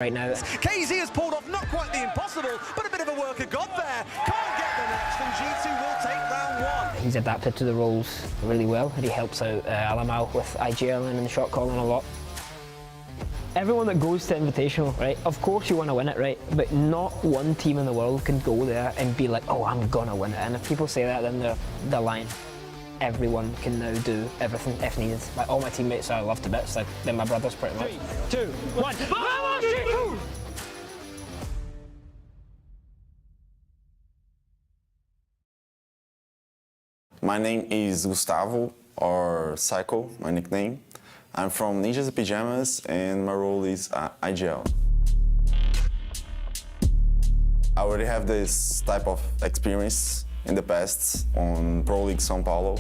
right now. KZ has pulled off not quite the impossible, but a bit of a work of God there. Can't get the next, and G2 will take round one. He's adapted to the roles really well, and he helps out Alamal with IGL and the shot calling a lot. Everyone that goes to Invitational, right, of course you want to win it, right, but not one team in the world can go there and be like, oh, I'm gonna win it. And if people say that, then they're lying. Everyone can now do everything if needed. Like, all my teammates I love to bits, like they're my brothers pretty much. 3, 2, 1. My name is Gustavo, or Psycho, my nickname. I'm from Ninjas and Pajamas, and my role is IGL. I already have this type of experience in the past on Pro League São Paulo,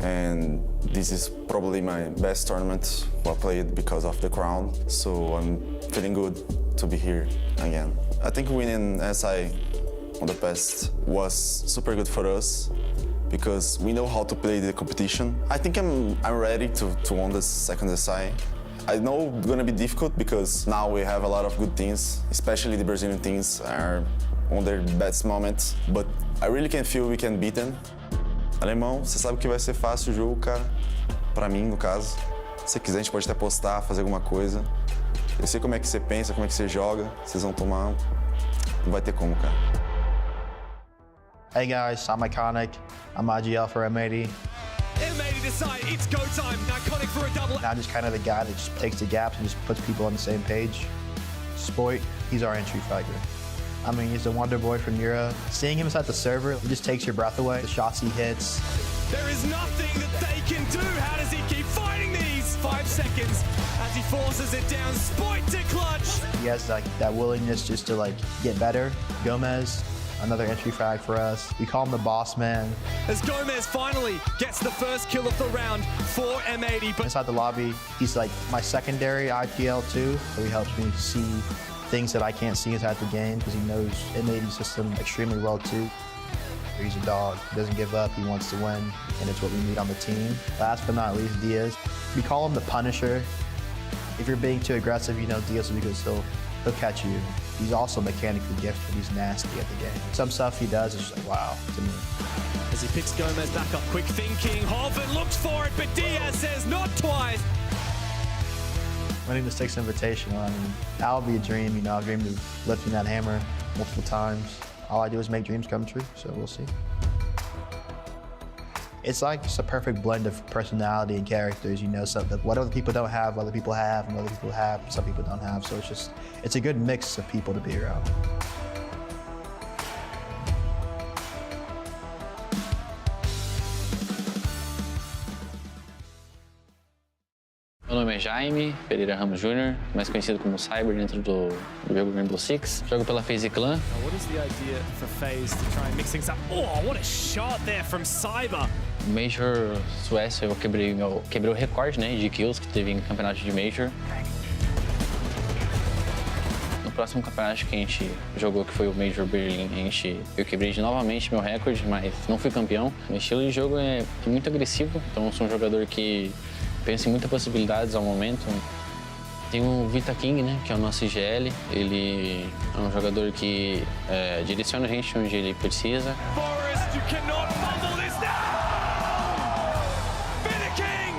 and this is probably my best tournament I played because of the crown, so I'm feeling good to be here again. I think winning SI on the past was super good for us because we know how to play the competition. I think I'm ready to win the second SI. I know it's gonna be difficult because now we have a lot of good teams, especially the Brazilian teams are on their best moments, but I really can feel we can beat them. Alemão, você sabe que vai ser fácil o jogo, cara. Pra mim, no caso. Se quiser, a gente pode até postar, fazer alguma coisa. Eu sei como é que você pensa, como é que você joga. Vocês vão tomar. Não vai ter como, cara. Hey guys, I'm Iconic. I'm IGL for M80. M80 decide it's go time. Iconic for a double. I'm just kind of the guy that just takes the gaps and just puts people on the same page. Spoit, he's our entry fighter. I mean, he's a wonder boy from Europe. Seeing him inside the server, he just takes your breath away. The shots he hits. There is nothing that they can do. How does he keep fighting these? 5 seconds as he forces it down. Spoit to clutch. He has like that willingness just to like get better. Gomez, another entry frag for us. We call him the boss man. As Gomez finally gets the first kill of the round for M80. But inside the lobby, he's like my secondary IPL too. So he helps me see things that I can't see inside the game because he knows M80 system extremely well too. He's a dog, he doesn't give up, he wants to win, and it's what we need on the team. Last but not least, Diaz. We call him the Punisher. If you're being too aggressive, you know Diaz will because he'll catch you. He's also mechanically gifted, he's nasty at the game. Some stuff he does is just like, wow, to me. As he picks Gomez back up, quick thinking, Hoven looks for it, but Diaz says not twice. Winning the 6th Invitational, I mean, that would be a dream, you know, I've dreamed of lifting that hammer multiple times. All I do is make dreams come true, so we'll see. It's like just a perfect blend of personality and characters, you know, something what other people don't have, other people have, and other people have, some people don't have, so it's a good mix of people to be around. Meu nome é Jaime Pereira Ramos Jr., mais conhecido como Cyber dentro do jogo Rainbow Six. Jogo pela FaZe Clan. What is the idea for FaZe to try and mix things up? Oh, what a shot there from Cyber. Major Suécia, eu quebrei o recorde, né, de kills que teve em campeonato de Major. No próximo campeonato que a gente jogou, que foi o Major Berlim, eu quebrei novamente meu recorde, mas não fui campeão. Meu estilo de jogo é muito agressivo, então eu sou um jogador que pensa em muitas possibilidades ao momento. Tem o Vita King, né, que é o nosso IGL. Ele é um jogador que direciona a gente onde ele precisa. Forrest, you cannot fumble this now! Vita King!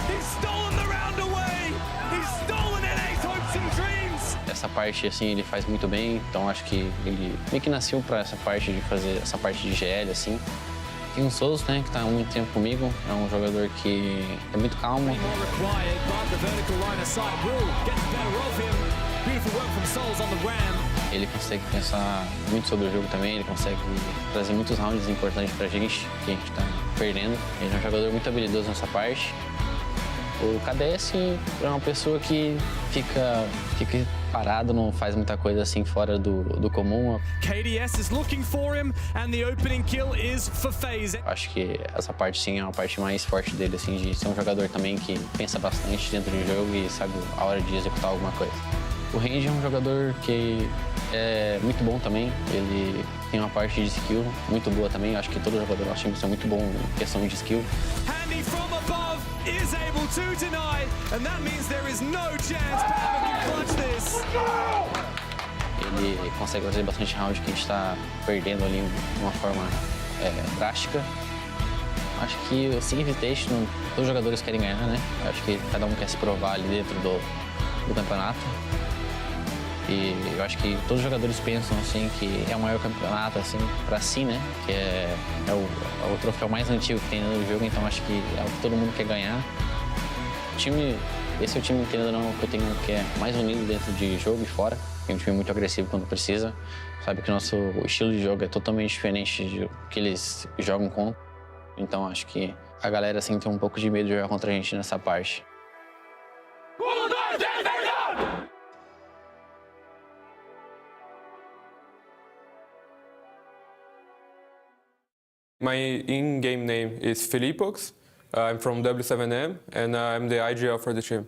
He's stolen the round away! He's stolen NA's hopes and dreams! Essa parte, assim, ele faz muito bem, então acho que ele meio que nasceu para essa parte de fazer essa parte de IGL, assim. Tem o Souls, né, que está há muito tempo comigo, é um jogador que é muito calmo. Ele consegue pensar muito sobre o jogo também, ele consegue trazer muitos rounds importantes pra gente, que a gente está perdendo. Ele é um jogador muito habilidoso nessa parte. O KDS é uma pessoa que fica parado, não faz muita coisa assim fora do comum. KDS is looking for him and the opening kill is for FaZe. Acho que essa parte sim é uma parte mais forte dele, assim, de ser um jogador também que pensa bastante dentro do jogo e sabe a hora de executar alguma coisa. O Range é um jogador que é muito bom também, ele tem uma parte de skill muito boa também. Acho que todo jogador do nosso time é muito bom em questão de skill. Handy from above. is able to deny, and that means there is no chance Palmer can clutch this. Ele consegue fazer bastante round que a gente está perdendo ali de uma forma drástica. Acho que esse Invitational, todos os jogadores querem ganhar, né? Acho que cada um quer se provar ali dentro do campeonato. E eu acho que todos os jogadores pensam assim que é o maior campeonato assim para si, né? Que é o troféu mais antigo que tem no jogo, então acho que é o que todo mundo quer ganhar. Esse é o time, querendo ou não, que eu tenho que é mais unido dentro de jogo e fora. É um time muito agressivo quando precisa. Sabe que o nosso estilo de jogo é totalmente diferente do que eles jogam contra. Então acho que a galera assim tem um pouco de medo de jogar contra a gente nessa parte. My in-game name is Filipox. I'm from W7M and I'm the IGL for the team.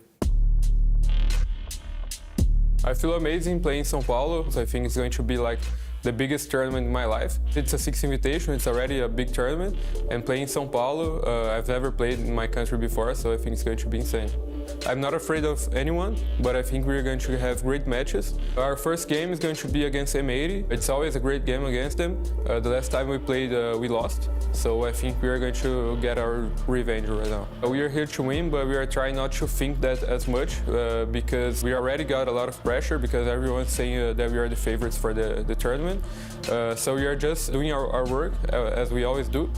I feel amazing playing São Paulo. I think it's going to be like the biggest tournament in my life. It's a 6 invitation, it's already a big tournament. And playing São Paulo, I've never played in my country before, so I think it's going to be insane. I'm not afraid of anyone, but I think we're going to have great matches. Our first game is going to be against M80. It's always a great game against them. The last time we played, we lost. So I think we are going to get our revenge right now. We are here to win, but we are trying not to think that as much because we already got a lot of pressure because everyone's saying that we are the favorites for the tournament. So we are just doing our work as we always do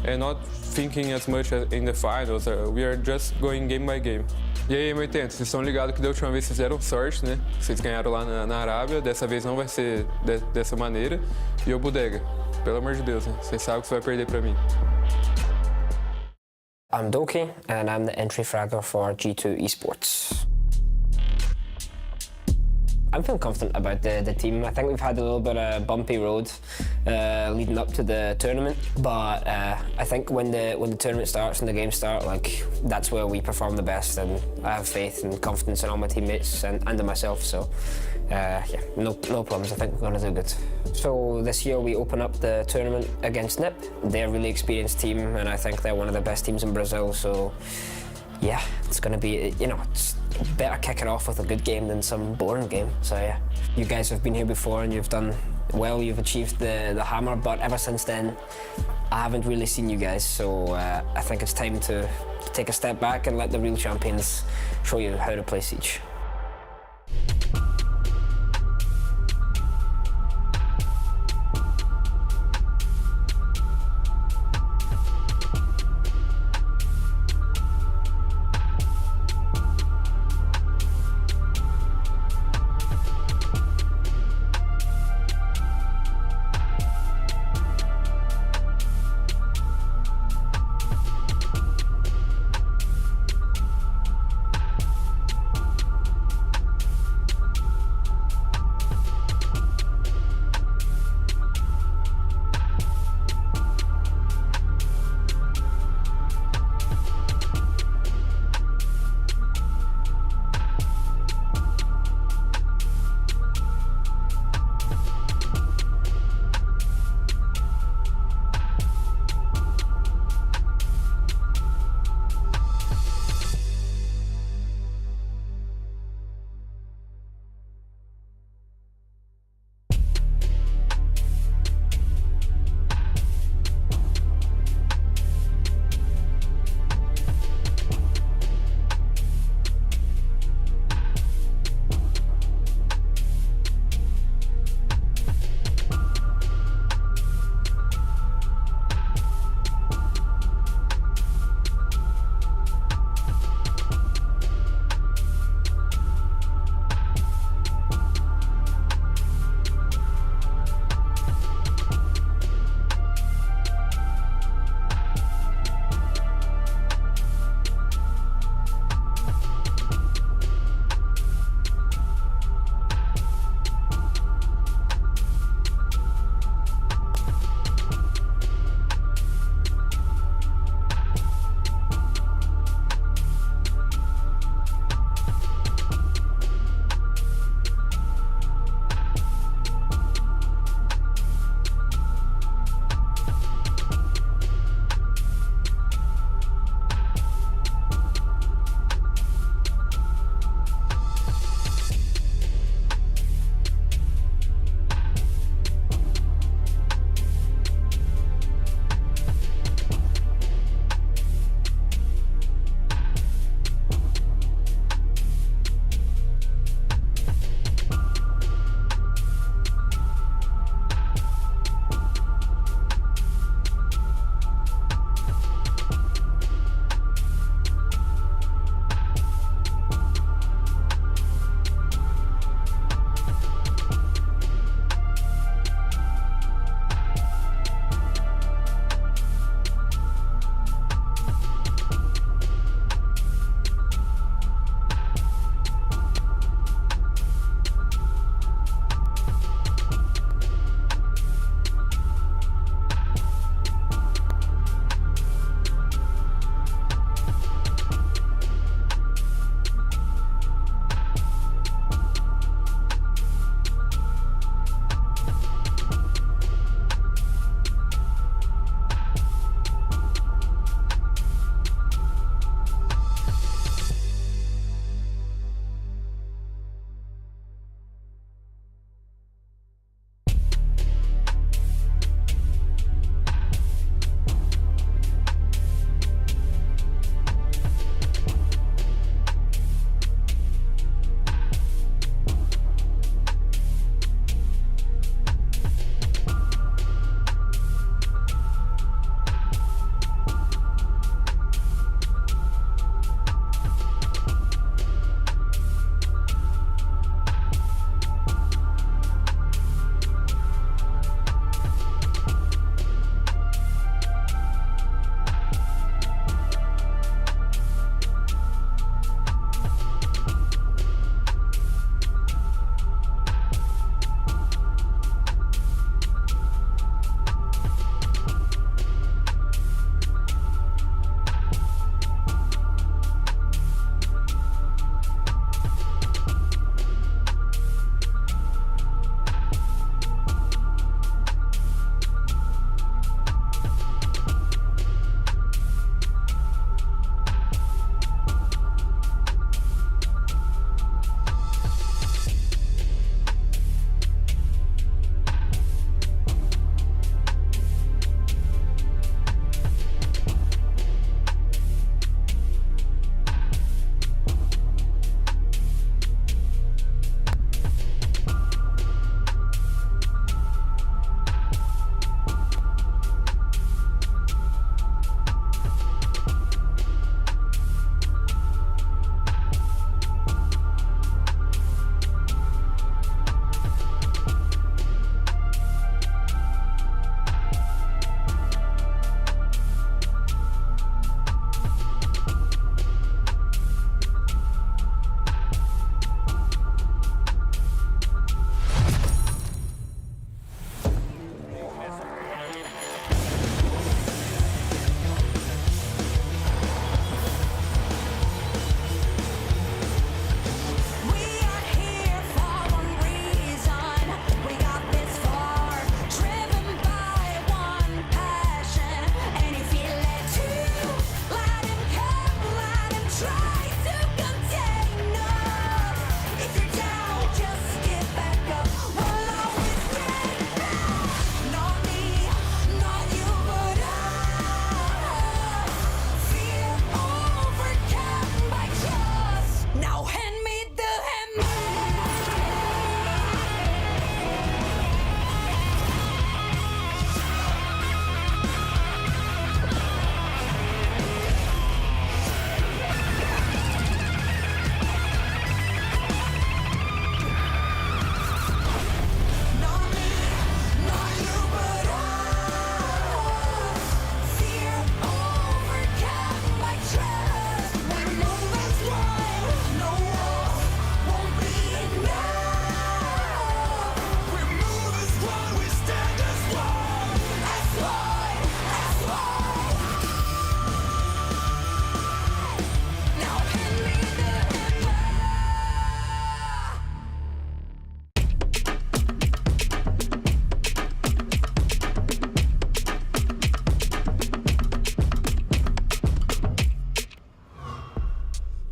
and not thinking as much as in the finals. We are just going game by game. E aí, M80, vocês estão ligados que da última vez vocês deram sorte, né? Vocês ganharam lá na Arábia, dessa vez não vai ser dessa maneira. E o Bodega, pelo amor de Deus, né? Vocês sabem que você vai perder pra mim. I'm Doki, and I'm the entry fragger for G2 Esports. I'm feeling confident about the team. I think we've had a little bit of a bumpy road leading up to the tournament, but I think when the tournament starts and the games start, like that's where we perform the best, and I have faith and confidence in all my teammates and in myself. So yeah, no problems. I think we're going to do good. So this year we open up the tournament against NIP. They're a really experienced team, and I think they're one of the best teams in Brazil. So yeah, it's going to be, it's better kick it off with a good game than some boring game. So yeah, you guys have been here before and you've done well, you've achieved the hammer, but ever since then I haven't really seen you guys, so I think it's time to take a step back and let the real champions show you how to play Siege.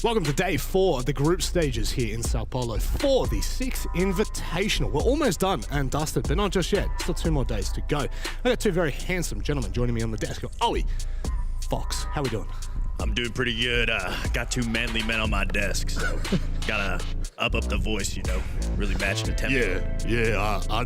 Welcome to day 4 of the group stages here in Sao Paulo for the 6th Invitational. We're almost done and dusted, but not just yet. Still 2 more days to go. I got 2 very handsome gentlemen joining me on the desk. Ollie, Fox, how we doing? I'm doing pretty good. Got 2 manly men on my desk, so gotta up the voice, you know, really match the tempo. Yeah, I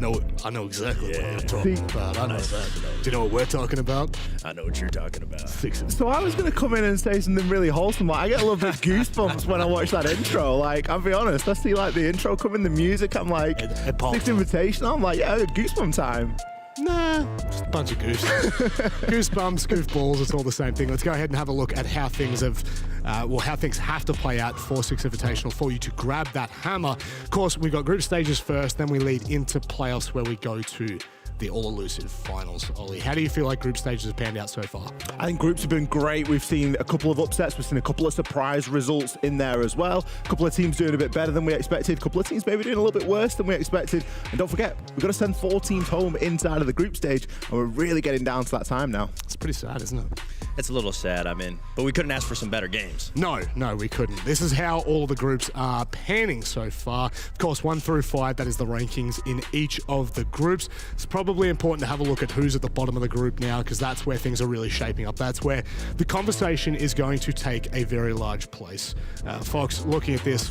know exactly what you're talking about. I know that. Do you know what we're talking about? I know what you're talking about. So I was going to come in and say something really wholesome. Like, I get a little bit of goosebumps when I watch that intro. Like, I'll be honest, I see like the intro coming, the music, I'm like, Sixth Invitational, I'm like, yeah, goosebump time. Nah, just a bunch of goose. Goosebumps, goofballs, it's all the same thing. Let's go ahead and have a look at how things have, how things have to play out for 6 Invitational for you to grab that hammer. Of course, we've got group stages first, then we lead into playoffs where we go to the all-elusive finals. Ollie, how do you feel like group stages have panned out so far? I think groups have been great. We've seen a couple of upsets. We've seen a couple of surprise results in there as well. A couple of teams doing a bit better than we expected. A couple of teams maybe doing a little bit worse than we expected. And don't forget, we've got to send 4 teams home inside of the group stage, and we're really getting down to that time now. It's pretty sad, isn't it? It's a little sad, but we couldn't ask for some better games. No, we couldn't. This is how all the groups are panning so far. Of course, 1 through 5, that is the rankings in each of the groups. It's probably important to have a look at who's at the bottom of the group now, because that's where things are really shaping up. That's where the conversation is going to take a very large place. Fox, looking at this,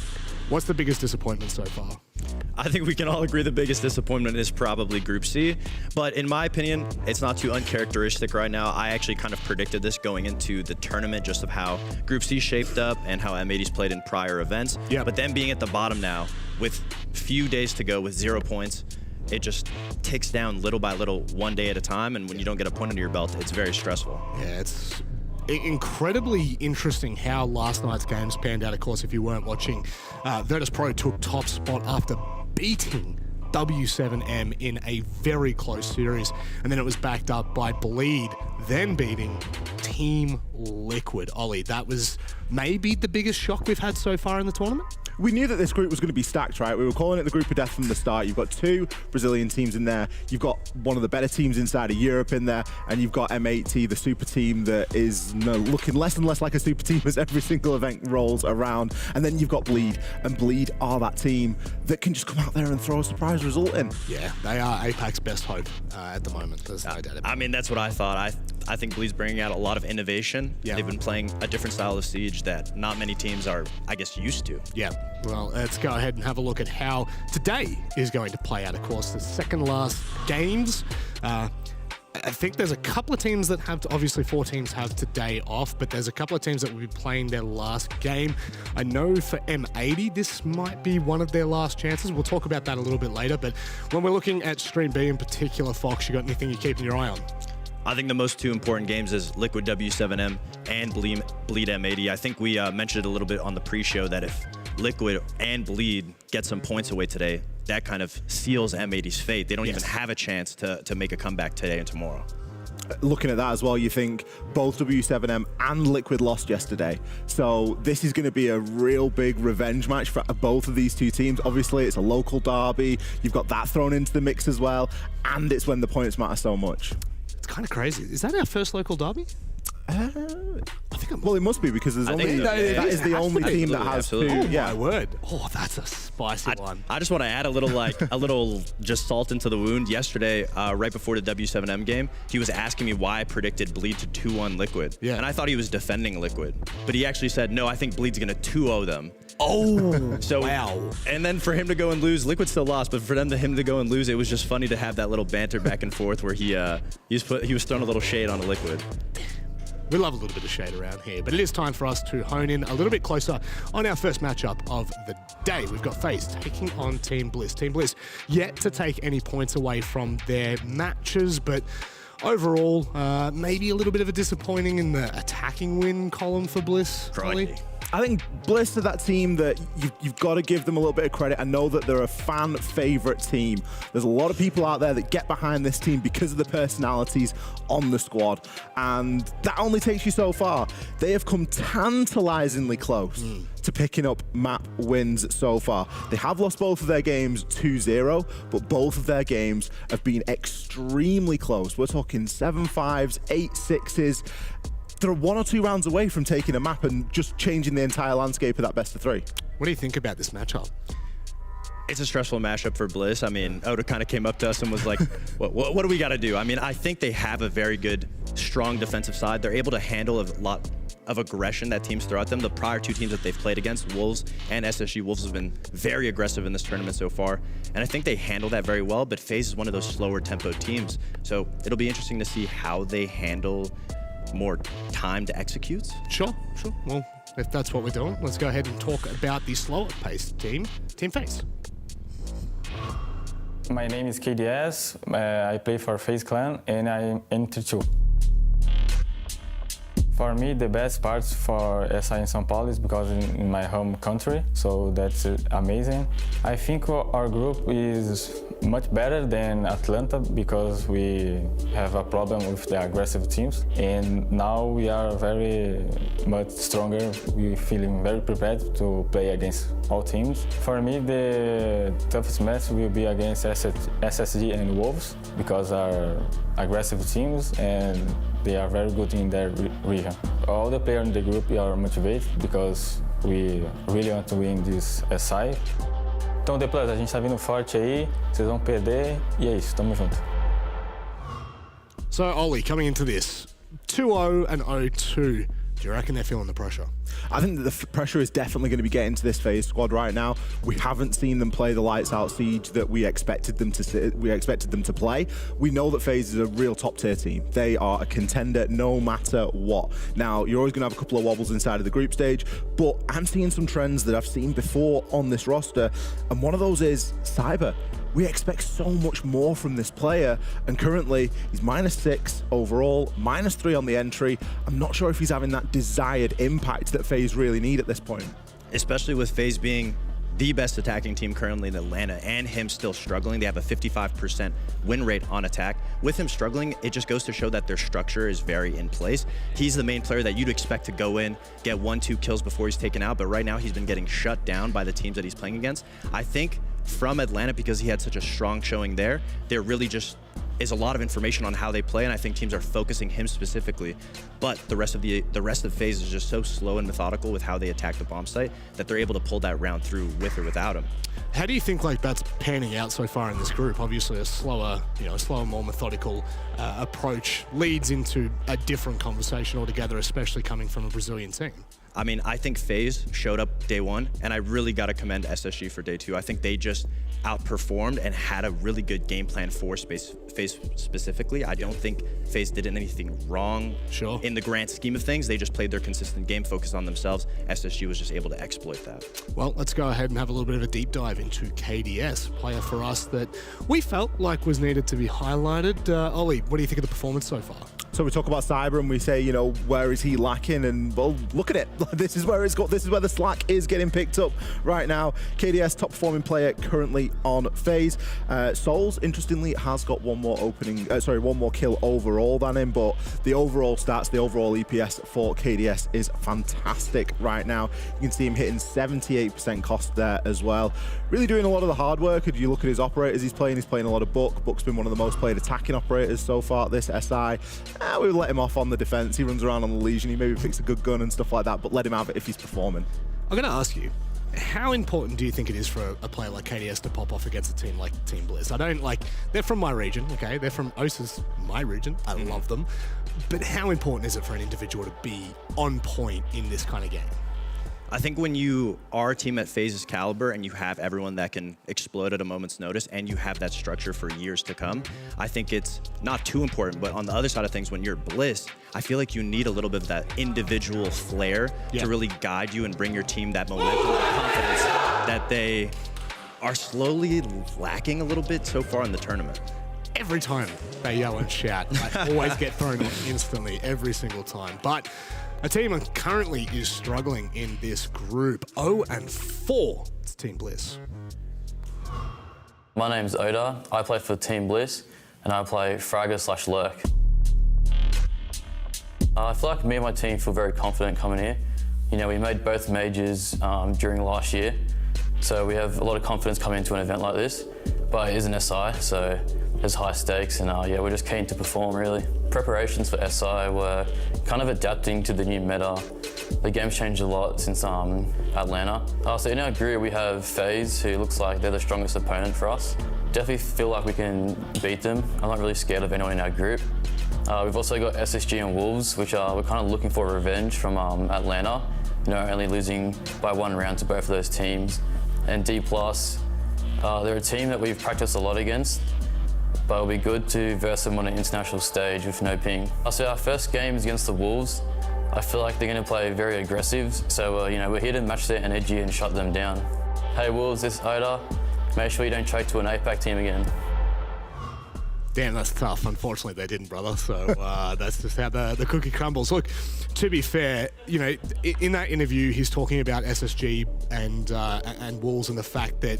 what's the biggest disappointment so far? I think we can all agree the biggest disappointment is probably Group C, but in my opinion, it's not too uncharacteristic right now. I actually kind of predicted this going into the tournament, just of how Group C shaped up and how M80's played in prior events. Yeah. But then being at the bottom now, with few days to go with 0 points, it just ticks down little by little, 1 day at a time, and when you don't get a point under your belt, it's very stressful. Yeah, it's incredibly interesting how last night's games panned out. Of course, if you weren't watching, Virtus Pro took top spot after beating W7M in a very close series, and then it was backed up by Bleed, then beating Team Liquid. Ollie, that was maybe the biggest shock we've had so far in the tournament? We knew that this group was going to be stacked, right? We were calling it the group of death from the start. You've got 2 Brazilian teams in there. You've got one of the better teams inside of Europe in there. And you've got M80, the super team that is looking less and less like a super team as every single event rolls around. And then you've got Bleed. And Bleed are that team that can just come out there and throw a surprise result in. Yeah, they are APAC's best hope at the moment. There's no doubt about it. That's what I thought. I think Bleed's bringing out a lot of innovation. Yeah. They've been playing a different style of Siege that not many teams are, I guess, used to. Yeah, well, let's go ahead and have a look at how today is going to play out. Of course, the second last games. I think there's a couple of teams that have, obviously 4 teams have today off, but there's a couple of teams that will be playing their last game. I know for M80, this might be one of their last chances. We'll talk about that a little bit later, but when we're looking at Stream B in particular, Fox, you got anything you're keeping your eye on? I think the most 2 important games is Liquid W7M and Bleed M80. I think we mentioned it a little bit on the pre-show that if Liquid and Bleed get some points away today, that kind of seals M80's fate. They don't even have a chance to make a comeback today and tomorrow. Looking at that as well, you think both W7M and Liquid lost yesterday. So this is going to be a real big revenge match for both of these 2 teams. Obviously, it's a local derby. You've got that thrown into the mix as well. And it's when the points matter so much. It's kind of crazy. Is that our first local derby? I think well, it must be because there's only that is the only team that has 2. Oh yeah. my word! Oh, that's a spicy one. I just want to add a little just salt into the wound. Yesterday, right before the W7M game, he was asking me why I predicted Bleed to 2-1 Liquid. Yeah. And I thought he was defending Liquid, but he actually said no. I think Bleed's gonna 2-0 them. Oh, so wow. And then for him to go and lose, Liquid still lost, but for him to go and lose, it was just funny to have that little banter back and forth where he was throwing a little shade on a Liquid. We love a little bit of shade around here, but it is time for us to hone in a little bit closer on our first matchup of the day. We've got FaZe taking on Team Bliss. Team Bliss yet to take any points away from their matches, but overall, maybe a little bit of a disappointing in the attacking win column for Bliss. Ollie? I think Bliss are that team that you've got to give them a little bit of credit. I know that they're a fan favorite team. There's a lot of people out there that get behind this team because of the personalities on the squad, and that only takes you so far. They have come tantalizingly close to picking up map wins so far. They have lost both of their games 2-0, but both of their games have been extremely close. We're talking 7-5s, 8-6s. they're 1 or 2 rounds away from taking a map and just changing the entire landscape of that best of 3. What do you think about this matchup? It's a stressful matchup for Bliss. I mean, Oda kind of came up to us and was like, what do we got to do? I mean, I think they have a very good, strong defensive side. They're able to handle a lot of aggression that teams throw at them. The prior 2 teams that they've played against, Wolves and SSG, Wolves have been very aggressive in this tournament so far, and I think they handle that very well, but FaZe is one of those slower tempo teams, so it'll be interesting to see how they handle more time to execute. Sure. Well, if that's what we're doing, let's go ahead and talk about the slower paced team, Team FaZe. My name is KDS, I play for FaZe Clan and I'm Enter 2. For me, the best parts for SI in São Paulo is because in my home country, so that's amazing. I think our group is much better than Atlanta because we have a problem with the aggressive teams, and now we are very much stronger. We're feeling very prepared to play against all teams. For me, the toughest match will be against SSG and Wolves because are aggressive teams and they are very good in their region. All the players in the group are motivated because we really want to win this SI. Então, The Plus, a gente tá vindo forte aí, vocês vão perder e é isso, tamo junto. So, Ollie, coming into this, 2-0 and 0-2. Do you reckon they're feeling the pressure? I think that the pressure is definitely going to be getting to this FaZe squad right now. We haven't seen them play the lights out siege that we expected them to play. We know that FaZe is a real top tier team. They are a contender no matter what. Now, you're always going to have a couple of wobbles inside of the group stage, but I'm seeing some trends that I've seen before on this roster, and one of those is Cyber. We expect so much more from this player, and currently he's -6 overall, -3 on the entry. I'm not sure if he's having that desired impact that FaZe really need at this point. Especially with FaZe being the best attacking team currently in Atlanta and him still struggling. They have a 55% win rate on attack. With him struggling, it just goes to show that their structure is very in place. He's the main player that you'd expect to go in, get 1-2 kills before he's taken out, but right now he's been getting shut down by the teams that he's playing against. I think from Atlanta, because he had such a strong showing there really just is a lot of information on how they play, and I think teams are focusing him specifically. But the rest of FaZe is just so slow and methodical with how they attack the bomb site that they're able to pull that round through with or without him. How do you think like that's panning out so far in this group? Obviously, a slower, more methodical approach leads into a different conversation altogether, especially coming from a Brazilian team. I mean, I think FaZe showed up day 1, and I really got to commend SSG for day 2. I think they just outperformed and had a really good game plan for FaZe specifically. I don't think FaZe did anything wrong in the grand scheme of things. They just played their consistent game, focused on themselves. SSG was just able to exploit that. Well, let's go ahead and have a little bit of a deep dive into KDS, player for us that we felt like was needed to be highlighted. Ollie, what do you think of the performance so far? So we talk about Cyber and we say, where is he lacking? And well, look at it. This is where the slack is getting picked up right now. KDS, top performing player currently on FaZe. Souls, interestingly, has got one more kill overall than him, but the overall stats, the overall EPS for KDS is fantastic right now. You can see him hitting 78% cost there as well. Really doing a lot of the hard work. If you look at his operators he's playing a lot of Buck. Buck's been one of the most played attacking operators so far this SI. We would let him off on the defense. He runs around on the Legion. He maybe picks a good gun and stuff like that, but let him have it if he's performing. I'm going to ask you, how important do you think it is for a player like KDS to pop off against a team like Team Bliss? They're from my region, okay? They're from OSA's my region. I love them. But how important is it for an individual to be on point in this kind of game? I think when you are a team at FaZe's caliber and you have everyone that can explode at a moment's notice and you have that structure for years to come, I think it's not too important. But on the other side of things, when you're Bliss, I feel like you need a little bit of that individual flair to really guide you and bring your team that momentum and confidence that they are slowly lacking a little bit so far in the tournament. Every time they yell and shout, I always get thrown off instantly, every single time. But a team that currently is struggling in this group, 0-4, it's Team Bliss. My name's Oda. I play for Team Bliss, and I play Fragger/Lurk. I feel like me and my team feel very confident coming here. We made both majors during last year, so we have a lot of confidence coming into an event like this. But it is an SI, so there's high stakes, and yeah, we're just keen to perform really. Preparations for SI were kind of adapting to the new meta. The game's changed a lot since Atlanta. So in our group we have FaZe, who looks like they're the strongest opponent for us. Definitely feel like we can beat them. I'm not really scared of anyone in our group. We've also got SSG and Wolves, which we're kind of looking for revenge from Atlanta. You know, only losing by 1 round to both of those teams. And D+, they're a team that we've practiced a lot against, but it'll be good to verse them on an international stage with no ping. So our first game is against the Wolves. I feel like they're going to play very aggressive, so you know, we're here to match their energy and shut them down. Hey Wolves, this is Oda. Make sure you don't trade to an APAC team again. Damn, that's tough. Unfortunately, they didn't, brother. So that's just how the cookie crumbles. Look, to be fair, you know, in that interview, he's talking about SSG and Wolves and the fact that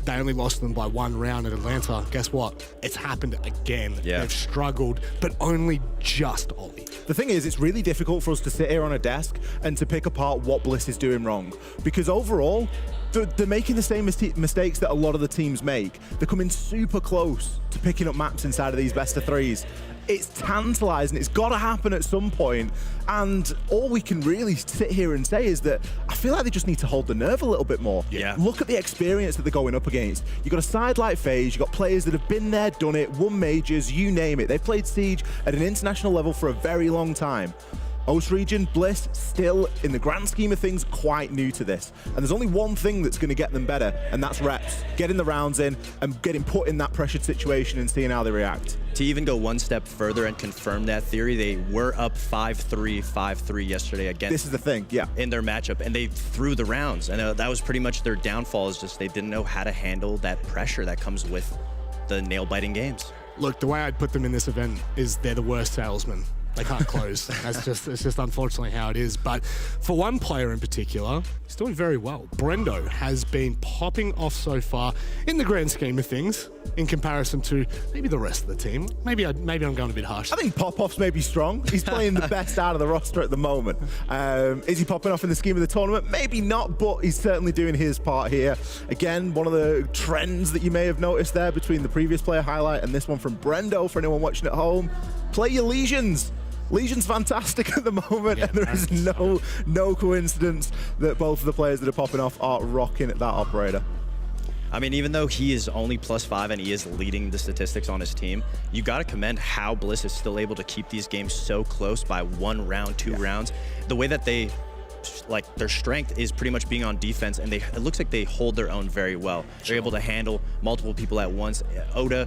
they only lost them by 1 round at Atlanta. Guess what? It's happened again. Yeah. They've struggled, but only just, Ollie. The thing is, it's really difficult for us to sit here on a desk and to pick apart what Bliss is doing wrong. Because overall, they're making the same mistakes that a lot of the teams make. They're coming super close to picking up maps inside of these best of 3s. It's tantalizing. It's got to happen at some point. And all we can really sit here and say is that I feel like they just need to hold the nerve a little bit more. Yeah. Look at the experience that they're going up against. You've got a side like FaZe. You've got players that have been there, done it, won majors, you name it. They've played Siege at an international level for a very long time. Host region, Bliss, still, in the grand scheme of things, quite new to this. And there's only one thing that's going to get them better, and that's reps. Getting the rounds in and getting put in that pressured situation and seeing how they react. To even go one step further and confirm that theory, they were up 5-3, 5-3 yesterday against. This is the thing, yeah. In their matchup, and they threw the rounds. And that was pretty much their downfall, is just they didn't know how to handle that pressure that comes with the nail-biting games. Look, the way I'd put them in this event is they're the worst salesmen. They can't close. It's just unfortunately how it is. But for one player in particular, he's doing very well. Brendo has been popping off so far in the grand scheme of things in comparison to maybe the rest of the team. Maybe I'm going a bit harsh. I think Pop-Off's maybe strong. He's playing the best out of the roster at the moment. Is he popping off in the scheme of the tournament? Maybe not, but he's certainly doing his part here. Again, one of the trends that you may have noticed there between the previous player highlight and this one from Brendo, for anyone watching at home, play your Legions. Legion's fantastic at the moment, and there is no coincidence that both of the players that are popping off are rocking at that operator. I mean, even though he is only +5 and he is leading the statistics on his team, you got to commend how Bliss is still able to keep these games so close by 1 round, 2 rounds. The way that they, like, their strength is pretty much being on defense, and it looks like they hold their own very well. They're able to handle multiple people at once. Oda,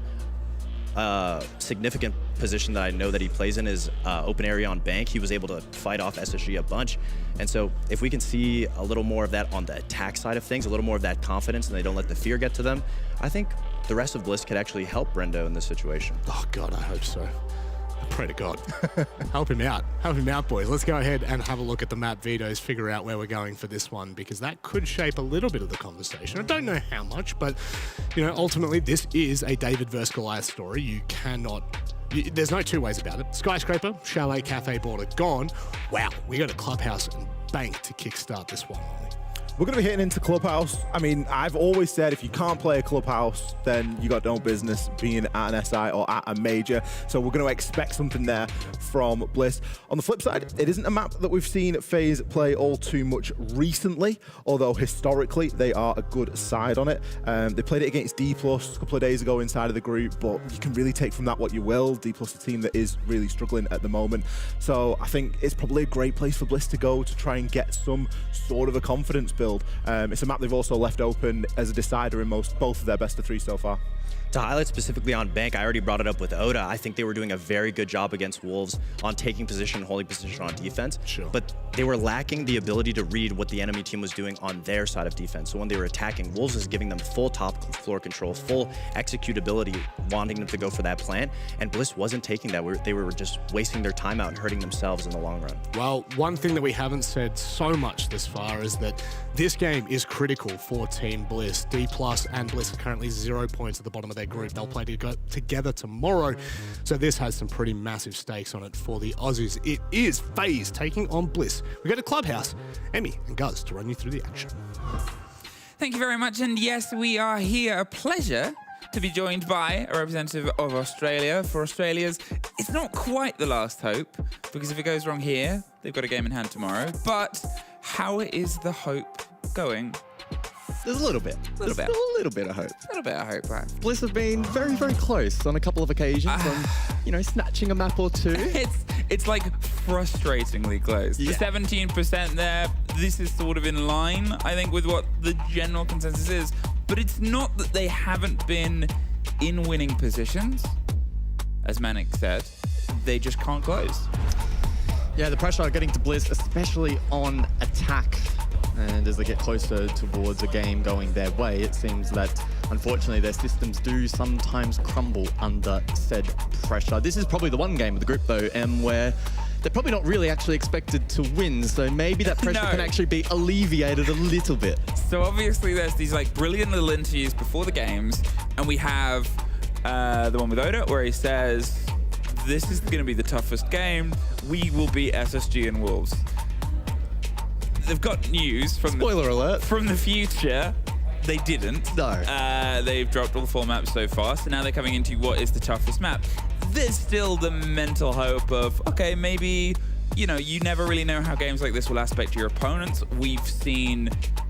significant position that I know that he plays in is open area on bank. He was able to fight off SSG a bunch. And so if we can see a little more of that on the attack side of things, a little more of that confidence, and they don't let the fear get to them, I think the rest of Bliss could actually help Brendo in this situation. Oh, God, I hope so. I pray to God. Help him out. Help him out, boys. Let's go ahead and have a look at the map vetoes, figure out where we're going for this one, because that could shape a little bit of the conversation. I don't know how much, but, you know, ultimately this is a David versus Goliath story. You cannot... There's no 2 ways about it. Skyscraper, Chalet, Cafe, Border, gone. Wow, we got a Clubhouse and Bank to kickstart this one. We're going to be hitting into Clubhouse. I mean, I've always said if you can't play a Clubhouse, then you got no business being at an SI or at a major. So we're going to expect something there from Bliss. On the flip side, it isn't a map that we've seen FaZe play all too much recently, although historically they are a good side on it. They played it against D+ a couple of days ago inside of the group, but you can really take from that what you will. D+ a team that is really struggling at the moment. So I think it's probably a great place for Bliss to go to try and get some sort of a confidence build. It's a map they've also left open as a decider in both of their best of 3 so far. To highlight specifically on Bank, I already brought it up with Oda. I think they were doing a very good job against Wolves on taking position and holding position on defense. Sure. But they were lacking the ability to read what the enemy team was doing on their side of defense. So when they were attacking, Wolves was giving them full top floor control, full executability, wanting them to go for that plan. And Bliss wasn't taking that. They were just wasting their time out and hurting themselves in the long run. Well, one thing that we haven't said so much this far is that this game is critical for Team Bliss. D+ and Bliss are currently 0 points at the bottom of their group. They'll play together tomorrow. So this has some pretty massive stakes on it for the Aussies. It is FaZe taking on Bliss. We go to Clubhouse, Emmy and Guz to run you through the action. Thank you very much. And yes, we are here. A pleasure to be joined by a representative of Australia. For Australia's, it's not quite the last hope, because if it goes wrong here, they've got a game in hand tomorrow. But how is the hope going? There's a little bit. Little bit. Still a little bit of hope. A little bit of hope, right? Bliss have been very, very close on a couple of occasions on, snatching a map or two. It's like frustratingly close. Yeah. The 17% there, this is sort of in line, I think, with what the general consensus is. But it's not that they haven't been in winning positions, as Manik said. They just can't close. Yeah, the pressure getting to Bliss, especially on attack. And as they get closer towards a game going their way, it seems that, unfortunately, their systems do sometimes crumble under said pressure. This is probably the one game of the group, though, where they're probably not really actually expected to win, so maybe that pressure can actually be alleviated a little bit. So obviously there's these like brilliant little interviews before the games, and we have the one with Oda where he says, this is going to be the toughest game. We will beat SSG and Wolves. They've got news from Spoiler alert. From the future. They didn't. No. They've dropped all 4 maps so far, so now they're coming into what is the toughest map. There's still the mental hope of, okay, maybe, you never really know how games like this will aspect your opponents. We've seen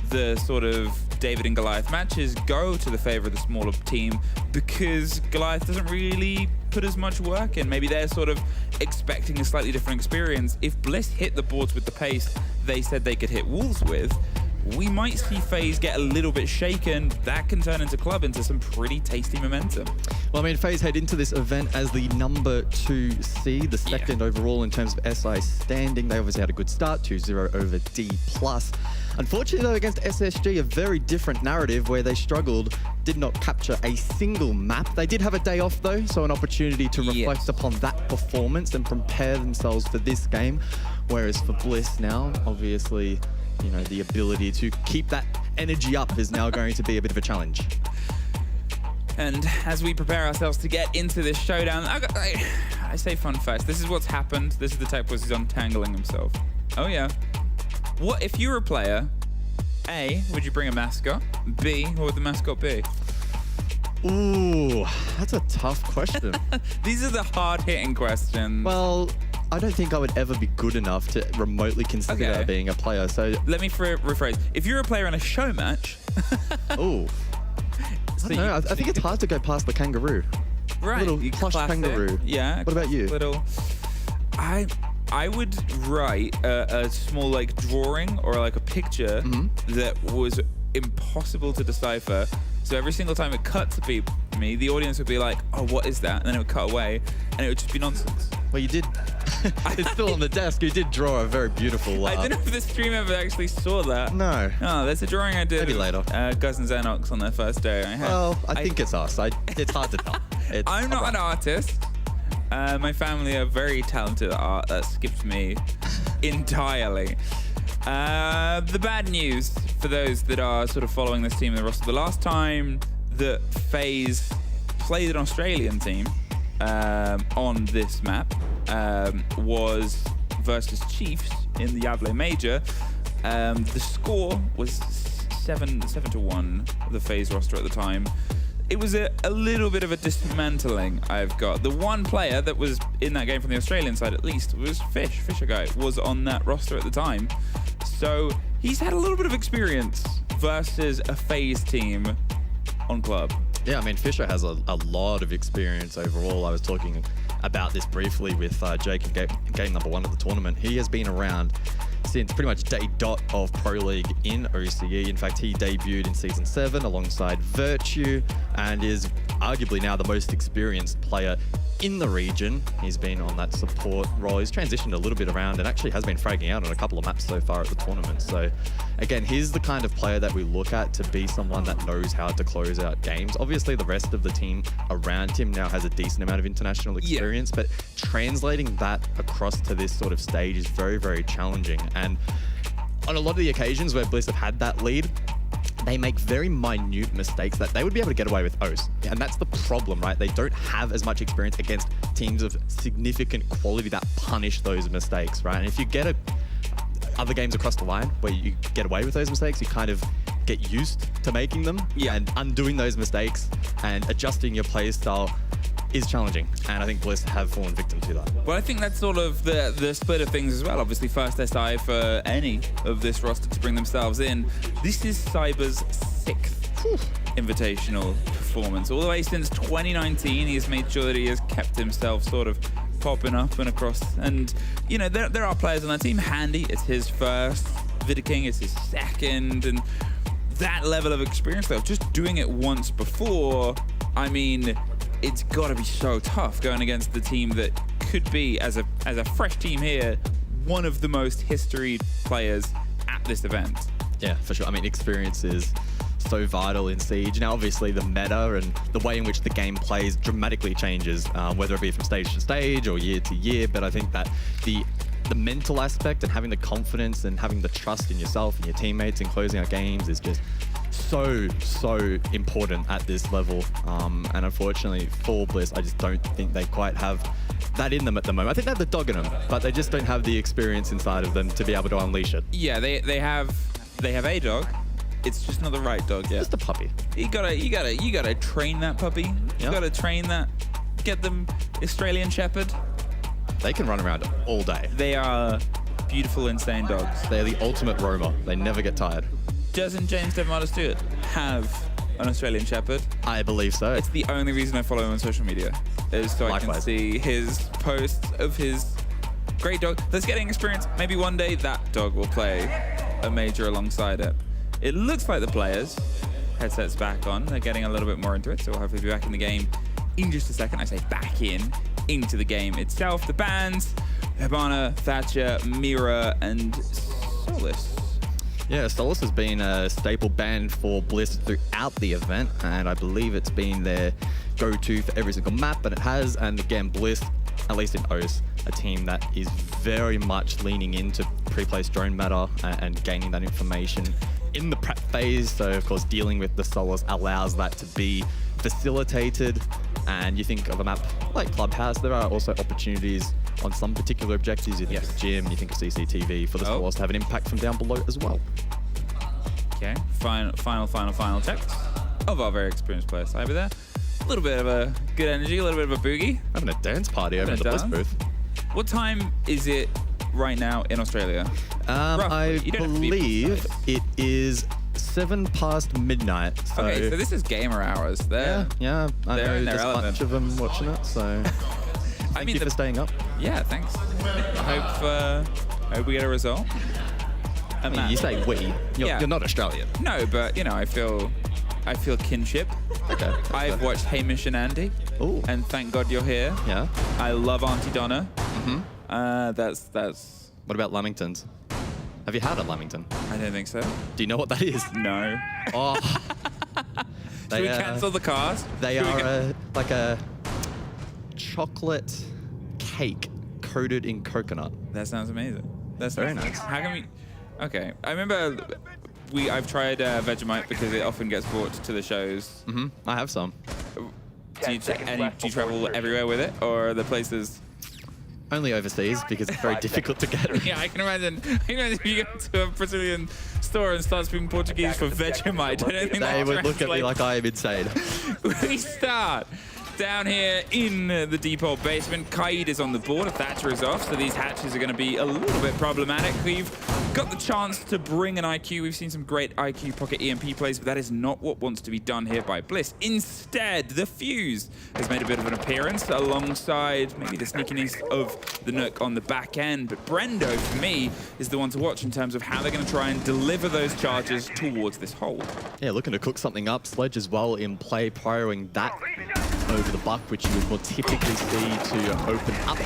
the sort of David and Goliath matches go to the favor of the smaller team because Goliath doesn't really put as much work in. Maybe they're sort of expecting a slightly different experience. If Bliss hit the boards with the pace they said they could hit Wolves with, we might see FaZe get a little bit shaken. That can turn into Club into some pretty tasty momentum. Well, I mean, FaZe head into this event as the number 2 seed, the second overall in terms of SI standing. They obviously had a good start, 2-0 over D+. Unfortunately, though, against SSG, a very different narrative where they struggled, did not capture a single map. They did have a day off, though, so an opportunity to reflect upon that performance and prepare themselves for this game. Whereas for Bliss now, obviously, the ability to keep that energy up is now going to be a bit of a challenge. And as we prepare ourselves to get into this showdown, I say fun first. This is what's happened. This is the type where he's untangling himself. Oh yeah. What if you were a player? A, would you bring a mascot? B, what would the mascot be? Ooh, that's a tough question. These are the hard-hitting questions. Well, I don't think I would ever be good enough to remotely consider being a player. So let me rephrase. If you're a player in a show match. Ooh. I think it's hard to go past the kangaroo. Right. A little plush kangaroo. Yeah. What about you? I would write a small drawing or a picture that was impossible to decipher. So every single time it cut to me, the audience would be like, oh, what is that? And then it would cut away and it would just be nonsense. Well, you did. It's still on the desk. You did draw a very beautiful. I don't know if the stream ever actually saw that. No. Oh, there's a drawing I did. Maybe later. Gus and Xenox on their first day. I think it's us. It's hard to tell. I'm not an artist. My family are very talented at art. That skipped me entirely. The bad news for those that are sort of following this team in the roster, the last time that FaZe played an Australian team on this map was versus Chiefs in the Diablo Major. The score was 7-1 of the FaZe roster at the time. It was a little bit of a dismantling I've got. The one player that was in that game from the Australian side at least was Fisher guy, was on that roster at the time. So he's had a little bit of experience versus a FaZe team on Club. Yeah, I mean, Fisher has a lot of experience overall. I was talking about this briefly with Jake in game number 1 of the tournament. He has been around since pretty much day dot of Pro League in OCE. In fact, he debuted in Season 7 alongside Virtue and is arguably now the most experienced player in the region. He's been on that support role. He's transitioned a little bit around and actually has been fragging out on a couple of maps so far at the tournament. So again, he's the kind of player that we look at to be someone that knows how to close out games. Obviously, the rest of the team around him now has a decent amount of international experience, but translating that across to this sort of stage is very, very challenging. And on a lot of the occasions where Bliss have had that lead, they make very minute mistakes that they would be able to get away with OS. And that's the problem, right? They don't have as much experience against teams of significant quality that punish those mistakes, right? And if you get other games across the line where you get away with those mistakes, you kind of get used to making them. And undoing those mistakes and adjusting your play style is challenging, and I think Bliss have fallen victim to that. Well, I think that's sort of the split of things as well. Obviously, first SI for any of this roster to bring themselves in. This is Cyber's 6th Invitational performance. All the way since 2019, he's made sure that he has kept himself sort of popping up and across. And, you know, there are players on that team. Handy, it's his first. Vidaking is his second. And that level of experience, though, just doing it once before, I mean, it's got to be so tough going against the team that could be, as a fresh team here, one of the most historied players at this event. Yeah, for sure. I mean, experience is so vital in Siege. Now, obviously, the meta and the way in which the game plays dramatically changes, whether it be from stage to stage or year to year. But I think that the mental aspect and having the confidence and having the trust in yourself and your teammates in closing out games is just so important at this level. And unfortunately for Bliss, I just don't think they quite have that in them at the moment. I think they have the dog in them, but they just don't have the experience inside of them to be able to unleash it. Yeah, they have a dog. It's just not the right dog yet. Just a puppy. You gotta train that puppy. You gotta train that. Get them Australian Shepherd. They can run around all day. They are beautiful, insane dogs. They're the ultimate roamer. They never get tired. Doesn't James Devon Stewart have an Australian Shepherd? I believe so. It's the only reason I follow him on social media, is so I can see his posts of his great dog that's getting experience. Maybe one day that dog will play a major alongside it. It looks like the players, headsets back on, they're getting a little bit more into it, so we'll hopefully be back in the game in just a second. I say back into the game itself. The bands, Hibana, Thatcher, Mira, and Solus. Yeah, Solus has been a staple band for Bliss throughout the event, and I believe it's been their go-to for every single map, and it has. And again, Bliss, at least in OS, a team that is very much leaning into pre-placed drone matter and gaining that information in the prep phase. So, of course, dealing with the Solus allows that to be facilitated. And you think of a map like Clubhouse, there are also opportunities on some particular objectives. You think of Gym, you think of CCTV, for the Solus to have an impact from down below as well. Okay, final checks of our very experienced player Cyber there. A little bit of a good energy, a little bit of a boogie. Having a dance party over in the Bliss booth. What time is it right now in Australia? I believe it is 7 past midnight. So okay, so this is gamer hours. Yeah, I know there's a bunch of them watching it, so thank you for staying up. Yeah, thanks. I hope we get a result. I mean, you say we, you're not Australian. No, but you know, I feel kinship. Okay. I've watched Hamish and Andy. Ooh. And thank God you're here. Yeah. I love Auntie Donna. Mm-hmm. That's. What about Lamingtons? Have you had a Lamington? I don't think so. Do you know what that is? No. Oh. Should we cancel the cast? They are like a chocolate cake coated in coconut. That sounds amazing. That's very nice. How can we? Okay, I remember I've tried Vegemite because it often gets brought to the shows. Mm-hmm. I have some. Do you travel everywhere with it, or are the places? Only overseas because it's very difficult to get. Yeah, I can imagine if you go to a Brazilian store and start speaking Portuguese for Vegemite, I don't think they would look at me like I am insane. We start down here in the depot basement. Kaid is on the board. Thatcher is off, so these hatches are going to be a little bit problematic. We've got the chance to bring an IQ. We've seen some great IQ pocket EMP plays, but that is not what wants to be done here by Bliss. Instead, the Fuse has made a bit of an appearance alongside maybe the sneakiness of the Nook on the back end. But Brendo, for me, is the one to watch in terms of how they're going to try and deliver those charges towards this hole. Yeah, looking to cook something up. Sledge as well in play, prioring that over the buck, which you would more typically see to open up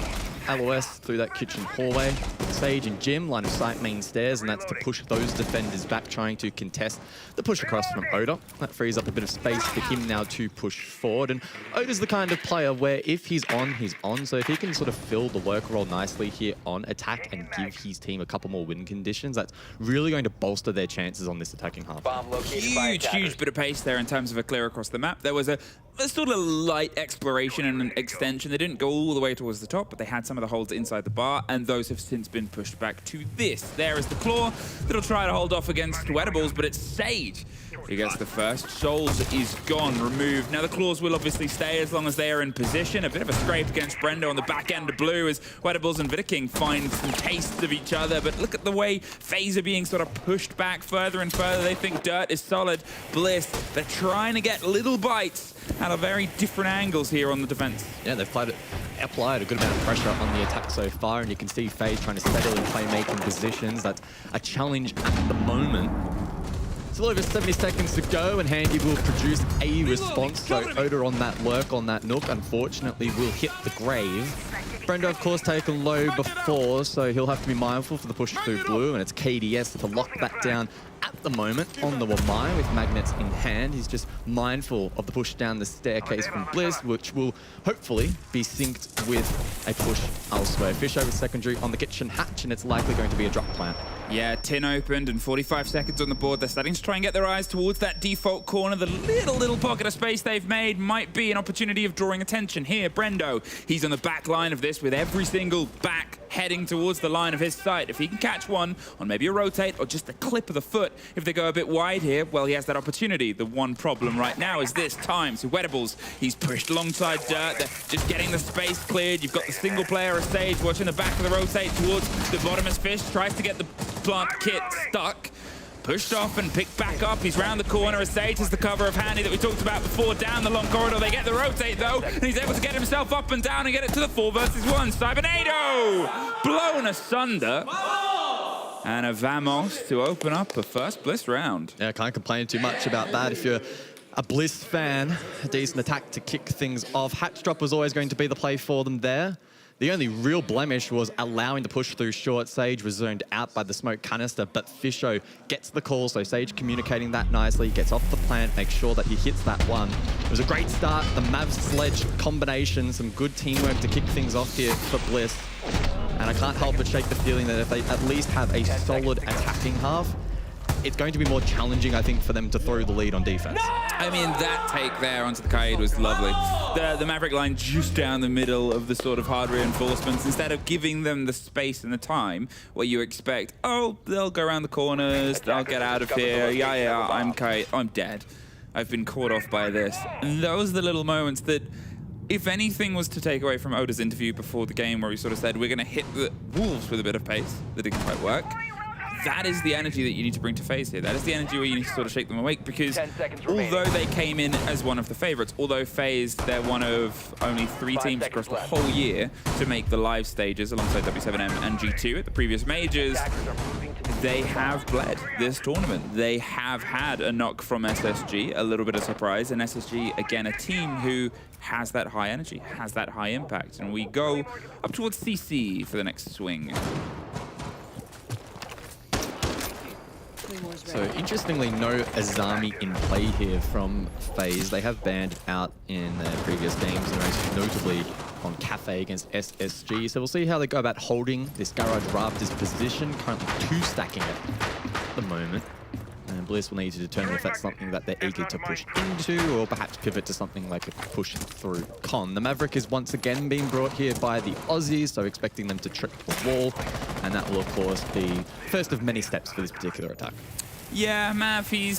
LOS through that kitchen hallway. Sage and Jim, line of sight main stairs, and that's to push those defenders back, trying to contest the push across from Oda. That frees up a bit of space for him now to push forward. And Oda's the kind of player where if he's on, he's on. So if he can sort of fill the work role nicely here on attack and give his team a couple more win conditions, that's really going to bolster their chances on this attacking half. Huge bit of pace there in terms of a clear across the map. There was a a sort of light exploration and an extension. They didn't go all the way towards the top, but they had some of the holds inside the bar, and those have since been pushed back to this. There is the Claw that'll try to hold off against Wettables, but it's Sage who gets the first. Souls is gone, removed. Now the Claws will obviously stay as long as they are in position. A bit of a scrape against Brendo on the back end of blue as Wettables and Vidaking find some tastes of each other, but look at the way FaZe are being sort of pushed back further and further. They think Dirt is solid. Bliss, they're trying to get little bites out of very different angles here on the defense. Yeah, they've applied a good amount of pressure on the attack so far, and you can see FaZe trying to settle in playmaking positions. That's a challenge at the moment. It's a little over 70 seconds to go, and Handy will produce a response. So Oda on that lurk, on that Nook, unfortunately will hit the grave. Brendo, of course, taken low before, so he'll have to be mindful for the push through blue, and it's KDS to lock that down at the moment on the Wamai with magnets in hand. He's just mindful of the push down the staircase from Bliss, which will hopefully be synced with a push elsewhere. Fish over secondary on the kitchen hatch, and it's likely going to be a drop plant. Yeah, tin opened and 45 seconds on the board. They're starting to try and get their eyes towards that default corner. The little pocket of space they've made might be an opportunity of drawing attention here. Brendo, he's on the back line of this with every single back heading towards the line of his sight. If he can catch one on maybe a rotate or just a clip of the foot, if they go a bit wide here, well, he has that opportunity. The one problem right now is this time. So Wettables, he's pushed alongside Dirt. They're just getting the space cleared. You've got the single player of Sage watching the back of the rotate towards the bottom as Fish tries to get the plant kit stuck. Pushed off and picked back up. He's round the corner as Sage has the cover of Handy that we talked about before down the long corridor. They get the rotate though, and he's able to get himself up and down and get it to the 4 versus 1. Cybernado blown asunder. And a Vamos to open up the first Bliss round. Yeah, can't complain too much about that if you're a Bliss fan. A decent attack to kick things off. Hatch drop was always going to be the play for them there. The only real blemish was allowing the push through short. Sage was zoned out by the smoke canister, but Fisho gets the call, so Sage communicating that nicely, gets off the plant, makes sure that he hits that one. It was a great start, the Mav Sledge combination, some good teamwork to kick things off here for Bliss. And I can't help but shake the feeling that if they at least have a solid attacking half, it's going to be more challenging, I think, for them to throw the lead on defense. I mean, that take there onto the Kaid was lovely. The Maverick line just down the middle of the sort of hard reinforcements, instead of giving them the space and the time where you expect, oh, they'll go around the corners, they'll get out of here, yeah, I'm Kaid, I'm dead. I've been caught off by this. And those are the little moments that, if anything was to take away from Oda's interview before the game where he sort of said, we're going to hit the Wolves with a bit of pace, that didn't quite work. That is the energy that you need to bring to FaZe here. That is the energy where you need to sort of shake them awake, because although they came in as one of the favorites, although FaZe, they're one of only 3 teams across the whole year to make the live stages alongside W7M and G2 at the previous majors, they have bled this tournament. They have had a knock from SSG, a little bit of surprise, and SSG, again, a team who has that high energy, has that high impact. And we go up towards CC for the next swing. So interestingly, no Azami in play here from FaZe. They have banned out in their previous games, and most notably on Cafe against SSG. So we'll see how they go about holding this Garage Raptors position. Currently 2 stacking it at the moment. And Bliss will need to determine if that's something that they're eager to push into, or perhaps pivot to something like a push through con. The Maverick is once again being brought here by the Aussies, so expecting them to trip the wall. And that will, of course, be first of many steps for this particular attack. Yeah, Mav, he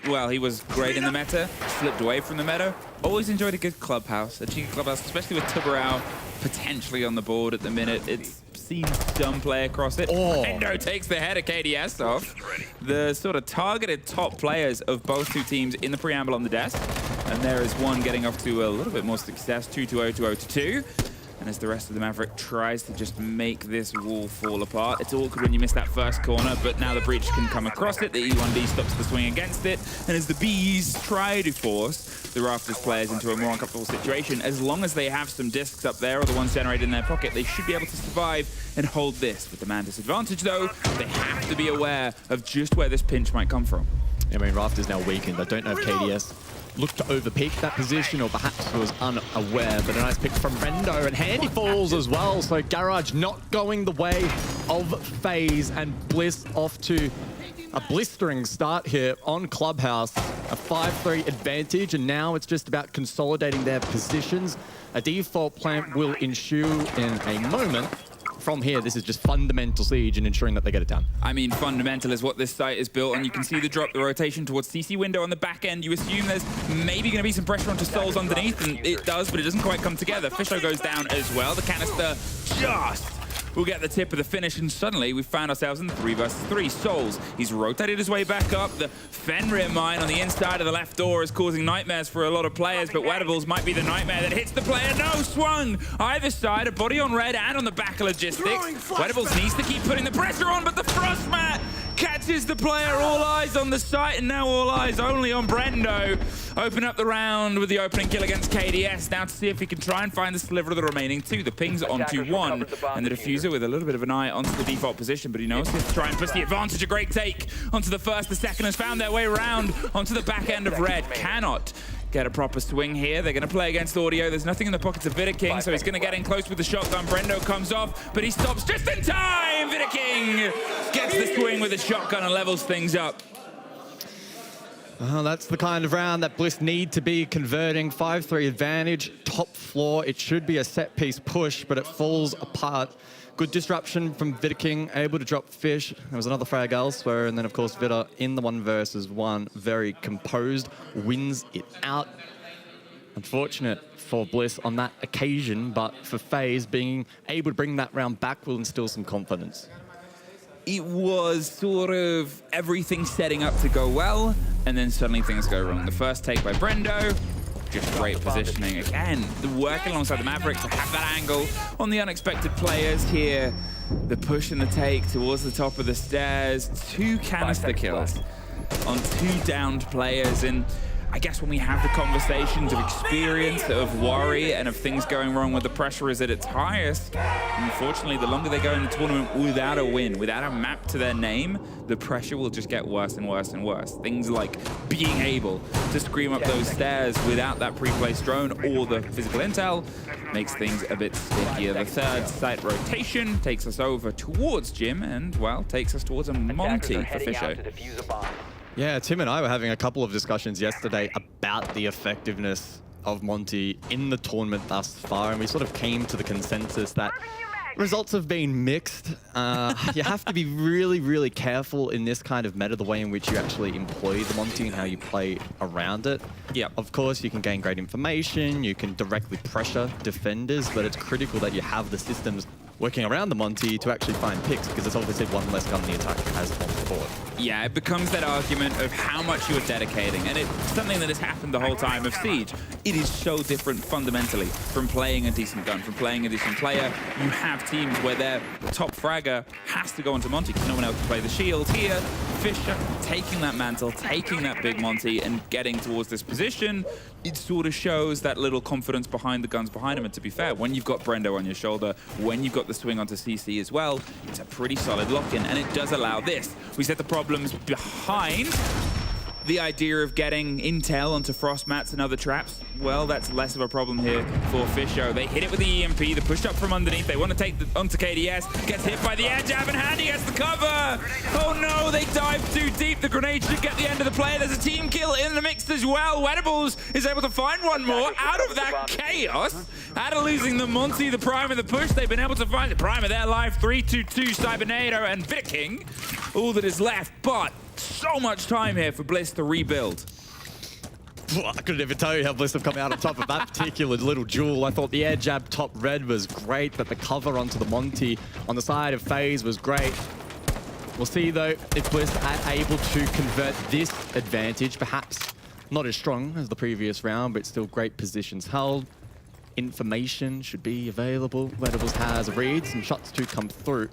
was great in the meta, slipped away from the meta. Always enjoyed a good clubhouse, a cheeky clubhouse, especially with Tubarao potentially on the board at the minute. It's seen some play across it. Endo takes the head of KDS off. The sort of targeted top players of both 2 teams in the preamble on the desk. And there is one getting off to a little bit more success, 2-2-0 to 0-2. And as the rest of the Maverick tries to just make this wall fall apart. It's awkward when you miss that first corner, but now the Breach can come across it. The E1D stops the swing against it. And as the Bees try to force the Raptors players into a more uncomfortable situation, as long as they have some discs up there, or the ones generated in their pocket, they should be able to survive and hold this. With the man disadvantage, though, they have to be aware of just where this pinch might come from. I mean, Raptors now weakened. I don't know if KDS looked to overpeak that position, or perhaps was unaware, but a nice pick from Brendo, and Handy falls as well. So Garage not going the way of FaZe, and Bliss off to a blistering start here on Clubhouse. A 5-3 advantage, and now it's just about consolidating their positions. A default plan will ensue in a moment. From here, this is just fundamental siege and ensuring that they get it done. I mean, fundamental is what this site is built on. You can see the drop, the rotation towards CC window on the back end. You assume there's maybe going to be some pressure onto Souls underneath, and it does, but it doesn't quite come together. Fisho goes down as well. The canister just will get the tip of the finish, and suddenly we found ourselves in 3 versus 3. Souls, he's rotated his way back up. The Fenrir mine on the inside of the left door is causing nightmares for a lot of players, but Wedables might be the nightmare that hits the player. No, swung either side, a body on red and on the back of logistics. Wedables needs to keep putting the pressure on, but the frost mat catches the player. All eyes on the site, and now all eyes only on Brendo. Open up the round with the opening kill against KDS. Now to see if he can try and find the sliver of the remaining 2. The ping's onto 1, and the diffuser with a little bit of an eye onto the default position, but he knows he has to try and push the advantage. A great take onto the first. The second has found their way around onto the back end of red. Cannot get a proper swing here. They're going to play against Audio. There's nothing in the pockets of Vidaking, so he's going to get in close with the shotgun. Brendo comes off, but he stops just in time. Vidaking gets the swing with the shotgun and levels things up. That's the kind of round that Bliss need to be converting. 5-3 advantage, top floor. It should be a set-piece push, but it falls apart. Good disruption from Vidaking, able to drop Fish. There was another frag elsewhere, and then, of course, Vida in the 1 versus 1, very composed, wins it out. Unfortunate for Bliss on that occasion, but for FaZe, being able to bring that round back will instill some confidence. It was sort of everything setting up to go well, and then suddenly things go wrong. The first take by Brendo, just great positioning. Again, working alongside the Maverick to have that angle on the unexpected players here. The push and the take towards the top of the stairs. 2 canister kills on 2 downed players, and I guess when we have the conversations of experience, of worry, and of things going wrong when the pressure is at its highest, unfortunately, the longer they go in the tournament without a win, without a map to their name, the pressure will just get worse and worse and worse. Things like being able to scream up those stairs without that pre-placed drone or the physical intel makes things a bit stickier. The third site rotation takes us over towards Jim and, well, takes us towards a Monty for Fisho. Yeah, Tim and I were having a couple of discussions yesterday about the effectiveness of Monty in the tournament thus far, and we sort of came to the consensus that results have been mixed. You have to be really, really careful in this kind of meta, the way in which you actually employ the Monty and how you play around it. Yeah, of course, you can gain great information, you can directly pressure defenders, but it's critical that you have the systems working around the Monty to actually find picks, because it's obviously one less gun the attacker has on the board. Yeah, it becomes that argument of how much you are dedicating, and it's something that has happened the whole time of Siege. It is so different fundamentally from playing a decent gun, from playing a decent player. You have teams where their top fragger has to go onto Monty because no one else can play the shield. Here, Fisher taking that mantle, taking that big Monty and getting towards this position, it sort of shows that little confidence behind the guns behind him. And to be fair, when you've got Brendo on your shoulder, when you've got the swing onto CC as well, it's a pretty solid lock-in, and it does allow this. We set the problems behind the idea of getting intel onto frost mats and other traps. Well, that's less of a problem here for Fisho. They hit it with the EMP, the push up from underneath. They want to take onto KDS, gets hit by the air jab, and Handy gets the cover. Oh no, they dive too deep. The grenade should get the end of the play. There's a team kill in the mix as well. Wedables is able to find one more out of that chaos. Out of losing the Monty, the prime of the push, they've been able to find the prime of their life. 3-2-2, Cybernado and Vidaking. All that is left, but so much time here for Bliss to rebuild. I couldn't even tell you how Bliss have come out on top of that particular little duel. I thought the air jab top red was great, but the cover onto the Monty on the side of FaZe was great. We'll see, though, if Bliss are able to convert this advantage. Perhaps not as strong as the previous round, but still great positions held. Information should be available. Wedables has reads and shots to come through.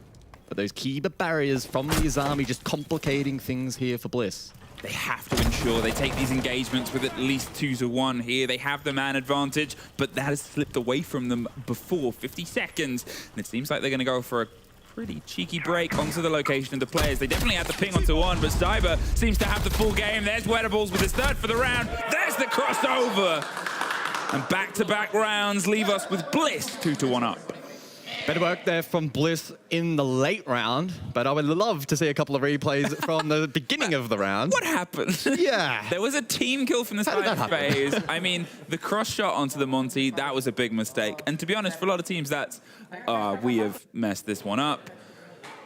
But those key barriers from the Izami just complicating things here for Bliss. They have to ensure they take these engagements with at least 2-1 here. They have the man advantage, but that has slipped away from them before 50 seconds. And it seems like they're going to go for a pretty cheeky break onto the location of the players. They definitely had the ping onto 1, but Cyber seems to have the full game. There's Wedables with his third for the round. There's the crossover. And back-to-back rounds leave us with Bliss 2-1 up. Better work there from Bliss in the late round, but I would love to see a couple of replays from the beginning of the round. What happened? Yeah. There was a team kill from the side phase. I mean, the cross shot onto the Monty, that was a big mistake. And to be honest, for a lot of teams, that's, we have messed this one up.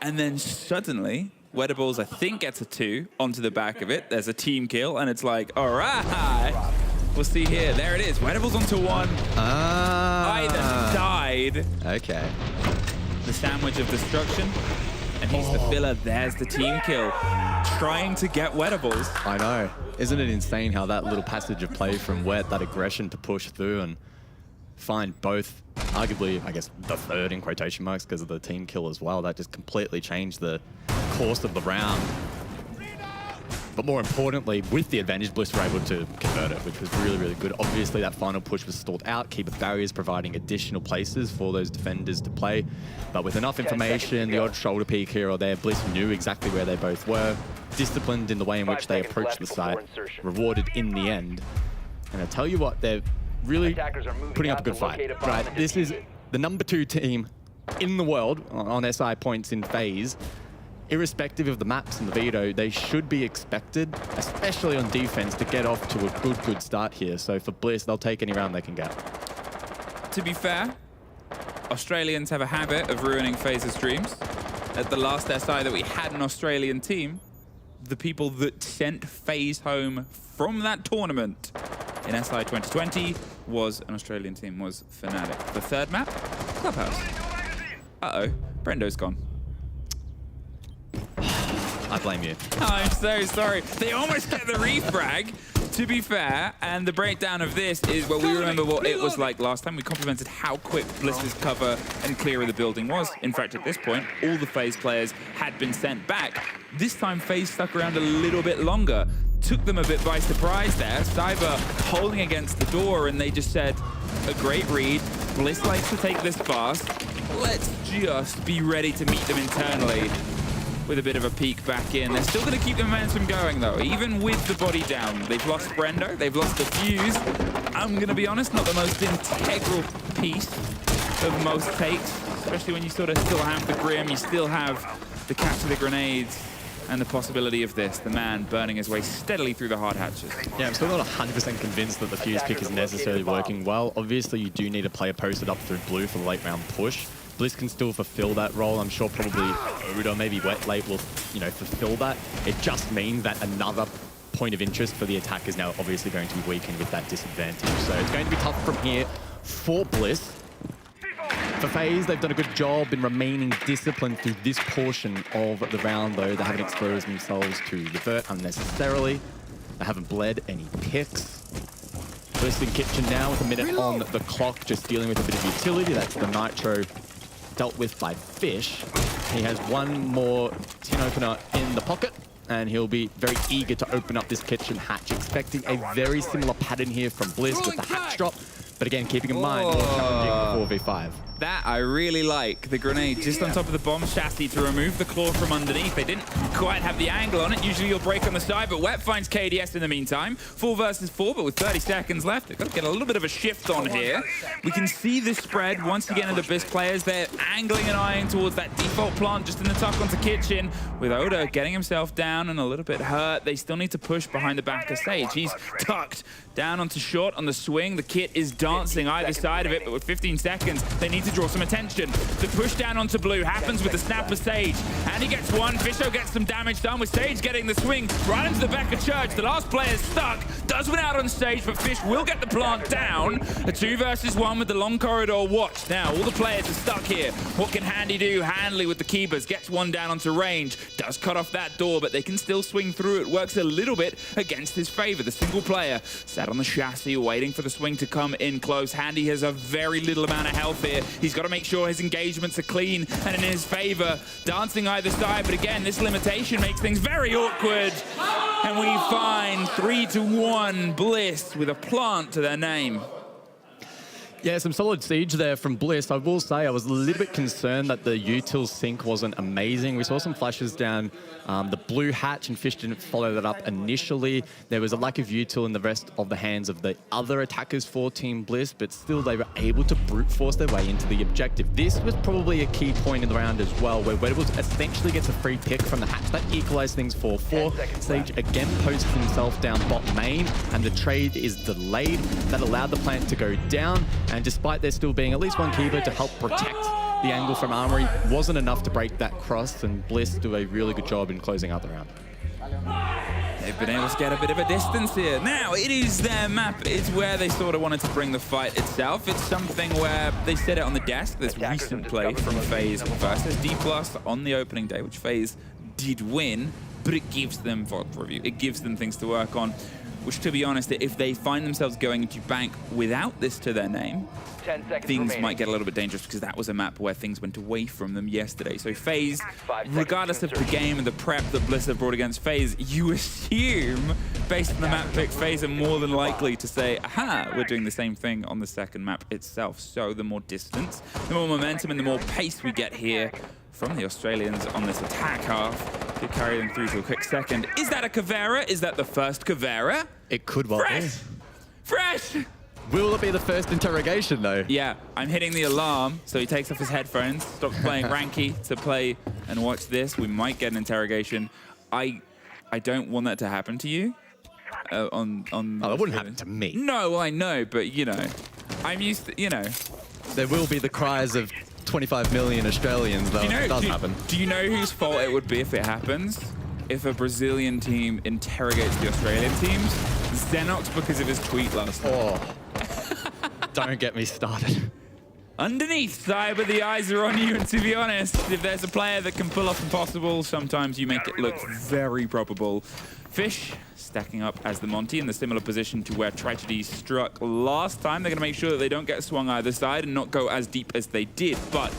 And then suddenly, Wedables, I think, gets a 2 onto the back of it. There's a team kill, and it's like, all right. We'll see here. There it is. Wedables onto 1. Either died. Okay. The sandwich of destruction. And he's the filler. There's the team kill. Trying to get Wedables. I know. Isn't it insane how that little passage of play from Wet, that aggression to push through and find both, arguably, I guess, the third in quotation marks because of the team kill as well. That just completely changed the course of the round. But more importantly, with the advantage, Bliss were able to convert it, which was really, really good. Obviously, that final push was stalled out. Keeper barriers providing additional places for those defenders to play. But with enough information, the odd shoulder peek here or there, Bliss knew exactly where they both were. Disciplined in the way in which they approached the site. Rewarded in the end. And I tell you what, they're really putting up a good fight. Right, this is the #2 team in the world on SI points in phase. Irrespective of the maps and the veto, they should be expected, especially on defense, to get off to a good start here. So for Bliss, they'll take any round they can get. To be fair, Australians have a habit of ruining phases dreams. At the last SI that we had an Australian team, the people that sent FaZe home from that tournament in SI 2020 was an Australian team, was Fnatic. The third map, Clubhouse. Uh-oh, Brendo's gone. I blame you. I'm so sorry. They almost get the refrag, to be fair, and the breakdown of this is, well, we remember what it was like last time. We complimented how quick Bliss's cover and clear of the building was. In fact, at this point, all the FaZe players had been sent back. This time, FaZe stuck around a little bit longer. Took them a bit by surprise there. Cyber holding against the door, and they just said, a great read. Bliss likes to take this fast. Let's just be ready to meet them internally. With a bit of a peek back in. They're still going to keep the momentum going, though, even with the body down. They've lost Brendo, they've lost the fuse. I'm going to be honest, not the most integral piece of most takes, especially when you sort of still have the Grim, you still have the catch of the grenades, and the possibility of this, the man burning his way steadily through the hard hatches. Yeah, I'm still not 100% convinced that the fuse pick is necessarily working well. Obviously, you do need a player posted up through blue for the late round push. Bliss can still fulfill that role. I'm sure probably Oda, maybe Wet Late will, fulfill that. It just means that another point of interest for the attack is now obviously going to be weakened with that disadvantage. So it's going to be tough from here for Bliss. For FaZe, they've done a good job in remaining disciplined through this portion of the round, though. They haven't exposed themselves to revert unnecessarily. They haven't bled any picks. Bliss in kitchen now with a minute on the clock, just dealing with a bit of utility. That's the Nitro dealt with by Fish. He has one more tin opener in the pocket, and he'll be very eager to open up this kitchen hatch, expecting a very similar pattern here from Bliss with the hatch drop. But again, keeping in mind, more challenging 4v5. That I really like. The grenade just on top of the bomb chassis to remove the claw from underneath. They didn't quite have the angle on it. Usually you'll break on the side, but Wet finds KDS in the meantime. 4 versus 4, but with 30 seconds left, they've got to get a little bit of a shift on here. We can see the spread once again of the Bliss players. They're angling and eyeing towards that default plant just in the tuck onto kitchen. With Oda getting himself down and a little bit hurt, they still need to push behind the back of stage. He's tucked down onto short on the swing. The kit is dancing either side of it, but with 15 seconds, they need to draw some attention. The push down onto blue happens with the snap of Sage, and he gets one. Fisho gets some damage done with Sage getting the swing right into the back of Church. The last player's stuck, does win out on Stage, but Fish will get the plant down. A 2 versus 1 with the long corridor watch. Now, all the players are stuck here. What can Handy do? Handley with the keepers, gets one down onto range, does cut off that door, but they can still swing through. It works a little bit against his favor. The single player sat on the chassis, waiting for the swing to come in close. Handy has a very little amount of health here. He's got to make sure his engagements are clean and in his favor. Dancing either side, but again, this limitation makes things very awkward. And we find 3-1 Bliss with a plant to their name. Yeah, some solid siege there from Bliss. I will say I was a little bit concerned that the util sync wasn't amazing. We saw some flashes down the blue hatch, and Fish didn't follow that up initially. There was a lack of util in the rest of the hands of the other attackers for Team Bliss, but still they were able to brute force their way into the objective. This was probably a key point in the round as well, where Wedables essentially gets a free pick from the hatch. That equalized things 4-4. Sage again posts himself down bot main, and the trade is delayed. That allowed the plant to go down. And despite there still being at least one keeper to help protect the angle from Armory, wasn't enough to break that cross, and Bliss do a really good job in closing out the round. They've been able to get a bit of a distance here. Now, it is their map. It's where they sort of wanted to bring the fight itself. It's something where they set it on the desk. This recent play from FaZe versus D+ on the opening day, which FaZe did win, but it gives them VOD review. It gives them things to work on, which, to be honest, if they find themselves going into bank without this to their name, things might get a little bit dangerous, because that was a map where things went away from them yesterday. So FaZe, regardless of the game and the prep that Bliss have brought against FaZe, you assume, based on the map pick, FaZe are more than likely to say, aha, we're doing the same thing on the second map itself. So the more distance, the more momentum, and the more pace we get here from the Australians on this attack half to carry them through to a quick second. Is that a Caveira? Is that the first Caveira? It could well be. Fresh! Will it be the first interrogation, though? Yeah, I'm hitting the alarm, so he takes off his headphones, stops playing Ranky to play and watch this. We might get an interrogation. I don't want that to happen to you. On it wouldn't happen to me. No, I know, but, you know, I'm used to, you know. There will be the cries of 25 million Australians, though. It does happen. Do you know whose fault it would be if it happens? If a Brazilian team interrogates the Australian teams? Xenox, because of his tweet last night. Oh. Don't get me started. Underneath, Cyber, the eyes are on you, and to be honest, if there's a player that can pull off impossible, sometimes you make it look very probable. Fish stacking up as the Monty in the similar position to where Tragedy struck last time. They're going to make sure that they don't get swung either side and not go as deep as they did, but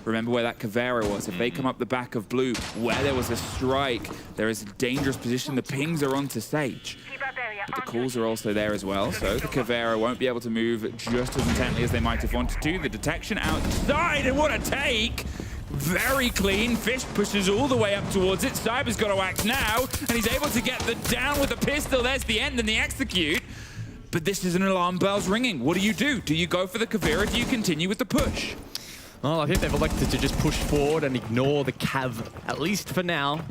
remember where that Caveira was. If they come up the back of blue, where there was a strike, there is a dangerous position. The pings are onto Sage. But the calls are also there as well, so the Caveira won't be able to move just as intently as they might have wanted to. The detection outside, and what a take! Very clean. Fish pushes all the way up towards it. Cyber's got to act now, and he's able to get the down with the pistol. There's the end and the execute. But this is an alarm bells ringing. What do you do? Do you go for the Caveira? Do you continue with the push? Well, I think they've elected to just push forward and ignore the Cav, at least for now,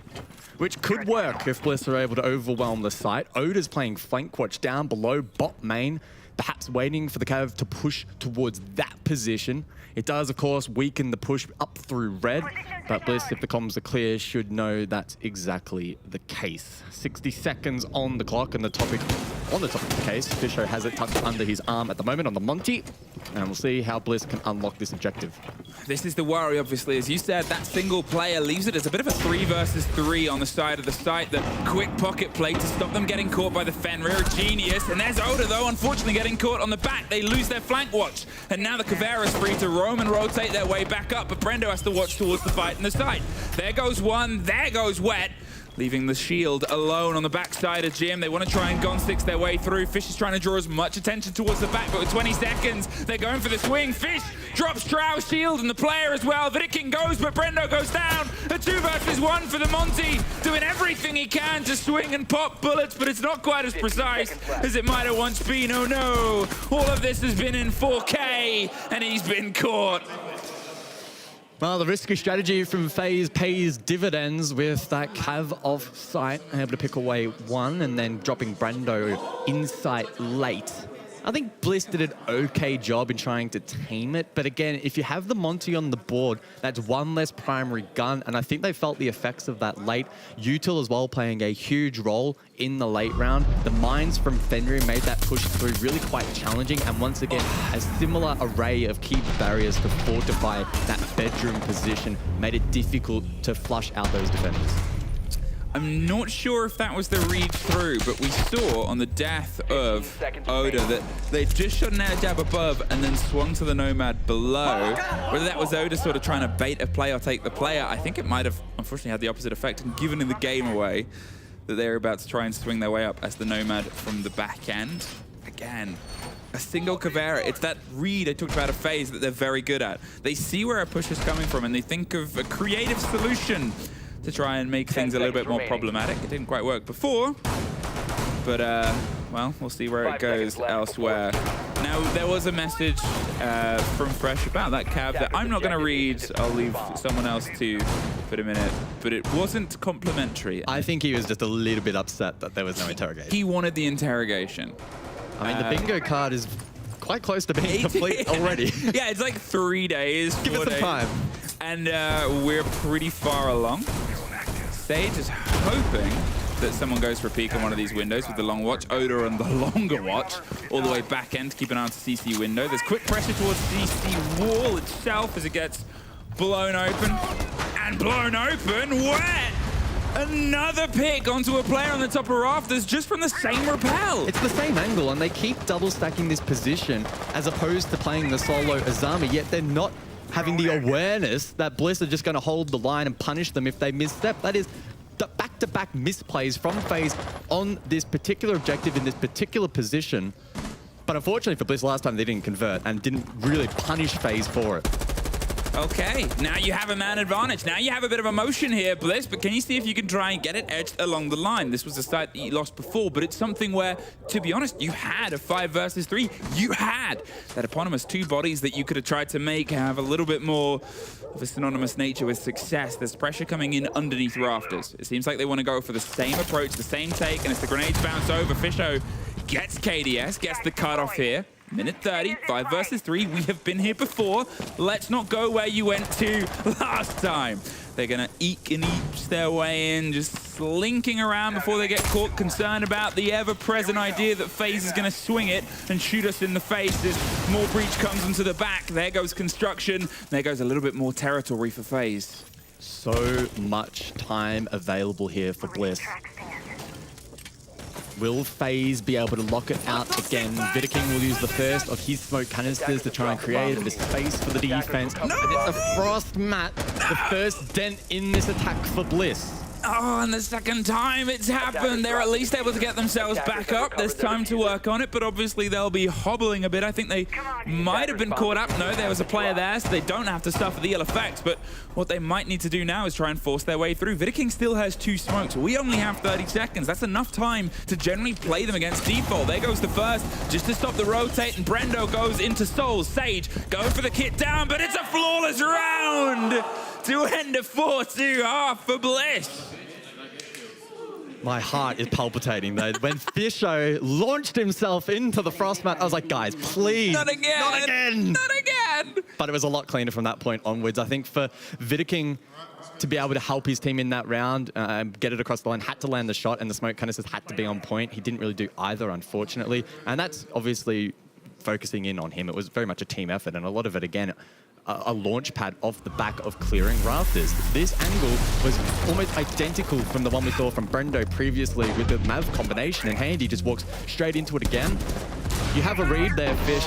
which could work if Bliss are able to overwhelm the site. Oda's playing flank watch down below bot main, perhaps waiting for the Cav to push towards that position. It does, of course, weaken the push up through red, but Bliss, if the comms are clear, should know that's exactly the case. 60 seconds on the clock, and on the topic of the case, Fisho has it tucked under his arm at the moment on the Monty, and we'll see how Bliss can unlock this objective. This is the worry, obviously. As you said, that single player leaves it as a bit of a 3 versus 3 on the side of the site. The quick pocket play to stop them getting caught by the Fenrir. Genius. And there's Oda, though, unfortunately getting caught on the back. They lose their flank watch. And now the Caveira's free to roam and rotate their way back up, but Brendo has to watch towards the fight in the side. There goes one, there goes Wet, leaving the shield alone on the backside of Jim. They want to try and Gon 6 their way through. Fish is trying to draw as much attention towards the back, but with 20 seconds, they're going for the swing. Fish drops Trow's shield and the player as well. Vidikin goes, but Brendo goes down. A 2 versus 1 for the Monty, doing everything he can to swing and pop bullets, but it's not quite as precise as it might have once been. Oh no, all of this has been in 4K, and he's been caught. Well, the risky strategy from FaZe pays dividends with that Cav off site, able to pick away one and then dropping Brando inside late. I think Bliss did an okay job in trying to tame it, but again, if you have the Monty on the board, that's one less primary gun, and I think they felt the effects of that late. Util as well playing a huge role in the late round. The mines from Fenrir made that push through really quite challenging, and once again, a similar array of key barriers to fortify that bedroom position made it difficult to flush out those defenders. I'm not sure if that was the read through, but we saw on the death of Oda that they just shot an air jab above and then swung to the Nomad below. Whether that was Oda sort of trying to bait a play or take the player, I think it might have unfortunately had the opposite effect and given the game away, that they're about to try and swing their way up as the Nomad from the back end. Again, a single Caveira. It's that read I talked about a phase that they're very good at. They see where a push is coming from and they think of a creative solution to try and make things a little bit more problematic. It didn't quite work before, but well, we'll see where it goes elsewhere. Now, there was a message from Fresh about that Cav that I'm not going to read. I'll leave someone else to put him in it, but it wasn't complimentary. I think he was just a little bit upset that there was no interrogation. He wanted the interrogation. I mean, the bingo card is quite close to being complete already. Yeah, it's like 3 days. Give it some time. And we're pretty far along. Sage is hoping that someone goes for a peek on one of these windows with the long watch. Oda on the longer watch, all the way back end to keep an eye on the CC window. There's quick pressure towards CC wall itself as it gets blown open. And blown open, wet! Another pick onto a player on the top of rafters just from the same rappel. It's the same angle, and they keep double stacking this position as opposed to playing the solo Azami, yet they're not having the awareness that Bliss are just going to hold the line and punish them if they misstep. That is the back-to-back misplays from FaZe on this particular objective in this particular position. But unfortunately for Bliss, last time they didn't convert and didn't really punish FaZe for it. Okay, now you have a man advantage. Now you have a bit of emotion here, Bliss, but can you see if you can try and get it edged along the line? This was a site that you lost before, but it's something where, to be honest, you had a 5 versus 3. You had that eponymous 2 bodies that you could have tried to make have a little bit more of a synonymous nature with success. There's pressure coming in underneath rafters. It seems like they want to go for the same approach, the same take, and as the grenades bounce over, Fisho gets KDS, gets the cutoff here. Minute 30, 5 versus 3. We have been here before. Let's not go where you went to last time. They're going to eke and each their way in, just slinking around before they get caught, concerned about the ever-present idea that FaZe is going to swing it and shoot us in the face as more breach comes into the back. There goes construction. There goes a little bit more territory for FaZe. So much time available here for Bliss. Will FaZe be able to lock it out again? Vidaking will use the first of his smoke canisters to try and create a space for the defense. No! And it's a Frost Mat, the first dent in this attack for Bliss. Oh, and the second time it's happened. They're at least able to get themselves back up. There's time to work on it, but obviously they'll be hobbling a bit. I think they might have been caught up. No, there was a player there, so they don't have to suffer the ill effects, but what they might need to do now is try and force their way through. Vidaking still has 2 smokes. We only have 30 seconds. That's enough time to generally play them against default. There goes the first, just to stop the rotate, and Brendo goes into Souls. Sage going for the kit down, but it's a flawless round to end a 4-2 for Bliss. My heart is palpitating though. When Fisho launched himself into the Frost Mat, I was like, guys, please. Not again. Not again. Not again. But it was a lot cleaner from that point onwards. I think for Vidaking to be able to help his team in that round, get it across the line, had to land the shot, and the smoke canisters had to be on point. He didn't really do either, unfortunately. And that's obviously focusing in on him. It was very much a team effort, and a lot of it, again, a launch pad off the back of clearing rafters. This angle was almost identical from the one we saw from Brendo previously with the Mav combination, and Handy just walks straight into it again. You have a read there, Fish,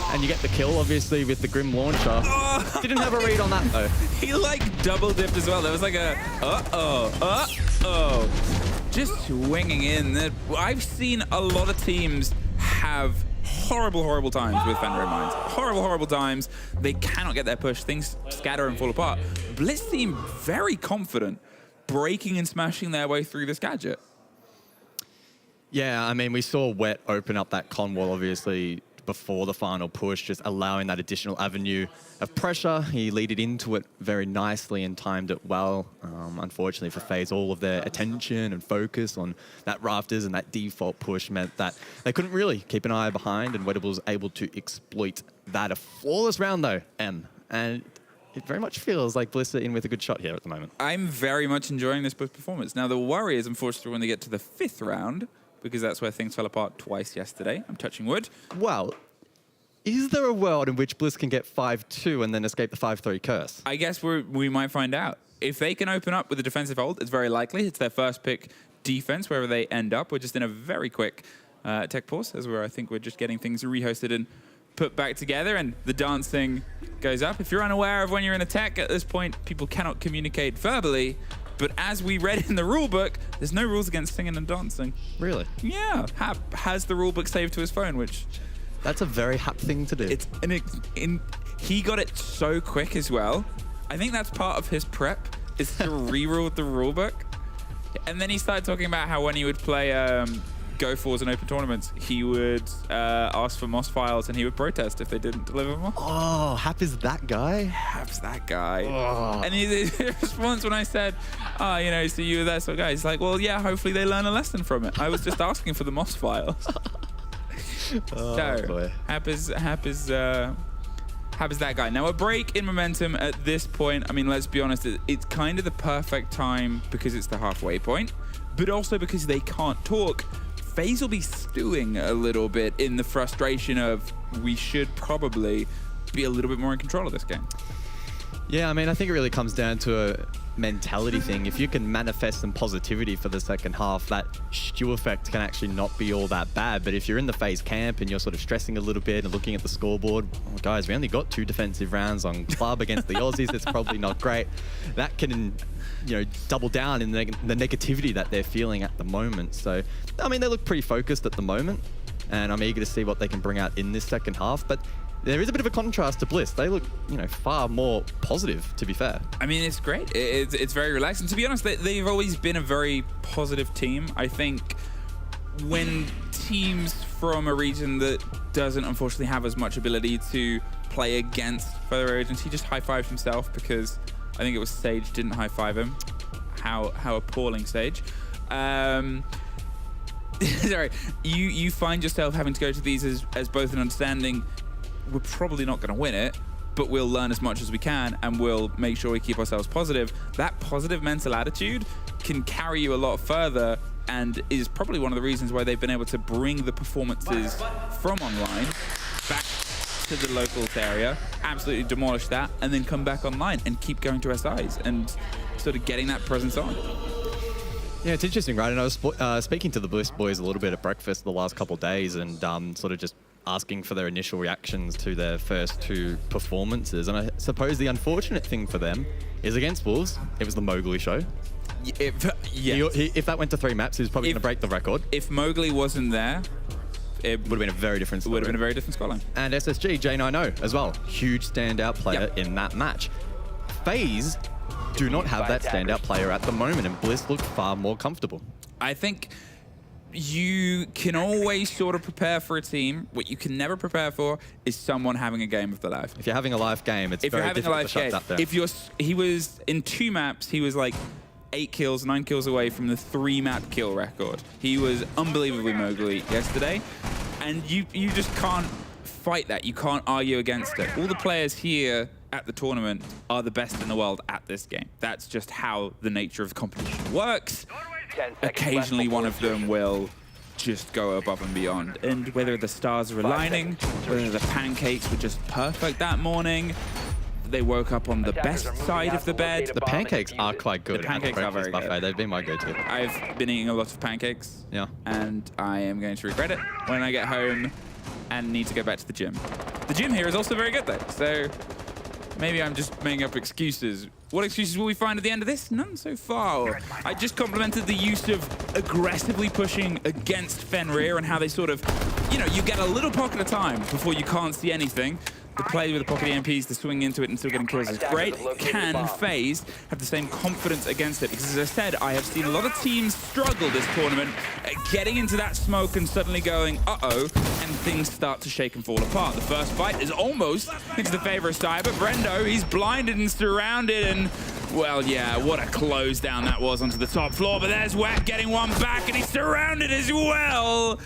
and you get the kill, obviously, with the Grim Launcher. Oh. Didn't have a read on that, though. He, like, double dipped as well. There was like a, just swinging in. I've seen a lot of teams have horrible times with Fenrir Mines. Horrible times. They cannot get their push. Things scatter and fall apart. Blitz seem very confident breaking and smashing their way through this gadget. Yeah, I mean, we saw Wet open up that con wall, obviously, before the final push, just allowing that additional avenue of pressure. He leaded into it very nicely and timed it well. Unfortunately for FaZe, all of their attention and focus on that rafters and that default push meant that they couldn't really keep an eye behind, and Wettable was able to exploit that. A flawless round though, and it very much feels like Bliss are in with a good shot here at the moment. I'm very much enjoying this performance. Now the worry is, unfortunately, when they get to the 5th round, because that's where things fell apart twice yesterday. I'm touching wood. Well, is there a world in which Bliss can get 5-2 and then escape the 5-3 curse? I guess we might find out. If they can open up with a defensive hold, it's very likely. It's their first pick defense, wherever they end up. We're just in a very quick tech pause, as I think we're just getting things rehosted and put back together, and the dancing goes up. If you're unaware of when you're in a tech, at this point, people cannot communicate verbally. But as we read in the rulebook, there's no rules against singing and dancing. Really? Yeah. Hap has the rulebook saved to his phone, which That's a very Hap thing to do. He got it so quick as well. I think that's part of his prep, is to reroll the rulebook. And then he started talking about how when he would play Go Fours and open tournaments, he would ask for Moss files and he would protest if they didn't deliver Moss. Oh, Hap is that guy? Hap's that guy. Oh. And his response when I said, oh, you know, so you were that sort of guy, he's like, well, yeah, hopefully they learn a lesson from it. I was just asking for the Moss files. So, boy. Hap is that guy. Now, a break in momentum at this point, I mean, let's be honest, it's kind of the perfect time because it's the halfway point, but also because they can't talk. FaZe will be stewing a little bit in the frustration of we should probably be a little bit more in control of this game. Yeah, I mean, I think it really comes down to a mentality thing. If you can manifest some positivity for the second half, that stew effect can actually not be all that bad. But if you're in the FaZe camp and you're sort of stressing a little bit and looking at the scoreboard, oh, guys, we only got 2 defensive rounds on club against the Aussies. It's probably not great. That can, you know, double down in the negativity that they're feeling at the moment. So, I mean, they look pretty focused at the moment, and I'm eager to see what they can bring out in this second half. But there is a bit of a contrast to Bliss. They look, you know, far more positive, to be fair. I mean, it's great. It's very relaxed. And to be honest, they've always been a very positive team. I think when teams from a region that doesn't unfortunately have as much ability to play against further agents, he just high-fived himself because I think it was Sage didn't high-five him. How appalling, Sage. Sorry, you find yourself having to go to these as both an understanding, we're probably not going to win it, but we'll learn as much as we can and we'll make sure we keep ourselves positive. That positive mental attitude can carry you a lot further and is probably one of the reasons why they've been able to bring the performances from online back to the locals area, absolutely demolish that, and then come back online and keep going to SIs and sort of getting that presence on. Yeah, it's interesting, right? And I was speaking to the Bliss boys a little bit at breakfast the last couple of days and sort of just asking for their initial reactions to their first 2 performances. And I suppose the unfortunate thing for them is against Wolves, it was the Mowgli show. If that went to 3 maps, he was probably going to break the record. If Mowgli wasn't there, it would have been a very different story. Would have been a very different scoreline. And SSG, J90 as well. Huge standout player in that match. FaZe do not have that standout player at the moment, and Bliss looked far more comfortable. I think you can always sort of prepare for a team. What you can never prepare for is someone having a game of their life. If you're having a live game, it's very difficult to shut that down. He was in 2 maps, he was like 8 kills, 9 kills away from the 3-map kill record. He was unbelievably Mowgli yesterday, and you just can't fight that. You can't argue against it. All the players here at the tournament are the best in the world at this game. That's just how the nature of the competition works. Occasionally one of them will just go above and beyond. And whether the stars are aligning, whether the pancakes were just perfect that morning, they woke up on the best side of the bed. The pancakes are quite good. The pancakes are very good. They've been my go-to. I've been eating a lot of pancakes. Yeah. And I am going to regret it when I get home and need to go back to the gym. The gym here is also very good though, so maybe I'm just making up excuses. What excuses will we find at the end of this? None so far. I just complimented the use of aggressively pushing against Fenrir and how they sort of, you know, you get a little pocket of time before you can't see anything. The play with the pocket EMPs, the swing into it and still getting kills is great. Can FaZe have the same confidence against it? Because as I said, I have seen a lot of teams struggle this tournament at getting into that smoke and suddenly going, uh-oh, and things start to shake and fall apart. The first fight is almost into the favor of Sire, but Brendo, he's blinded and surrounded and, well, yeah, what a close down that was onto the top floor. But there's Wet getting one back and he's surrounded as well.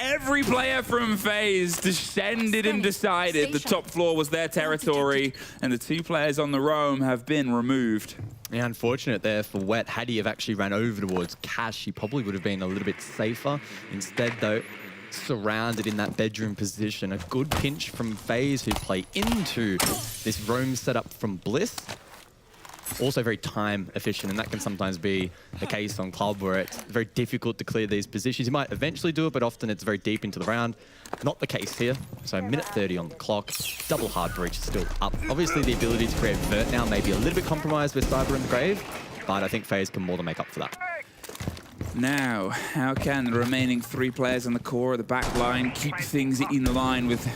Every player from FaZe descended and decided the top floor was their territory, and the 2 players on the roam have been removed. Yeah, unfortunate there for Wet. Had he have actually ran over towards Cash, he probably would have been a little bit safer. Instead, though, surrounded in that bedroom position. A good pinch from FaZe, who play into this roam setup from Bliss. Also very time efficient, and that can sometimes be the case on club where it's very difficult to clear these positions. You might eventually do it, but often it's very deep into the round. Not the case here. So minute 30 on the clock. Double hard breach is still up. Obviously the ability to create vert now may be a little bit compromised with Cyber in the grave, but I think FaZe can more than make up for that. Now, how can the remaining 3 players on the core of the back line keep things in line with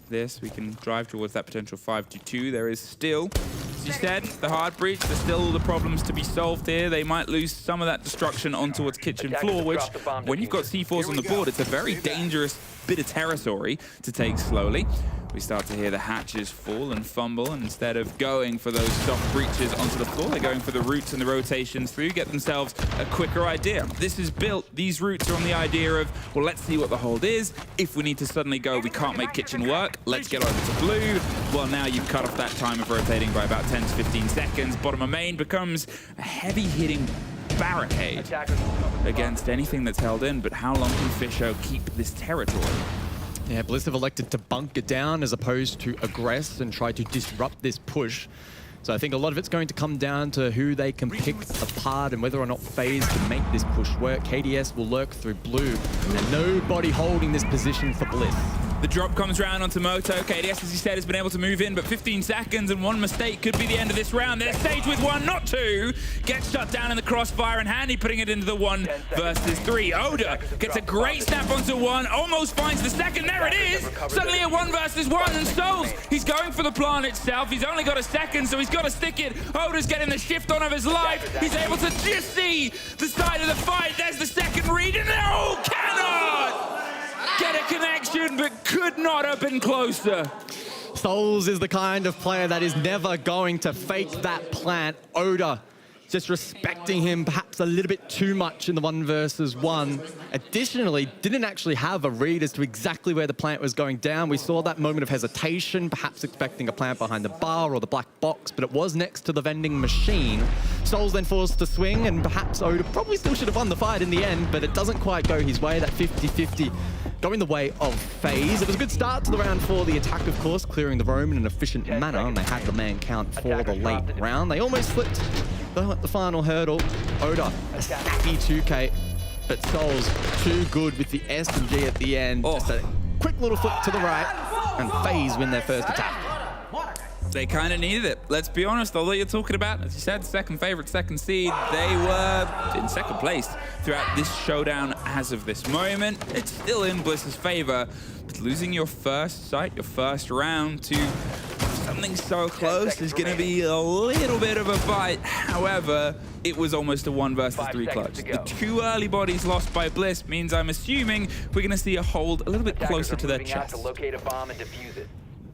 this? We can drive towards that potential 5-2. There is still, as you said, the hard breach. There's still all the problems to be solved here. They might lose some of that destruction on towards kitchen floor, which, when you've got C4s on the board, it's a very dangerous bit of territory to take slowly. We start to hear the hatches fall and fumble, and instead of going for those soft breaches onto the floor, they're going for the routes and the rotations through, get themselves a quicker idea. This is built, these routes are on the idea of, well, let's see what the hold is. If we need to suddenly go, we can't make kitchen work, let's get over to blue. Well, now you've cut off that time of rotating by about 10 to 15 seconds. Bottom of main becomes a heavy-hitting barricade against anything that's held in, but how long can Fisher keep this territory? Yeah, Bliss have elected to bunker down as opposed to aggress and try to disrupt this push. So I think a lot of it's going to come down to who they can pick apart and whether or not FaZe can make this push work. KDS will lurk through blue, and nobody holding this position for Bliss. The drop comes round onto Moto. KDS, as he said, has been able to move in, but 15 seconds and one mistake could be the end of this round. They're staged with 1, not 2. Gets shut down in the crossfire, and Handy putting it into the 1 versus 3. Oda gets a great snap onto 1, almost finds the second. There it is! Suddenly a 1 versus 1, and Souls, he's going for the plant itself. He's only got a second, so he's got to stick it. Oda's getting the shift on of his life. He's able to just see the side of the fight. There's the second read, and no, cannot get a connection, but could not have been closer. Souls is the kind of player that is never going to fake that plant. Oda just respecting him perhaps a little bit too much in the 1 versus 1. Additionally, didn't actually have a read as to exactly where the plant was going down. We saw that moment of hesitation, perhaps expecting a plant behind the bar or the black box, but it was next to the vending machine. Souls then forced to swing, and perhaps Oda probably still should have won the fight in the end, but it doesn't quite go his way. That 50-50 going the way of FaZe. It was a good start to the round for the attack, of course, clearing the roam in an efficient manner, and they had the man count for the late round. They almost slipped the final hurdle. Oda, a snappy 2K, but Souls too good with the S and G at the end. Just a quick little flip to the right, and FaZe win their first attack. They kind of needed it. Let's be honest, although you're talking about, as you said, second favorite, second seed, they were in second place throughout this showdown as of this moment. It's still in Bliss's favor, but losing your first sight, your first round to something so close is going to be a little bit of a fight. However, it was almost a 1 versus 3 clutch. The 2 early bodies lost by Bliss means I'm assuming we're going to see a hold a little bit closer to their chest.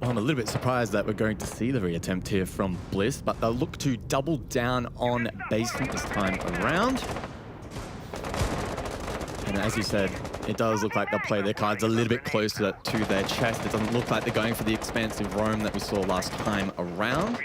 I'm a little bit surprised that we're going to see the reattempt here from Bliss, but they'll look to double down on basement this time around. And as you said, it does look like they'll play their cards a little bit closer to their chest. It doesn't look like they're going for the expansive roam that we saw last time around.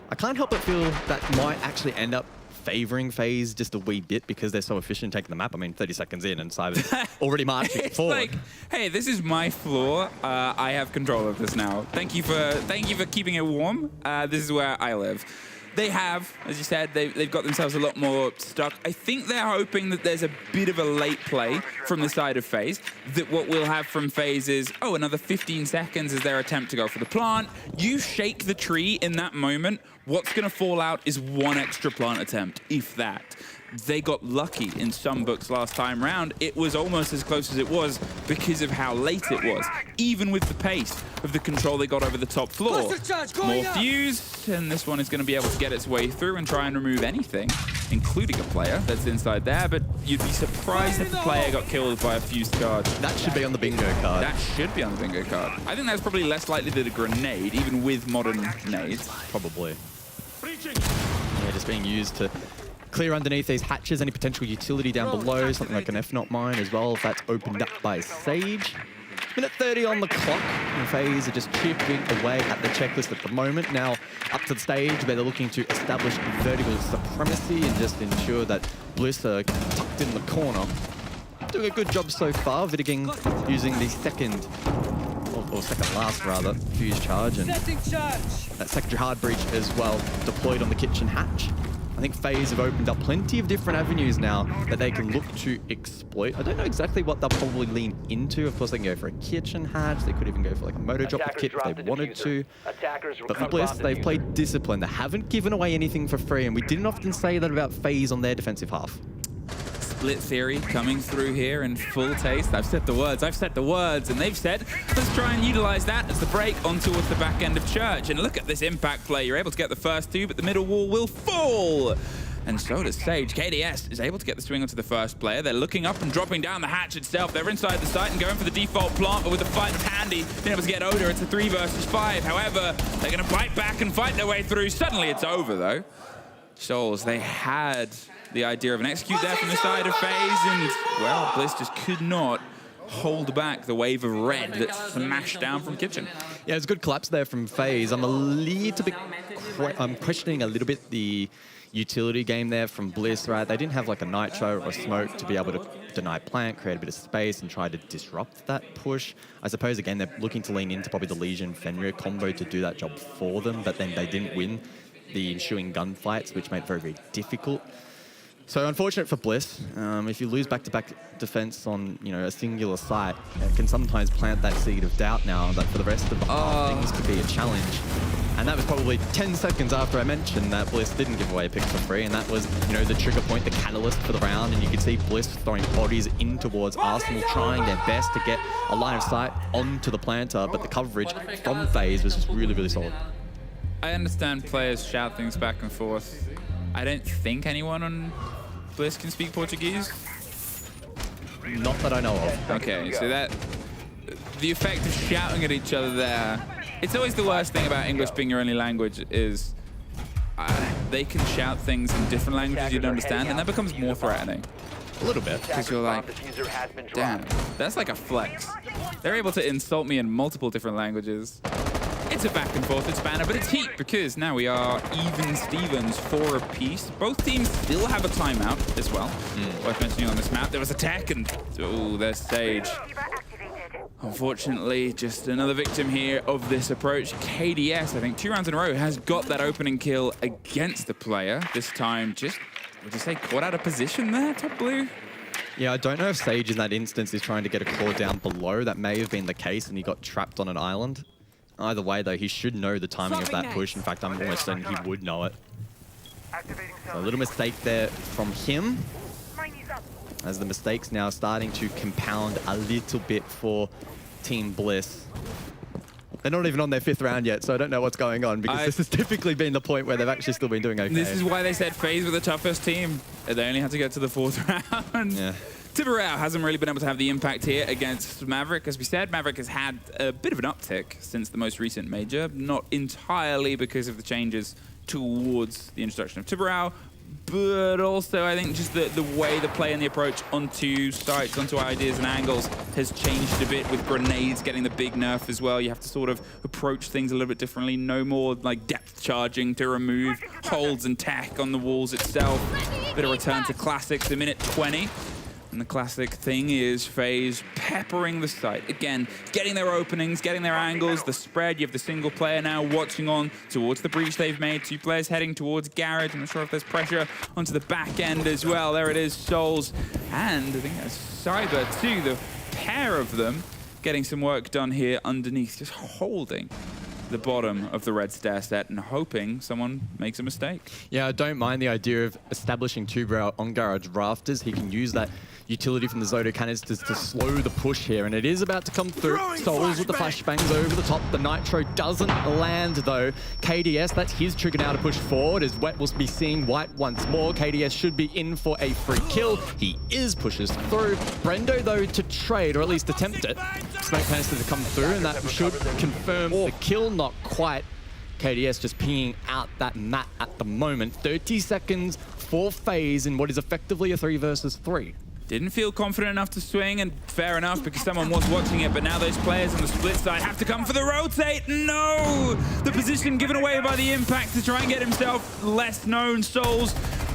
I can't help but feel that might actually end up favoring FaZe just a wee bit because they're so efficient taking the map. I mean, 30 seconds in and Cyber's already marching forward. Like, hey, this is my floor. I have control of this now. Thank you for keeping it warm. This is where I live. They have, as you said, they've got themselves a lot more stuck. I think they're hoping that there's a bit of a late play from the side of FaZe, that what we'll have from FaZe is, oh, another 15 seconds is their attempt to go for the plant. You shake the tree in that moment, what's going to fall out is 1 extra plant attempt, if that. They got lucky in some books last time round. It was almost as close as it was because of how late it was, even with the pace of the control they got over the top floor. More fuse, and this one is going to be able to get its way through and try and remove anything, including a player that's inside there, but you'd be surprised if the player got killed by a fused card. That should be on the bingo card. That should be on the bingo card. I think that's probably less likely than a grenade, even with modern nades. Probably. Yeah, just being used to clear underneath these hatches, any potential utility down below, something like an F-Not mine as well, if that's opened up by Sage. Minute 30 on the clock, and FaZe are just chipping away at the checklist at the moment. Now up to the stage where they're looking to establish vertical supremacy and just ensure that Bliss are tucked in the corner. Doing a good job so far, Vidiking using the second, or second last rather, fuse charge, and that secondary hard breach as well deployed on the kitchen hatch. I think FaZe have opened up plenty of different avenues now that they can look to exploit. I don't know exactly what they'll probably lean into. Of course, they can go for a kitchen hatch. They could even go for like a motor drop kit if they wanted to. But for Bliss, they've played discipline. They haven't given away anything for free, and we didn't often say that about FaZe on their defensive half. split theory coming through here in full taste. I've said the words, and they've said, let's try and utilize that as the break on towards the back end of Church. And look at this impact play. You're able to get the first two, but the middle wall will fall. And so does Sage. KDS is able to get the swing onto the first player. They're looking up and dropping down the hatch itself. They're inside the site and going for the default plant, but with the fight with Handy, being able to get Oda, it's a 3 versus 5. However, they're going to bite back and fight their way through. Suddenly it's over, though. Souls, they had the idea of an execute there from the side of FaZe, and, well, Bliss just could not hold back the wave of red that smashed down from Kitchen. Yeah, it's a good collapse there from FaZe. I'm a little bit, I'm questioning a little bit the utility game there from Bliss, right? They didn't have like a Nitro or a Smoke to be able to deny plant, create a bit of space, and try to disrupt that push. I suppose, again, they're looking to lean into probably the Legion-Fenrir combo to do that job for them, but then they didn't win the ensuing gunfights, which made it very, very difficult. So unfortunate for Bliss. If you lose back-to-back defense on, you know, a singular site, it can sometimes plant that seed of doubt now that for the rest of the half, things could be a challenge. And that was probably 10 seconds after I mentioned that Bliss didn't give away a pick for free, and that was, you know, the trigger point, the catalyst for the round. And you could see Bliss throwing bodies in towards Arsenal, trying their best to get a line of sight onto the planter, but the coverage from FaZe was just really, really solid. I understand players shout things back and forth. I don't think anyone on Bliss can speak Portuguese. Not that I know of. Okay, so that the effect of shouting at each other there. It's always the worst thing about English being your only language is they can shout things in different languages you don't understand, and that becomes more threatening. A little bit. Because you're like, damn, that's like a flex. They're able to insult me in multiple different languages. It's a back and forth, it's banner, but it's heat because now we are even Stevens 4 apiece. Both teams still have a timeout as well. Worth mentioning on this map. There was a tech and, oh, there's Sage. Unfortunately, just another victim here of this approach. KDS, I think 2 rounds in a row, has got that opening kill against the player. This time just, would you say, caught out of position there, top blue? Yeah, I don't know if Sage in that instance is trying to get a claw down below. That may have been the case and he got trapped on an island. Either way, though, he should know the timing of that push. In fact, I'm almost certain he would know it. So a little mistake there from him, as the mistakes now starting to compound a little bit for Team Bliss. They're not even on their 5th round yet, so I don't know what's going on, because this has typically been the point where they've actually still been doing okay. This is why they said FaZe were the toughest team. They only had to get to the 4th round. Yeah. Tiburao hasn't really been able to have the impact here against Maverick. As we said, Maverick has had a bit of an uptick since the most recent major, not entirely because of the changes towards the introduction of Tiburao, but also I think just the way the play and the approach onto sites, onto ideas and angles has changed a bit, with grenades getting the big nerf as well. You have to sort of approach things a little bit differently. No more like depth charging to remove holds and tech on the walls itself. Bit of return to classics, a minute 20. And the classic thing is FaZe peppering the site. Again, getting their openings, getting their angles, the spread. You have the single player now watching on towards the breach they've made. 2 players heading towards Garage. I'm not sure if there's pressure onto the back end as well. There it is, Souls. And I think that's Cyber too, the pair of them getting some work done here underneath, just holding the bottom of the red stair set and hoping someone makes a mistake. Yeah, I don't mind the idea of establishing Tiburao on Garage rafters. He can use that utility from the Zodo canisters to slow the push here, and it is about to come through. Souls with the flashbangs over the top. The Nitro doesn't land, though. KDS, that's his trigger now to push forward, as Wet will be seeing White once more. KDS should be in for a free kill. He pushes through. Brendo, though, to trade, or at least attempt it. Smoke canister to come through, and that should confirm the kill. Not quite. KDS just pinging out that mat at the moment. 30 seconds for FaZe in what is effectively a 3 versus 3. Didn't feel confident enough to swing, and fair enough because someone was watching it, but now those players on the split side have to come for the rotate. No! The position given away by the impact to try and get himself less known. Souls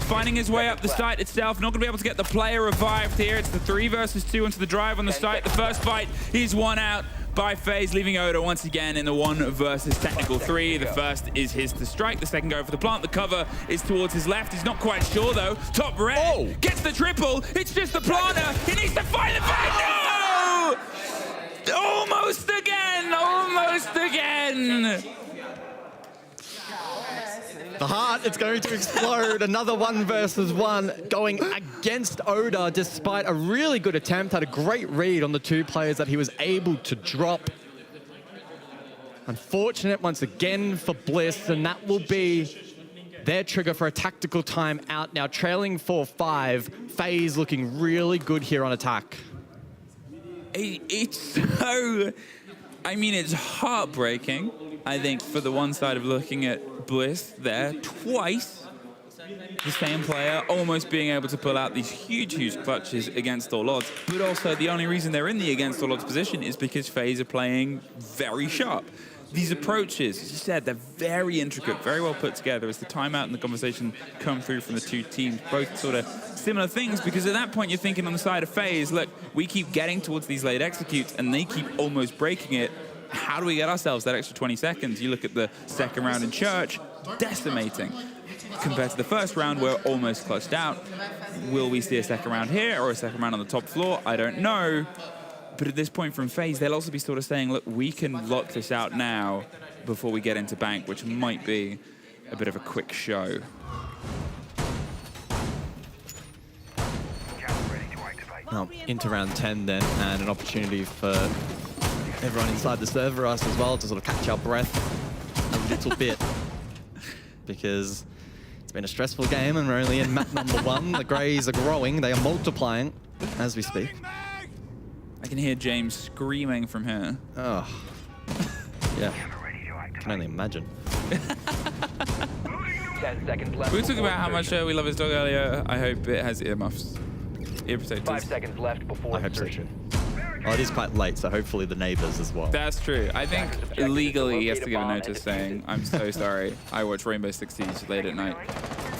finding his way up the site itself. Not going to be able to get the player revived here. It's the 3 versus 2 into the drive on the site. The first fight is 1 out by FaZe, leaving Oda once again in the 1 versus technical 3. The first is his to strike, the second go for the plant. The cover is towards his left. He's not quite sure though. Top red gets the triple. It's just the planter. He needs to find the back. No! Almost again, almost again. The heart is going to explode. Another 1 versus 1 going against Oda, despite a really good attempt, had a great read on the two players that he was able to drop. Unfortunate once again for Bliss, and that will be their trigger for a tactical timeout. Now trailing 4-5, FaZe looking really good here on attack. It's so, I mean, it's heartbreaking, I think, for the one side of looking at Bliss there twice. The same player almost being able to pull out these huge, huge clutches against all odds. But also the only reason they're in the against all odds position is because FaZe are playing very sharp. These approaches, as you said, they're very intricate, very well put together as the timeout and the conversation come through from the two teams, both sort of similar things, because at that point you're thinking on the side of FaZe, look, we keep getting towards these late executes and they keep almost breaking it. How do we get ourselves that extra 20 seconds? You look at the second round in Church, decimating. Compared to the first round, we're almost clutched out. Will we see a second round here or a second round on the top floor? I don't know. But at this point from FaZe, they'll also be sort of saying, look, we can lock this out now before we get into bank, which might be a bit of a quick show. Now into round 10 then, and an opportunity for everyone inside the server, us as well, to sort of catch our breath a little bit. Because it's been a stressful game and we're only in map number 1. The Greys are growing, they are multiplying as we speak. I can hear James screaming from here. Oh, yeah. Can only imagine. 10 seconds left. We were talking about how much we love his dog earlier. I hope it has earmuffs. Ear protectors. 5 seconds left before I hope so insertion. too. Well, it is quite late, so hopefully the neighbors as well. That's true. I think legally he has to give a notice saying, I'm so sorry, I watch Rainbow Six Siege late at night.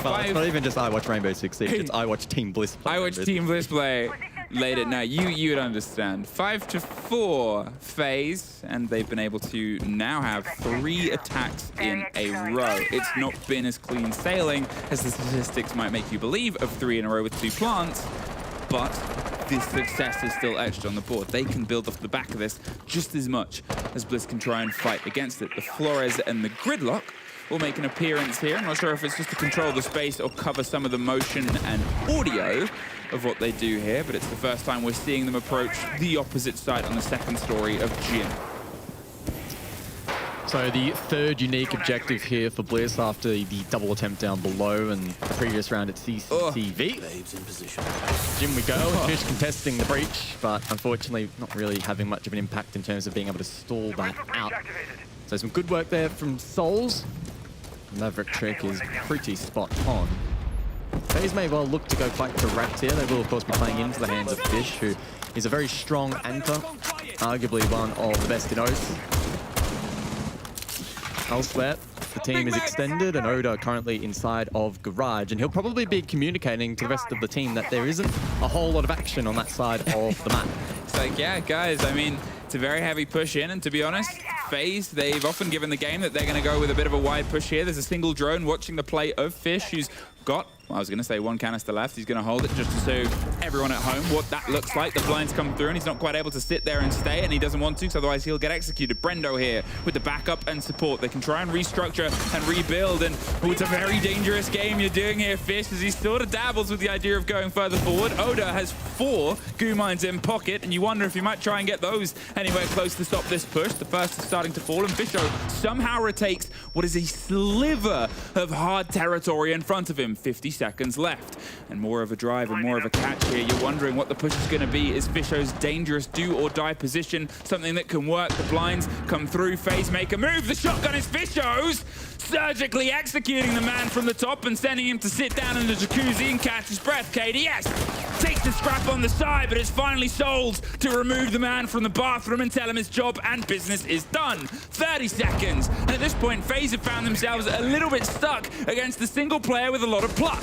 Well, it's not even just I watch Rainbow Six Siege, it's I watch Team Bliss play. I watch Team Bliss play late at night. You would understand. 5-4 FaZe, and they've been able to now have 3 attacks in a row. It's not been as clean sailing as the statistics might make you believe of 3 in a row with 2 plants, but this success is still etched on the board. They can build off the back of this just as much as Bliss can try and fight against it. The Flores and the Gridlock will make an appearance here. I'm not sure if it's just to control the space or cover some of the motion and audio of what they do here, but it's the first time we're seeing them approach the opposite side on the second story of Gym. So the third unique objective here for Bliss after the double attempt down below and the previous round at CCTV. Waves in position. Jim we go, Fish contesting the breach, but unfortunately not really having much of an impact in terms of being able to stall that out. So some good work there from Souls. Maverick Trick is pretty spot on. FaZe may well look to go quite direct here. They will of course be playing into the hands of Fish, who is a very strong anchor, arguably one of the best in Oath. Elsewhere, the team is extended and Oda currently inside of Garage, and he'll probably be communicating to the rest of the team that there isn't a whole lot of action on that side of the map. It's like, yeah, guys, I mean, it's a very heavy push in, and to be honest, FaZe, they've often given the game that they're going to go with a bit of a wide push here. There's a single drone watching the play of Fish, who's got, well, I was going to say 1 canister left. He's going to hold it just to show everyone at home what that looks like. The blinds come through, and he's not quite able to sit there and stay, and he doesn't want to, because otherwise he'll get executed. Brendo here with the backup and support. They can try and restructure and rebuild, and it's a very dangerous game you're doing here, Fish, as he sort of dabbles with the idea of going further forward. Oda has 4 goo mines in pocket, and you wonder if he might try and get those anywhere close to stop this push. The first is starting to fall, and Fisho somehow retakes what is a sliver of hard territory in front of him. 50 seconds left, and more of a drive and more of a catch here. You're wondering what the push is going to be. Is Fisho's dangerous do or die position something that can work? The blinds come through. FaZe make a move. The shotgun is Fisho's, surgically executing the man from the top and sending him to sit down in the jacuzzi and catch his breath. KDS takes the scrap on the side, but it's finally Souls to remove the man from the bathroom and tell him his job and business is done. 30 seconds, and at this point FaZe have found themselves a little bit stuck against a single player with a lot of pluck.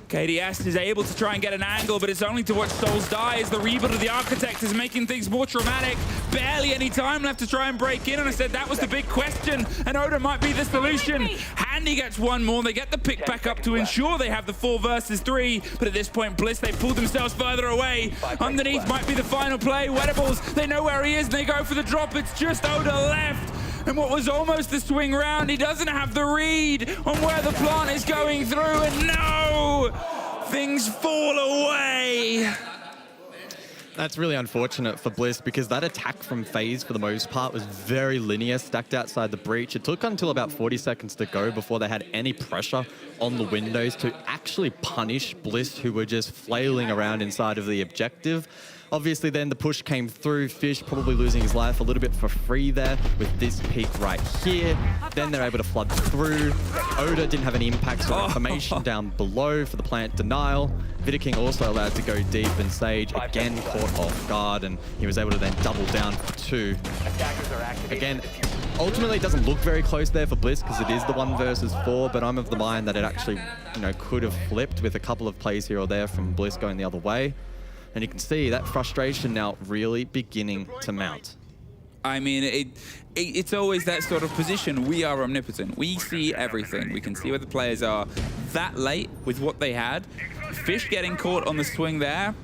KDS is able to try and get an angle, but it's only to watch Souls die as the rebuild of the Architect is making things more traumatic. Barely any time left to try and break in, and I said that was the big question, and Oda might be the solution. Handy gets 1 more. They get the pick back up to ensure they have the 4 versus 3, but at this point, Bliss, they pulled themselves further away. Underneath might be the final play. Wettables, they know where he is, and they go for the drop. It's just Oda left. And what was almost a swing round, he doesn't have the read on where the plant is going through, and no! Things fall away. That's really unfortunate for Bliss because that attack from FaZe for the most part was very linear, stacked outside the breach. It took until about 40 seconds to go before they had any pressure on the windows to actually punish Bliss, who were just flailing around inside of the objective. Obviously then the push came through, Fish probably losing his life a little bit for free there with this peak right here. Then they're able to flood through. Oda didn't have any impacts or information down below for the plant denial. Vidaking also allowed to go deep, and Sage again caught off guard, and he was able to then double down for 2. Again, ultimately it doesn't look very close there for Bliss because it is the 1 versus 4, but I'm of the mind that it actually, could have flipped with a couple of plays here or there from Bliss going the other way. And you can see that frustration now really beginning to mount. I mean, it's always that sort of position. We are omnipotent. We see everything. We can see where the players are. That late with what they had, Fish getting caught on the swing there,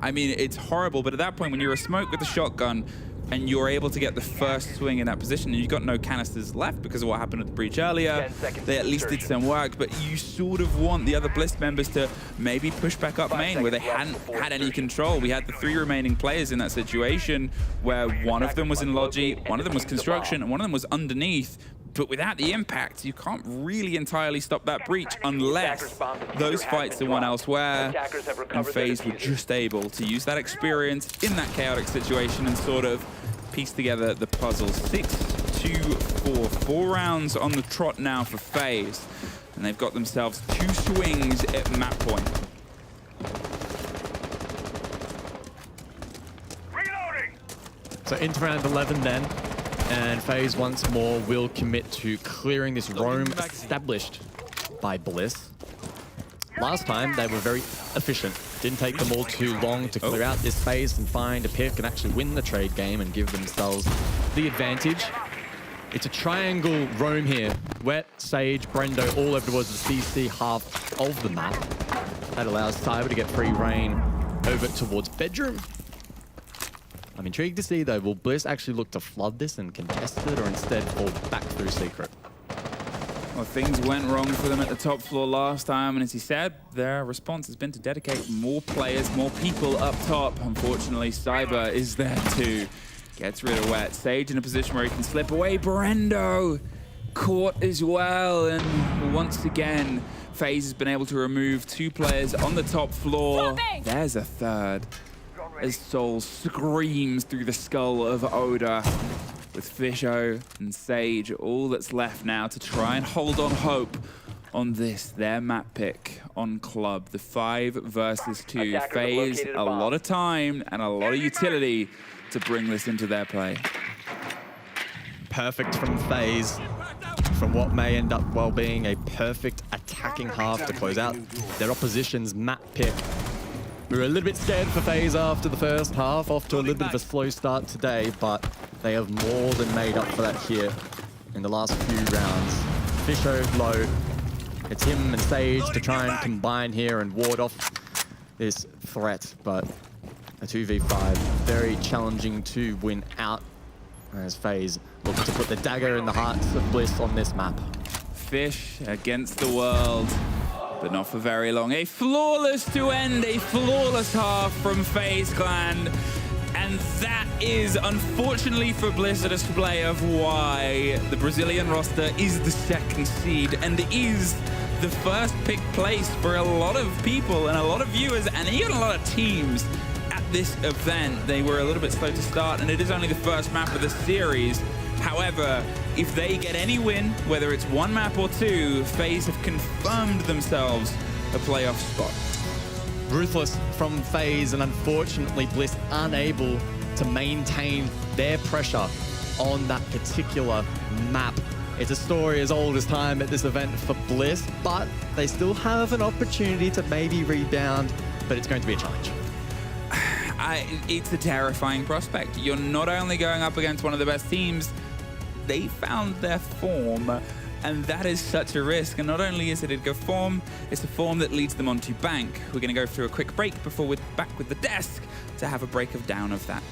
I mean, it's horrible. But at that point, when you're a smoke with the shotgun and you're able to get the first swing in that position, and you've got no canisters left because of what happened at the breach earlier, they at least did some work, but you sort of want the other Bliss members to maybe push back up main where they hadn't had any control. We had the 3 remaining players in that situation where one of them was in Logi, one of them was construction, and one of them was underneath. But without the impact, you can't really entirely stop that breach unless those fights are won elsewhere. And FaZe were just able to use that experience in that chaotic situation and sort of piece together the puzzle. 6-2-4. 4 rounds on the trot now for FaZe. And they've got themselves 2 swings at map point. So into round 11 then. And FaZe once more will commit to clearing this roam established by Bliss. Last time, they were very efficient. Didn't take them all too long to clear out this phase and find a pick and actually win the trade game and give themselves the advantage. It's a triangle roam here. Wet, Sage, Brendo, all over towards the CC half of the map. That allows Cyber to get free reign over towards bedroom. I'm intrigued to see, though, will Bliss actually look to flood this and contest it, or instead fall back through secret? Well, things went wrong for them at the top floor last time, and as he said, their response has been to dedicate more players, more people up top. Unfortunately, Cyber is there too. Gets rid of Wet. Sage in a position where he can slip away. Brendo caught as well, and once again, FaZe has been able to remove 2 players on the top floor. There's a third. As Soul screams through the skull of Oda. With Fisho and Sage, all that's left now to try and hold on hope on this, their map pick on Club. The 5 versus 2. FaZe, a lot of time and a lot of utility to bring this into their play. Perfect from FaZe, from what may end up well being a perfect attacking half to close out their opposition's map pick. We were a little bit scared for FaZe after the first half, off to a little bit of a slow start today, but they have more than made up for that here in the last few rounds. Fisho low. It's him and Sage to try and combine here and ward off this threat, but a 2v5, very challenging to win out, as FaZe looks to put the dagger in the hearts of Bliss on this map. Fish against the world. But not for very long. A flawless to end, a flawless half from FaZe Clan. And that is, unfortunately for Bliss, a display of why the Brazilian roster is the 2nd seed and is the first pick place for a lot of people and a lot of viewers and even a lot of teams at this event. They were a little bit slow to start, and it is only the first map of the series. However, if they get any win, whether it's 1 map or 2, FaZe have confirmed themselves a playoff spot. Ruthless from FaZe, and unfortunately Bliss unable to maintain their pressure on that particular map. It's a story as old as time at this event for Bliss, but they still have an opportunity to maybe rebound, but it's going to be a challenge. It's a terrifying prospect. You're not only going up against one of the best teams, they found their form, and that is such a risk. And not only is it a good form, it's a form that leads them on to bank. We're going to go through a quick break before we're back with the desk to have a breakdown of that.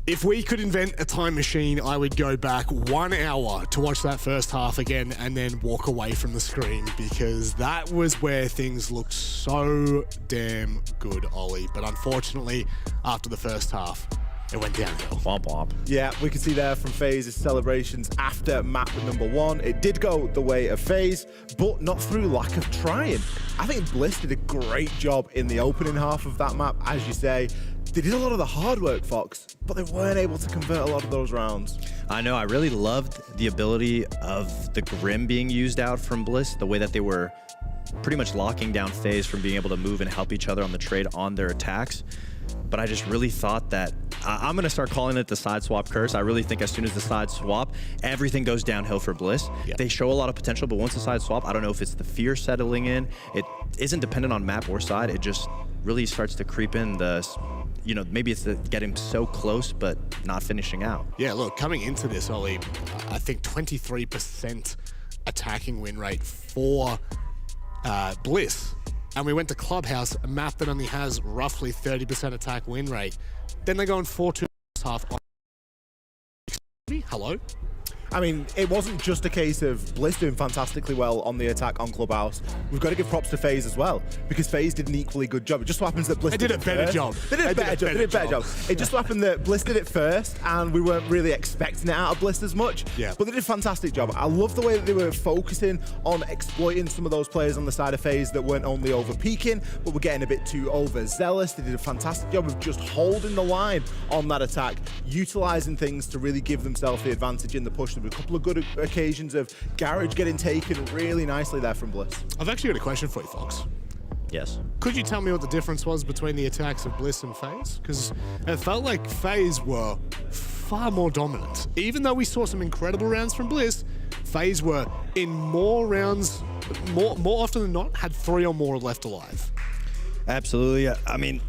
If we could invent a time machine, I would go back 1 hour to watch that first half again and then walk away from the screen, because that was where things looked so damn good, Ollie. But unfortunately, after the first half, it went downhill. Womp womp. Yeah, we can see there from FaZe's celebrations after map number 1. It did go the way of FaZe, but not through lack of trying. I think Bliss did a great job in the opening half of that map, as you say. They did a lot of the hard work, Fox, but they weren't able to convert a lot of those rounds. I know, I really loved the ability of the Grim being used out from Bliss, the way that they were pretty much locking down FaZe from being able to move and help each other on the trade on their attacks. But I just really thought that, I'm going to start calling it the side swap curse. I really think as soon as the side swap, everything goes downhill for Bliss. Yeah. They show a lot of potential, but once the side swap, I don't know if it's the fear settling in. It isn't dependent on map or side. It just really starts to creep in the, you know, maybe it's the getting so close, but not finishing out. Yeah, look, coming into this, Ollie, I think 23% attacking win rate for Bliss. And we went to Clubhouse, a map that only has roughly 30% attack win rate. Then they go on 4-2 half. Hello? I mean, it wasn't just a case of Bliss doing fantastically well on the attack on Clubhouse. We've got to give props to FaZe as well, because FaZe did an equally good job. It just so happens that Bliss did a better job. They did a better job. It just so happened that Bliss did it first, and we weren't really expecting it out of Bliss as much. Yeah. But they did a fantastic job. I love the way that they were focusing on exploiting some of those players on the side of FaZe that weren't only over-peaking, but were getting a bit too overzealous. They did a fantastic job of just holding the line on that attack, utilizing things to really give themselves the advantage in the push. There were a couple of good occasions of Garage getting taken really nicely there from Bliss. I've actually got a question for you, Fox. Yes. Could you tell me what the difference was between the attacks of Bliss and FaZe? Because it felt like FaZe were far more dominant. Even though we saw some incredible rounds from Bliss, FaZe were in more rounds, more often than not, had 3 or more left alive. Absolutely. I mean,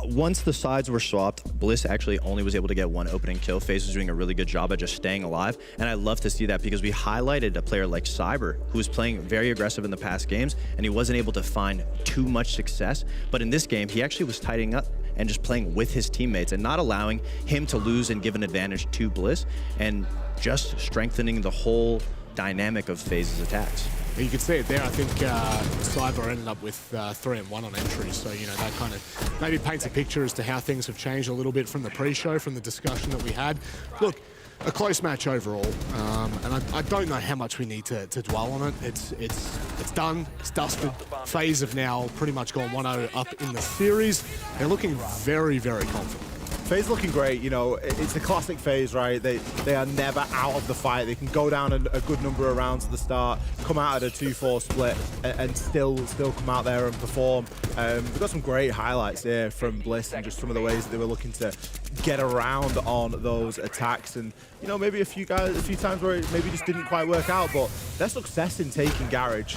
once the sides were swapped, Bliss actually only was able to get 1 opening kill. FaZe was doing a really good job at just staying alive, and I love to see that because we highlighted a player like Cyber, who was playing very aggressive in the past games, and he wasn't able to find too much success. But in this game, he actually was tidying up and just playing with his teammates and not allowing him to lose and give an advantage to Bliss, and just strengthening the whole dynamic of FaZe's attacks. You can see it there. I think Cyber ended up with 3-1 on entry, so you know that kind of maybe paints a picture as to how things have changed a little bit from the pre-show, from the discussion that we had. Look, a close match overall, and I don't know how much we need to dwell on it. It's done, it's dusted. FaZe have now pretty much gone 1-0 up in the series. They're looking very, very confident. FaZe looking great, you know, it's the classic FaZe, right? They are never out of the fight. They can go down a good number of rounds at the start, come out at a 2-4 split, and still come out there and perform. We've got some great highlights here from Bliss and just some of the ways that they were looking to get around on those attacks. And, you know, maybe a few times where it maybe just didn't quite work out, but their success in taking Garage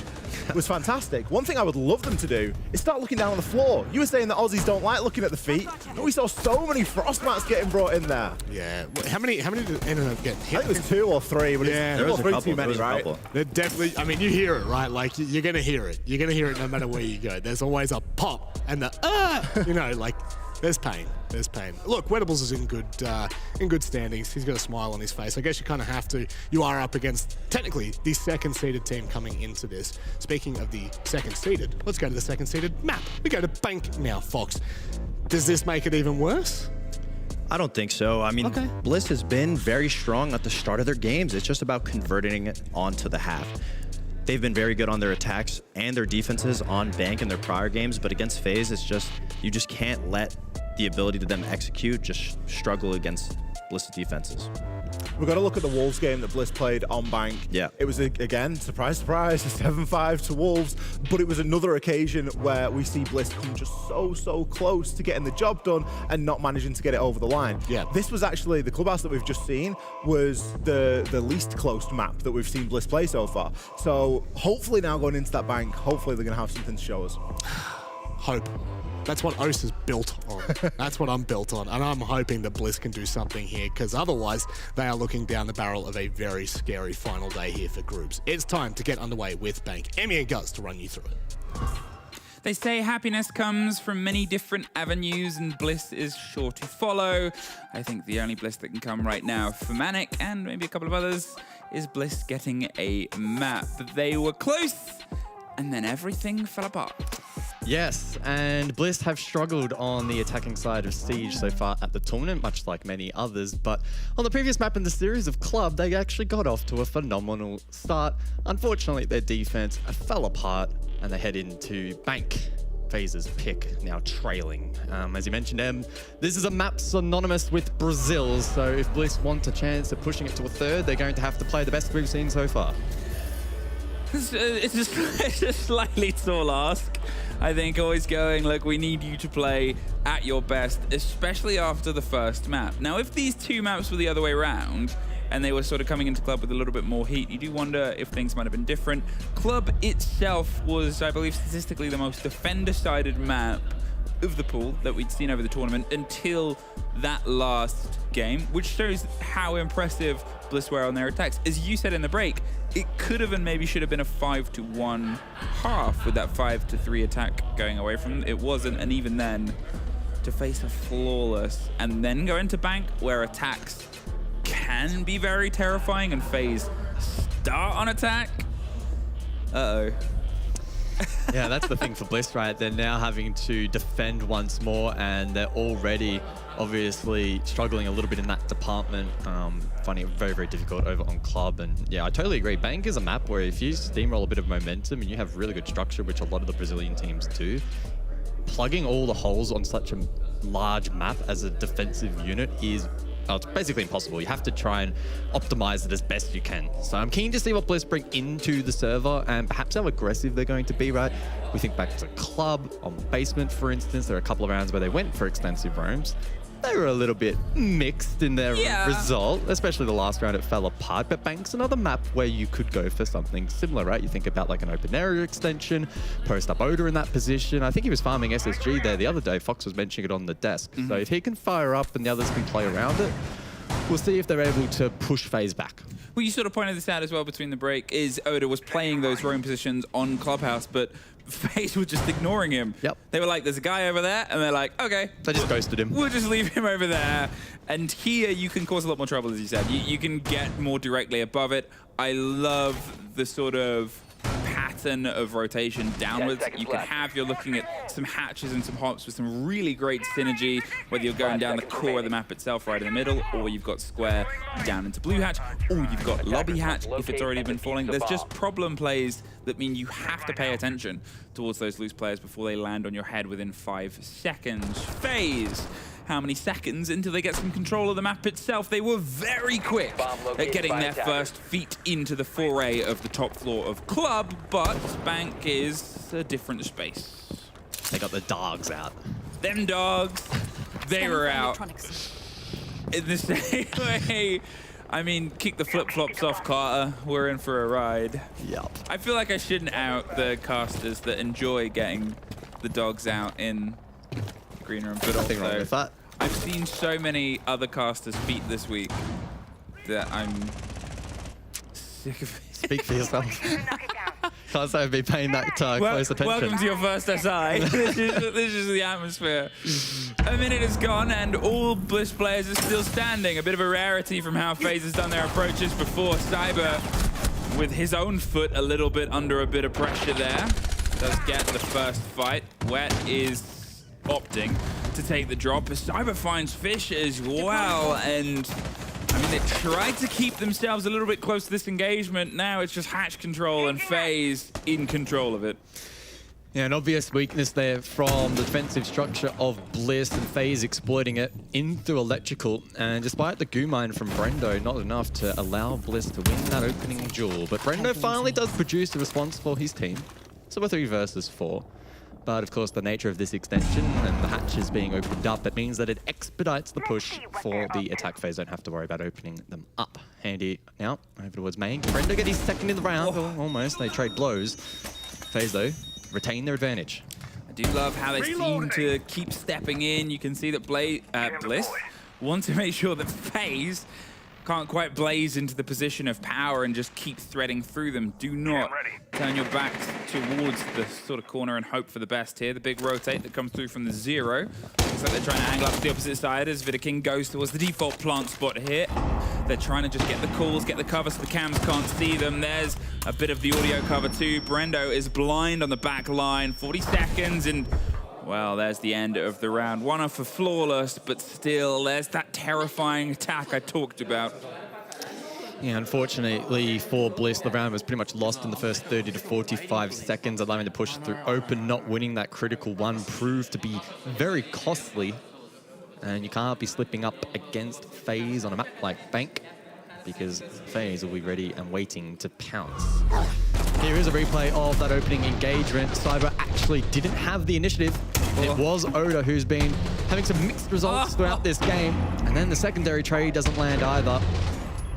was fantastic. One thing I would love them to do is start looking down on the floor. You were saying that Aussies don't like looking at the feet, but we saw so many frost mats getting brought in there. Yeah. How many did ended up getting hit? I think it was 2 or 3, but yeah, there was a couple, too many, right? They're definitely, I mean, you hear it, right? Like, you're going to hear it. You're going to hear it no matter where you go. There's always a pop and the, you know, like, there's pain. There's pain. Look, Wettables is in good standings. He's got a smile on his face. I guess you kind of have to. You are up against, technically, the second-seeded team coming into this. Speaking of the second-seeded, let's go to the second-seeded map. We go to Bank now, Fox. Does this make it even worse? I don't think so. I mean, Bliss has been very strong at the start of their games. It's just about converting it onto the half. They've been very good on their attacks and their defenses on Bank in their prior games, but against FaZe, it's just, you just can't let the ability to them execute just struggle against Bliss's defenses. We've got to look at the Wolves game that Bliss played on Bank. Yeah. It was, again, surprise, surprise, a 7-5 to Wolves, but it was another occasion where we see Bliss come just so close to getting the job done and not managing to get it over the line. Yeah. This was actually, the Clubhouse that we've just seen was the least closed map that we've seen Bliss play so far. So hopefully now going into that Bank, hopefully they're going to have something to show us. Hope. That's what OS is built on. That's what I'm built on. And I'm hoping that Bliss can do something here, because otherwise they are looking down the barrel of a very scary final day here for groups. It's time to get underway with Bank. Emmy and Gus to run you through it. They say happiness comes from many different avenues and bliss is sure to follow. I think the only bliss that can come right now for Manic and maybe a couple of others is bliss getting a map. They were close and then everything fell apart. Yes, and Bliss have struggled on the attacking side of Siege so far at the tournament, much like many others, but on the previous map in the series of Club, they actually got off to a phenomenal start. Unfortunately, their defense fell apart and they head into Bank. FaZe's pick, now trailing. As you mentioned, Em, this is a map synonymous with Brazil, so if Bliss want a chance of pushing it to a third, they're going to have to play the best we've seen so far. It's a slightly tall ask. I think always going, look, we need you to play at your best, especially after the first map. Now, if these two maps were the other way around, and they were sort of coming into Club with a little bit more heat, you do wonder if things might have been different. Club itself was, I believe, statistically the most defender-sided map of the pool that we'd seen over the tournament until that last game, which shows how impressive Bliss were on their attacks. As you said in the break, it could have and maybe should have been a 5-to-1 half with that 5-to-3 attack going away from them. It wasn't, and even then, to face a flawless and then go into Bank where attacks can be very terrifying and FaZe start on attack. Uh-oh. Yeah, that's the thing for Bliss, right? They're now having to defend once more, and they're already obviously struggling a little bit in that department, finding it very, very difficult over on Club. And yeah, I totally agree. Bank is a map where if you steamroll a bit of momentum and you have really good structure, which a lot of the Brazilian teams do, plugging all the holes on such a large map as a defensive unit is it's basically impossible. You have to try and optimize it as best you can. So I'm keen to see what Bliss bring into the server and perhaps how aggressive they're going to be, right? We think back to Club on Basement, for instance. There are a couple of rounds where they went for extensive roams. They were a little bit mixed in their result, especially the last round. It fell apart. But Bank's another map where you could go for something similar, right? You think about like an open area extension, post up Oda in that position. I think he was farming SSG there the other day. Fox was mentioning it on the desk. So if he can fire up and the others can play around it, we'll see if they're able to push FaZe back. Well, you sort of pointed this out as well between the break, is Oda was playing those roam positions on Clubhouse, but FaZe were just ignoring him. Yep. They were like, there's a guy over there, and they're like, okay. They just ghosted him. We'll just leave him over there. And here you can cause a lot more trouble, as you said. You can get more directly above it. I love the sort of pattern of rotation downwards. You can have, you're looking at some hatches and some hops with some really great synergy, whether you're going down the core of the map itself right in the middle, or you've got square down into blue hatch, or you've got lobby hatch if it's already been falling. There's just problem plays that mean you have to pay attention towards those loose players before they land on your head within 5 seconds. FaZe, how many seconds until they get some control of the map itself? They were very quick at getting their first feet into the foray of the top floor of Club, but Bank is a different space. They got the dogs out. Them dogs, they were out. In the same way, I mean, kick the flip-flops off, Carter. We're in for a ride. Yep. I feel like I shouldn't out the casters that enjoy getting the dogs out in green room, but Nothing wrong also with that. I've seen so many other casters feet this week that I'm sick of it. Speak for yourself. Can't say I've been paying that close attention. Welcome to your first SI. this is the atmosphere. A minute is gone and all Bliss players are still standing. A bit of a rarity from how FaZe has done their approaches before. Cyber, with his own foot a little bit under a bit of pressure there, does get the first fight. Wet is opting to take the drop. Cyber finds Fish as well, and I mean, they tried to keep themselves a little bit close to this engagement. Now it's just hatch control and FaZe in control of it. Yeah, an obvious weakness there from the defensive structure of Bliss, and FaZe exploiting it in through electrical. And despite the goo mine from Brendo, not enough to allow Bliss to win that opening duel. But Brendo finally does produce a response for his team. So we're 3 versus 4. But of course, the nature of this extension and the hatches being opened up, it means that it expedites the push for the attack phase. Don't have to worry about opening them up. Handy now over towards main. Brendo get his second in the round. Oh, almost. They trade blows. FaZe, though, retain their advantage. I do love how they seem to keep stepping in. You can see that Bliss want to make sure that FaZe can't quite blaze into the position of power and just keep threading through them. Do not turn your back towards the sort of corner and hope for the best here. The big rotate that comes through from the zero. Looks like they're trying to angle up to the opposite side as Vidaking goes towards the default plant spot here. They're trying to just get the calls, get the cover so the cams can't see them. There's a bit of the audio cover too. Brendo is blind on the back line. 40 seconds and, well, there's the end of the round. One off for Flawless, but still, there's that terrifying attack I talked about. Yeah, unfortunately for Bliss, the round was pretty much lost in the first 30 to 45 seconds, allowing to push through open. Not winning that critical one proved to be very costly. And you can't be slipping up against FaZe on a map like Bank, because FaZe will be ready and waiting to pounce. Here is a replay of that opening engagement. Cyber actually didn't have the initiative. It was Oda who's been having some mixed results throughout this game. And then the secondary trade doesn't land either.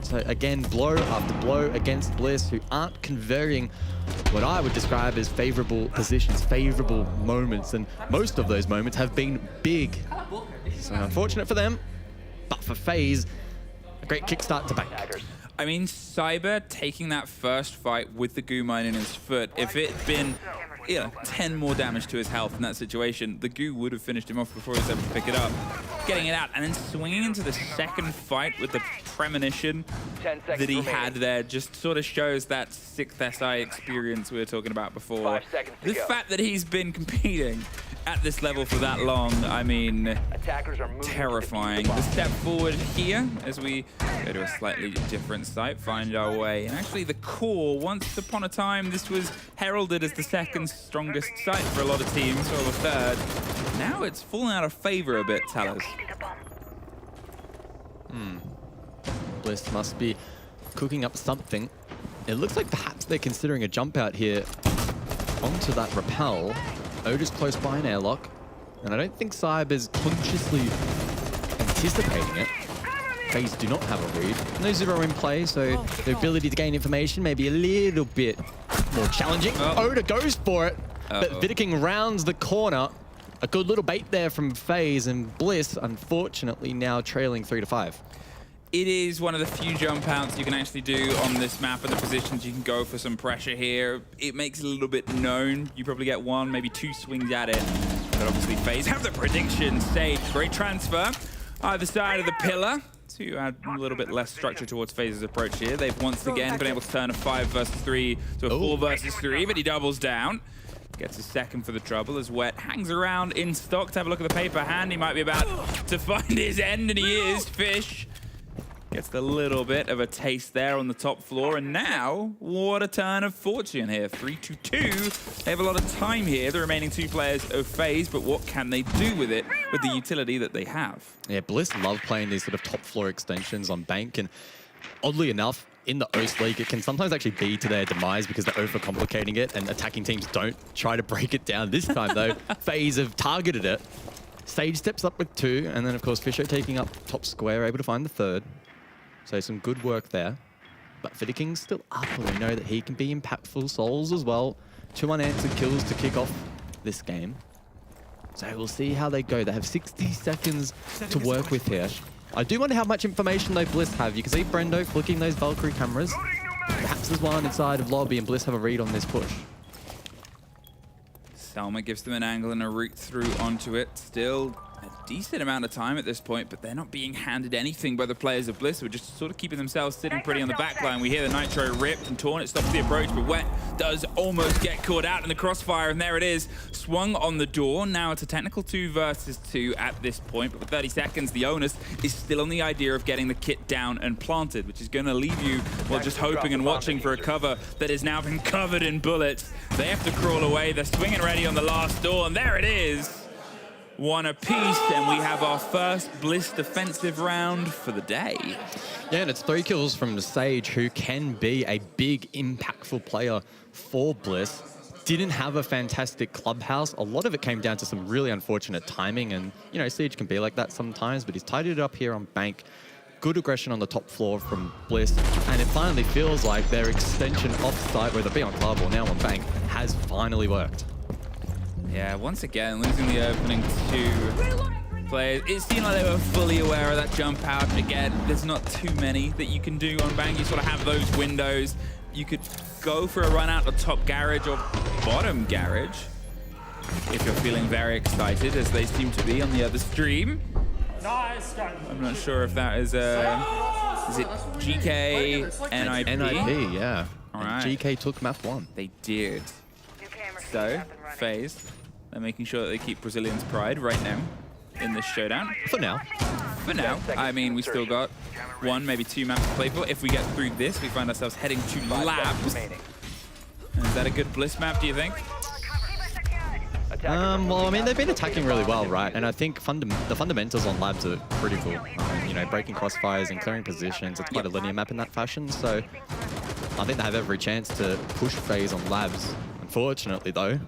So again, blow after blow against Bliss, who aren't converting what I would describe as favorable positions, favorable moments. And most of those moments have been big. So unfortunate for them, but for FaZe, a great kickstart to Bank. I mean, Cyber taking that first fight with the goo mine in his foot, if it had been 10 more damage to his health in that situation, the goo would have finished him off before he was able to pick it up. Getting it out and then swinging into the second fight with the premonition that he had there just sort of shows that 6th SI experience we were talking about before. The fact that he's been competing at this level for that long, I mean, terrifying. The step forward here as we go to a slightly different site, find our way. And actually the core, once upon a time, this was heralded as the second strongest site for a lot of teams, or the third. Now it's fallen out of favor a bit, Tellers. Bliss must be cooking up something. It looks like perhaps they're considering a jump out here onto that rappel. Oda's close by an airlock, and I don't think Cyber's consciously anticipating it. FaZe do not have a read. No zero in play, so the ability to gain information may be a little bit more challenging. Oda goes for it, but Vidaking rounds the corner. A good little bait there from FaZe, and Bliss, unfortunately, now trailing 3-5. It is one of the few jump outs you can actually do on this map, and the positions you can go for some pressure here. It makes it a little bit known. You probably get 1, maybe 2 swings at it. But obviously FaZe have the prediction saved. Great transfer. Either side of the pillar to add a little bit less structure towards FaZe's approach here. They've once again been able to turn a 5 versus 3 to a 4 versus 3, but he doubles down. Gets a second for the trouble as Wet hangs around in stock to have a look at the paper hand. He might be about to find his end, and he is. Fish gets a little bit of a taste there on the top floor, and now, what a turn of fortune here. 3-2-2. They have a lot of time here, the remaining 2 players of FaZe, but what can they do with it, with the utility that they have? Yeah, Bliss love playing these sort of top floor extensions on Bank, and oddly enough, in the OS League, it can sometimes actually be to their demise because they're overcomplicating it, and attacking teams don't try to break it down. This time, though, FaZe have targeted it. Sage steps up with 2, and then, of course, Fisher taking up top square, able to find the 3rd. So some good work there. But Vidaking's still up, and we know that he can be impactful. Souls as well. 2 unanswered kills to kick off this game. So we'll see how they go. They have 60 seconds to work with here. I do wonder how much information though Bliss have. You can see Brendo flicking those Valkyrie cameras. Perhaps there's one inside of lobby, and Bliss have a read on this push. Salma gives them an angle and a route through onto it. Still a decent amount of time at this point, but they're not being handed anything by the players of Bliss. We're just sort of keeping themselves sitting pretty on the back line. We hear the Nitro ripped and torn. It stops the approach, but Wet does almost get caught out in the crossfire, and there it is. Swung on the door. Now it's a technical 2 versus 2 at this point, but for 30 seconds, the onus is still on the idea of getting the kit down and planted, which is going to leave you, well, just hoping and watching for a cover that has now been covered in bullets. They have to crawl away. They're swinging ready on the last door, and there it is. 1 apiece, and we have our first Bliss defensive round for the day. Yeah, and it's 3 kills from the Sage, who can be a big, impactful player for Bliss. Didn't have a fantastic clubhouse. A lot of it came down to some really unfortunate timing, and, you know, Siege can be like that sometimes, but he's tidied it up here on Bank. Good aggression on the top floor from Bliss, and it finally feels like their extension off-site, whether it be on club or now on Bank, has finally worked. Yeah, once again, losing the opening to players. It seemed like they were fully aware of that jump out. Again, there's not too many that you can do on Bang. You sort of have those windows. You could go for a run out of top garage or bottom garage if you're feeling very excited, as they seem to be on the other stream. I'm not sure if that is it GK, NIP? NIP, yeah. All right. And GK took map 1. They did. So, FaZe, they're making sure that they keep Brazilians' pride right now in this showdown. For now. For now. I mean, we still got 1, maybe 2 maps to play for. If we get through this, we find ourselves heading to Labs. And is that a good Bliss map, do you think? Well, I mean, they've been attacking really well, right? And I think the fundamentals on Labs are pretty cool. You know, breaking crossfires and clearing positions. It's quite a linear map in that fashion, so I think they have every chance to push FaZe on Labs. Unfortunately, though,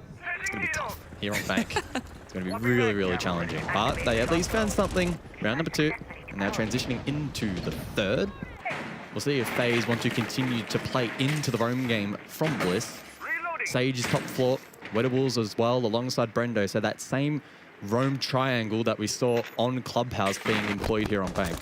it's going to be tough here on Bank. It's going to be really, really challenging. But they at least found something. Round number 2, and now transitioning into the 3rd. We'll see if FaZe want to continue to play into the roam game from Bliss. Sage is top floor. Wedables as well, alongside Brendo. So that same roam triangle that we saw on Clubhouse being employed here on Bank.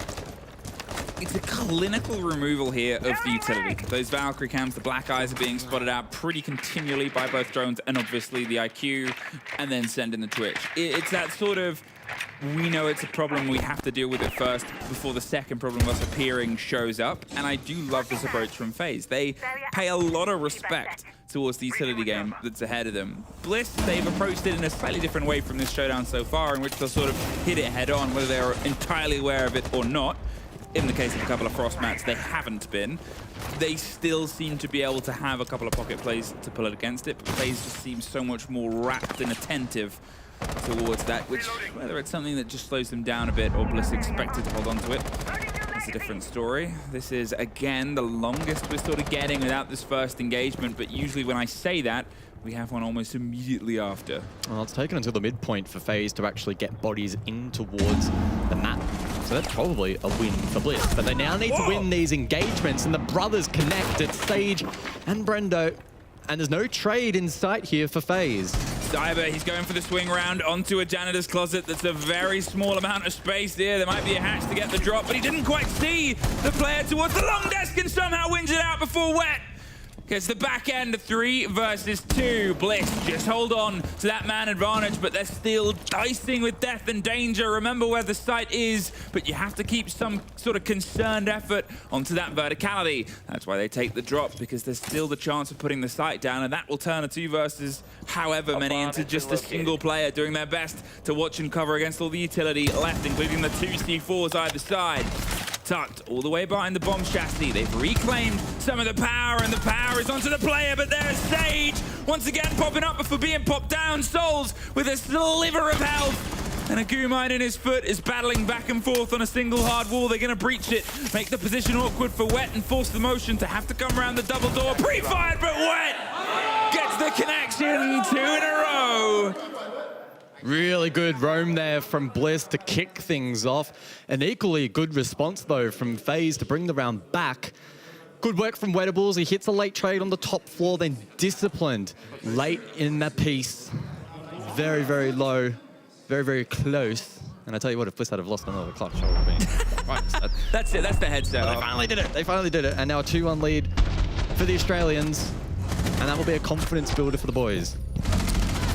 It's a clinical removal here of the utility. Those Valkyrie cams, the black eyes are being spotted out pretty continually by both drones and obviously the IQ, and then send in the Twitch. It's that sort of, we know it's a problem, we have to deal with it first before the second problem of us appearing shows up. And I do love this approach from FaZe. They pay a lot of respect towards the utility game that's ahead of them. Bliss, they've approached it in a slightly different way from this showdown so far, in which they'll sort of hit it head on, whether they're entirely aware of it or not. In the case of a couple of Frost mats, they haven't been. They still seem to be able to have a couple of pocket plays to pull it against it, but FaZe just seems so much more rapt and attentive towards that, which, whether it's something that just slows them down a bit or Bliss expected to hold on to it, it's a different story. This is, again, the longest we're sort of getting without this first engagement, but usually when I say that, we have one almost immediately after. Well, it's taken until the midpoint for FaZe to actually get bodies in towards the map. So that's probably a win for Bliss. But they now need to win these engagements, and the brothers connect. It's Sage and Brendo. And there's no trade in sight here for FaZe. Cyber, he's going for the swing round onto a janitor's closet. That's a very small amount of space there. There might be a hatch to get the drop, but he didn't quite see the player towards the long desk and somehow wins it out before Wet gets the back end of 3 versus 2. Bliss just hold on to that man advantage, but they're still dicing with death and danger. Remember where the site is, but you have to keep some sort of concerned effort onto that verticality. That's why they take the drop, because there's still the chance of putting the site down, and that will turn a 2 versus however many into just a single player doing their best to watch and cover against all the utility left, including the 2 C4s either side. Tucked all the way behind the bomb chassis. They've reclaimed some of the power, and the power is onto the player, but there's Sage once again popping up before being popped down. Souls with a sliver of health, and a goo mine in his foot is battling back and forth on a single hard wall. They're going to breach it, make the position awkward for Wet, and force the motion to have to come around the double door. Pre-fired, but Wet gets the connection. 2 in a row. Really good roam there from Bliss to kick things off. An equally good response, though, from FaZe to bring the round back. Good work from Wedables. He hits a late trade on the top floor, then disciplined late in that piece. Very, very low, very, very close. And I tell you what, if Bliss had have lost another clutch, I would have been right upset. That's it, that's the headset. They finally did it. They finally did it. And now a 2-1 lead for the Australians. And that will be a confidence builder for the boys.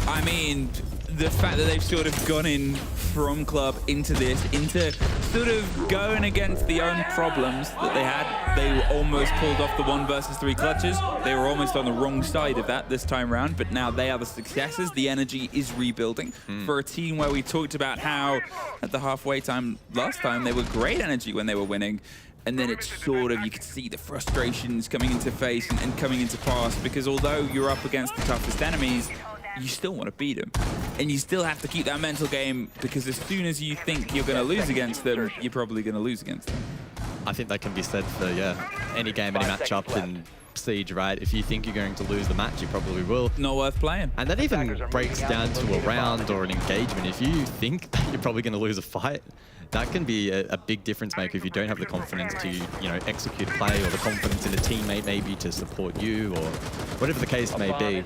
I mean, the fact that they've sort of gone in from club into this, into sort of going against the own problems that they had. They almost pulled off the 1 versus 3 clutches. They were almost on the wrong side of that this time round, but now they are the successes. The energy is rebuilding for a team where we talked about how at the halfway time last time, they were great energy when they were winning. And then it's sort of, you could see the frustrations coming into face and coming into pass, because although you're up against the toughest enemies, you still want to beat them. And you still have to keep that mental game, because as soon as you think you're going to lose against them, you're probably going to lose against them. I think that can be said for, any game, any matchup in Siege, right? If you think you're going to lose the match, you probably will. Not worth playing. And that even breaks down to a round or an engagement. If you think that you're probably going to lose a fight, that can be a big difference maker if you don't have the confidence to, execute a play, or the confidence in a teammate maybe to support you, or whatever the case may be.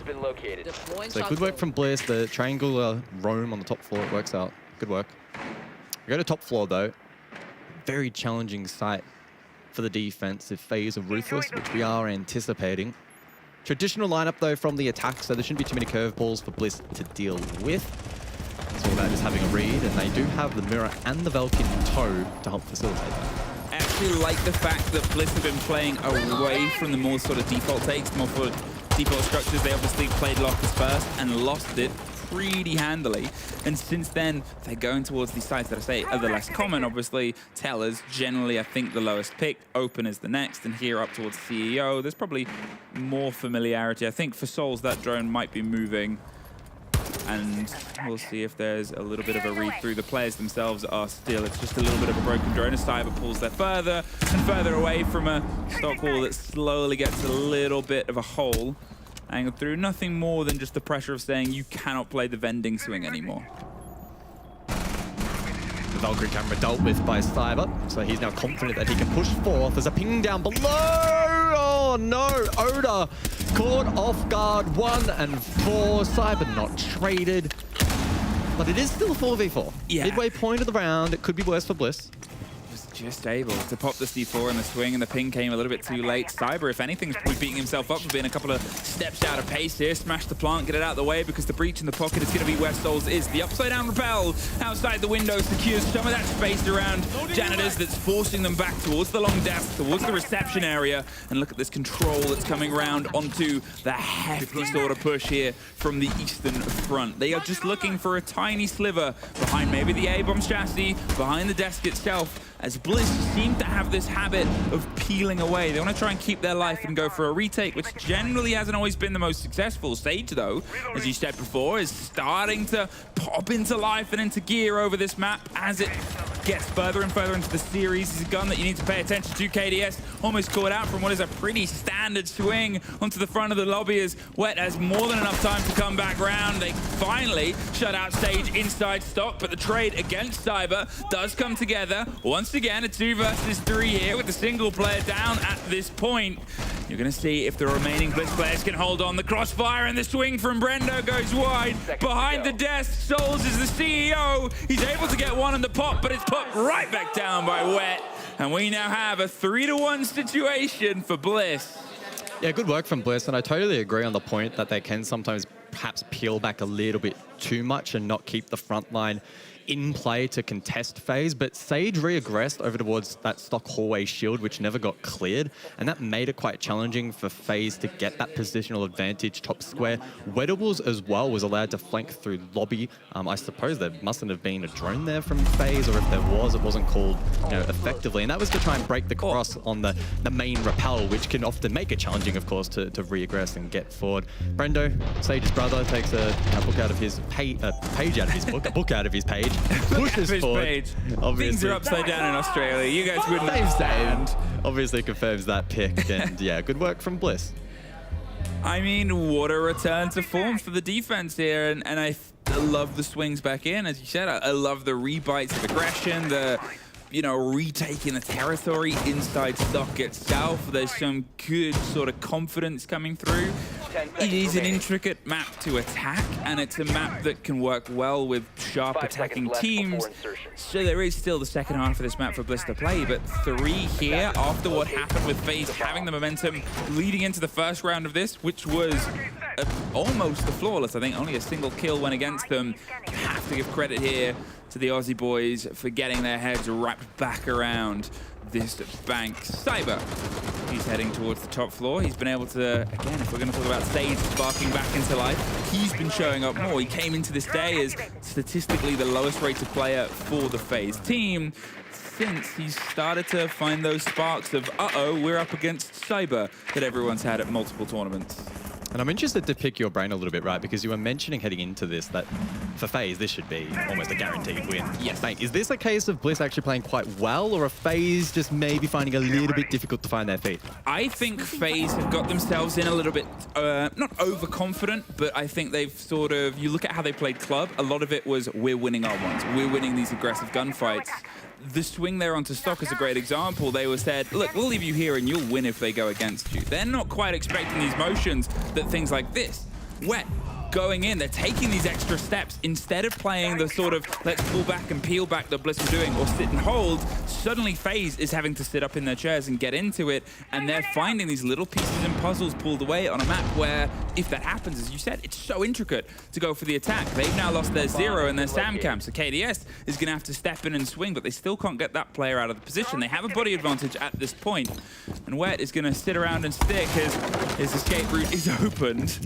So good work from Bliss. The triangular roam on the top floor, it works out. Good work. We go to top floor, though. Very challenging site for the defense if FaZe are ruthless, which we are anticipating. Traditional lineup, though, from the attack, so there shouldn't be too many curveballs for Bliss to deal with. It's all about just having a read, and they do have the Mirror and the Valk in tow to help facilitate that. I actually like the fact that Bliss have been playing away from the more sort of default takes, more for default structures. They obviously played Lockers first and lost it pretty handily. And since then, they're going towards these sites that I say are the less common. Obviously, Tellers, generally, I think the lowest picked. Open is the next, and here up towards CEO. There's probably more familiarity. I think for Souls, that drone might be moving. And we'll see if there's a little bit of a read through. The players themselves are still, it's just a little bit of a broken drone as Cyber pulls there further and further away from a stock wall that slowly gets a little bit of a hole. Angled through, nothing more than just the pressure of saying you cannot play the vending swing anymore. The Valkyrie camera dealt with by Cyber, so he's now confident that he can push forth. There's a ping down below! Oh no, Oda caught off guard, 1 and 4. Cyber not traded, but it is still a 4v4. Yeah. Midway point of the round, it could be worse for Bliss. Was just able to pop the C4 in the swing, and the ping came a little bit too late. Cyber, if anything, is probably beating himself up for being a couple of steps out of pace here. Smash the plant, get it out of the way, because the breach in the pocket is going to be where Souls is. The upside down rappel outside the window secures some of that space around Janitors that's forcing them back towards the long desk, towards the reception area. And look at this control that's coming around onto the hefty sort of push here from the eastern front. They are just looking for a tiny sliver behind maybe the A-bomb chassis, behind the desk itself, as Bliss seem to have this habit of peeling away. They want to try and keep their life and go for a retake, which generally hasn't always been the most successful. Sage, though, as you said before, is starting to pop into life and into gear over this map as it gets further and further into the series. It's a gun that you need to pay attention to. KDS almost caught out from what is a pretty standard swing onto the front of the lobby as Wet has more than enough time to come back round. They finally shut out Sage inside stock, but the trade against Cyber does come together. Once again, a 2 versus 3 here with a single player down at this point. You're going to see if the remaining Blitz players can hold on. The crossfire and the swing from Brendo goes wide. Behind the desk, Souls is the CEO. He's able to get one on the pop, but it's put right back down by Wet. And we now have a 3-1 situation for Bliss. Yeah, good work from Bliss, and I totally agree on the point that they can sometimes perhaps peel back a little bit too much and not keep the front line in play to contest FaZe, but Sage re-aggressed over towards that stock hallway shield, which never got cleared, and that made it quite challenging for FaZe to get that positional advantage top square. Wedables as well was allowed to flank through lobby. I suppose there mustn't have been a drone there from FaZe, or if there was, it wasn't called effectively, and that was to try and break the cross on the main rappel, which can often make it challenging, of course, to re-aggress and get forward. Brendo, Sage's brother, takes a book out of his page out of his book, a book out of his page. Pushes forward. Obviously. Things are upside down in Australia. You guys wouldn't understand. Obviously confirms that pick, and yeah, good work from Bliss. I mean, what a return to form for the defense here, and I love the swings back in. As you said, I love the rebites of aggression, the retaking the territory inside stock itself. There's some good sort of confidence coming through. It is an intricate map to attack, and it's a map that can work well with sharp attacking teams. So there is still the second half of this map for Bliss to play, but 3 here after what happened with FaZe having the momentum leading into the first round of this, which was almost a flawless. I think only a single kill went against them. You have to give credit here to the Aussie boys for getting their heads wrapped back around this bank. Cyber, he's heading towards the top floor. He's been able to, again, if we're going to talk about Sage sparking back into life, he's been showing up more. He came into this day as statistically the lowest rated player for the FaZe team since he's started to find those sparks of, we're up against Cyber that everyone's had at multiple tournaments. And I'm interested to pick your brain a little bit, right? Because you were mentioning heading into this that for FaZe, this should be almost a guaranteed win. Yes. Is this a case of Bliss actually playing quite well, or a FaZe just maybe finding a little bit difficult to find their feet? I think FaZe have got themselves in a little bit, not overconfident, but I think they've sort of, you look at how they played club, a lot of it was, we're winning our ones. We're winning these aggressive gunfights. The swing there onto stock is a great example. They were said, look, we'll leave you here and you'll win if they go against you. They're not quite expecting these motions that things like this. Wet going in. They're taking these extra steps. Instead of playing the sort of let's pull back and peel back that Bliss were doing or sit and hold, suddenly FaZe is having to sit up in their chairs and get into it, and they're finding these little pieces and puzzles pulled away on a map where, if that happens, as you said, it's so intricate to go for the attack. They've now lost their Zero and their Sam Cam, so KDS is going to have to step in and swing, but they still can't get that player out of the position. They have a body advantage at this point, and Wet is going to sit around and stick as his escape route is opened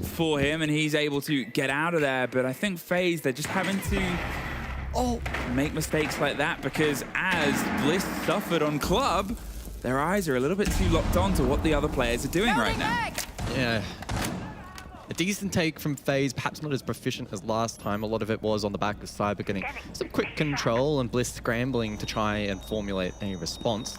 for him, and he's able to get out of there. But I think FaZe, they're just having to make mistakes like that, because as Bliss suffered on Club, their eyes are a little bit too locked on to what the other players are doing right now. Yeah. A decent take from FaZe, perhaps not as proficient as last time. A lot of it was on the back of Cyber getting some quick control and Bliss scrambling to try and formulate a response.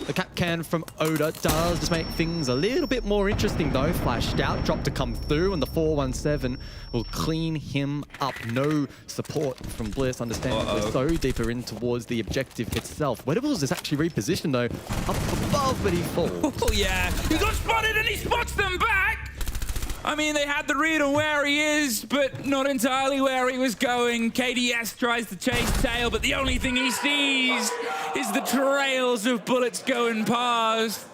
The cap can from Oda does just make things a little bit more interesting though. Flashed out, drop to come through, and the 417 will clean him up. No support from Bliss, understanding we're so deeper in towards the objective itself. Wedables is actually repositioned though, up above, but he falls. Oh yeah, he got spotted and he spots them back! I mean, they had the read on where he is, but not entirely where he was going. KDS tries to chase tail, but the only thing he sees is the trails of bullets going past.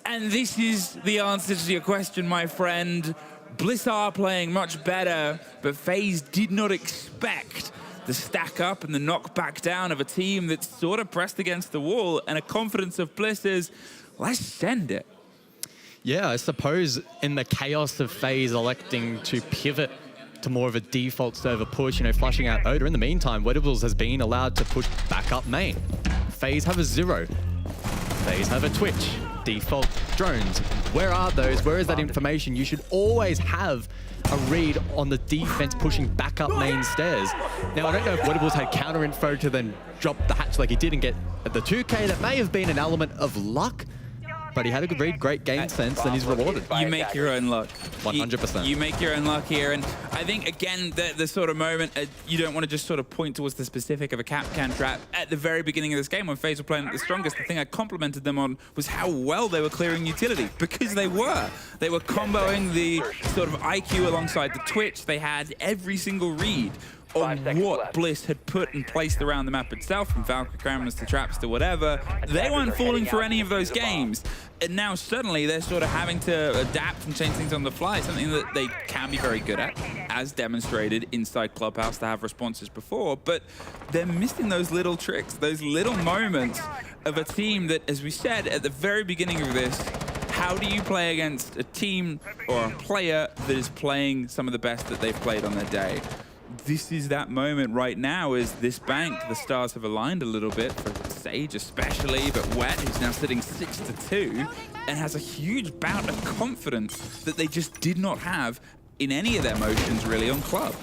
And this is the answer to your question, my friend. Bliss are playing much better, but FaZe did not expect the stack up and the knock back down of a team that's sort of pressed against the wall, and a confidence of Bliss is, let's send it. Yeah, I suppose in the chaos of FaZe electing to pivot to more of a default server push, flushing out Oda. In the meantime, Wedables has been allowed to push back up main. FaZe have a Zero. FaZe have a Twitch. Default drones. Where are those? Where is that information? You should always have a read on the defense pushing back up main stairs. Now, I don't know if Wedables had counter info to then drop the hatch like he did and get the 2K. That may have been an element of luck, but he had a good read, great game sense, and he's rewarded. You make your own luck. 100%. You make your own luck here, and I think, again, the sort of moment, you don't want to just sort of point towards the specific of a cap can trap. At the very beginning of this game, when FaZe were playing at the strongest, the thing I complimented them on was how well they were clearing utility, because they were. They were comboing the sort of IQ alongside the Twitch. They had every single read on what Bliss had put and placed around the map itself, from Valkyrie cameras to traps to whatever. They weren't falling for any of those games. And now suddenly they're sort of having to adapt and change things on the fly, something that they can be very good at, as demonstrated inside Clubhouse to have responses before. But they're missing those little tricks, those little moments of a team that, as we said at the very beginning of this, how do you play against a team or a player that is playing some of the best that they've played on their day? This is that moment right now. Is this bank, the stars have aligned a little bit for Sage especially, but Wet, who's now sitting 6-2 and has a huge bout of confidence that they just did not have in any of their motions really on Club.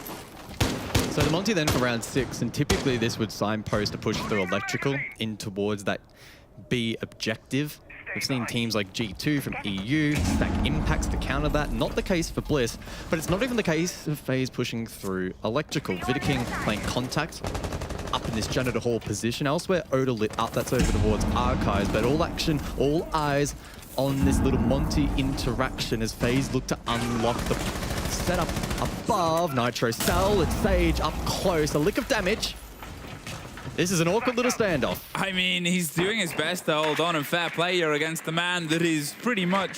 So the Monty then for round 6, and typically this would signpost a push through electrical in towards that B objective. We've seen teams like G2 from EU stack impacts to counter that. Not the case for Bliss, but it's not even the case of FaZe pushing through electrical. Vidaking playing contact up in this janitor hall position. Elsewhere, Oda lit up. That's over towards Archives, but all action, all eyes on this little Monty interaction as FaZe look to unlock the setup above. Nitro Cell, it's Sage up close. A lick of damage. This is an awkward little standoff. I mean, he's doing his best to hold on, and fair play here against the man that is pretty much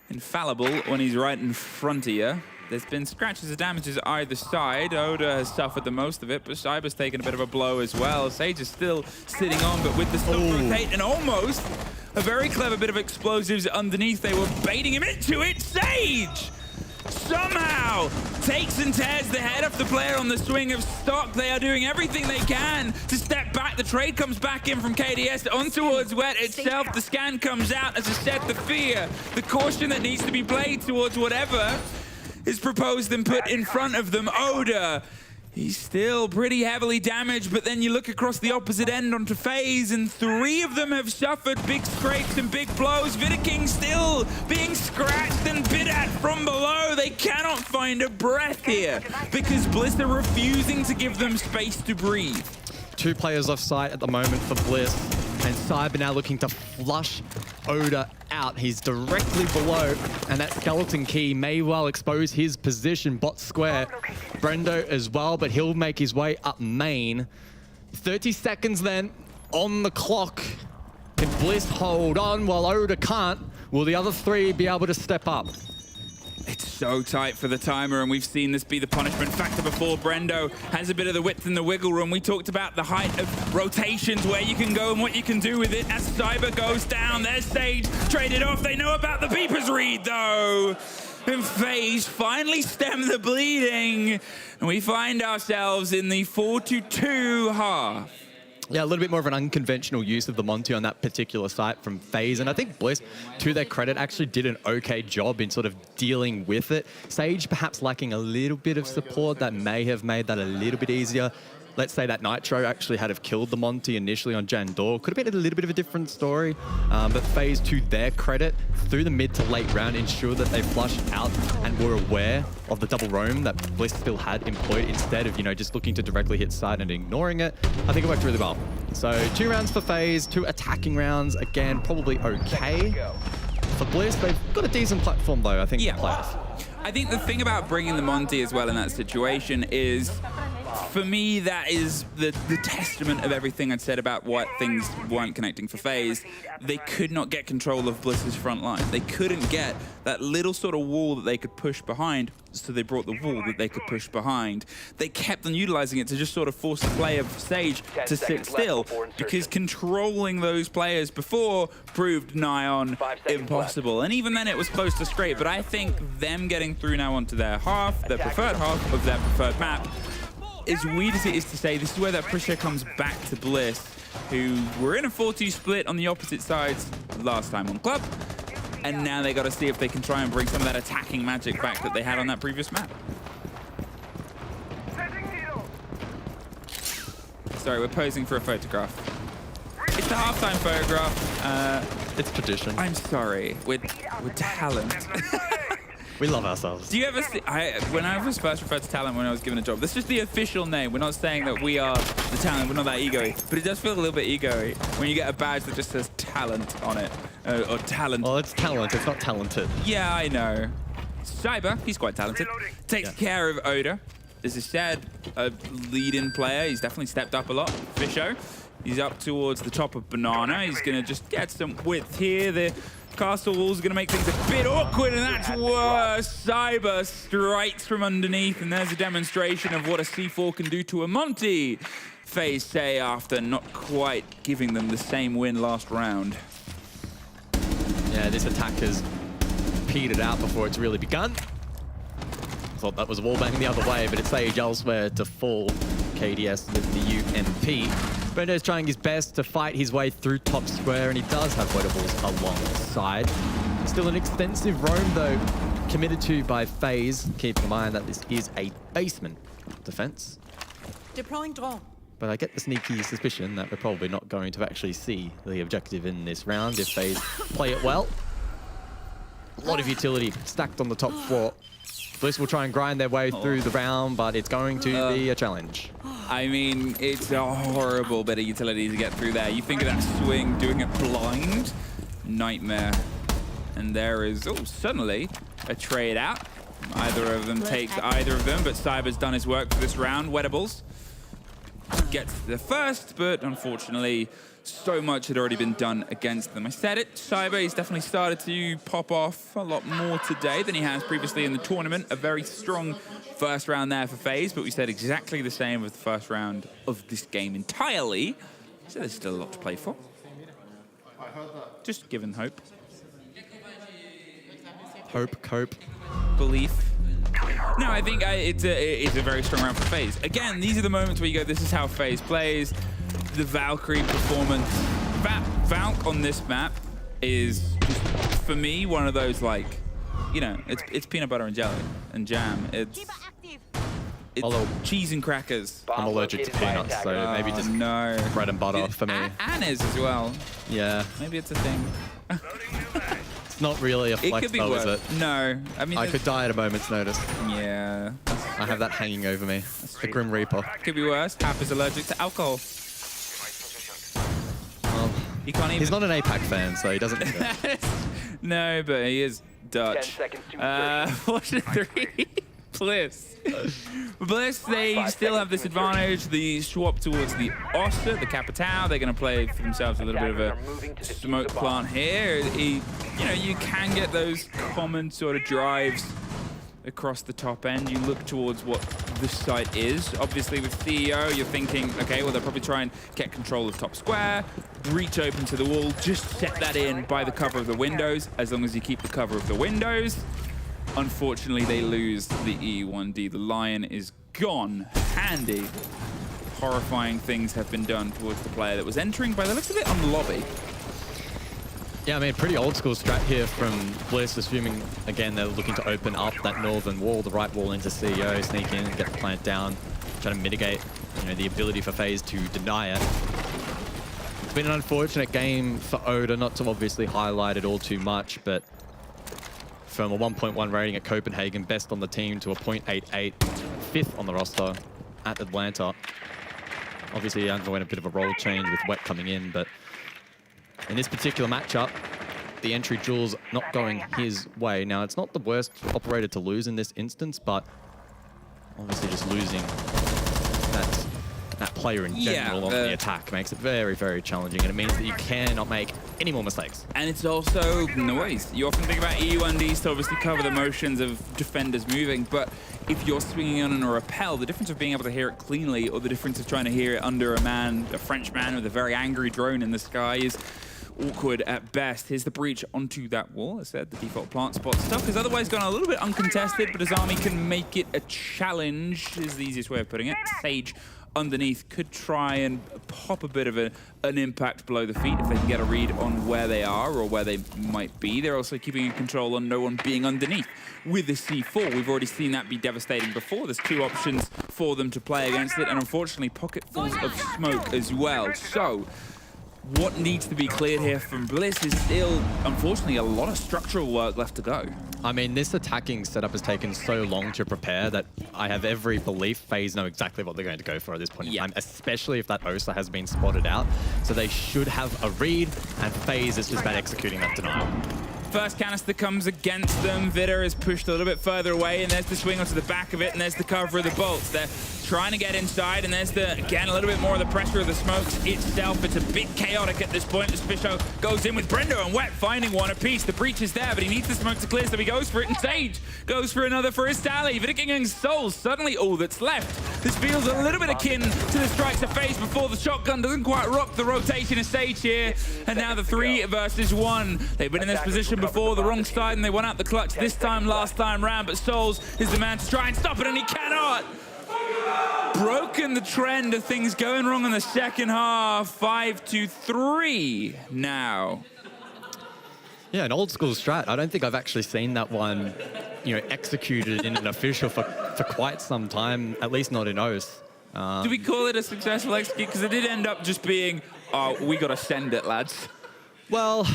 infallible when he's right in front of you. There's been scratches of damages either side. Oda has suffered the most of it, but Cyber's taken a bit of a blow as well. Sage is still sitting on, but with the stop rotate and almost a very clever bit of explosives underneath, they were baiting him into it. Sage somehow takes and tears the head off the player on the swing of stock. They are doing everything they can to step back. The trade comes back in from KDS on towards Wet itself. The scan comes out. As I said, the fear, the caution that needs to be played towards whatever is proposed and put in front of them. Oda, he's still pretty heavily damaged, but then you look across the opposite end onto FaZe, and 3 of them have suffered big scrapes and big blows. Vidaking still being scratched and bit at from below. They cannot find a breath here because Bliss are refusing to give them space to breathe. 2 players off site at the moment for Bliss, and Cyber now looking to flush Oda out. He's directly below, and that skeleton key may well expose his position. Bot square. Brendo as well, but he'll make his way up main. 30 seconds then on the clock. Can Bliss hold on while Oda can't? Will the other three be able to step up? It's so tight for the timer, and we've seen this be the punishment factor before. Brendo has a bit of the width and the wiggle room. We talked about the height of rotations, where you can go and what you can do with it. As Cyber goes down, there's Sage traded off. They know about the beepers read, though. And FaZe finally stem the bleeding. And we find ourselves in the 4-2 half. Yeah, a little bit more of an unconventional use of the Monty on that particular site from FaZe. And I think Bliss, to their credit, actually did an okay job in sort of dealing with it. Sage perhaps lacking a little bit of support that may have made that a little bit easier. Let's say that Nitro actually had have killed the Monty initially on Jandor. Could have been a little bit of a different story. But FaZe, to their credit, through the mid to late round, ensured that they flushed out and were aware of the double roam that Bliss still had employed, instead of, just looking to directly hit side and ignoring it. I think it worked really well. So 2 rounds for FaZe, 2 attacking rounds. Again, probably okay. For Bliss, they've got a decent platform though, I think, to play off. I think the thing about bringing the Monty as well in that situation is, for me, that is the testament of everything I'd said about what things weren't connecting for FaZe. They could not get control of Bliss's front line. They couldn't get that little sort of wall that they could push behind, so they brought the wall that they could push behind. They kept on utilizing it to just sort of force the play of Sage to sit still, because controlling those players before proved nigh on impossible. And even then it was close to scrape, but I think them getting through now onto their half, their preferred half of their preferred map, as weird as it is to say, this is where that pressure comes back to Bliss, who were in a 4-2 split on the opposite sides last time on Club, and now they got to see if they can try and bring some of that attacking magic back that they had on that previous map. Sorry, we're posing for a photograph. It's the halftime photograph. It's tradition. I'm sorry, we're talent. We love ourselves. Do you ever see, when I was first referred to talent when I was given a job, this is the official name. We're not saying that we are the talent, we're not that ego-y, but it does feel a little bit ego-y when you get a badge that just says talent on it, or talent. Well, it's talent, it's not talented. Yeah, I know. Cyber, he's quite talented. Takes care of Oda. As I said, a lead-in player. He's definitely stepped up a lot. Fisho, he's up towards the top of Banana. He's gonna just get some width here. The castle walls are going to make things a bit awkward, and that's worse. Cyber strikes from underneath, and there's a demonstration of what a C4 can do to a Monty. FaZe say after not quite giving them the same win last round. Yeah, this attack has petered out before it's really begun. Thought that was wallbang the other way, but it's Sage elsewhere to fall. KDS with the UMP. Brendo's trying his best to fight his way through top square, and he does have weatables alongside. Still an extensive roam, though, committed to by FaZe. Keep in mind that this is a basement defense. Deploying drone. But I get the sneaky suspicion that we're probably not going to actually see the objective in this round if FaZe play it well. A lot of utility stacked on the top floor. Bliss will try and grind their way through the round, but it's going to be a challenge. I mean, it's a horrible bit of utility to get through there. You think of that swing, doing it blind, nightmare. And there is, suddenly a trade out. Either of them takes either of them, but Cyber's done his work for this round. Weatables gets the first, but unfortunately, so much had already been done against them. I said it, Cyber, he's definitely started to pop off a lot more today than he has previously in the tournament. A very strong first round there for FaZe, but we said exactly the same with the first round of this game entirely. So there's still a lot to play for. Just given hope. Hope, cope. Belief. No, I think it's a very strong round for FaZe. Again, these are the moments where you go, this is how FaZe plays. The Valkyrie performance. Valk on this map is, for me, one of those, like, it's peanut butter and jelly and jam. It's cheese and crackers. I'm allergic to peanuts, so maybe just bread and butter for me. Anna's as well. Yeah. Maybe it's a thing. It's not really a flex, though, is it? No. I mean, I could die at a moment's notice. Yeah. I have that hanging over me. The Grim Reaper. Could be worse. Hap is allergic to alcohol. Well, He can't even. He's not an APAC fan, so he doesn't need it. No, but he is Dutch. 10 seconds to Watch the 3. Bliss. Bliss, they still have this advantage. The swap towards the Oster, the Capitao. They're going to play for themselves a little bit of a smoke plant here. You know, you can get those common sort of drives across the top end. You look towards what the site is. Obviously, with CEO, you're thinking, okay, well, they'll probably try and get control of top square, reach open to the wall, just set that in by the cover of the windows, as long as you keep the cover of the windows. Unfortunately, they lose the E1D. The Lion is gone. Handy. Horrifying things have been done towards the player that was entering, by the looks of it, on the lobby. Yeah, I mean, pretty old school strat here from Bliss, assuming, again, they're looking to open up that northern wall, the right wall into CEO, sneak in, get the plant down, trying to mitigate, you know, the ability for FaZe to deny it. It's been an unfortunate game for Oda, not to obviously highlight it all too much, but from a 1.1 rating at Copenhagen, best on the team, to a 0.88, 5th on the roster at Atlanta. Obviously, he underwent a bit of a role change with Wet coming in, but in this particular matchup, the entry Jules not going his way. Now, it's not the worst operator to lose in this instance, but obviously just losing that player in general on the attack makes it very, very challenging, and it means that you cannot make any more mistakes. And it's also noise. You often think about EU1Ds to obviously cover the motions of defenders moving, but if you're swinging on a rappel, the difference of being able to hear it cleanly or the difference of trying to hear it under a French man with a very angry drone in the sky is awkward at best. Here's the breach onto that wall. As I said, the default plant spot stuff has otherwise gone a little bit uncontested, but his army can make it a challenge, is the easiest way of putting it. Sage underneath could try and pop a bit of an impact below the feet if they can get a read on where they are or where they might be. They're also keeping in control on no one being underneath. With the C4, we've already seen that be devastating before. There's 2 options for them to play against it, and unfortunately pocketfuls of smoke as well. So what needs to be cleared here from Bliss is still, unfortunately, a lot of structural work left to go. I mean, this attacking setup has taken so long to prepare that I have every belief FaZe know exactly what they're going to go for at this point in time, especially if that Osa has been spotted out. So they should have a read, and FaZe is just about executing that denial. First canister comes against them. Vitter is pushed a little bit further away, and there's the swing onto the back of it, and there's the cover of the bolts. They're trying to get inside, and there's again, a little bit more of the pressure of the smokes itself. It's a bit chaotic at this point as Fisho goes in with Brendo and Wet finding one apiece. The breach is there, but he needs the smoke to clear, so he goes for it, and Sage goes for another for his tally. Vitter and Soul, suddenly all that's left. This feels a little bit akin to the strikes of FaZe before the shotgun doesn't quite rock the rotation of Sage here. And now the 3 versus 1. They've been in this position before, the wrong side, and they went out the clutch this time, last time round, but Souls is the man to try and stop it, and he cannot. Broken the trend of things going wrong in the second half. 5-3 now. Yeah, an old school strat. I don't think I've actually seen that one, you know, executed in an official for quite some time, at least not in OS. Do we call it a successful execute? Because it did end up just being, oh, we got to send it, lads. Well,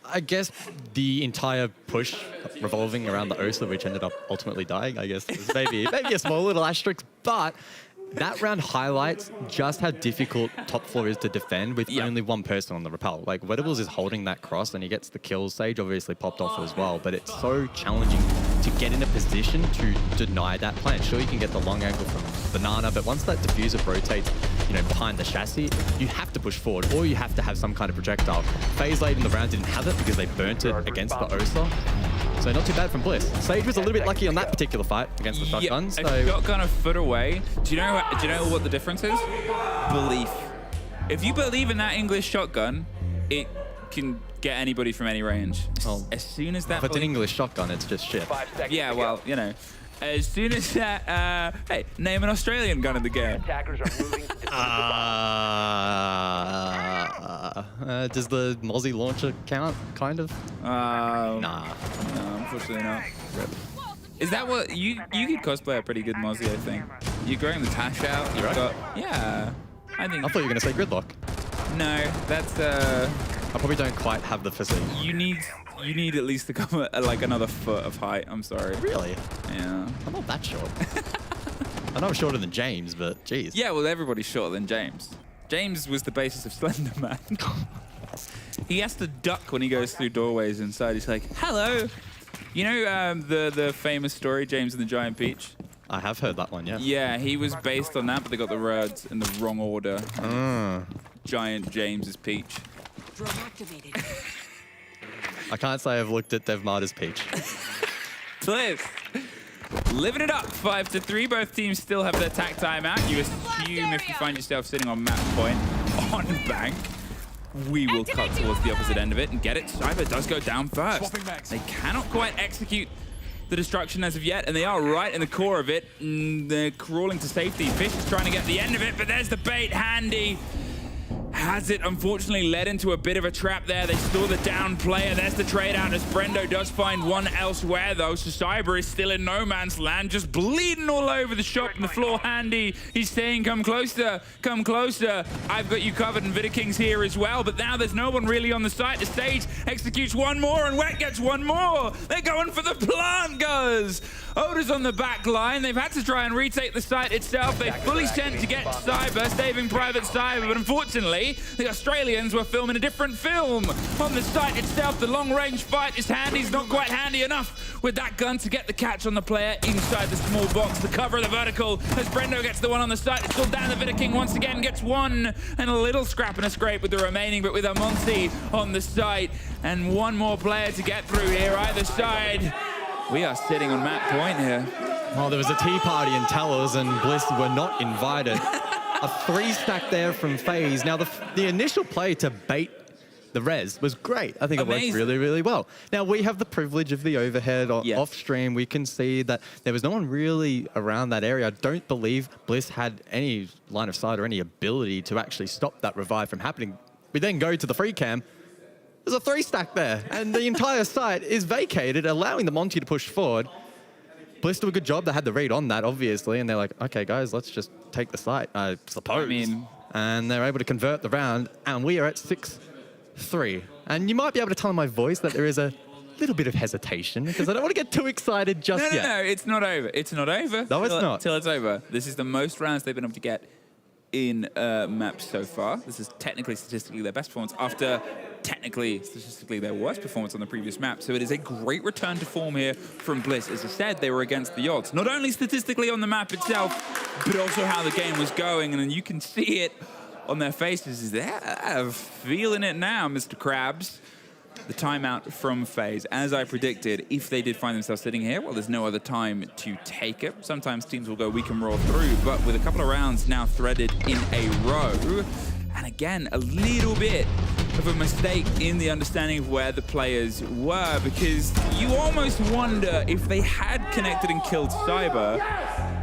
I guess the entire push revolving around the Osa, which ended up ultimately dying, I guess, is maybe a small little asterisk, but that round highlights just how difficult top floor is to defend with only one person on the rappel. Like, Wedables is holding that cross and he gets the kill. Sage obviously popped off as well, but it's so challenging to get in a position to deny that plant. Sure, you can get the long angle from Banana, but once that diffuser rotates, you know, behind the chassis, you have to push forward or you have to have some kind of projectile. FaZe late in the round didn't have it because they burnt it against the Osa. So not too bad from Bliss. Sage was a little bit lucky on that particular fight against the shotgun. So a shotgun a foot away. Do you know what the difference is? Belief. If you believe in that English shotgun, it can get anybody from any range. Well, as soon as that... If it's an English shotgun, it's just shit. Yeah, well, you know. As soon as that... hey, name an Australian gun in the game. Does the Mozzie launcher count, kind of? Nah. No, unfortunately not. Rip. Is that what... You could cosplay a pretty good Mozzie, I think. You're growing the tash out. You've got... Yeah. I thought you were going to say Gridlock. No, that's... I probably don't quite have the physique. You need at least to come like another foot of height. I'm sorry. Really? Yeah. I'm not that short. I know I'm shorter than James, but geez. Yeah, well, everybody's shorter than James. James was the basis of Slender Man. He has to duck when he goes through doorways inside. He's like, hello. You know the famous story, James and the Giant Peach? I have heard that one, yeah. Yeah, he was based on that, but they got the words in the wrong order. Giant James is Peach. Drone activated. I can't say I've looked at Devmada's Peach. Bliss, living it up, 5-3. Both teams still have their attack timeout. You assume if you find yourself sitting on match point on bank, we will cut towards the opposite end of it and get it. Cyber does go down first. They cannot quite execute the destruction as of yet, and they are right in the core of it. They're crawling to safety. Fish is trying to get the end of it, but there's the bait. Handy has it, unfortunately led into a bit of a trap there. They saw the down player. There's the trade out as Brendo does find one elsewhere though. So Cyber is still in no man's land, just bleeding all over the shop and the floor. Handy, he's saying come closer, come closer. I've got you covered, and Vidaking's here as well, but now there's no one really on the site. The stage executes one more and Wet gets one more. They're going for the plant guys. Oda's on the back line. They've had to try and retake the site itself. They fully sent to get Cyber, saving Private Cyber, but unfortunately, the Australians were filming a different film. On the site itself, the long-range fight is handy. He's not quite handy enough with that gun to get the catch on the player inside the small box. The cover of the vertical as Brendo gets the one on the site. It's still down. The Vidaking once again gets one, and a little scrap and a scrape with the remaining, but with Amonsi on the site. And one more player to get through here, either side. We are sitting on map point here. Well, there was a tea party in Tellers and Bliss were not invited. A 3-stack there from FaZe. Now, the initial play to bait the res was great. I think it worked really, really well. Now, we have the privilege of the overhead off stream. We can see that there was no one really around that area. I don't believe Bliss had any line of sight or any ability to actually stop that revive from happening. We then go to the free cam. There's a 3-stack there, and the entire site is vacated, allowing the Monty to push forward. Bliss do a good job. They had the read on that, obviously, and they're like, okay, guys, let's just take the site, I suppose. And they're able to convert the round, and we are at 6-3. And you might be able to tell in my voice that there is a little bit of hesitation, because I don't want to get too excited just yet. No, it's not over. It's not over. No, it's not. Till it's over. This is the most rounds they've been able to get in maps so far. This is technically, statistically, their best performance after technically, statistically, their worst performance on the previous map. So it is a great return to form here from Bliss. As I said, they were against the odds. Not only statistically on the map itself, but also how the game was going. And then you can see it on their faces. They're feeling it now, Mr. Krabs. The timeout from FaZe. As I predicted, if they did find themselves sitting here, well, there's no other time to take it. Sometimes teams will go, we can roll through, but with a couple of rounds now threaded in a row, and again, a little bit of a mistake in the understanding of where the players were, because you almost wonder if they had connected and killed Cyber,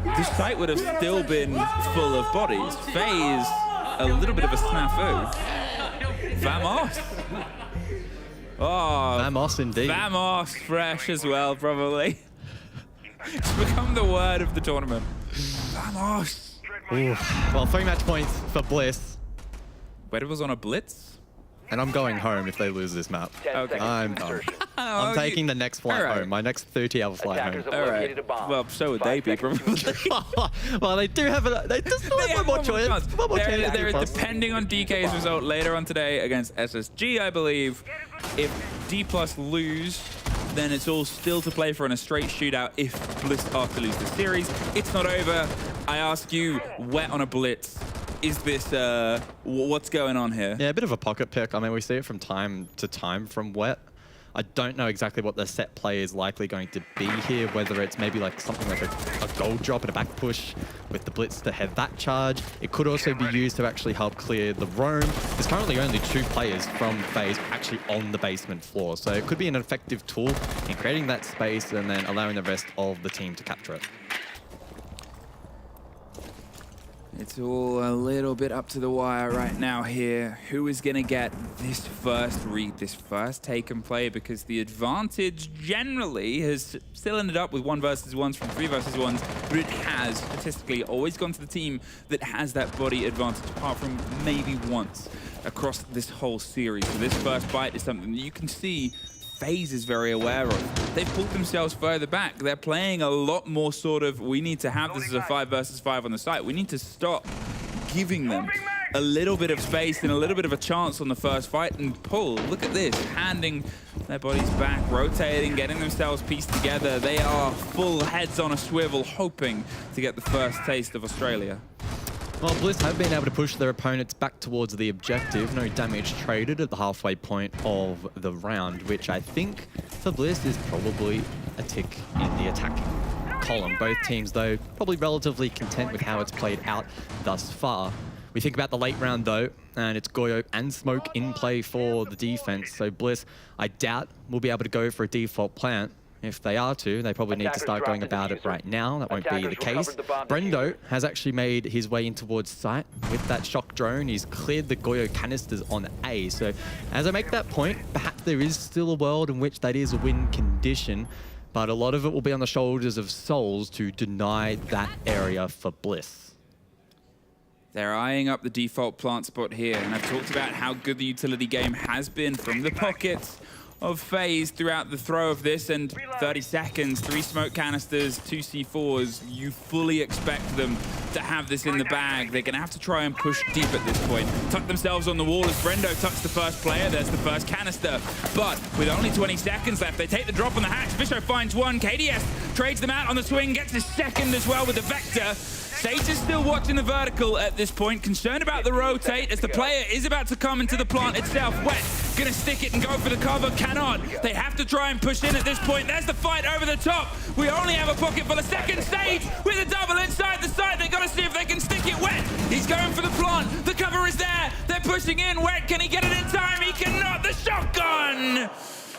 the site would have still been full of bodies. FaZe, a little bit of a snafu. Vamos. Oh, Vamos indeed. Vamos fresh as well, probably. It's become the word of the tournament. Vamos. Ooh. Well, 3 match points for Bliss. Where was on a blitz? And I'm going home if they lose this map. Okay. I'm I'm taking the next flight home, my next 30-hour flight home. All right. Well, so would they be, probably. Well, they do have they still have one more choice. There is, depending on DK's result later on today against SSG, I believe. If D+ lose, then it's all still to play for in a straight shootout if Bliss are to lose the series. It's not over. I ask you, Wet on a blitz. Is this, what's going on here? Yeah, a bit of a pocket pick. I mean, we see it from time to time from Wet. I don't know exactly what the set play is likely going to be here, whether it's maybe like something like a gold drop and a back push with the blitz to head that charge. It could also be used to actually help clear the roam. There's currently only 2 players from FaZe actually on the basement floor, so it could be an effective tool in creating that space and then allowing the rest of the team to capture it. It's all a little bit up to the wire right now here. Who is going to get this first read, this first take and play? Because the advantage generally has still ended up with 1 versus 1s from 3 versus 1s, but it has statistically always gone to the team that has that body advantage, apart from maybe once across this whole series. So this first bite is something that you can see FaZe is very aware of. They've pulled themselves further back. They're playing a lot more sort of, we need to have this as a 5 versus 5 on the site. We need to stop giving them a little bit of space and a little bit of a chance on the first fight. And Pull, look at this, handing their bodies back, rotating, getting themselves pieced together. They are full heads on a swivel, hoping to get the first taste of Australia. Well, Bliss have been able to push their opponents back towards the objective. No damage traded at the halfway point of the round, which I think for Bliss is probably a tick in the attacking column. Both teams, though, probably relatively content with how it's played out thus far. We think about the late round, though, and it's Goyo and Smoke in play for the defense. So Bliss, I doubt, will be able to go for a default plant. If they are to, they probably need to start going about it right now. That won't be the case. Brendo has actually made his way in towards site with that shock drone. He's cleared the Goyo canisters on A. So as I make that point, perhaps there is still a world in which that is a win condition, but a lot of it will be on the shoulders of Souls to deny that area for Bliss. They're eyeing up the default plant spot here, and I've talked about how good the utility game has been from the pockets of FaZe throughout the throw of this, and 30 seconds, 3 smoke canisters, 2 C4s. You fully expect them to have this in the bag. They're gonna have to try and push deep at this point. Tuck themselves on the wall as Brendo tucks the first player. There's the first canister. But with only 20 seconds left, they take the drop on the hatch. Visho finds one. KDS trades them out on the swing, gets his second as well with the Vector. Sage is still watching the vertical at this point, concerned about the rotate as the player is about to come into the plant itself. Wet, gonna stick it and go for the cover, cannot. They have to try and push in at this point. There's the fight over the top. We only have a pocket full of second. Sage with a double inside the side. They gotta see if they can stick it. Wet, he's going for the plant. The cover is there. They're pushing in. Wet, can he get it in time? He cannot. The shotgun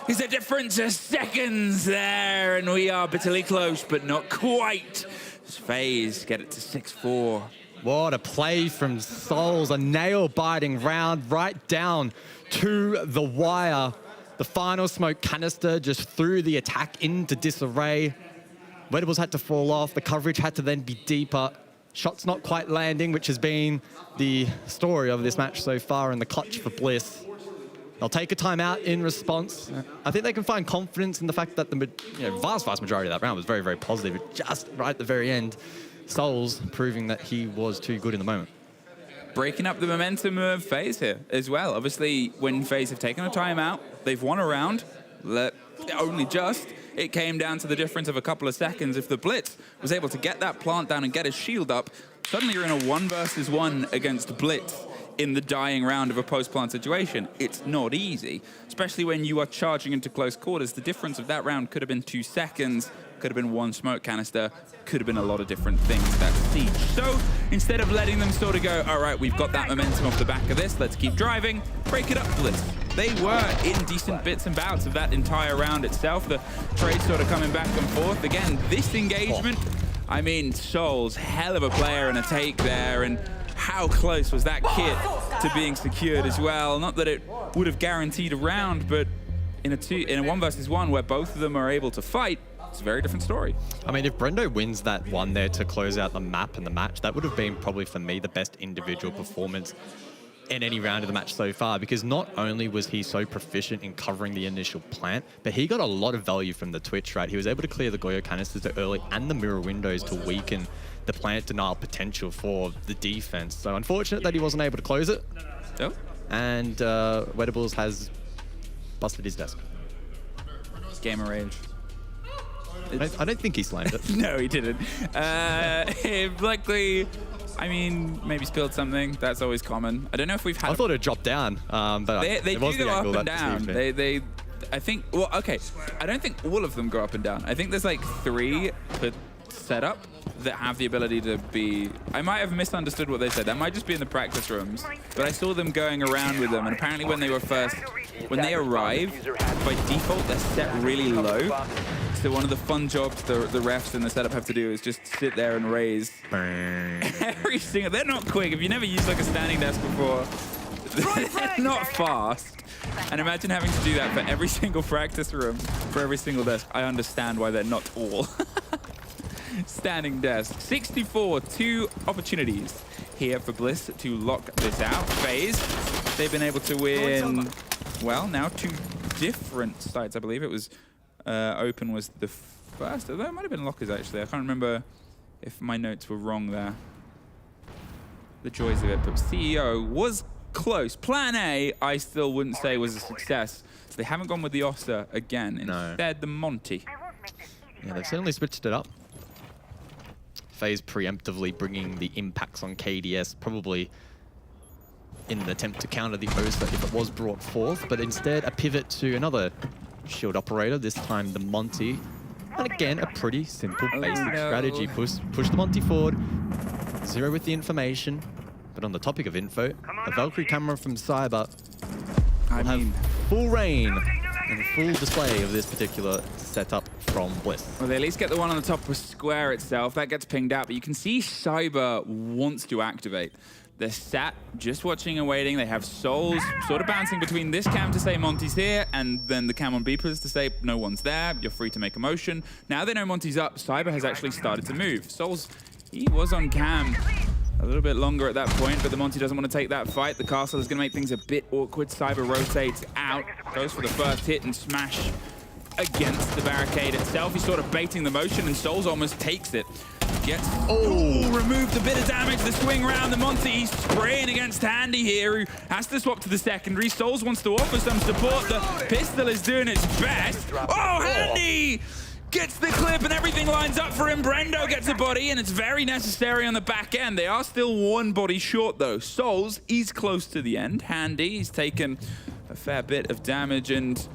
is a difference of seconds there, and we are bitterly close, but not quite. FaZe get it to 6-4. What a play from Souls, a nail-biting round right down to the wire. The final smoke canister just threw the attack into disarray. Wedables had to fall off, the coverage had to then be deeper. Shots not quite landing, which has been the story of this match so far in the clutch for Bliss. They'll take a timeout in response. I think they can find confidence in the fact that the vast majority of that round was very, very positive. Just right at the very end, Souls proving that he was too good in the moment. Breaking up the momentum of FaZe here as well. Obviously, when FaZe have taken a timeout, they've won a round. Only just. It came down to the difference of a couple of seconds. If the Blitz was able to get that plant down and get his shield up, suddenly you're in a 1 versus 1 against Blitz in the dying round of a post-plant situation. It's not easy, especially when you are charging into close quarters. The difference of that round could have been 2 seconds, could have been 1 smoke canister, could have been a lot of different things that siege. So instead of letting them sort of go, all right, we've got that momentum off the back of this, let's keep driving, break it up, Bliss. They were in decent bits and bouts of that entire round itself. The trade sort of coming back and forth. Again, this engagement, I mean, Souls, hell of a player and a take there, and how close was that kit to being secured as well? Not that it would have guaranteed a round, but in a 1 versus 1 where both of them are able to fight, it's a very different story. I mean, if Brendo wins that one there to close out the map and the match, that would have been probably for me the best individual performance in any round of the match so far, because not only was he so proficient in covering the initial plant, but he got a lot of value from the Twitch, right? He was able to clear the Goyo canisters early and the mirror windows to weaken the plant denial potential for the defense. So unfortunate that he wasn't able to close it. Oh. And Wedables has busted his desk. Gamer rage. I don't think he slammed it. No, he didn't. Luckily, I mean, maybe spilled something. That's always common. I don't know if we've had... I thought it dropped down, but they it was do the go angle up and that down. I think, well, okay. I don't think all of them go up and down. I think there's like 3 per setup that have the ability to be... I might have misunderstood what they said. That might just be in the practice rooms. But I saw them going around with them, and apparently when they were first... When they arrive, by default, they're set really low. So one of the fun jobs the refs and the setup have to do is just sit there and raise every single... They're not quick. If you never used like a standing desk before, they're not fast. And imagine having to do that for every single practice room, for every single desk. I understand why they're not all standing desk. 64, 2 opportunities here for Bliss to lock this out. FaZe, they've been able to win, well, now 2 different sites, I believe. It was Open was the first, although it might have been Lockers actually. I can't remember if my notes were wrong there. the joys of it, but CEO was close. Plan A, I still wouldn't say was a success. So they haven't gone with the Oster again. Instead, the Monty. Yeah, they've certainly switched it up. FaZe preemptively bringing the impacts on KDS, probably in an attempt to counter the Oster if it was brought forth, but instead a pivot to another shield operator, this time the Monty. And again, a pretty simple basic strategy. Push the Monty forward, zero with the information. But on the topic of info, a Valkyrie camera from Cyber will have full reign and full display of this particular setup from Bliss. Well, they at least get the one on the top of Square itself. That gets pinged out, but you can see Cyber wants to activate. They're sat, just watching and waiting. They have Souls sort of bouncing between this cam to say Monty's here, and then the cam on Beepers to say no one's there. You're free to make a motion. Now they know Monty's up. Cyber has actually started to move. Souls, he was on cam a little bit longer at that point, but the Monty doesn't want to take that fight. The castle is going to make things a bit awkward. Cyber rotates out, goes for the first hit and smash against the barricade itself. He's sort of baiting the motion, and Souls almost takes it. Gets removed a bit of damage. The swing round, the Monty, he's spraying against Handy here, who has to swap to the secondary. Souls wants to offer some support. The pistol is doing its best. Oh, Handy gets the clip and everything lines up for him. Brendo gets a body, and it's very necessary on the back end. They are still one body short though. Souls, he's close to the end. Handy, he's taken a fair bit of damage, and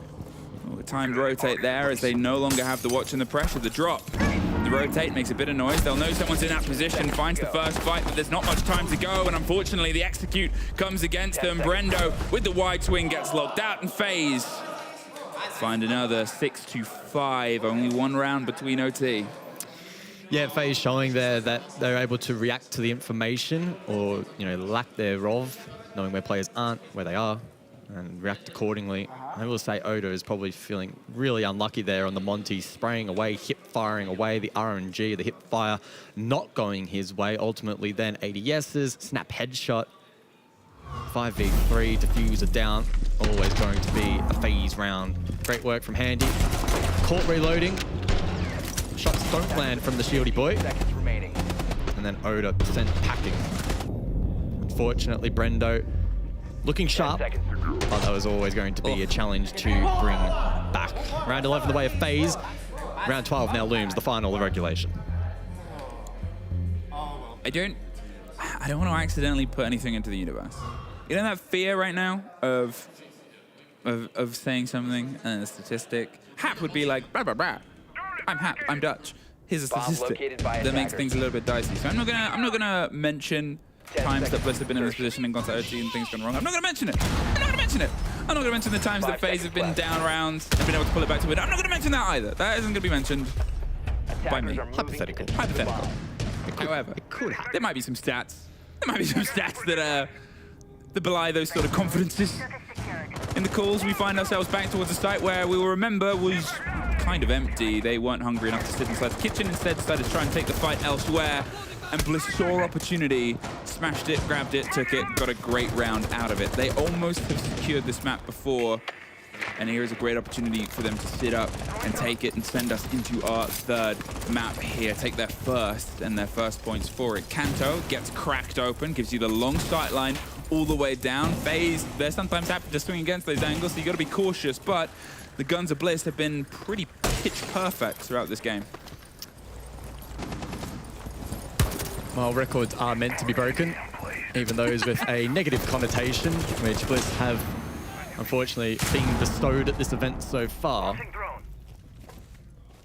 a timed rotate there as they no longer have the watch and the pressure. The drop, the rotate makes a bit of noise. They'll know someone's in that position, finds the first fight, but there's not much time to go, and unfortunately the execute comes against them. Brendo with the wide swing gets locked out, and FaZe find another 6-5, only one round between OT. Yeah, FaZe showing there that they're able to react to the information, or lack thereof, knowing where players aren't, where they are, and react accordingly. I will say Oda is probably feeling really unlucky there on the Monty, spraying away, hip firing away, the RNG, the hip fire not going his way. Ultimately then ADS's snap headshot, 5v3, diffuser down, always going to be a FaZe round. Great work from Handy. Caught reloading. Shots don't land from the shieldy boy. And then Oda sent packing. Unfortunately, Brendo looking sharp, but that was always going to be a challenge to bring back. Round 11 the way of FaZe. Round 12 now looms, the final of regulation. I don't want to accidentally put anything into the universe. You know that fear right now of saying something and a statistic? Hap would be like, blah, blah, blah. I'm Hap, I'm Dutch. Here's a statistic that makes things a little bit dicey. So I'm not gonna mention times that Bliss have been in this position and gone to OT and things gone wrong. I'm not gonna mention it. I'm not gonna mention it. I'm not gonna mention the times that FaZe have been down rounds and been able to pull it back to win. I'm not gonna mention that either. That isn't gonna be mentioned by me. Hypothetical. Hypothetical. However, there might be some stats. There might be some stats that belie those sort of confidences. In the calls, we find ourselves back towards a site where we will remember was kind of empty. They weren't hungry enough to sit inside the kitchen. Instead, decided to try and take the fight elsewhere. And Bliss saw opportunity, smashed it, grabbed it, took it, got a great round out of it. They almost have secured this map before. And here is a great opportunity for them to sit up and take it and send us into our third map here. Take their first and their first points for it. Kanto gets cracked open, gives you the long sight line all the way down. FaZe, they're sometimes happy to swing against those angles, so you got to be cautious. But the guns of Bliss have been pretty pitch perfect throughout this game. Well, records are meant to be broken, even those with a negative connotation, which Bliss have unfortunately being bestowed at this event so far.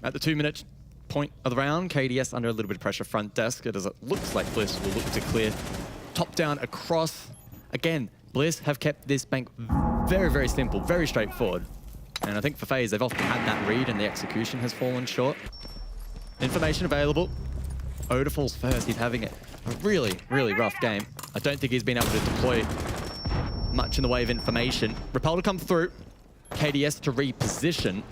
At the 2-minute point of the round, KDS under a little bit of pressure front desk, as it looks like Bliss will look to clear top down across. Again, Bliss have kept this bank very, very simple, very straightforward. And I think for FaZe, they've often had that read and the execution has fallen short. Information available. Oda falls first. He's having a really, really rough game. I don't think he's been able to deploy much in the way of information. Repel to come through, KDS to reposition,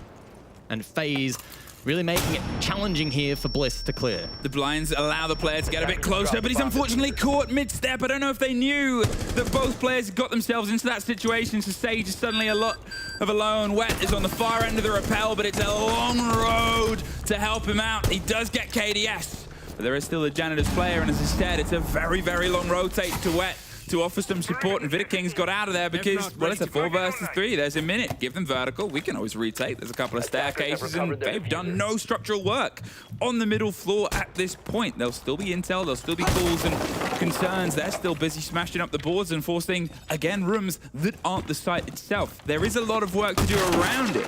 and FaZe really making it challenging here for Bliss to clear. The blinds allow the player to get a bit closer, but he's unfortunately caught mid-step. I don't know if they knew that both players got themselves into that situation, so Sage is suddenly a lot of alone. Wet is on the far end of the rappel, but it's a long road to help him out. He does get KDS, But there is still a Janitor's player, and as I said, it's a very, very long rotate to Wet to offer some support, and Vidaking's got out of there because, well, it's a 4 versus 3. There's a minute. Give them vertical. We can always retake. There's a couple of staircases, and they've done no structural work on the middle floor at this point. There'll still be intel. There'll still be calls and concerns. They're still busy smashing up the boards and forcing, again, rooms that aren't the site itself. There is a lot of work to do around it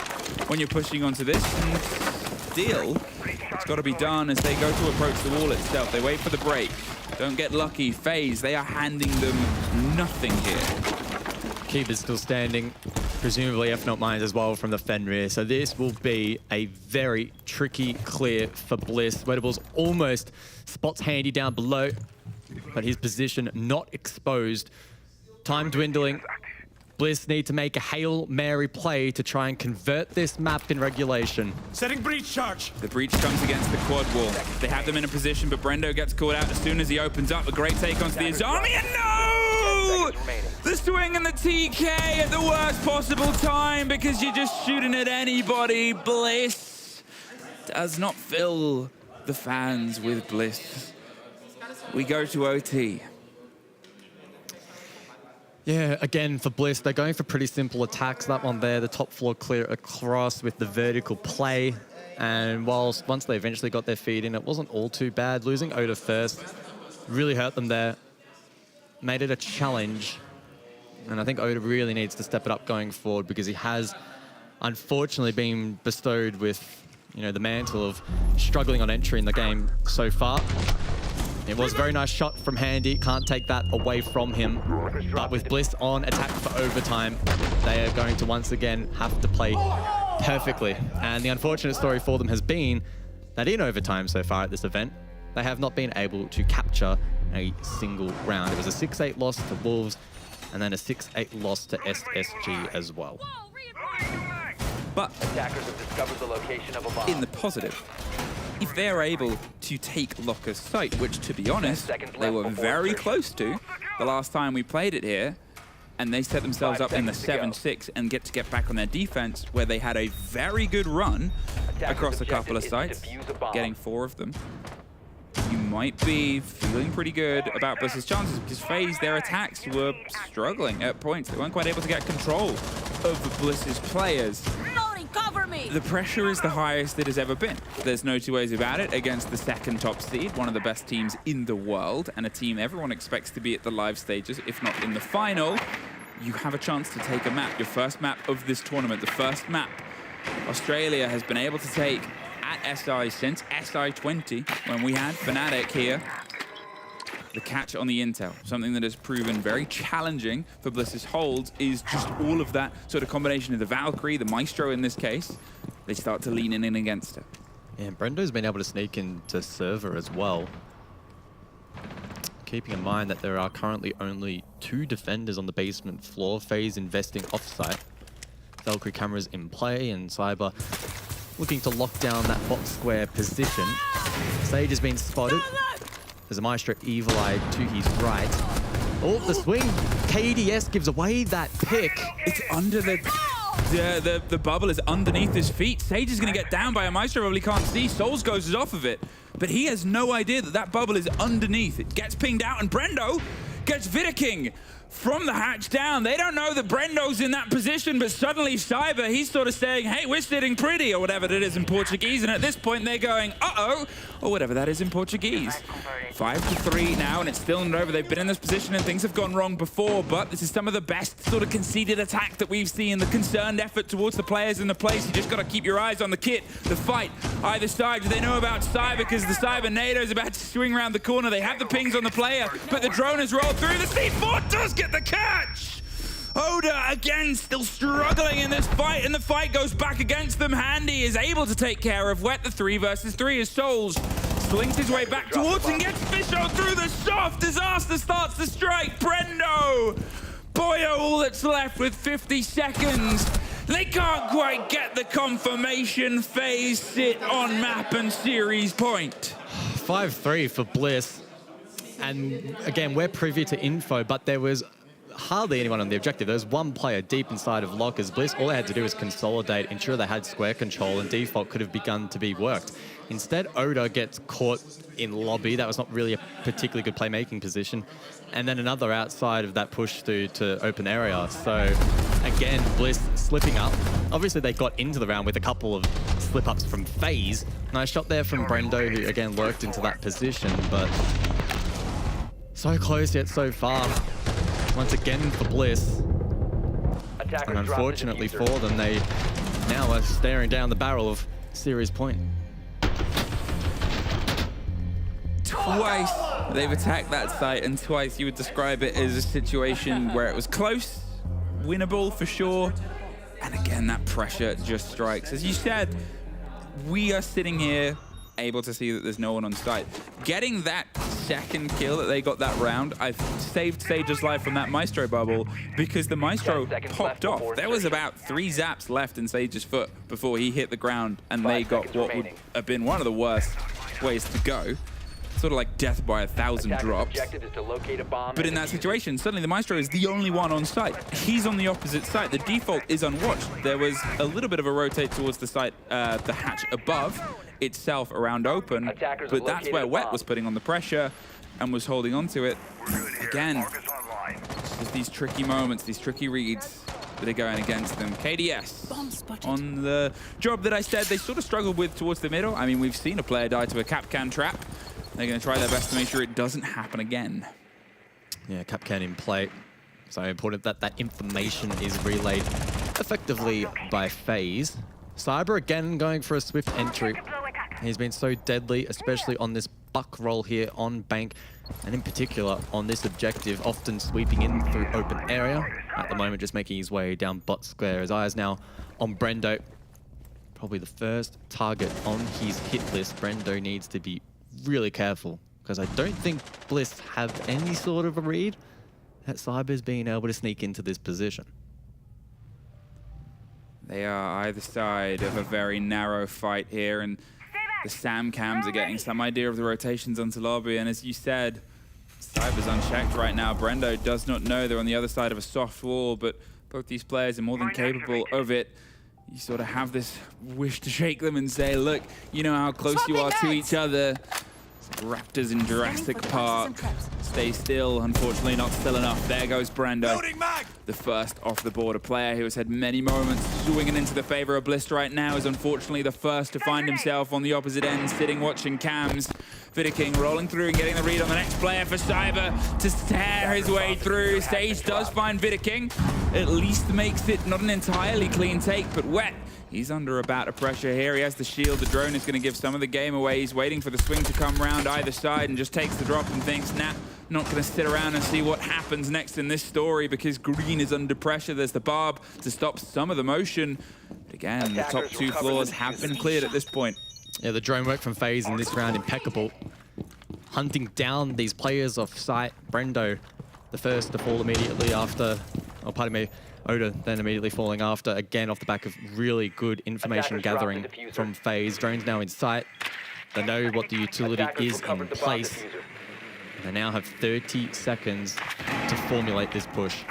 when you're pushing onto this. And still, it's got to be done as they go to approach the wall itself. They wait for the break. Don't get lucky. FaZe, they are handing them nothing here. Keeper's still standing, presumably if not mines as well from the Fenrir. So this will be a very tricky clear for Bliss. Weddable's almost spots Handy down below, but his position not exposed. Time dwindling. Bliss need to make a Hail Mary play to try and convert this map in regulation. Setting breach charge. The breach comes against the quad wall. They have them in a position, but Brendo gets caught out as soon as he opens up. A great take onto the Azami, and no! The swing and the TK at the worst possible time because you're just shooting at anybody. Bliss does not fill the fans with bliss. We go to OT. Yeah, again, for Bliss, they're going for pretty simple attacks. That one there, the top floor clear across with the vertical play. And once they eventually got their feet in, it wasn't all too bad. Losing Oda first really hurt them there. Made it a challenge. And I think Oda really needs to step it up going forward because he has, unfortunately, been bestowed with, the mantle of struggling on entry in the game so far. It was a very nice shot from Handy. Can't take that away from him. But with Bliss on attack for overtime, they are going to once again have to play perfectly. And the unfortunate story for them has been that in overtime so far at this event, they have not been able to capture a single round. It was a 6-8 loss to Wolves and then a 6-8 loss to SSG as well. But Attackers have discovered the location of a bomb. in the positive, if they're able to take Locker's site, which, to be honest, they were very close to the last time we played it here, and they set themselves up in the 7-6 and get back on their defense, where they had a very good run across a couple of sites, getting 4 of them. You might be feeling pretty good about Bliss's chances because FaZe, their attacks were struggling at points. They weren't quite able to get control of Bliss's players. Cover me. The pressure is the highest it has ever been. There's no two ways about it against the second top seed, one of the best teams in the world, and a team everyone expects to be at the live stages, if not in the final. You have a chance to take a map, your first map of this tournament, the first map Australia has been able to take at SI since SI20, when we had Fnatic here. The catch on the intel, something that has proven very challenging for Bliss's holds, is just all of that sort of combination of the Valkyrie, the Maestro in this case. They start to lean in against it. Yeah, and Brendo's been able to sneak into server as well. Keeping in mind that there are currently only 2 defenders on the basement floor. FaZe investing offsite. Valkyrie cameras in play, and Cyber looking to lock down that bot square position. Sage has been spotted. There's a Maestro Evil Eye to his right. Oh, the swing. KDS gives away that pick. It's under the bubble is underneath his feet. Sage is going to get down by a Maestro, probably can't see. Souls goes off of it, but he has no idea that that bubble is underneath. It gets pinged out, and Brendo gets Vidaking from the hatch down. They don't know that Brendo's in that position, but suddenly Cyber, he's sort of saying, hey, we're sitting pretty, or whatever that is in Portuguese, and at this point they're going, uh-oh, or whatever that is in Portuguese. 5-3 now, and it's still not over. They've been in this position and things have gone wrong before, but this is some of the best sort of conceded attack that we've seen, the concerned effort towards the players in the place. You just got to keep your eyes on the kit, the fight, either side. Do they know about Cyber? Because the Cyber NATO is about to swing around the corner. They have the pings on the player, but the drone has rolled through. The C4 does get the catch! Oda, again, still struggling in this fight, and the fight goes back against them. Handy is able to take care of Wet. The 3 versus 3 as Souls slings his way back towards and gets Fisho through the soft. Disaster starts to strike. Brendo! Boyo, all that's left with 50 seconds. They can't quite get the confirmation. FaZe sit on map and series point. 5-3 for Bliss. And again, we're privy to info, but there was hardly anyone on the objective. There was one player deep inside of Lockers. Bliss, all they had to do was consolidate, ensure they had square control, and default could have begun to be worked. Instead, Oda gets caught in lobby. That was not really a particularly good playmaking position. And then another outside of that push through to open area. So again, Bliss slipping up. Obviously, they got into the round with a couple of slip-ups from FaZe. Nice shot there from Brendo, who again lurked into that position, but so close yet so far. Once again for Bliss. And unfortunately for them, they now are staring down the barrel of series point. Twice they've attacked that site, and twice you would describe it as a situation where it was close, winnable for sure, and again that pressure just strikes. As you said, we are sitting here able to see that there's no one on site. Getting that second kill that they got that round, I've saved Sage's life from that Maestro bubble because the Maestro popped off. There was about 3 zaps left in Sage's foot before he hit the ground, and they got what would have been one of the worst ways to go. Sort of like death by 1,000 drops. But in that situation, suddenly the Maestro is the only one on site. He's on the opposite side. The default is unwatched. There was a little bit of a rotate towards the site, the hatch above itself around open, but that's where Wet was putting on the pressure and was holding on to it. Again, just these tricky moments, these tricky reads that are going against them. KDS on the job that I said they sort of struggled with towards the middle. I mean, we've seen a player die to a Capcan trap. They're going to try their best to make sure it doesn't happen again. Yeah, Capcan in play. So important that that information is relayed effectively by FaZe. Cyber again going for a swift entry. He's been so deadly, especially on this buck roll here on Bank, and in particular on this objective, often sweeping in through open area. At the moment, just making his way down bot square. His eyes now on Brendo. Probably the first target on his hit list. Brendo needs to be really careful, because I don't think Bliss have any sort of a read that Cyber's being able to sneak into this position. They are either side of a very narrow fight here, and the Sam Cams are getting some idea of the rotations onto lobby, and as you said, Cyber's unchecked right now. Brendo does not know they're on the other side of a soft wall, but both these players are more than capable of it. You sort of have this wish to shake them and say, look, you know how close you are to each other. Raptors in Jurassic Park. Stay still, unfortunately not still enough. There goes Brendo, the first off the board. A player who has had many moments swinging into the favor of Bliss right now is unfortunately the first to find himself on the opposite end, sitting watching cams. Vidiking rolling through and getting the read on the next player for Cyber to tear his way through. Sage does find Vidiking, at least makes it not an entirely clean take, but Wet, he's under a bout of pressure here. He has the shield. The drone is going to give some of the game away. He's waiting for the swing to come round either side and just takes the drop and thinks, nah, not going to sit around and see what happens next in this story because Green is under pressure. There's the Barb to stop some of the motion. But again, the top 2 floors have been cleared at this point. Yeah, the drone work from FaZe in this round, impeccable. Hunting down these players off site. Brendo, the first to fall immediately after, oh, pardon me, Oda then immediately falling after, again off the back of really good information gathering from FaZe. Drone's now in sight. They know what the utility is in place. They now have 30 seconds to formulate this push.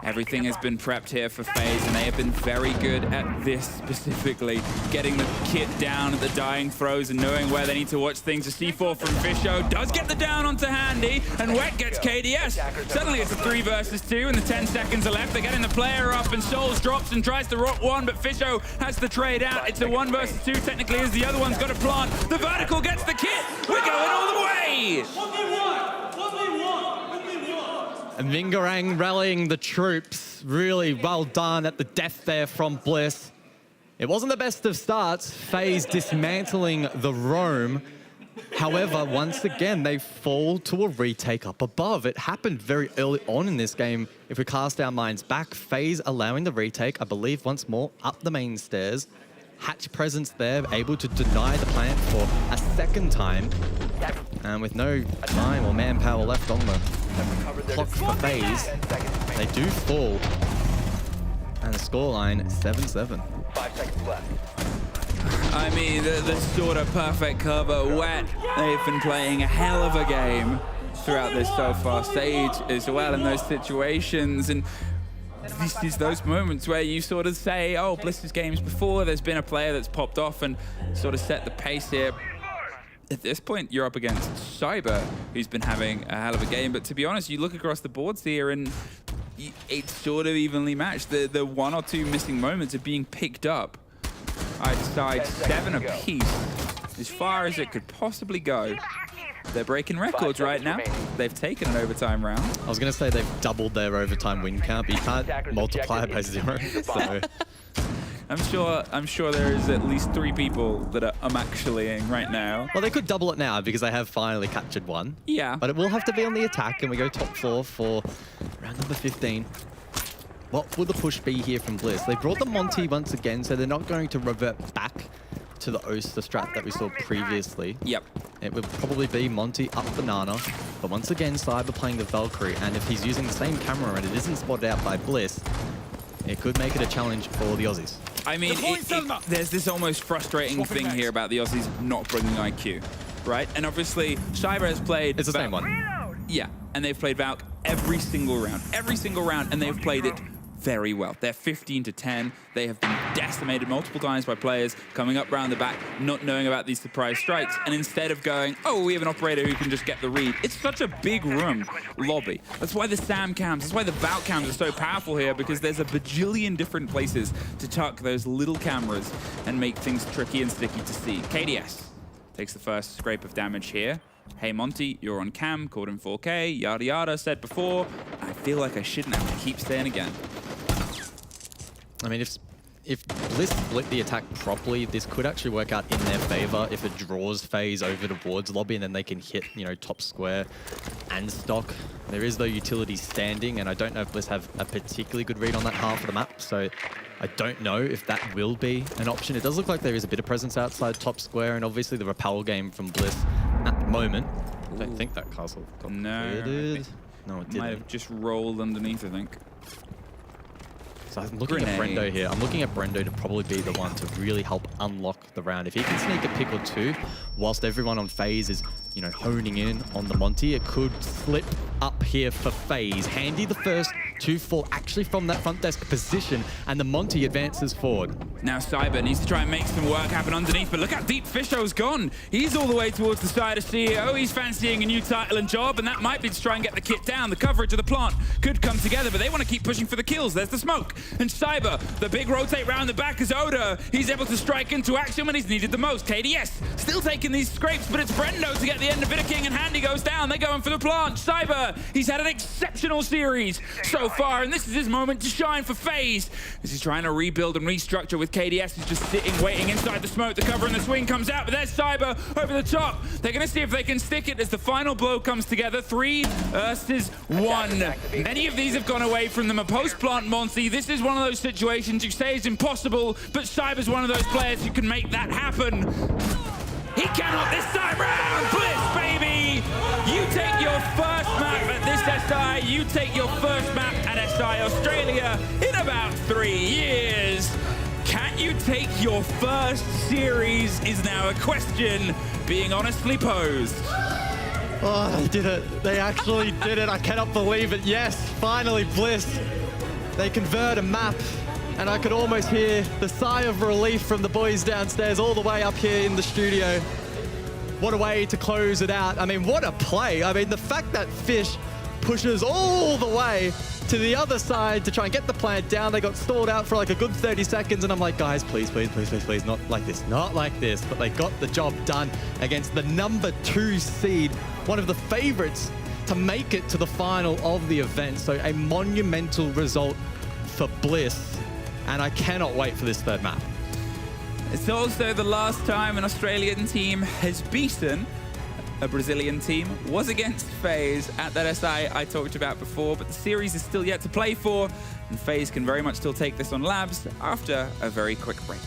Everything has been prepped here for FaZe, and they have been very good at this specifically. Getting the kit down at the dying throws and knowing where they need to watch things. A C4 from Fisho does get the down onto Handy, and Wet gets KDS. Suddenly it's a 3 versus 2, and the 10 seconds are left. They're getting the player up, and Souls drops and tries to rock one, but Fisho has the trade out. It's a 1 versus 2 technically, as the other one's got a plant. The vertical gets the kit. We're going all the way. And Vingarang rallying the troops. Really well done at the death there from Bliss. It wasn't the best of starts. FaZe dismantling the roam. However, once again, they fall to a retake up above. It happened very early on in this game. If we cast our minds back, FaZe allowing the retake, I believe, once more up the main stairs. Hatch presence there, able to deny the plant for a second time. And with no time or manpower left on the clock for FaZe, they do fall. And the scoreline, 7-7. 5 seconds left. I mean, the sort of perfect cover. Wet, they've been playing a hell of a game. throughout this so far. Sage as well in those situations, and this is those moments where you sort of say, oh, Bliss's games before, there's been a player that's popped off and sort of set the pace here. At this point, you're up against Cyber, who's been having a hell of a game. But to be honest, you look across the boards here and it's sort of evenly matched. The one or two missing moments are being picked up. Either side, 7 apiece, as far as it could possibly go. They're breaking records right now. They've taken an overtime round. I was going to say they've doubled their overtime win count, but you can't multiply it by 0. So. I'm sure there is at least 3 people that are actually-ing right now. Well, they could double it now because they have finally captured one. Yeah. But it will have to be on the attack, and we go top 4 for round number 15. What will the push be here from Bliss? They brought the Monty once again, so they're not going to revert back to the Oster strat that we saw previously. Yep. It would probably be Monty up Banana, but once again, Cyber playing the Valkyrie, and if he's using the same camera and it isn't spotted out by Bliss, it could make it a challenge for the Aussies. I mean, there's this almost frustrating thing here about the Aussies not bringing IQ, right? And obviously, Cyber has played... It's the same one. Yeah, and they've played Valk every single round, and they've played it very well. They're 15-10. They have been decimated multiple times by players coming up round the back, not knowing about these surprise strikes, and instead of going, oh, we have an operator who can just get the read. It's such a big room lobby. That's why the SAM cams, that's why the Valk cams are so powerful here, because there's a bajillion different places to tuck those little cameras and make things tricky and sticky to see. KDS takes the first scrape of damage here. Hey Monty, you're on cam, caught in 4K, yada yada, said before. I feel like I shouldn't have to keep saying again. I mean, if Bliss split the attack properly, this could actually work out in their favor if it draws phase over towards lobby and then they can hit, you know, top square and stock. There is, though, utility standing, and I don't know if Bliss have a particularly good read on that half of the map, so I don't know if that will be an option. It does look like there is a bit of presence outside top square, and obviously the repel game from Bliss at the moment. I don't think that castle got cleared. No, it didn't. Might have just rolled underneath, I think. So I'm looking at Brendo here. I'm looking at Brendo to probably be the one to really help unlock the round. If he can sneak a pick or two, whilst everyone on phase is, you know, honing in on the Monty, it could slip up here for phase. Handy the first 2-4 actually from that front desk position, and the Monty advances forward. Now Cyber needs to try and make some work happen underneath, but look how deep Fisho's gone. He's all the way towards the side of CEO. He's fancying a new title and job, and that might be to try and get the kit down. The coverage of the plant could come together, but they want to keep pushing for the kills. There's the smoke. And Cyber, the big rotate round the back is Oda. He's able to strike into action when he's needed the most. KDS still taking these scrapes, but it's Brendo to get the end of Bitter King, and Handy goes down. They're going for the plant. Cyber, he's had an exceptional series so far, and this is his moment to shine for FaZe. As he's trying to rebuild and restructure with KDS, who's just sitting, waiting inside the smoke. The cover and the swing comes out, but there's Cyber over the top. They're going to see if they can stick it as the final blow comes together. 3 versus 1. Many of these have gone away from them. A post-plant Monty. This is one of those situations you say is impossible, but Cyber's one of those players who can make that happen. He cannot this time round. Bliss, baby! You take your first map at this SI. You take your first map at SI Australia in about 3 years. Can you take your first series is now a question being honestly posed. Oh, they did it. They actually did it. I cannot believe it. Yes, finally, Bliss. They convert a map, and I could almost hear the sigh of relief from the boys downstairs all the way up here in the studio. What a way to close it out. I mean, what a play. I mean, the fact that Fish pushes all the way to the other side to try and get the plant down. They got stalled out for like a good 30 seconds, and I'm like, guys, please, please, please, please, please, not like this, not like this. But they got the job done against the number 2 seed, one of the favorites to make it to the final of the event. So a monumental result for Bliss, and I cannot wait for this third map. It's also the last time an Australian team has beaten a Brazilian team. Was against FaZe at that SI I talked about before, but the series is still yet to play for, and FaZe can very much still take this on Labs after a very quick break.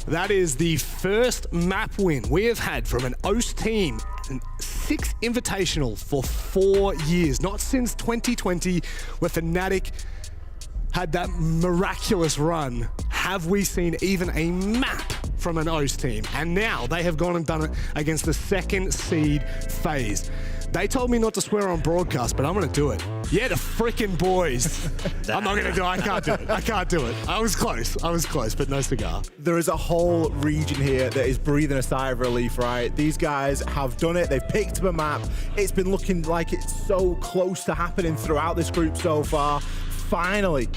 That is the first map win we have had from an OS team. 6 Invitational for 4 years. Not since 2020, where Fnatic had that miraculous run, have we seen even a map from an OS team. And now they have gone and done it against the 2nd seed FaZe. They told me not to swear on broadcast, but I'm gonna do it. Yeah, the freaking boys. I'm not gonna do it, I can't do it. I can't do it. I was close, but no cigar. There is a whole region here that is breathing a sigh of relief, right? These guys have done it, they've picked up a map. It's been looking like it's so close to happening throughout this group so far. Finally,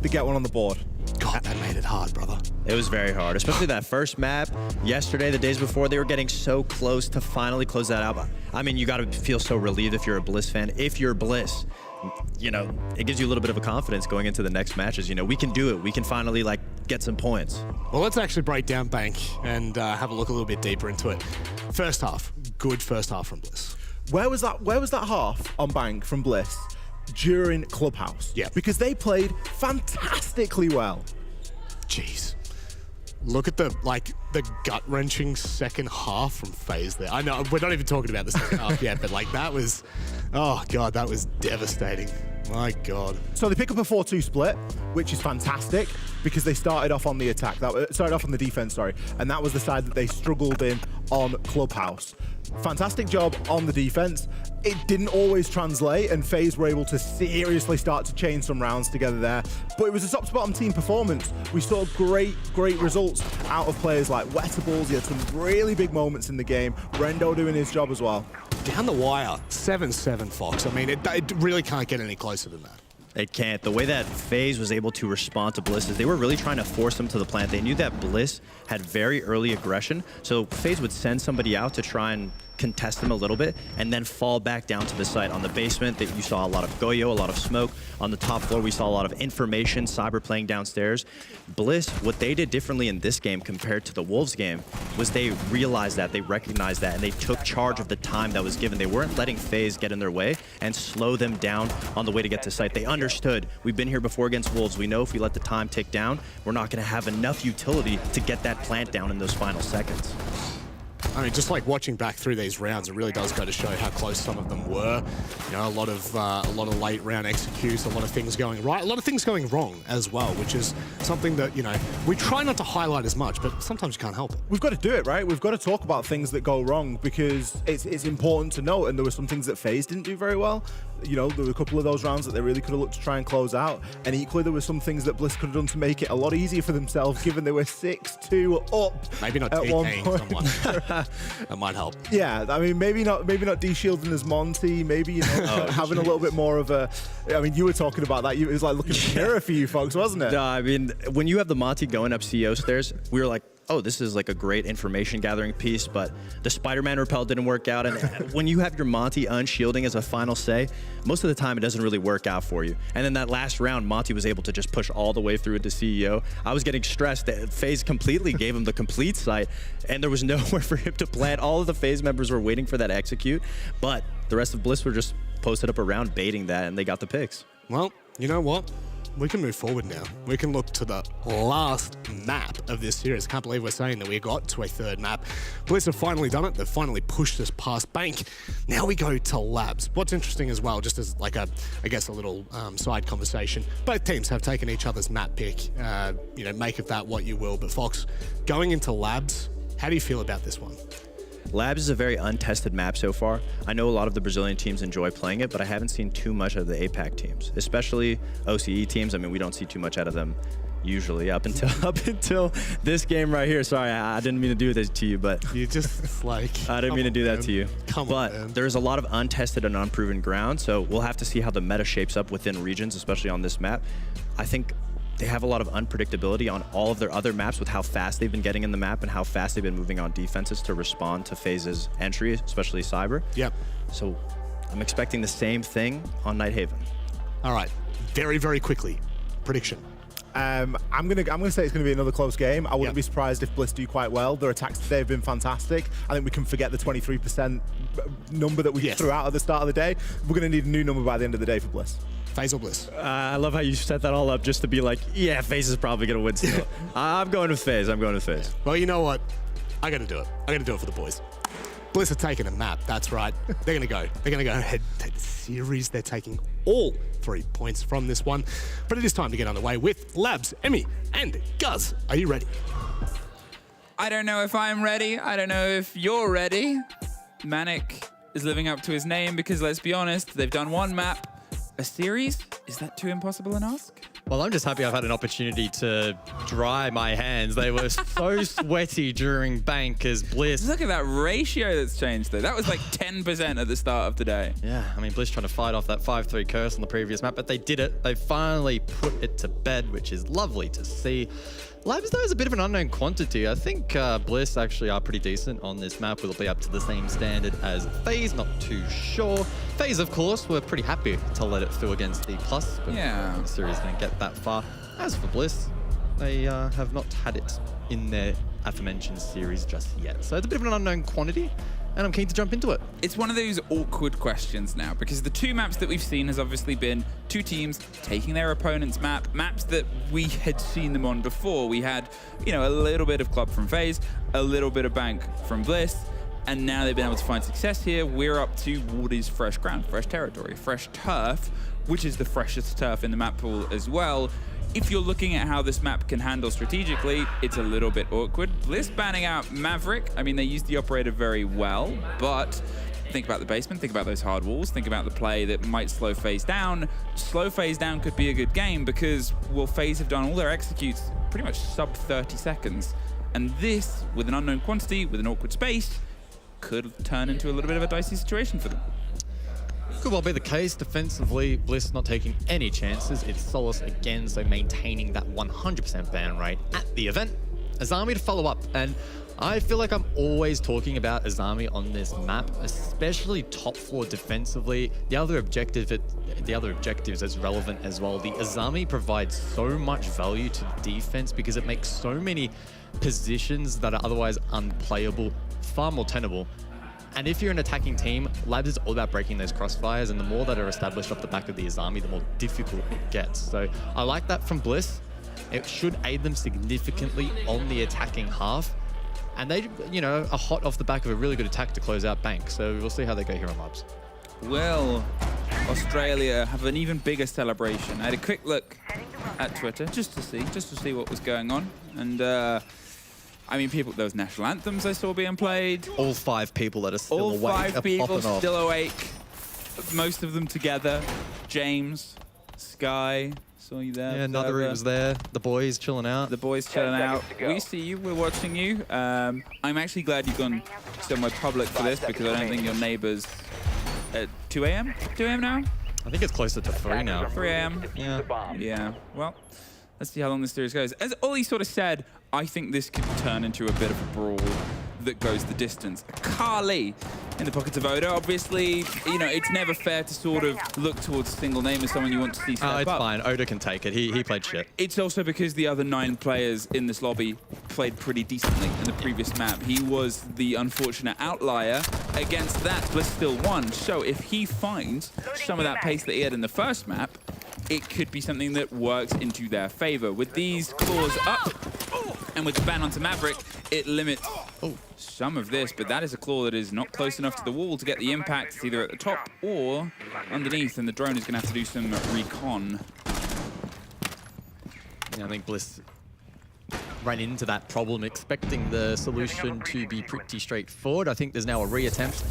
they get one on the board. God, that made it hard, brother. It was very hard, especially that first map. Yesterday, the days before, they were getting so close to finally close that out. I mean, you got to feel so relieved if you're a Bliss fan. If you're Bliss, you know, it gives you a little bit of a confidence going into the next matches. You know, we can do it. We can finally, like, get some points. Well, let's actually break down Bank and have a look a little bit deeper into it. First half, good first half from Bliss. Where was that half on Bank from Bliss? During Clubhouse. Yeah. Because they played fantastically well. Jeez. Look at the gut-wrenching second half from FaZe there. I know, we're not even talking about the second half yet, but like that was, oh God, that was devastating. My God. So they pick up a 4-2 split, which is fantastic because they started off on the attack. Started off on the defense, sorry. And that was the side that they struggled in on Clubhouse. Fantastic job on the defense. It didn't always translate, and FaZe were able to seriously start to chain some rounds together there. But it was a top-to-bottom team performance. We saw great results out of players like Wettables. He had some really big moments in the game. Rendo doing his job as well. Down the wire, 7-7 Fox. I mean, it really can't get any closer than that. It can't. The way that FaZe was able to respond to Bliss is they were really trying to force them to the plant. They knew that Bliss had very early aggression, so FaZe would send somebody out to try and contest them a little bit and then fall back down to the site. On the basement, that you saw a lot of Goyo, a lot of smoke. On the top floor, we saw a lot of information, Cyber playing downstairs. Bliss, what they did differently in this game compared to the Wolves game was they realized that, they recognized that, and they took charge of the time that was given. They weren't letting FaZe get in their way and slow them down on the way to get to site. They understood, we've been here before against Wolves. We know if we let the time tick down, we're not going to have enough utility to get that plant down in those final seconds. I mean, just like watching back through these rounds, it really does go to show how close some of them were. You know, a lot of late round executes, a lot of things going right, a lot of things going wrong as well, which is something that, you know, we try not to highlight as much, but sometimes you can't help it. We've got to do it, right? We've got to talk about things that go wrong because it's important to note, and there were some things that FaZe didn't do very well. You know, there were a couple of those rounds that they really could have looked to try and close out, and equally there were some things that Bliss could have done to make it a lot easier for themselves, given they were 6-2 up. Maybe not at one TKing point. someone. That might help. Yeah, I mean, maybe not de-shielding as Monty, maybe, you know, having a little bit more of a, I mean, you were talking about that, it was like looking at the mirror for you folks, wasn't it? No, I mean, when you have the Monty going up CEO stairs, we were like, oh, this is like a great information gathering piece, but the Spider-Man rappel didn't work out. And when you have your Monty unshielding as a final say, most of the time it doesn't really work out for you. And then that last round, Monty was able to just push all the way through into CEO. I was getting stressed that FaZe completely gave him the complete site, and there was nowhere for him to plant. All of the FaZe members were waiting for that execute, but the rest of Bliss were just posted up around baiting that, and they got the picks. Well, you know what? We can move forward now. We can look to the last map of this series. Can't believe we're saying that we got to a third map. Bliss have finally done it. They've finally pushed us past Bank. Now we go to Labs. What's interesting as well, just as like a little side conversation, both teams have taken each other's map pick. You know, make of that what you will. But Fox, going into Labs, how do you feel about this one? Labs is a very untested map so far. I know a lot of the Brazilian teams enjoy playing it, but I haven't seen too much of the APAC teams, especially OCE teams. I mean, we don't see too much out of them usually up until this game right here. Sorry, I didn't mean to do this to you, but you just like I didn't mean to do that to you. But there's a lot of untested and unproven ground, so we'll have to see how the meta shapes up within regions, especially on this map. I think they have a lot of unpredictability on all of their other maps with how fast they've been getting in the map and how fast they've been moving on defenses to respond to FaZe's entry, especially Cyber. Yep. So I'm expecting the same thing on Nighthaven. All right, very, very quickly, prediction. I'm gonna say it's gonna be another close game. I wouldn't be surprised if Bliss do quite well. Their attacks today have been fantastic. I think we can forget the 23% number that we threw out at the start of the day. We're gonna need a new number by the end of the day for Bliss. FaZe or Bliss? I love how you set that all up just to be like, yeah, FaZe is probably going to win still. I'm going with FaZe. I'm going with FaZe. Well, you know what? I got to do it. I got to do it for the boys. Bliss are taking a map. That's right. They're going to go. They're going to go ahead and take the series. They're taking all 3 points from this one. But it is time to get underway with Labs, Emmy, and Guz. Are you ready? I don't know if I'm ready. I don't know if you're ready. Manic is living up to his name because, let's be honest, they've done one map. A series? Is that too impossible an ask? Well, I'm just happy I've had an opportunity to dry my hands. They were so sweaty during Bank as Bliss. Look at that ratio that's changed, though. That was like 10% at the start of today. Yeah, I mean, Bliss trying to fight off that 5-3 curse on the previous map, but they did it. They finally put it to bed, which is lovely to see. Labs, though, is a bit of an unknown quantity. I think Bliss actually are pretty decent on this map. Will it be up to the same standard as FaZe? Not too sure. FaZe, of course, were pretty happy to let it through against the Plus, but the series didn't get that far. As for Bliss, they have not had it in their aforementioned series just yet. So it's a bit of an unknown quantity, and I'm keen to jump into it. It's one of those awkward questions now, because the 2 maps that we've seen has obviously been 2 teams taking their opponent's maps that we had seen them on before. We had, you know, a little bit of Club from FaZe, a little bit of Bank from Bliss, and now they've been able to find success here. We're up to what is fresh ground, fresh territory, fresh turf, which is the freshest turf in the map pool as well. If you're looking at how this map can handle strategically, it's a little bit awkward. Bliss banning out Maverick. I mean, they used the operator very well, but think about the basement, think about those hard walls, think about the play that might slow FaZe down. Slow FaZe down could be a good game because, well, FaZe have done all their executes pretty much sub 30 seconds. And this, with an unknown quantity, with an awkward space, could turn into a little bit of a dicey situation for them. Could well be the case. Defensively, Bliss not taking any chances. It's Solace again, so maintaining that 100% ban rate at the event. Azami to follow up, and I feel like I'm always talking about Azami on this map, especially top floor defensively. The other objectives is relevant as well. The Azami provides so much value to the defense because it makes so many positions that are otherwise unplayable far more tenable. And if you're an attacking team, Labs is all about breaking those crossfires, and the more that are established off the back of the Azami, the more difficult it gets. So I like that from Bliss. It should aid them significantly on the attacking half. And they, you know, are hot off the back of a really good attack to close out Bank. So we'll see how they go here on Labs. Will Australia have an even bigger celebration? I had a quick look at Twitter just to see what was going on. And I mean, there was national anthems I saw being played. All 5 people that are still awake. All 5 people still awake. Most of them together. James, Sky, saw you there. Yeah, another was there. The boys chilling out. The boys chilling out. We see you, we're watching you. I'm actually glad you've gone somewhere public for this because I don't think your neighbors at 2 a.m.? 2 a.m. now? I think it's closer to 3 now. 3 a.m. Yeah. Well, let's see how long this series goes. As Ollie sort of said, I think this could turn into a bit of a brawl that goes the distance. Carly in the pockets of Oda. Obviously, you know, it's never fair to sort of look towards a single name as someone you want to see step up. It's fine. Oda can take it. He played shit. It's also because the other 9 players in this lobby played pretty decently in the previous map. He was the unfortunate outlier. Against that, Bliss still won. So if he finds some of that pace that he had in the first map, it could be something that works into their favor. With these claws up, and with the ban onto Maverick, it limits some of this, but that is a claw that is not close enough to the wall to get the impact. It's either at the top or underneath, and the drone is going to have to do some recon. Yeah, I think Bliss ran into that problem expecting the solution to be pretty straightforward. I think there's now a re-attempt,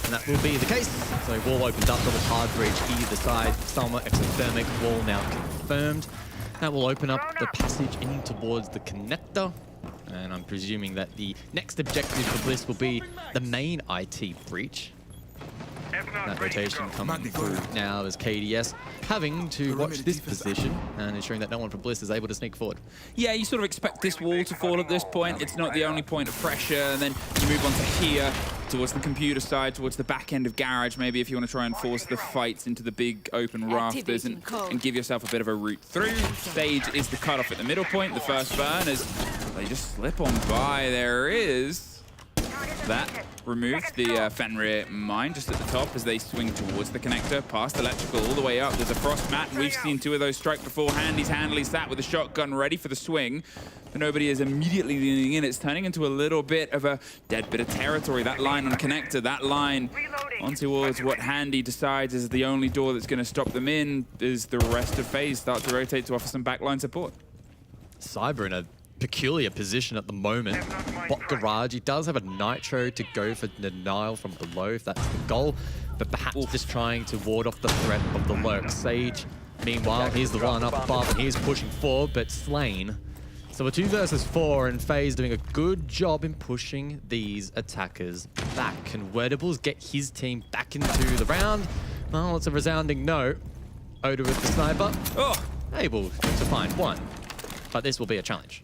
and that will be the case. So wall opened up, double hard breach either side. Summer exothermic wall now confirmed. That will open up the passage in towards the connector. And I'm presuming that the next objective for Bliss will be the main IT breach. That rotation coming through now as KDS having to watch this position and ensuring that no one from Bliss is able to sneak forward. Yeah, you sort of expect this wall to fall at this point. It's not the only point of pressure, and then you move on to here, towards the computer side, towards the back end of Garage, maybe if you want to try and force the fights into the big open rafters and give yourself a bit of a route through. Sage is the cutoff at the middle point. The first burn as they just slip on by. There is that removed the Fenrir mine just at the top as they swing towards the connector, past electrical all the way up. There's a frost mat, and we've seen 2 of those strike beforehand. He's handily sat with a shotgun ready for the swing. But nobody is immediately leaning in. It's turning into a little bit of a dead bit of territory. That line on connector, that line on towards what Handy decides is the only door that's going to stop them in as the rest of FaZe start to rotate to offer some backline support. Cyber in a peculiar position at the moment. Bot Garage, he does have a Nitro to go for denial from below if that's the goal, but perhaps just trying to ward off the threat of the lurk. Sage, meanwhile, he's the one up above and he's pushing forward, but slain. So a 2 versus 4, and FaZe doing a good job in pushing these attackers back. Can Werdables get his team back into the round? Well, it's a resounding no. Oda with the sniper. Able to find one, but this will be a challenge.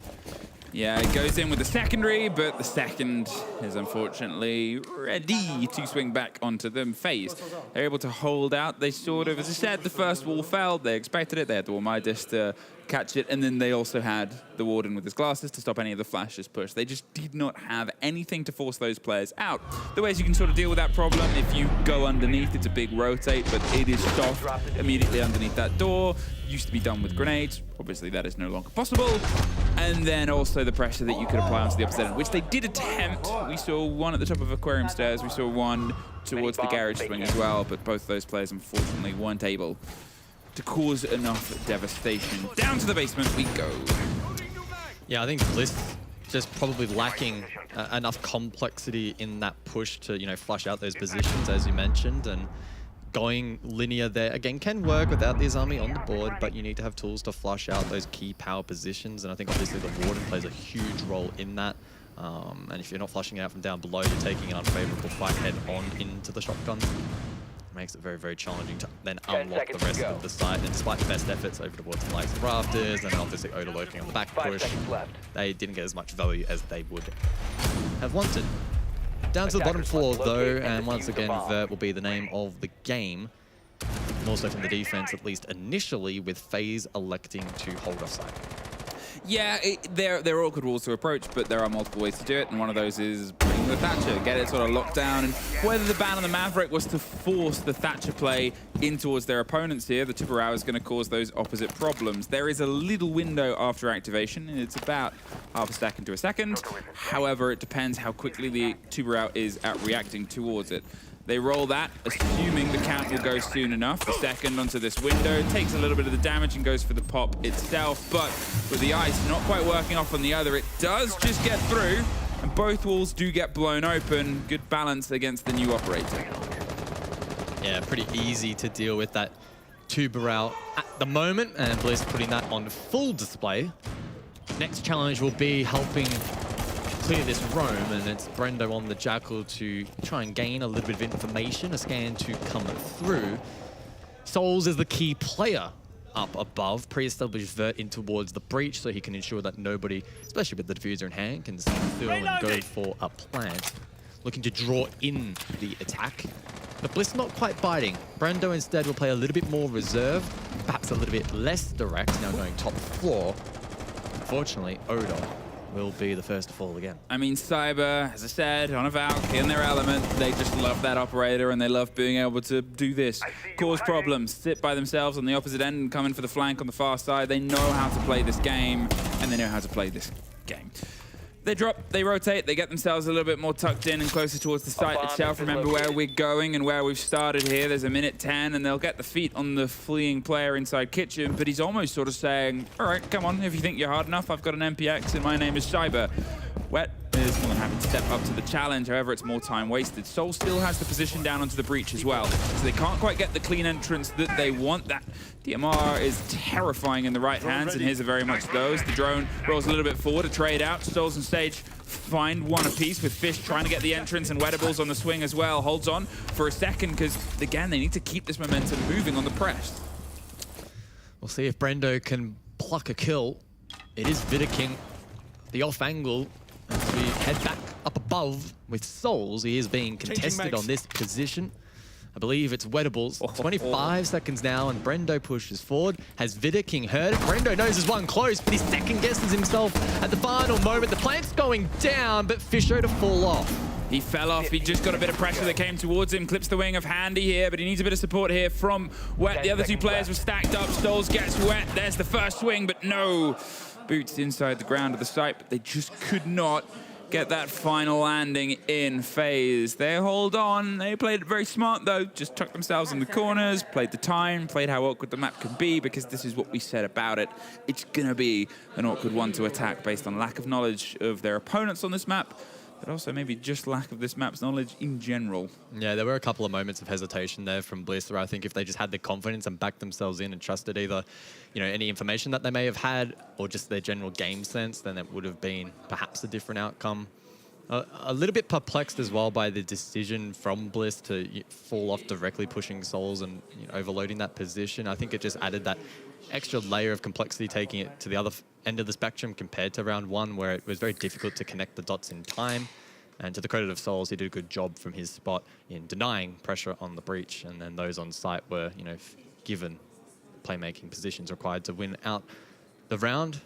Yeah, it goes in with the secondary, but the second is unfortunately ready to swing back onto them. FaZe, they're able to hold out. They sort of, as I said, the first wall fell. They expected it. They had the Warmidas to catch it, and then they also had the Warden with his glasses to stop any of the flashes push. They just did not have anything to force those players out. The ways you can sort of deal with that problem, if you go underneath, it's a big rotate, but it is soft immediately underneath that door. Used to be done with grenades. Obviously, that is no longer possible. And then also the pressure that you could apply onto the opposite end, which they did attempt. We saw one at the top of Aquarium Stairs. We saw one towards the garage swing as well, but both of those players, unfortunately, weren't able to cause enough devastation. Down to the basement we go. Yeah, I think Bliss just probably lacking enough complexity in that push to, you know, flush out those positions, as you mentioned, and going linear there, again, can work without this army on the board, but you need to have tools to flush out those key power positions, and I think obviously the Warden plays a huge role in that. And if you're not flushing it out from down below, you're taking an unfavorable fight head on into the shotgun. Makes it very, very challenging to then unlock the rest of the site. And despite the best efforts over towards the likes of Rafters and obviously Oda lurking on the back push, they didn't get as much value as they would have wanted. Down to the bottom floor though, and once again Vert will be the name of the game. And also from the defense, at least initially, with FaZe electing to hold offside. Yeah, there are awkward walls to approach, but there are multiple ways to do it, and one of those is bring the Thatcher, get it sort of locked down, and whether the ban on the Maverick was to force the Thatcher play in towards their opponents here, the Tubarão is going to cause those opposite problems. There is a little window after activation, and it's about half a stack into a second. However, it depends how quickly the Tubarão is at reacting towards it. They roll that, assuming the count will go soon enough. The second onto this window, takes a little bit of the damage and goes for the pop itself, but with the ice not quite working off on the other, it does just get through, and both walls do get blown open. Good balance against the new operator. Yeah, pretty easy to deal with that Tubarão at the moment, and Bliss putting that on full display. Next challenge will be helping clear this roam, and it's Brendo on the Jackal to try and gain a little bit of information, a scan to come through. Souls is the key player up above, pre-established Vert in towards the breach so he can ensure that nobody, especially with the diffuser in hand, can fill and go for a plant. Looking to draw in the attack. But Bliss not quite biting. Brendo instead will play a little bit more reserved, perhaps a little bit less direct, now going top floor. Unfortunately, Oda will be the first to fall again. I mean, Cyber, as I said, on a Valk, in their element, they just love that operator and they love being able to do this. Cause problems, sit by themselves on the opposite end and come in for the flank on the far side. They know how to play this game, and they know how to play this game. They drop, they rotate, they get themselves a little bit more tucked in and closer towards the site itself. Remember where we're going and where we've started here. There's a minute 10, and they'll get the feet on the fleeing player inside Kitchen, but he's almost sort of saying, all right, come on, if you think you're hard enough, I've got an MPX and my name is Cyber. Wet is more than happy to step up to the challenge, however, it's more time wasted. Soul still has the position down onto the breach as well, so they can't quite get the clean entrance that they want. That DMR is terrifying in the right hands, and his are very much those. The drone rolls a little bit forward to trade out. Souls and Sage find one apiece, with Fish trying to get the entrance, and Wedables on the swing as well. Holds on for a second, because, again, they need to keep this momentum moving on the press. We'll see if Brendo can pluck a kill. It is Vidaking, the off angle. As we head back up above with Souls, he is being contested on this position. I believe it's Wedables. 25 seconds now, and Brendo pushes forward. Has Vidaking heard it? Brendo knows there's one close, but he second guesses himself at the final moment. The plant's going down, but Fisher to fall off. He fell off. He just got a bit of pressure that came towards him. Clips the wing of Handy here, but he needs a bit of support here from Wet. The other two players were stacked up. Stoles gets Wet. There's the first swing, but no. Boots inside the ground of the site, but they just could not get that final landing in FaZe. They hold on. They played it very smart, though. Just tucked themselves in the corners, played the time, played how awkward the map could be, because this is what we said about it. It's going to be an awkward one to attack based on lack of knowledge of their opponents on this map, but also maybe just lack of this map's knowledge in general. Yeah, there were a couple of moments of hesitation there from Bliss, where I think if they just had the confidence and backed themselves in and trusted either, any information that they may have had or just their general game sense, then it would have been perhaps a different outcome. A little bit perplexed as well by the decision from Bliss to fall off directly pushing Souls and overloading that position. I think it just added that extra layer of complexity, taking it to the other end of the spectrum compared to round one, where it was very difficult to connect the dots in time. And to the credit of Souls, he did a good job from his spot in denying pressure on the breach, and then those on site were, given playmaking positions required to win out the round,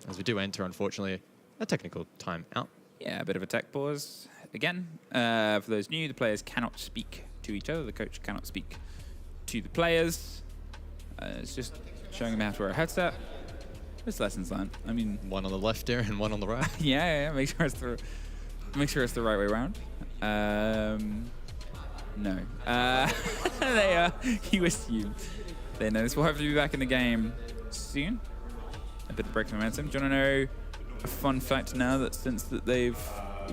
as we do enter, unfortunately, a technical timeout. Yeah, a bit of a tech pause. Again, for those new, the players cannot speak to each other. The coach cannot speak to the players. It's just showing them how to wear a headset. It's lessons learned. I mean, one on the left there and one on the right. yeah. Make sure it's the right way around. No. You assume they know this. We'll hopefully be back in the game soon. A bit of break momentum. Do you want to know a fun fact now, that since that they've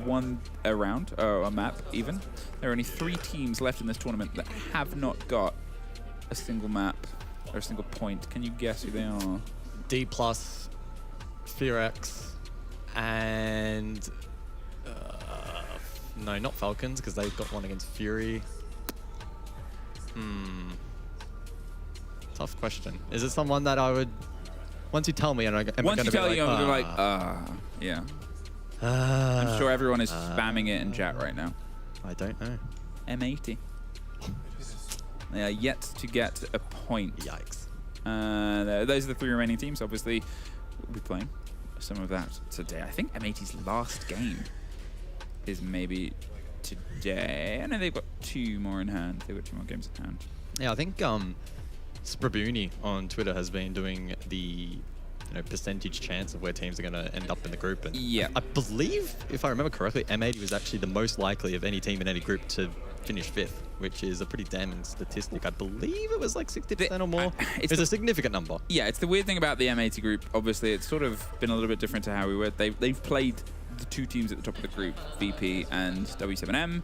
won a round, or a map even, there are only 3 teams left in this tournament that have not got a single map or a single point. Can you guess who they are? D+, Fearx, and no, not Falcons, because they've got one against Fury. Tough question. Is it someone that I would, once you tell me, and once you tell you, I'm like, yeah. I'm sure everyone is spamming it in chat right now. I don't know. M80. They are yet to get a point. Yikes. Those are the 3 remaining teams. Obviously, we'll be playing some of that today. I think M80's last game is maybe today. I know they've got 2 more in hand. They've got 2 more games in hand. Yeah, I think Sprabuni on Twitter has been doing the percentage chance of where teams are going to end up in the group. And yeah. I believe, if I remember correctly, M80 was actually the most likely of any team in any group to finish 5th, which is a pretty damning statistic. I believe it was like 60% or more. It's a significant number. Yeah, it's the weird thing about the M80 group. Obviously, it's sort of been a little bit different to how we were. They've played the 2 teams at the top of the group, VP and W7M,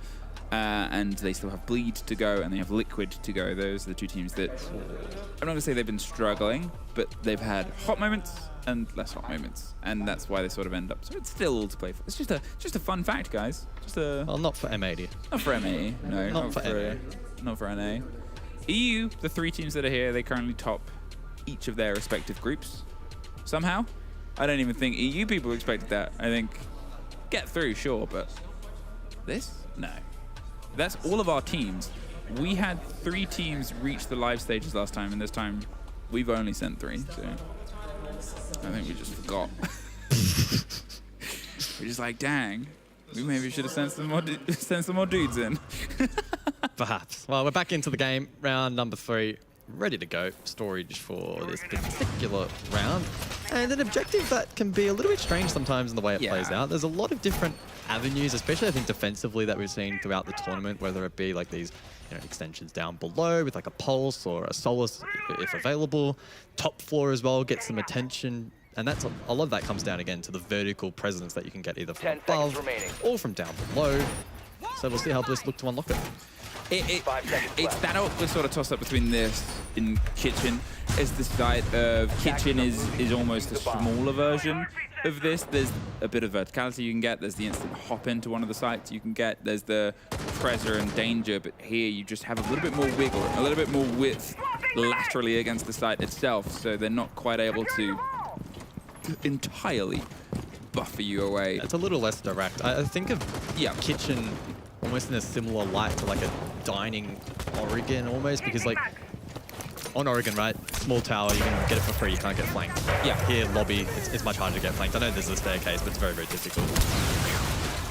and they still have Bleed to go and they have Liquid to go. Those are the 2 teams that, I'm not going to say they've been struggling, but they've had hot moments and less hot moments, and that's why they sort of end up. So it's still to play for. It's just a fun fact, guys. Well, not for M80. Not for M80. No, not for NA. Not for NA. EU, the 3 teams that are here, they currently top each of their respective groups. Somehow, I don't even think EU people expected that. I think get through, sure, but this, no. That's all of our teams. We had 3 teams reach the live stages last time, and this time we've only sent 3. So I think we just forgot. We're just like, dang, we maybe should have sent some more dudes in. Perhaps. Well, we're back into the game, round number 3, ready to go. Storage for this particular round, and an objective that can be a little bit strange sometimes in the way it plays out. There's a lot of different avenues, especially I think defensively, that we've seen throughout the tournament, whether it be like these extensions down below with like a Pulse or a Solus if available. Top floor as well gets some attention, and that's a lot of that comes down again to the vertical presence that you can get either from above or from down below. So we'll see how Bliss look to unlock it. It's that awkward sort of toss-up between this and Kitchen. As the side of Kitchen is almost a smaller version of this. There's a bit of verticality you can get. There's the instant hop into one of the sites you can get. There's the Pressure and Danger, but here you just have a little bit more wiggle, a little bit more width laterally against the site itself, so they're not quite able to entirely buffer you away. It's a little less direct. I think of Kitchen almost in a similar light to like a dining Oregon almost, because like on Oregon, right, small tower, you can get it for free, you can't get flanked. Yeah. Here, lobby, it's much harder to get flanked. I know there's a staircase, but it's very, very difficult.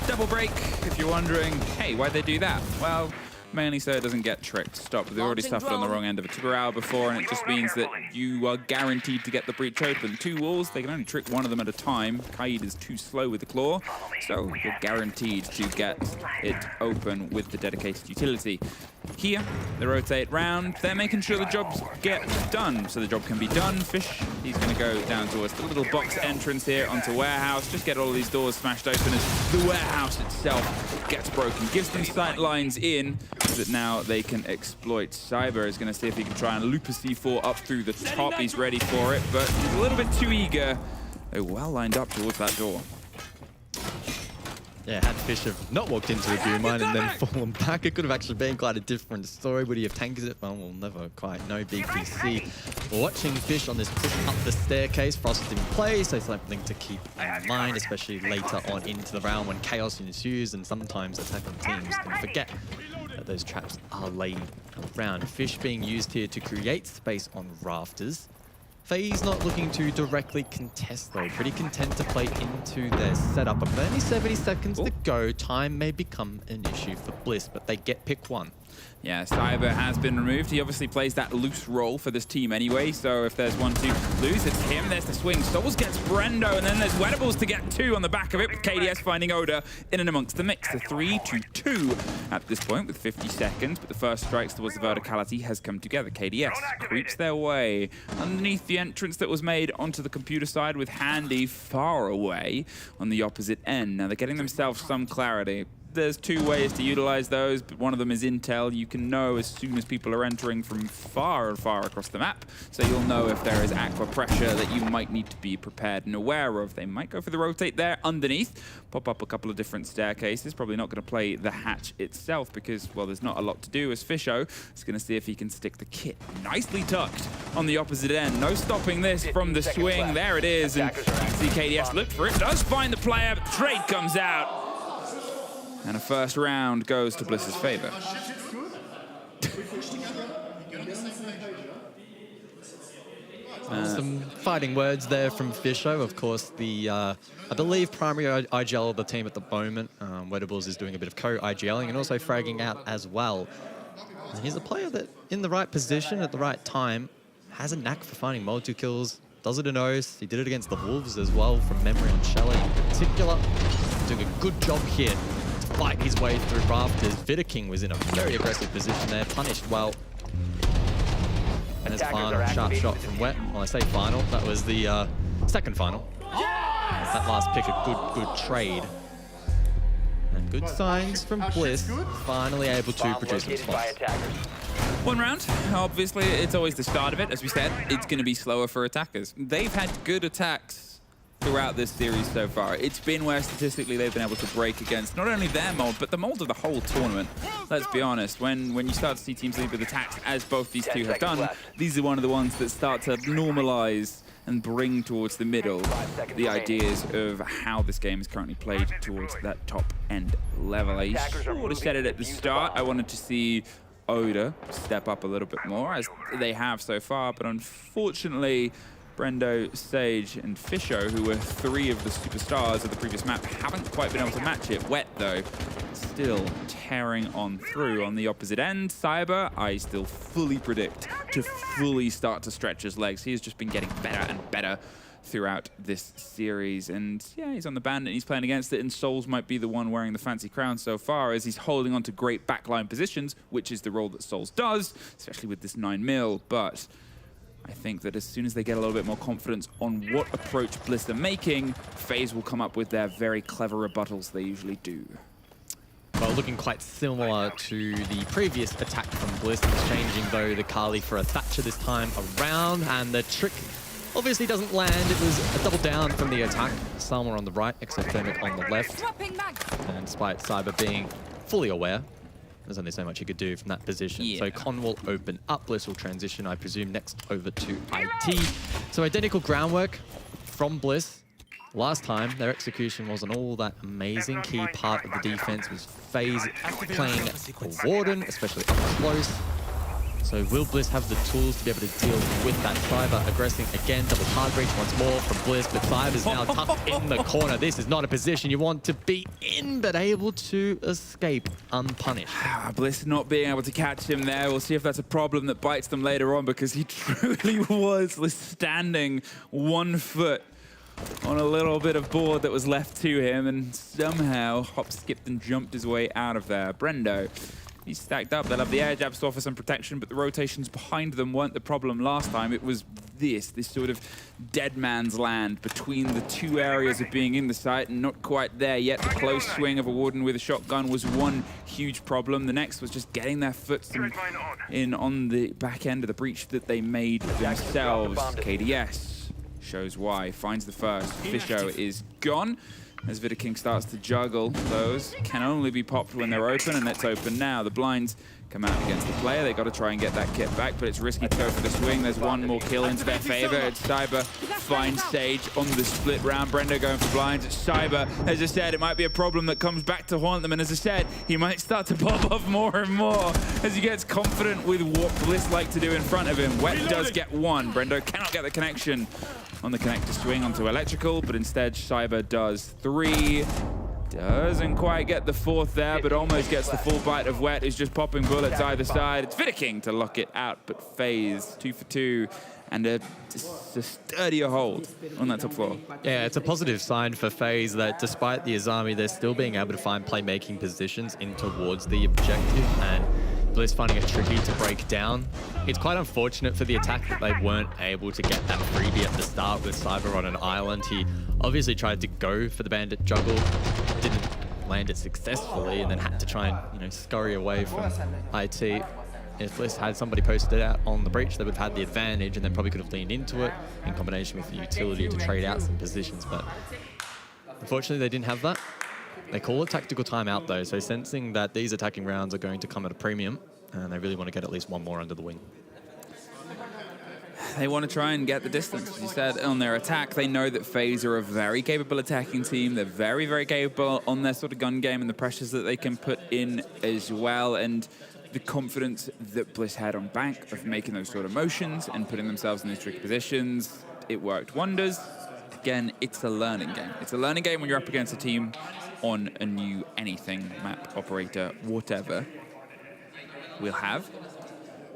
Double break, if you're wondering, hey, why'd they do that? Well, mainly so it doesn't get tricked. Stop. They already suffered on the wrong end of a 2-hour before, and it just means that you are guaranteed to get the breach open. 2 walls, they can only trick one of them at a time. Kaid is too slow with the claw, so you're guaranteed to get it open with the dedicated utility. Here, they rotate round. They're making sure the jobs get done, so the job can be done. Fish, he's going to go down towards the little box entrance here onto warehouse. Just get all of these doors smashed open as the warehouse itself gets broken. Gives them sight lines in that now they can exploit. Cyber is going to see if he can try and loop a C4 up through the top. He's ready for it, but he's a little bit too eager. They're well lined up towards that door. Yeah, had Fish have not walked into a boom mine and then fallen back, it could have actually been quite a different story. Would he have tanked it? Well, we'll never quite know. BPC watching Fish on this push up the staircase. Frost in place, so something to keep in mind, especially later on into the round when chaos ensues and sometimes attacking teams can forget that those traps are laid around. Fish being used here to create space on rafters. FaZe not looking to directly contest though, pretty content to play into their setup. But only 70 seconds to go, time may become an issue for Bliss, but they get pick 1. Yeah, Cyber has been removed. He obviously plays that loose role for this team anyway, so if there's one to lose, it's him. There's the swing. Souls gets Brendo, and then there's Wettables to get 2 on the back of it, with KDS finding Oda in and amongst the mix. The 3-2 at this point with 50 seconds, but the first strikes towards the verticality has come together. KDS creeps their way underneath the entrance that was made onto the computer side, with Handy far away on the opposite end. Now they're getting themselves some clarity. There's 2 ways to utilize those, but one of them is intel. You can know as soon as people are entering from far and far across the map, so you'll know if there is aqua pressure that you might need to be prepared and aware of. They might go for the rotate there underneath, pop up a couple of different staircases. Probably not going to play the hatch itself because, well, there's not a lot to do, as Fisho is going to see if he can stick the kit nicely tucked on the opposite end. No stopping this from the swing. There it is, and you can see KDS look for it. Does find the player, but the trade comes out. And a first round goes to Bliss's favor. Some fighting words there from Fisho. Of course, the, I believe, primary IGL of the team at the moment. Wettables is doing a bit of co-IGLing and also fragging out as well. And he's a player that, in the right position at the right time, has a knack for finding multi-kills. Does it in O's. He did it against the Wolves as well, from memory on Shelley in particular. Doing a good job here to fight his way through rafters. King was in a very aggressive position there, punished well. And there's final sharp shot from Wet. Well, I say final, that was the second final. That last pick, a good trade. And good signs from Bliss, finally able to produce some spots. 1 round, obviously it's always the start of it. As we said, it's going to be slower for attackers. They've had good attacks throughout this series so far. It's been where statistically they've been able to break against not only their mold, but the mold of the whole tournament. Let's be honest, when you start to see teams lead with attacks, as both these two have done, these are one of the ones that start to normalize and bring towards the middle the ideas of how this game is currently played towards that top end level. I sort of said it at the start, I wanted to see Oda step up a little bit more, as they have so far, but unfortunately Brendo, Sage, and Fisho, who were 3 of the superstars of the previous map, haven't quite been able to match it. Wet, though, still tearing on through. On the opposite end, Cyber, I still fully predict to fully start to stretch his legs. He has just been getting better and better throughout this series. And yeah, he's on the Bandit, he's playing against it, and Souls might be the one wearing the fancy crown so far, as he's holding on to great backline positions, which is the role that Souls does, especially with this 9mm. But I think that as soon as they get a little bit more confidence on what approach Bliss are making, FaZe will come up with their very clever rebuttals they usually do. Well, looking quite similar to the previous attack from Bliss, exchanging though the Kali for a Thatcher this time around, and the trick obviously doesn't land. It was a double down from the attack. Salma on the right, Exothermic on the left. And despite Cyber being fully aware, there's only so much he could do from that position. Yeah. So Con will open up, Bliss will transition, I presume, next over to IT. So identical groundwork from Bliss. Last time, their execution wasn't all that amazing. Key part of the defense was FaZe playing a Warden, especially up close. So will Bliss have the tools to be able to deal with that? Cyber aggressing again, double hard breach once more from Bliss, but Cyber's now tucked in the corner. This is not a position you want to be in, but able to escape unpunished. Bliss not being able to catch him there. We'll see if that's a problem that bites them later on, because he truly was standing 1 foot on a little bit of board that was left to him, and somehow hop, skipped, and jumped his way out of there. Brendo, he's stacked up. They'll have the air jabs to offer some protection, but the rotations behind them weren't the problem last time. It was this sort of dead man's land between the two areas of being in the site and not quite there yet. The close swing of a Warden with a shotgun was one huge problem. The next was just getting their foot in on the back end of the breach that they made themselves. KDS shows why, finds the first. Fisho is gone. As Vidaking starts to juggle, those can only be popped when they're open, and it's open now. The blinds come out against the player. They got to try and get that kit back, but it's risky to go for the swing. There's one more kill into their favor. It's Cyber finds Sage on the split round. Brendo going for blinds. It's Cyber. As I said, it might be a problem that comes back to haunt them, and as I said, he might start to pop off more and more as he gets confident with what Bliss like to do in front of him. Wet does get one. Brendo cannot get the connection on the connector swing onto electrical, but instead Cyber does 3. Doesn't quite get the 4th there, but almost gets the full bite of Wet, who's just popping bullets either side. It's Vidaking to lock it out, but FaZe 2 for 2, and a sturdier hold on that top floor. Yeah, it's a positive sign for FaZe that despite the Azami, they're still being able to find playmaking positions in towards the objective, and Bliss finding it tricky to break down. It's quite unfortunate for the attack that they weren't able to get that freebie at the start with Cyber on an island. He obviously tried to go for the bandit juggle, didn't land it successfully, and then had to try and scurry away from IT. If Bliss had somebody posted out on the breach, they would have had the advantage and then probably could have leaned into it in combination with the utility to trade out some positions, but unfortunately they didn't have that. They call it tactical timeout though, so sensing that these attacking rounds are going to come at a premium, and they really want to get at least one more under the wing. They want to try and get the distance. As you said, on their attack, they know that FaZe are a very capable attacking team. They're very, very capable on their sort of gun game and the pressures that they can put in as well. And the confidence that Bliss had on bank of making those sort of motions and putting themselves in these tricky positions, it worked wonders. Again, it's a learning game. It's a learning game when you're up against a team on a new anything, map, operator, whatever. We'll have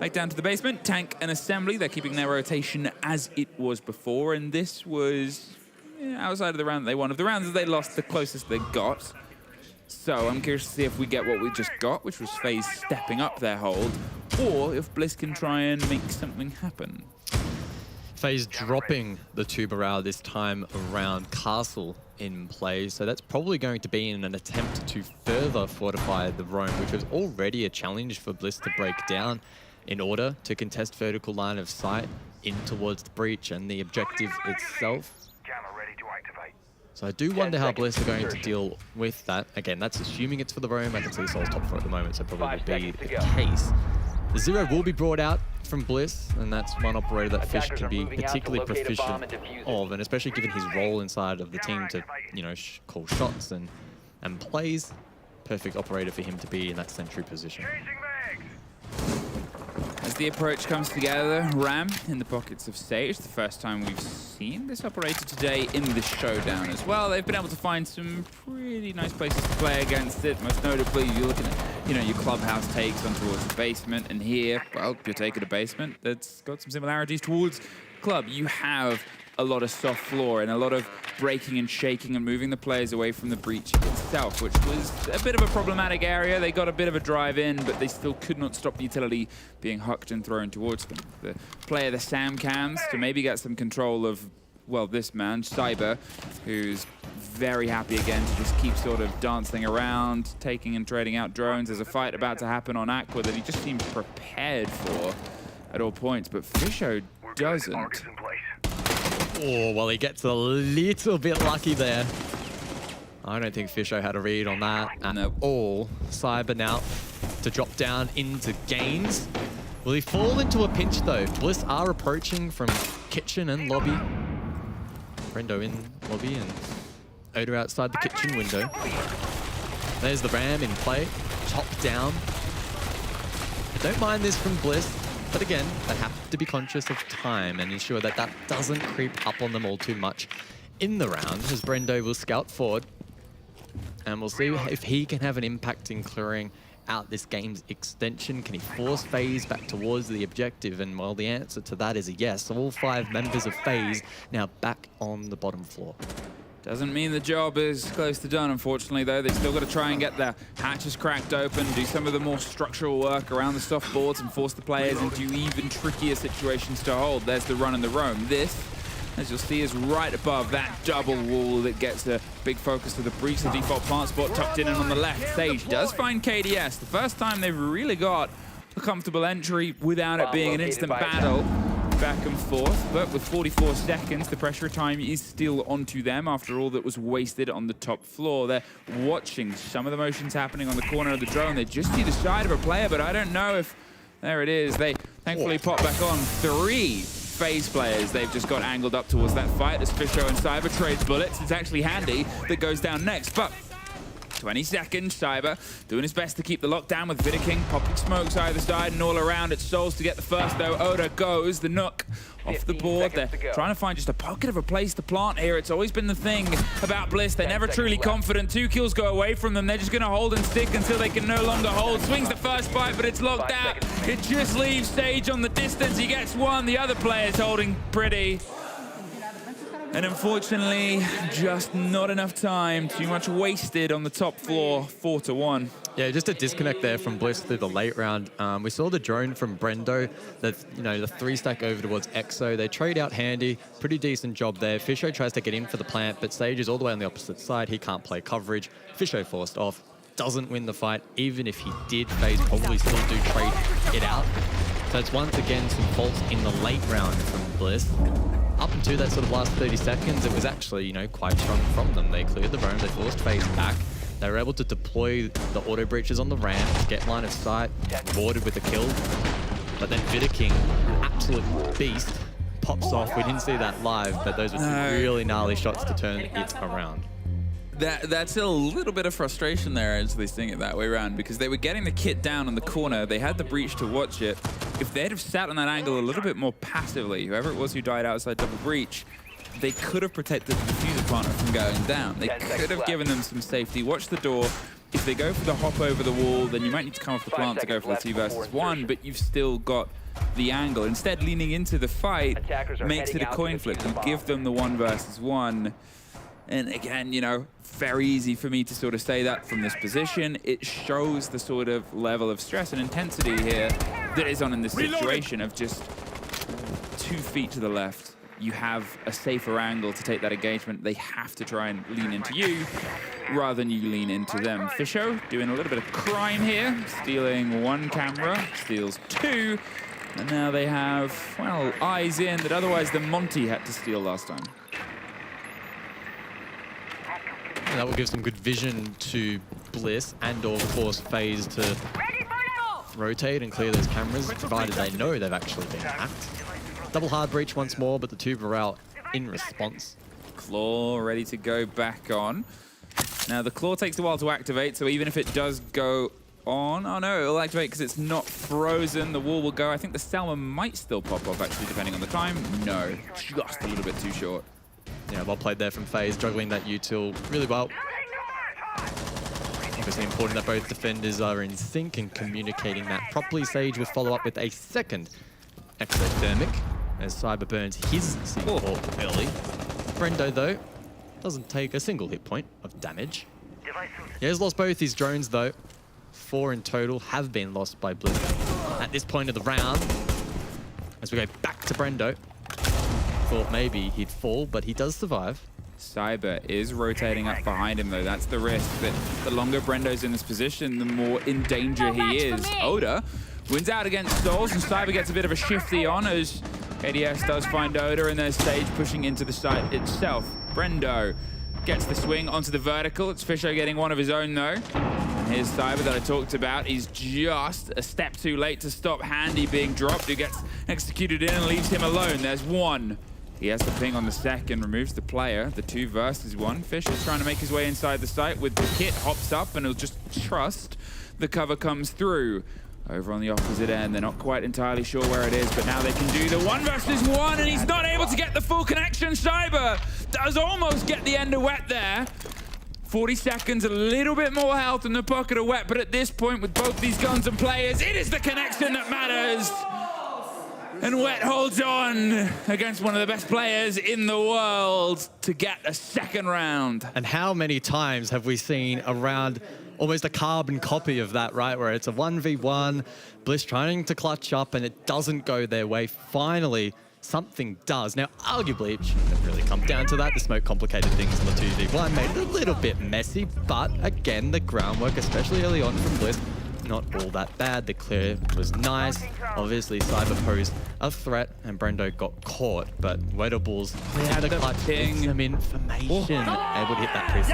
back down to the basement, tank and assembly. They're keeping their rotation as it was before, and this was outside of the round that they won. Of the rounds that they lost, the closest they got. So I'm curious to see if we get what we just got, which was FaZe stepping up their hold, or if Bliss can try and make something happen. FaZe dropping the Tubarão this time around, Castle in play, so that's probably going to be in an attempt to further fortify the roam, which was already a challenge for Bliss to break down in order to contest vertical line of sight in towards the breach and the objective itself. So I do wonder how Bliss are going to deal with that. Again, that's assuming it's for the roam. I can see Soul's top 4 at the moment, so probably will be the case. The Zero will be brought out from Bliss, and that's one operator that Fish can be particularly proficient of, and especially given his role inside of the team to, call shots and plays. Perfect operator for him to be in that sentry position. As the approach comes together, Ram in the pockets of Sage. The first time we've seen this operator today in the showdown as well. They've been able to find some pretty nice places to play against it. Most notably, you're looking at, your clubhouse takes on towards the basement. And here, well, you're taking a basement that's got some similarities towards club. You have a lot of soft floor and a lot of breaking and shaking and moving the players away from the breach itself, which was a bit of a problematic area. They got a bit of a drive in, but they still could not stop the utility being hucked and thrown towards them. The player, the Sam cams, to maybe get some control of, well, this man, Cyber, who's very happy again to just keep sort of dancing around, taking and trading out drones. There's a fight about to happen on Aqua that he just seems prepared for at all points, but Fisho doesn't. Oh, well, he gets a little bit lucky there. I don't think Fisho had a read on that at all. Cyber now to drop down into gains. Will he fall into a pinch, though? Bliss are approaching from kitchen and lobby. Brendo in lobby and Oda outside the kitchen window. There's the Ram in play. Top down. I don't mind this from Bliss. But again, they have to be conscious of time and ensure that that doesn't creep up on them all too much in the round, as Brendo will scout forward. And we'll see if he can have an impact in clearing out this game's extension. Can he force FaZe back towards the objective? And well, the answer to that is a yes. All 5 members of FaZe now back on the bottom floor. Doesn't mean the job is close to done, unfortunately, though. They've still got to try and get the hatches cracked open, do some of the more structural work around the soft boards and force the players into even trickier situations to hold. There's the run and the roam. This, as you'll see, is right above that double wall that gets a big focus to the breach. The default plant spot tucked in and on the left. Sage does find KDS. The first time they've really got a comfortable entry without it being an instant battle. Back and forth, but with 44 seconds, the pressure time is still onto them after all that was wasted on the top floor. They're watching some of the motions happening on the corner of the drone. They just see the side of a player, but I don't know if... There it is. They thankfully pop back on 3 FaZe players. They've just got angled up towards that fight as Fisho and Cyber trades bullets. It's actually Handy that goes down next, but 20 seconds, Cyber doing his best to keep the lockdown with Vidaking popping smokes either side and all around. It's Souls to get the first though. Oda goes, the Nook off the board. They're trying to find just a pocket of a place to plant here. It's always been the thing about Bliss. They're never truly confident. 2 kills go away from them. They're just going to hold and stick until they can no longer hold. Swings the first fight, but it's locked out. It just leaves Sage on the distance. He gets 1. The other player's holding pretty. And unfortunately, just not enough time. Too much wasted on the top floor, 4-1. Yeah, just a disconnect there from Bliss through the late round. We saw the drone from Brendo, that the 3-stack over towards Exo. They trade out Handy, pretty decent job there. Fisho tries to get in for the plant, but Sage is all the way on the opposite side. He can't play coverage. Fisho forced off, doesn't win the fight. Even if he did, FaZe probably still do trade it out. So it's once again some faults in the late round from Bliss. Up until that sort of last 30 seconds, it was actually, quite strong from them. They cleared the roam, they forced FaZe back. They were able to deploy the auto breaches on the ramp, get line of sight, rewarded with a kill. But then Vidaking, absolute beast, pops off. We didn't see that live, but those were 2 really gnarly shots to turn it around. That's a little bit of frustration there as they sing it that way around, because they were getting the kit down on the corner. They had the breach to watch it. If they'd have sat on that angle a little bit more passively, whoever it was who died outside double breach, they could have protected the diffuser planter from going down. They could have given them some safety. Watch the door. If they go for the hop over the wall, then you might need to come off the plant to go for the 2 versus 1, but you've still got the angle. Instead, leaning into the fight makes it a coin flip. You give them the 1 versus 1. And again, very easy for me to sort of say that from this position. It shows the sort of level of stress and intensity here that is on in this situation of just 2 feet to the left. You have a safer angle to take that engagement. They have to try and lean into you rather than you lean into them. Fisho doing a little bit of crime here, stealing 1 camera, steals 2. And now they have, well, eyes in that otherwise the Monty had to steal last time. That will give some good vision to Bliss and, of course, FaZe to rotate and clear those cameras, provided they know they've actually been hacked. Double hard breach once more, but the 2 were out in response. Claw ready to go back on. Now, the claw takes a while to activate, so even if it does go on... Oh, no, it'll activate because it's not frozen. The wall will go. I think the Selma might still pop off, actually, depending on the time. No, just a little bit too short. Yeah, well played there from FaZe, juggling that util really well. Obviously important that both defenders are in sync and communicating that properly. Sage will follow up with a second exothermic as Cyber burns his C4 early. Brendo, though, doesn't take a single hit point of damage. He has lost both his drones, though. 4 in total have been lost by Blue at this point of the round. As we go back to Brendo. Thought maybe he'd fall, but he does survive. Cyber is rotating up behind him, though. That's the risk, that the longer Brendo's in this position, the more in danger he is. Oda wins out against Souls, and Cyber gets a bit of a shifty on as KDS does find Oda, and there's Sage pushing into the site itself. Brendo gets the swing onto the vertical. It's Fisho getting 1 of his own, though. And here's Cyber that I talked about. He's just a step too late to stop Handy being dropped, who gets executed in and leaves him alone. There's 1. He has the ping on the second, removes the player. The 2 versus 1. Fish is trying to make his way inside the site with the kit, hops up, and he'll just trust the cover comes through. Over on the opposite end, they're not quite entirely sure where it is, but now they can do the 1 versus 1, and he's not able to get the full connection. Cyber does almost get the end of Wet there. 40 seconds, a little bit more health in the pocket of Wet, but at this point, with both these guns and players, it is the connection that matters. And Wet holds on against one of the best players in the world to get a second round. And how many times have we seen a round, almost a carbon copy of that, right? Where it's a 1v1, Bliss trying to clutch up and it doesn't go their way. Finally, something does. Now, arguably, it shouldn't have really come down to that. The smoke complicated things in the 2v1, made it a little bit messy, but again, the groundwork, especially early on from Bliss, not all that bad. The clear was nice. Obviously, Cyber posed a threat and Brendo got caught, but Wettables had a clutch, gives some information, able to hit that piece.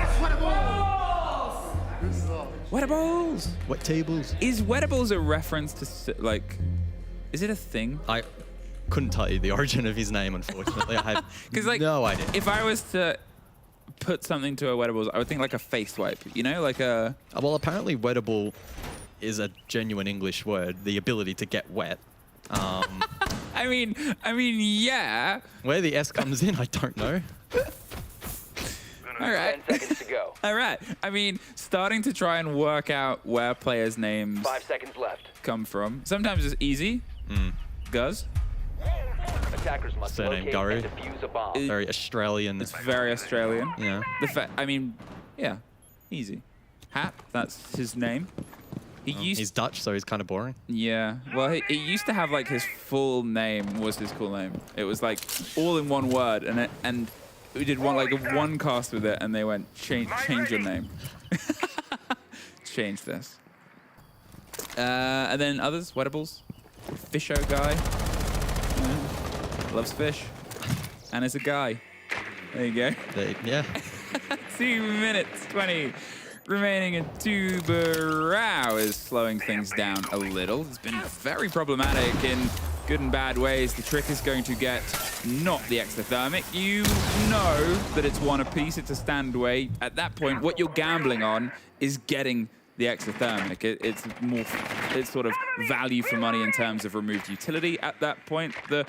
Wettables! What tables? Is Wettables a reference to, like, is it a thing? I couldn't tell you the origin of his name, unfortunately. I have like, no idea. If I was to put something to a Wettables, I would think like a face wipe, you know, like a... Well, apparently Wettable is a genuine English word, the ability to get wet. I mean, yeah. Where the S comes in, I don't know. All right. 10 seconds to go. All right. I mean, starting to try and work out where players' names 5 seconds left. come from. Sometimes it's easy. Guz. Attackers must Surname locate Guru. and defuse a bomb. Very Australian. It's very Australian. Yeah. I mean, yeah, easy. Hap, that's his name. He's Dutch, so he's kind of boring. Yeah. Well, he used to have like his full name was his cool name. It was like all in one word, and we did one cast with it, and they went change your name. Change this. And then others, Wettables, Fisho guy, loves fish, and is a guy. There you go. Yeah. 2 minutes 20 remaining, and Tubarão is slowing things down a little. It's been very problematic in good and bad ways. The trick is going to get not the exothermic. You know that it's one apiece, it's a stand away. At that point, what you're gambling on is getting the exothermic. It's sort of value for money in terms of removed utility. At that point, the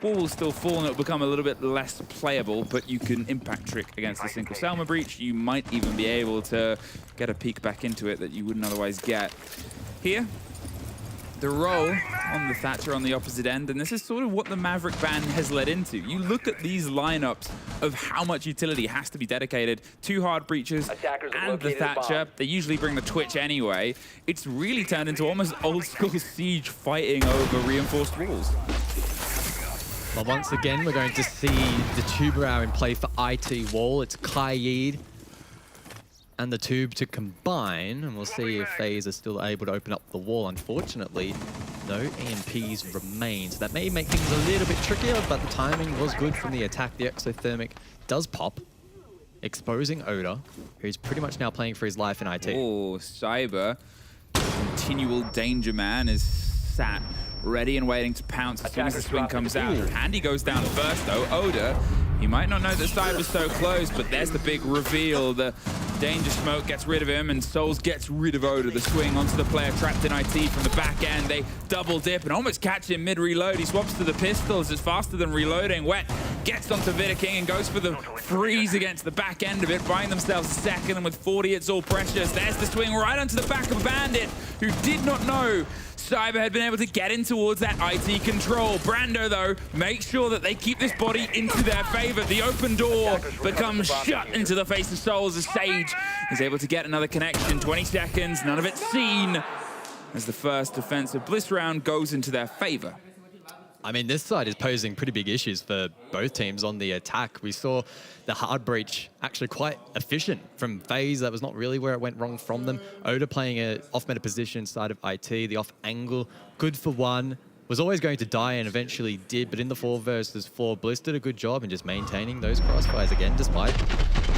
wall will still fall and it'll become a little bit less playable, but you can impact trick against the single Selma breach. You might even be able to get a peek back into it that you wouldn't otherwise get. Here, the roll on the Thatcher on the opposite end, and this is sort of what the Maverick ban has led into. You look at these lineups of how much utility has to be dedicated to hard breaches and the Thatcher. They usually bring the Twitch anyway. It's really turned into almost old school Siege fighting over reinforced walls. Well, once again, we're going to see the Tubarão in play for IT Wall. It's Kaid and the Tube to combine, and we'll see if FaZe are still able to open up the wall. Unfortunately, no EMPs remain, so that may make things a little bit trickier, but the timing was good from the attack. The exothermic does pop, exposing Oda, who's pretty much now playing for his life in IT. Oh, Cyber, continual danger man, is sat ready and waiting to pounce as soon as the swing comes out. Handy goes down first though. Oda, he might not know that Cyber's so close, but there's the big reveal. The danger smoke gets rid of him, and Souls gets rid of Oda. The swing onto the player trapped in IT from the back end. They double dip and almost catch him mid-reload. He swaps to the pistols. It's faster than reloading. Wet gets onto Vidaking and goes for the freeze against the back end of it, buying themselves a second, and with 40, it's all precious. There's the swing right onto the back of Bandit, who did not know Cyber had been able to get in towards that IT control. Brando, though, makes sure that they keep this body into their favor. The open door becomes shut into the face of Souls as Sage is able to get another connection. 20 seconds, none of it seen, as the first defensive Bliss round goes into their favor. I mean, this side is posing pretty big issues for both teams on the attack. We saw the hard breach actually quite efficient from FaZe. That was not really where it went wrong from them. Oda playing an off-meta position side of IT, the off angle, good for one. Was always going to die and eventually did, but in the 4 versus 4, Bliss did a good job in just maintaining those crossfires again, despite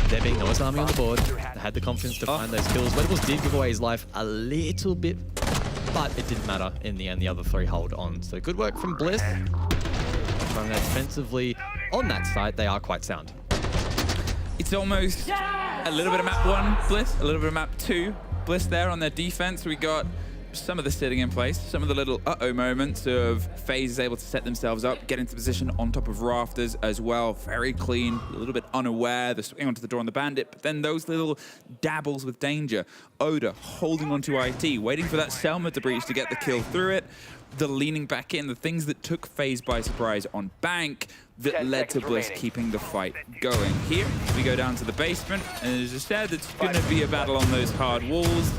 there being no army on the board. They had the confidence to find those kills. Wettables did give away his life a little bit, but it didn't matter in the end. The other 3 hold on. So good work from Bliss. Trying that defensively on that side, they are quite sound. It's almost a little bit of map 1 Bliss, a little bit of map 2 Bliss there on their defense. We got some of the sitting in place, some of the little uh-oh moments of FaZe is able to set themselves up, get into position on top of rafters as well. Very clean, a little bit unaware. They're swinging onto the door on the bandit, but then those little dabbles with danger. Oda holding onto IT, waiting for that Selma to breach to get the kill through it. The leaning back in, the things that took FaZe by surprise on Bank that led to Bliss keeping the fight going. Here, we go down to the basement, and as I said, it's going to be a battle on those hard walls.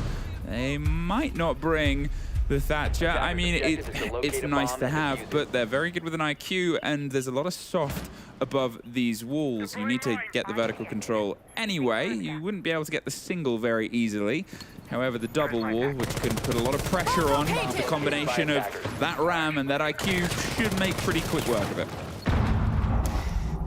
They might not bring the Thatcher. I mean, it's nice to have, but they're very good with an IQ, and there's a lot of soft above these walls. You need to get the vertical control anyway. You wouldn't be able to get the single very easily. However, the double wall, which can put a lot of pressure on, the combination of that RAM and that IQ should make pretty quick work of it.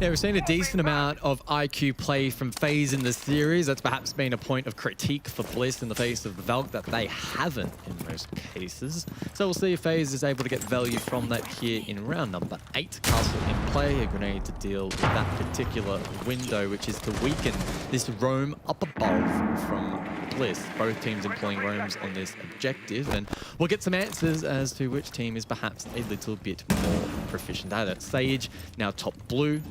Yeah, we've seen a decent amount of IQ play from FaZe in the series. That's perhaps been a point of critique for Bliss in the face of the Valk, that they haven't in most cases. So we'll see if FaZe is able to get value from that here in round number 8. Castle in play, a grenade to deal with that particular window, which is to weaken this roam up above from Bliss. Both teams employing roams on this objective, and we'll get some answers as to which team is perhaps a little bit more proficient at it. Sage now top blue.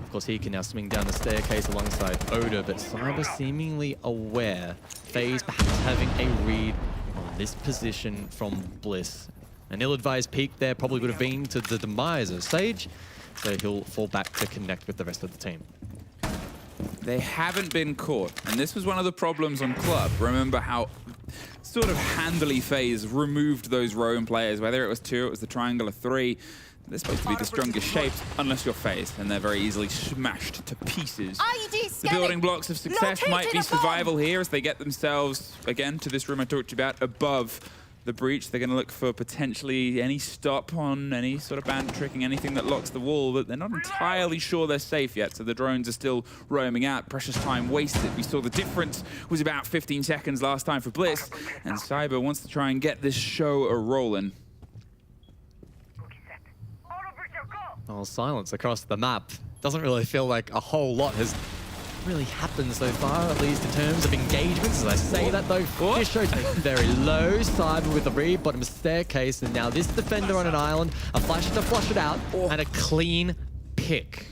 Of course, he can now swing down the staircase alongside Oda, but Cyber seemingly aware. FaZe perhaps having a read on this position from Bliss. An ill-advised peek there probably would have been to the demise of Sage, so he'll fall back to connect with the rest of the team. They haven't been caught, and this was one of the problems on Club. Remember how sort of handily FaZe removed those roam players, whether it was 2, it was the triangle of 3. They're supposed to be the strongest shapes, unless you're FaZe, and they're very easily smashed to pieces. The building blocks of success might be survival here as they get themselves, again, to this room I talked about, above the breach. They're going to look for potentially any stop on any sort of bandit tricking, anything that locks the wall, but they're not entirely sure they're safe yet, so the drones are still roaming out. Precious time wasted. We saw the difference was about 15 seconds last time for Bliss, and Cyber wants to try and get this show a-rolling. Well, silence across the map. Doesn't really feel like a whole lot has really happened so far, at least in terms of engagements. As I say that though, this show's very low. Cyber with the read, bottom staircase, and now this defender on an island, a flash to flush it out, and a clean pick.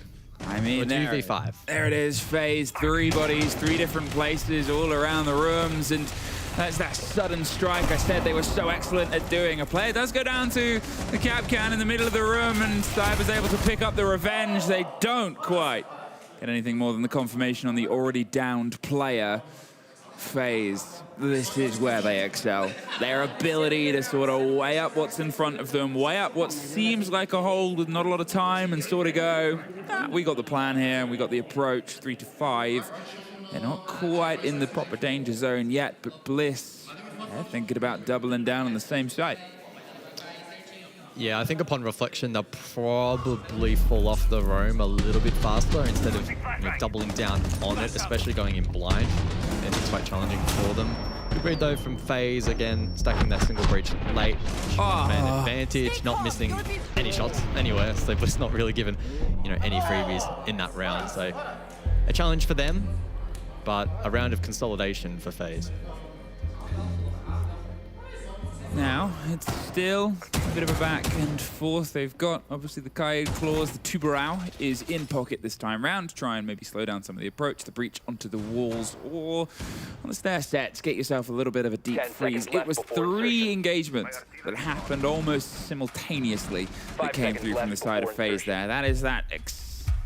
I mean, there it is, FaZe, 3 bodies, 3 different places, all around the rooms, and that's that sudden strike I said they were so excellent at doing. A player does go down to the cap can in the middle of the room, and Cyber's able to pick up the revenge. They don't quite get anything more than the confirmation on the already downed player. FaZe, this is where they excel. Their ability to sort of weigh up what's in front of them, weigh up what seems like a hold with not a lot of time, and sort of go, we got the plan here, we got the approach, 3 to 5. They're not quite in the proper danger zone yet, but Bliss, they're thinking about doubling down on the same site. Yeah, I think upon reflection, they'll probably fall off the roam a little bit faster instead of doubling down on it, especially going in blind. And it's quite challenging for them. Good read though from FaZe, again, stacking that single breach late. Man advantage, not missing any shots anywhere, so Bliss not really given any freebies in that round. So a challenge for them, but a round of consolidation for FaZe. Now, it's still a bit of a back and forth. They've got, obviously, the Kaid claws. The Tubarão is in pocket this time round to try and maybe slow down some of the approach, the breach onto the walls, or on the stair sets, get yourself a little bit of a deep freeze. It was 3 engagements that happened almost simultaneously that came through from the side of FaZe there. That is that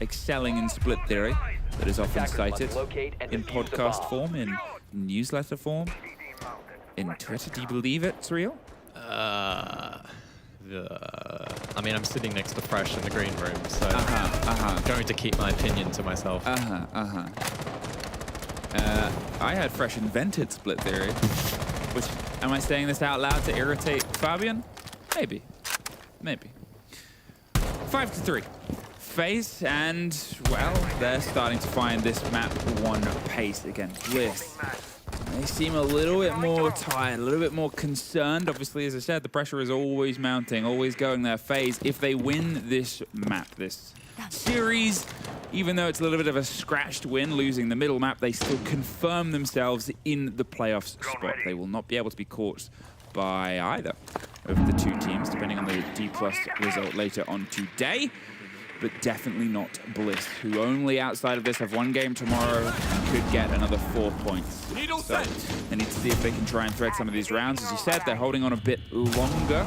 excelling in split theory that is often cited in podcast form, in newsletter form. In Twitter, do you believe it's real? I mean, I'm sitting next to Fresh in the green room, so I'm going to keep my opinion to myself. I had Fresh invented split theory. Which, am I saying this out loud to irritate Fabian? Maybe. 5 to 3. FaZe, and, well, they're starting to find this map one pace again. Bliss They seem a little bit more tired, a little bit more concerned. Obviously, as I said, the pressure is always mounting, always going their phase. If they win this map, this series, even though it's a little bit of a scratched win, losing the middle map, they still confirm themselves in the playoffs spot. They will not be able to be caught by either of the two teams, depending on the D+ result later on today. But definitely not Bliss, who only outside of this have one game tomorrow and could get another 4 points. So they need to see if they can try and thread some of these rounds. As you said, they're holding on a bit longer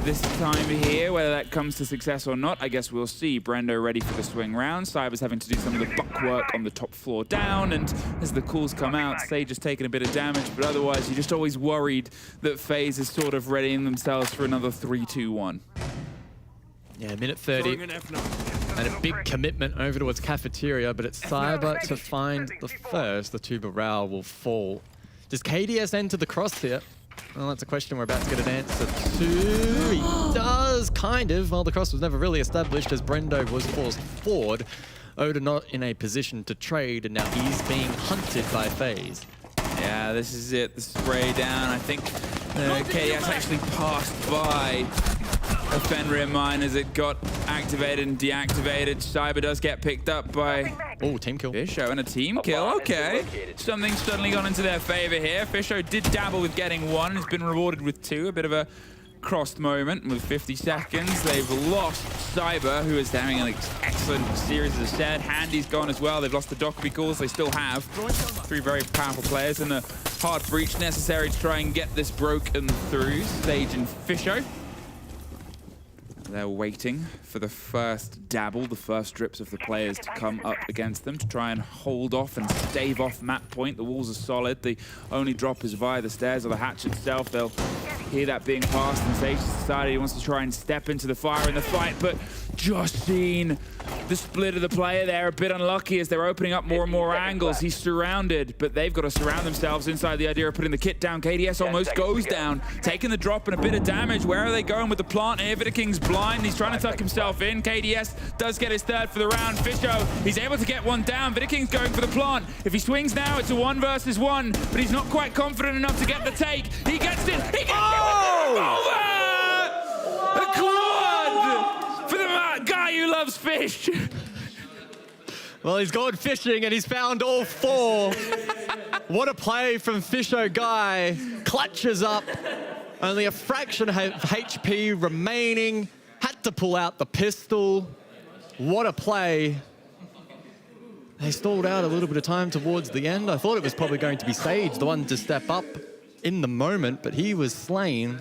this time here. Whether that comes to success or not, I guess we'll see. Brendo ready for the swing round. Cyber's having to do some of the buck work on the top floor down, and as the calls come out, Sage has taken a bit of damage, but otherwise you're just always worried that FaZe is sort of readying themselves for another 3-2-1. Yeah, minute 30. And a big commitment over towards Cafeteria, but it's Cyber to find the first. The Tuba Rao will fall. Does KDS enter the crosshair? Well, that's a question we're about to get an answer to. He does, kind of. Well, the cross was never really established as Brendo was forced forward. Oda not in a position to trade, and now he's being hunted by FaZe. Yeah, this is it. The spray down. I think KDS actually passed by a Fenrir mine as it got activated and deactivated. Cyber does get picked up by team kill. Fisho, and a team kill. Okay. Something's suddenly gone into their favor here. Fisho did dabble with getting one. Has been rewarded with two. A bit of a crossed moment with 50 seconds. They've lost Cyber, who is having an excellent series, as I said. Handy's gone as well. They've lost the Dockerby calls. They still have three very powerful players, and the hard breach necessary to try and get this broken through. Sage and Fisho. They're waiting for the first dabble, the first drips of the players to come up against them to try and hold off and stave off map point. The walls are solid. The only drop is via the stairs or the hatch itself. They'll hear that being passed, and Sage decided he wants to try and step into the fire in the fight, but just seen the split of the player there. A bit unlucky as they're opening up more and more angles. He's surrounded, but they've got to surround themselves inside the idea of putting the kit down. KDS almost goes down, taking the drop and a bit of damage. Where are they going with the plant here? Vidaking's blind. He's trying to tuck himself in. KDS does get his third for the round. Fisho, he's able to get one down. Vidaking's going for the plant. If he swings now, it's a 1 versus 1, but he's not quite confident enough to get the take. He gets it. He gets it. A quad for the guy who loves fish. Well, he's gone fishing and he's found all 4. What a play from Fisho Guy. Clutches up. Only a fraction of HP remaining. Had to pull out the pistol. What a play. They stalled out a little bit of time towards the end. I thought it was probably going to be Sage, the one to step up in the moment, but he was slain.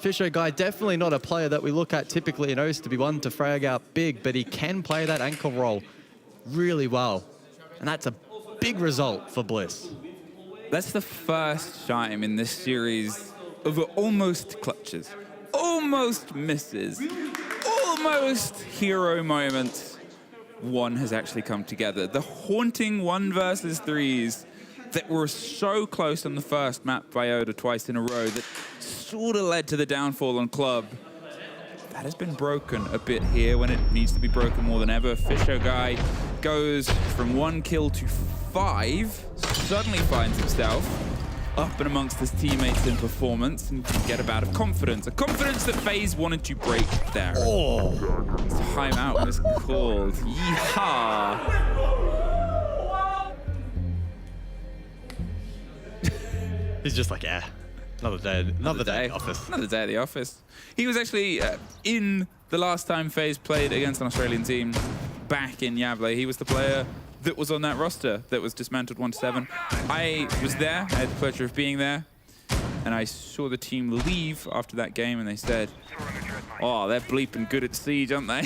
Fisho Guy, definitely not a player that we look at typically in OS to be one to frag out big, but he can play that ankle roll really well. And that's a big result for Bliss. That's the first time in this series of almost clutches, almost misses, almost hero moments. One has actually come together. The haunting 1 versus 3s that were so close on the first map by Oda twice in a row that sort of led to the downfall on Club. That has been broken a bit here when it needs to be broken more than ever. Fisho Guy goes from 1 kill to 5, suddenly finds himself up and amongst his teammates in performance and can get a bout of confidence. A confidence that FaZe wanted to break there. Oh! Timeout was called. Yeehaw! He's just like, yeah, another day at the office. Another day at the office. He was actually in the last time FaZe played against an Australian team back in Yavle. He was the player that was on that roster that was dismantled 1-7. I was there, I had the pleasure of being there, and I saw the team leave after that game, and they said, oh, they're bleeping good at Siege, aren't they?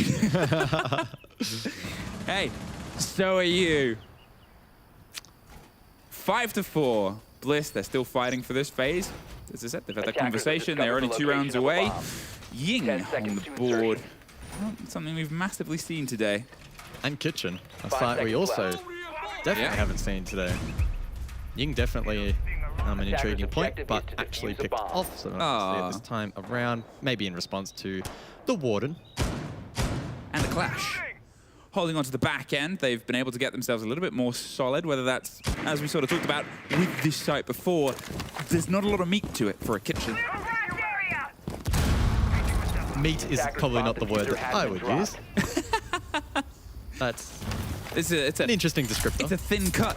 Hey, so are you. 5-4. Bliss, they're still fighting for this phase. As I said, they've had that conversation. They're only 2 rounds away. Ying on the board. Well, something we've massively seen today. And Kitchen, a fight we also definitely haven't seen today. Ying definitely an intriguing point, but actually picked off so at this time around, maybe in response to the Warden. And the clash. holding onto the back end. They've been able to get themselves a little bit more solid, whether that's, as we sort of talked about with this site before, there's not a lot of meat to it for a kitchen. Meat is probably not the word that I would use. It's an interesting descriptor. It's a thin cut.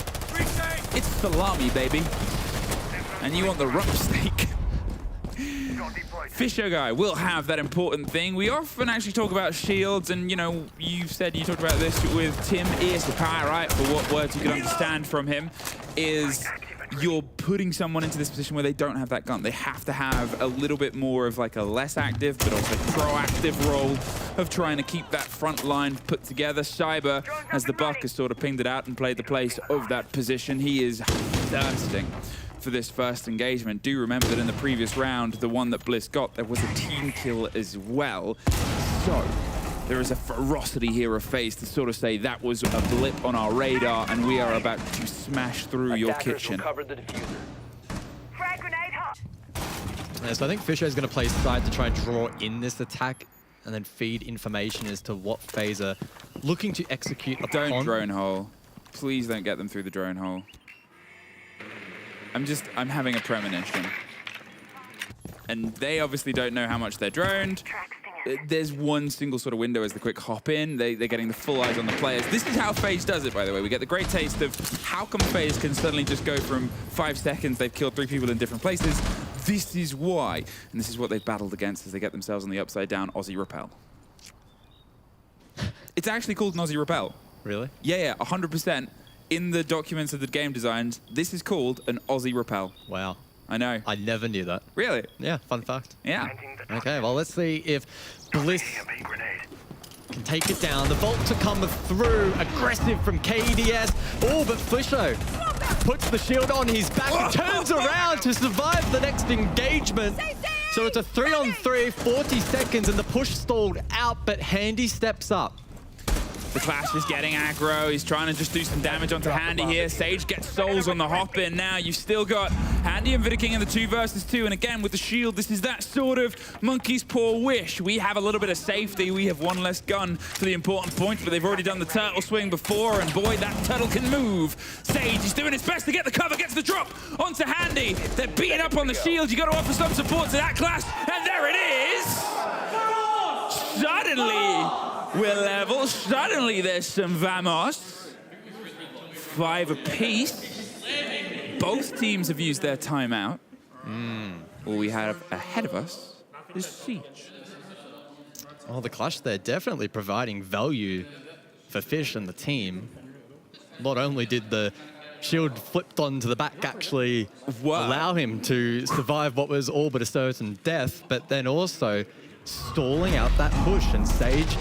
It's salami, baby. And you want the rump steak. Fisher guy will have that important thing. We often actually talk about shields, and you know, you talked about this with Tim Esports, right? For what words you can understand from him is you're putting someone into this position where they don't have that gun. They have to have a little bit more of like a less active, but also proactive role of trying to keep that front line put together. Cyber, as the Buck has sort of pinged it out and played the place of that position, he is thirsting for this first engagement. Do remember that in the previous round, the one that Bliss got, there was a team kill as well. So there is a ferocity here of FaZe to sort of say that was a blip on our radar and we are about to smash through your kitchen. Yeah, so I think Fisher is going to play side to try and draw in this attack and then feed information as to what FaZe are looking to execute upon. Don't drone hole. Please don't get them through the drone hole. I'm having a premonition. And they obviously don't know how much they're droned. There's one single sort of window as the quick hop in. They're getting the full eyes on the players. This is how FaZe does it, by the way. We get the great taste of how come FaZe can suddenly just go from 5 seconds, they've killed 3 people in different places. This is why. And this is what they've battled against as they get themselves on the upside down Aussie Repel. It's actually called an Aussie Repel. Really? Yeah, 100%. In the documents of the game designs, this is called an Aussie Repel. Wow. I know. I never knew that. Really? Yeah, fun fact. Yeah. Okay, well, let's see if Bliss can take it down. The Vault to come through, aggressive from KDS. Oh, but Flisho puts the shield on his back and turns around to survive the next engagement. So it's a 3-on-3, 40 seconds, and the push stalled out, but Handy steps up. The Clash is getting aggro. He's trying to just do some damage onto Handy here. Sage gets souls on the hop in now. You've still got Handy and Vidaking in the 2 versus 2. And again, with the shield, this is that sort of monkey's paw wish. We have a little bit of safety. We have one less gun for the important point, but they've already done the turtle swing before. And boy, that turtle can move. Sage is doing his best to get the cover, gets the drop onto Handy. They're beating up on the shield. You got to offer some support to that Clash. And there it is. Suddenly, we're level. Suddenly there's some Vamos. 5 apiece. Both teams have used their timeout. All we have ahead of us is Siege. Well, the Clash, they're definitely providing value for Fish and the team. Not only did the shield flipped onto the back actually allow him to survive what was all but a certain death, but then also stalling out that push. And Sage,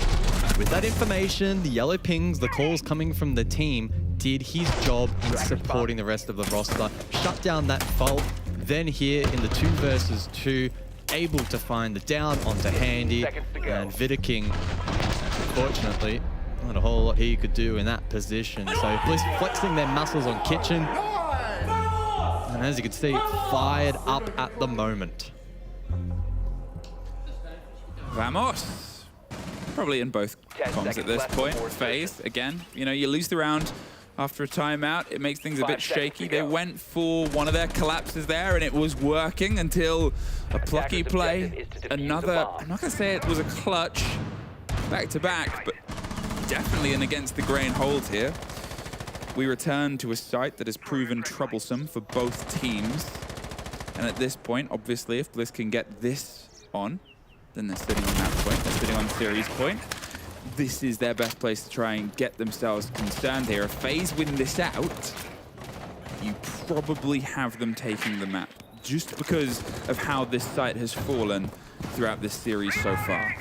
with that information, the yellow pings, the calls coming from the team, did his job in supporting the rest of the roster, shut down that Vault. Then here in the 2 versus 2, able to find the down onto Handy, and Vidaking, unfortunately, not a whole lot he could do in that position. So Bliss flexing their muscles on Kitchen, and as you can see, fired up at the moment. Vamos. Probably in both comms at this point. FaZe, again, you know, you lose the round after a timeout. It makes things a bit shaky. They went for one of their collapses there, and it was working until a plucky play. Another, I'm not going to say it was a clutch back-to-back, but definitely an against the grain hold here. We return to a site that has proven troublesome for both teams. And at this point, obviously, if Bliss can get this on, then they're sitting on that point. They're sitting on series point. This is their best place to try and get themselves concerned here. If FaZe win this out, you probably have them taking the map, just because of how this site has fallen throughout this series so far.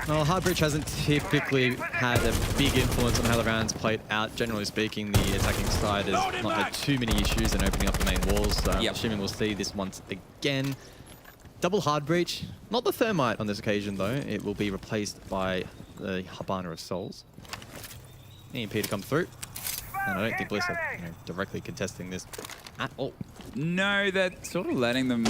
Well, Hardbridge hasn't typically had a big influence on how the rounds played out. Generally speaking, the attacking side has not had too many issues in opening up the main walls. So I'm assuming we'll see this once again. Double Hardbreach. Not the Thermite on this occasion, though. It will be replaced by the Habana of Souls. EMP to come through. And I don't think Bliss are directly contesting this at all. No, they're sort of letting them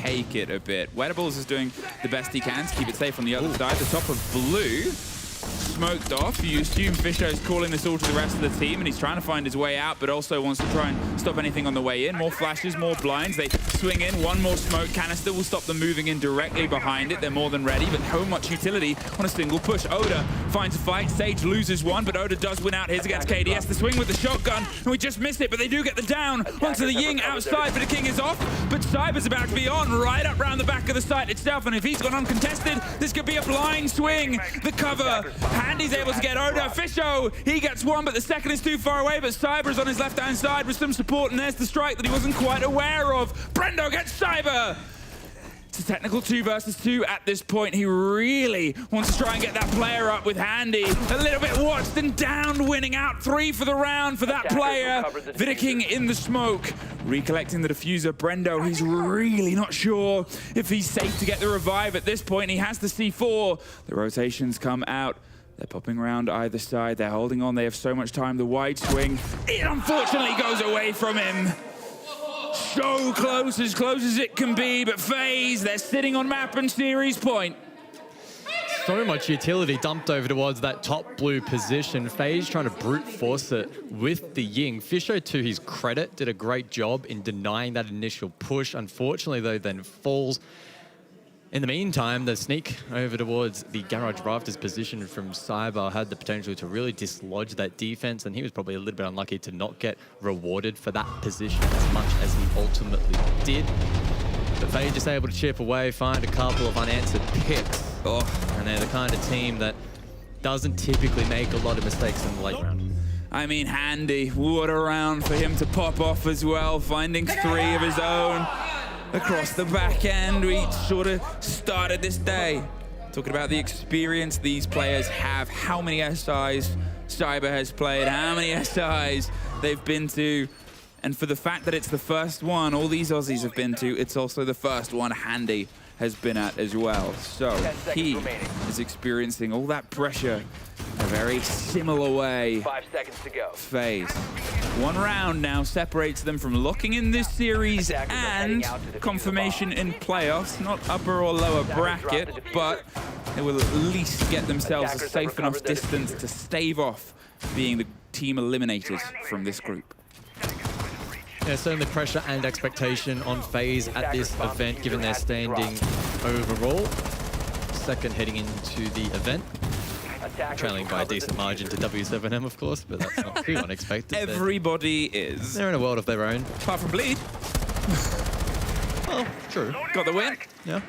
take it a bit. Wettables is doing the best he can to keep it safe on the other side. The top of blue smoked off. You assume Fisho's calling this all to the rest of the team, and he's trying to find his way out, but also wants to try and stop anything on the way in. More flashes, more blinds. They swing in. One more smoke canister will stop them moving in directly behind it. They're more than ready, but how much utility on a single push. Oda finds a fight. Sage loses one, but Oda does win out his against KDS. The swing with the shotgun, and we just missed it, but they do get the down onto the Ying outside, but the King is off. But Cyber's about to be on right up round the back of the site itself, and if he's gone uncontested, this could be a blind swing. The cover. Handy's able to get Oda. Fisho, he gets one, but the second is too far away, but Cyber's on his left-hand side with some support, and there's the strike that he wasn't quite aware of. Brendo gets Cyber. It's a technical 2 versus 2 at this point. He really wants to try and get that player up with Handy. A little bit watched and down, winning out 3 for the round for that player. Vidaking in the smoke, recollecting the diffuser. Brendo, he's really not sure if he's safe to get the revive at this point. He has the C4. The rotations come out. They're popping around either side. They're holding on. They have so much time. The wide swing, it unfortunately goes away from him. So close as it can be, but FaZe, they're sitting on map and series point. So much utility dumped over towards that top blue position. FaZe trying to brute force it with the Ying. Fisho, to his credit, did a great job in denying that initial push. Unfortunately, though, then falls. In the meantime, the sneak over towards the garage rafters position from Cyber had the potential to really dislodge that defense, and he was probably a little bit unlucky to not get rewarded for that position as much as he ultimately did. But FaZe just able to chip away, find a couple of unanswered picks. And they're the kind of team that doesn't typically make a lot of mistakes in the late round. I mean, Handy, what a round for him to pop off as well, finding 3 of his own. Across the back end, we sort of started this day talking about the experience these players have, how many SIs Cyber has played, how many SIs they've been to, and for the fact that it's the first one all these Aussies have been to, it's also the first one Handy has been at as well. So he is experiencing all that pressure in a very similar way. 5 seconds to go. FaZe. 1 round now separates them from locking in this series and confirmation in playoffs. Not upper or lower bracket, but they will at least get themselves a safe enough distance to stave off being the team eliminated from this group. Yeah, certainly pressure and expectation on FaZe at this event, given their standing overall. Second heading into the event. Trailing by a decent margin to W7M, of course, but that's not too unexpected. Everybody is. They're in a world of their own. Apart from Bleed. Well, true. Got the win. Yeah.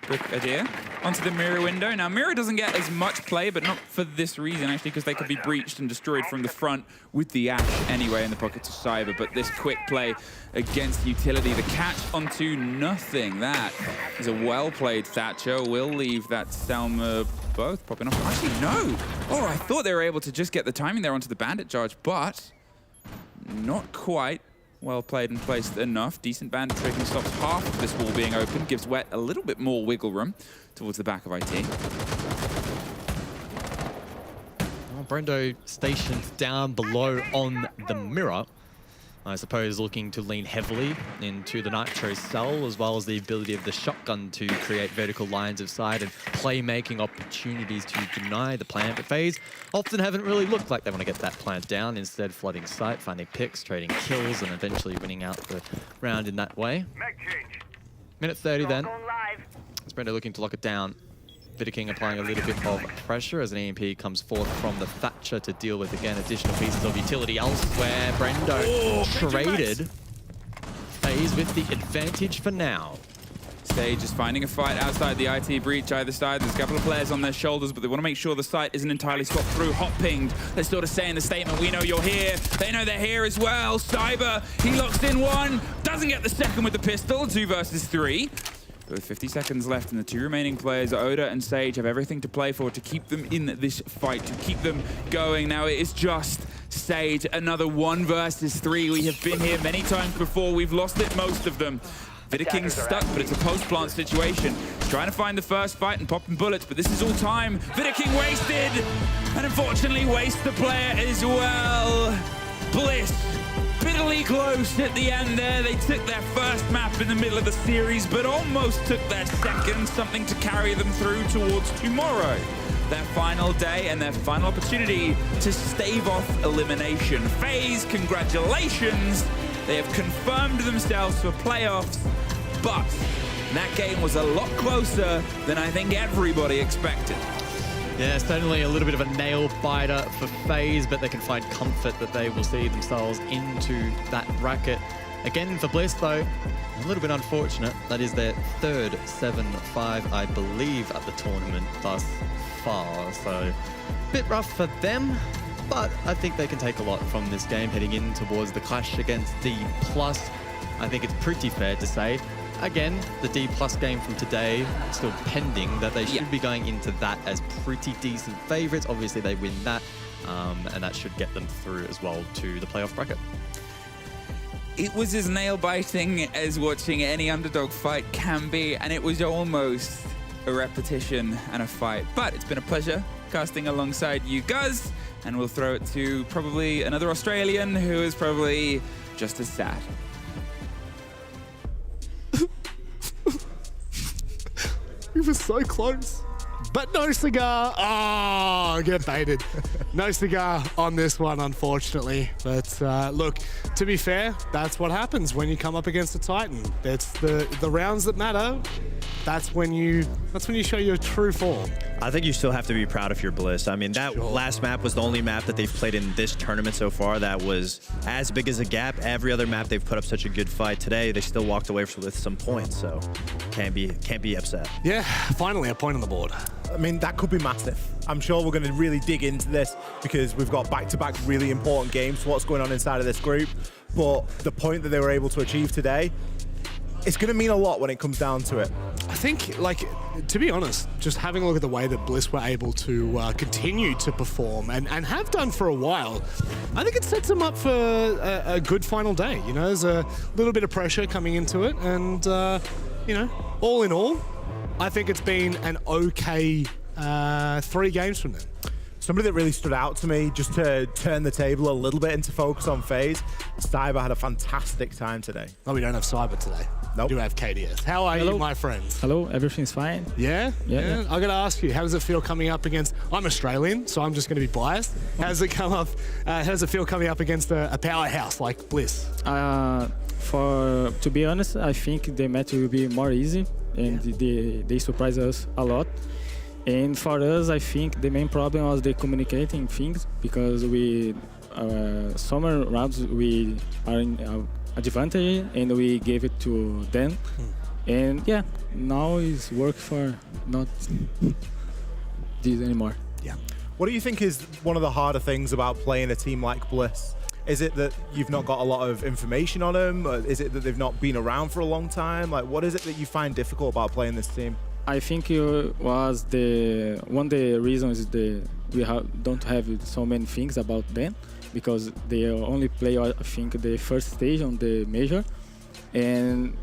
Good idea. Onto the mirror window. Now, mirror doesn't get as much play, but not for this reason, actually, because they could be breached and destroyed from the front with the Ash anyway in the pockets of Cyber. But this quick play against utility, the catch onto nothing. That is a well-played Thatcher. Will leave that Selma both popping off. Actually, no. Oh, I thought they were able to just get the timing there onto the bandit charge, but not quite. Well played and placed enough. Decent bandit tricking stops half of this wall being open. Gives Wet a little bit more wiggle room towards the back of IT. Well, Brendo stationed down below on the mirror. I suppose looking to lean heavily into the Nitro cell, as well as the ability of the shotgun to create vertical lines of sight and playmaking opportunities to deny the plant. But FaZe often haven't really looked like they want to get that plant down, instead flooding sight, finding picks, trading kills, and eventually winning out the round in that way. Minute 30 then. It's Brendo looking to lock it down. Vidaking applying a little bit of pressure as an EMP comes forth from the Thatcher to deal with, again, additional pieces of utility elsewhere. Brendo traded. FaZe with the advantage for now. Sage is finding a fight outside the IT breach either side. There's a couple of players on their shoulders, but they want to make sure the site isn't entirely swapped through. Hot pinged. They're sort of saying the statement, we know you're here. They know they're here as well. Cyber, he locks in one. Doesn't get the second with the pistol. 2 versus 3. With 50 seconds left, and the 2 remaining players, Oda and Sage, have everything to play for to keep them in this fight, to keep them going. Now it is just Sage, another 1 versus 3. We have been here many times before. We've lost it, most of them. Vidaking's stuck, but it's a post-plant situation. He's trying to find the first fight and popping bullets, but this is all time. Vidaking wasted, and unfortunately wastes the player as well. Bliss, bitterly close at the end there. They took their first map in the middle of the series, but almost took their second, something to carry them through towards tomorrow. Their final day and their final opportunity to stave off elimination. FaZe, congratulations. They have confirmed themselves for playoffs, but that game was a lot closer than I think everybody expected. Yeah, certainly a little bit of a nail biter for FaZe, but they can find comfort that they will see themselves into that bracket. Again, for Bliss, though, a little bit unfortunate. That is their third 7-5, I believe, at the tournament thus far. So, a bit rough for them, but I think they can take a lot from this game heading in towards the clash against D+. I think it's pretty fair to say, again, the D+ game from today still pending, that they should be going into that as pretty decent favorites. Obviously, they win that, and that should get them through as well to the playoff bracket. It was as nail-biting as watching any underdog fight can be, and it was almost a repetition and a fight. But it's been a pleasure casting alongside you guys, and we'll throw it to probably another Australian who is probably just as sad. We were so close. But no cigar. Oh, get baited. No cigar on this one, unfortunately. But look, to be fair, that's what happens when you come up against a Titan. It's the rounds that matter. That's when you show your true form. I think you still have to be proud of your Bliss. I mean, that last map was the only map that they've played in this tournament so far that was as big as a gap. Every other map they've put up such a good fight. Today, they still walked away with some points, so can't be upset. Yeah, finally a point on the board. I mean, that could be massive. I'm sure we're going to really dig into this because we've got back-to-back really important games for what's going on inside of this group. But the point that they were able to achieve today, it's going to mean a lot when it comes down to it. I think, like, to be honest, just having a look at the way that Bliss were able to continue to perform and have done for a while, I think it sets them up for a good final day. You know, there's a little bit of pressure coming into it, and, you know, all in all, I think it's been an okay 3 games from them. Somebody that really stood out to me, just to turn the table a little bit into focus on FaZe, Cyber had a fantastic time today. Oh, we don't have Cyber today. Nope. We do have KDS. How are you, my friends? Hello, everything's fine. Yeah? Yeah. I got to ask you, how does it feel coming up against... I'm Australian, so I'm just going to be biased. How does it feel coming up against a powerhouse like Bliss? To be honest, I think the match will be more easy, and they surprise us a lot. And for us, I think the main problem was the communicating things, because some rounds we are in advantage and we gave it to them. And yeah, now it's work for not this anymore. Yeah. What do you think is one of the harder things about playing a team like Bliss? Is it that you've not got a lot of information on them? Or is it that they've not been around for a long time? Like, what is it that you find difficult about playing this team? I think it was one of the reasons we don't have so many things about them, because they only play, I think, the first stage on the major, and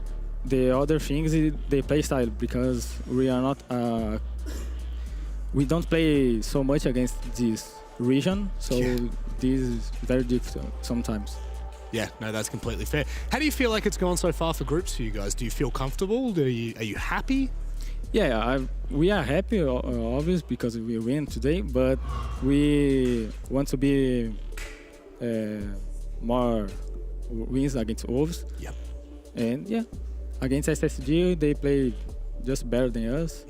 the other things is the play style, because we are not we don't play so much against this region, so this is very difficult sometimes. Yeah, no, that's completely fair. How do you feel like it's gone so far for groups for you guys? Do you feel comfortable? Are you happy? Yeah, we are happy, obviously, because we win today, but we want to be more wins against Wolves. Yep. And yeah, against SSG, they play just better than us.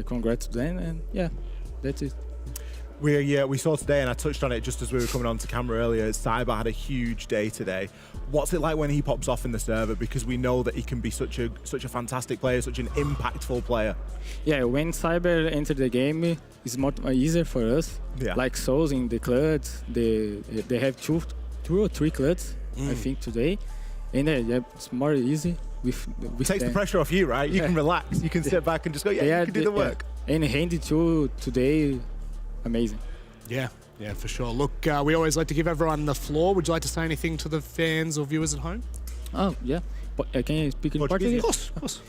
Congrats to them, and yeah, that's it. We saw today, and I touched on it just as we were coming on to camera earlier, Cyber had a huge day today. What's it like when he pops off in the server? Because we know that he can be such a fantastic player, such an impactful player. Yeah, when Cyber entered the game, it's more easier for us. Yeah. Like Souls in the clutches, they have two or three clutches, I think, today. And it's more easy. With takes the pressure off you, right? You can relax. You can sit back and just go, you can do the work. And Handy 2 today, amazing. Yeah, for sure. Look, we always like to give everyone the floor. Would you like to say anything to the fans or viewers at home? Oh, yeah. Can you speak in Portuguese? Of course.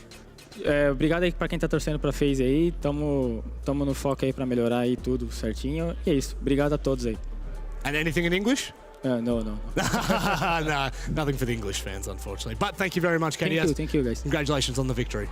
Obrigado aí pra quem tá torcendo pra FaZe aí. Tamo no foco aí pra melhorar aí tudo certinho. E é isso. Obrigado a todos aí. And anything in English? No. No, nothing for the English fans, unfortunately. But thank you very much, KDS. Thank you, guys. Congratulations on the victory.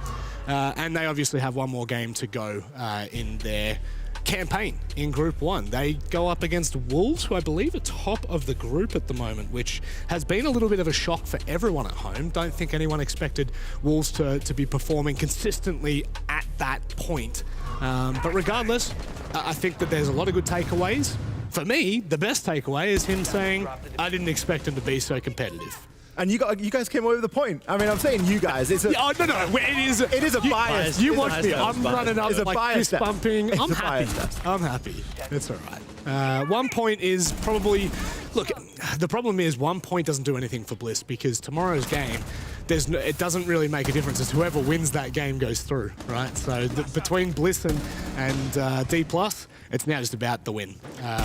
And they obviously have one more game to go in their campaign in Group 1. They go up against Wolves, who I believe are top of the group at the moment, which has been a little bit of a shock for everyone at home. Don't think anyone expected Wolves to be performing consistently at that point. But regardless, I think that there's a lot of good takeaways. For me, the best takeaway is him saying, I didn't expect him to be so competitive. And you guys came away with the point. I mean, I'm saying you guys. It's a, no, it is a bias. You watch me. I'm running up It's a like bias fist bumping. I'm happy. I'm happy. It's all right. 1 point is probably... Look, the problem is 1 point doesn't do anything for Bliss because tomorrow's game, it doesn't really make a difference as whoever wins that game goes through, right? So between Bliss and D+, it's now just about the win,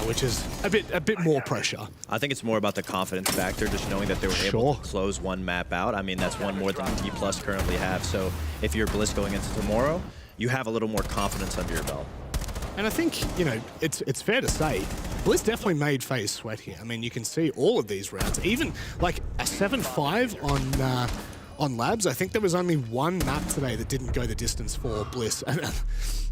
which is a bit more pressure. I think it's more about the confidence factor, just knowing that they were able to close one map out. I mean, that's one more than D+ currently have. So if you're Bliss going into tomorrow, you have a little more confidence under your belt. And I think, it's fair to say, Bliss definitely made FaZe sweat here. I mean, you can see all of these rounds, even like a 7-5 on Labs. I think there was only one map today that didn't go the distance for Bliss.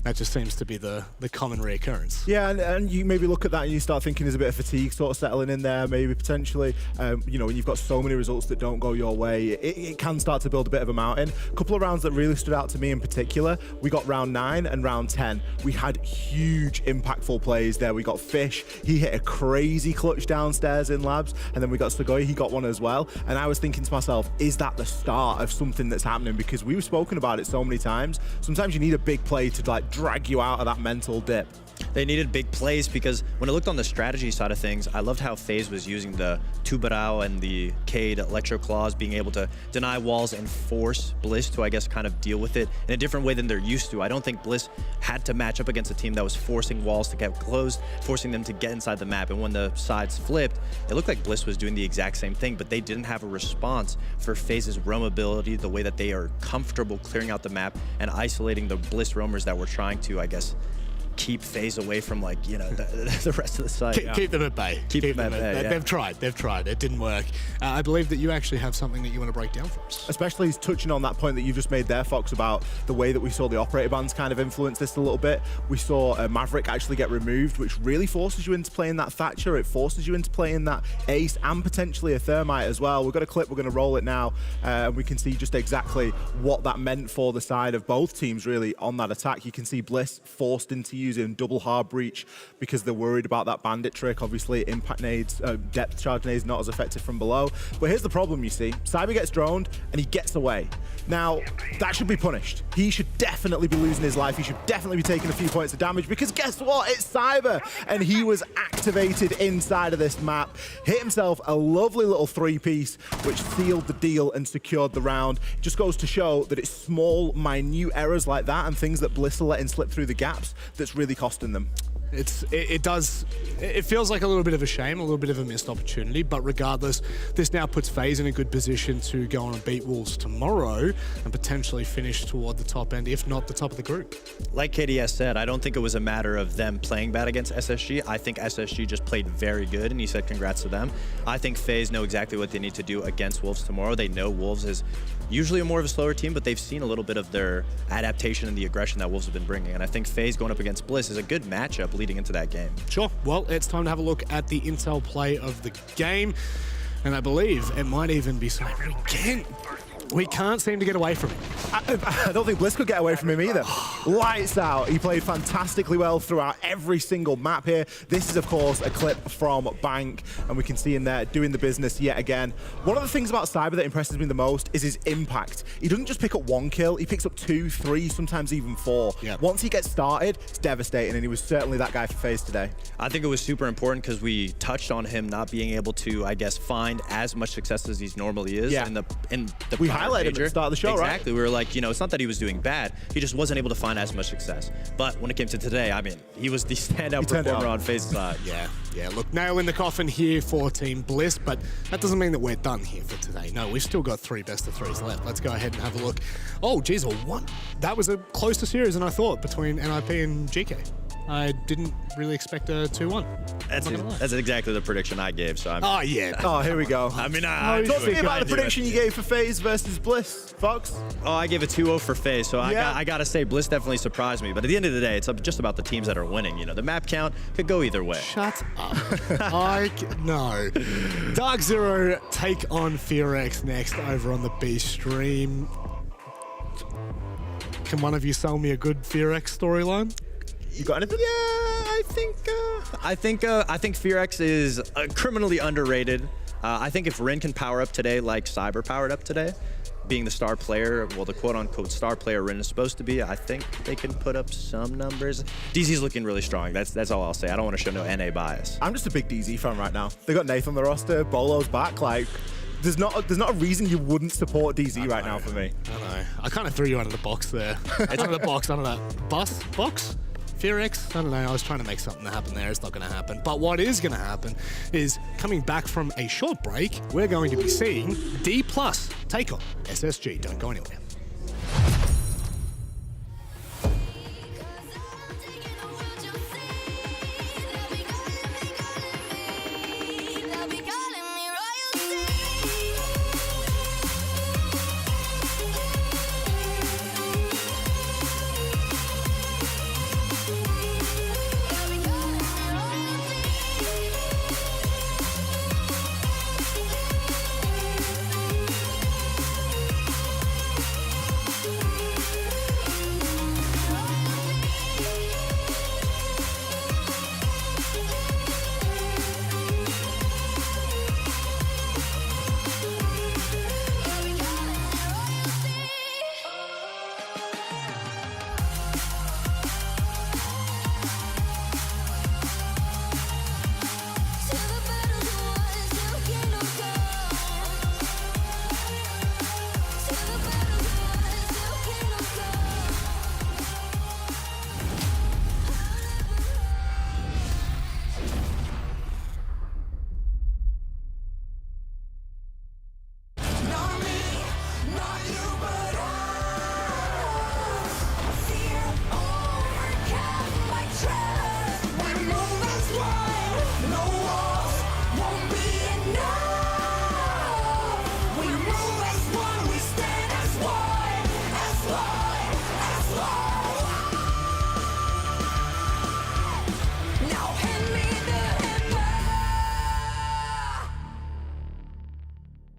That just seems to be the common reoccurrence. Yeah, and you maybe look at that and you start thinking there's a bit of fatigue sort of settling in there, maybe potentially. When you've got so many results that don't go your way, it can start to build a bit of a mountain. A couple of rounds that really stood out to me in particular, we got round 9 and round 10. We had huge impactful plays there. We got Fish, he hit a crazy clutch downstairs in Labs, and then we got Sugoi, he got one as well. And I was thinking to myself, is that the start of something that's happening? Because we've spoken about it so many times. Sometimes you need a big play to like drag you out of that mental dip. They needed big plays because when I looked on the strategy side of things, I loved how FaZe was using the Tubarão and the Cade Electro Claws, being able to deny walls and force Bliss to, I guess, kind of deal with it in a different way than they're used to. I don't think Bliss had to match up against a team that was forcing walls to get closed, forcing them to get inside the map. And when the sides flipped, it looked like Bliss was doing the exact same thing, but they didn't have a response for FaZe's roam ability, the way that they are comfortable clearing out the map and isolating the Bliss roamers that were trying to, I guess, keep FaZe away from the rest of the site. Keep them at bay. Keep them at bay. Yeah. They've tried. It didn't work. I believe that you actually have something that you want to break down for us. Especially touching on that point that you've just made there, Fox, about the way that we saw the operator bans kind of influence this a little bit. We saw Maverick actually get removed, which really forces you into playing that Thatcher. It forces you into playing that Ace and potentially a Thermite as well. We've got a clip, we're going to roll it now, and we can see just exactly what that meant for the side of both teams really on that attack. You can see Bliss forced into using double hard breach because they're worried about that bandit trick. Obviously, impact nades, depth charge nades not as effective from below. But here's the problem, you see. Cyber gets droned and he gets away. Now, that should be punished. He should definitely be losing his life. He should definitely be taking a few points of damage because guess what? It's Cyber. And he was activated inside of this map. Hit himself a lovely little 3-piece, which sealed the deal and secured the round. It just goes to show that it's small, minute errors like that and things that Bliss are letting slip through the gaps that's really costing them. It feels like a little bit of a shame, a little bit of a missed opportunity, but regardless, this now puts FaZe in a good position to go on and beat Wolves tomorrow and potentially finish toward the top end, if not the top of the group. Like KDS said, I don't think it was a matter of them playing bad against SSG. I think SSG just played very good, and he said congrats to them. I think FaZe know exactly what they need to do against Wolves tomorrow. They know Wolves is usually more of a slower team, but they've seen a little bit of their adaptation and the aggression that Wolves have been bringing, and I think FaZe going up against Bliss is a good matchup leading into that game. Sure. Well, it's time to have a look at the intel play of the game, and I believe it might even be something again. We can't seem to get away from him. I don't think Bliss could get away from him either. Lights out. He played fantastically well throughout every single map here. This is, of course, a clip from Bank, and we can see him there doing the business yet again. One of the things about Cyber that impresses me the most is his impact. He doesn't just pick up 1 kill, he picks up 2, 3, sometimes even 4. Yep. Once he gets started, it's devastating, and he was certainly that guy for FaZe today. I think it was super important because we touched on him not being able to, I guess, find as much success as he normally is in the we highlighted him at the start of the show, right? Exactly. We were like, it's not that he was doing bad. He just wasn't able to find as much success. But when it came to today, I mean, he was the standout performer on FaZe's side. Yeah, look, nail in the coffin here for Team Bliss, but that doesn't mean that we're done here for today. No, we've still got 3 best-of-3s left. Let's go ahead and have a look. Oh, geez, that was a closer series than I thought between NIP and GK. I didn't really expect a 2-1. That's exactly the prediction I gave. So I'm. Oh yeah. Oh, here we go. I mean, Talk to me about the prediction you gave for FaZe versus Bliss, Fox. Oh, I gave a 2-0 for FaZe, so I gotta say Bliss definitely surprised me. But at the end of the day, it's just about the teams that are winning. You know, the map count could go either way. Shut up. No. Dark Zero take on FearX next over on the B stream. Can one of you sell me a good FearX storyline? You got anything? Yeah, I think FearX is criminally underrated. I think if Rin can power up today like Cyber powered up today, being the star player, well, the quote-unquote star player Rin is supposed to be, I think they can put up some numbers. DZ's looking really strong. That's all I'll say. I don't want to show no NA bias. I'm just a big DZ fan right now. They got Nathan on the roster, Bolo's back. Like, there's not a reason you wouldn't support DZ right now for me. I know. I kind of threw you out of the box there. It's out of the box. I don't know. Box? FearX? I don't know. I was trying to make something happen there. It's not going to happen. But what is going to happen is, coming back from a short break, we're going to be seeing D+ take on SSG. Don't go anywhere.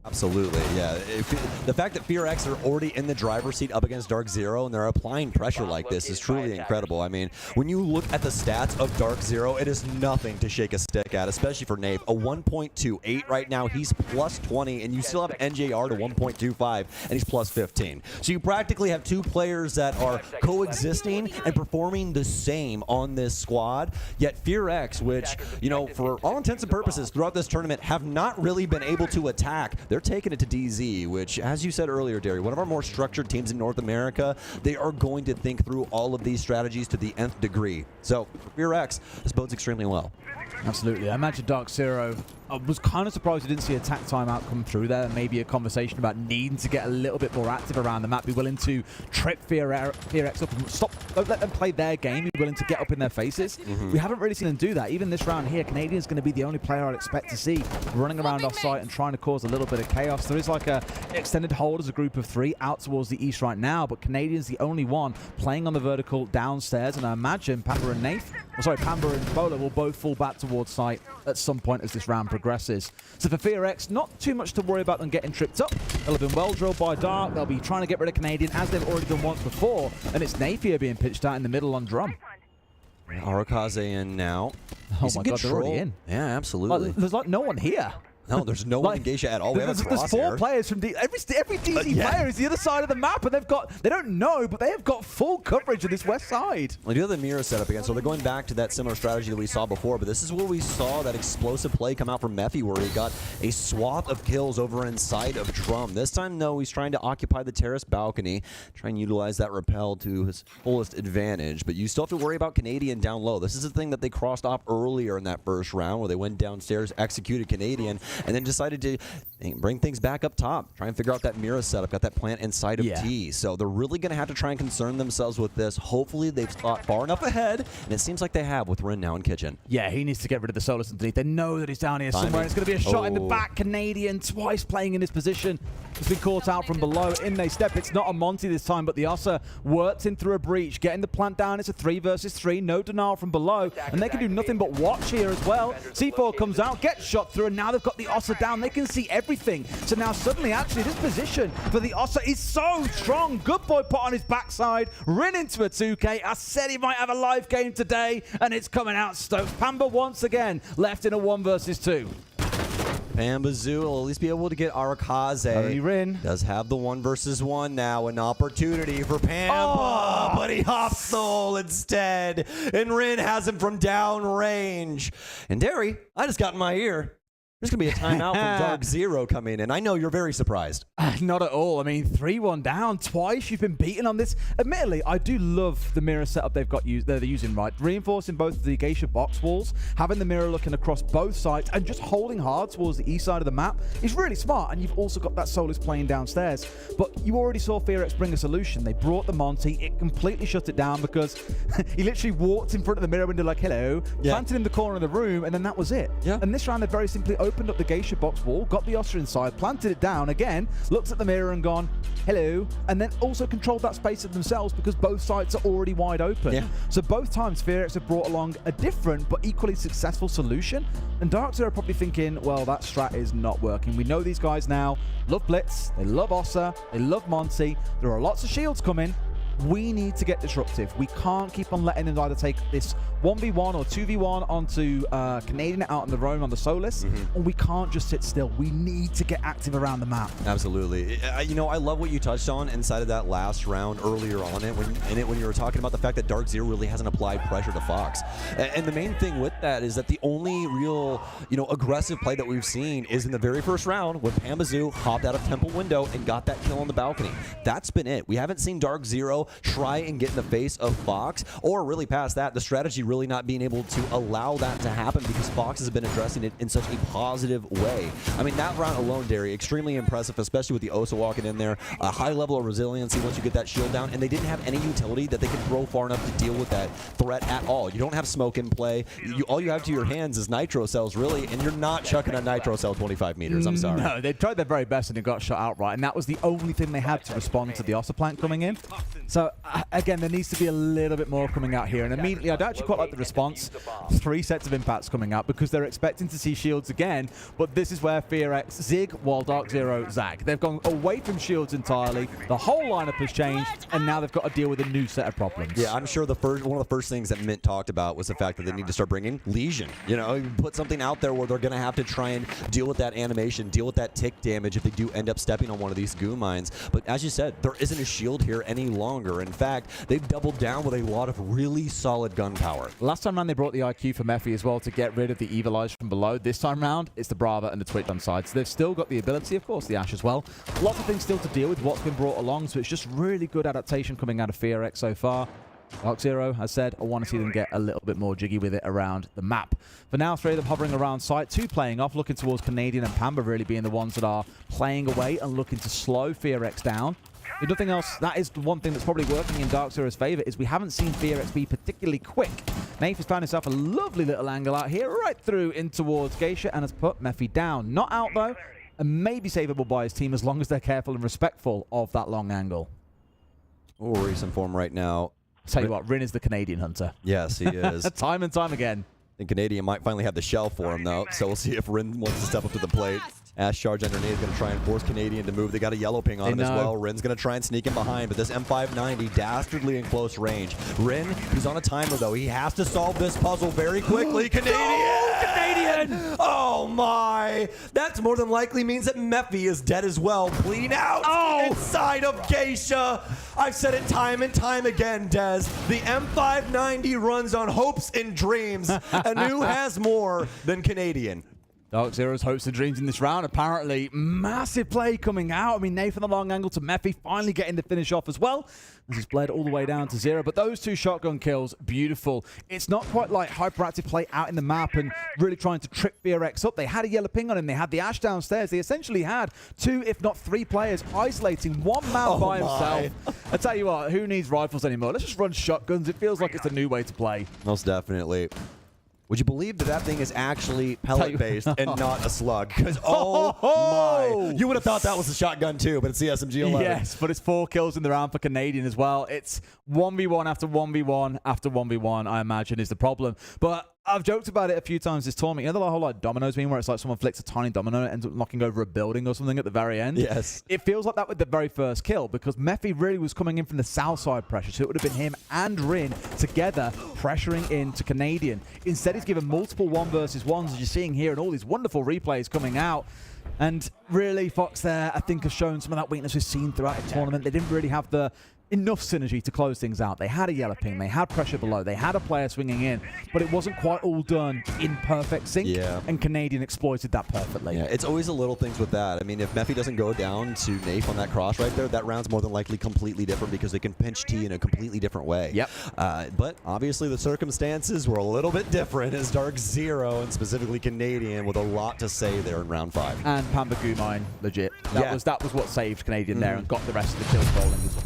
Absolutely, yeah. The fact that FearX are already in the driver's seat up against Dark Zero and they're applying pressure like this is truly incredible. I mean, when you look at the stats of Dark Zero, it is nothing to shake a stick at, especially for Nave. A 1.28 right now, he's plus 20, and you still have NJR to 1.25, and he's plus 15. So you practically have two players that are coexisting and performing the same on this squad, yet FearX, which, you know, for all intents and purposes throughout this tournament, have not really been able to attack. They're taking it to DZ, which, as you said earlier, Derry, one of our more structured teams in North America. They are going to think through all of these strategies to the nth degree. So, for FearX, this bodes extremely well. Absolutely. I imagine Dark Zero, I was kind of surprised we didn't see attack timeout come through there. Maybe a conversation about needing to get a little bit more active around the map, be willing to trip FearX up and stop, don't let them play their game, be willing to get up in their faces. We haven't really seen them do that. Even this round here, Canadian's going to be the only player I'd expect to see running around off-site and trying to cause a little bit of chaos. There is like a extended hold as a group of three out towards the east right now, but Canadian's the only one playing on the vertical downstairs, and I imagine Pamba and Pamba and Bowler will both fall back towards site at some point as this round progresses. So for FearX, not too much to worry about them getting tripped up. They'll have been well drilled by Dark. They'll be trying to get rid of Canadian as they've already done once before, and it's Napier being pitched out in the middle on drum. Arakaze in now. Oh my God, they're already in. Yeah, absolutely. Like, there's like no one here. No, there's no one in Geisha at all. We have a There's four players from every DZ player is the other side of the map, and they don't know, but they have got full coverage of this west side. Well, you have the mirror set up again, so they're going back to that similar strategy that we saw before, but this is where we saw that explosive play come out from Mephi, where he got a swath of kills over inside of Drum. This time, no, he's trying to occupy the terrace balcony, try and utilize that rappel to his fullest advantage, but you still have to worry about Canadian down low. This is the thing that they crossed off earlier in that first round, where they went downstairs, executed Canadian, and then decided to bring things back up top, try and figure out that Mira setup, got that plant inside of T. So they're really going to have to try and concern themselves with this. Hopefully they've thought far enough ahead, and it seems like they have with Rin now in kitchen. Yeah, he needs to get rid of the Solus underneath. They know that he's down here somewhere. It's going to be a shot in the back. Canadian twice playing in his position. He's been caught out from below. In they step. It's not a Monty this time, but the Ossa works in through a breach, getting the plant down. It's a 3 versus 3. No denial from below, and they can do nothing but watch here as well. C4 comes out, gets shot through, and now they've got the Ossa down. They can see everything. So now suddenly, actually, this position for the Ossa is so strong. Good boy put on his backside, ran into a 2K. I said he might have a live game today, and it's coming out stoked. Pamba once again left in a 1 versus 2. Pambazoo will at least be able to get Arakaze. Rin does have the 1 versus 1 now. An opportunity for Pamba, but he hops soul instead. And Rin has him from downrange. And Derry, I just got in my ear. There's going to be a timeout from Dark Zero coming in. I know you're very surprised. Not at all. I mean, 3-1 down twice. You've been beaten on this. Admittedly, I do love the mirror setup they're using, right? Reinforcing both the Geisha box walls, having the mirror looking across both sides, and just holding hard towards the east side of the map is really smart. And you've also got that Solus playing downstairs. But you already saw FearX bring a solution. They brought the Monty. It completely shut it down because he literally walked in front of the mirror window like, hello, planted in the corner of the room, and then that was it. And this round, they very simply opened up the Geisha box wall, got the Ossa inside, planted it down again, looked at the mirror and gone, hello, and then also controlled that space themselves because both sides are already wide open. So both times FearX have brought along a different but equally successful solution, and Dark Zero are probably thinking, well, that strat is not working. We know these guys now love Blitz, they love Ossa, they love Monty, there are lots of shields coming. We need to get disruptive. We can't keep on letting them either take this 1v1 or 2v1 onto Canadian out on the roam on the Solus, or we can't just sit still. We need to get active around the map. Absolutely. You know, I love what you touched on inside of that last round earlier on when you were talking about the fact that Dark Zero really hasn't applied pressure to Fox. And the main thing with that is that the only real, aggressive play that we've seen is in the very first round when Pambazoo hopped out of Temple window and got that kill on the balcony. That's been it. We haven't seen Dark Zero try and get in the face of Fox, or really past that, the strategy really not being able to allow that to happen because Fox has been addressing it in such a positive way. I mean, that round alone, Derry, extremely impressive, especially with the Ossa walking in there. A high level of resiliency once you get that shield down, and they didn't have any utility that they could throw far enough to deal with that threat at all. You don't have smoke in play. All you have to your hands is nitro cells, really, and you're not chucking a nitro cell 25 meters. I'm sorry. No, they tried their very best and it got shot outright, and that was the only thing they had to respond to the Ossa plant coming in. So, again, there needs to be a little bit more coming out here. And immediately, I actually quite like the response. 3 sets of impacts coming out because they're expecting to see shields again. But this is where FearX zig while Dark Zero zag. They've gone away from shields entirely. The whole lineup has changed, and now they've got to deal with a new set of problems. Yeah, I'm sure one of the first things that Mint talked about was the fact that they need to start bringing Legion. You put something out there where they're going to have to try and deal with that animation, deal with that tick damage if they do end up stepping on one of these goo mines. But as you said, there isn't a shield here any longer. In fact, they've doubled down with a lot of really solid gun power. Last time round, they brought the IQ for Mephi as well to get rid of the Evilize from below. This time round, it's the Brava and the Twitch on side. So they've still got the ability, of course, the Ash as well. Lots of things still to deal with, what's been brought along, so it's just really good adaptation coming out of FearX so far. Dark Zero has said, I want to see them get a little bit more jiggy with it around the map. For now, 3 of them hovering around site, 2 playing off, looking towards Canadian and Pamba really being the ones that are playing away and looking to slow FearX down. If nothing else, that is the one thing that's probably working in Dark Zero's favor, is we haven't seen FearX be particularly quick. Nafe has found himself a lovely little angle out here, right through in towards Geisha, and has put Mephi down. Not out, though, and maybe savable by his team as long as they're careful and respectful of that long angle. Worries in form right now. Tell you what, Rin is the Canadian hunter. Yes, he is. Time and time again. And Canadian might finally have the shell for him, though, so we'll see if Rin wants to step up to the plate. Ash charge underneath is going to try and force Canadian to move. They got a yellow ping on him as well. Rin's going to try and sneak in behind, but this M590 dastardly in close range. Rin, he's on a timer, though. He has to solve this puzzle very quickly. Canadian! Oh, Canadian! Oh, my! That more than likely means that Mephi is dead as well. Bleeding out inside of Geisha. I've said it time and time again, Dez. The M590 runs on hopes and dreams, and who has more than Canadian? Dark Zero's hopes and dreams in this round. Apparently, massive play coming out. I mean, Nathan the long angle to Mephi, finally getting the finish off as well. This is bled all the way down to 0. But those 2 shotgun kills, beautiful. It's not quite like hyperactive play out in the map and really trying to trip VRX up. They had a yellow ping on him. They had the Ash downstairs. They essentially had 2, if not 3 players isolating one man by himself. I tell you what, who needs rifles anymore? Let's just run shotguns. It feels like it's a new way to play. Most definitely. Would you believe that thing is actually pellet-based and not a slug? Because, oh my. You would have thought that was a shotgun too, but it's the SMG-11. Yes, but it's 4 kills in the round for Canadian as well. It's 1v1 after 1v1 after 1v1, I imagine, is the problem. But I've joked about it a few times this tournament. You know the whole like dominoes meme where it's like someone flicks a tiny domino and ends up knocking over a building or something at the very end? Yes. It feels like that with the very first kill because Mephi really was coming in from the south side pressure. So it would have been him and Rin together pressuring into Canadian. Instead, he's given multiple 1 versus 1s as you're seeing here and all these wonderful replays coming out. And really, Fox there, I think, has shown some of that weakness we've seen throughout the tournament. They didn't really have the enough synergy to close things out. They had a yellow ping, they had pressure below, they had a player swinging in, but it wasn't quite all done in perfect sync, and Canadian exploited that perfectly. Yeah, it's always the little things with that. I mean, if Mephi doesn't go down to Nafe on that cross right there, that round's more than likely completely different because they can pinch T in a completely different way. Yep. But obviously the circumstances were a little bit different as Dark Zero, and specifically Canadian, with a lot to say there in round 5. And Pamba Gumine, legit. That was what saved Canadian there and got the rest of the kills rolling as well.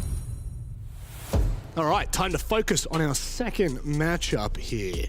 All right, time to focus on our second matchup here.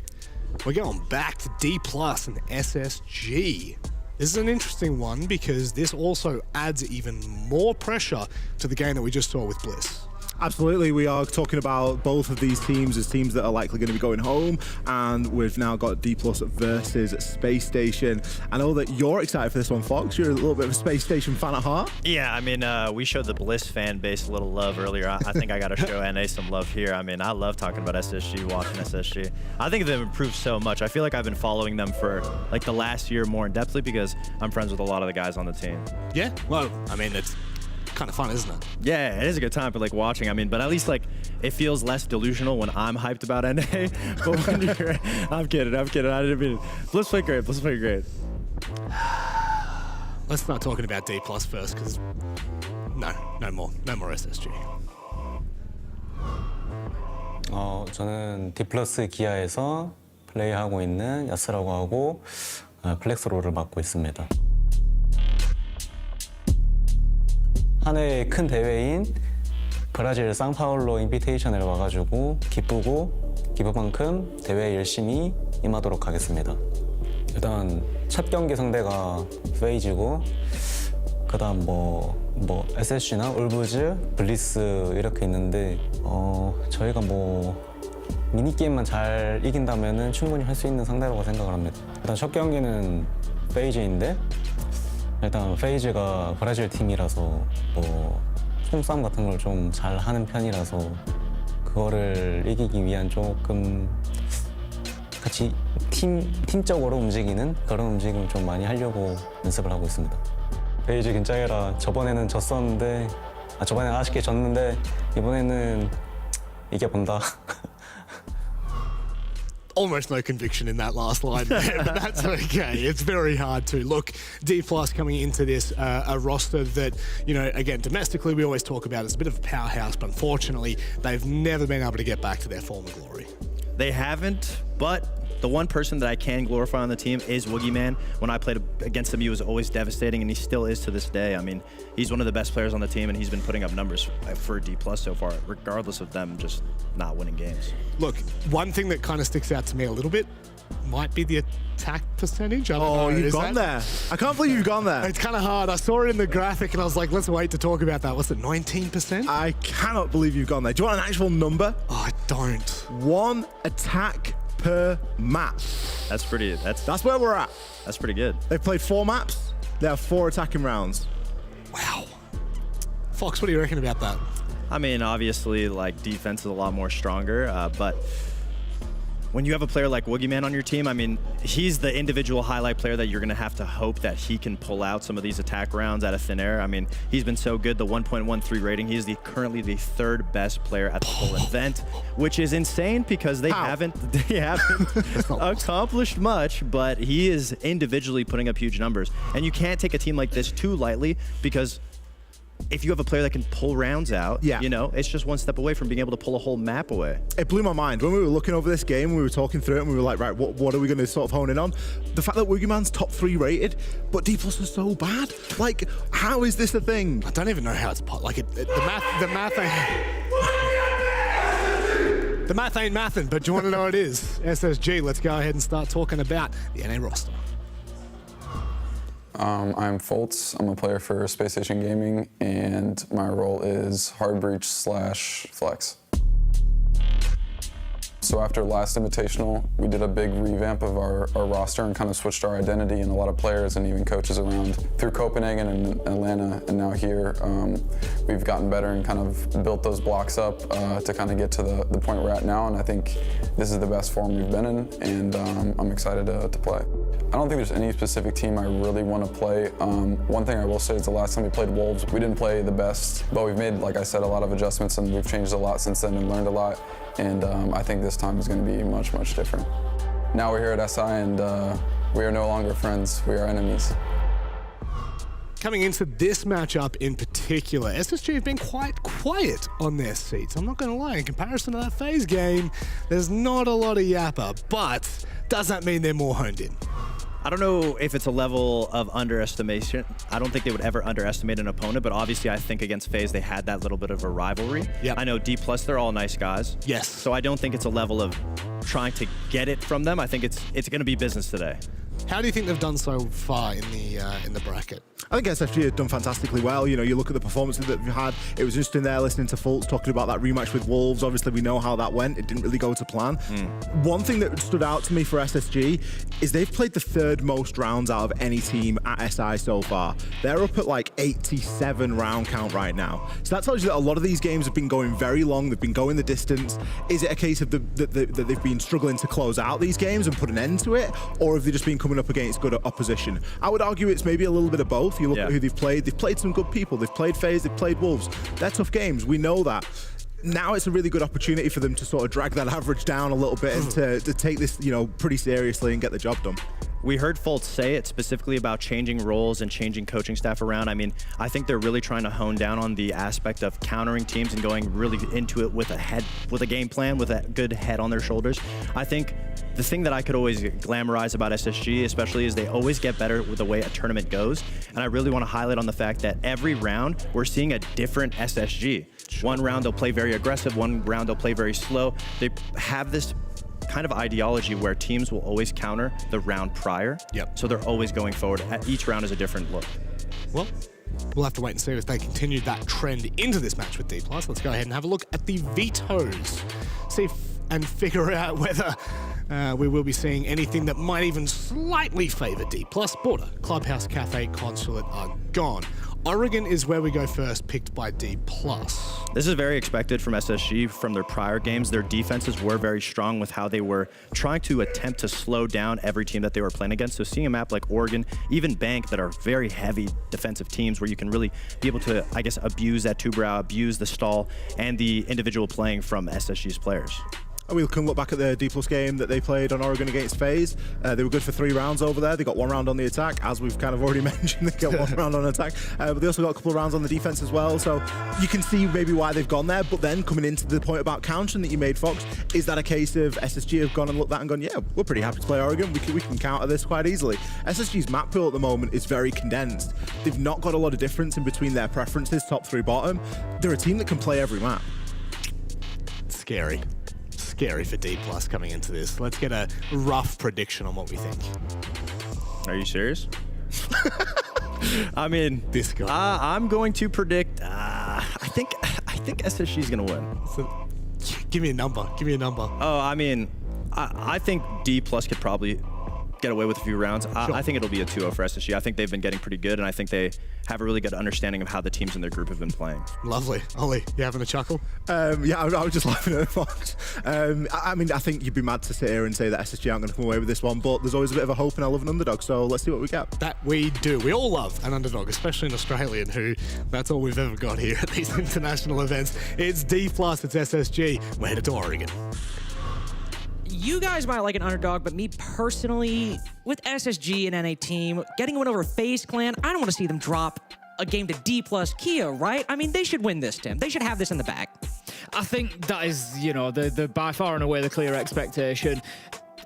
We're going back to D+ and SSG. This is an interesting one because this also adds even more pressure to the game that we just saw with Bliss. Absolutely, we are talking about both of these teams as teams that are likely going to be going home, and we've now got D+ versus Space Station. I know that you're excited for this one, Fox. You're a little bit of a Space Station fan at heart. Yeah, I mean, we showed the Bliss fan base a little love earlier. I think I got to show NA some love here. I mean, I love talking about SSG, watching SSG. I think they've improved so much. I feel like I've been following them for like the last year more in depthly because I'm friends with a lot of the guys on the team. Yeah, well, I mean, it's kind of fun, isn't it? Yeah, it is a good time for like watching. I mean, but at least like it feels less delusional when I'm hyped about NA. But when you're, I'm kidding. I didn't mean it. Bliss played great. Let's start talking about D+ first, because no more SSG. 저는 D+ 기아에서 플레이하고 있는 야스라고 하고 플렉스로를 맡고 있습니다. 한 해의 큰 대회인 브라질 상파울로 인비테이션을 와가지고 기쁠 만큼 대회에 열심히 임하도록 하겠습니다. 일단 첫 경기 상대가 페이지고 그다음 뭐 SSG나 울브즈, 블리스 이렇게 있는데 저희가 뭐 미니게임만 잘 이긴다면은 충분히 할 수 있는 상대라고 생각을 합니다. 일단 첫 경기는 페이지인데 일단 페이지가 브라질 팀이라서 뭐 총싸움 같은 걸 좀 잘하는 편이라서 그거를 이기기 위한 조금 같이 팀적으로 움직이는 그런 움직임을 좀 많이 하려고 연습을 하고 있습니다. 페이지 긴장해라. 저번에는 졌었는데 저번에는 아쉽게 졌는데 이번에는 이겨본다. Almost no conviction in that last line there, but that's okay. It's very hard to. Look, D+ coming into this, a roster that, you know, again, domestically we always talk about as a bit of a powerhouse, but unfortunately they've never been able to get back to their former glory. They haven't, but the one person that I can glorify on the team is Woogie Man. When I played against him, he was always devastating, and he still is to this day. I mean, he's one of the best players on the team, and he's been putting up numbers for D+ so far, regardless of them just not winning games. Look, one thing that kind of sticks out to me a little bit might be the attack percentage. I don't know. You've gone there. I can't believe you've gone there. It's kind of hard. I saw it in the graphic, and I was like, let's wait to talk about that. What's it, 19%? I cannot believe you've gone there. Do you want an actual number? Oh, I don't. 1 attack per map. That's pretty. That's where we're at. That's pretty good. They've played 4 maps. They have 4 attacking rounds. Wow. Fox, what do you reckon about that? I mean, obviously, like defense is a lot more stronger, but when you have a player like Woogieman on your team, I mean, he's the individual highlight player that you're going to have to hope that he can pull out some of these attack rounds out of thin air. I mean, he's been so good, the 1.13 rating. He is currently the 3rd best player at the whole event, which is insane because they haven't accomplished much, but he is individually putting up huge numbers. And you can't take a team like this too lightly because if you have a player that can pull rounds out, you know, it's just one step away from being able to pull a whole map away. It blew my mind. When we were looking over this game, we were talking through it, and we were like, right, what are we going to sort of hone in on? The fact that Woogieman's top 3 rated, but D+ is so bad. Like, how is this a thing? I don't even know how it's like the math ain't mathin', but do you want to know what it is? SSG, let's go ahead and start talking about the NA roster. I'm Foltz. I'm a player for Space Station Gaming, and my role is hard breach / flex. So after last Invitational, we did a big revamp of our roster and kind of switched our identity and a lot of players and even coaches around. Through Copenhagen and Atlanta and now here, we've gotten better and kind of built those blocks up to kind of get to the point we're at now, and I think this is the best form we've been in, and I'm excited to play. I don't think there's any specific team I really want to play. One thing I will say is the last time we played Wolves, we didn't play the best, but we've made, like I said, a lot of adjustments and we've changed a lot since then and learned a lot. And I think this time is going to be much, much different. Now we're here at SI and we are no longer friends, we are enemies. Coming into this matchup in particular, SSG have been quite quiet on their seats. I'm not going to lie, in comparison to that FaZe game, there's not a lot of yapper, but does that mean they're more honed in? I don't know if it's a level of underestimation. I don't think they would ever underestimate an opponent, but obviously I think against FaZe they had that little bit of a rivalry. Yep. I know D+, they're all nice guys. Yes. So I don't think it's a level of trying to get it from them. I think it's going to be business today. How do you think they've done so far in the bracket? I think SSG have done fantastically well. You know, you look at the performances that we've had. It was just in there listening to Foltz talking about that rematch with Wolves. Obviously, we know how that went. It didn't really go to plan. One thing that stood out to me for SSG is they've played the 3rd most rounds out of any team at SI so far. They're up at like 87 round count right now. So that tells you that a lot of these games have been going very long. They've been going the distance. Is it a case of that they've been struggling to close out these games and put an end to it? Or have they just been coming up against good opposition? I would argue it's maybe a little bit of both. You look at who they've played some good people. They've played FaZe, they've played Wolves. They're tough games, we know that. Now it's a really good opportunity for them to sort of drag that average down a little bit and to take this, you know, pretty seriously and get the job done. We heard Foltz say it specifically about changing roles and changing coaching staff around. I mean, I think they're really trying to hone down on the aspect of countering teams and going really into it with a game plan, with a good head on their shoulders. I think the thing that I could always glamorize about SSG, especially, is they always get better with the way a tournament goes. And I really want to highlight on the fact that every round we're seeing a different SSG. One round they'll play very aggressive, one round they'll play very slow. They have this kind of ideology where teams will always counter the round prior. Yep. So they're always going forward. Each round is a different look. Well, we'll have to wait and see if they continue that trend into this match with D+. Let's go ahead and have a look at the vetoes. And figure out whether we will be seeing anything that might even slightly favor D+. Border, Clubhouse, Cafe, Consulate are gone. Oregon is where we go first, picked by D+. This is very expected from SSG from their prior games. Their defenses were very strong with how they were trying to attempt to slow down every team that they were playing against. So seeing a map like Oregon, even Bank, that are very heavy defensive teams where you can really be able to, I guess, abuse that two-brow, abuse the stall, and the individual playing from SSG's players. We can look back at the D+ game that they played on Oregon against FaZe. They were good for 3 rounds over there. They got 1 round on the attack, as we've kind of already mentioned. They got 1 round on attack, but they also got a couple of rounds on the defense as well. So you can see maybe why they've gone there. But then coming into the point about countering that you made, Fox, is that a case of SSG have gone and looked at that and gone, yeah, we're pretty happy to play Oregon. We can counter this quite easily. SSG's map pool at the moment is very condensed. They've not got a lot of difference in between their preferences, top 3, bottom. They're a team that can play every map. Scary for D+ coming into this. Let's get a rough prediction on what we think. Are you serious? I mean, this guy. I'm going to predict. I think SSG is going to win. So, give me a number. Oh, I mean, I think D+ could probably get away with a few rounds. I think it'll be a 2-0 for SSG. I think they've been getting pretty good, and I think they have a really good understanding of how the teams in their group have been playing. Lovely. Ollie, you having a chuckle? Yeah, I was just laughing at the box. I mean, I think you'd be mad to sit here and say that SSG aren't going to come away with this one, but there's always a bit of a hope, and I love an underdog, so let's see what we get. That we do. We all love an underdog, especially an Australian who, that's all we've ever got here at these international events. It's D+, it's SSG. We're headed to Oregon. You guys might like an underdog, but me personally, with SSG and NA team, getting one over FaZe Clan, I don't want to see them drop a game to D+ Kia, right? I mean, they should win this, Tim. They should have this in the bag. I think that is, you know, the by far and away the clear expectation.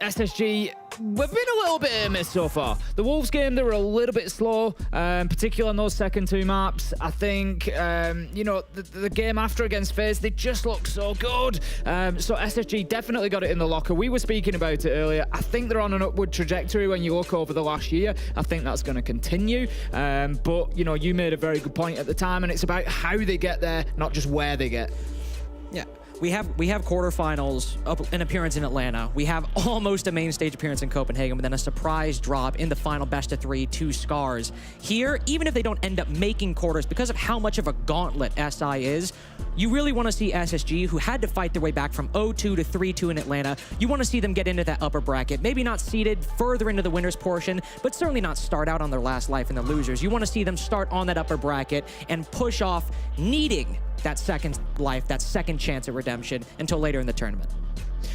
SSG, we've been a little bit hit and miss so far. The Wolves game, they were a little bit slow, particularly on those second two maps. I think, you know, the game after against FaZe, they just look so good. So SSG definitely got it in the locker. We were speaking about it earlier. I think they're on an upward trajectory when you look over the last year. I think that's going to continue. But, you know, you made a very good point at the time, and it's about how they get there, not just where they get. Yeah. We have quarterfinals, an appearance in Atlanta. We have almost a main stage appearance in Copenhagen, but then a surprise drop in the final best of 3 to Scars. Here, even if they don't end up making quarters, because of how much of a gauntlet SI is, you really want to see SSG, who had to fight their way back from 0-2 to 3-2 in Atlanta, you want to see them get into that upper bracket. Maybe not seeded further into the winners portion, but certainly not start out on their last life in the losers. You want to see them start on that upper bracket and push off needing that second life, that second chance at redemption until later in the tournament.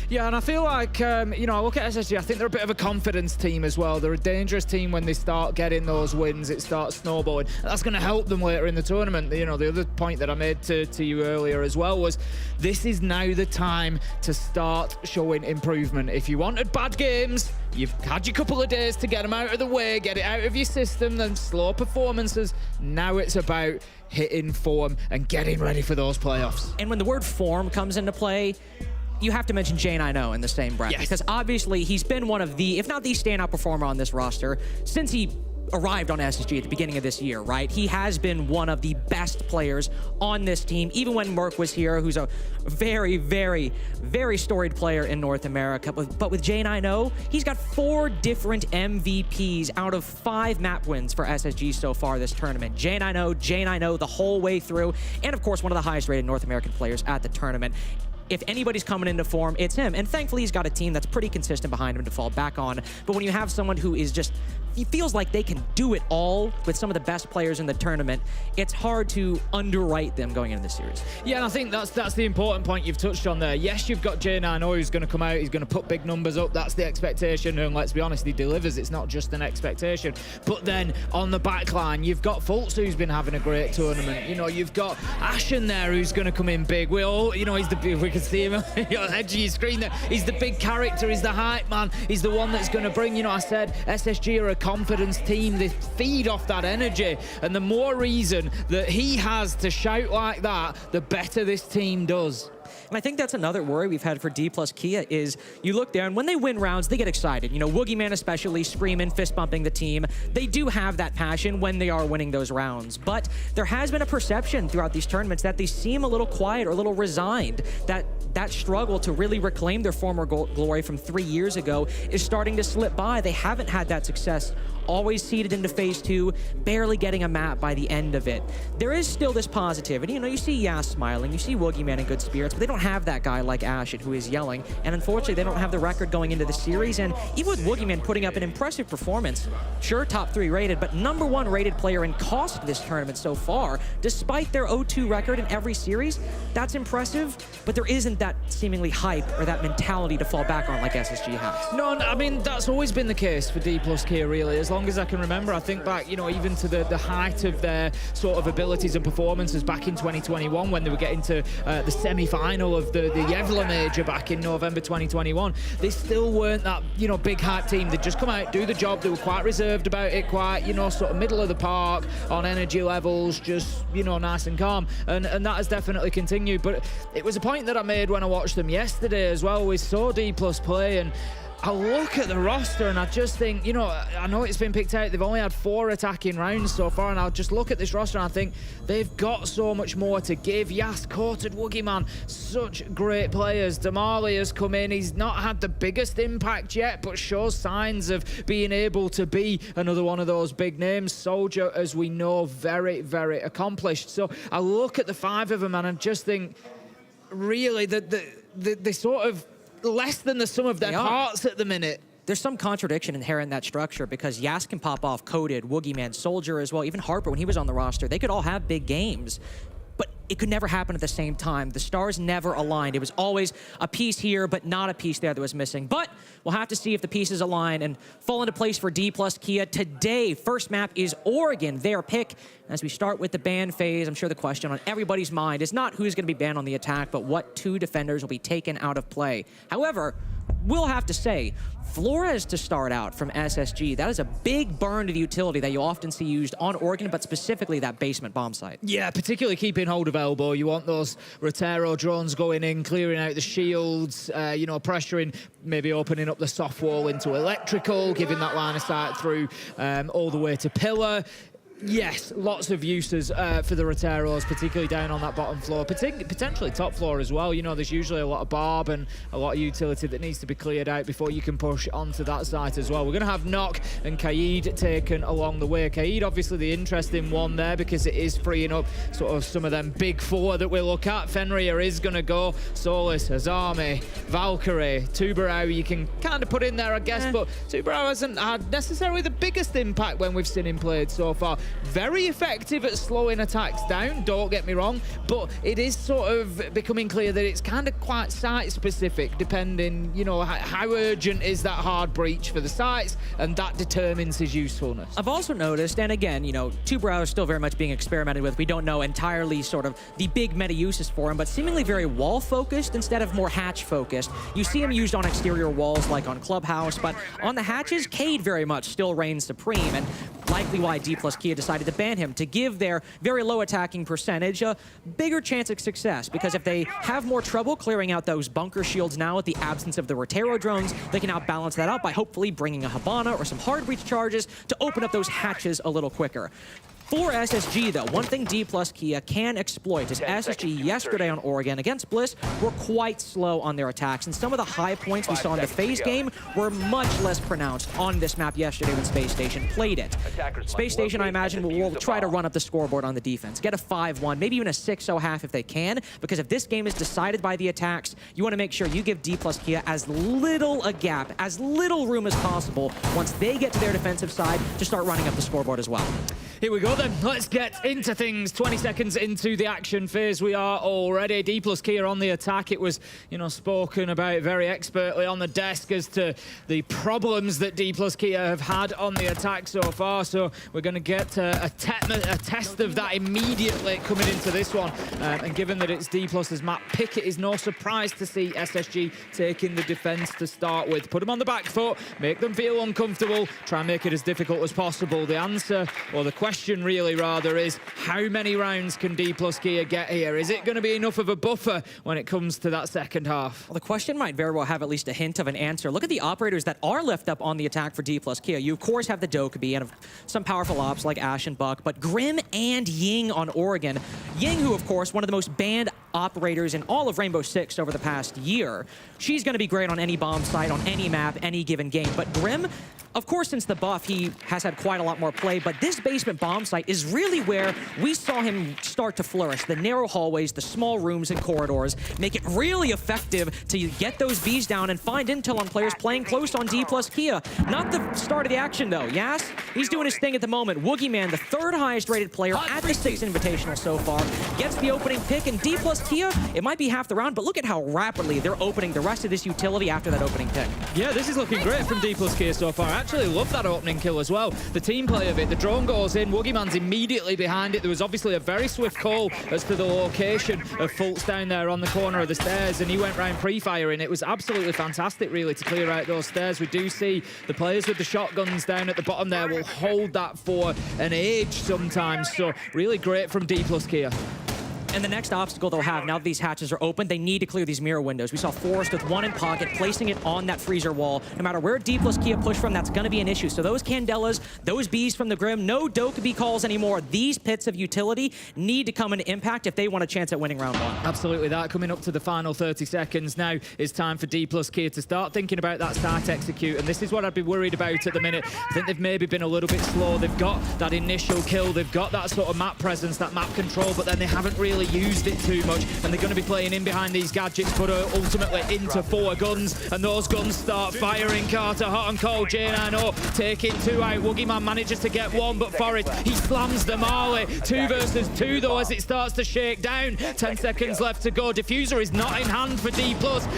Yeah, and I feel like, you know, I look at SSG, I think they're a bit of a confidence team as well. They're a dangerous team when they start getting those wins. It starts snowballing. That's going to help them later in the tournament. You know, the other point that I made to you earlier as well was this is now the time to start showing improvement. If you wanted bad games, you've had your couple of days to get them out of the way, get it out of your system, then slow performances. Now it's about hitting form and getting ready for those playoffs. And when the word form comes into play, you have to mention Jane I Know in the same breath. Yes. Because obviously he's been one of the, if not the standout performer on this roster since he arrived on SSG at the beginning of this year, right? He has been one of the best players on this team, even when Merc was here, who's a very, very, very storied player in North America. But with Jane I Know, he's got 4 different MVPs out of 5 map wins for SSG so far this tournament. Jane I Know the whole way through, and of course, one of the highest rated North American players at the tournament. If anybody's coming into form, it's him. And thankfully, he's got a team that's pretty consistent behind him to fall back on. But when you have someone who is just, he feels like they can do it all with some of the best players in the tournament, it's hard to underwrite them going into this series. Yeah, and I think that's the important point you've touched on there. Yes, you've got Jane I Know who's going to come out, he's going to put big numbers up. That's the expectation, and let's be honest, he delivers. It's not just an expectation. But then on the back line, you've got Fultz who's been having a great tournament. You know, you've got Ashen there who's going to come in big. We all, you know, he's the, we can see him on the edge of your screen there. He's the big character, he's the hype man. He's the one that's going to bring, you know, I said SSG are a confidence team. They feed off that energy, and the more reason that he has to shout like that, the better this team does. And I think that's another worry we've had for D+ Kia is you look there and when they win rounds, they get excited. You know, Woogieman especially screaming, fist bumping the team. They do have that passion when they are winning those rounds. But there has been a perception throughout these tournaments that they seem a little quiet or a little resigned. That struggle to really reclaim their former glory from 3 years ago is starting to slip by. They haven't had that success. Always seeded into phase 2, barely getting a map by the end of it. There is still this positivity. You know, you see Yas smiling, you see Woogieman in good spirits, but they don't have that guy like Ashen who is yelling. And unfortunately, they don't have the record going into the series. And even with Woogieman putting up an impressive performance, sure, top 3 rated, but number 1 rated player in cost this tournament so far, despite their 0-2 record in every series, that's impressive, but there isn't that seemingly hype or that mentality to fall back on like SSG has. No, I mean, that's always been the case for D+ Kia, really. As long as I can remember, I think back, you know, even to the height of their sort of abilities and performances back in 2021 when they were getting to the semi-final of the Yevla Major back in November 2021. They still weren't that, you know, big hype team. They'd just come out, do the job. They were quite reserved about it, quite, you know, sort of middle of the park on energy levels, just, you know, nice and calm. And that has definitely continued. But it was a point that I made when I watched them yesterday as well. We saw D+ play, and I look at the roster and I just think, you know, I know it's been picked out. They've only had 4 attacking rounds so far, and I'll just look at this roster and I think they've got so much more to give. Yas, Courted, Woogieman, such great players. Damali has come in. He's not had the biggest impact yet, but shows signs of being able to be another one of those big names. Soldier, as we know, very, very accomplished. So I look at the 5 of them and I just think, really, they sort of less than the sum of their parts at the minute. There's some contradiction inherent in that structure because Yas can pop off Coded, Woogieman, Soldier as well, even Harper when he was on the roster. They could all have big games, but it could never happen at the same time. The stars never aligned. It was always a piece here, but not a piece there that was missing. But we'll have to see if the pieces align and fall into place for D plus Kia. Today, first map is Oregon, their pick. As we start with the ban phase, I'm sure the question on everybody's mind is not who's going to be banned on the attack, but what 2 defenders will be taken out of play. However, we'll have to say, Flores to start out from SSG, that is a big burn to the utility that you often see used on Oregon, but specifically that basement bomb site. Yeah, particularly keeping hold of elbow. You want those Rotero drones going in, clearing out the shields, you know, pressuring, maybe opening up the soft wall into electrical, giving that line of sight through all the way to pillar. Yes, lots of uses for the Roteros, particularly down on that bottom floor, potentially top floor as well. You know, there's usually a lot of barb and a lot of utility that needs to be cleared out before you can push onto that site as well. We're going to have Nock and Kaid taken along the way. Kaid, obviously the interesting one there because it is freeing up sort of some of them big 4 that we look at. Fenrir is going to go. Solis, Azami, Valkyrie, Tubarão you can kind of put in there, I guess, but Tubarão hasn't had necessarily the biggest impact when we've seen him played so far. Very effective at slowing attacks down, don't get me wrong, but it is sort of becoming clear that it's kind of quite site-specific, depending, you know, how urgent is that hard breach for the sites, and that determines his usefulness. I've also noticed, and again, you know, Tubarão is still very much being experimented with. We don't know entirely sort of the big meta uses for him, but seemingly very wall-focused instead of more hatch-focused. You see him used on exterior walls like on Clubhouse, but on the hatches, Kaid very much still reigns supreme, and likely why D plus Kia decided to ban him, to give their very low attacking percentage a bigger chance of success, because if they have more trouble clearing out those bunker shields now with the absence of the Rotero drones, they can now balance that out by hopefully bringing a Habana or some hard breach charges to open up those hatches a little quicker. For SSG, though, one thing D plus Kia can exploit is SSG yesterday on Oregon against Bliss were quite slow on their attacks, and some of the high points we saw in the phase game were much less pronounced on this map yesterday when Space Station played it. Space Station, I imagine, will try to run up the scoreboard on the defense, get a 5-1, maybe even a 6-0 half if they can, because if this game is decided by the attacks, you want to make sure you give D plus Kia as little a gap, as little room as possible once they get to their defensive side to start running up the scoreboard as well. Here we go then, let's get into things. 20 seconds into the action phase we are already. D plus Kia on the attack. It was, you know, spoken about very expertly on the desk as to the problems that D plus Kia have had on the attack so far. So we're going to get a test of that immediately coming into this one. And given that it's D plus's map pick, it is no surprise to see SSG taking the defense to start with. Put them on the back foot, make them feel uncomfortable, try and make it as difficult as possible. The answer, or the question really rather, is how many rounds can D plus Kia get here? Is it going to be enough of a buffer when it comes to that second half? Well, the question might very well have at least a hint of an answer. Look at the operators that are left up on the attack for D plus Kia. You, of course, have the Dokkaebi and some powerful ops like Ash and Buck, but Grim and Ying on Oregon. Ying, who, of course, one of the most banned operators in all of Rainbow Six over the past year. She's going to be great on any bomb site, on any map, any given game. But Grim, of course, since the buff, he has had quite a lot more play, but this basement bomb site is really where we saw him start to flourish. The narrow hallways, the small rooms and corridors make it really effective to get those Bs down and find intel on players playing close on D plus Kia. Not the start of the action, though. Yas, he's doing his thing at the moment. Woogieman, the 3rd highest rated player at the 6 Invitational so far, gets the opening pick, and D plus Kia, it might be half the round, but look at how rapidly they're opening the rest of this utility after that opening pick. Yeah, this is looking great from D plus Kia so far. I actually love that opening kill as well. The team play of it, the drone goes in, Woogieman's immediately behind it. There was obviously a very swift call as to the location of Fultz down there on the corner of the stairs, and he went round pre-firing. It was absolutely fantastic, really, to clear out those stairs. We do see the players with the shotguns down at the bottom there will hold that for an age sometimes, so really great from D plus Kia. And the next obstacle they'll have, now that these hatches are open, they need to clear these mirror windows. We saw Forrest with one in pocket, placing it on that freezer wall. No matter where D plus Kia push from, that's going to be an issue. So those Candelas, those Bees from the Grim, no Dokkaebi calls anymore. These pits of utility need to come into impact if they want a chance at winning round one. Absolutely that. Coming up to the final 30 seconds now, it's time for D plus Kia to start thinking about that start execute. And this is what I'd be worried about at the minute. I think they've maybe been a little bit slow. They've got that initial kill. They've got that sort of map presence, that map control, but then they haven't really used it too much, and they're going to be playing in behind these gadgets, but ultimately into 4 guns, and those guns start firing. Carter, hot and cold, J9O taking 2 out. Woogieman manages to get 1, but Forrest, he slams the Marley. 2 versus 2 though, as it starts to shake down. 10 seconds left to go. Diffuser is not in hand for D+,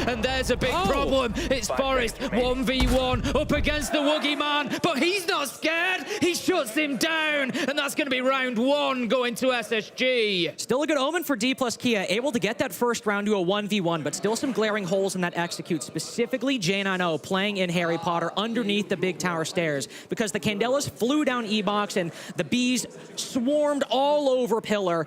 and there's a big problem. It's Forrest, 1v1 up against the Woogieman, but he's not scared. He shuts him down, and that's going to be round 1 going to SSG. Still a good omen for D plus Kia, able to get that first round to a 1v1, but still some glaring holes in that execute, specifically J9O playing in Harry Potter underneath the big tower stairs, because the Candelas flew down E-Box and the Bees swarmed all over Pillar.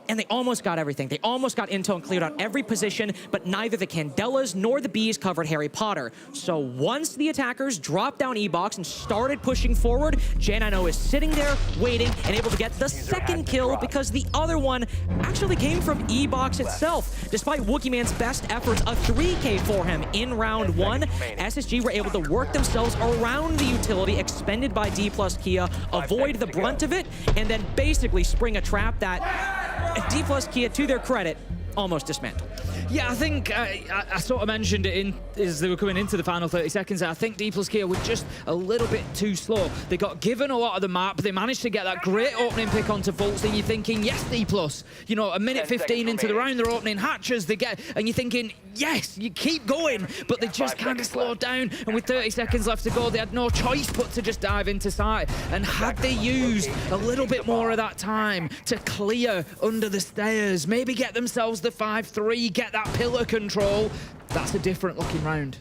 And they almost got everything. They almost got intel and cleared out every position, but neither the Candelas nor the Bees covered Harry Potter. So once the attackers dropped down E-Box and started pushing forward, J9O is sitting there waiting and able to get the second kill, because the other one actually came from E-Box itself. Despite Woogieman's best efforts, a 3K for him in round 1, SSG were able to work themselves around the utility expended by D plus Kia, avoid the brunt of it, and then basically spring a trap that D plus Kia, to their credit, almost dismantled. Yeah, I think I sort of mentioned it as they were coming into the final 30 seconds. I think D plus Kia were just a little bit too slow. They got given a lot of the map. They managed to get that great opening pick onto Fultz, and you're thinking, yes, D plus. You know, a minute 15 into the round, they're opening hatches. And you're thinking, yes, you keep going. But they just kind of slowed down. And with 30 seconds left to go, they had no choice but to just dive into sight. And had they used a little bit more of that time to clear under the stairs, maybe get themselves the 5-3, get that pillar control, that's a different looking round.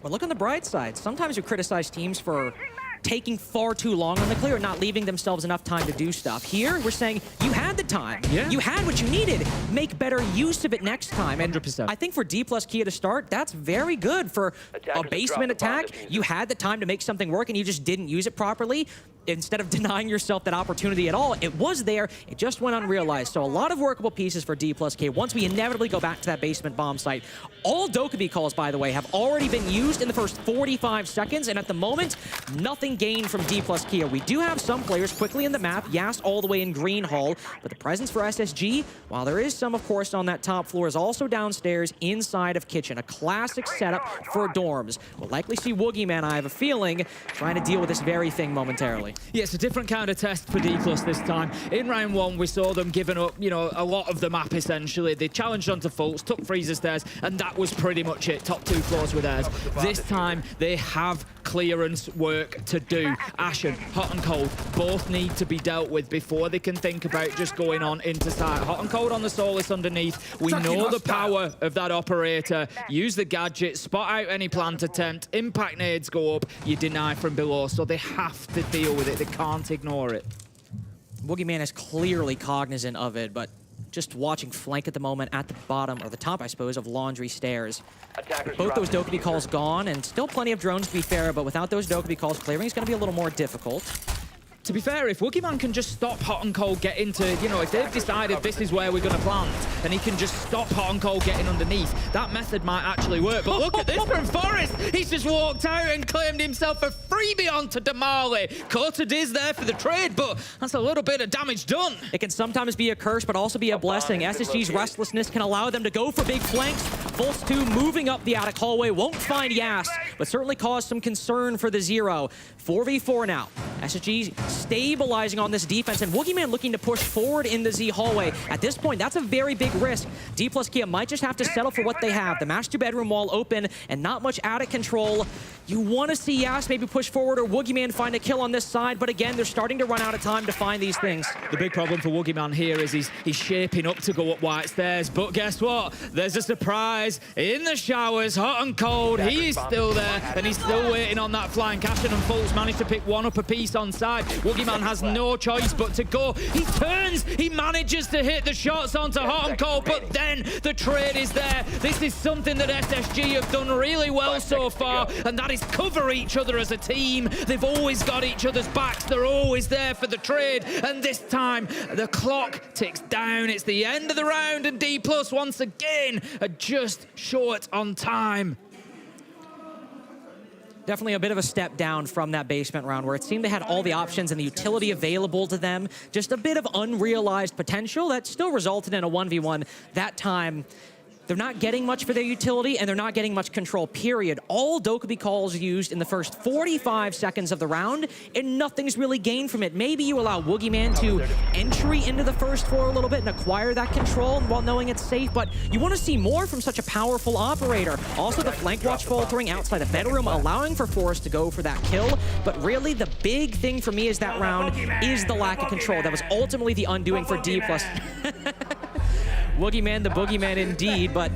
But look on the bright side. Sometimes you criticize teams for taking far too long on the clear, not leaving themselves enough time to do stuff. Here, we're saying you had the time. Yeah. You had what you needed. Make better use of it next time. And 100%. I think for D plus Kia to start, that's very good. For a basement attack, you had the time to make something work and you just didn't use it properly. Instead of denying yourself that opportunity at all, it was there, it just went unrealized. So a lot of workable pieces for D plus K once we inevitably go back to that basement bomb site. All Dokkaebi calls, by the way, have already been used in the first 45 seconds, and at the moment, nothing gained from D plus Kia. We do have some players quickly in the map, Yas all the way in Green Hall, but the presence for SSG, while there is some, of course, on that top floor, is also downstairs inside of Kitchen. A classic setup for dorms. We'll likely see Woogieman, I have a feeling, trying to deal with this very thing momentarily. Yeah, it's a different kind of test for D+ this time. In round 1, we saw them giving up, you know, a lot of the map, essentially. They challenged onto Fultz, took freezer stairs, and that was pretty much it. Top 2 floors were theirs. This time, they have clearance work to do. Ashen, hot and cold, both need to be dealt with before they can think about just going on into sight. Hot and cold on the Solis underneath. We know the power of that operator. Use the gadget, spot out any plant attempt, impact nades go up, you deny from below, so they have to deal with it. They can't ignore it. Woogieman is clearly cognizant of it, but just watching flank at the moment at the bottom, or the top, I suppose, of Laundry Stairs. Both those Dokkaebi calls gone, and still plenty of drones to be fair, but without those Dokkaebi calls, clearing is going to be a little more difficult. To be fair, if Woogieman can just stop Hot and Cold getting to, you know, if they've decided this is where we're going to plant, and he can just stop Hot and Cold getting underneath, that method might actually work. But look at this from Forrest. He's just walked out and claimed himself a freebie onto Damali. Coated is there for the trade, but that's a little bit of damage done. It can sometimes be a curse, but also be a blessing. SSG's restlessness can allow them to go for big flanks. Fultz 2 moving up the attic hallway, won't find Yas, but certainly cause some concern for the Zero. 4v4 now. SSG stabilizing on this defense, and Woogieman looking to push forward in the Z hallway. At this point, that's a very big risk. D plus Kia might just have to settle for what they have. The Master bedroom wall open and not much attic control. You want to see Yas maybe push forward or Woogieman find a kill on this side, but again, they're starting to run out of time to find these things. The big problem for Woogieman here is he's shaping up to go up white stairs, but guess what? There's a surprise in the showers, hot and cold. He is still there, and he's still waiting on that flank. Ashen and Fultz managed to pick one up a piece on side. Woogieman has no choice but to go. He turns, he manages to hit the shots onto hot and cold, but then the trade is there. This is something that SSG have done really well so far, and that is cover each other as a team. They've always got each other's backs. They're always there for the trade. And this time, the clock ticks down. It's the end of the round, and D+ once again are just short on time. Definitely a bit of a step down from that basement round where it seemed they had all the options and the utility available to them. Just a bit of unrealized potential that still resulted in a 1v1. That time, they're not getting much for their utility, and they're not getting much control, period. All Dokkaebi calls used in the first 45 seconds of the round, and nothing's really gained from it. Maybe you allow Woogieman to entry into the first floor a little bit and acquire that control while knowing it's safe, but you want to see more from such a powerful operator. Also, the flank watch faltering outside the bedroom, allowing for Forrest to go for that kill. But really, the big thing for me is that round is the lack of control. That was ultimately the undoing for D+. Woogieman, the boogeyman indeed, but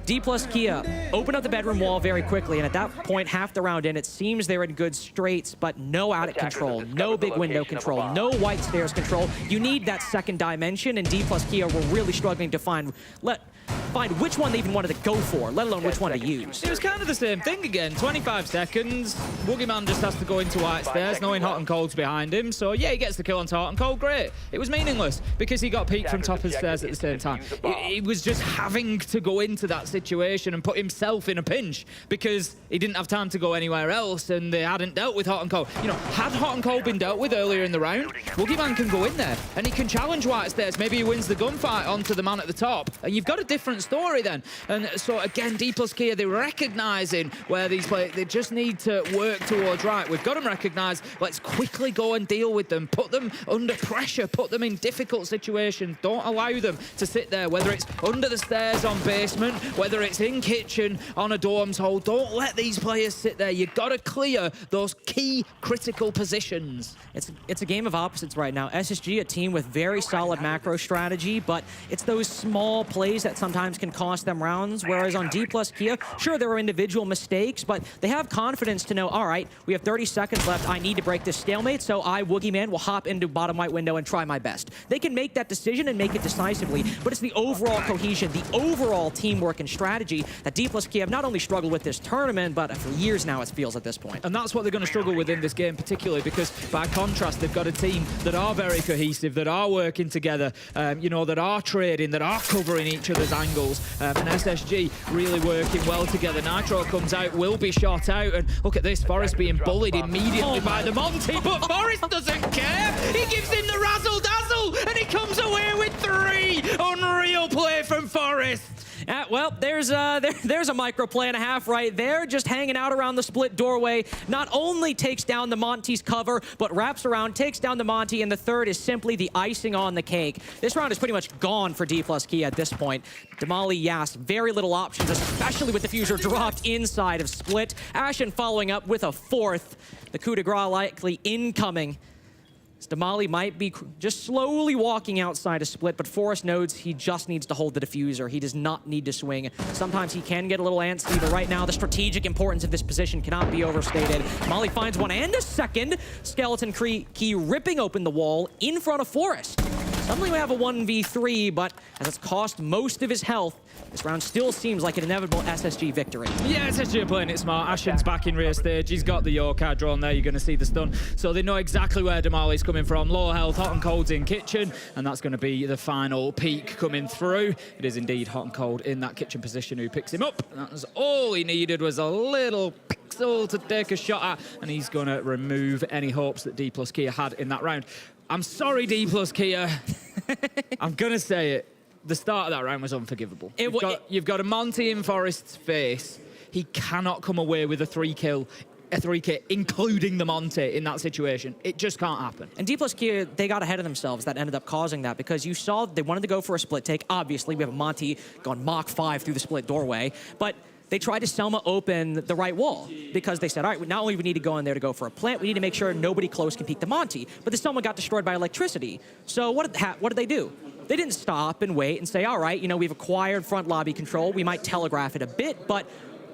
D+ Kia open up the bedroom wall very quickly, and at that point, half the round in, it seems they're in good straits, but no attic control, no big window control, no white stairs control. You need that second dimension, and D+ Kia were really struggling to find which one they even wanted to go for, let alone which one to use. It was kind of the same thing again. 25 seconds. Woogieman just has to go into white stairs, knowing hot and cold's behind him. So yeah, he gets the kill on hot and cold. Great. It was meaningless because he got peeked from top of the stairs at the same time. He was just having to go into that situation and put himself in a pinch because he didn't have time to go anywhere else, and they hadn't dealt with hot and cold. You know, had hot and cold been dealt with earlier in the round, Woogieman can go in there and he can challenge white stairs. Maybe he wins the gunfight onto the man at the top, and you've got a different story then. And so again, D+ Kia, they're recognizing where these players, they just need to work towards, right, we've got them recognized, let's quickly go and deal with them, put them under pressure, put them in difficult situations, don't allow them to sit there, whether it's under the stairs on basement, whether it's in kitchen on a dorms hole, don't let these players sit there. You've got to clear those key critical positions. It's a game of opposites right now. SSG, a team with very solid macro strategy, but it's those small plays that sometimes can cost them rounds, whereas on D+ Kia, sure, there were individual mistakes, but they have confidence to know, all right, we have 30 seconds left, I need to break this stalemate, so I, Woogieman, will hop into bottom right window and try my best. They can make that decision and make it decisively, but it's the overall cohesion, the overall teamwork and strategy that D+ Kia have not only struggled with this tournament, but for years now, it feels at this point. And that's what they're going to struggle with in this game, particularly because, by contrast, they've got a team that are very cohesive, that are working together, you know, that are trading, that are covering each other's angles, and SSG really working well together. Nitro comes out, will be shot out, and look at this, Forrest being bullied immediately by the Monty, but Forrest doesn't care. He gives him the razzle-dazzle, and he comes away with 3. Unreal play from Forrest. Well, there's a micro play and a half right there, just hanging out around the split doorway. Not only takes down the Monty's cover, but wraps around, takes down the Monty, and the third is simply the icing on the cake. This round is pretty much gone for D+ Kia at this point. Damali, Yas, very little options, especially with the Fuser dropped inside of split. Ashen following up with a 4th. The coup de grace likely incoming. Damali might be just slowly walking outside a split, but Forrest knows he just needs to hold the diffuser. He does not need to swing. Sometimes he can get a little antsy, but right now the strategic importance of this position cannot be overstated. Molly finds one and a second. Skeleton Key ripping open the wall in front of Forrest. Suddenly we have a 1v3, but as it's cost most of his health, this round still seems like an inevitable SSG victory. Yeah, SSG are playing it smart. Ashen's back in rear stage. He's got the Yorkar drawn there. You're going to see the stun. So they know exactly where Damali's coming from. Low health, hot and cold's in kitchen, and that's going to be the final peak coming through. It is indeed hot and cold in that kitchen position who picks him up. That was all he needed, was a little pixel to take a shot at, and he's going to remove any hopes that D+ Kia had in that round. I'm sorry, D+ Kia. I'm going to say it. The start of that round was unforgivable. You've got a Monty in Forrest's face. He cannot come away with a 3K, including the Monty in that situation. It just can't happen. And D+ Kia, they got ahead of themselves. That ended up causing that because you saw they wanted to go for a split take. Obviously, we have a Monty going Mach 5 through the split doorway, but they tried to Selma open the right wall because they said, all right, not only do we need to go in there to go for a plant, we need to make sure nobody close can peek the Monty. But the Selma got destroyed by electricity. So what did they do? They didn't stop and wait and say, all right, you know, we've acquired front lobby control. We might telegraph it a bit, but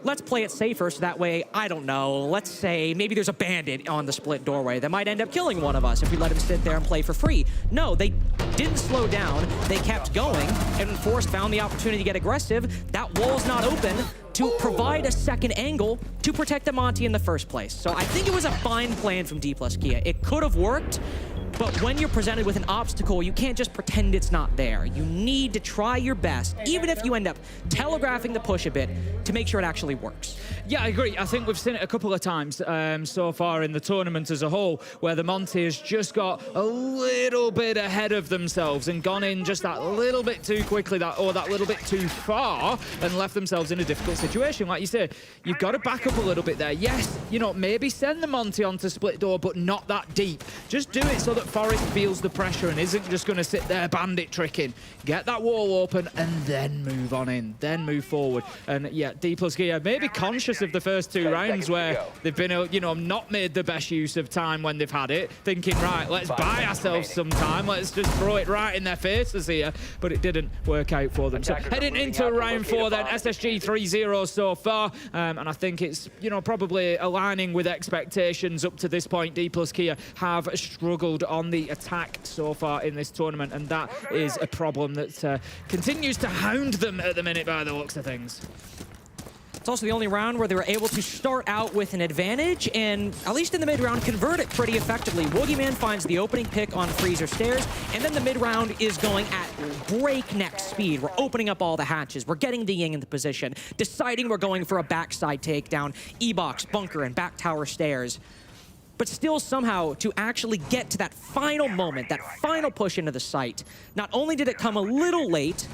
let's play it safer so that way, I don't know, let's say maybe there's a bandit on the split doorway that might end up killing one of us if we let him sit there and play for free. No, they didn't slow down. They kept going, and when Forrest found the opportunity to get aggressive, that wall's not open to provide a second angle to protect the Monty in the first place. So I think it was a fine plan from D+Kia. It could have worked, but when you're presented with an obstacle, you can't just pretend it's not there. You need to try your best, even if you end up telegraphing the push a bit, to make sure it actually works. Yeah, I agree. I think we've seen it a couple of times so far in the tournament as a whole, where the Monty has just got a little bit ahead of themselves and gone in just that little bit too quickly, or that little bit too far, and left themselves in a difficult situation. Like you say, you've got to back up a little bit there. Yes, you know, maybe send the Monty onto split door, but not that deep. Just do it so that Forrest feels the pressure and isn't just going to sit there bandit tricking. Get that wall open and then move on in, then move forward. And yeah, D+Kia maybe conscious of the first two rounds where they've been, you know, not made the best use of time when they've had it, thinking, right, let's buy ourselves some time, let's just throw it right in their faces here, but it didn't work out for them. So heading into round 4 then, SSG 3-0 so far, and I think it's, you know, probably aligning with expectations up to this point. D+Kia have struggled on the attack so far in this tournament, and that is a problem that continues to hound them at the minute by the looks of things. It's also the only round where they were able to start out with an advantage and, at least in the mid-round, convert it pretty effectively. Woogieman finds the opening pick on Freezer Stairs, and then the mid-round is going at breakneck speed. We're opening up all the hatches. We're getting the Ying into position, deciding we're going for a backside takedown, E-box, bunker, and back tower stairs. But still somehow to actually get to that final moment, that final push into the site, not only did it come a little late,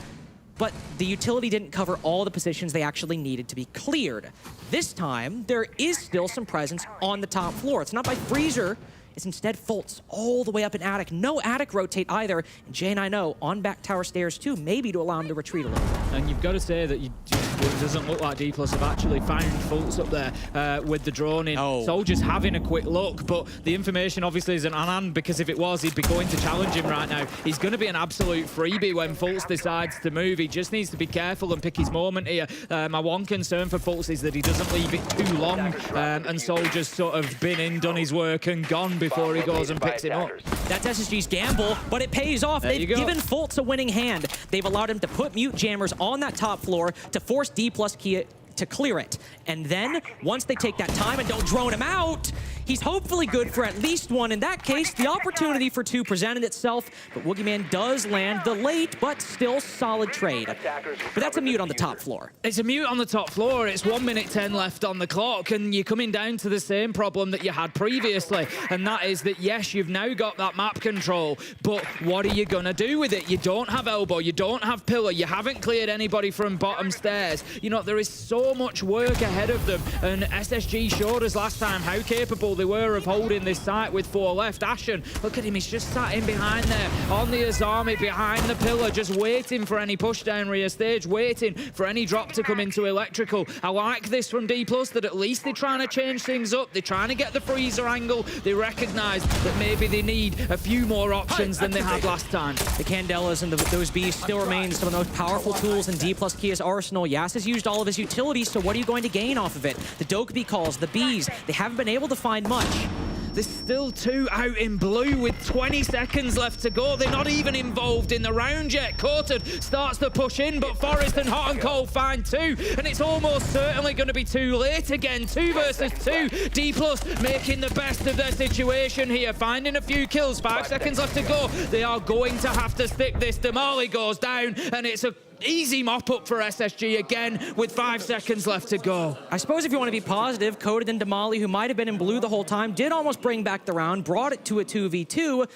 but the utility didn't cover all the positions they actually needed to be cleared. This time, there is still some presence on the top floor. It's not by Freezer, it's instead Fultz all the way up in attic. No attic rotate either. And Jay and I know on back tower stairs too, maybe to allow him to retreat a little. And you've got to say that it doesn't look like D+ have actually found Fultz up there with the drone in. Soldiers having a quick look, but the information obviously isn't on hand, because if it was, he'd be going to challenge him right now. He's going to be an absolute freebie when Fultz decides to move. He just needs to be careful and pick his moment here. My one concern for Fultz is that he doesn't leave it too long, and Soldier's sort of been in, done his work, and gone before he goes and picks it up. That's SSG's gamble, but it pays off. They've given Fultz a winning hand. They've allowed him to put mute jammers on that top floor to force D+Kia to clear it. And then, once they take that time and don't drone him out, he's hopefully good for at least one. In that case, the opportunity for 2 presented itself, but Woogieman does land the late, but still solid trade. But that's a mute on the top floor. It's a mute on the top floor. It's 1 minute 10 left on the clock, and you're coming down to the same problem that you had previously, and that is that, yes, you've now got that map control, but what are you going to do with it? You don't have elbow, you don't have pillar, you haven't cleared anybody from bottom stairs. You know, there is so much work ahead of them, and SSG showed us last time how capable they were of holding this site with 4 left. Ashen, look at him, he's just sat in behind there on the Azami, behind the pillar, just waiting for any push down rear stage, waiting for any drop to come into electrical. I like this from D+, that at least they're trying to change things up. They're trying to get the freezer angle. They recognize that maybe they need a few more options than they had last time. The Candelas and those beasts still remain some of the most powerful tools in D+Kia's arsenal. Yas has used all of his utilities, so what are you going to gain off of it? The Dokkaebi calls, the bees, they haven't been able to find much. There's still 2 out in blue with 20 seconds left to go. They're not even involved in the round yet. Courted starts to push in, but Forrest and Hot and Cold find 2, and it's almost certainly going to be too late again. 2 versus 2. D+ making the best of their situation here, finding a few kills. 5 seconds left to go. They are going to have to stick this. Damali goes down, and it's a easy mop-up for SSG again with 5 seconds left to go. I suppose if you want to be positive, Coated and Damali, who might have been in blue the whole time, did almost bring back the round, brought it to a 2v2,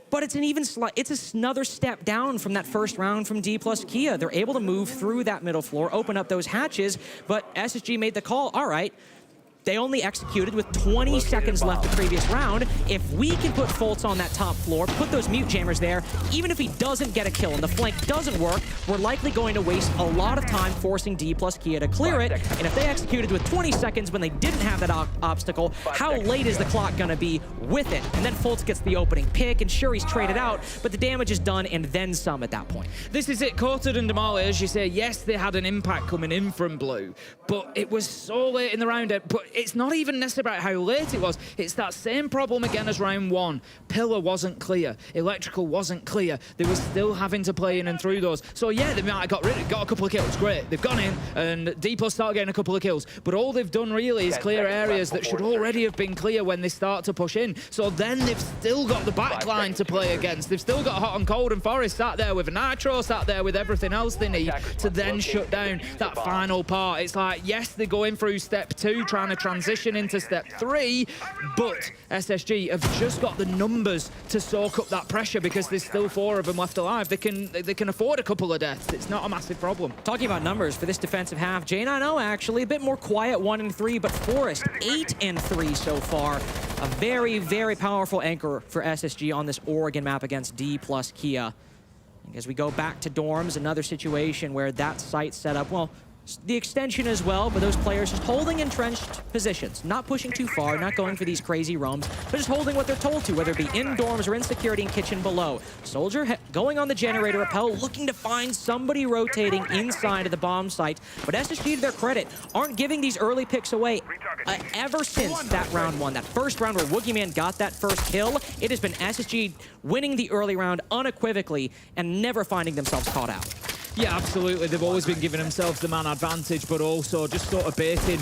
but it's another step down from that first round from D+Kia. They're able to move through that middle floor, open up those hatches, but SSG made the call, all right, They only executed with 20 seconds left the previous round. If we can put Fultz on that top floor, put those mute jammers there, even if he doesn't get a kill and the flank doesn't work, we're likely going to waste a lot of time forcing D plus Kia to clear it. And if they executed with 20 seconds when they didn't have that obstacle, how late is the clock going to be with it? And then Fultz gets the opening pick, and sure, he's traded out, but the damage is done and then some at that point. This is it, Courted and Damali, as you say, yes, they had an impact coming in from blue, but it was so late in the round. But it's not even necessarily about how late it was. It's that same problem again as round one. Pillar wasn't clear. Electrical wasn't clear. They were still having to play in and through those. So yeah, they might have got a couple of kills. Great. They've gone in and D+ start getting a couple of kills. But all they've done really is clear areas that should already have been clear when they start to push in. So then they've still got the back line to play against. They've still got Hot and Cold, and Forest sat there with a Nitro, sat there with everything else they need to then shut down that final part. It's like, yes, they're going through step 2, trying to transition into step 3, but SSG have just got the numbers to soak up that pressure because there's still 4 of them left alive. They can afford a couple of deaths. It's not a massive problem. Talking about numbers for this defensive half, J9O actually a bit more quiet, 1-3, but Forest 8-3 so far. A very, very powerful anchor for SSG on this Oregon map against D+ Kia. As we go back to dorms, another situation where that site set up, well, the extension as well, but those players just holding entrenched positions, not pushing too far, not going for these crazy roams, but just holding what they're told to, whether it be in dorms or in security and kitchen below. Soldier going on the generator rappel, looking to find somebody rotating inside of the bomb site, but SSG, to their credit, aren't giving these early picks away. Ever since that round 1, that first round where Woogieman got that first kill, it has been SSG winning the early round unequivocally and never finding themselves caught out. Yeah, absolutely. They've always been giving themselves the man advantage, but also just sort of baiting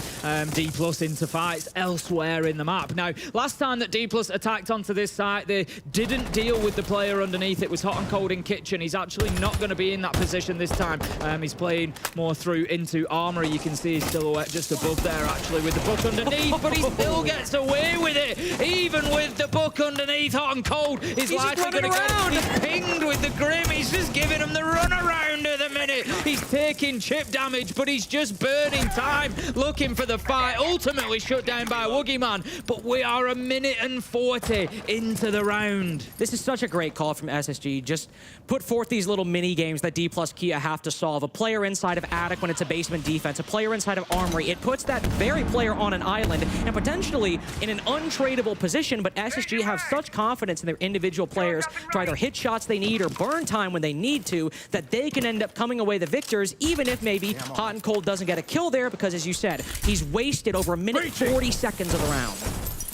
D+ into fights elsewhere in the map. Now, last time that D+ attacked onto this site, they didn't deal with the player underneath. It was Hot and Cold in kitchen. He's actually not going to be in that position this time. He's playing more through into armory. You can see his silhouette just above there, actually, with the book underneath, but he still gets away with it. Even with the book underneath, Hot and Cold is likely going to get He's pinged with the Grim. He's just giving him the runaround at the minute. He's taking chip damage, but he's just burning time, looking for the fight. Ultimately shut down by Woogieman, but we are 1:40 into the round. This is such a great call from SSG. Just put forth these little mini games that D+ Kia have to solve. A player inside of Attic when it's a basement defense, a player inside of Armory. It puts that very player on an island and potentially in an untradeable position, but SSG have such confidence in their individual players to either hit shots they need or burn time when they need to, that they can end up coming away the victors, even if maybe Hot and Cold doesn't get a kill there, because as you said, he's wasted over 1:40 seconds of the round.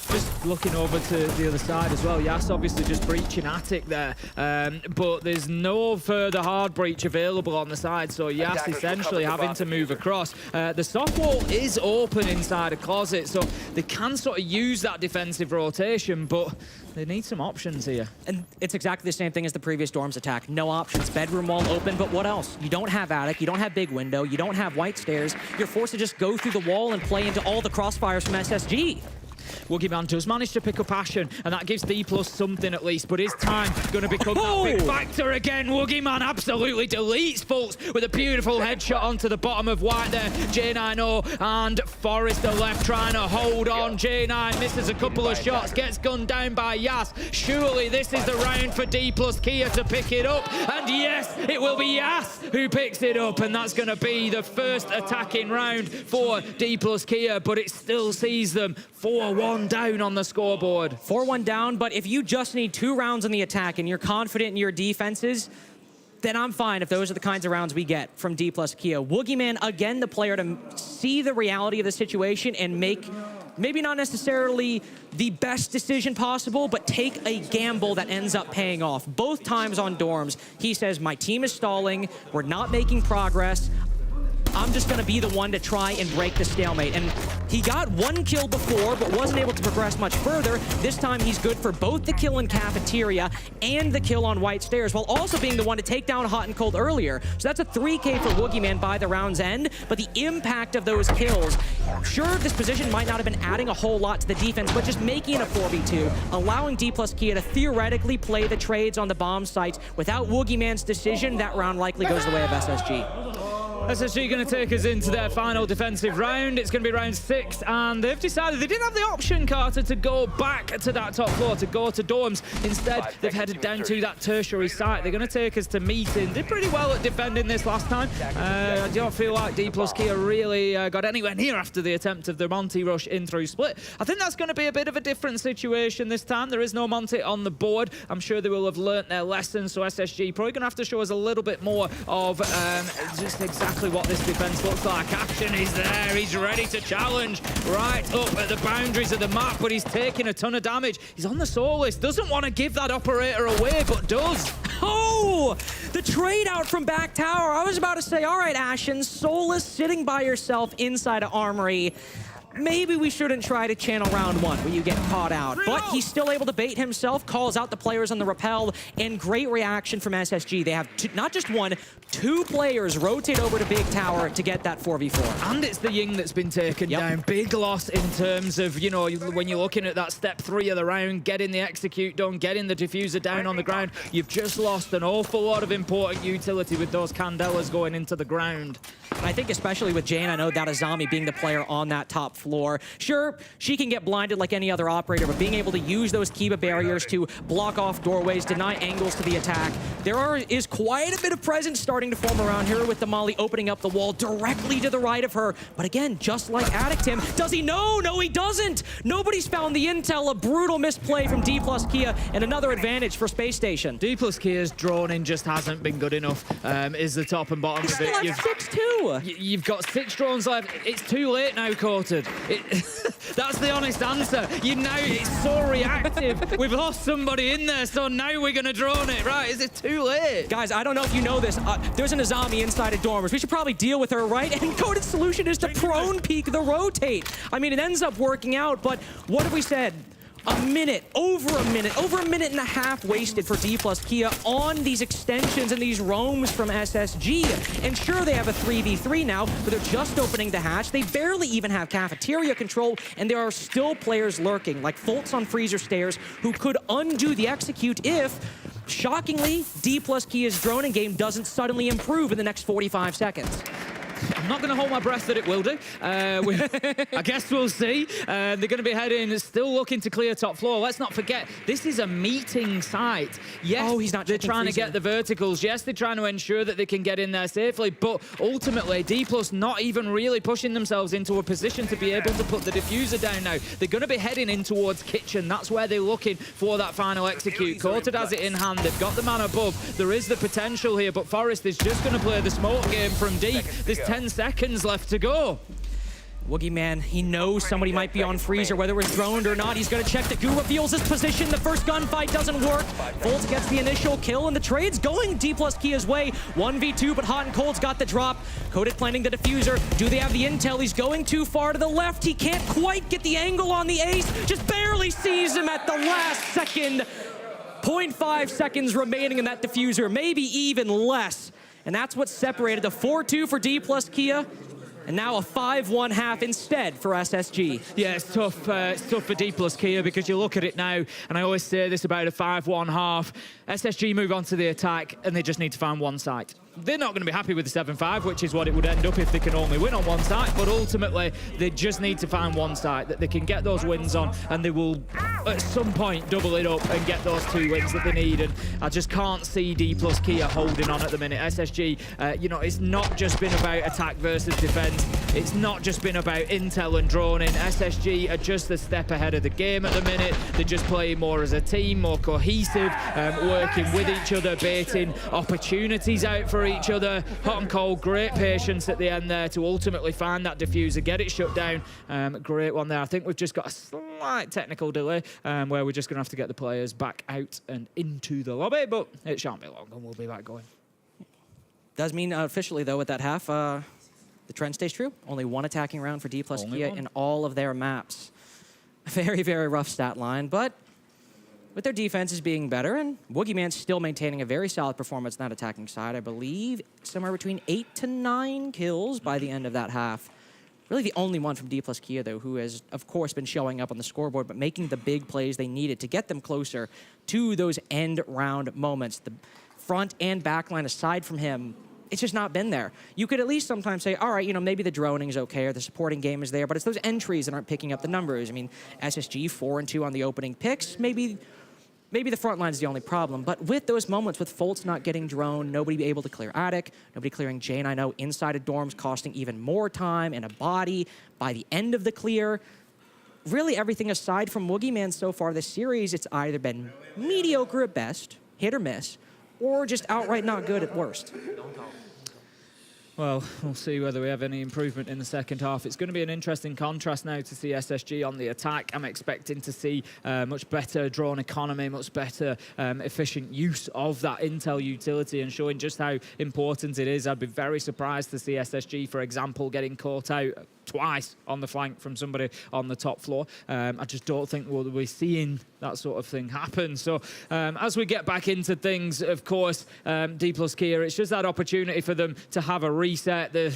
Just looking over to the other side as well. Yas obviously just breaching Attic there, but there's no further hard breach available on the side, so Yas essentially having to move across. The soft wall is open inside a closet, so they can sort of use that defensive rotation, but they need some options here. And it's exactly the same thing as the previous dorms attack. No options. Bedroom wall open, but what else? You don't have Attic, you don't have big window, you don't have white stairs. You're forced to just go through the wall and play into all the crossfires from SSG. Woogieman does manage to pick up Ashen, and that gives D+ something at least, but is time going to become that big factor again? Woogieman absolutely deletes Fultz with a beautiful headshot onto the bottom of white there. J9O and Forrester left trying to hold on. J9 misses a couple of shots, gets gunned down by Yas. Surely this is the round for D+ Kia to pick it up, and yes, it will be Yas who picks it up, and that's going to be the first attacking round for D+ Kia, but it still sees them 4-1 down on the scoreboard. 4-1 down, but if you just need 2 rounds on the attack and you're confident in your defenses, then I'm fine if those are the kinds of rounds we get from D+ Kia. Woogieman, again, the player to see the reality of the situation and make maybe not necessarily the best decision possible, but take a gamble that ends up paying off. Both times on dorms, he says, my team is stalling, we're not making progress, I'm just going to be the one to try and break the stalemate. And he got 1 kill before, but wasn't able to progress much further. This time, he's good for both the kill in Cafeteria and the kill on White Stairs, while also being the one to take down Hot and Cold earlier. So that's a 3K for Woogieman by the round's end, but the impact of those kills, sure, this position might not have been adding a whole lot to the defense, but just making it a 4v2, allowing D+ Kia to theoretically play the trades on the bomb sites. Without Woogieman's decision, that round likely goes the way of SSG. SSG going to take us into their final defensive round. It's going to be round 6, and they've decided they didn't have the option, Carter, to go back to that top floor, to go to dorms. Instead, they've headed down to that tertiary site. They're going to take us to meeting. Did pretty well at defending this last time. I don't feel like D plus Kia really got anywhere near after the attempt of the Monty rush in through split. I think that's going to be a bit of a different situation this time. There is no Monty on the board. I'm sure they will have learnt their lesson, so SSG probably going to have to show us a little bit more of just exactly what this defense looks like. Action is there. He's ready to challenge right up at the boundaries of the map, but he's taking a ton of damage. He's on the soul list. Doesn't want to give that operator away, but does. Oh, the trade out from back tower. I was about to say, all right, Ashen, soulless sitting by yourself inside of Armory. Maybe we shouldn't try to channel round 1 where you get caught out. But he's still able to bait himself, calls out the players on the rappel, and great reaction from SSG. They have not just 1, 2 players rotate over to Big Tower to get that 4v4. And it's the Ying that's been taken down. Big loss in terms of, you know, when you're looking at that step 3 of the round, getting the execute done, getting the diffuser down on the ground. You've just lost an awful lot of important utility with those Candelas going into the ground. And I think especially with Jane, I know that Azami being the player on that top floor. Sure, she can get blinded like any other operator, but being able to use those Kiba barriers to block off doorways, deny angles to the attack. Is quite a bit of presence starting to form around here with the Molly opening up the wall directly to the right of her. But again, just like Addictim, does he know? No, he doesn't. Nobody's found the intel. A brutal misplay from D plus Kia and another advantage for Space Station. D plus Kia's droning just hasn't been good enough, is the top and bottom of it. You've 6-2. You've got 6 drones left. It's too late now, Courted. That's the honest answer. It's so reactive. We've lost somebody in there, so now we're going to drone it. Right, is it too late? Guys, I don't know if you know this. There's an Azami inside of Dormers. We should probably deal with her, right? And Coded's solution is to prone peek the rotate. I mean, it ends up working out, but what have we said? Over a minute and a half wasted for D plus Kia on these extensions and these roams from SSG. And sure, they have a 3v3 now, but they're just opening the hatch. They barely even have cafeteria control, and there are still players lurking, like Foltz on freezer stairs, who could undo the execute if, shockingly, D plus Kia's droning game doesn't suddenly improve in the next 45 seconds. I'm not going to hold my breath that it will do. I guess we'll see. They're going to be heading, still looking to clear top floor. Let's not forget, this is a meeting site. Yes, they're trying to get the verticals. Yes, they're trying to ensure that they can get in there safely. But ultimately, D plus not even really pushing themselves into a position to be able to put the diffuser down now. They're going to be heading in towards kitchen. That's where they're looking for that final execute. Courted has it in hand. They've got the man above. There is the potential here, but Forrest is just going to play the smoke game from deep. There's 10 seconds left to go. Woogie Man, he knows somebody might be on freezer, whether it's droned or not. He's going to check. The goo reveals his position. The first gunfight doesn't work. Foltz gets the initial kill, and the trade's going D plus Kia's way. 1v2, but Hot and Cold's got the drop. Coded planting the diffuser. Do they have the intel? He's going too far to the left. He can't quite get the angle on the ace. Just barely sees him at the last second. 0.5 seconds remaining in that diffuser, maybe even less. And that's what separated the 4-2 for D plus Kia, and now a 5-1 half instead for SSG. Yeah, it's tough for D plus Kia because you look at it now, and I always say this about a 5-1 half. SSG move on to the attack, and they just need to find one site. They're not going to be happy with the 7-5, which is what it would end up if they can only win on one site, but ultimately, they just need to find one site that they can get those wins on, and they will, at some point, double it up and get those 2 wins that they need, and I just can't see D plus Kia holding on at the minute. SSG, it's not just been about attack versus defense. It's not just been about intel and droning. SSG are just a step ahead of the game at the minute. They're just playing more as a team, more cohesive, working with each other, baiting opportunities out for each other. Hot and Cold, great patience at the end there to ultimately find that diffuser, get it shut down. Great one there. I think we've just got a slight technical delay where we're just going to have to get the players back out and into the lobby, but it shan't be long and we'll be back going. Does mean officially, though, with that half, the trend stays true. Only 1 attacking round for D plus Kia in all of their maps. Very, very rough stat line, but with their defenses being better, and Woogie Man's still maintaining a very solid performance on that attacking side. I believe somewhere between 8 to 9 kills by the end of that half. Really the only one from D plus Kia, though, who has, of course, been showing up on the scoreboard, but making the big plays they needed to get them closer to those end round moments. The front and back line, aside from him, it's just not been there. You could at least sometimes say, all right, you know, maybe the droning is okay or the supporting game is there, but it's those entries that aren't picking up the numbers. I mean, SSG 4-2 on the opening picks, maybe the front line is the only problem, but with those moments, with Foltz not getting drone, nobody able to clear attic, nobody clearing J9O inside of dorms, costing even more time and a body by the end of the clear. Really, everything aside from Woogieman so far this series, it's either been mediocre at best, hit or miss, or just outright not good at worst. Well, we'll see whether we have any improvement in the second half. It's going to be an interesting contrast now to see SSG on the attack. I'm expecting to see much better drawn economy, much better efficient use of that intel utility and showing just how important it is. I'd be very surprised to see SSG, for example, getting caught out twice on the flank from somebody on the top floor. I just don't think we'll be seeing that sort of thing happen. So as we get back into things, of course, D plus Kia, it's just that opportunity for them to have a reset. The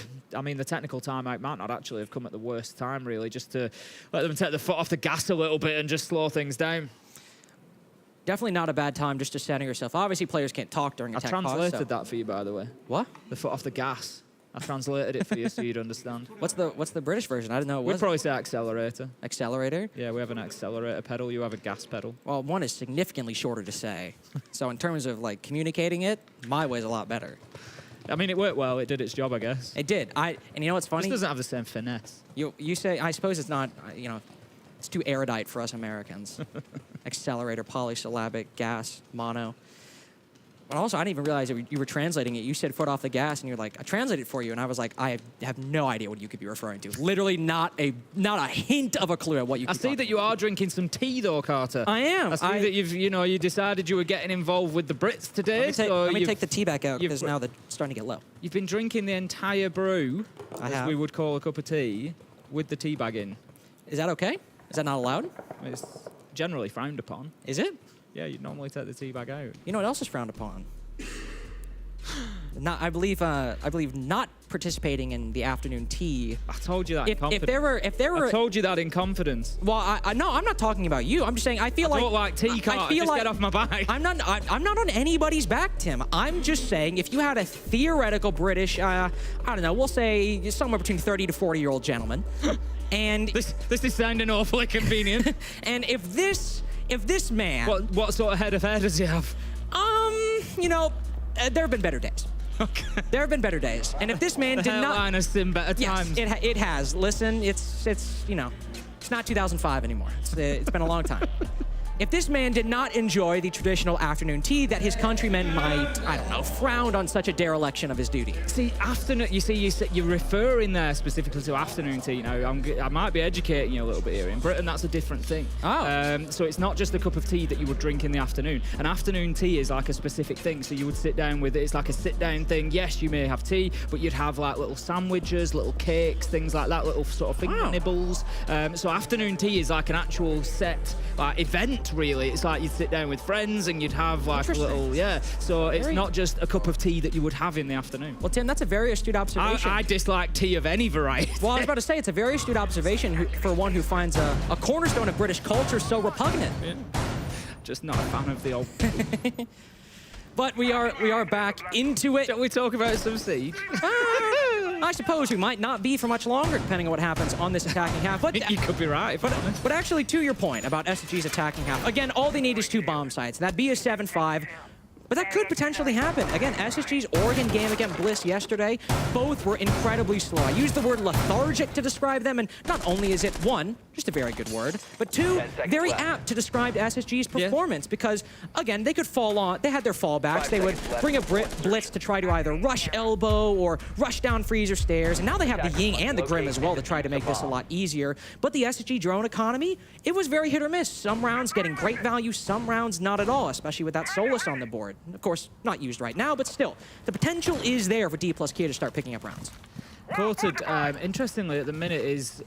technical timeout might not actually have come at the worst time, really, just to let them take the foot off the gas a little bit and just slow things down. Definitely not a bad time just to center yourself. Obviously, players can't talk during a tech pause. I translated that for you, by the way. What? The foot off the gas. I translated it for you so you'd understand. What's the British version? I didn't know what it was. We'd probably say accelerator. Accelerator? Yeah, we have an accelerator pedal. You have a gas pedal. Well, one is significantly shorter to say. So in terms of like communicating it, my way's a lot better. I mean, it worked well. It did its job, I guess. It did. And you know what's funny? It doesn't have the same finesse. You say, I suppose it's not, you know, it's too erudite for us Americans. Accelerator, polysyllabic, gas, mono. But also, I didn't even realize that you were translating it. You said foot off the gas, and you're like, I translated it for you. And I was like, I have no idea what you could be referring to. Literally not a hint of a clue at what you could I see that you are drinking some tea, though, Carter. I am. I see that you decided you were getting involved with the Brits today. Let me take the tea back out, because now they're starting to get low. You've been drinking the entire brew, as we would call a cup of tea, with the tea bag in. Is that okay? Is that not allowed? It's generally frowned upon. Is it? Yeah, you'd normally take the tea bag out. You know what else is frowned upon? I believe not participating in the afternoon tea. I told you that in confidence. If there were, I told you that in confidence. Well, no, I'm not talking about you. I'm just saying I don't like tea, Carter. Just get off my back. I'm not on anybody's back, Tim. I'm just saying if you had a theoretical British, I don't know, we'll say somewhere between 30 to 40-year-old gentleman, and this is sounding awfully convenient. And if this man, what sort of head of hair does he have? You know, there have been better days. Okay. There have been better days, and if this man did not, hairline has seen better times. Yes, it has. Listen, it's you know, it's not 2005 anymore. It's been a long time. If this man did not enjoy the traditional afternoon tea that his countrymen might, I don't know, frowned on such a dereliction of his duty. See, afternoon, you're referring there specifically to afternoon tea. Now, I might be educating you a little bit here. In Britain, that's a different thing. Oh. So it's not just a cup of tea that you would drink in the afternoon. An afternoon tea is like a specific thing. So you would sit down with it. It's like a sit-down thing. Yes, you may have tea, but you'd have like little sandwiches, little cakes, things like that, little sort of finger nibbles. So afternoon tea is like an actual set event. Really, it's like you'd sit down with friends and you'd have like a little, so it's not just a cup of tea that you would have in the afternoon. Well, Tim, that's a very astute observation. I dislike tea of any variety. Well, I was about to say, it's a very astute observation for one who finds a cornerstone of British culture so repugnant. Yeah. Just not a fan of the old. But we are back into it. Shall we talk about some Siege? I suppose we might not be for much longer, depending on what happens on this attacking half. But you could be right. But actually, to your point about SSG's attacking half, again, all they need is 2 bomb sites. That'd be a 7-5. But that could potentially happen. Again, SSG's Oregon game against Bliss yesterday, both were incredibly slow. I used the word lethargic to describe them, and not only is it, 1, just a very good word, but 2, very apt to describe SSG's performance because, again, they could fall on, they had their fallbacks. They would bring a blitz to try to either rush elbow or rush down freezer stairs, and now they have the Ying and the Grim as well to try to make this a lot easier. But the SSG drone economy, it was very hit or miss. Some rounds getting great value, some rounds not at all, especially with that Solus on the board. Of course, not used right now, but still, the potential is there for D plus Kia to start picking up rounds. Courted, interestingly, at the minute is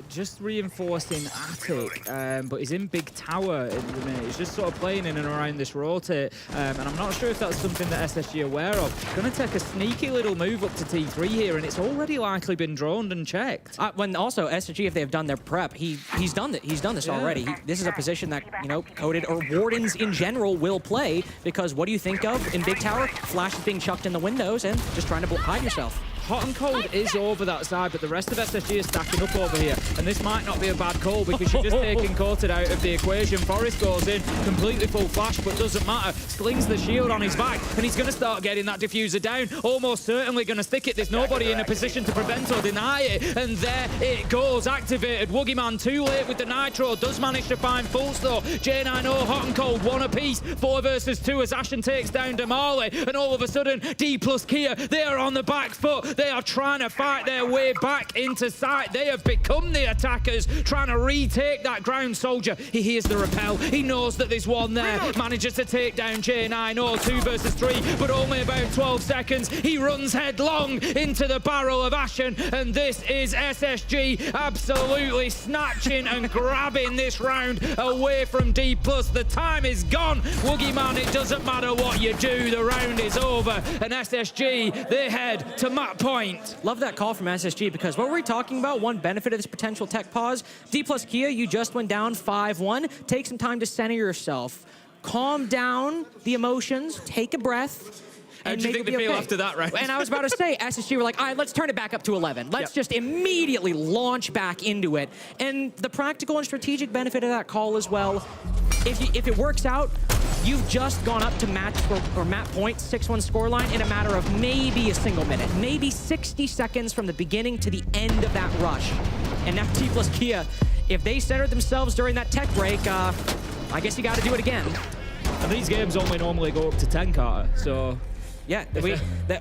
just reinforcing Attic, but he's in Big Tower at the minute. He's just sort of playing in and around this rotate, and I'm not sure if that's something that SSG are aware of. Going to take a sneaky little move up to T3 here, and it's already likely been droned and checked. When also SSG, if they've done their prep, he's done it. He's done this already. This is a position that, you know, Coded or Wardens in general will play, because what do you think of in Big Tower? Flash is being chucked in the windows and just trying to hide yourself. Hot and Cold is over that side, but the rest of SSG is stacking up over here. And this might not be a bad call because you're just taking Coated out of the equation. Forrest goes in, completely full flash, but doesn't matter. Slings the shield on his back, and he's going to start getting that diffuser down. Almost certainly going to stick it. There's nobody in a position to prevent or deny it. And there it goes, activated. Woogieman too late with the Nitro. Does manage to find Fultz though. J9O, Hot and Cold, one apiece. 4 versus 2 as Ashen takes down Damali. And all of a sudden, D plus Kia, they are on the back foot. They are trying to fight their way back into sight. They have become the attackers, trying to retake that ground soldier. He hears the rappel. He knows that there's one there. Manages to take down J9O, 2 versus 3, but only about 12 seconds. He runs headlong into the barrel of Ashen, and this is SSG absolutely snatching and grabbing this round away from D+. The time is gone. Woogieman, it doesn't matter what you do. The round is over, and SSG, they head to map point. Love that call from SSG, because what were we talking about? One benefit of this potential tech pause. D plus Kia, you just went down 5-1. Take some time to center yourself. Calm down the emotions. Take a breath. How do you think they feel after that, right? And I was about to say, SSG were like, all right, let's turn it back up to 11. Let's just immediately launch back into it. And the practical and strategic benefit of that call as well, if it works out, you've just gone up to match point 6-1 scoreline in a matter of maybe a single minute, maybe 60 seconds from the beginning to the end of that rush. And now T plus Kia, if they centered themselves during that tech break, I guess you got to do it again. And these games only normally go up to 10, Carter, so... Yeah,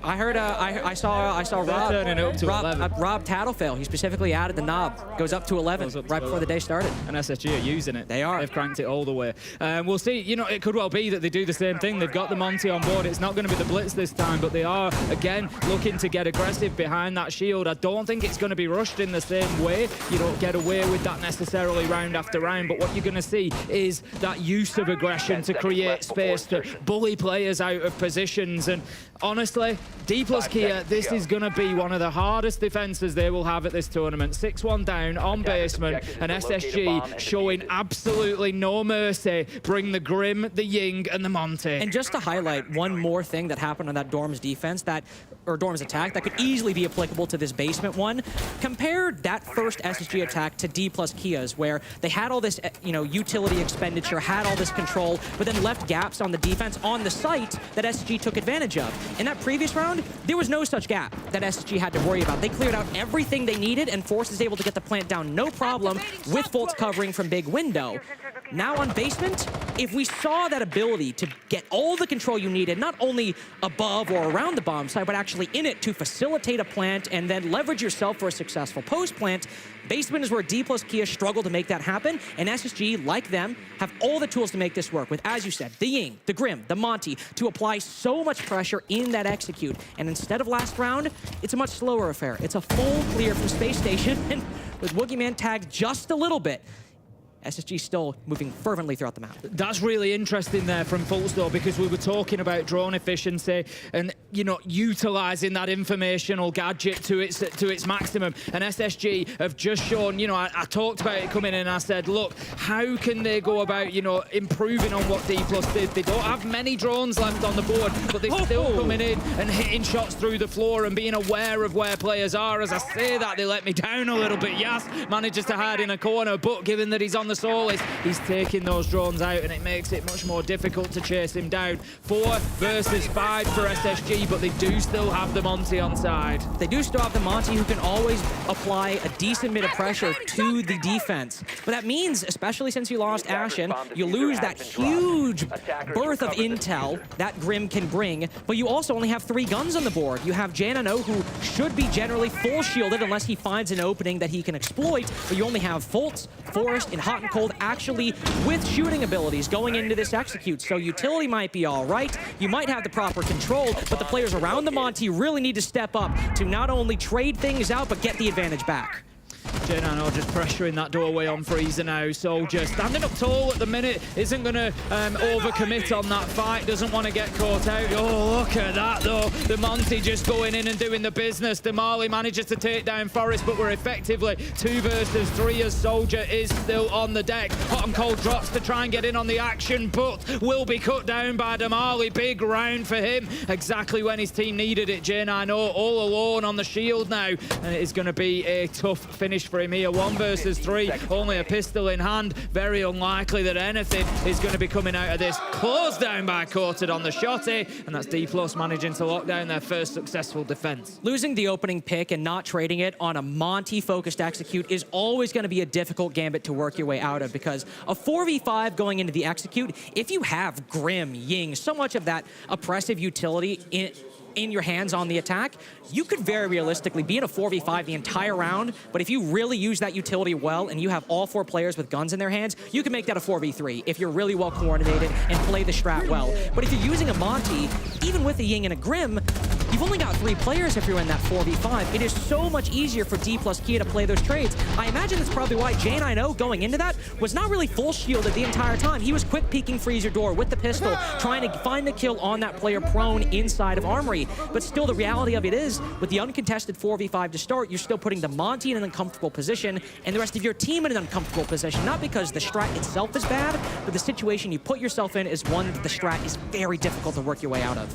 I heard. I saw Rob turning it up to 11. Rob Tattlefail. He specifically added the knob. Goes up to 11 right before the day started. And SSG are using it. They are. They've cranked it all the way. We'll see. You know, it could well be that they do the same thing. They've got the Monty on board. It's not going to be the Blitz this time, but they are again looking to get aggressive behind that shield. I don't think it's going to be rushed in the same way. You don't get away with that necessarily round after round. But what you're going to see is that use of aggression to create space, to bully players out of positions. And honestly, D plus Kia, this is going to be one of the hardest defenses they will have at this tournament. 6-1 down on basement, and SSG showing absolutely no mercy. Bring the Grim, the Ying, and the Monty. And just to highlight one more thing that happened on that Dorm's defense, or Dorm's attack, that could easily be applicable to this basement one. Compare that first SSG attack to D plus Kia's, where they had all this, utility expenditure, had all this control, but then left gaps on the defense on the site that SSG took advantage of. In that previous round, there was no such gap that SSG had to worry about. They cleared out everything they needed, and Force is able to get the plant down no problem with Fultz covering from big window. Now on basement, if we saw that ability to get all the control you needed, not only above or around the bomb site, but actually in it to facilitate a plant and then leverage yourself for a successful post plant, basement is where D plus Kia struggle to make that happen, and SSG, like them, have all the tools to make this work with, as you said, the Ying, the Grim, the Monty, to apply so much pressure in that execute. And instead of last round, it's a much slower affair. It's a full clear from Space Station, and with Woogieman tagged just a little bit, SSG still moving fervently throughout the map. That's really interesting there from Fultz, though, because we were talking about drone efficiency and, utilizing that informational gadget to its maximum. And SSG have just shown, I talked about it coming in and I said, look, how can they go about, improving on what D+ did? They don't have many drones left on the board, but they're still coming in and hitting shots through the floor and being aware of where players are. As I say that, they let me down a little bit. Yas manages to hide in a corner, but given that he's on the Solis, he's taking those drones out, and it makes it much more difficult to chase him down. 4 versus 5 for SSG, but they do still have the Monty on side. They do still have the Monty, who can always apply a decent bit of pressure to the defense. But that means, especially since you lost Ashen, you lose that huge birth of intel that Grim can bring, but you also only have 3 guns on the board. You have J9O, who should be generally full shielded unless he finds an opening that he can exploit, but you only have Fultz, Forrest, and Hot and Cold actually with shooting abilities going into this execute. So utility might be all right. You might have the proper control, but the players around the Monty really need to step up to not only trade things out, but get the advantage back. J9 just pressuring that doorway on Freezer now. Soldier standing up tall at the minute, isn't going to overcommit on that fight, doesn't want to get caught out. Oh, look at that though. The Monty just going in and doing the business. Damali manages to take down Forest, but we're effectively 2 versus 3 as Soldier is still on the deck. Hot and Cold drops to try and get in on the action, but will be cut down by Damali. Big round for him, exactly when his team needed it. J9 all alone on the shield now, and it is going to be a tough finish for him here. 1 versus 3, only a pistol in hand. Very unlikely that anything is going to be coming out of this. Closed down by Courted on the shotty, and that's D+ managing to lock down their first successful defense. Losing the opening pick and not trading it on a Monty-focused execute is always going to be a difficult gambit to work your way out of, because a 4v5 going into the execute, if you have Grim, Ying, so much of that oppressive utility in your hands on the attack, you could very realistically be in a 4v5 the entire round, but if you really use that utility well and you have all 4 players with guns in their hands, you can make that a 4v3 if you're really well coordinated and play the strat well. But if you're using a Monty, even with a Ying and a Grim, you've only got 3 players if you're in that 4v5. It is so much easier for D+ Kia to play those trades. I imagine that's probably why J9 going into that was not really full shielded the entire time. He was quick peeking Freezer door with the pistol, trying to find the kill on that player prone inside of Armory. But still, the reality of it is, with the uncontested 4v5 to start, you're still putting the Monty in an uncomfortable position and the rest of your team in an uncomfortable position. Not because the strat itself is bad, but the situation you put yourself in is one that the strat is very difficult to work your way out of.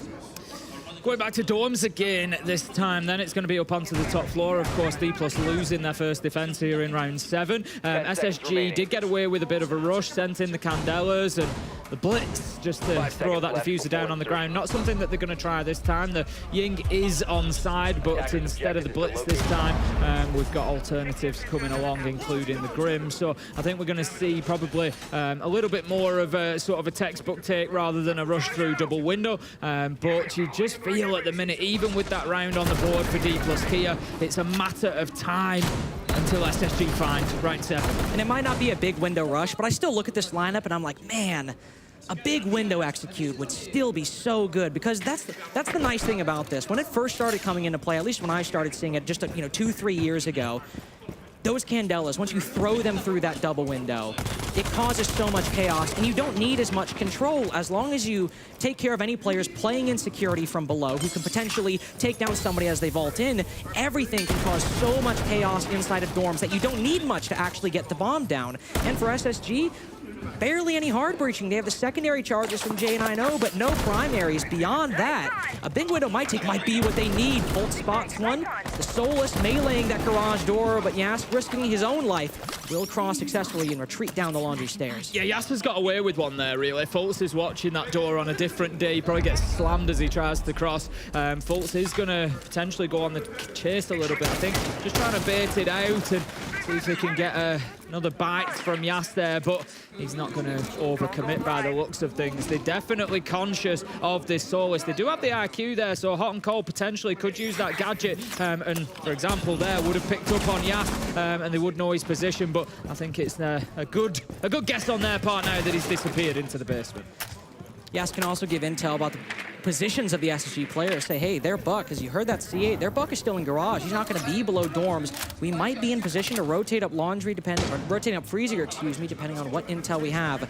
Going back to dorms again this time, then it's going to be up onto the top floor. Of course, D+ losing their first defense here in round 7. SSG did get away with a bit of a rush, sent in the Candelas and the Blitz just to throw that diffuser down on the ground. Not something that they're going to try this time. The Ying is on side, but instead of the Blitz this time, we've got alternatives coming along, including the Grim. So I think we're going to see probably a little bit more of a sort of a textbook take rather than a rush through double window. But you just feel at the minute, even with that round on the board for D+ Kia, it's a matter of time until SSG finds round 7. And it might not be a big window rush, but I still look at this lineup and I'm like, man, a big window execute would still be so good, because that's the nice thing about this. When it first started coming into play, at least when I started seeing it just 2-3 years ago, those Candelas, once you throw them through that double window, it causes so much chaos, and you don't need as much control as long as you take care of any players playing in security from below who can potentially take down somebody as they vault in. Everything can cause so much chaos inside of dorms that you don't need much to actually get the bomb down. And for SSG, barely any hard breaching. They have the secondary charges from J9, but no primaries. Beyond that, a big window might be what they need. Bolt spots one. The Soulless meleeing that garage door, but Yas risking his own life will cross successfully and retreat down the laundry stairs. Yeah, Yas has got away with one there, really. Fultz is watching that door on a different day. He probably gets slammed as he tries to cross. Fultz is going to potentially go on the chase a little bit, I think. Just trying to bait it out and see if he can get another bite from Yas there, but he's not going to overcommit by the looks of things. They're definitely conscious of this Soulless. They do have the IQ there, so Hot and Cold potentially could use that gadget, and for example there, would have picked up on Yas, and they would know his position, but I think it's a good guess on their part now that he's disappeared into the basement. Yas can also give intel about the positions of the SSG players. Say, hey, their Buck, as you heard that C8, their Buck is still in garage. He's not going to be below dorms. We might be in position to rotate up laundry, rotate up Freezer, excuse me, depending on what intel we have.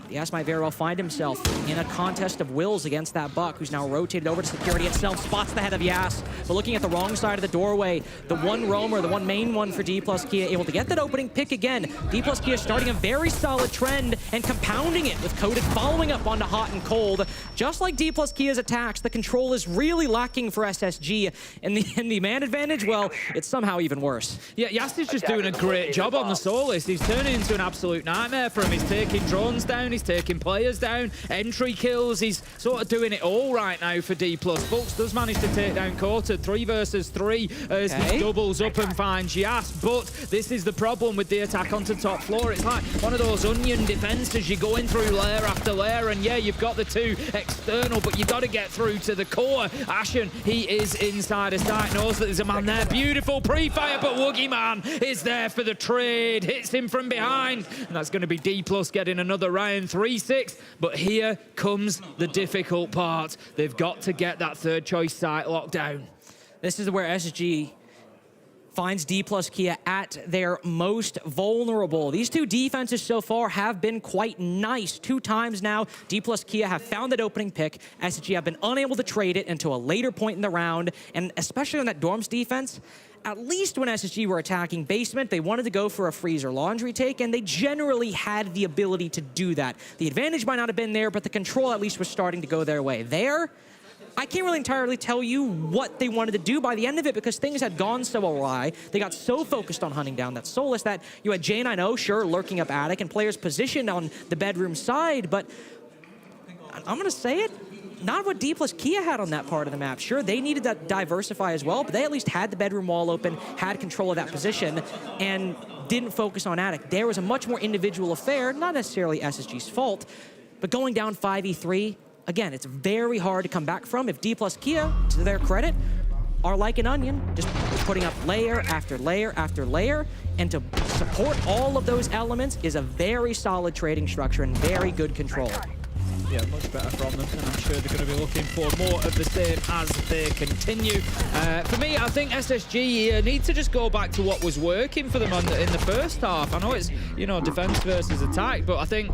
Yas might very well find himself in a contest of wills against that Buck, who's now rotated over to security itself, spots the head of Yas. But looking at the wrong side of the doorway, the one roamer, the one main one for D+ Kia, able to get that opening pick again. D+ Kia starting a very solid trend and compounding it with Coded following up onto Hot and Cold. Just like D+ Kia's attacks, the control is really lacking for SSG. And the man advantage, well, it's somehow even worse. Yeah, Yas is just doing a great job on the Soulless. He's turning into an absolute nightmare for him. He's taking drones down, he's taking players down, entry kills. He's sort of doing it all right now for D+. Fultz does manage to take down Courted 3 versus 3 as he doubles up and finds Yas. But this is the problem with the attack onto top floor. It's like one of those onion defenses. You're going through layer after layer, and yeah, you've got the 2 external, but you got to get through to the core. Ashen, he is inside of sight, knows that there's a man there. Beautiful pre-fire, but Woogie Man is there for the trade. Hits him from behind, and that's going to be D+ getting another round. 3-6, but here comes the difficult part. They've got to get that third choice site locked down. This is where SSG finds D plus Kia at their most vulnerable. These two defenses so far have been quite nice. 2 times now, D plus Kia have found that opening pick. SSG have been unable to trade it until a later point in the round, and especially on that Dorms defense, at least when SSG were attacking basement, they wanted to go for a freezer laundry take, and they generally had the ability to do that. The advantage might not have been there, but the control at least was starting to go their way. There, I can't really entirely tell you what they wanted to do by the end of it because things had gone so awry. They got so focused on hunting down that Solus that you had J9O, sure, lurking up attic and players positioned on the bedroom side, but I'm going to say it, not what D plus Kia had on that part of the map. Sure, they needed to diversify as well, but they at least had the bedroom wall open, had control of that position, and didn't focus on attic. There was a much more individual affair, not necessarily SSG's fault, but going down 5v3, again, it's very hard to come back from if D plus Kia, to their credit, are like an onion, just putting up layer after layer after layer, and to support all of those elements is a very solid trading structure and very good control. Yeah, much better from them, and I'm sure they're going to be looking for more of the same as they continue. For me, I think SSG need to just go back to what was working for them in the first half. I know it's, you know, defense versus attack, but I think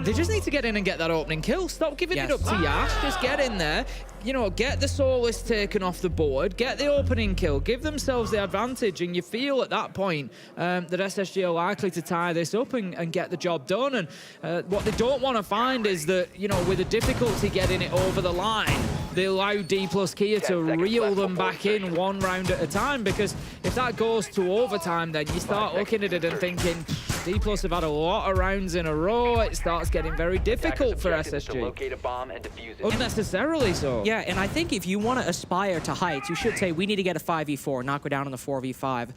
they just need to get in and get that opening kill. Stop giving it up to Yash. Just get in there. You know, get the Solus taken off the board, get the opening kill, give themselves the advantage, and you feel at that point that SSG are likely to tie this up and get the job done. And what they don't want to find is that, you know, with the difficulty getting it over the line, they allow D plus Kia to reel them back in 1 round at a time, because if that goes to overtime, then you start looking at it and thinking, D plus have had a lot of rounds in a row, it starts getting very difficult for SSG. Unnecessarily so. Yeah, and I think if you want to aspire to heights, you should say, we need to get a 5v4, not go down on the 4v5.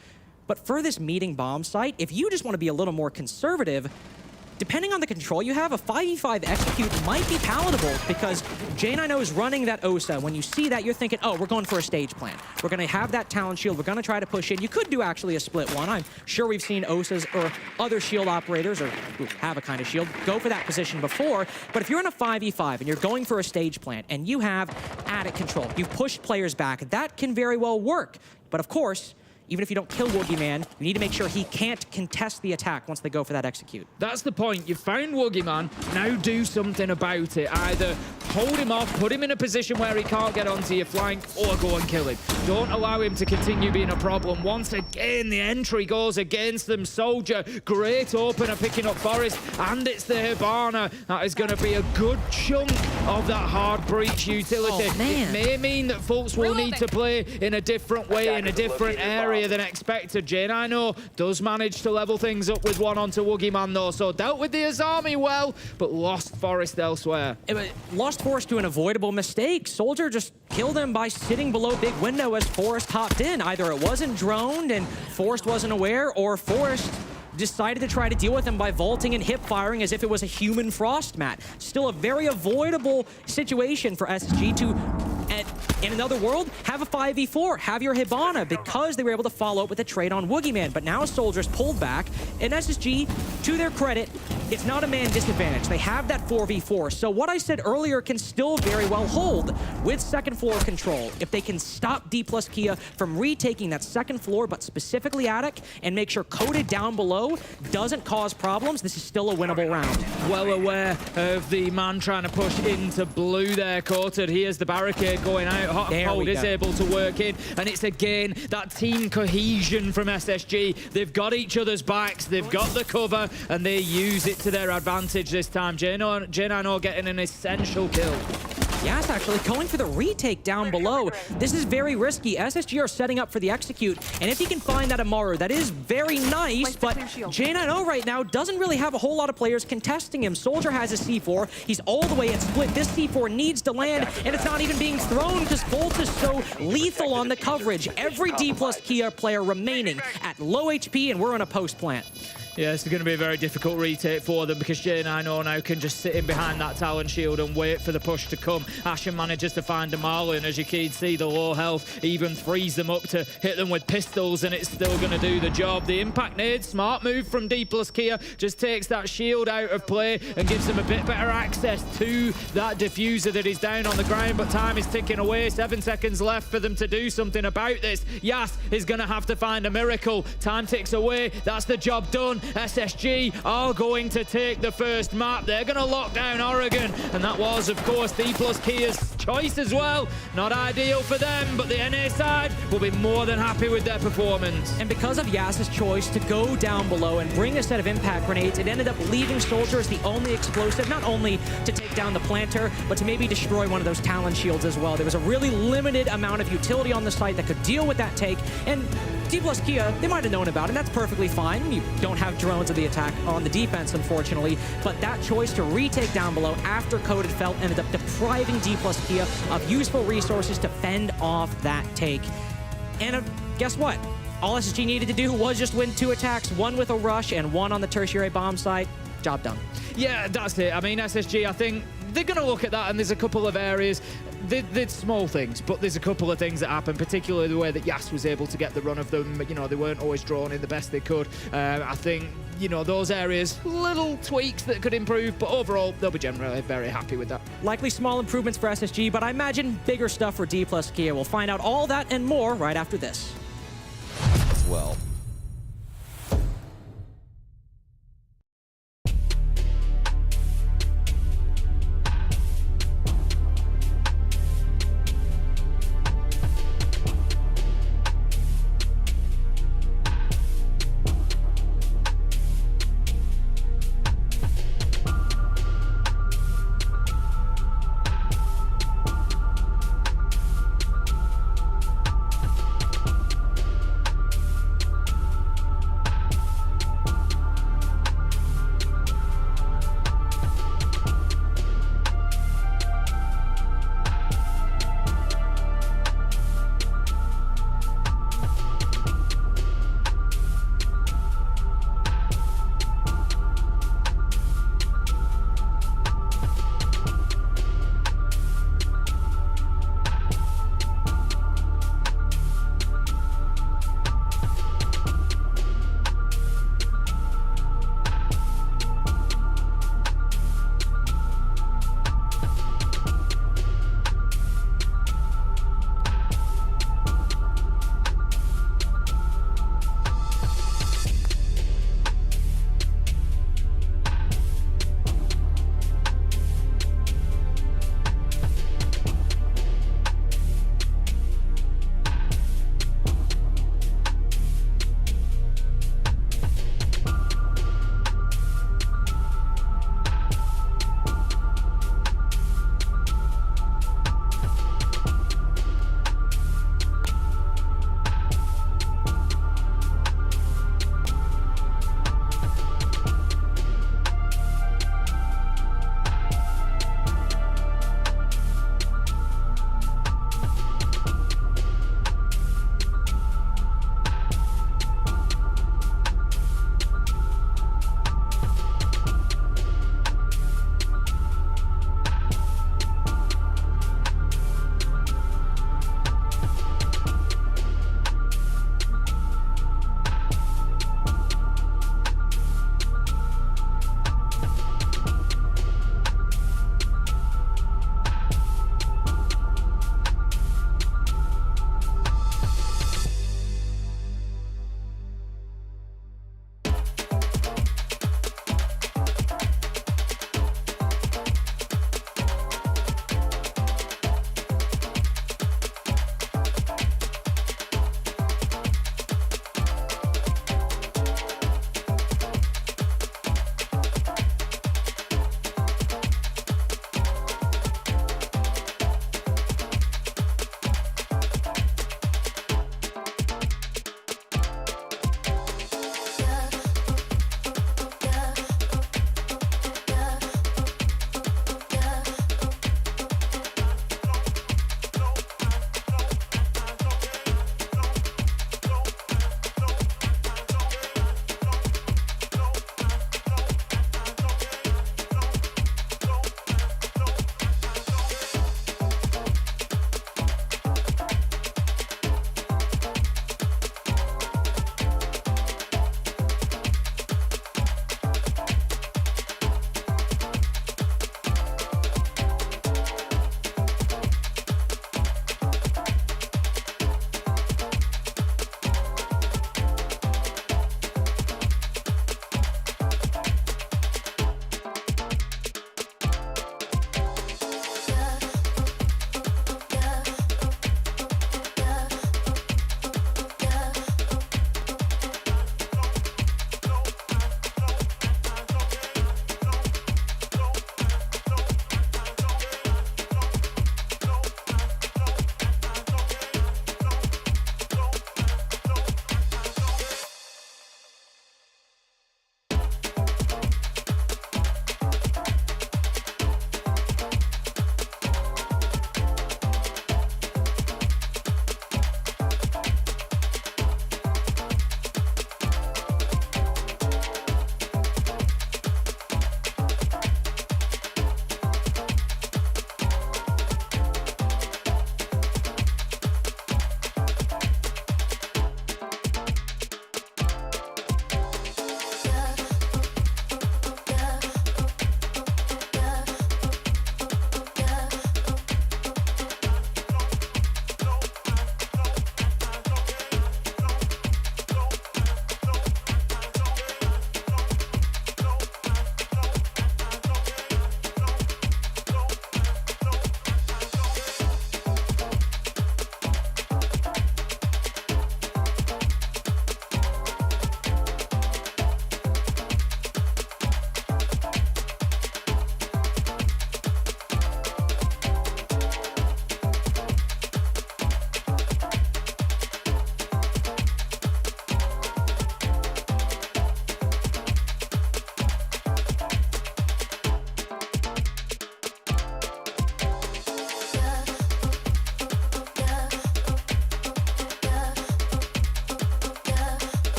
But for this meeting bomb site, if you just want to be a little more conservative, depending on the control you have, a 5v5 execute might be palatable because J9O is running that OSA. When you see that, you're thinking, oh, we're going for a stage plan. We're going to have that talent shield. We're going to try to push in. You could do actually a split one. I'm sure we've seen OSAs or other shield operators or who have a kind of shield go for that position before. But if you're in a 5v5 and you're going for a stage plan and you have attic control, you've pushed players back, that can very well work. But of course, even if you don't kill Woogieman, you need to make sure he can't contest the attack once they go for that execute. That's the point. You've found Woogieman. Now do something about it. Either hold him off, put him in a position where he can't get onto your flank, or go and kill him. Don't allow him to continue being a problem. Once again, the entry goes against them. Soldier, great opener picking up Forest, and it's the Hibana. That is going to be a good chunk of that hard breach utility. Oh, man. It may mean that folks will need to play in a different way, in a different area than expected. J9O does manage to level things up with one onto Woogieman though, so dealt with the Azami well, but lost Forest elsewhere. Lost Forest to an avoidable mistake. Soldier just killed him by sitting below big window as Forest hopped in. Either it wasn't droned and Forest wasn't aware, or Forest decided to try to deal with him by vaulting and hip firing as if it was a human frost mat. Still a very avoidable situation for SSG to, in another world, have a 5v4, have your Hibana, because they were able to follow up with a trade on Woogieman. But now Soldier's pulled back, and SSG, to their credit, it's not a man disadvantage. They have that 4v4. So what I said earlier can still very well hold with second floor control. If they can stop D plus Kia from retaking that second floor, but specifically attic, and make sure coded down below doesn't cause problems, this is still a winnable round. Well aware of the man trying to push into blue there, Coated. Here's the barricade going out. Hot and Cold is able to work in, and it's again that team cohesion from SSG. They've got each other's backs, they've got the cover, and they use it to their advantage this time. J9O getting an essential kill. Yes, actually, going for the retake down below. This is very risky. SSG are setting up for the execute, and if he can find that Amaru, that is very nice, but J9O right now doesn't really have a whole lot of players contesting him. Soldier has a C4. He's all the way at split. This C4 needs to land, and it's not even being thrown because Bolt is so lethal on the coverage. Every D plus Kia player remaining at low HP, and we're in a post plant. Yeah, this is going to be a very difficult retake for them because J9O now can just sit in behind that Talon shield and wait for the push to come. Ashen manages to find Amalu, and as you can see, the low health even frees them up to hit them with pistols, and it's still going to do the job. The impact nade, smart move from D plus Kia, just takes that shield out of play and gives them a bit better access to that diffuser that is down on the ground, but time is ticking away. 7 seconds left for them to do something about this. Yas is going to have to find a miracle. Time ticks away. That's the job done. SSG are going to take the first map. They're going to lock down Oregon, and that was, of course, D plus Kia's choice as well. Not ideal for them, but the NA side will be more than happy with their performance. And because of Yas's choice to go down below and bring a set of impact grenades, it ended up leaving Soldier as the only explosive, not only to take down the planter, but to maybe destroy one of those Talon shields as well. There was a really limited amount of utility on the site that could deal with that take, and D plus Kia, they might have known about it, and that's perfectly fine. You don't have drones of the attack on the defense, unfortunately, but that choice to retake down below after Coded fell ended up depriving D plus Kia of useful resources to fend off that take. And guess what? All SSG needed to do was just win 2 attacks, one with a rush and one on the tertiary bomb site. Job done. Yeah, that's it. I mean, SSG, I think they're going to look at that, and there's a couple of areas. They're small things, but there's a couple of things that happen, particularly the way that Yas was able to get the run of them. You know, they weren't always drawn in the best they could. I think, you know, those areas, little tweaks that could improve, but overall, they'll be generally very happy with that. Likely small improvements for SSG, but I imagine bigger stuff for D plus Kia. We'll find out all that and more right after this. Well.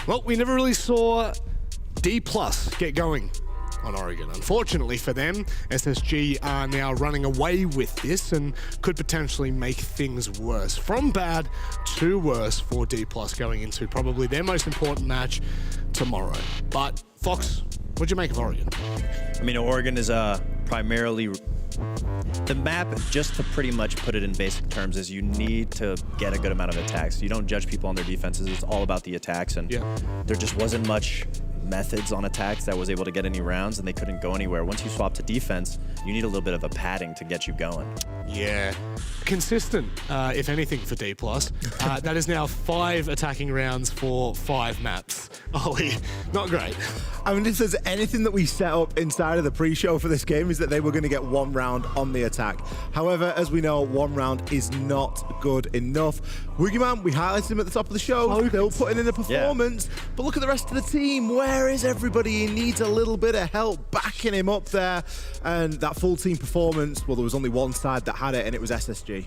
Well, we never really saw D+ get going on Oregon. Unfortunately for them, SSG are now running away with this and could potentially make things worse. From bad to worse for D+ going into probably their most important match tomorrow. But Fox, what'd you make of Oregon? I mean, Oregon is primarily... The map, just to pretty much put it in basic terms, is you need to get a good amount of attacks. You don't judge people on their defenses. It's all about the attacks. And there just wasn't much methods on attacks that was able to get any rounds, and they couldn't go anywhere. Once you swap to defense, you need a little bit of a padding to get you going. Yeah, consistent, if anything, for D+. That is now 5 attacking rounds for 5 maps. Ollie, not great. I mean, if there's anything that we set up inside of the pre-show for this game is that they were going to get 1 round on the attack. However, as we know, 1 round is not good enough. Woogieman, we highlighted him at the top of the show, still putting in a performance, but look at the rest of the team. Where is everybody? He needs a little bit of help backing him up there. And that full team performance, well, there was only one side that had it, and it was SSG.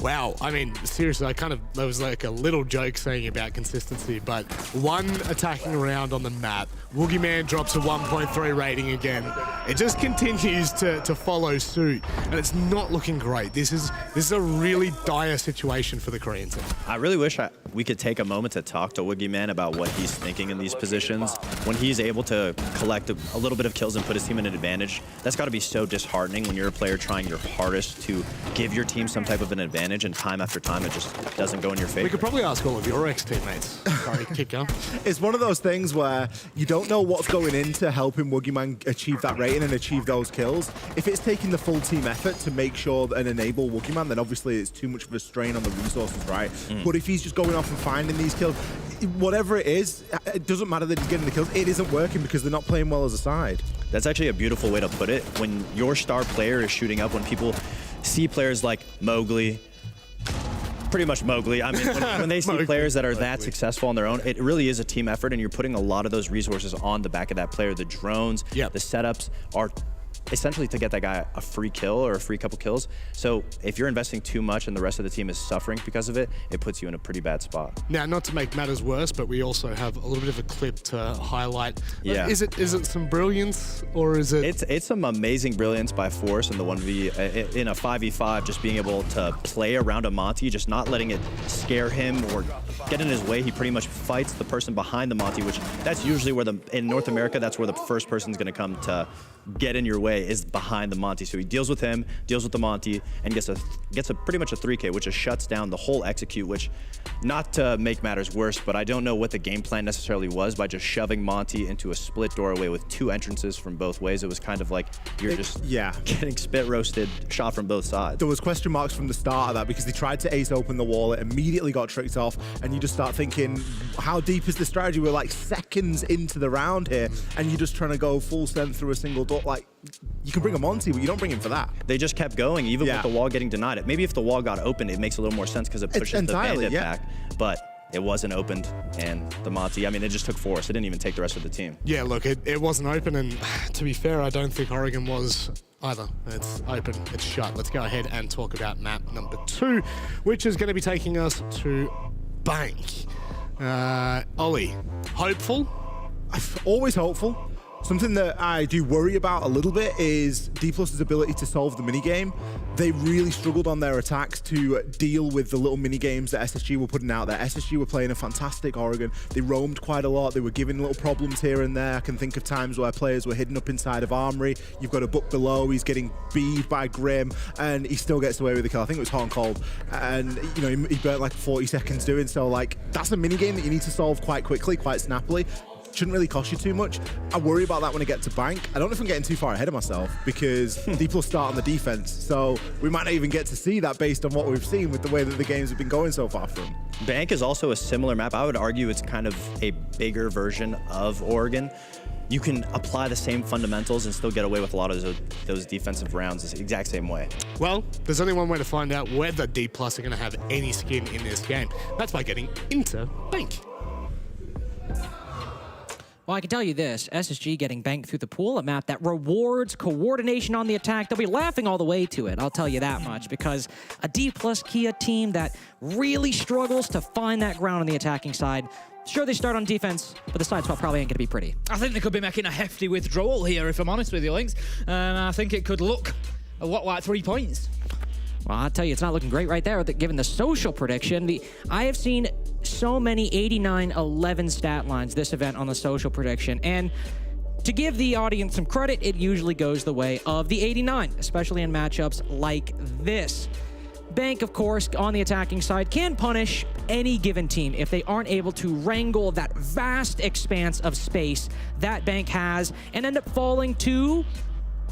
Wow, I mean, seriously, there was like a little joke saying about consistency, but 1 attacking round on the map, Woogieman drops a 1.3 rating again. It just continues to follow suit, and it's not looking great. This is a really dire situation for the Korean team. I really wish we could take a moment to talk to Woogieman about what he's thinking in these positions. When he's able to collect a little bit of kills and put his team in an advantage, that's got to be so disheartening when you're a player trying your hardest to give your team some type of an advantage, and time after time it just doesn't go in your favor. We could probably ask all of your ex-teammates. Sorry, keep going. It's one of those things where you don't know what's going into helping Woogieman achieve that rating and achieve those kills. If it's taking the full team effort to make sure and enable Woogieman, then obviously it's too much of a strain on the resources, right? But if he's just going off and finding these kills, whatever it is, it doesn't matter that he's getting the kills. It isn't working because they're not playing well as a side. That's actually a beautiful way to put it. When your star player is shooting up, when people see players like Mowgli, pretty much Mowgli. I mean, when they see players that are that successful on their own, it really is a team effort, and you're putting a lot of those resources on the back of that player. The drones, the setups are essentially to get that guy a free kill or a free couple kills. So if you're investing too much and the rest of the team is suffering because of it, it puts you in a pretty bad spot. Now, not to make matters worse, but we also have a little bit of a clip to highlight. Yeah. Is it some brilliance, or is it? It's some amazing brilliance by Force in the 1v in a 5v5, just being able to play around a Monty, just not letting it scare him or get in his way. He pretty much fights the person behind the Monty, which that's usually where in North America, that's where the first person's going to come to get in your way, is behind the Monty. So he deals with him, deals with the Monty, and gets a pretty much a 3K, which just shuts down the whole execute, which, not to make matters worse, but I don't know what the game plan necessarily was by just shoving Monty into a split doorway with 2 entrances from both ways. It was kind of like you're just getting spit roasted, shot from both sides. There was question marks from the start of that because they tried to ace open the wall, it immediately got tricked off, and you just start thinking, how deep is the strategy? We're like seconds into the round here, and you're just trying to go full send through a single door. Like, you can bring a Monty, but you don't bring him for that. They just kept going, even with the wall getting denied. Maybe if the wall got opened, it makes a little more sense because it pushes the bandit back. But it wasn't opened, and the Monty, I mean, it just took Force. It didn't even take the rest of the team. Yeah, look, it wasn't open, and to be fair, I don't think Oregon was either. It's open, it's shut. Let's go ahead and talk about map number 2, which is going to be taking us to Bank. Ollie, hopeful? Always hopeful. Something that I do worry about a little bit is D+'s ability to solve the minigame. They really struggled on their attacks to deal with the little minigames that SSG were putting out there. SSG were playing a fantastic Oregon. They roamed quite a lot. They were giving little problems here and there. I can think of times where players were hidden up inside of Armory. You've got a book below. He's getting beat by Grim, and he still gets away with the kill. I think it was hot and cold. And, you know, he burnt like 40 seconds doing so. Like, that's a minigame that you need to solve quite quickly, quite snappily. Shouldn't really cost you too much. I worry about that when I get to Bank. I don't know if I'm getting too far ahead of myself because D+ start on the defense, so we might not even get to see that based on what we've seen with the way that the games have been going so far for them. Bank is also a similar map. I would argue it's kind of a bigger version of Oregon. You can apply the same fundamentals and still get away with a lot of those defensive rounds the exact same way. Well, there's only one way to find out whether D+ are going to have any skin in this game. That's by getting into Bank. Well, I can tell you this, SSG getting banked through the pool, a map that rewards coordination on the attack. They'll be laughing all the way to it, I'll tell you that much, because a D+ Kia team that really struggles to find that ground on the attacking side. Sure, they start on defense, but the side swap probably ain't going to be pretty. I think they could be making a hefty withdrawal here, if I'm honest with you, Lynx. I think it could look a lot like 3 points. Well, I'll tell you, it's not looking great right there, given the social prediction. I have seen so many 89-11 stat lines this event on the social prediction, and to give the audience some credit, it usually goes the way of the 89, especially in matchups like this. Bank, of course, on the attacking side, can punish any given team if they aren't able to wrangle that vast expanse of space that Bank has and end up falling to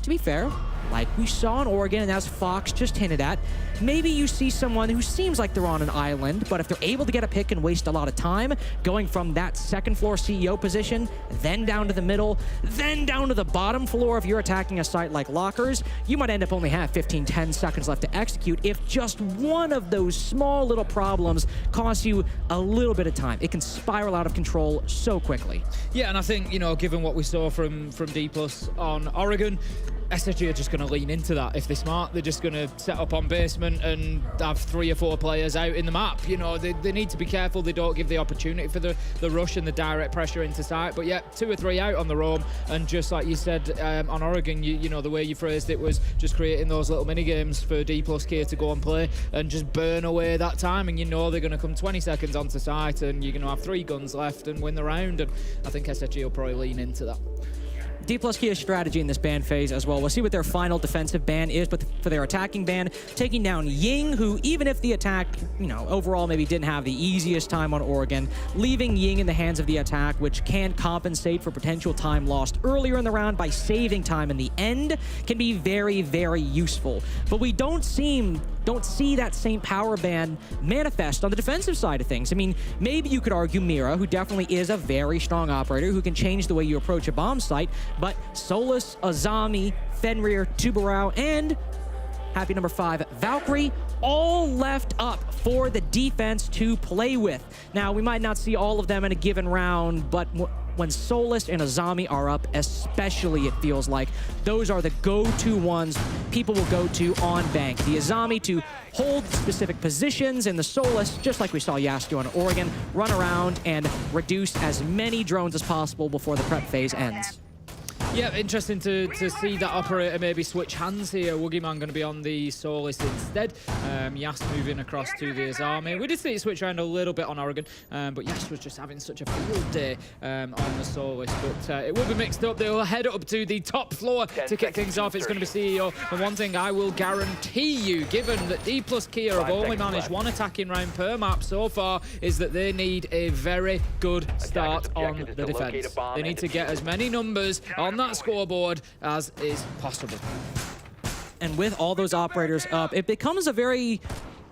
be fair, like we saw in Oregon, and as Fox just hinted at, maybe you see someone who seems like they're on an island, but if they're able to get a pick and waste a lot of time, going from that second floor CEO position, then down to the middle, then down to the bottom floor if you're attacking a site like Lockers, you might end up only have 10 seconds left to execute if just one of those small little problems costs you a little bit of time. It can spiral out of control so quickly. Yeah, and I think, you know, given what we saw from D+ on Oregon, SSG are just going to lean into that. If they're smart, they're just going to set up on basement and have 3 or 4 players out in the map. You know, they need to be careful they don't give the opportunity for the rush and the direct pressure into sight. But yeah, 2 or 3 out on the roam. And just like you said on Oregon, you know, the way you phrased it was just creating those little mini games for D+ Kia to go and play and just burn away that time. And you know they're going to come 20 seconds onto site and you're going to have 3 guns left and win the round. And I think SSG will probably lean into that. D+ Kia's strategy in this ban phase as well. We'll see what their final defensive ban is, but for their attacking ban, taking down Ying, who even if the attack, you know, overall maybe didn't have the easiest time on Oregon, leaving Ying in the hands of the attack, which can compensate for potential time lost earlier in the round by saving time in the end, can be very, very useful. But we don't see that same power ban manifest on the defensive side of things. I mean, maybe you could argue Mira, who definitely is a very strong operator who can change the way you approach a bomb site, but Solus, Azami, Fenrir, Tubarao, and happy number 5, Valkyrie, all left up for the defense to play with. Now, we might not see all of them in a given round, but when Solus and Azami are up, especially it feels like, those are the go-to ones people will go to on Bank. The Azami to hold specific positions, and the Solus, just like we saw Yas do on Oregon, run around and reduce as many drones as possible before the prep phase ends. Yeah, interesting to see that operator maybe switch hands here. Woogieman going to be on the Solus instead. Yas moving across to the Azami. We did see it switch around a little bit on Oregon, but Yas was just having such a field day on the Solus. But it will be mixed up. They'll head up to the top floor to kick things off. It's going to be CEO. And one thing I will guarantee you, given that D+ Kia have only managed 1 attacking round per map so far, is that they need a very good start on the defense. They need to get as many numbers on that scoreboard as is possible. And with all those operators up, it becomes a very,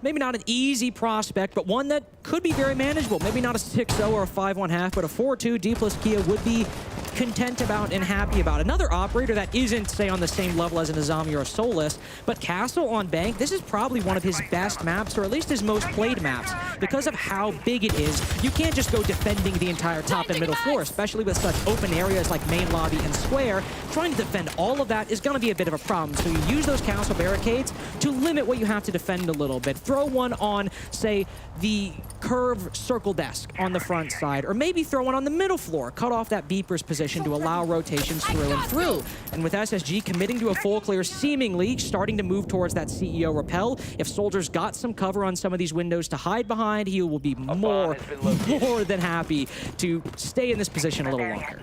maybe not an easy prospect, but one that could be very manageable. Maybe not a 6-0 or a 5-1-1, but a 4-2 D+ Kia would be content about and happy about. Another operator that isn't, say, on the same level as an Azami or a Solus, but Castle on Bank, this is probably one of his best maps, or at least his most played maps. Because of how big it is, you can't just go defending the entire top and middle floor, especially with such open areas like main lobby and square. Trying to defend all of that is going to be a bit of a problem, so you use those castle barricades to limit what you have to defend a little bit. Throw one on, say, the curved circle desk on the front side, or maybe throw one on the middle floor, cut off that beeper's position to allow rotations through and through. And with SSG committing to a full clear, seemingly starting to move towards that CEO rappel, if Soldiers got some cover on some of these windows to hide behind, he will be more than happy to stay in this position a little longer.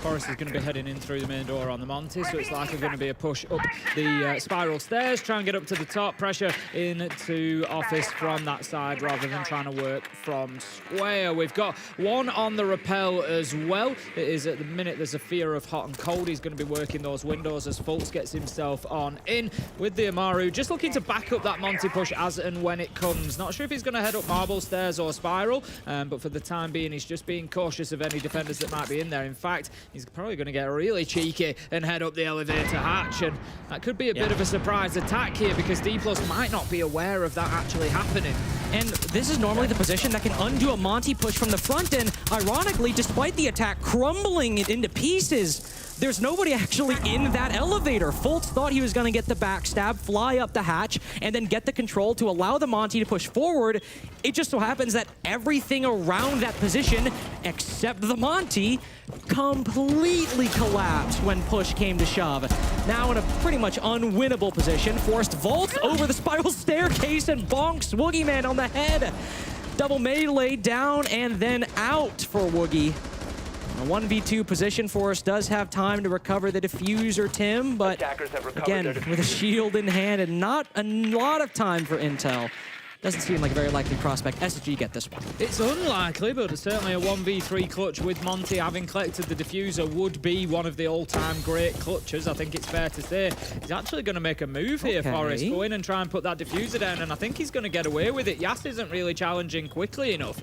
Forrest is going to be heading in through the main door on the Monty, so it's likely going to be a push up the spiral stairs, try and get up to the top, pressure into office from that side rather than trying to work from square. We've got one on the rappel as well. It is at the minute there's a fear of hot and cold. He's going to be working those windows as Fultz gets himself on in with the Amaru, just looking to back up that Monty push as and when it comes. Not sure if he's going to head up marble stairs or spiral, but for the time being he's just being cautious of any defenders that might be in there. In fact, he's probably going to get really cheeky and head up the elevator hatch, and that could be a bit of a surprise attack here because D+ might not be aware of that actually happening. And this is normally the position that can undo a Monty push from the front end. Ironically, despite the attack crumbling it into pieces, there's nobody actually in that elevator. Fultz thought he was going to get the backstab, fly up the hatch, and then get the control to allow the Monty to push forward. It just so happens that everything around that position, except the Monty, completely collapsed when push came to shove. Now in a pretty much unwinnable position, Forrest vaults over the spiral staircase and bonks Woogieman on the head. Double melee down and then out for Woogie. A 1v2 position, Forrest does have time to recover the diffuser, Tim, but again, with a shield in hand and not a lot of time for intel. Doesn't seem like a very likely prospect. SSG get this one. It's unlikely, but certainly a 1v3 clutch with Monty having collected the diffuser would be one of the all-time great clutches, I think it's fair to say. He's actually going to make a move here, Forrest. Go in and try and put that diffuser down, and I think he's going to get away with it. Yas isn't really challenging quickly enough.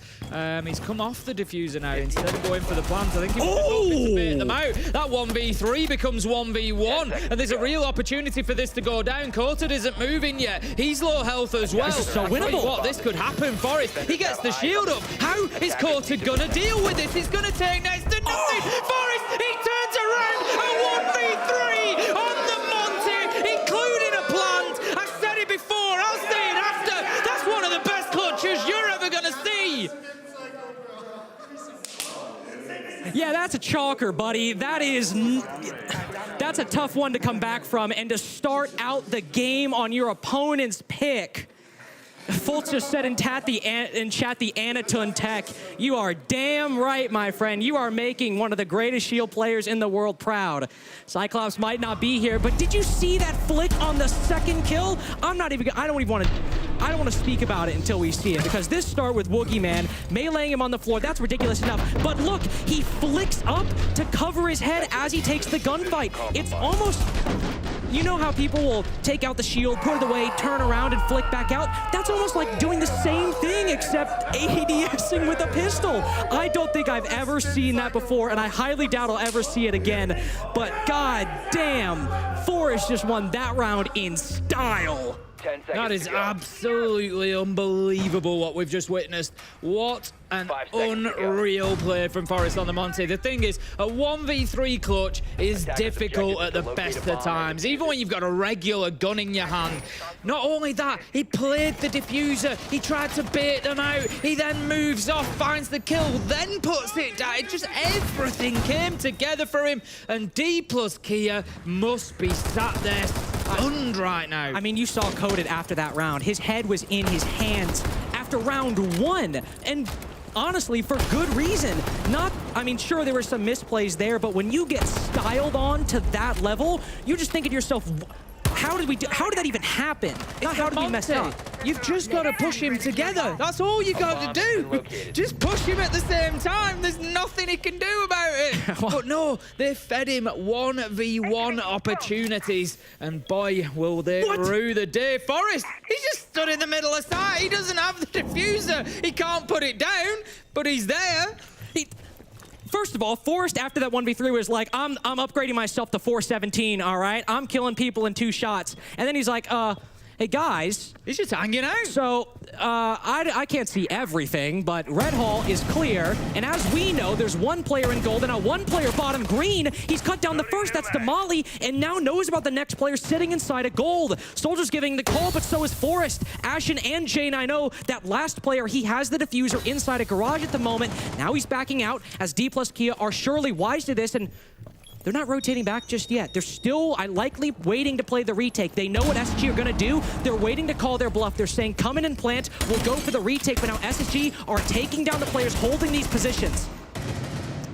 He's come off the diffuser now instead of going for the plant. I think he was hoping to bait them out. That 1v3 becomes 1v1, and there's a real opportunity for this to go down. Coated isn't moving yet. He's low health as well. This is so winnable. What, this could happen, Forrest. He gets the shield up. How is Coated gonna deal with this? He's gonna take next to nothing. Forrest, he turns around a 1v3 on the Monty, including a plant. I've said it before, I'll say it after. That's one of the best clutches you're ever gonna see. Yeah, that's a chalker, buddy. That's a tough one to come back from, and to start out the game on your opponent's pick. Fultz just said in chat the Anatun Tech. You are damn right, my friend. You are making one of the greatest shield players in the world proud. Cyclops might not be here, but did you see that flick on the second kill? I don't want to speak about it until we see it, because this start with Woogieman, meleeing him on the floor, that's ridiculous enough. But look, he flicks up to cover his head as he takes the gunfight. It's almost... You know how people will take out the shield, put it away, turn around, and flick back out? That's almost like doing the same thing, except ADSing with a pistol. I don't think I've ever seen that before, and I highly doubt I'll ever see it again. But god damn, Forrest just won that round in style. That is absolutely unbelievable what we've just witnessed. What an unreal play from Forrest on the Monty. The thing is, a 1v3 clutch is difficult at the best of times, even when you've got a regular gun in your hand. Not only that, he played the diffuser, he tried to bait them out, he then moves off, finds the kill, then puts it down. It just, everything came together for him, and D+ Kia must be sat there stunned right now. I mean, you saw Coated after that round. His head was in his hands after round one, and honestly, for good reason. I mean, sure, there were some misplays there, but when you get styled on to that level, you're just thinking to yourself, how did that even happen? Not how did we mess up? You've just got to push him together. That's all you got to do. Just push him at the same time. There's nothing he can do about it. But no, they fed him 1v1 opportunities, and boy, will they rue the day. Forrest, he's just stood in the middle of site. He doesn't have the diffuser. He can't put it down, but he's there. First of all, Forrest after that 1v3 was like, I'm upgrading myself to 417, all right? I'm killing people in 2 shots. And then he's like, hey guys. He's just hanging out. So, I can't see everything, but Red Hall is clear. And as we know, there's 1 player in gold and a 1 player bottom green. He's cut down the first, that's Damali, and now knows about the next player sitting inside a gold. Soldier's giving the call, but so is Forrest. Ashen and Jane, I know that last player, he has the diffuser inside a garage at the moment. Now he's backing out, as D+ Kia are surely wise to this, and they're not rotating back just yet. They're still, likely waiting to play the retake. They know what SSG are going to do. They're waiting to call their bluff. They're saying, come in and plant. We'll go for the retake. But now SSG are taking down the players holding these positions.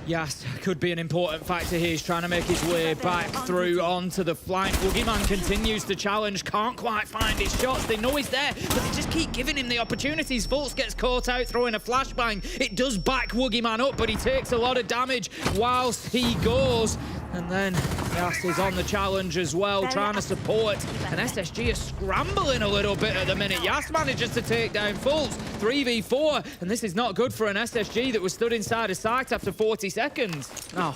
Yes, could be an important factor here. He's trying to make his way back through onto the flank. Woogieman continues to challenge, can't quite find his shots. They know he's there, but they just keep giving him the opportunities. Fultz gets caught out throwing a flashbang. It does back Woogieman up, but he takes a lot of damage whilst he goes. And then Yas is on the challenge as well, trying to support. And SSG is scrambling a little bit at the minute. Yas manages to take down Fultz, 3v4. And this is not good for an SSG that was stood inside a site after 40 seconds. No.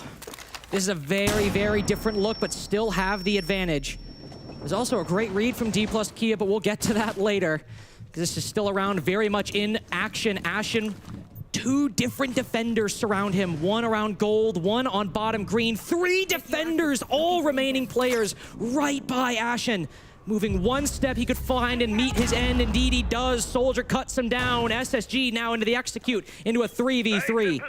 This is a very, very different look, but still have the advantage. There's also a great read from D plus Kia, but we'll get to that later. This is still around very much in action. Ashen, 2 different defenders surround him. 1 around gold, 1 on bottom green. 3 defenders, all remaining players right by Ashen. Moving 1 step he could find and meet his end. Indeed he does. Soldier cuts him down. SSG now into the execute, into a 3v3.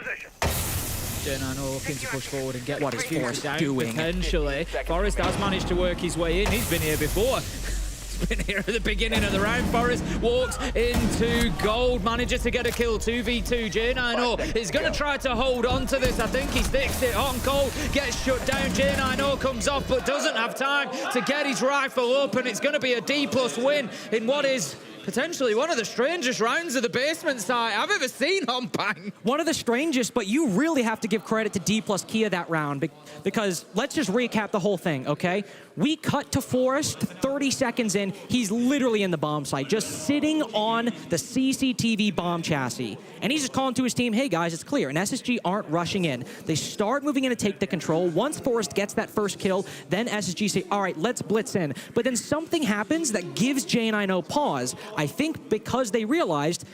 J9 looking to push forward and get what is Forrest doing? Potentially. Forrest has managed to work his way in. He's been here before. He's been here at the beginning of the round. Forrest walks into gold, manages to get a kill. 2v2. J9 is going to try to hold on to this. I think he sticks it. Hot and cold gets shut down. J9 comes off but doesn't have time to get his rifle up, and it's going to be a D+ win in what is potentially one of the strangest rounds of the basement side I've ever seen on Bang. One of the strangest, but you really have to give credit to D plus Kia that round, because let's just recap the whole thing, okay? We cut to Forrest 30 seconds in. He's literally in the bomb site, just sitting on the CCTV bomb chassis. And he's just calling to his team, hey guys, it's clear. And SSG aren't rushing in. They start moving in to take the control. Once Forrest gets that first kill, then SSG say, all right, let's blitz in. But then something happens that gives J9 pause. I think because they realized,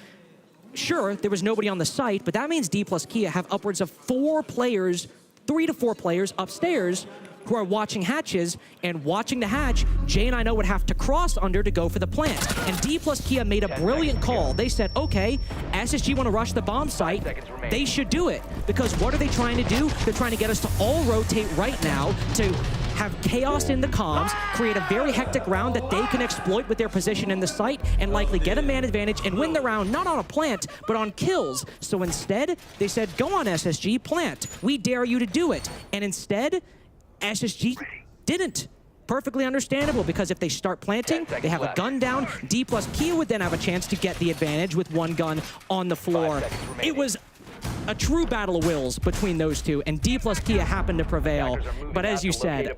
sure, there was nobody on the site, but that means D plus Kia have upwards of 4 players, 3 to 4 players upstairs who are watching hatches, and watching the hatch, J9 would have to cross under to go for the plant. And D plus Kia made a brilliant call. They said, okay, SSG want to rush the bomb site, they should do it. Because what are they trying to do? They're trying to get us to all rotate right now to have chaos in the comms, create a very hectic round that they can exploit with their position in the site, and likely get a man advantage and win the round, not on a plant, but on kills. So instead, they said, go on SSG, plant. We dare you to do it. And instead, SSG didn't. Perfectly understandable, because if they start planting, they have a gun down. D plus Kia would then have a chance to get the advantage with 1 gun on the floor. It was a true battle of wills between those two, and D plus Kia happened to prevail. But as you said,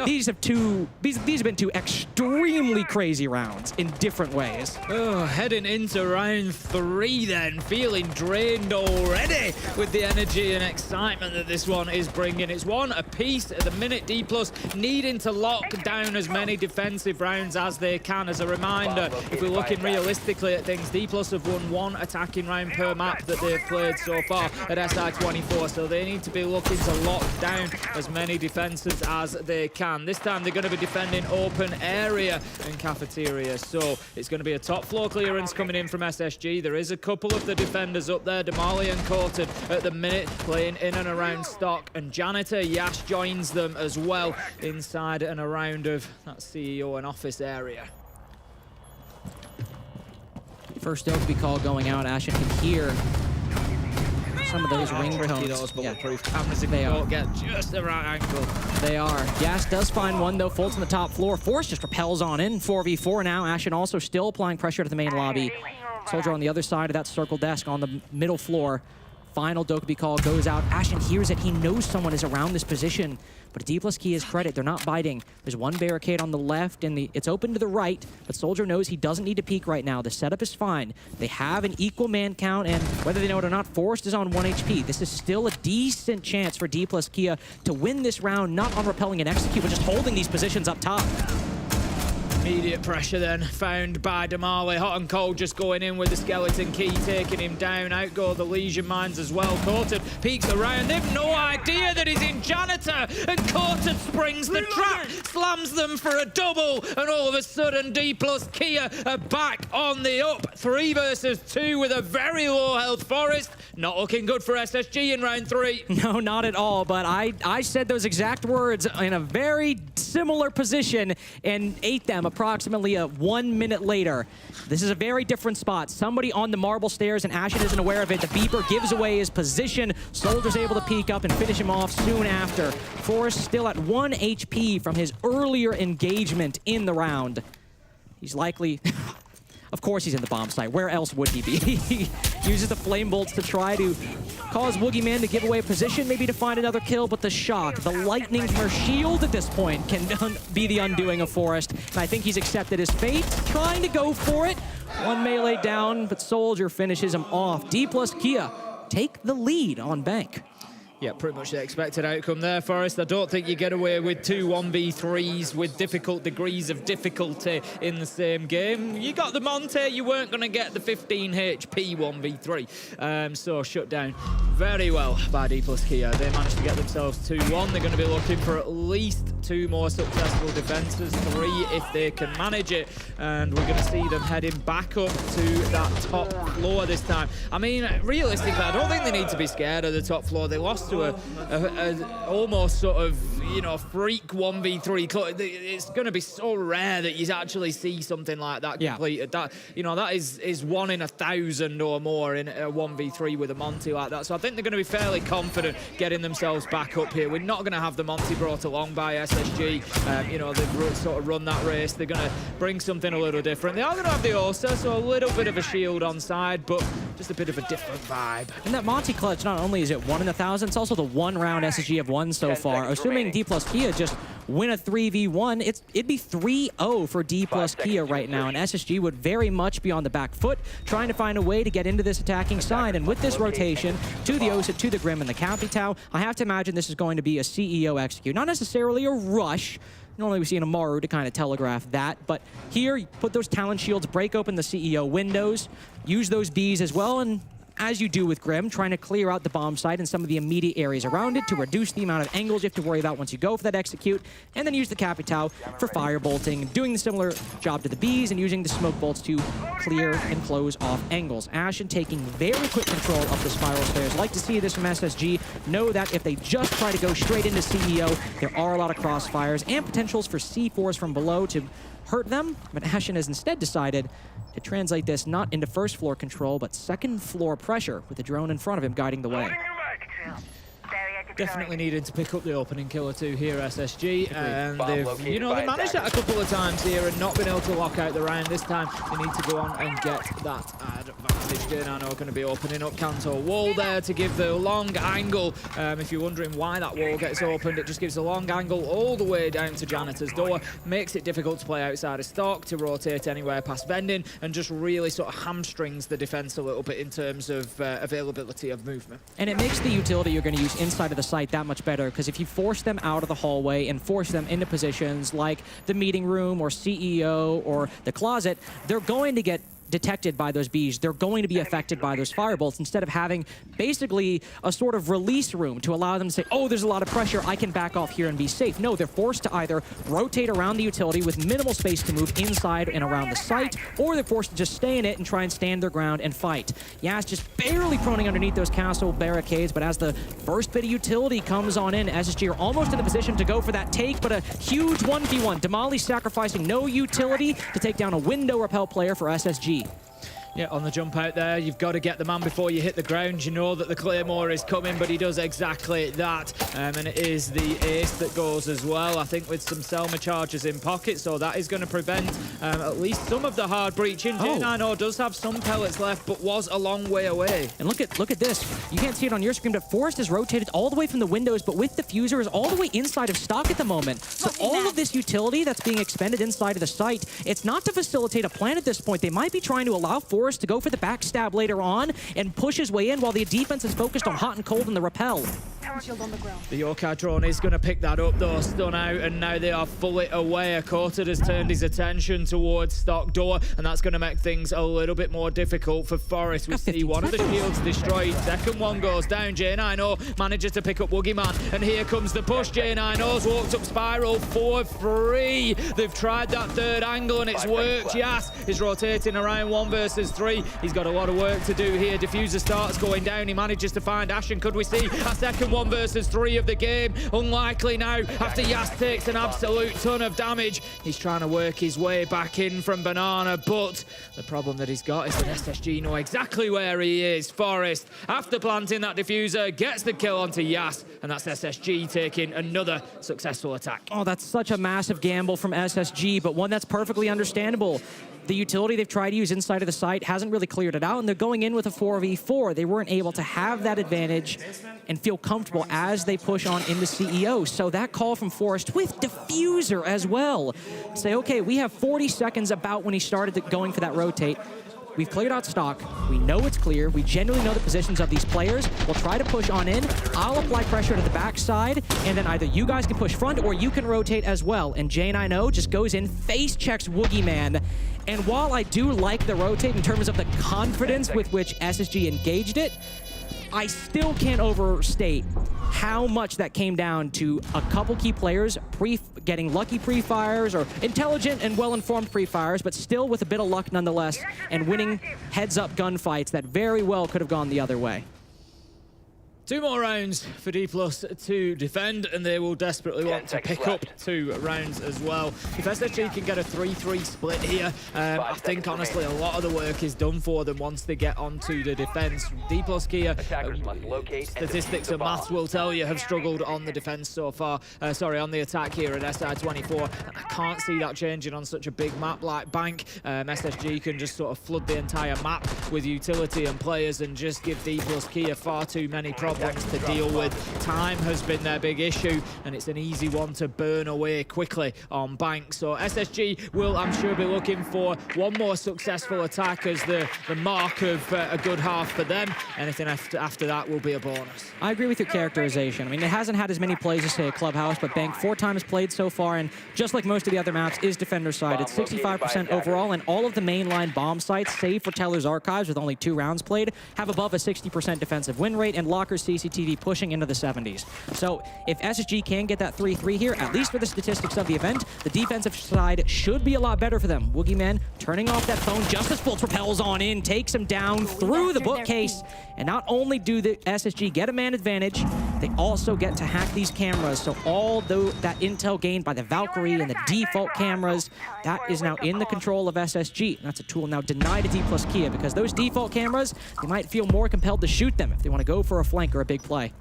these have been 2 extremely crazy rounds in different ways. Oh, heading into round 3 then, feeling drained already with the energy and excitement that this one is bringing. It's 1 apiece at the minute. D plus needing to lock down as many defensive rounds as they can. As a reminder, if we're looking realistically at things, D plus have won 1 attacking round per map that they've played so far at SI24, so they need to be looking to lock down as many defenses as they can. This time they're going to be defending open area and cafeteria, so it's going to be a top floor clearance coming in from SSG. There is a couple of the defenders up there, Damali and Courted at the minute, playing in and around stock, and Janitor Yash joins them as well inside and around of that CEO and office area. First Oakby call going out. Ashen can hear some of those ringtones. Those bulletproof cameras if they don't get just the right angle. They are. Yash does find one though. Folds on the top floor. Forrest just repels on in. 4v4 now. Ashen also still applying pressure to the main lobby. Soldier on the other side of that circle desk on the middle floor. Final Dokkaebi call goes out. Ashen hears it. He knows someone is around this position. But D plus Kia's credit, they're not biting. There's 1 barricade on the left, and it's open to the right, but Soldier knows he doesn't need to peek right now. The setup is fine. They have an equal man count, and whether they know it or not, Forrest is on 1 HP. This is still a decent chance for D plus Kia to win this round, not on repelling and execute, but just holding these positions up top. Immediate pressure then found by Damali. Hot and cold just going in with the skeleton key, taking him down. Out go the Legion mines as well. Courted peeks around. They've no idea that he's in Janitor. And Courted springs the trap, slams them for a double. And all of a sudden, D plus Kia are back on the up. 3 versus 2 with a very low health Forrest. Not looking good for SSG in round 3. No, not at all. But I said those exact words in a very similar position and ate them approximately 1 minute later. This is a very different spot. Somebody on the marble stairs, and Ashen isn't aware of it. The beeper gives away his position. Soldier's able to peek up and finish him off soon after. Forrest still at 1 HP from his earlier engagement in the round. He's likely... Of course he's in the bomb site. Where else would he be? He uses the flame bolts to try to cause Woogieman to give away position, maybe to find another kill, but the shock, the lightning from her shield at this point can be the undoing of Forrest. And I think he's accepted his fate, trying to go for it. 1 melee down, but Soldier finishes him off. D plus Kia take the lead on Bank. Yeah, pretty much the expected outcome there, Forrest. I don't think you get away with 2 1v3s with difficult degrees of difficulty in the same game. You got the Monte, you weren't going to get the 15 HP 1v3. So shut down very well by D+ Kia. They managed to get themselves 2-1. They're going to be looking for at least 2 more successful defenses, 3 if they can manage it. And we're going to see them heading back up to that top floor this time. I mean, realistically, I don't think they need to be scared of the top floor. They lost to a almost sort of, you know, freak 1v3. It's going to be so rare that you actually see something like that completed. That, you know, that is 1 in 1,000 or more in a 1v3 with a Monty like that. So I think they're going to be fairly confident getting themselves back up here. We're not going to have the Monty brought along by SSG. You know, they've sort of run that race. They're going to bring something a little different. They are going to have the Ursa, so a little bit of a shield on side, but just a bit of a different vibe. And that Monty clutch, not only is it 1 in 1,000, it's also the 1 round SSG have won so far. Assuming D+ Kia just win a 3v1, it'd be 3-0 for D+ Kia right now, and SSG would very much be on the back foot, trying to find a way to get into this attacking side. And with this rotation to the Osa, to the Grim, and the Capitao, I have to imagine this is going to be a CEO execute. Not necessarily a rush. Normally we see an Amaru to kind of telegraph that, but here, you put those talent shields, break open the CEO windows, use those Bs as well, and as you do with Grim, trying to clear out the bomb site and some of the immediate areas around it to reduce the amount of angles you have to worry about once you go for that execute, and then use the Capitao for firebolting, doing the similar job to the Bs and using the smoke bolts to clear and close off angles. Ashen taking very quick control of the spiral stairs. Like to see this from SSG. Know that if they just try to go straight into CEO, there are a lot of crossfires and potentials for C4s from below to hurt them, but Ashen has instead decided to translate this not into first floor control, but second floor pressure with the drone in front of him guiding the way. Definitely needed to pick up the opening kill or 2 here, SSG, and they've, you know, they managed that a couple of times here and not been able to lock out the round. This time they need to go on and get that advantage. J9 are going to be opening up Kanto wall there to give the long angle. If you're wondering why that wall gets opened, it just gives a long angle all the way down to Janitor's door, makes it difficult to play outside of stock, to rotate anywhere past vending, and just really sort of hamstrings the defense a little bit in terms of availability of movement. And it makes the utility you're going to use inside of the site that much better, because if you force them out of the hallway and force them into positions like the meeting room or CEO or the closet, they're going to get detected by those Bs. They're going to be affected by those firebolts instead of having basically a sort of release room to allow them to say, oh, there's a lot of pressure, I can back off here and be safe. No, they're forced to either rotate around the utility with minimal space to move inside and around the site, or they're forced to just stay in it and try and stand their ground and fight. Yas just barely proning underneath those castle barricades, but as the first bit of utility comes on in, SSG are almost in the position to go for that take, but a huge 1v1. Damali sacrificing no utility to take down a window repel player for SSG. Yeah, on the jump out there, you've got to get the man before you hit the ground. You know that the Claymore is coming, but he does exactly that. And it is the ace that goes as well, I think, with some Selma charges in pocket, so that is going to prevent at least some of the hard breaching. J9 does have some pellets left, but was a long way away. And look at this. You can't see it on your screen, but Forrest is rotated all the way from the windows, but with Diffuser is all the way inside of stock at the moment. So all of this utility that's being expended inside of the site, it's not to facilitate a plan at this point. They might be trying to allow Forrest to go for the backstab later on and push his way in while the defense is focused on hot and cold and the repel. The Yorkar drone is going to pick that up though, stun out, and now they are fully aware. Corted has turned his attention towards stock door, and that's going to make things a little bit more difficult for Forrest. We see one of the shields destroyed, second one goes down. J9 manages to pick up Woogieman, and here comes the push. J9's walked up Spiral for free. They've tried that third angle and it's worked. Yas is rotating around 1 versus 3. He's got a lot of work to do here. Diffuser starts going down. He manages to find Ashen. Could we see a second 1 versus 3 of the game? Unlikely now after Yas takes an absolute ton of damage. He's trying to work his way back in from Banana, but the problem that he's got is that SSG know exactly where he is. Forrest, after planting that Diffuser, gets the kill onto Yas, and that's SSG taking another successful attack. Oh, that's such a massive gamble from SSG, but one that's perfectly understandable. The utility they've tried to use inside of the site hasn't really cleared it out, and they're going in with a 4v4. They weren't able to have that advantage and feel comfortable as they push on into CEO. So that call from Forrest with Diffuser as well. Say, okay, we have 40 seconds about when he started going for that rotate. we've cleared out stock. We know it's clear. We genuinely know the positions of these players. We'll try to push on in. I'll apply pressure to the backside, and then either you guys can push front or you can rotate as well. And J9O just goes in, face checks Woogie Man. And while I do like the rotate in terms of the confidence with which SSG engaged it, I still can't overstate how much that came down to a couple key players getting lucky pre-fires or intelligent and well-informed pre-fires, but still with a bit of luck nonetheless, and winning heads-up gunfights that very well could have gone the other way. 2 more rounds for D+ to defend, and they will desperately want to pick up 2 rounds as well. If SSG can get a 3-3 split here, I think honestly a lot of the work is done for them once they get onto the defense. D+ Kia, statistics and maths will tell you, have struggled on the defense so far. Sorry, on the attack here at SR24. And I can't see that changing on such a big map like Bank. SSG can just sort of flood the entire map with utility and players and just give D+ Kia far too many problems to deal with. Time has been their big issue, and it's an easy one to burn away quickly on Bank. So SSG will, I'm sure, be looking for one more successful attack as the mark of a good half for them. Anything after that will be a bonus. I agree with your characterization. I mean, it hasn't had as many plays as, say, a Clubhouse, but Bank 4 times played so far, and just like most of the other maps, is defender-sided. 65% overall, and all of the mainline bomb sites, save for Teller's Archives with only 2 rounds played, have above a 60% defensive win rate, and Locker's CCTV pushing into the 70s. So if SSG can get that 3-3 here, at least for the statistics of the event, the defensive side should be a lot better for them. Woogie Man turning off that phone just as Fultz propels on in, takes him down through the bookcase, and not only do the SSG get a man advantage, they also get to hack these cameras. So all that intel gained by the Valkyrie and the default cameras, that is now in the control of SSG. And that's a tool now denied to D+ Kia, because those default cameras, they might feel more compelled to shoot them if they want to go for a flank or a big play.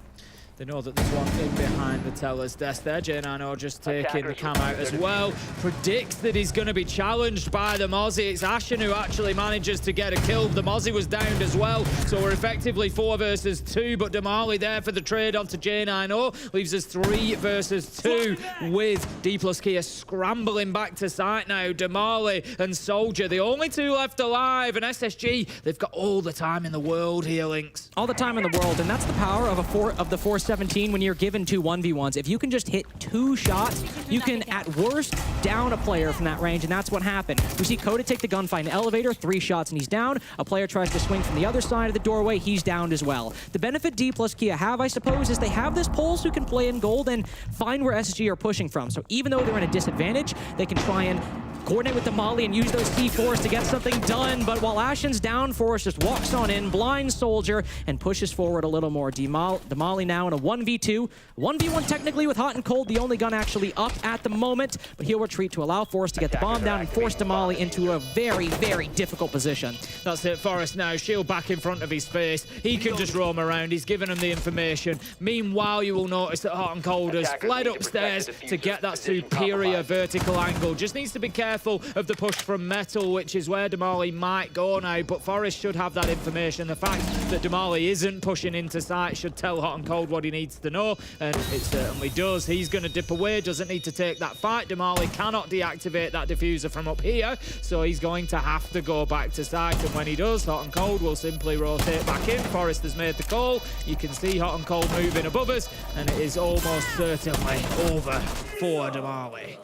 They know that there's one in behind the teller's desk there. J9O just taking the cam out as well. Predicts that he's going to be challenged by the Mozzie. It's Ashen who actually manages to get a kill. The Mozzie was downed as well. So we're effectively 4 versus 2, but Damali there for the trade onto J9O. Leaves us 3 versus 2 with D+ Kia scrambling back to site now. Damali and Soldier, the only 2 left alive. And SSG, they've got all the time in the world here, Lynx. All the time in the world, and that's the power of the 417 when you're given 2 1v1s. If you can just hit 2 shots, you can at worst down a player from that range, and that's what happened. We see Coda take the gunfight in the elevator, 3 shots and he's down. A player tries to swing from the other side of the doorway, he's downed as well. The benefit D+ Kia have, I suppose, is they have this Pulse who can play in gold and find where SSG are pushing from. So even though they're in a disadvantage, they can try and coordinate with the Molly and use those C4s to get something done. But while Ashen's down, Forrest just walks on in, blinds Soldier, and pushes forward a little more. Damali now in a 1v2. 1v1 technically with Hot and Cold, the only gun actually up at the moment. But he'll retreat to allow Forrest to get the bomb down and force Damali into a very, very difficult position. That's it, Forrest now. Shield back in front of his face. He can just roam around. He's given him the information. Meanwhile, you will notice that Hot and Cold has fled upstairs to get that superior vertical angle. Just needs to be careful of the push from Metal, which is where Damali might go now, but Forrest should have that information. The fact that Damali isn't pushing into sight should tell Hot and Cold what he needs to know, and it certainly does. He's going to dip away, doesn't need to take that fight. Damali cannot deactivate that diffuser from up here, so he's going to have to go back to sight, and when he does, Hot and Cold will simply rotate back in. Forrest has made the call. You can see Hot and Cold moving above us, and it is almost certainly over for Damali.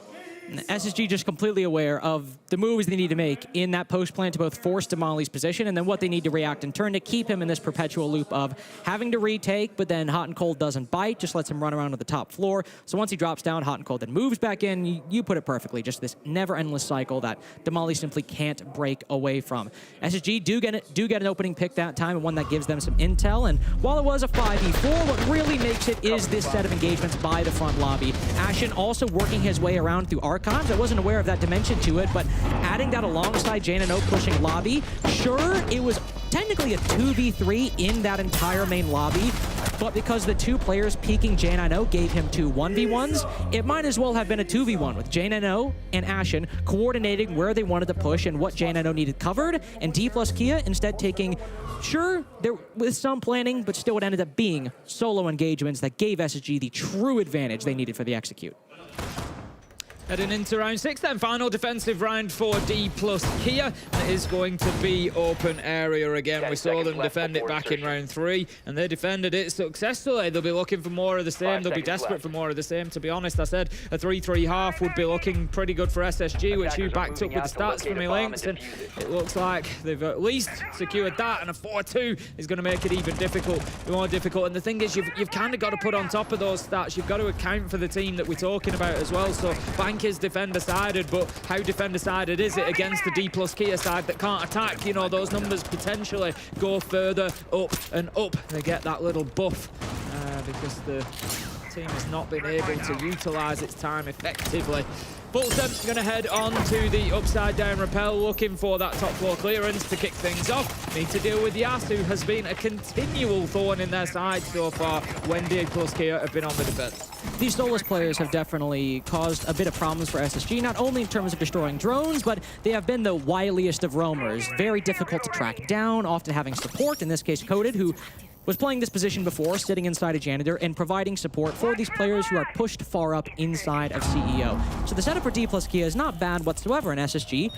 SSG just completely aware of the moves they need to make in that post plan to both force Damali's position and then what they need to react in turn to keep him in this perpetual loop of having to retake, but then Hot and Cold doesn't bite, just lets him run around to the top floor. So once he drops down, Hot and Cold then moves back in. You put it perfectly, just this never-endless cycle that Damali simply can't break away from. SSG do get an opening pick that time, and one that gives them some intel. And while it was a 5v4, what really makes it is this set of engagements by the front lobby. Ashen also working his way around through Archives. I wasn't aware of that dimension to it, but adding that alongside J9O pushing lobby, sure, it was technically a 2v3 in that entire main lobby, but because the 2 players peeking J9O gave him 2 1v1s, it might as well have been a 2v1 with J9O and Ashen coordinating where they wanted to push and what J9O needed covered, and D+ Kia instead taking, sure, there with some planning, but still it ended up being solo engagements that gave SSG the true advantage they needed for the execute. Heading into round 6 then, final defensive round for D plus Kia. It is going to be open area again. We saw them defend it back in round 3, and they defended it successfully. They'll be looking for more of the same. They'll be desperate for more of the same. To be honest, I said a 3-3 half would be looking pretty good for SSG, which you backed up with the stats for me, Links, and it looks like they've at least secured that, and a 4-2 is going to make it even more difficult. And the thing is, you've kind of got to put on top of those stats, you've got to account for the team that we're talking about as well. So Bank is defender-sided, but how defender-sided is it against the D plus Kia side that can't attack? You know, those numbers potentially go further up and up. They get that little buff because the team has not been able to utilise its time effectively. Fulton going to head on to the upside down rappel, looking for that top floor clearance to kick things off. Need to deal with Yas, who has been a continual thorn in their side so far when D plus Kia have been on the defense. These Solus players have definitely caused a bit of problems for SSG, not only in terms of destroying drones, but they have been the wiliest of roamers. Very difficult to track down, often having support, in this case Coded, who was playing this position before, sitting inside a janitor and providing support for these players who are pushed far up inside of CEO. So the setup for D plus Kia is not bad whatsoever, and SSG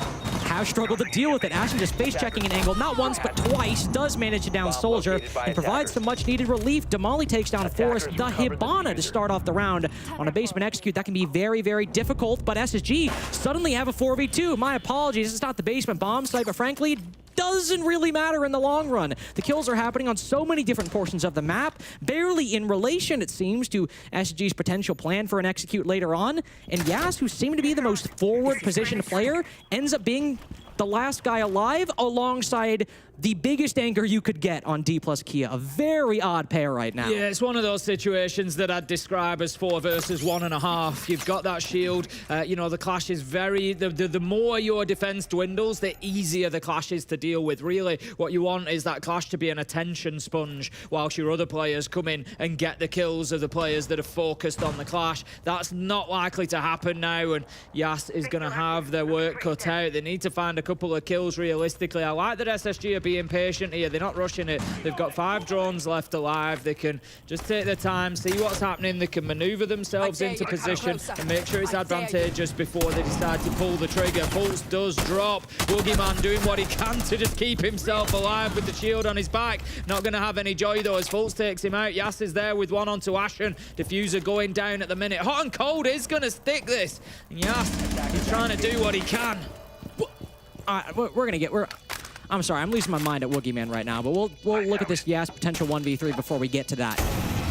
have struggled to deal with it. Ashen just face checking an angle, not once but twice, does manage to down Soldier and provides some much needed relief. Damali takes down Forrest, the Hibana to start off the round on a basement execute. That can be very, very difficult, but SSG suddenly have a 4v2. My apologies, it's not the basement bomb site, but frankly, doesn't really matter in the long run. The kills are happening on so many different portions of the map, barely in relation, it seems, to SG's potential plan for an execute later on. And Yas, who seemed to be the most forward-positioned player, ends up being the last guy alive alongside the biggest anger you could get on D plus Kia. A very odd pair right now. Yeah, it's one of those situations that I'd describe as 4 versus 1.5. You've got that shield. You know, the clash is very... The more your defense dwindles, the easier the clash is to deal with. Really, what you want is that clash to be an attention sponge whilst your other players come in and get the kills of the players that are focused on the clash. That's not likely to happen now, and Yas is going to have their work cut out. They need to find a couple of kills realistically. I like that SSG are being patient here. They're not rushing it. They've got 5 drones left alive. They can just take their time, see what's happening. They can maneuver themselves into position and make sure it's advantageous before they decide to pull the trigger. Pulse does drop. Boogeyman doing what he can to just keep himself alive with the shield on his back. Not going to have any joy though as Fultz takes him out. Yas is there with one onto Ashen. Diffuser going down at the minute. Hot and Cold is going to stick this. And Yas, he's trying to do what he can. I'm sorry, I'm losing my mind at Woogieman right now, but we'll look at this Yas potential 1v3 before we get to that.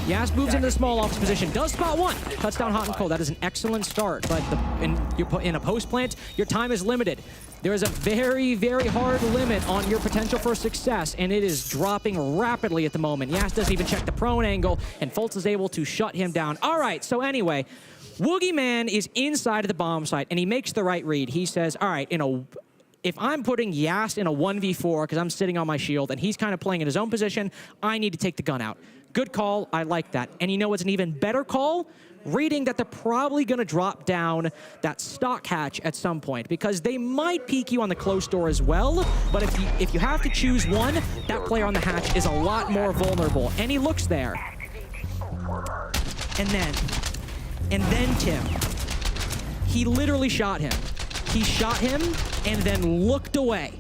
Yas moves into the small office position, does spot one, cuts down Hot and Cold. That is an excellent start, but in a post plant, your time is limited. There is a very, very hard limit on your potential for success, and it is dropping rapidly at the moment. Yas doesn't even check the prone angle, and Fultz is able to shut him down. All right, so anyway, Woogieman is inside of the bomb site, and he makes the right read. He says, all right, if I'm putting Yas in a 1v4 because I'm sitting on my shield and he's kind of playing in his own position, I need to take the gun out. Good call. I like that. And you know what's an even better call? Reading that they're probably going to drop down that stock hatch at some point because they might peek you on the close door as well. But if you have to choose one, that player on the hatch is a lot more vulnerable. And he looks there. And then Tim. He literally shot him. He shot him and then looked away.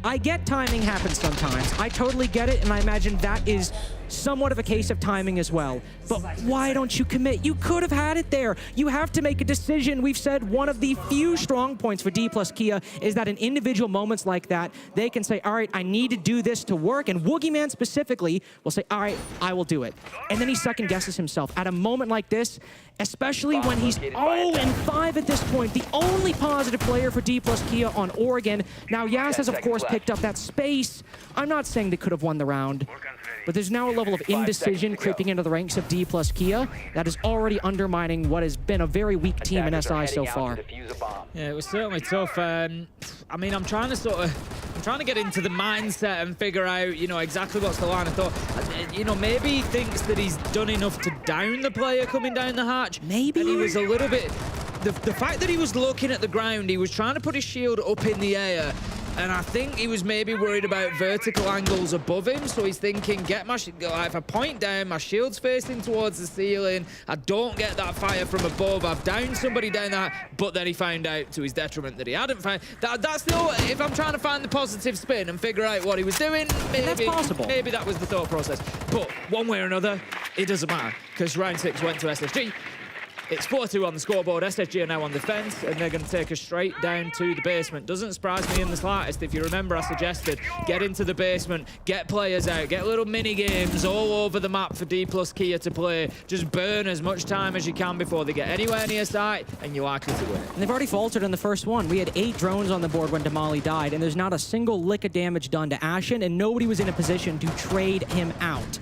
I get timing happens sometimes. I totally get it, and I imagine that is somewhat of a case of timing as well. But why don't you commit? You could have had it there. You have to make a decision. We've said one of the few strong points for D plus Kia is that in individual moments like that, they can say, all right, I need to do this to work. And Woogieman specifically will say, all right, I will do it. And then he second guesses himself. At a moment like this, especially when he's 0-5 at this point, the only positive player for D plus Kia on Oregon. Now, Yas has, of course, picked up that space. I'm not saying they could have won the round, but there's now a level of indecision creeping into the ranks of D plus Kia that is already undermining what has been a very weak team in SI so far. Yeah, it was certainly tough. I mean, I'm trying to get into the mindset and figure out, you know, exactly what's the line of thought. You know, maybe he thinks that he's done enough to down the player coming down the hatch. Maybe. And he was a little bit... The fact that he was looking at the ground, he was trying to put his shield up in the air. and I think he was maybe worried about vertical angles above him, so he's thinking, get my if I point down, my shield's facing towards the ceiling, I don't get that fire from above, I've downed somebody down that, but then he found out to his detriment that he hadn't found. That's still, if I'm trying to find the positive spin and figure out what he was doing, maybe that's possible. Maybe that was the thought process. But one way or another, it doesn't matter, because round 6 went to SSG. It's 4-2 on the scoreboard. SSG are now on defense, and they're going to take us straight down to the basement. Doesn't surprise me in the slightest. If you remember, I suggested get into the basement, get players out, get little mini games all over the map for D plus Kia to play. Just burn as much time as you can before they get anywhere near sight, and you're likely to win. And they've already faltered in the first one. We had 8 drones on the board when Damali died, and there's not a single lick of damage done to Ashen, and nobody was in a position to trade him out.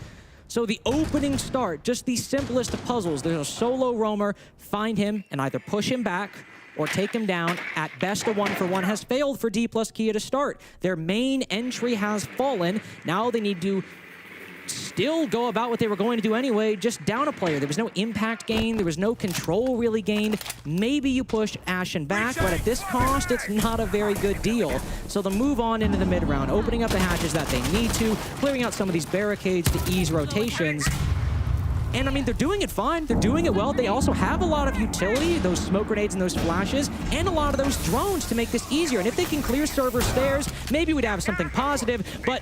So the opening start, just the simplest of puzzles. There's a solo roamer, find him and either push him back or take him down. At best, a 1-for-1 has failed for D plus Kia to start. Their main entry has fallen. Now they need to still go about what they were going to do anyway, just down a player. There was no impact gain. There was no control really gained. Maybe you push Ashen back, but at this cost, it's not a very good deal. So they'll move on into the mid-round, opening up the hatches that they need to, clearing out some of these barricades to ease rotations. And, I mean, they're doing it fine. They're doing it well. They also have a lot of utility, those smoke grenades and those flashes, and a lot of those drones to make this easier. And if they can clear server stairs, maybe we'd have something positive, but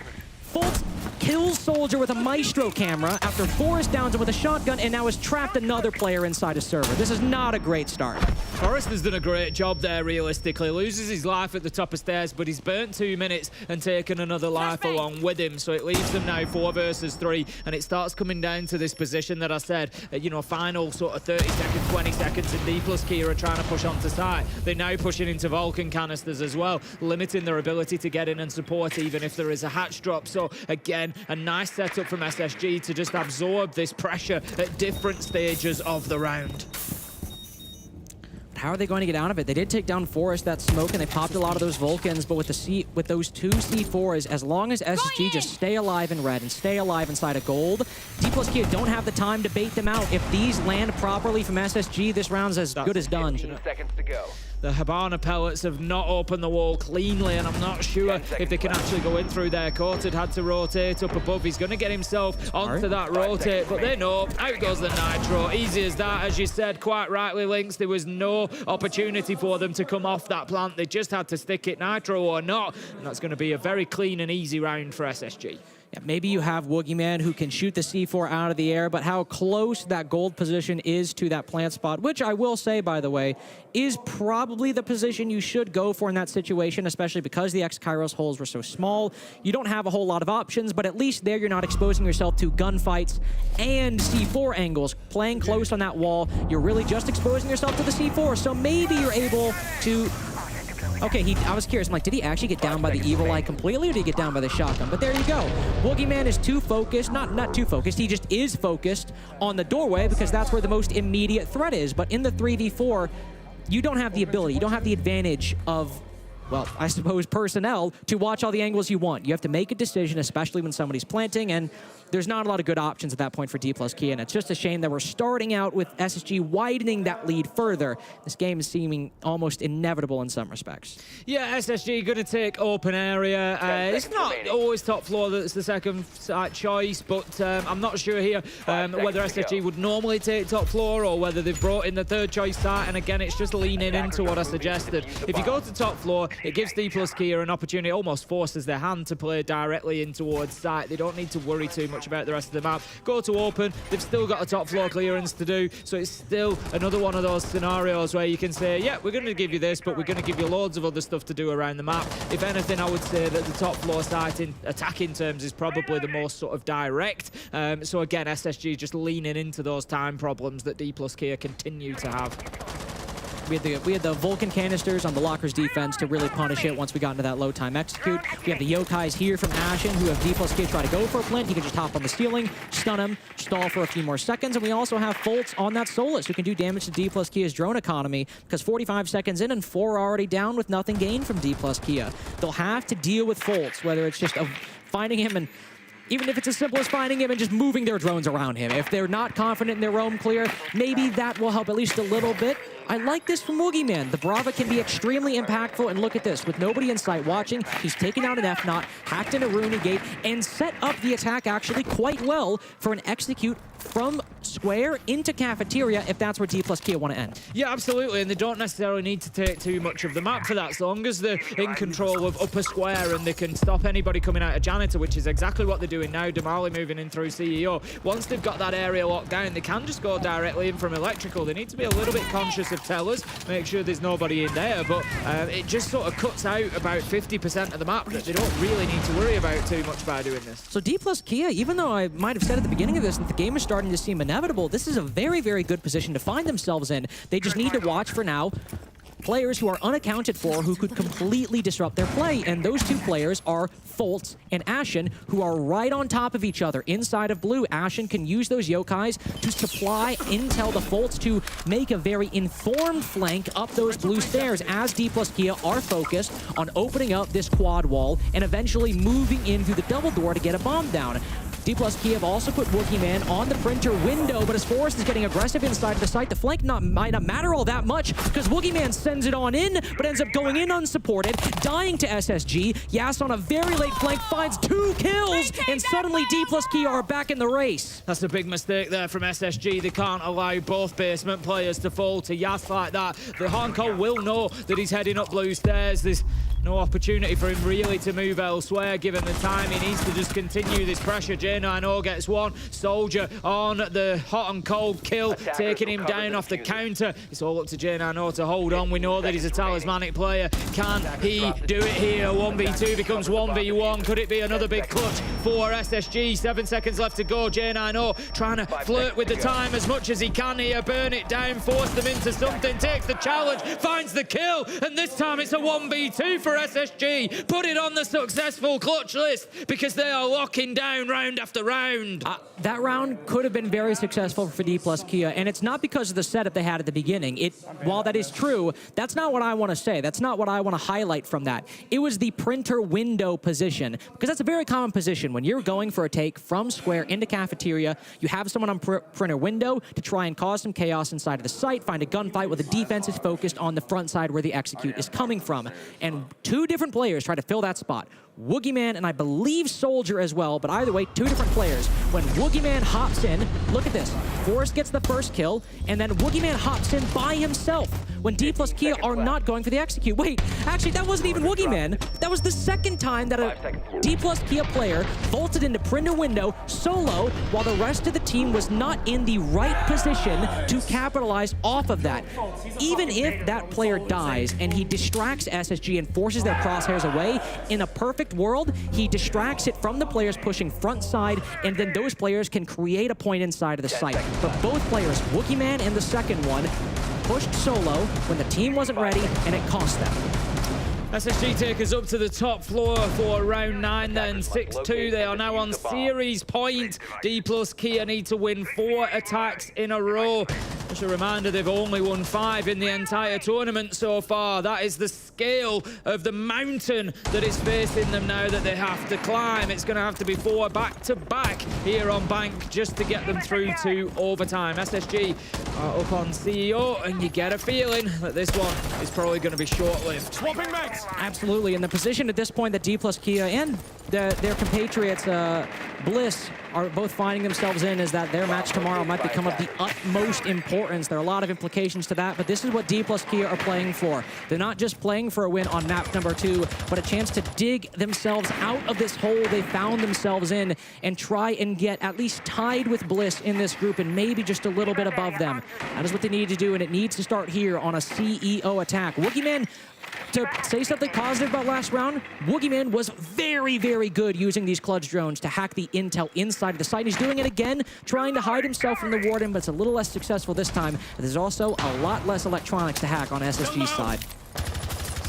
Fultz kills Soldier with a Maestro camera after Forrest downs him with a shotgun and now has trapped another player inside a server. This is not a great start. Forrest has done a great job there, realistically. Loses his life at the top of stairs, but he's burnt 2 minutes and taken another life along with him. So it leaves them now 4 versus 3, and it starts coming down to this position that I said, final sort of 30 seconds, 20 seconds, and D plus Kia are trying to push onto site. They're now pushing into Vulcan canisters as well, limiting their ability to get in and support even if there is a hatch drop. So again, a nice setup from SSG to just absorb this pressure at different stages of the round. How are they going to get out of it? They did take down Forrest, that smoke, and they popped a lot of those Vulcans, but with those 2 C4s, as long as SSG just stay alive in red and stay alive inside of gold, D plus Kia don't have the time to bait them out. If these land properly from SSG, this round's as good as done. 15 seconds to go. The Habana pellets have not opened the wall cleanly, and I'm not sure if they can actually go in through there. Corted had to rotate up above. He's going to get himself onto that rotate, but they know. Out goes the Nitro. Easy as that. As you said, quite rightly, Lynx, there was no opportunity for them to come off that plant. They just had to stick it, Nitro or not, and that's going to be a very clean and easy round for SSG. Yeah, maybe you have Woogie Man who can shoot the C4 out of the air, but how close that gold position is to that plant spot, which I will say, by the way, is probably the position you should go for in that situation, especially because the X-Kairos holes were so small. You don't have a whole lot of options, but at least there you're not exposing yourself to gunfights and C4 angles. Playing close on that wall, you're really just exposing yourself to the C4, so maybe you're able to... Okay, I was curious. I'm like, did he actually get down by the Evil Eye completely, or did he get down by the shotgun? But there you go. Woogie Man is too focused. Not too focused. He just is focused on the doorway because that's where the most immediate threat is. But in the 3v4, you don't have the ability. You don't have the advantage of, well, I suppose personnel to watch all the angles you want. You have to make a decision, especially when somebody's planting, and there's not a lot of good options at that point for D plus Kia, and it's just a shame that we're starting out with SSG widening that lead further. This game is seeming almost inevitable in some respects. Yeah, SSG going to take open area. It's not always top floor that's the second site choice, but I'm not sure here whether SSG would normally take top floor or whether they've brought in the third choice site, and again, it's just leaning into what I suggested. If you go to top floor, it gives D plus Kia an opportunity, almost forces their hand to play directly in towards site. They don't need to worry too much about the rest of the map. Go to open, they've still got a top floor clearance to do, so it's still another one of those scenarios where you can say, yeah, we're going to give you this, but we're going to give you loads of other stuff to do around the map. If anything, I would say that the top floor site in attacking terms is probably the most sort of direct. So again, SSG just leaning into those time problems that D plus Kia continue to have. We had the Vulcan canisters on the Locker's defense to really punish it once we got into that low time execute. We have the Yokais here from Ashen who have D plus K try to go for a plant. He can just hop on the ceiling, stun him, stall for a few more seconds. And we also have Fultz on that Solus who can do damage to D plus Kia's drone economy because 45 seconds in and 4 are already down with nothing gained from D plus Kia. They'll have to deal with Fultz, whether it's just finding him and even if it's as simple as finding him and just moving their drones around him. If they're not confident in their roam clear, maybe that will help at least a little bit. I like this from Woogieman. The Brava can be extremely impactful, and look at this. With nobody in sight watching, he's taken out an F-Naught, hacked in a Rooney Gate, and set up the attack actually quite well for an execute from Square into Cafeteria if that's where D plus Kia want to end. Yeah, absolutely, and they don't necessarily need to take too much of the map for that, so long as they're in control of upper square and they can stop anybody coming out of Janitor, which is exactly what they're doing now. Damali moving in through CEO. Once they've got that area locked down, they can just go directly in from Electrical. They need to be a little bit conscious of tellers, make sure there's nobody in there, but it just sort of cuts out about 50% of the map that they don't really need to worry about too much by doing this. So D plus Kia, even though I might have said at the beginning of this that the game is starting to seem inevitable, this is a very, very good position to find themselves in. They just need to watch for now players who are unaccounted for who could completely disrupt their play, and those two players are Foltz and Ashen, who are right on top of each other inside of blue. Ashen can use those yokais to supply intel to Foltz to make a very informed flank up those blue stairs as D plus Kia are focused on opening up this quad wall and eventually moving in through the double door to get a bomb down. D plus Kia have also put Woogieman on the printer window, but as Forrest is getting aggressive inside of the site, the flank might not matter all that much because Woogieman sends it on in, but ends up going in unsupported, dying to SSG. Yas on a very late flank finds 2 kills, and suddenly D plus Kia are back in the race. That's a big mistake there from SSG. They can't allow both basement players to fall to Yas like that. The Honko will know that he's heading up blue stairs. There's no opportunity for him really to move elsewhere given the time. He needs to just continue this pressure. J9O gets one. Soldier on the hot and cold kill, taking him down off the counter. It's all up to J9O to hold on. We know that he's a talismanic player. Can he do it here? 1v2 becomes 1v1. Could it be another big clutch for SSG? 7 seconds left to go. J9O trying to flirt with the time as much as he can here. Burn it down, force them into something, takes the challenge, finds the kill, and this time it's a 1v2 for SSG. Put it on the successful clutch list because they are locking down round after round. That round could have been very successful for D plus Kia, and it's not because of the setup they had at the beginning. While that is true, that's not what I want to say. That's not what I want to highlight from that. It was the printer window position, because that's a very common position. When you're going for a take from Square into Cafeteria, you have someone on printer window to try and cause some chaos inside of the site, find a gunfight where the defense is focused on the front side where the execute is coming from. And 2 different players try to fill that spot. Woogieman and I believe Soldier as well, but either way, 2 different players. When Woogieman hops in, look at this. Forrest gets the first kill, and then Woogieman hops in by himself when D plus Kia are not going for the execute. Wait, actually, that wasn't even Woogieman. That was the second time that a D plus Kia player vaulted into printer window solo while the rest of the team was not in the right position to capitalize off of that. Even if that player dies and he distracts SSG and forces their crosshairs away, in a perfect world, he distracts it from the players pushing front side, and then those players can create a point inside of the site. But both players, Woogieman and the second one, pushed solo when the team wasn't ready, and it cost them. SSG take us up to the top floor for round 9, then 6-2. They are now on series point. D plus Kia need to win 4 attacks in a row. Just a reminder, they've only won 5 in the entire tournament so far. That is the scale of the mountain that is facing them now that they have to climb. It's going to have to be 4 back-to-back here on Bank just to get them through to overtime. SSG are up on CEO, and you get a feeling that this one is probably going to be short-lived. Swapping mates! Absolutely, and the position at this point that D plus Kia and their compatriots Bliss are both finding themselves in is that their match tomorrow might become of the utmost importance. There are a lot of implications to that, but this is what D plus Kia are playing for. They're not just playing for a win on map number 2, but a chance to dig themselves out of this hole they found themselves in and try and get at least tied with Bliss in this group and maybe just a little bit above them. That is what they need to do, and it needs to start here on a CEO attack. Woogieman, to say something positive about last round, Woogieman was very, very good using these clutch drones to hack the intel inside of the site. He's doing it again, trying to hide himself from the Warden, but it's a little less successful this time. There's also a lot less electronics to hack on SSG's side.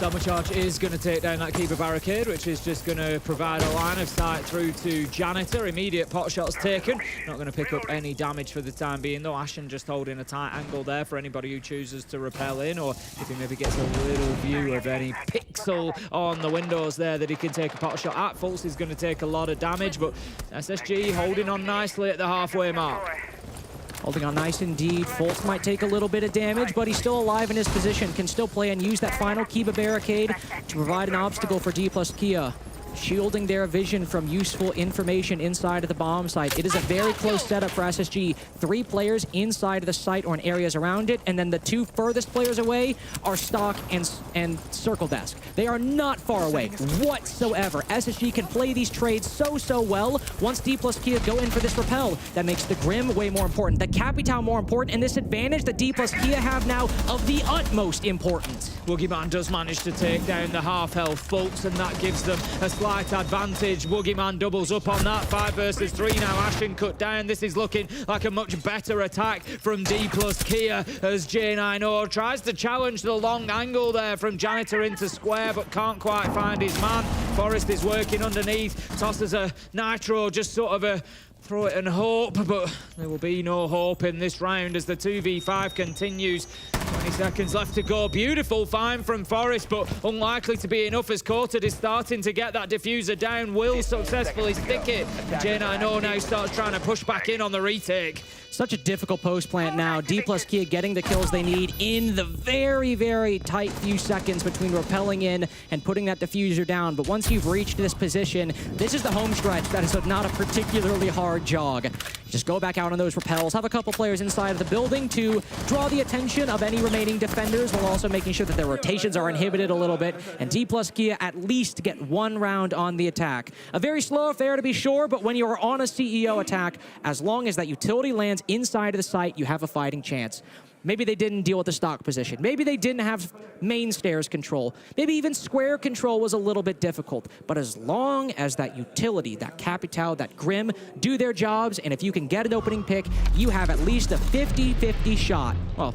Sabotage is going to take down that keeper barricade, which is just going to provide a line of sight through to Janitor. Immediate pot shots taken. Not going to pick up any damage for the time being, though. Ashen just holding a tight angle there for anybody who chooses to rappel in, or if he maybe gets a little view of any pixel on the windows there that he can take a pot shot at. Fultz is going to take a lot of damage, but SSG holding on nicely at the halfway mark. Holding on nice indeed. Fultz might take a little bit of damage, but he's still alive in his position. Can still play and use that final Kiba barricade to provide an obstacle for D plus Kia. Shielding their vision from useful information inside of the bomb site. It is a very close setup for SSG. 3 players inside of the site or in areas around it, and then the 2 furthest players away are Stock and Circle Desk. They are not far away whatsoever. SSG can play these trades so well. Once D plus Kia go in for this repel, that makes the Grim way more important, the Capital more important, and this advantage that D plus Kia have now of the utmost importance. Boogeyman does manage to take down the half-health Fultz, and that gives them a slight advantage. Boogeyman doubles up on that. 5 versus 3 now. Ashen cut down. This is looking like a much better attack from D plus Kia as J9O tries to challenge the long angle there from Janitor into square, but can't quite find his man. Forest is working underneath. Tosses a Nitro, just sort of a throw it and hope, but there will be no hope in this round as the 2v5 continues. 20 seconds left to go. Beautiful find from Forest, but unlikely to be enough as Courted is starting to get that diffuser down. Will successfully stick it. J9O now starts trying to push back in on the retake. Such a difficult post plant now. D plus Kia getting the kills they need in the very tight few seconds between rappelling in and putting that diffuser down. But once you've reached this position, this is the home stretch. That is not a particularly hard jog. Just go back out on those rappels, have a couple players inside of the building to draw the attention of any remaining defenders, while also making sure that their rotations are inhibited a little bit, and D plus Kia at least get 1 round on the attack. A very slow affair to be sure, but when you are on a CEO attack, as long as that utility lands inside of the site, you have a fighting chance. Maybe they didn't deal with the stock position. Maybe they didn't have main stairs control. Maybe even square control was a little bit difficult. But as long as that utility, that Capital, that Grim do their jobs, and if you can get an opening pick, you have at least a 50-50 shot. Well,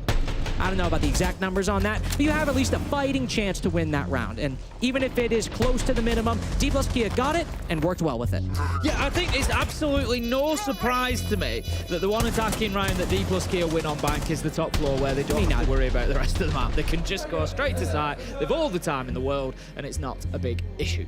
I don't know about the exact numbers on that, but you have at least a fighting chance to win that round. And even if it is close to the minimum, D plus Kia got it and worked well with it. Yeah, I think it's absolutely no surprise to me that the one attacking round that D plus Kia win on bank is the top floor, where they don't have to worry about the rest of the map. They can just go straight to site. They've all the time in the world, and it's not a big issue.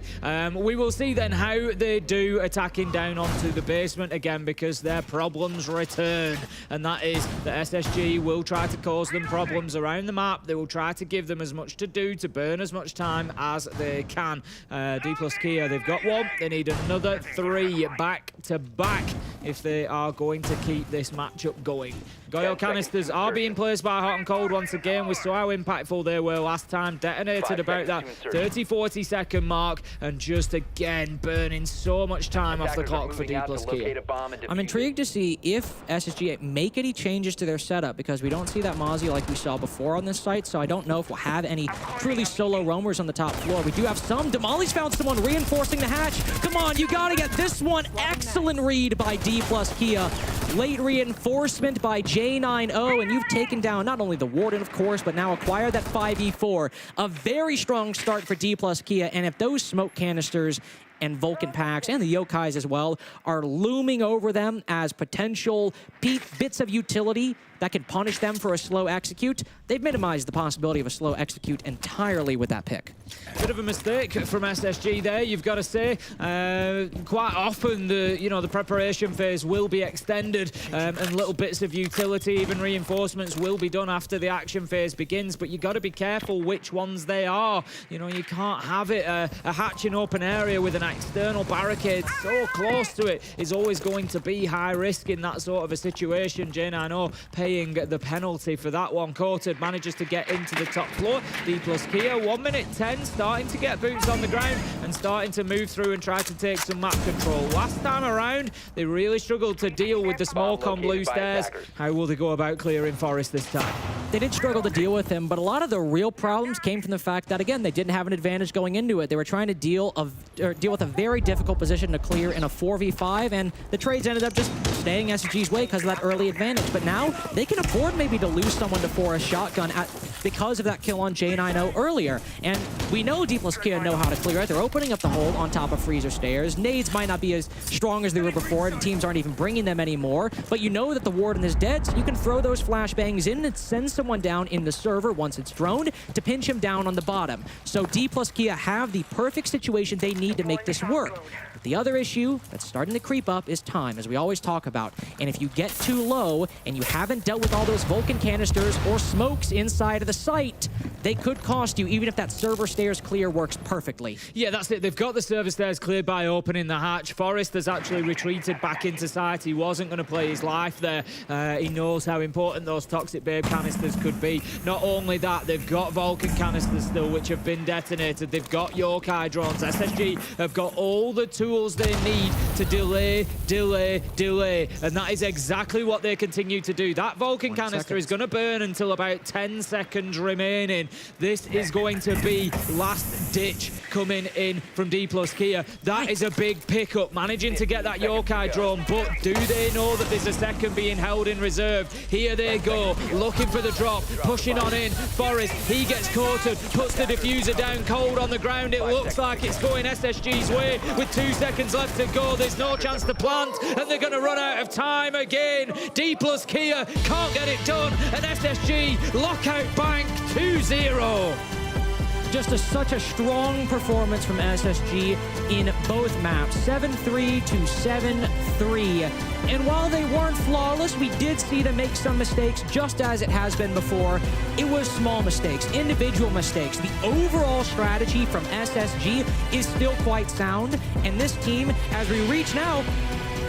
We will see then how they do attacking down onto the basement again, because their problems return, and that is that SSG will try to cause them problems around the map. They will try to give them as much to do to burn as much time as they can. D plus Kia, they've got 1. They need another 3 back to back if they are going to keep this matchup going. Goyo canisters are being placed by Hot and Cold once again. We saw how impactful they were last time. Detonated about that 30-40 second mark, and just again burning so much time off the clock for D plus Kia. I'm intrigued to see if SSG make any changes to their setup, because we don't see that Mozzie like we saw before on this site, so I don't know if we'll have any truly solo roamers on the top floor. We do have some. Damali's found someone reinforcing the hatch. Come on, you gotta get this one. Excellent read by D plus Kia. Late reinforcement by J9O, and you've taken down not only the Warden, of course, but now acquired that 5v4. A very strong start for D plus Kia, and if those smoke canisters and Vulcan packs, and the Yokais as well, are looming over them as potential bits of utility that can punish them for a slow execute, they've minimized the possibility of a slow execute entirely with that pick. Bit of a mistake from SSG there, you've got to say. Quite often the preparation phase will be extended, and little bits of utility, even reinforcements, will be done after the action phase begins, but you got to be careful which ones they are. You can't have it a hatch in open area with an external barricade so close to it is always going to be high risk in that sort of a situation. J9O paying the penalty for that one. Courted manages to get into the top floor. D plus Kia, 1 minute 10, starting to get boots on the ground and starting to move through and try to take some map control. Last time around, they really struggled to deal with the smoke on blue stairs. How will they go about clearing Forest this time? They did struggle to deal with him, but a lot of the real problems came from the fact that, again, they didn't have an advantage going into it. They were trying to deal with a very difficult position to clear in a 4v5, and the trades ended up just staying SSG's way because of that early advantage. But now they can afford maybe to lose someone to Forest shotgun because of that kill on J9O earlier. And we know D plus Kia know how to clear it. They're opening up the hole on top of freezer stairs. Nades might not be as strong as they were before, and teams aren't even bringing them anymore. But you know that the warden is dead, so you can throw those flashbangs in and send someone down in the server once it's droned to pinch him down on the bottom. So D plus Kia have the perfect situation they need to make this work. But the other issue that's starting to creep up is time, as we always talk about. And if you get too low and you haven't dealt with all those Vulcan canisters or smokes inside of the site, they could cost you, even if that server stairs clear works perfectly. Yeah, that's it. They've got the server stairs cleared by opening the hatch. Forrest has actually retreated back into site. He wasn't going to play his life there. He knows how important those Toxic Babe canisters could be. Not only that, they've got Vulcan canisters still, which have been detonated. They've got Yokai drones. SSG have got all the tools they need to delay. And that is exactly what they continue to do. That Vulcan canister is going to burn until about 10 seconds remaining. This is going to be last ditch coming in from D plus Kia. That is a big pickup, managing to get that Yokai drone, but do they know that there's a second being held in reserve? Here they go, looking for the drop, pushing on in. Forrest, he gets courted, puts the diffuser down cold on the ground. It looks like it's going SSG's way with 2 seconds left to go. There's no chance to plant, and they're going to run out of time again. D plus Kia can't get it done, and SSG lockout bank 2-0. Just such a strong performance from SSG in both maps, 7-3 to 7-3. And while they weren't flawless, we did see them make some mistakes, just as it has been before. It was small mistakes, individual mistakes. The overall strategy from SSG is still quite sound, and this team, as we reach now,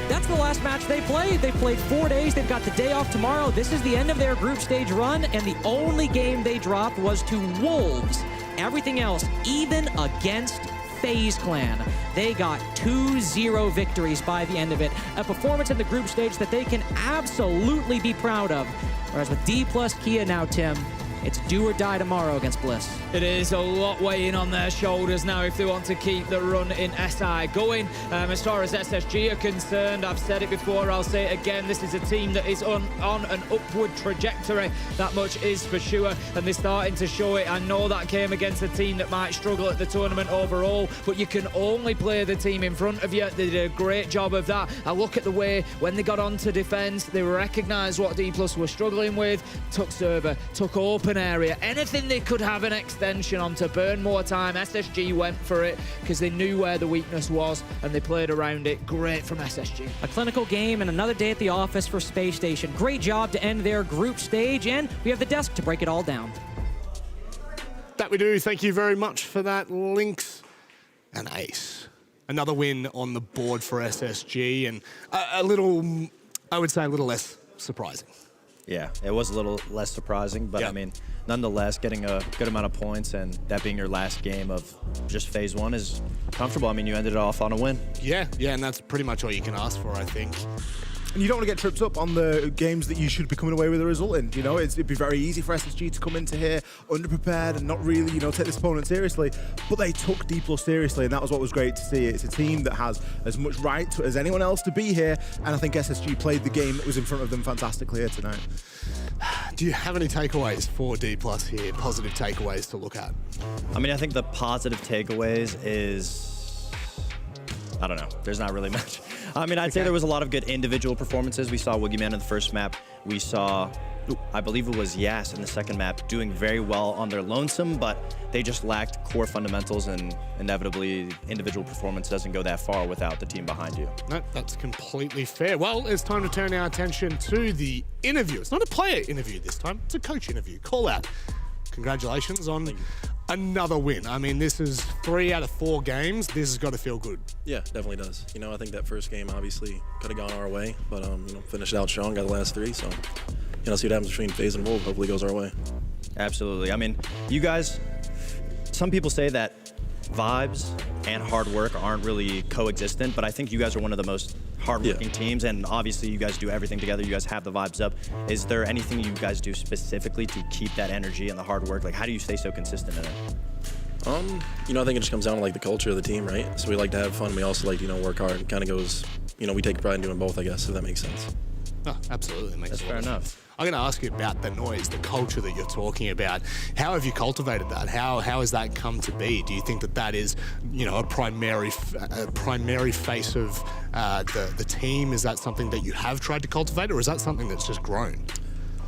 that's the last match they played. They played 4 days. They've got the day off tomorrow. This is the end of their group stage run, and the only game they dropped was to Wolves. Everything else, even against FaZe Clan, they got 2-0 victories by the end of it. A performance in the group stage that they can absolutely be proud of. Whereas with D plus Kia now, Tim, it's do or die tomorrow against Bliss. It is a lot weighing on their shoulders now if they want to keep the run in SI going. As far as SSG are concerned, I've said it before, I'll say it again, this is a team that is on an upward trajectory. That much is for sure, and they're starting to show it. I know that came against a team that might struggle at the tournament overall, but you can only play the team in front of you. They did a great job of that. I look at the way when they got onto defense, they recognised what D Plus were struggling with, took server, took open area, anything they could have an extension on to burn more time. SSG went for it because they knew where the weakness was and they played around it. Great from SSG. A clinical game and another day at the office for Space Station. Great job to end their group stage, and we have the desk to break it all down. That we do. Thank you very much for that, Lynx and Ace. Another win on the board for SSG, and a little, I would say, a little less surprising. Yeah, it was a little less surprising, but I mean, nonetheless, getting a good amount of points and that being your last game of just phase one is comfortable. I mean, you ended it off on a win. Yeah, and that's pretty much all you can ask for, I think. And you don't want to get tripped up on the games that you should be coming away with a result in. You know, it'd be very easy for SSG to come into here underprepared and not really, you know, take this opponent seriously. But they took D Plus seriously, and that was what was great to see. It's a team that has as much right as anyone else to be here, and I think SSG played the game that was in front of them fantastically here tonight. Do you have any takeaways for D Plus here? Positive takeaways to look at? I mean, I think the positive takeaways is, I don't know, there's not really much. I mean, I'd say there was a lot of good individual performances. We saw Woogieman in the first map. We saw, I believe it was Yas in the second map, doing very well on their lonesome, but they just lacked core fundamentals, and inevitably, individual performance doesn't go that far without the team behind you. No, that's completely fair. Well, it's time to turn our attention to the interview. It's not a player interview this time, it's a coach interview. Call out. Congratulations on another win. I mean, this is 3 out of 4 games. This has got to feel good. Yeah, definitely does. You know, I think that first game obviously could have gone our way, but you know, finished out strong, got the last 3, so you know, see what happens between FaZe and Wolf. Hopefully, it goes our way. Absolutely. I mean, you guys. Some people say that vibes and hard work aren't really coexistent, but I think you guys are one of the most hardworking teams, and obviously you guys do everything together. You guys have the vibes up. Is there anything you guys do specifically to keep that energy and the hard work? Like, how do you stay so consistent in it? You know, I think it just comes down to like the culture of the team, right? So we like to have fun. We also like to, you know, work hard. It kind of goes, you know, we take pride in doing both, I guess, if that makes sense. Oh, absolutely. That's fair enough. I'm going to ask you about the noise, the culture that you're talking about. How have you cultivated that? How has that come to be? Do you think that is, a primary face of the team? Is that something that you have tried to cultivate, or is that something that's just grown?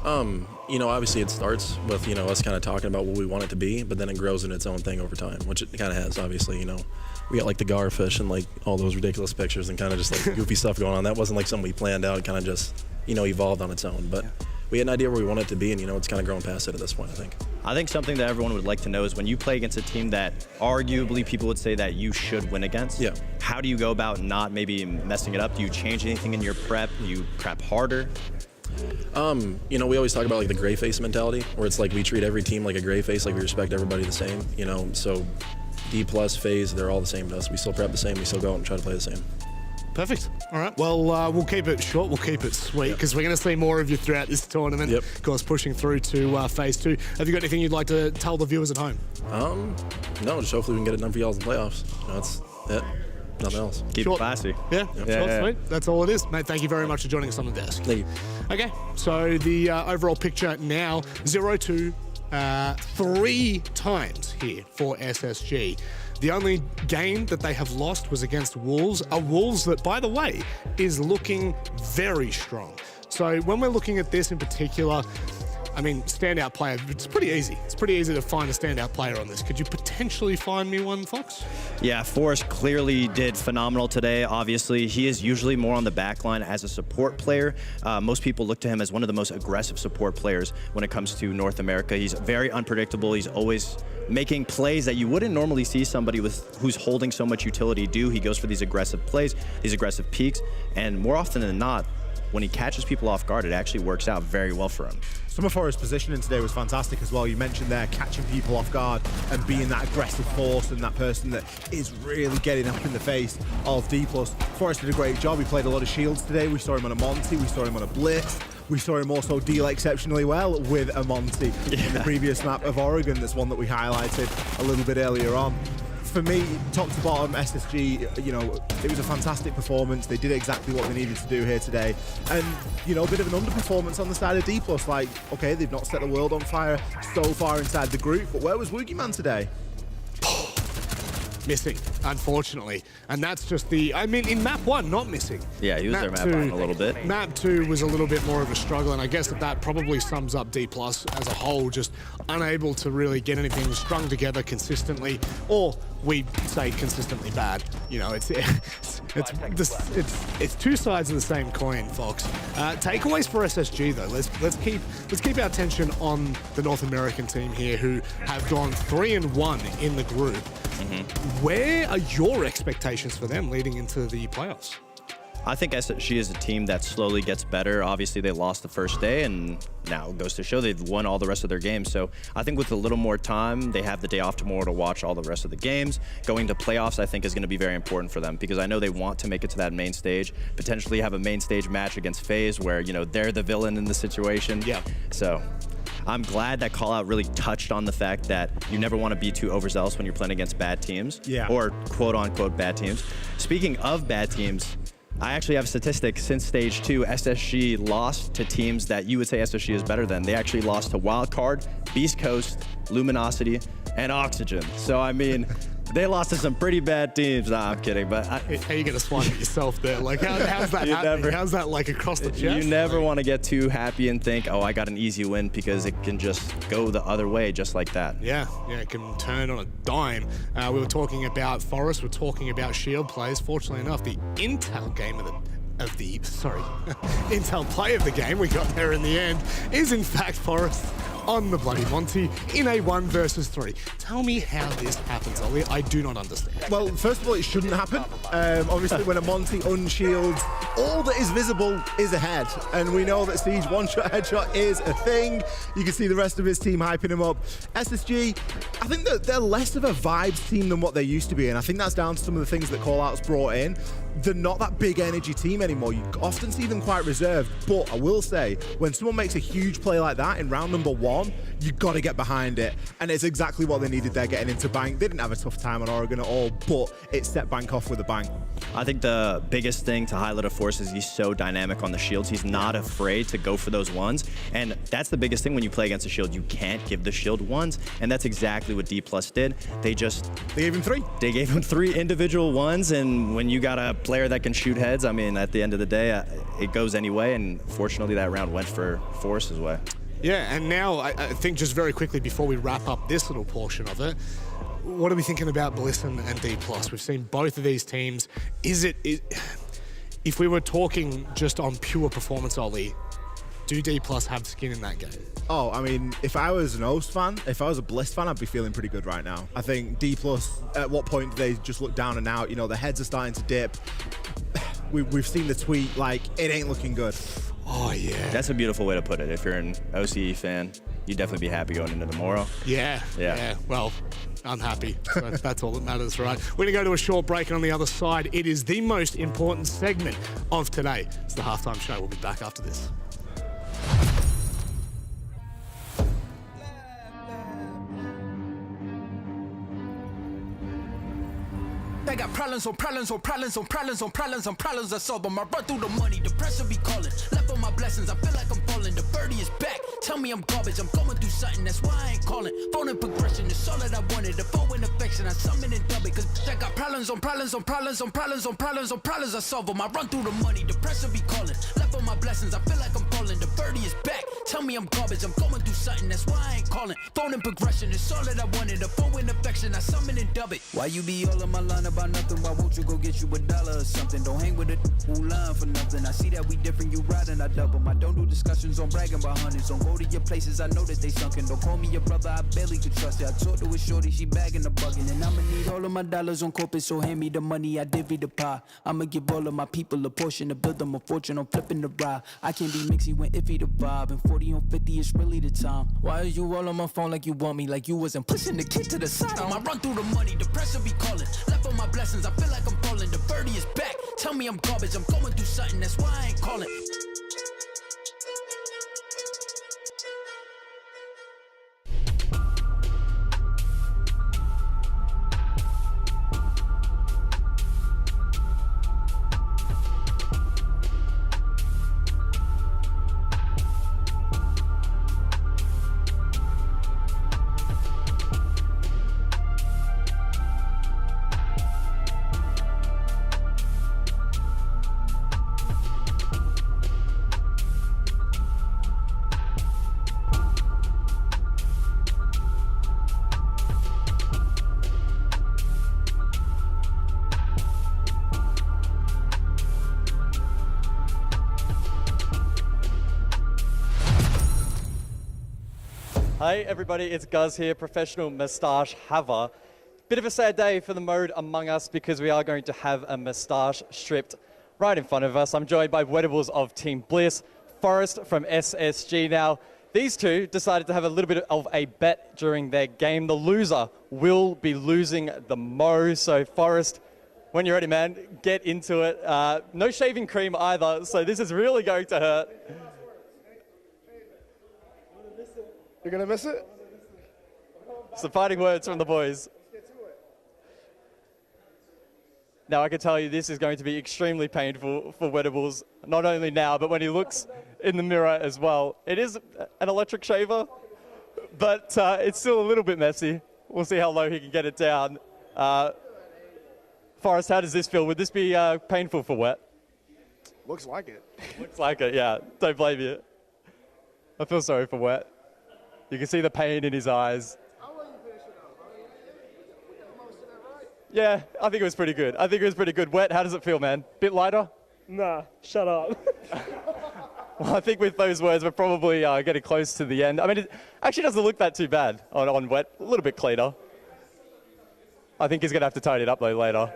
Obviously it starts with, us kind of talking about what we want it to be, but then it grows into its own thing over time, which it kind of has, obviously. We got like the garfish and like all those ridiculous pictures and kind of just like goofy stuff going on. That wasn't like something we planned out. It kind of just, evolved on its own. But we had an idea where we wanted it to be, and, it's kind of grown past it at this point, I think. I think something that everyone would like to know is when you play against a team that arguably people would say that you should win against, how do you go about not maybe messing it up? Do you change anything in your prep? Do you prep harder? We always talk about like the gray face mentality, where it's like we treat every team like a gray face, like we respect everybody the same, so D+, FaZe, they're all the same to us. We still prep the same, we still go out and try to play the same. Perfect. All right. Well, we'll keep it short. We'll keep it sweet because we're going to see more of you throughout this tournament. Of course, pushing through to Phase 2. Have you got anything you'd like to tell the viewers at home? No, just hopefully we can get it done for y'all in the playoffs. That's it. Nothing else. Keep it classy. Yeah, short, sweet. That's all it is. Mate, thank you very much for joining us on the desk. Thank you. Okay, so the overall picture now, 0-2, 3 times here for SSG. The only game that they have lost was against Wolves, a Wolves that, by the way, is looking very strong. So when we're looking at this in particular, standout player, it's pretty easy. It's pretty easy to find a standout player on this. Could you potentially find me one, Fox? Yeah, Forrest clearly did phenomenal today. Obviously, he is usually more on the back line as a support player. Most people look to him as one of the most aggressive support players when it comes to North America. He's very unpredictable. He's always making plays that you wouldn't normally see somebody who's holding so much utility do. He goes for these aggressive plays, these aggressive peaks, and more often than not, when he catches people off guard, it actually works out very well for him. Some of Forrest's positioning today was fantastic as well. You mentioned there catching people off guard and being that aggressive force and that person that is really getting up in the face of D+. Forrest did a great job. He played a lot of shields today. We saw him on a Monty. We saw him on a Blitz. We saw him also deal exceptionally well with a Monty in the previous map of Oregon. That's one that we highlighted a little bit earlier on. For me, top to bottom, SSG, it was a fantastic performance. They did exactly what they needed to do here today. And, a bit of an underperformance on the side of D+. Like, okay, they've not set the world on fire so far inside the group, but where was Woogieman today? Missing, unfortunately. And that's just in map 1, not missing. Yeah, he was there map 1 a little bit. Map 2 was a little bit more of a struggle, and I guess that probably sums up D+ as a whole, just unable to really get anything strung together consistently, or we say consistently bad. It's two sides of the same coin, Fox. Takeaways for SSG though. Let's keep our attention on the North American team here, who have gone 3-1 in the group. Where are your expectations for them leading into the playoffs? I think SSG is a team that slowly gets better. Obviously, they lost the first day, and now it goes to show they've won all the rest of their games. So I think with a little more time, they have the day off tomorrow to watch all the rest of the games. Going to playoffs, I think, is going to be very important for them because I know they want to make it to that main stage, potentially have a main stage match against FaZe where, they're the villain in the situation. Yeah. So I'm glad that call-out really touched on the fact that you never want to be too overzealous when you're playing against bad teams, or quote-unquote bad teams. Speaking of bad teams, I actually have statistics since Stage 2. SSG lost to teams that you would say SSG is better than. They actually lost to Wildcard, Beast Coast, Luminosity, and Oxygen. So, they lost to some pretty bad teams. Nah, I'm kidding, but... How are you going to swipe at yourself there? Like, how's that happening? How's that, like, across the chest? You never want to get too happy and think, oh, I got an easy win, because it can just go the other way just like that. Yeah, it can turn on a dime. We were talking about Forest. We're talking about Shield plays. Fortunately enough, the Intel game Intel play of the game, we got there in the end, is in fact Forest on the bloody Monty in a 1 versus 3. Tell me how this happens, Ollie. I do not understand. Well, first of all, it shouldn't happen. Obviously, when a Monty unshields, all that is visible is a head. And we know that Siege one-shot headshot is a thing. You can see the rest of his team hyping him up. SSG, I think that they're less of a vibes team than what they used to be. And I think that's down to some of the things that Callout's brought in. They're not that big energy team anymore. You often see them quite reserved. But I will say, when someone makes a huge play like that in round number 1, you've got to get behind it. And it's exactly what they needed there getting into Bank. They didn't have a tough time on Oregon at all, but it set Bank off with a bang. I think the biggest thing to highlight of Force is he's so dynamic on the shields. He's not afraid to go for those ones. And that's the biggest thing when you play against a shield. You can't give the shield ones. And that's exactly what D+ did. They gave him 3. They gave him 3 individual ones. And when you got a player that can shoot heads, I mean, at the end of the day, it goes anyway. And fortunately, that round went for Force's way. Yeah, and now I think just very quickly before we wrap up this little portion of it, what are we thinking about Bliss and D+? We've seen both of these teams. If we were talking just on pure performance, Ollie, do D+ have skin in that game? Oh, I mean, if I was an O's fan, if I was a Bliss fan, I'd be feeling pretty good right now. I think D+, at what point do they just look down and out? You know, the heads are starting to dip. We've seen the tweet, like, it ain't looking good. Oh, yeah. That's a beautiful way to put it. If you're an OCE fan, you'd definitely be happy going into tomorrow. Yeah. Well, I'm happy. So that's all that matters, right? We're going to go to a short break, and on the other side, it is the most important segment of today. It's the halftime show. We'll be back after this. I got problems on problems on problems on problems on problems on problems I solve them. I run through the money, the pressure be calling. Left on my blessings, I feel like I'm falling. The birdie is back, tell me I'm garbage. I'm going through something, that's why I ain't calling. Phone and progression is all that I wanted. The phone in affection, I summon and dub it. Cause I got problems on problems on problems on problems on problems on problems I solve them. I run through the money, the pressure be calling. Left on my blessings, I feel like I'm falling. The birdie is back, tell me I'm garbage. I'm going through something, that's why I ain't calling. Phone and progression is all that I wanted. The phone in affection, I summon and dub it. Why you be all in my line about nothing? Why won't you go get you $1 or something? Don't hang with a who line for nothing. I see that we different, you riding, I double. I don't do discussions on bragging about hundreds. Don't go to your places, I know that they sunken. Don't call me your brother, I barely could trust you. I talked to a shorty, she bagging the bugging. And I'ma need all of my dollars on corporate, so hand me the money, I divvy the pie. I'ma give all of my people a portion to build them a fortune on flipping the ride. I can't be mixy when iffy the vibe. And 40 on 50 is really the time. Why are you all on my phone like you want me? Like you wasn't pushing the kid to the side. I run through the money, the pressure be calling. Left on my blessings, I feel like I'm falling. The birdie is back, tell me I'm garbage. I'm going through something, that's why I ain't calling. Hey everybody, it's Guz here, professional moustache haver. Bit of a sad day for the mode among us because we are going to have a moustache stripped right in front of us. I'm joined by Wedables of Team Bliss, Forrest from SSG. Now, these two decided to have a little bit of a bet during their game. The loser will be losing the mo. So Forrest, when you're ready, man, get into it. No shaving cream either, so this is really going to hurt. You're gonna miss it? Some fighting words from the boys. Now I can tell you this is going to be extremely painful for Wedables, not only now, but when he looks in the mirror as well. It is an electric shaver, but it's still a little bit messy. We'll see how low he can get it down. Forrest, how does this feel? Would this be painful for Wet? Looks like it. Looks like it, yeah. Don't blame you. I feel sorry for Wet. You can see the pain in his eyes. Yeah, I think it was pretty good. Wet, how does it feel, man? Bit lighter? Nah, shut up. Well, I think with those words, we're probably getting close to the end. I mean, it actually doesn't look that too bad on Wet. A little bit cleaner. I think he's going to have to tidy it up, though, later.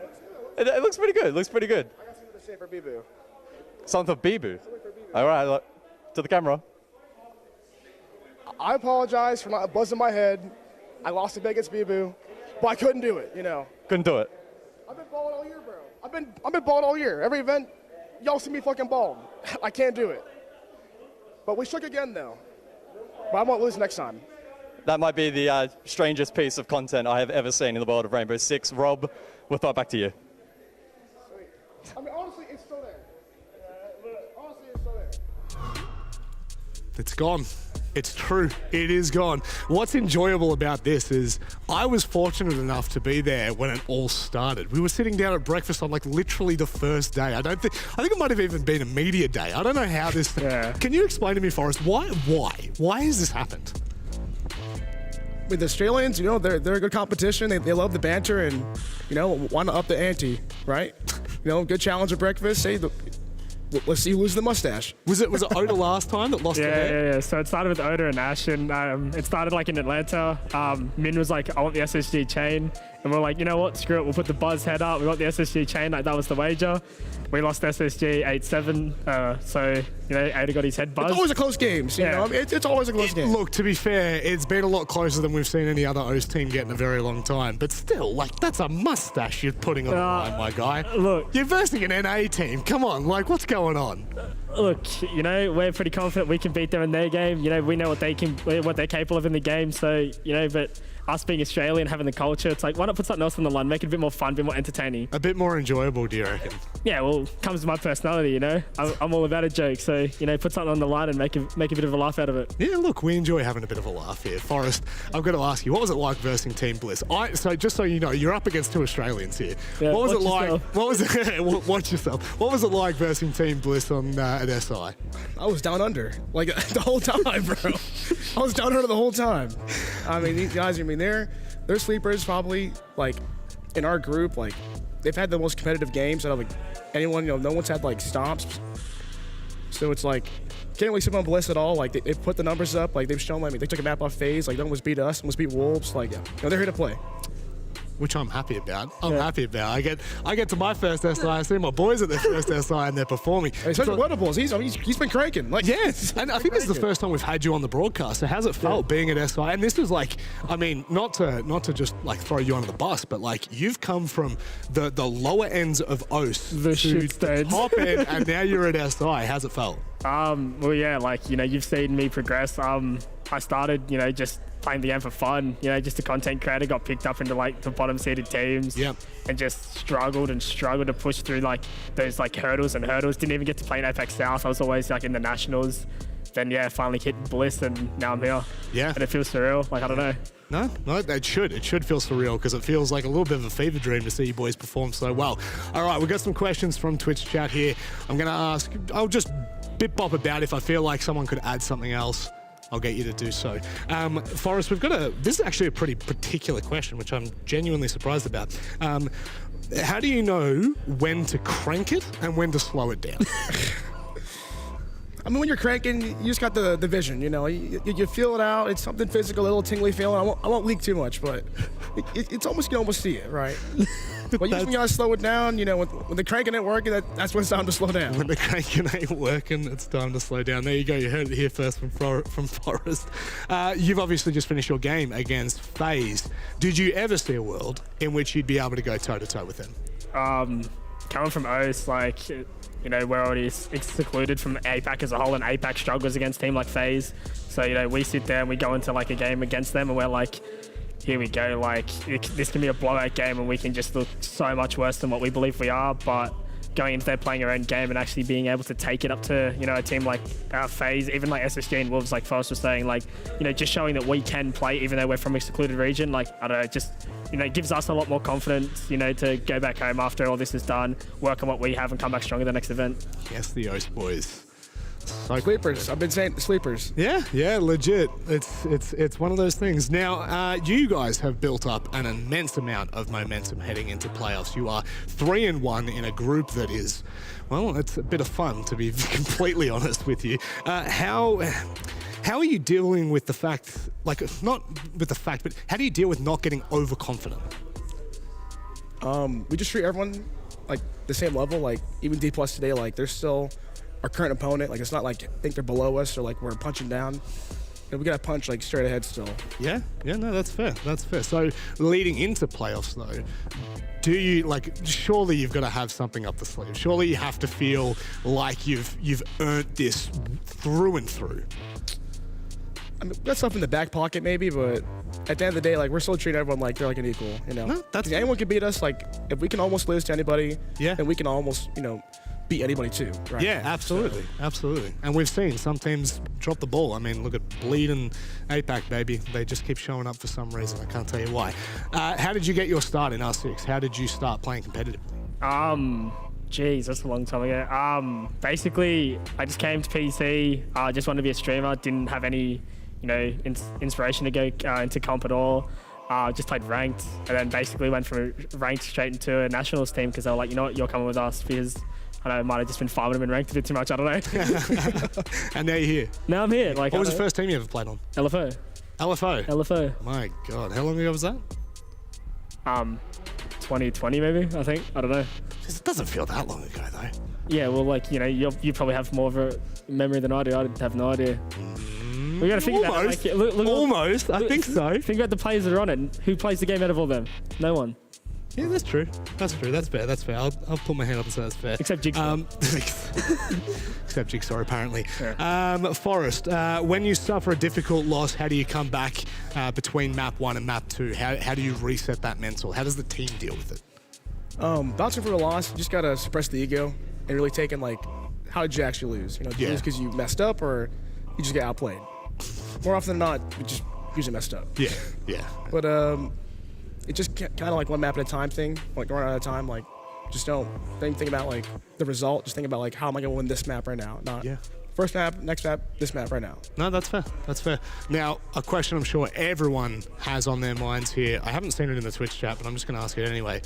It looks pretty good. I got something to say for Bibu. Something for Bibu? All right, look, to the camera. I apologize for not buzzing my head. I lost a bet against Bibu, but I couldn't do it, you know. Couldn't do it. I've been balling all year, bro. I've been balling all year. Every event, y'all see me fucking bald. I can't do it. But we shook again, though. But I won't lose next time. That might be the strangest piece of content I have ever seen in the world of Rainbow Six. Rob, we'll throw it back to you. gone. It's true. It is gone. What's enjoyable about this is I was fortunate enough to be there when it all started. We were sitting down at breakfast on like literally the first day. I think it might have even been a media day. I don't know how this. Can you explain to me, Forrest, why has this happened? With the Australians, they're a good competition. They love the banter and, want to up the ante, right? Good challenge at breakfast. Let's see who loses the mustache. Was it Oda last time that lost the hair? Yeah. So it started with Oda and Ash, and it started like in Atlanta. Min was like, I want the SSG chain. And we're like, you know what, screw it, we'll put the Buzz head up. We got the SSG chain, like that was the wager. We lost SSG 8-7, so, Ada got his head buzzed. It's always a close game, it's always a close game. Look, to be fair, it's been a lot closer than we've seen any other OS team get in a very long time. But still, that's a mustache you're putting on the line, my guy. Look. You're versing an NA team. Come on, what's going on? Look, we're pretty confident we can beat them in their game. We know what they're capable of in the game, so, but us being Australian, having the culture, it's like, why not put something else on the line, make it a bit more fun, a bit more entertaining. A bit more enjoyable, do you reckon? Yeah, well, comes with my personality, I'm all about a joke, so, put something on the line and make a bit of a laugh out of it. Yeah, look, we enjoy having a bit of a laugh here. Forrest, I've got to ask you, what was it like versing Team Bliss? So just so you know, you're up against two Australians here. Yeah, what was it like? Watch yourself. What was it like versing Team Bliss at SI? I was down under, the whole time, bro. I was down under the whole time. I mean, these guys, they're sleepers probably, in our group, they've had the most competitive games out of, anyone, no one's had, stomps. So it's can't really sleep on Bliss at all. They've put the numbers up, they've shown, they took a map off phase, no one's beat us, no one's beat Wolves, they're here to play. Which I'm happy about. Happy about. I get to my first SI, I see my boys at their first SI and they're performing. Especially Weatables, he's been cranking. Yes, and I think this is the first time we've had you on the broadcast. So how's it felt being at SI? And this is not to just throw you under the bus, but you've come from the lower ends of OS to the top end, and now you're at SI. How's it felt? Well, yeah, you've seen me progress. I started, just playing the game for fun, just a content creator, got picked up into the bottom seeded teams, and just struggled to push through those hurdles, didn't even get to play in Apex South. I was always in the nationals, then finally hit Bliss, and now I'm here, and it feels surreal. I don't know. No, it should feel surreal, because it feels like a little bit of a fever dream to see you boys perform so well. All right, we've got some questions from Twitch chat here. I'm going to ask, I'll just bop about. If I feel like someone could add something else, I'll get you to do so. Forrest, this is actually a pretty particular question, which I'm genuinely surprised about. How do you know when to crank it and when to slow it down? I mean, when you're cranking, you just got the vision, you feel it out. It's something physical, a little tingly feeling. I won't leak too much, but it's almost, you can almost see it, right? But you gotta slow it down, when the cranking ain't working, that's when it's time to slow down. When the cranking ain't working, it's time to slow down. There you go, you heard it here first from Forrest. You've obviously just finished your game against FaZe. Did you ever see a world in which you'd be able to go toe-to-toe with them? Coming from OS, we're already secluded from APAC as a whole, and APAC struggles against a team like FaZe. So, we sit there and we go into a game against them, and we're here we go, this can be a blowout game, and we can just look so much worse than what we believe we are. But going into there playing our own game and actually being able to take it up to, a team like FaZe, even SSG and Wolves, like Forrest was saying, just showing that we can play even though we're from a secluded region, I don't know, just, gives us a lot more confidence, to go back home after all this is done, work on what we have and come back stronger the next event. Yes, the OS boys. Sleepers. I've been saying sleepers. Yeah, legit. It's one of those things. Now, you guys have built up an immense amount of momentum heading into playoffs. You are 3-1 in a group that is, well, it's a bit of fun, to be completely honest with you. How are you dealing with the fact, not with the fact, but how do you deal with not getting overconfident? We just treat everyone the same level. Even D+ today, they're still our current opponent. It's not think they're below us or we're punching down. We got to punch straight ahead still. Yeah, no, that's fair. So leading into playoffs though, do you surely you've got to have something up the sleeve. Surely you have to feel like you've earned this through and through. I mean, got stuff in the back pocket maybe, but at the end of the day, we're still treating everyone like they're an equal. No, that's anyone can beat us. If we can almost lose to anybody, then we can almost beat anybody too. Right? Yeah, absolutely, absolutely. And we've seen some teams drop the ball. I mean, look at Bleed and APAC, baby. They just keep showing up for some reason. I can't tell you why. How did you get your start in R6? How did you start playing competitively? Geez, that's a long time ago. Basically, I just came to PC. I just wanted to be a streamer. Didn't have any, inspiration to go into comp at all. Just played ranked, and then basically went from ranked straight into a nationals team because they were like, you know what, you're coming with us because I know I might have just been farming them in ranked a bit too much. I don't know. And now you're here. Now I'm here. Like, what was the first team you ever played on? LFO. LFO. My God, how long ago was that? 2020 maybe. I think. I don't know. It doesn't feel that long ago though. Yeah, well, like you probably have more of a memory than I do. I have no idea. We got to think about it. Like, look, almost. I think so. Think about the players that are on it. Who plays the game out of all them? No one. Yeah, that's true. That's true. That's fair. That's fair. I'll put my hand up and say that's fair. Except Jigsaw. Except Jigsaw, apparently. Yeah. Forrest, when you suffer a difficult loss, how do you come back between map 1 and map 2? How do you reset that mental? How does the team deal with it? Bouncing for a loss, you just gotta suppress the ego and really take in like, how did you actually lose? Did you lose because you messed up or you just get outplayed? More often than not, you just usually messed up. Yeah. But it's just kind of like one map at a time thing, like going at a time. Like, just don't think about like the result. Just think about like, how am I gonna win this map right now? Not first map, next map, this map right now. No, that's fair. That's fair. Now, a question I'm sure everyone has on their minds here. I haven't seen it in the Twitch chat, but I'm just gonna ask it anyway.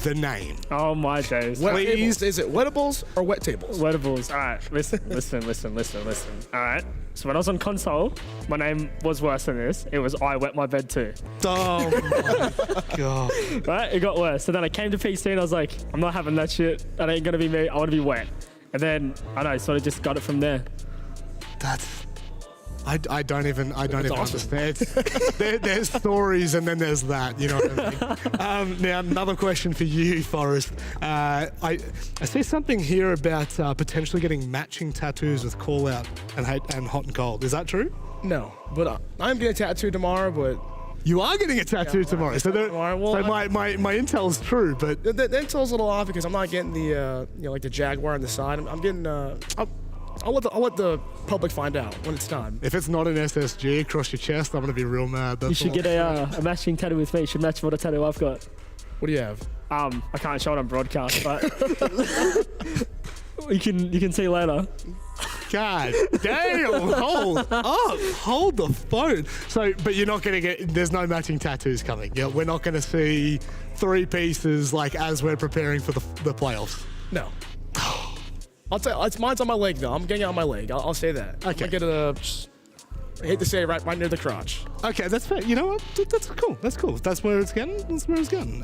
The name. Oh my days. Please. Is it wettables or wet tables? Wettables. All right, listen. All right. So when I was on console, my name was worse than this. It was I wet my bed too. Oh my God. Right? It got worse. So then I came to PC and I was like, I'm not having that shit. That ain't gonna be me. I want to be wet. And then sort of just got it from there. I don't even understand. There's stories and then there's that, you know what I mean? Now, another question for you, Forrest. I see something here about potentially getting matching tattoos with Call Out and Hot and Cold. Is that true? No, but I'm getting a tattoo tomorrow, but... You are getting a tattoo tomorrow. So my intel's true, but... The intel's a little off because I'm not getting the, like the Jaguar on the side. I'm getting... I'll let the public find out when it's time. If it's not an SSG across your chest, I'm gonna be real mad. You should get a matching tattoo with me. It should match what a tattoo I've got. What do you have? I can't show it on broadcast, but you can see later. God damn! Hold the phone. So, but you're not gonna get. There's no matching tattoos coming. Yeah, we're not gonna see 3 pieces like as we're preparing for the playoffs. No. I'll tell you, mine's on my leg though. I'm getting it on my leg. I'll say that. Okay. I'm gonna get I hate to say it, right near the crotch. Okay, that's fair. You know what? That's cool. That's cool. That's where it's getting.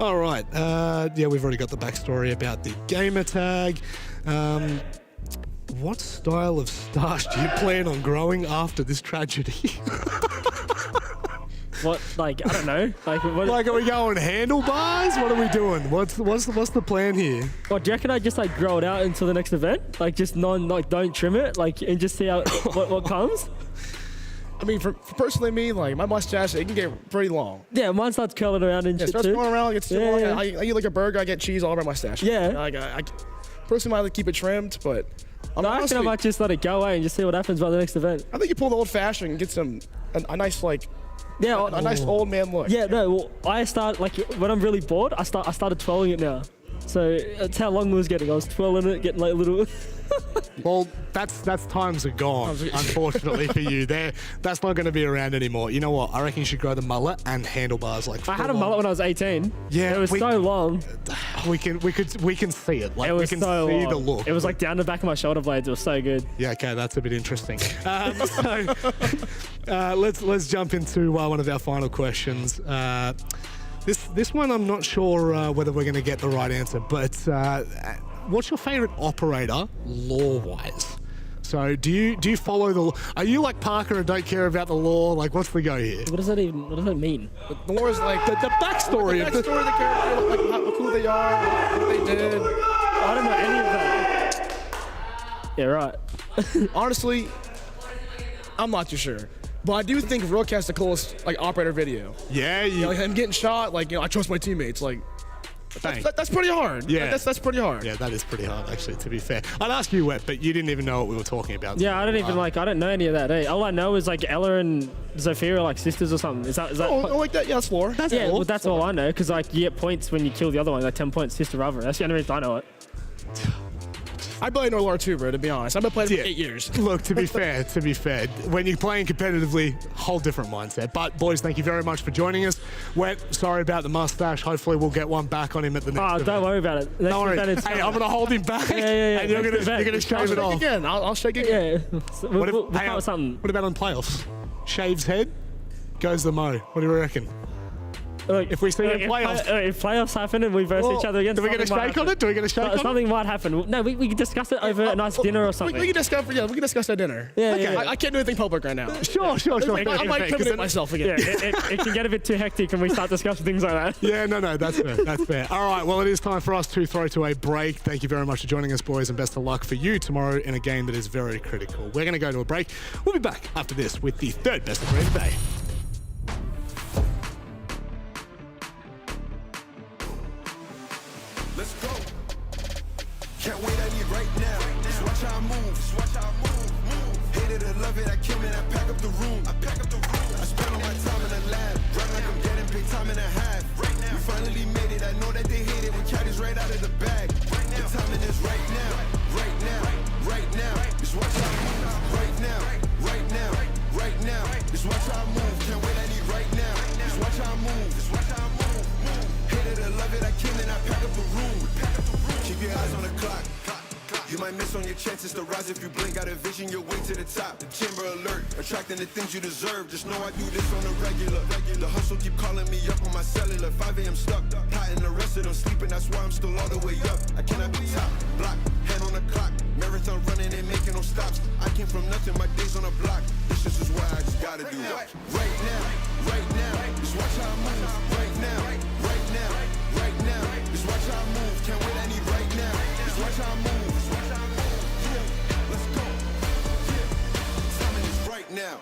All right. Yeah, we've already got the backstory about the gamer tag. What style of stash do you plan on growing after this tragedy? What, like, I don't know. Like, are we going handlebars? What are we doing? What's the plan here? What, do you reckon I just like grow it out until the next event? Like just don't trim it, like, and just see how what comes? I mean, for personally me, like my mustache, it can get pretty long. Yeah, mine starts curling around and shit starts too. going around, it gets too long. Yeah. I eat like a burger, I get cheese all over my mustache. Yeah. Like, I personally might keep it trimmed, but I reckon I might just let it go away and just see what happens by the next event. I think you pull the old fashioned and get a nice like. Yeah, a nice old man look. Yeah, no. Well, I start like when I'm really bored. I started twirling it now. So that's how long it was getting. I was twirling it, getting like little. Well, that's times are gone. Unfortunately for you, that's not going to be around anymore. You know what? I reckon you should grow the mullet and handlebars. Like I had a mullet when I was 18. Yeah, it was so long. We can see it. Like it was we can so see long. the look. It was like down the back of my shoulder blades. It was so good. Yeah, okay, that's a bit interesting. Let's jump into one of our final questions. This one I'm not sure whether we're going to get the right answer, but what's your favorite operator lore-wise? So do you follow the law? Are you like Parker and don't care about the law? Like, what's the go here? What does that mean? The lore is like the backstory of the character, like how cool they are, what they did. I don't know any of that. Yeah, right. Honestly, I'm not too sure. But I do think Rook has the coolest like operator video. Yeah, like him getting shot. Like I trust my teammates. Like That's pretty hard. Yeah. That's pretty hard. Yeah, that is pretty hard, actually, to be fair. I'd ask you, Wet, but you didn't even know what we were talking about. Yeah, I don't know any of that. Eh? All I know is like Ella and Zafira are like sisters or something. Is that? Like that? Yeah, that's lore. Yeah, well, that's all I know because like you get points when you kill the other one, like 10 points, sister brother. That's the only reason I know it. I barely know lore too, bro, to be honest. I've been playing for 8 years. Look, to be fair, when you're playing competitively, whole different mindset. But boys, thank you very much for joining us. Wet, sorry about the mustache. Hopefully we'll get one back on him at the next event. Don't worry about it. Don't worry. Hey, I'm going to hold him back. Yeah. And you're going to shave it off. Again. I'll shake it again. Yeah. We'll come up with something. What about on playoffs? Shaves head, goes the mo. What do you reckon? Look, if we see in playoffs, if playoffs happen and we verse each other again, do we get a shake on it? Do we get a shake on it? Something might happen. No, we can discuss it over a nice dinner or something. We can discuss at dinner. Yeah, okay. yeah. I can't do anything public right now. Sure. I might incriminate myself again. Yeah, it can get a bit too hectic and we start discussing things like that. Yeah, no, that's fair. That's fair. All right, well, it is time for us to throw to a break. Thank you very much for joining us, boys, and best of luck for you tomorrow in a game that is very critical. We're going to go to a break. We'll be back after this with the third best of 3 of the day. Let's go. Can't wait, I need right now. Just watch how I move. Hate it or love it, I kill it, I pack up the room. I spend all my time in the lab. Run like I'm getting paid time and a half. We finally made it, I know that they hate it. We caddies right out of the bag. The timing is right now. Just watch how I move. Right now. Just watch how I move. Can't wait, I need right now. Just watch how I move. Hate it or love it, I kill it, I pack up the room. Keep your eyes on the clock. You might miss on your chances to rise if you blink. Got a vision, your way to the top. The chamber alert, attracting the things you deserve. Just know I do this on a regular. The hustle keep calling me up on my cellular. 5 a.m. stuck, hot and the rest of them sleeping. That's why I'm still all the way up. I cannot be top, block, hand on the clock. Marathon running, ain't making no stops. I came from nothing, my days on the block. This just is what I just gotta do. Right now, just watch how I move. Right now. Just watch how I move. Can't wait, I need right now. Just watch how I move. Yeah, let's go. Yeah, timing is right now.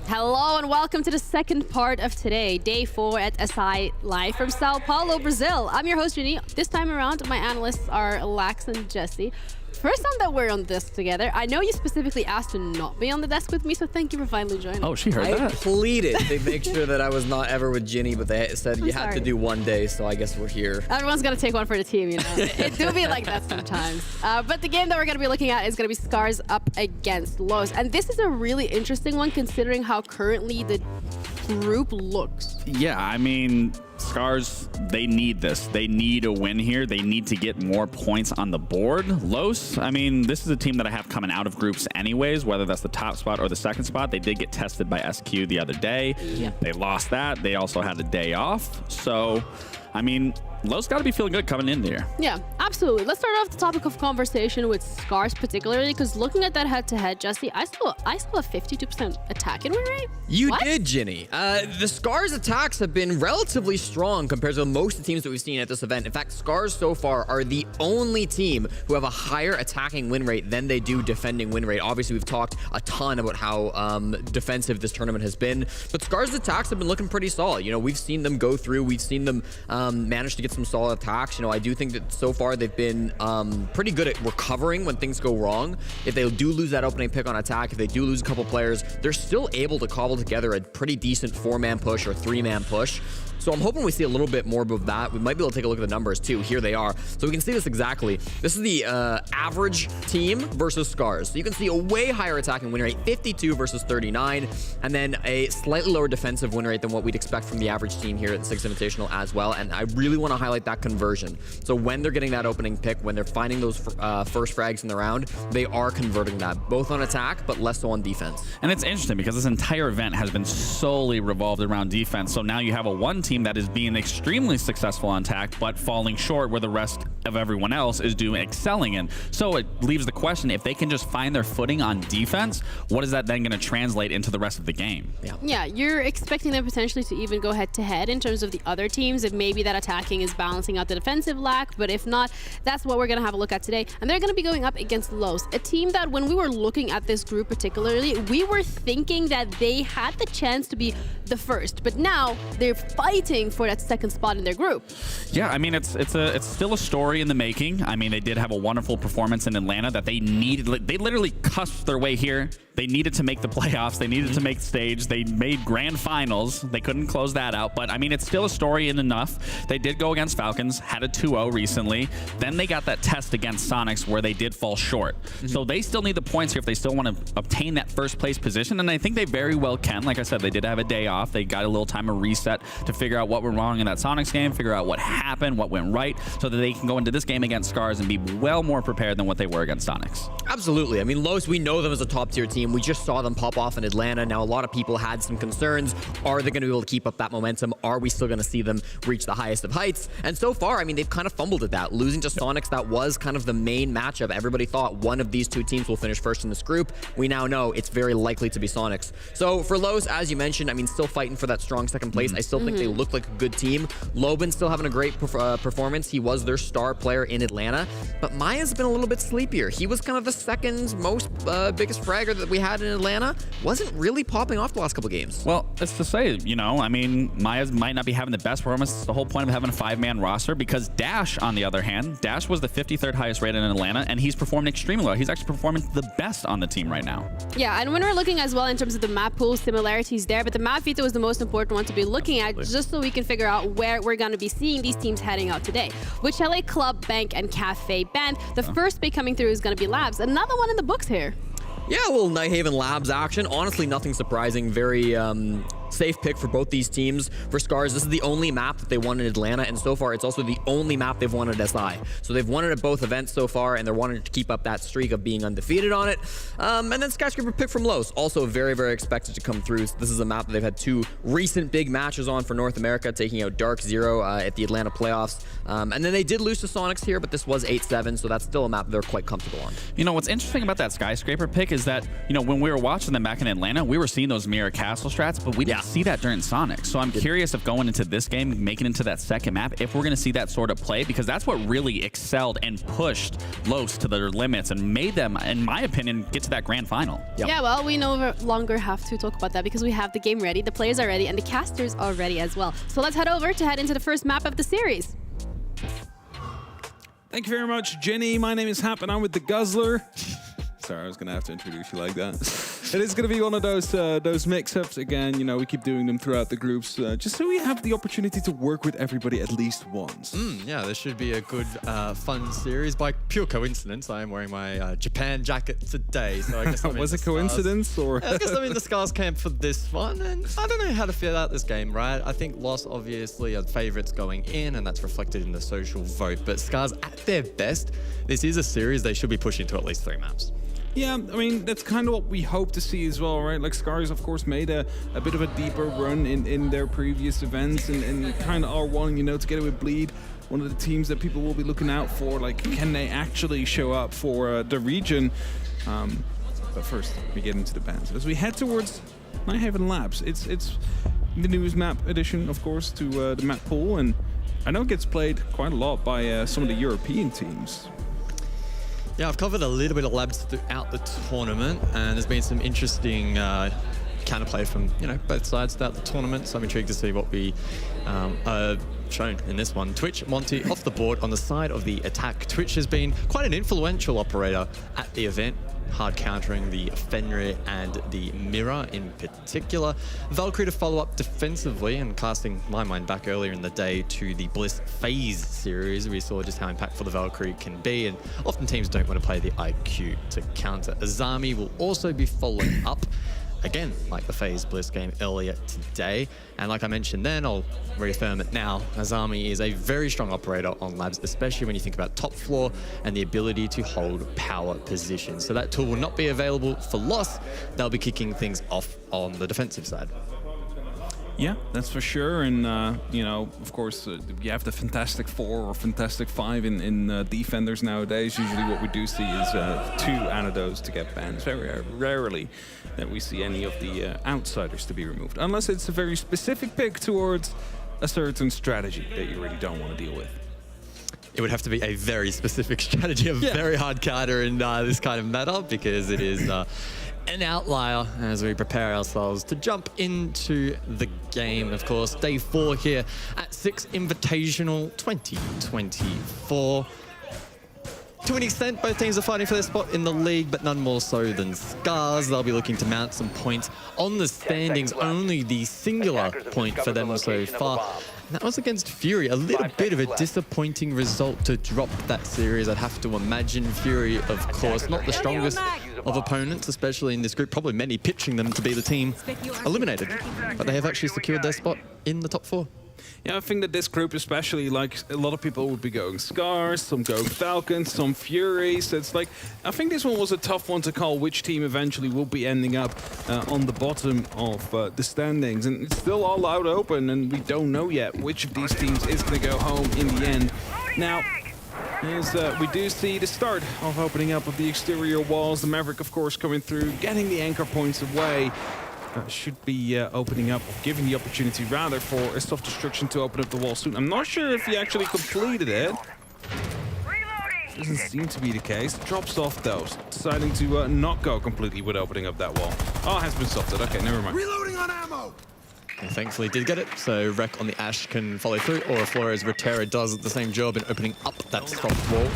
Hello and welcome to the second part of today, day 4 at SI, live from Sao Paulo, Brazil. I'm your host, Jenny. This time around, my analysts are Lax and Jesse. First time that we're on the desk together. I know you specifically asked to not be on the desk with me, so thank you for finally joining. Oh, she heard that. I pleaded to make sure that I was not ever with Ginny, but they said you had to do one day, so I guess we're here. Everyone's gonna take one for the team, you know. It do be like that sometimes. But the game that we're gonna be looking at is gonna be Scars up against Los. And this is a really interesting one considering how currently the group looks. Yeah, I mean, Scars, they need this. They need a win here. They need to get more points on the board. Los, I mean, this is a team that I have coming out of groups anyways, whether that's the top spot or the second spot. They did get tested by SQ the other day. Yeah. They lost that. They also had a day off. So, I mean, Los got to be feeling good coming in there. Yeah, absolutely. Let's start off the topic of conversation with Scars particularly, because looking at that head-to-head, Jesse, I still have 52% attack and win rate. You did, Ginny. The Scars attacks have been relatively strong compared to most of the teams that we've seen at this event. In fact, Scars so far are the only team who have a higher attacking win rate than they do defending win rate. Obviously, we've talked a ton about how defensive this tournament has been, but Scars' attacks have been looking pretty solid. You know, we've seen them go through. We've seen them manage to get some solid attacks. You know, I do think that so far they've been pretty good at recovering when things go wrong. If they do lose that opening pick on attack, if they do lose a couple players, they're still able to cobble together a pretty decent 4-man push or 3-man push. So I'm hoping we see a little bit more of that. We might be able to take a look at the numbers too. Here they are. So we can see this exactly. This is the average team versus Scars. So you can see a way higher attacking win rate, 52 versus 39, and then a slightly lower defensive win rate than what we'd expect from the average team here at the 6th Invitational as well. And I really want to highlight that conversion. So when they're getting that opening pick, when they're finding those first frags in the round, they are converting that, both on attack, but less so on defense. And it's interesting because this entire event has been solely revolved around defense. So now you have a one team that is being extremely successful on attack, but falling short where the rest of everyone else is excelling in. So it leaves the question, if they can just find their footing on defense, what is that then going to translate into the rest of the game? Yeah, you're expecting them potentially to even go head-to-head in terms of the other teams, if maybe that attacking is balancing out the defensive lack, but if not, that's what we're going to have a look at today. And they're going to be going up against Los, a team that when we were looking at this group particularly, we were thinking that they had the chance to be the first, but now they're fighting for that second spot in their group. Yeah, I mean, it's still a story in the making. I mean, they did have a wonderful performance in Atlanta that they needed. They literally cussed their way here. They needed to make the playoffs. They needed to make stage. They made grand finals. They couldn't close that out. But, I mean, it's still a story in enough. They did go against Falcons, had a 2-0 recently. Then they got that test against Sonics where they did fall short. So they still need the points here if they still want to obtain that first place position. And I think they very well can. Like I said, they did have a day off. They got a little time of reset to figure out what went wrong in that Sonics game, figure out what happened, what went right, so that they can go into this game against Scars and be well more prepared than what they were against Sonics. Absolutely. I mean, Los, we know them as a top-tier team. We just saw them pop off in Atlanta. Now, a lot of people had some concerns. Are they going to be able to keep up that momentum? Are we still going to see them reach the highest of heights? And so far, I mean, they've kind of fumbled at that. Losing to Sonics, that was kind of the main matchup. Everybody thought one of these two teams will finish first in this group. We now know it's very likely to be Sonics. So for Los, as you mentioned, I mean, still fighting for that strong second place. I still think they look like a good team. Loban still having a great performance. He was their star player in Atlanta. But Maya's been a little bit sleepier. He was kind of the second most biggest fragger that we had in Atlanta. Wasn't really popping off the last couple games. Well, it's to say, you know, I mean, Maya might not be having the best performance. It's the whole point of having a 5-man roster, because Dash, on the other hand, Dash was the 53rd highest rated in Atlanta, and he's performed extremely well. He's actually performing the best on the team right now. Yeah, and when we're looking as well in terms of the map pool, similarities there, but the map veto was the most important one to be looking at, just so we can figure out where we're going to be seeing these teams heading out today. Which LA Club, Bank, and Cafe Band. The first pick coming through is going to be Labs. Another one in the books here. Yeah, a little Nighthaven Labs action. Honestly, nothing surprising. Very safe pick for both these teams. For Scars, this is the only map that they won in Atlanta, and so far it's also the only map they've won at SI. So they've won it at both events so far, and they're wanting to keep up that streak of being undefeated on it. And then Skyscraper pick from Los, also very, very expected to come through. So this is a map that they've had two recent big matches on for North America, taking out Dark Zero at the Atlanta playoffs. And then they did lose to Sonics here, but this was 8-7, so that's still a map they're quite comfortable on. You know, what's interesting about that Skyscraper pick is that, you know, when we were watching them back in Atlanta, we were seeing those mirror castle strats, but we didn't see that during Sonics. So I'm curious if going into this game, making it into that second map, if we're going to see that sort of play, because that's what really excelled and pushed Los to their limits and made them, in my opinion, get to that grand final. Yeah, well, we no longer have to talk about that because we have the game ready, the players are ready, and the casters are ready as well. So let's head over to head into the first map of the series. Thank you very much, Jenny. My name is Hap, and I'm with the Guzzler. Sorry, I was going to have to introduce you like that. It is going to be one of those mix-ups. Again, you know, we keep doing them throughout the groups, just so we have the opportunity to work with everybody at least once. Yeah, this should be a good, fun series. By pure coincidence, I am wearing my Japan jacket today, so I guess I'm Was it coincidence, or? I guess I'm in the Scars camp for this one, and I don't know how to feel out this game, right? I think Lost obviously are favourites going in, and that's reflected in the social vote, but Scars at their best, this is a series they should be pushing to at least 3 maps. Yeah, I mean, that's kind of what we hope to see as well, right? Like, Scars, of course, made a bit of a deeper run in their previous events and kind of are wanting, you know, together with Bleed, one of the teams that people will be looking out for. Like, can they actually show up for the region? But first, we get into the bands. As we head towards Nighthaven Labs, it's the newest map addition, of course, to the map pool, and I know it gets played quite a lot by some of the European teams. Yeah, I've covered a little bit of Labs throughout the tournament, and there's been some interesting counterplay from, you know, both sides throughout the tournament, so I'm intrigued to see what we are shown in this one. Twitch, Monty off the board on the side of the attack. Twitch has been quite an influential operator at the event, hard countering the Fenrir and the Mirror in particular. Valkyrie to follow up defensively, and casting my mind back earlier in the day to the Bliss FaZe series, we saw just how impactful the Valkyrie can be, and often teams don't want to play the IQ to counter. Azami will also be following up, again, like the FaZe Bliss game earlier today. And like I mentioned then, I'll reaffirm it now, Azami is a very strong operator on labs, especially when you think about top floor and the ability to hold power positions. So that tool will not be available for Lost. They'll be kicking things off on the defensive side. Yeah, that's for sure. And, you know, of course, you have the Fantastic Four or Fantastic Five in defenders nowadays. Usually what we do see is 2 antidotes to get banned. It's very rarely that we see any of the outsiders to be removed, unless it's a very specific pick towards a certain strategy that you really don't want to deal with. It would have to be a very specific strategy, a very hard counter in this kind of meta, because it is an outlier as we prepare ourselves to jump into the game. Of course, day 4 here at 6 Invitational 2024. To an extent, both teams are fighting for their spot in the league, but none more so than Scars. They'll be looking to mount some points on the standings, only the singular point for them so far. And that was against Fury. A little bit of a disappointing result to drop that series, I'd have to imagine. Fury, of course, not the strongest of opponents, especially in this group. Probably many pitching them to be the team eliminated. But they have actually secured their spot in the top 4. Yeah, I think that this group especially, like, a lot of people would be going Scars, some going Falcons, some Fury. So it's like, I think this one was a tough one to call which team eventually will be ending up on the bottom of the standings. And it's still all out open, and we don't know yet which of these teams is going to go home in the end. Now, as we do see the start of opening up of the exterior walls, the Maverick, of course, coming through, getting the anchor points away. Should be opening up, or giving the opportunity rather, for a soft destruction to open up the wall soon. I'm not sure if he actually completed it. Doesn't seem to be the case. Drops off though, deciding to not go completely with opening up that wall. Oh, has been softed. Okay, never mind. Reloading on ammo! And thankfully did get it, so Rek on the Ash can follow through, or if Flores Rotera does the same job in opening up that soft wall.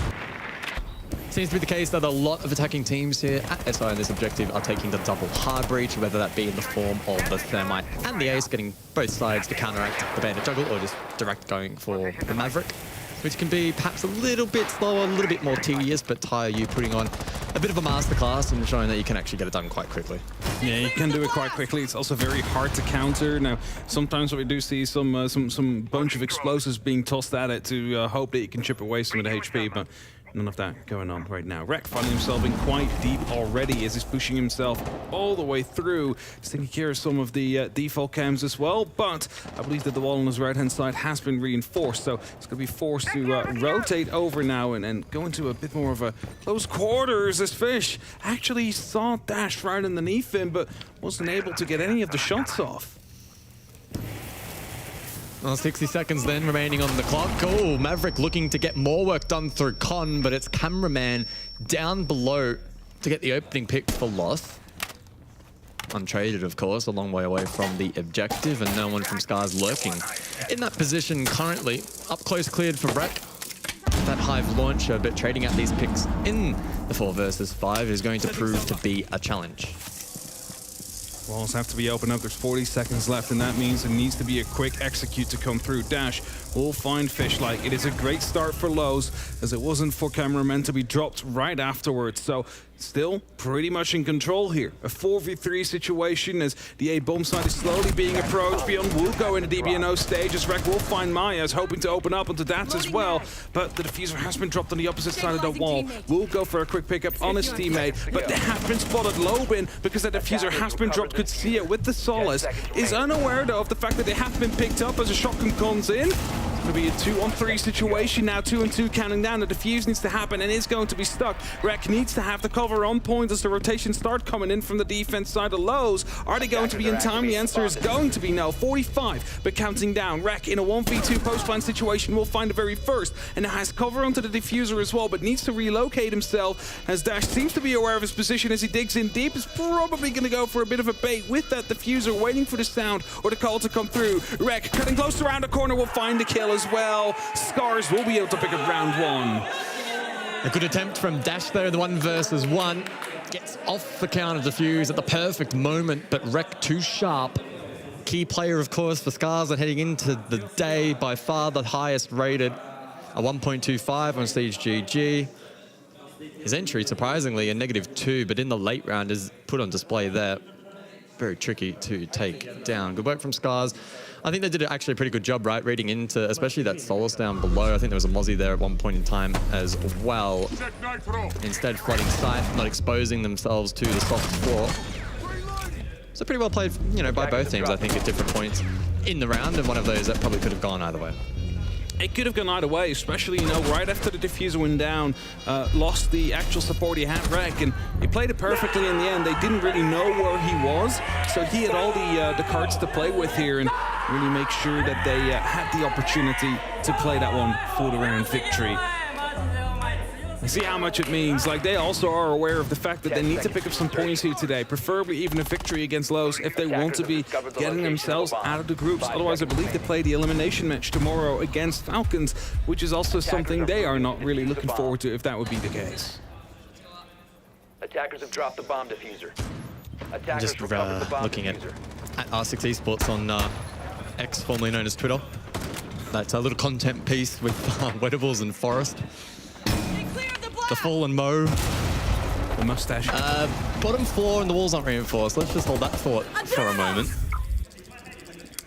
Seems to be the case that a lot of attacking teams here at SI in this objective are taking the double hard breach, whether that be in the form of the Thermite and the Ace, getting both sides to counteract the Bandit Juggle, or just direct going for the Maverick, which can be perhaps a little bit slower, a little bit more tedious, but Taiyu putting on a bit of a masterclass and showing that you can actually get it done quite quickly. Yeah, you can do it quite quickly. It's also very hard to counter. Now, sometimes what we do see some bunch of explosives being tossed at it to hope that you can chip away some of the HP, but none of that going on right now. Rek finding himself in quite deep already as he's pushing himself all the way through. He's taking care of some of the default cams as well, but I believe that the wall on his right-hand side has been reinforced, so he's going to be forced to rotate over now and go into a bit more of a close quarters as Fish actually saw Dash right underneath him, but wasn't able to get any of the shots off. Well, 60 seconds then remaining on the clock. Oh, Maverick looking to get more work done through Con, but it's Cameraman down below to get the opening pick for Lost. Untraded, of course, a long way away from the objective, and no one from Scars lurking in that position currently. Up close cleared for Rek. That Hive launcher, but trading out these picks in the 4 versus 5 is going to prove to be a challenge. Walls have to be opened up. There's 40 seconds left, and that means it needs to be a quick execute to come through. Dash will find Fish like. It is a great start for Lowe's, as it wasn't for Cameraman to be dropped right afterwards. So still pretty much in control here. A 4v3 situation as the A bomb side is slowly being approached. Beyond will go in the DBNO stage as Rek will find Maya's hoping to open up onto that as well. But the diffuser has been dropped on the opposite side of the wall. Will go for a quick pickup on his teammate, but they have been spotted. Lobin, because the diffuser has been dropped, could see it with the Solace, is unaware though of the fact that they have been picked up as a shotgun comes in. It's going to be a 2-on-3 situation now, 2-on-2 counting down. The defuse needs to happen and is going to be stuck. Rek needs to have the cover on point as the rotation start coming in from the defense side of Lowe's. Are they going to be in time? The answer is going to be no. 45, but counting down. Rek in a 1v2 post-plant situation will find the very first, and has cover onto the diffuser as well, but needs to relocate himself as Dash seems to be aware of his position as he digs in deep. Is probably going to go for a bit of a bait with that diffuser, waiting for the sound or the call to come through. Rek cutting close around the corner will find the kill as well. Scars will be able to pick up round 1. A good attempt from Dash there in the 1 versus 1. Gets off the counter defuse at the perfect moment, but Rek too sharp. Key player, of course, for Scars, and heading into the day, by far the highest rated, a 1.25 on Siege GG. His entry, surprisingly, a -2, but in the late round is put on display there. Very tricky to take down. Good work from Scars. I think they did actually a pretty good job, right, reading into, especially that Solus down below. I think there was a Mozzie there at one point in time as well. Instead, flooding sight, not exposing themselves to the soft floor. So pretty well played, you know, by both teams, I think, at different points in the round, and one of those that probably could have gone either way. It could have gone either way, especially, you know, right after the diffuser went down, lost the actual support he had, Rek, and he played it perfectly in the end. They didn't really know where he was, so he had all the cards to play with here and really make sure that they had the opportunity to play that one for the round victory. See how much it means. Like, they also are aware of the fact that they need to pick up some points here today, preferably even a victory against Los if they want to be getting themselves out of the groups. Otherwise, I believe they play the elimination match tomorrow against Falcons, which is also something they are not really looking forward to if that would be the case. Attackers have dropped the bomb diffuser. I'm just looking at R6 Esports on X, formerly known as Twitter. That's a little content piece with Wedables and Forest. The fallen Mo. The mustache. Bottom floor and the walls aren't reinforced. Let's just hold that thought for a moment.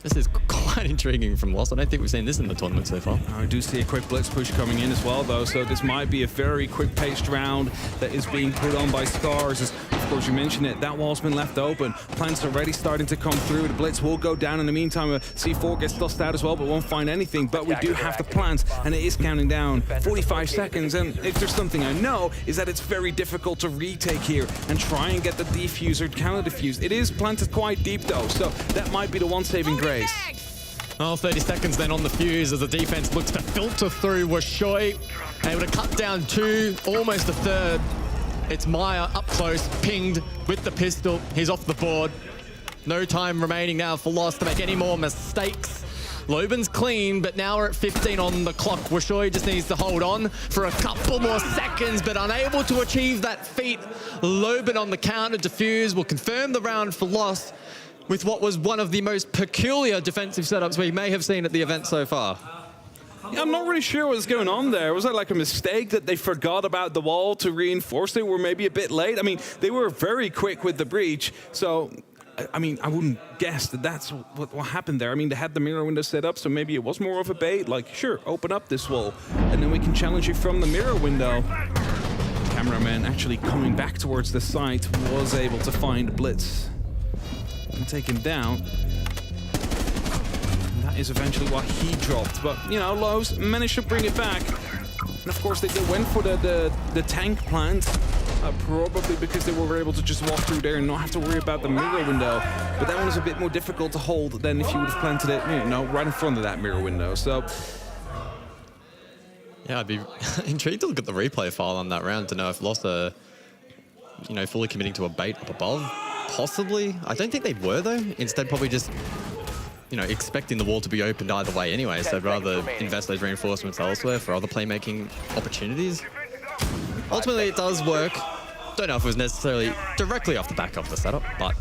This is quite intriguing from Lost. I don't think we've seen this in the tournament so far. I do see a quick blitz push coming in as well, though, so this might be a very quick-paced round that is being put on by Scars. As, of course, you mentioned it, that wall's been left open. Plants already starting to come through. The blitz will go down in the meantime. C4 gets tossed out as well, but won't find anything. But we do have the plant, and it is counting down 45 seconds. And if there's something I know, is that it's very difficult to retake here and try and get the defuser counter-defused. It is planted quite deep, though, so that might be the one saving grace. Oh, 30 seconds then on the fuse as the defense looks to filter through. Washoy able to cut down 2, almost a third. It's Maya up close, pinged with the pistol. He's off the board. No time remaining now for Lost to make any more mistakes. Loban's clean, but now we're at 15 on the clock. Washoy just needs to hold on for a couple more seconds, but unable to achieve that feat. Loban on the counter defuse will confirm the round for Lost, with what was one of the most peculiar defensive setups we may have seen at the event so far. Yeah, I'm not really sure what's going on there. Was that like a mistake that they forgot about the wall to reinforce it? Were maybe a bit late? I mean, they were very quick with the breach, so I mean, I wouldn't guess that that's what happened there. I mean, they had the mirror window set up, so maybe it was more of a bait. Like, sure, open up this wall, and then we can challenge you from the mirror window. Cameraman actually coming back towards the site was able to find Blitz and take him down. And that is eventually what he dropped. But, you know, Lowe's managed to bring it back. And of course, they went for the tank plant. Probably because they were able to just walk through there and not have to worry about the mirror window. But that one is a bit more difficult to hold than if you would have planted it, you know, right in front of that mirror window. So, yeah, I'd be intrigued to look at the replay file on that round to know if Lost are, you know, fully committing to a bait up above. Possibly. I don't think they were, though. Instead, probably just, you know, expecting the wall to be opened either way anyway. So I'd rather invest those reinforcements elsewhere for other playmaking opportunities. Ultimately, it does work. Don't know if it was necessarily directly off the back of the setup, but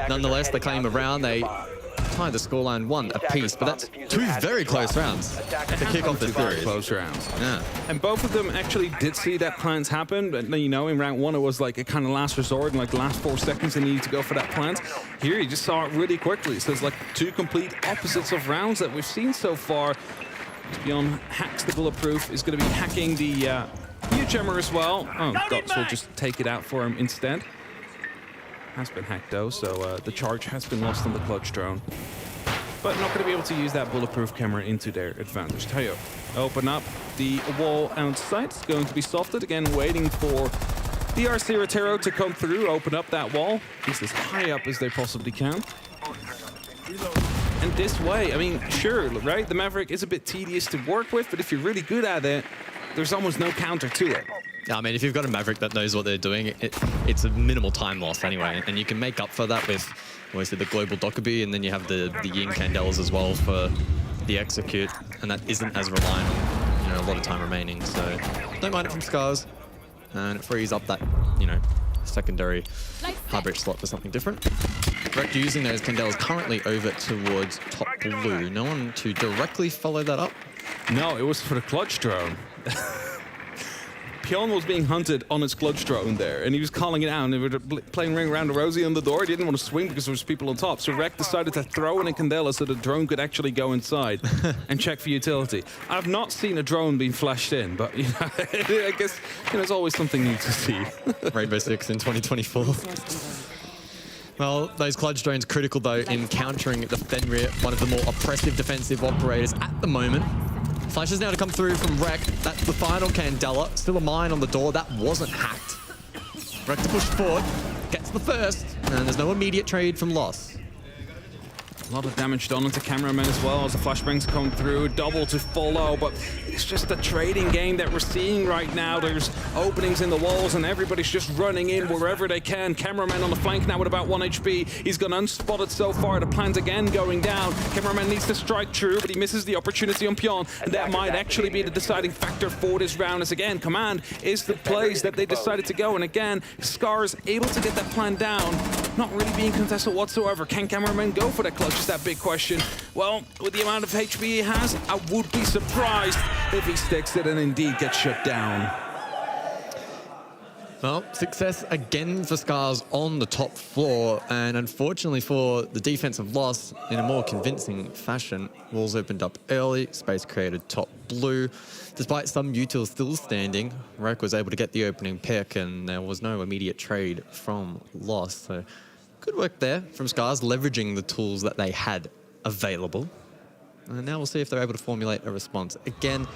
nonetheless, they claim a round. They tied the scoreline 1 apiece, but that's 2 very close rounds to kick off the very series. close rounds. Yeah. And both of them actually did see that plant happen. But, you know, in round 1, it was like a kind of last resort. In like the last 4 seconds, they needed to go for that plant. Here, you just saw it really quickly. So it's like 2 complete opposites of rounds that we've seen so far. Beyond hacks the bulletproof, is going to be hacking the new jammer as well. Oh, Dots will just take it out for him instead. Has been hacked though, so the charge has been lost on the clutch drone. But not going to be able to use that bulletproof camera into their advantage. Tayo, open up the wall outside. It's going to be softed. Again, waiting for the RC Rotero to come through, open up that wall. Get as high up as they possibly can. And this way, I mean, sure, right? The Maverick is a bit tedious to work with, but if you're really good at it, there's almost no counter to it. I mean, if you've got a Maverick that knows what they're doing, it's a minimal time loss anyway, and you can make up for that with, obviously, the global Dockerby, and then you have the Yin Candelas as well for the execute, and that isn't as reliant on, you know, a lot of time remaining. So don't mind it from Scars, and it frees up that, you know, secondary hard breach slot for something different. Rek using those Candelas currently over towards top blue. No one to directly follow that up. No, it was for the clutch drone. Pyeon was being hunted on his clutch drone there, and he was calling it out, and they were playing ring around the rosy on the door. He didn't want to swing because there was people on top, so Rek decided to throw in a Candela so the drone could actually go inside and check for utility. I've not seen a drone being flashed in, but I guess it's always something new to see. Rainbow Six in 2024. Well, those clutch drones critical though in countering the Fenrir, one of the more oppressive defensive operators at the moment. Flashes now to come through from Rek. That's the final Candela. Still a mine on the door. That wasn't hacked. Rek to push forward. Gets the first. And there's no immediate trade from Loss. A lot of damage done onto cameramen as well as the flashbangs come through. Double to follow, but it's just a trading game that we're seeing right now. There's openings in the walls and everybody's just running in wherever they can. Cameraman on the flank now with about 1 HP. He's gone unspotted so far. The plant again going down. Cameraman needs to strike true, but he misses the opportunity on Pyeon. And that might actually be the deciding factor for this round. As again, Command is the plays that they decided to go. And again, Scars able to get that plant down. Not really being contested whatsoever. Can Cameraman go for that clutch? Is that big question. Well, with the amount of HP he has, I would be surprised if he sticks it and indeed gets shut down. Well, success again for Scars on the top floor, and unfortunately for the defensive Loss, in a more convincing fashion, walls opened up early, space created top blue. Despite some utils still standing, Rek was able to get the opening pick, and there was no immediate trade from Loss. So good work there from Scars, leveraging the tools that they had available. And now we'll see if they're able to formulate a response. Again,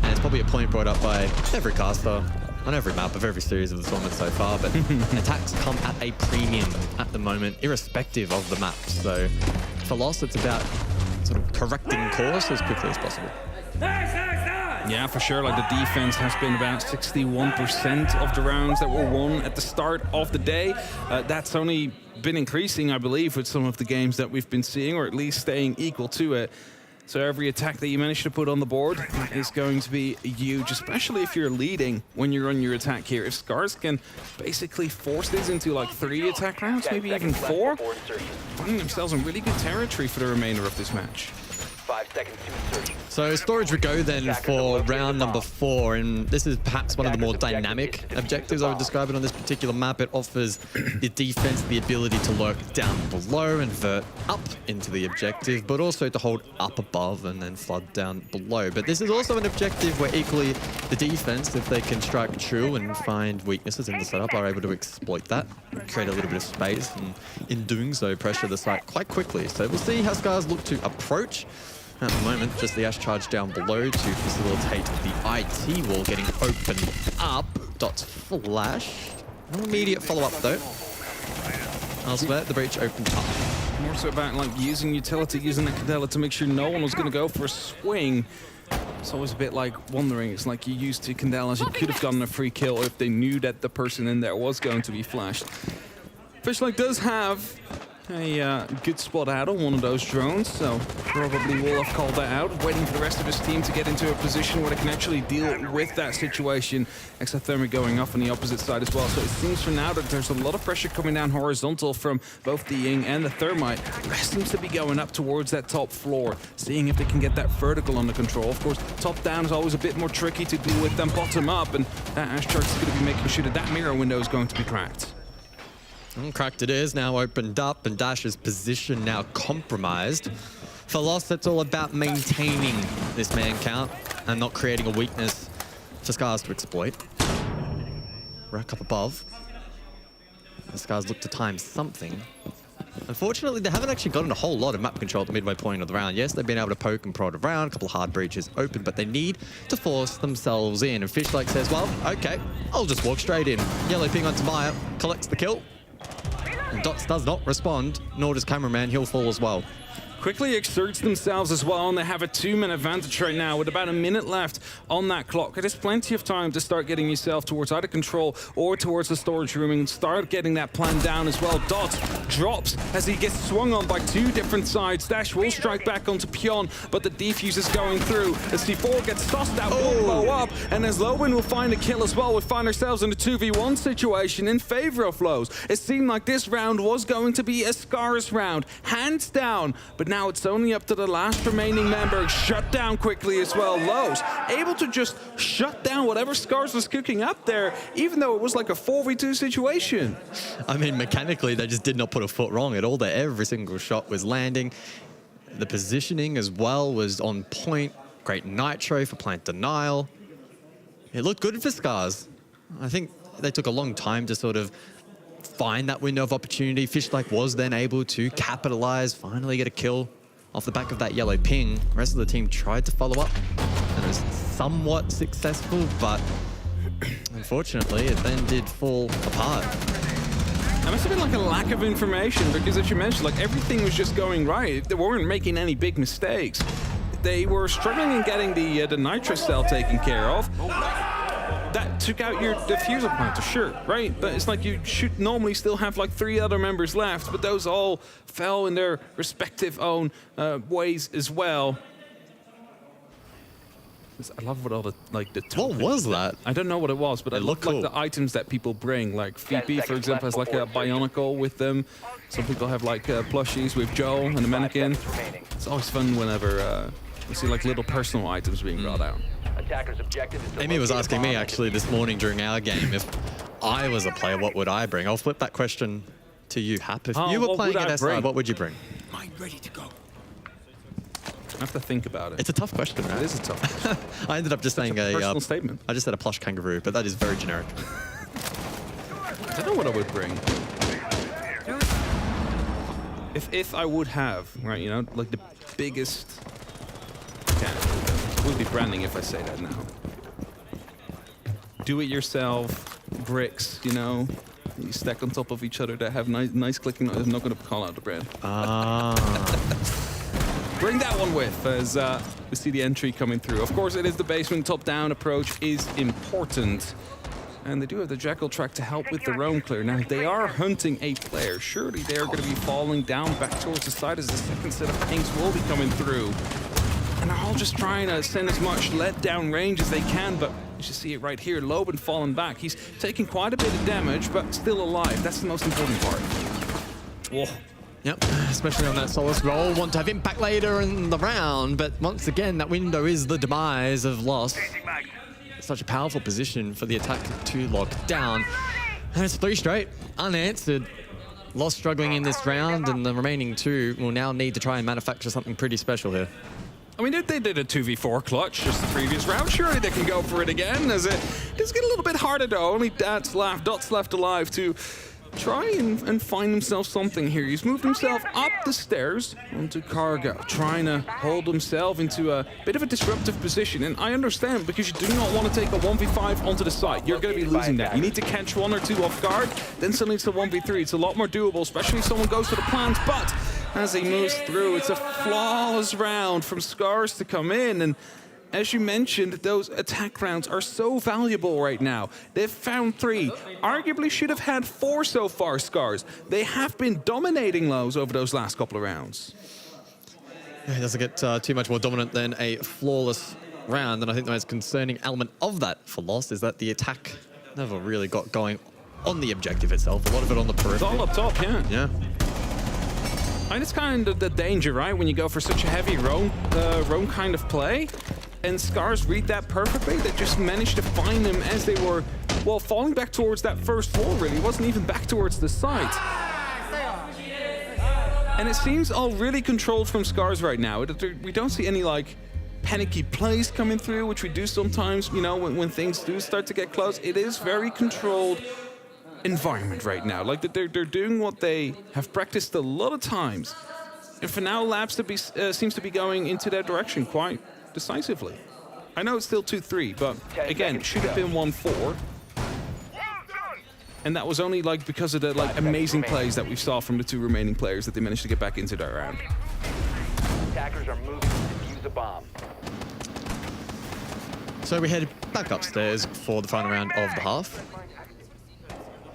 and it's probably a point brought up by every caster on every map of every series of the tournament so far, but attacks come at a premium at the moment, irrespective of the map. So for Loss, it's about sort of correcting course as quickly as possible. Yeah, for sure. Like, the defense has been about 61% of the rounds that were won at the start of the day. That's only been increasing, I believe, with some of the games that we've been seeing, or at least staying equal to it. So every attack that you manage to put on the board is going to be huge, especially if you're leading when you're on your attack here. If Scars can basically force this into like 3 attack rounds, maybe even 4, finding themselves in really good territory for the remainder of this match. 5 seconds to insertion. So storage would go then for round number 4, and this is perhaps one of the more dynamic objectives I would describe it on this particular map. It offers the defense the ability to lurk down below and vert up into the objective, but also to hold up above and then flood down below. But this is also an objective where equally the defense, if they can strike true and find weaknesses in the setup, are able to exploit that, create a little bit of space, and in doing so pressure the site quite quickly. So we'll see how Scars look to approach. At the moment, just the Ash charge down below to facilitate the IT wall getting opened up. Dots flash. No immediate follow-up though. Elsewhere, the breach opened up. More so about like using utility, using the Candela to make sure no one was going to go for a swing. It's always a bit like wondering. It's like you used 2 Candelas, you could have gotten a free kill if they knew that the person in there was going to be flashed. Fishlight does have a good spot out on one of those drones, so probably will have called that out, waiting for the rest of his team to get into a position where they can actually deal with that situation. Exothermic going off on the opposite side as well, so it seems for now that there's a lot of pressure coming down horizontal from both the Ying and the Thermite. The rest seems to be going up towards that top floor, seeing if they can get that vertical under control. Of course, top down is always a bit more tricky to deal with than bottom up, and that Ash Charge is going to be making sure that that mirror window is going to be cracked. And cracked it is, now opened up, and Dash's position now compromised. For Lost, it's all about maintaining this man count and not creating a weakness for Scars to exploit. Rack up above. The Scars look to time something. Unfortunately, they haven't actually gotten a whole lot of map control at the midway point of the round. Yes, they've been able to poke and prod around, a couple of hard breaches open, but they need to force themselves in. And Fishlight says, well, okay, I'll just walk straight in. Yellow ping onto Maya, collects the kill. And Dots does not respond, nor does Cameraman. He'll fall as well. quickly exerts themselves as well, and they have a 2-minute advantage right now with about a minute left on that clock. It is plenty of time to start getting yourself towards either control or towards the storage room and start getting that plan down as well. Dot drops as he gets swung on by 2 different sides. Dash will strike back onto Pion, but the defuse is going through. As C4 gets tossed out, will blow up, and as Lowin will find a kill as well, we find ourselves in a 2v1 situation in favor of Lowe's. It seemed like this round was going to be a Scars round, hands down, but now it's only up to the last remaining member. Shut down quickly as well. Lowe's able to just shut down whatever Scars was cooking up there, even though it was like a 4v2 situation. I mean, mechanically, they just did not put a foot wrong at all there. Every single shot was landing. The positioning as well was on point. Great nitro for plant denial. It looked good for Scars. I think they took a long time to sort of find that window of opportunity. Fishlike was then able to capitalize, finally get a kill off the back of that yellow ping. The rest of the team tried to follow up and it was somewhat successful, but unfortunately it then did fall apart. It must have been like a lack of information, because as you mentioned, like everything was just going right. They weren't making any big mistakes. They were struggling in getting the nitro cell taken care of. That took out your diffuser planter, sure, right? But it's like you should normally still have like 3 other members left, but those all fell in their respective own ways as well. I love what all the What was that? I don't know what it was, but it looked like the items that people bring. Like VP, for example, has like a Bionicle with them. Some people have like plushies with Joel and a mannequin. It's always fun whenever we see like little personal items being brought out. Amy was asking me actually this morning during our game if I was a player, what would I bring? I'll flip that question to you, Hap. If you were playing at SI, what would you bring? Mine ready to go. I have to think about it. It's a tough question, right? It is a tough question. I ended up just saying a personal statement. I just said a plush kangaroo, but that is very generic. I don't know what I would bring. If I would have, right, you know, like the biggest... Yeah, it would be branding if I say that now. Do-it-yourself bricks, you know, you stack on top of each other that have nice clicking. I'm not going to call out the brand. Bring that one with as we see the entry coming through. Of course, it is the basement. Top-down approach is important. And they do have the Jackal track to help with the roam clear. Now, they are hunting a player. Surely they are going to be falling down back towards the side as the second set of pings will be coming through. And they're all just trying to send as much let-down range as they can, but you should see it right here. Loban falling back. He's taking quite a bit of damage, but still alive. That's the most important part. Whoa. Yep, especially on that Solace roll. Want to have impact later in the round, but once again, that window is the demise of Lost. It's such a powerful position for the attack to lock down. And it's 3 straight, unanswered. Lost struggling in this round, and the remaining 2 will now need to try and manufacture something pretty special here. I mean, they did a 2v4 clutch just the previous round. Surely they can go for it again, as it does get a little bit harder, though. Only Dots left alive to try and find himself something here. He's moved himself up the stairs onto cargo, trying to hold himself into a bit of a disruptive position. And I understand, because you do not want to take a 1v5 onto the side. You're going to be losing that. You need to catch 1 or 2 off guard, then suddenly it's a 1v3. It's a lot more doable, especially if someone goes for the plant. But as he moves through, it's a flawless round from Scars to come in. And as you mentioned, those attack rounds are so valuable right now. They've found 3. Arguably should have had 4 so far, Scars. They have been dominating Lowe's over those last couple of rounds. Yeah, it doesn't get too much more dominant than a flawless round. And I think the most concerning element of that for Lost is that the attack never really got going on the objective itself. A lot of it on the periphery. It's all up top, yeah. Yeah. And it's kind of the danger, right, when you go for such a heavy roam kind of play. And Scars read that perfectly. They just managed to find them as they were, well, falling back towards that first floor, really. It wasn't even back towards the site. And it seems all really controlled from Scars right now. We don't see any, like, panicky plays coming through, which we do sometimes, you know, when things do start to get close. It is very controlled environment right now. Like, they're doing what they have practiced a lot of times. And for now, Labs seems to be going into that direction quite decisively. I know it's still 2-3, but again, it should have been 1-4. And that was only like because of the like amazing plays that we saw from the 2 remaining players that they managed to get back into that round. Attackers are moving to defuse a bomb. So we head back upstairs for the final round of the half.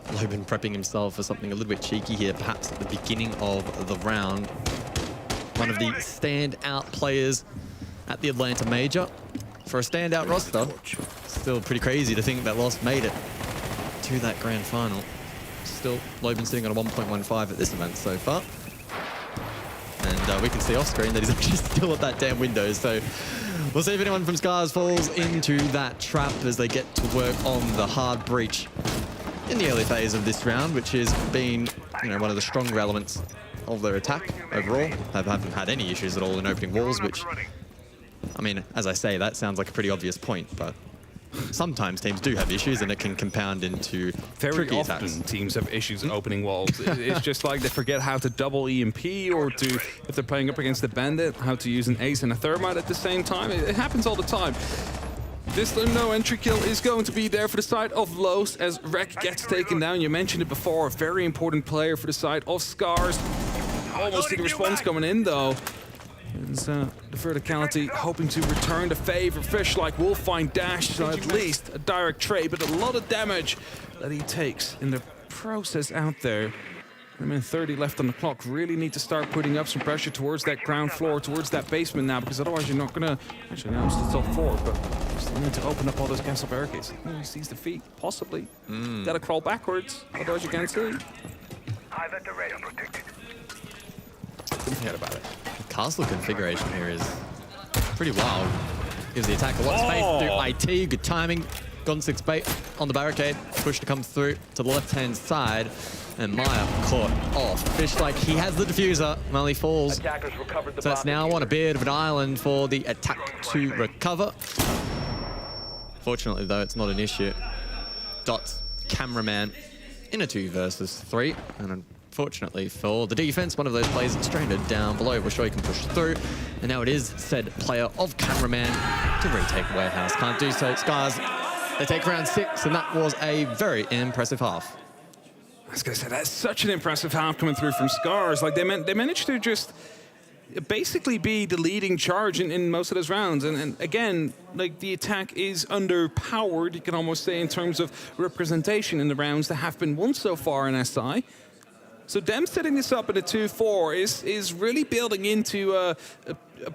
Loban prepping himself for something a little bit cheeky here, perhaps at the beginning of the round. One of the standout players at the Atlanta Major. For a standout roster, still pretty crazy to think that Lost made it to that grand final. Still, Loban sitting on a 1.15 at this event so far. And we can see off screen that he's actually still at that damn window. So we'll see if anyone from Scars falls into that trap as they get to work on the hard breach in the early phase of this round, which has been, you know, one of the stronger elements of their attack overall. They haven't had any issues at all in opening walls, which, I mean, as I say, that sounds like a pretty obvious point, but sometimes teams do have issues and it can compound into Very tricky often attacks. teams have issues in opening walls. It's just like they forget how to double EMP, or to, if they're playing up against a bandit, how to use an ace and a thermite at the same time. It happens all the time. This no entry kill is going to be there for the side of Los as Rek gets taken down. You mentioned it before, a very important player for the side of Scars. Almost see the response coming in though. As the verticality hoping to return the favor. Fish-like will find Dash, so at least a direct trade, but a lot of damage that he takes in the process out there. I mean, 30 left on the clock. Really need to start putting up some pressure towards that ground floor, towards that basement now, because otherwise you're not gonna. Actually, now it's the top 4, but you still need to open up all those castle barricades. Oh, he sees the feet, possibly. Gotta crawl backwards, otherwise you can't see. I've at the radar protected. Forget about it. The castle configuration here is pretty wild. Gives the attacker a lot of space through IT. Good timing. Gone 6 bait on the barricade. Push to come through to the left-hand side. And Maya caught off. Fish like he has the diffuser. Molly falls. Attackers recovered the So that's bomb now diffuser. on a bit of an island for the attack to recover. Fortunately, though, it's not an issue. Dots, cameraman in a 2 versus 3. And unfortunately for the defense, one of those players stranded down below. We're sure he can push through. And now it is said player of cameraman to retake Warehouse. Can't do so. Scars, they take round 6, and that was a very impressive half. I was gonna say, that's such an impressive half coming through from Scars. Like they managed to just basically be the leading charge in most of those rounds. And again, like the attack is underpowered, you can almost say, in terms of representation in the rounds that have been won so far in SI. So them setting this up in a 2-4 is really building into a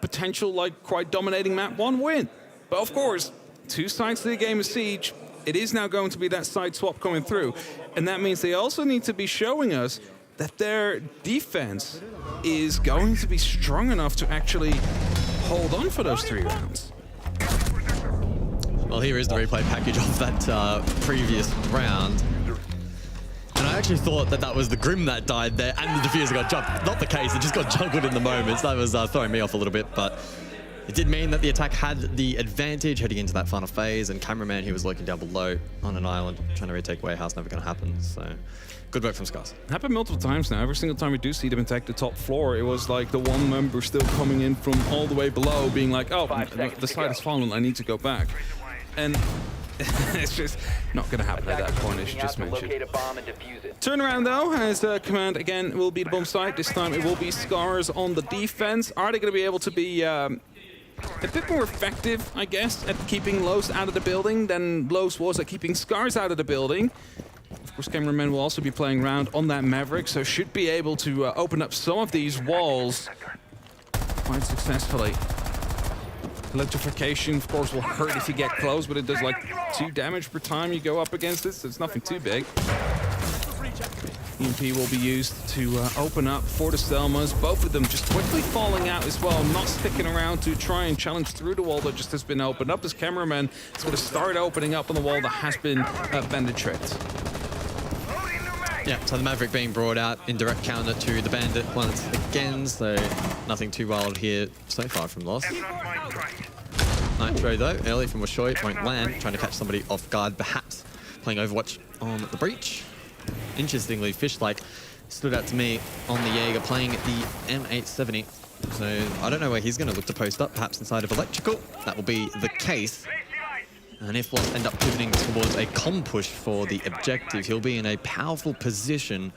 potential, like, quite dominating map 1 win. But of course, 2 sides to the game of Siege. It is now going to be that side swap coming through. And that means they also need to be showing us that their defense is going to be strong enough to actually hold on for those 3 rounds. Well, here is the replay package of that previous round. And I actually thought that that was the Grim that died there and the diffuser got jumped. Not the case, it just got juggled in the moments. That was throwing me off a little bit, but it did mean that the attack had the advantage heading into that final phase, and cameraman, he was lurking down below on an island, trying to retake Warehouse, never going to happen. So, good work from Scars. Happened multiple times now. Every single time we do see them attack the top floor, it was like the one member still coming in from all the way below, being like, oh, the side has fallen, I need to go back. And it's just not going to happen at that point, as you just mentioned. Turnaround though, as command again will be the bomb site. This time it will be Scars on the defense. Are they going to be able to be a bit more effective, I guess, at keeping Los out of the building than Los was at keeping Scars out of the building? Of course, cameramen will also be playing around on that Maverick, so should be able to open up some of these walls quite successfully. Electrification, of course, will hurt if you get close, but it does like 2 damage per time you go up against it, so it's nothing too big. EMP will be used to open up for the Selmas. Both of them just quickly falling out as well, not sticking around to try and challenge through the wall that just has been opened up. This cameraman is going to start opening up on the wall that has been bandit tripped. Yeah, so the Maverick being brought out in direct counter to the Bandit once again, so nothing too wild here so far from Lost. Nitro though, early from Washoy, won't land, trying to catch somebody off guard, perhaps playing Overwatch on the breach. Interestingly, Fish-like stood out to me on the Jaeger playing the M870. So I don't know where he's going to look to post up, perhaps inside of Electrical. That will be the case. And if Lost end up pivoting towards a comm push for the objective, he'll be in a powerful position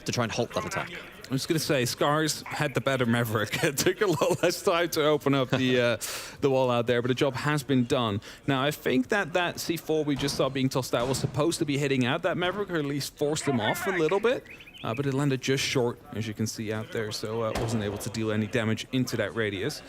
to try and halt that attack. I was going to say, Scars had the better Maverick. It took a lot less time to open up the wall out there, but the job has been done. Now, I think that C4 we just saw being tossed out was supposed to be hitting out that Maverick, or at least forced him off a little bit, but it landed just short, as you can see out there, so wasn't able to deal any damage into that radius.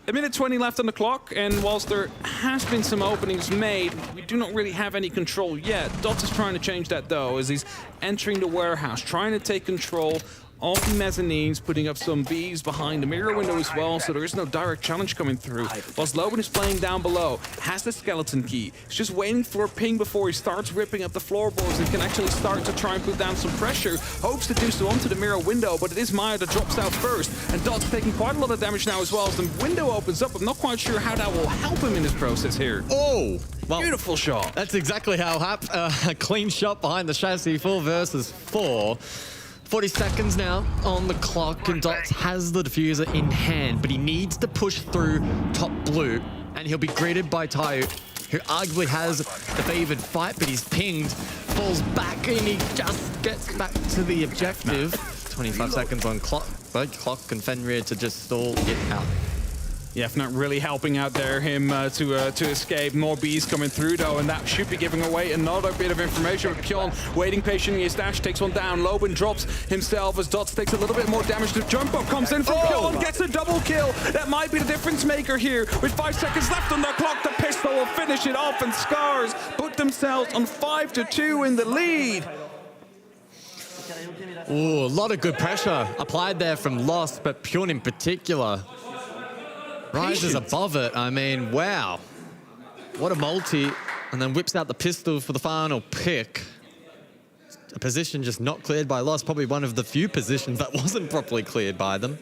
1:20 left on the clock, and whilst there has been some openings made, we do not really have any control yet. Dots is trying to change that, though, as he's entering the warehouse, trying to take control on the mezzanines, putting up some Bs behind the mirror window as well, so there is no direct challenge coming through. Whilst Loban is playing down below, has the skeleton key. He's just waiting for a ping before he starts ripping up the floorboards and can actually start to try and put down some pressure. Hopes to do so onto the mirror window, but it is Maya that drops out first. And Dot's taking quite a lot of damage now as well as the window opens up. I'm not quite sure how that will help him in this process here. Oh! Well, beautiful shot. That's exactly how a clean shot behind the chassis, 4 versus 4. 40 seconds now on the clock, and Dots has the diffuser in hand, but he needs to push through top blue, and he'll be greeted by Tayu, who arguably has the favored fight, but he's pinged, falls back, and he just gets back to the objective. 25 seconds on clock, but Clock and Fenrir to just stall it out. Yeah, not really helping out there, him to escape. More Bs coming through, though, and that should be giving away another bit of information. But Kyon waiting patiently, his dash takes one down. Loban drops himself as Dots takes a little bit more damage. The jump up comes in from Kyon, gets a double kill. That might be the difference maker here. With 5 seconds left on the clock, the pistol will finish it off, and Scars put themselves on 5-2 in the lead. Ooh, a lot of good pressure applied there from Lost, but Pune in particular rises above it. I mean, wow. What a multi. And then whips out the pistol for the final pick. A position just not cleared by Lost. Probably one of the few positions that wasn't properly cleared by them.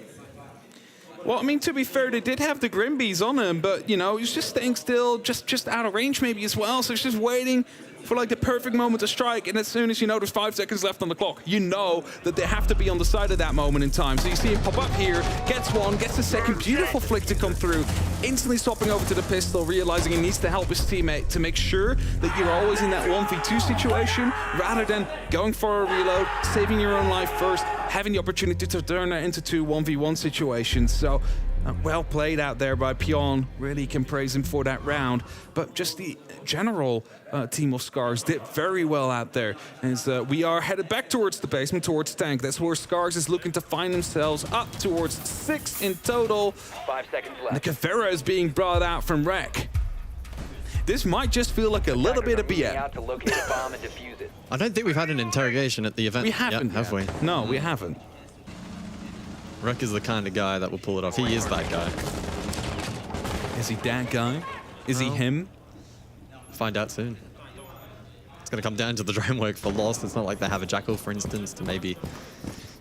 Well, I mean, to be fair, they did have the Grimbees on him, but, you know, he's just staying still, just out of range maybe as well. So he's just waiting for, like, the perfect moment to strike. And as soon as you know there's 5 seconds left on the clock, you know that they have to be on the side of that moment in time. So you see him pop up here, gets one, gets the second, beautiful flick to come through, instantly swapping over to the pistol, realizing he needs to help his teammate to make sure that you're always in that 1v2 situation, rather than going for a reload, saving your own life first, having the opportunity to turn that into 2 1v1 situations. So well played out there by Pyeon. Really can praise him for that round. But just the general team of Scars did very well out there. As we are headed back towards the basement, towards Tank. That's where Scars is looking to find themselves up towards 6 in total. 5 seconds left. The Kavera is being brought out from Rec. This might just feel like a little bit of BS. Out to locate a bomb and defuse it. I don't think we've had an interrogation at the event. We haven't, yet, have we? No, we haven't. Rec is the kind of guy that will pull it off. He is that guy. Is he that guy? Is he him? Find out soon. It's going to come down to the drone work for Lost. It's not like they have a Jackal, for instance, to maybe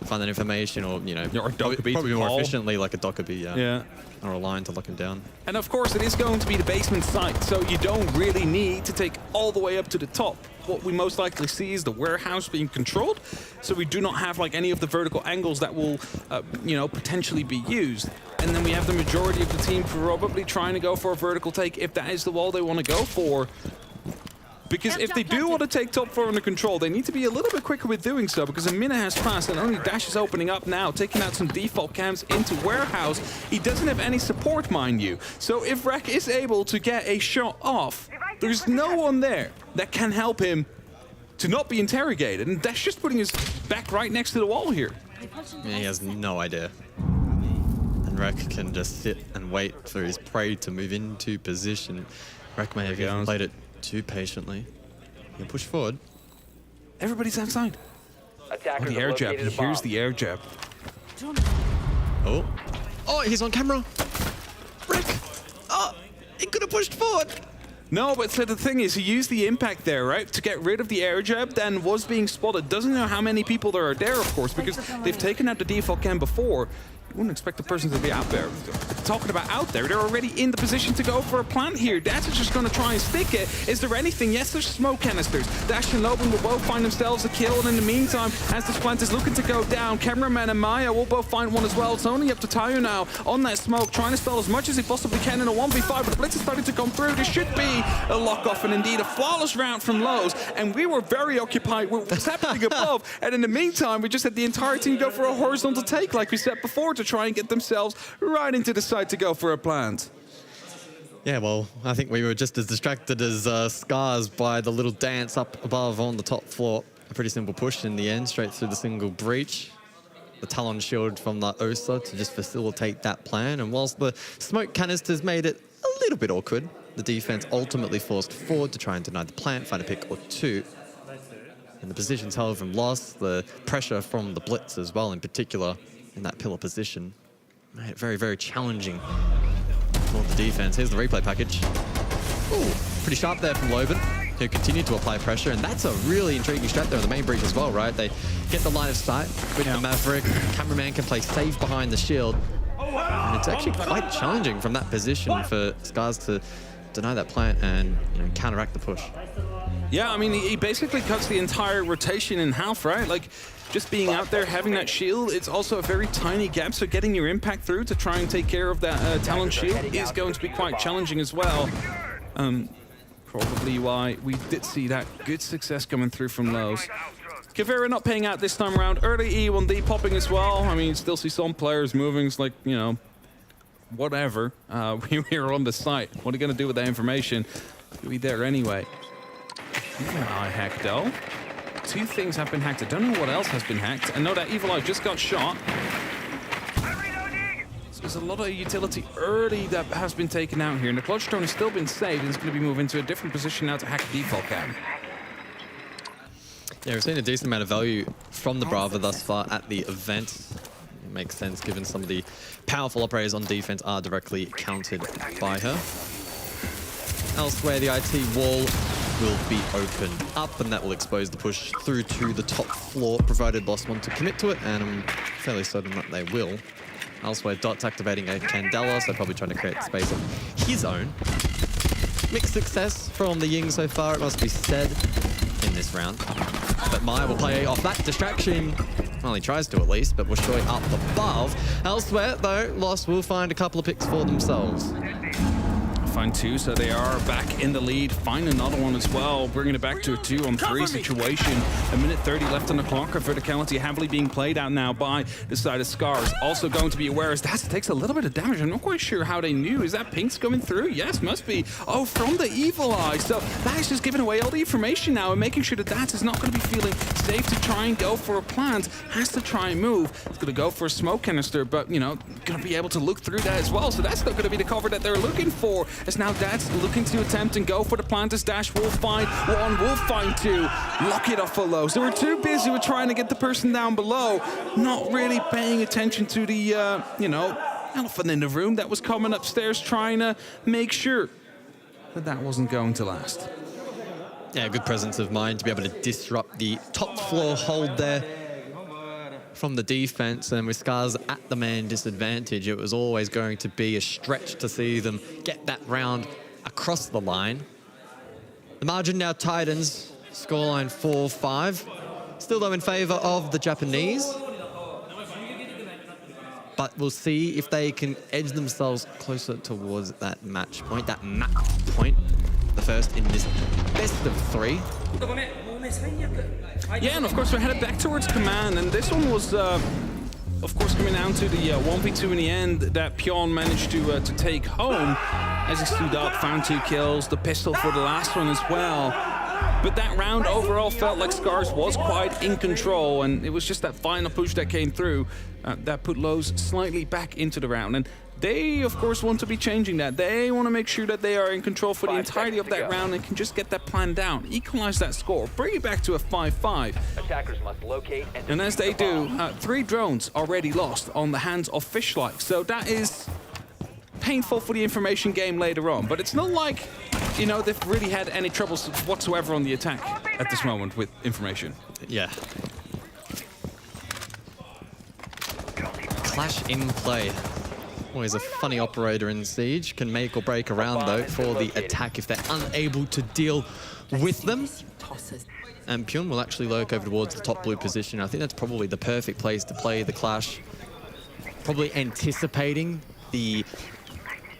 find that information, or, you know, probably more efficiently like a Dockerbee, yeah, or a line to lock him down. And of course, it is going to be the basement site, so you don't really need to take all the way up to the top. What we most likely see is the warehouse being controlled, so we do not have like any of the vertical angles that will, you know, potentially be used. And then we have the majority of the team probably trying to go for a vertical take if that is the wall they want to go for. Because if they do want to take top 4 under control, they need to be a little bit quicker with doing so, because a minute has passed and only Dash is opening up now, taking out some default cams into warehouse. He doesn't have any support, mind you. So if Rec is able to get a shot off, there's no one there that can help him to not be interrogated. And Dash just putting his back right next to the wall here. Yeah, he has no idea. And Rec can just sit and wait for his prey to move into position. Rec may have even played it too patiently. He'll push forward. Everybody's outside. Attackers the air jab. Here's the air jab. Oh. Oh, he's on camera. Rick. Oh, he could have pushed forward. No, but so the thing is, he used the impact there, right, to get rid of the air jab, then was being spotted. Doesn't know how many people there are there, of course, because they've taken out the default cam before. wouldn't expect the person to be out there. Talking about out there, they're already in the position to go for a plant here. Dash is just going to try and stick it. Is there anything? Yes, there's smoke canisters. Dash and Loban will both find themselves a kill, and in the meantime, as this plant is looking to go down, Cameraman and Maya will both find one as well. It's only up to Tayo now on that smoke, trying to stall as much as he possibly can in a 1v5, but the blitz is starting to come through. There should be a lock-off, and indeed a flawless round from Lowe's, and we were very occupied with what's happening above, and in the meantime, we just had the entire team go for a horizontal take, like we said before, to try and get themselves right into the side to go for a plant. Yeah, well, I think we were just as distracted as Scars by the little dance up above on the top floor. A pretty simple push in the end, straight through the single breach. The Talon shield from the Osa to just facilitate that plan. And whilst the smoke canisters made it a little bit awkward, the defense ultimately forced forward to try and deny the plant, find a pick or two. And the positions held from Loss, the pressure from the blitz as well, in particular, in that pillar position, made it very, very challenging for the defense. Here's the replay package. Ooh, pretty sharp there from Loban, who continued to apply pressure, and that's a really intriguing strat there on the main breach as well, right? They get the line of sight with the Maverick. Cameraman can play safe behind the shield, and it's actually quite challenging from that position for Scars to deny that plant and counteract the push. Yeah, I mean, he basically cuts the entire rotation in half, right? Like, just being out there, having that shield, it's also a very tiny gap, so getting your impact through to try and take care of that Talon shield is going to be quite challenging as well. Probably why we did see that good success coming through from Lowe's. Kavera not paying out this time around. Early E1D popping as well. I mean, still see some players moving. It's like, whatever. We're on the site. What are you going to do with that information? You'll be there anyway. Eye hack though. Two things have been hacked. I don't know what else has been hacked. I know that Evil Eye just got shot. So there's a lot of utility early that has been taken out here, and the clutch drone has still been saved, and it's going to be moving to a different position now to hack the default cam. Yeah, we've seen a decent amount of value from the Brava thus far at the event. It makes sense given some of the powerful operators on defense are directly countered by her. Elsewhere, the IT wall will be opened up, and that will expose the push through to the top floor, provided Lost want to commit to it, and I'm fairly certain that they will. Elsewhere, Dot's activating a Candela, so probably trying to create space of his own. Mixed success from the Ying so far, it must be said, in this round. But Maya will play off that distraction. Well, he tries to at least, but will show it up above. Elsewhere, though, Lost will find a couple of picks for themselves. Find two, so they are back in the lead. Find another one as well, bringing it back to a 2-on-3 situation. A minute 30 left on the clock. A verticality heavily being played out now by the side of Scars. Also going to be aware as that takes a little bit of damage. I'm not quite sure how they knew. Is that Pink's coming through? Yes, must be. Oh, from the Evil Eye. So that is just giving away all the information now and making sure that that is not going to be feeling safe to try and go for a plant. Has to try and move. It's going to go for a smoke canister, but, going to be able to look through that as well. So that's not going to be the cover that they're looking for. As now Dad's looking to attempt and go for the plant as Dash will find one, will find two. Lock it up for Lowe's. They were too busy with trying to get the person down below, not really paying attention to the, elephant in the room that was coming upstairs, trying to make sure that that wasn't going to last. Yeah, good presence of mind to be able to disrupt the top floor hold there from the defense, and with Scars at the man disadvantage, it was always going to be a stretch to see them get that round across the line. The margin now tightens, scoreline 4-5. Still though in favor of the Japanese. But we'll see if they can edge themselves closer towards that match point, that map point. The first in this best of three. Yeah, and of course we're headed back towards command, and this one was, of course, coming down to the 1v2 in the end that Pyeon managed to take home as he stood up, found 2 kills, the pistol for the last one as well. But that round overall felt like Scars was quite in control, and it was just that final push that came through that put Lowe's slightly back into the round. And they, of course, want to be changing that. They want to make sure that they are in control for the entirety of that round and can just get that plan down, equalize that score, bring it back to a 5-5. Attackers must locate and as they do, 3 drones already lost on the hands of Fishlike. So that is painful for the information game later on. But it's not like, they've really had any troubles whatsoever on the attack at this moment with information. Yeah. Clash in play. Always a funny operator in Siege. Can make or break around, though, for the attack if they're unable to deal with them. And Pyun will actually lurk over towards the top blue position. I think that's probably the perfect place to play the Clash. Probably anticipating the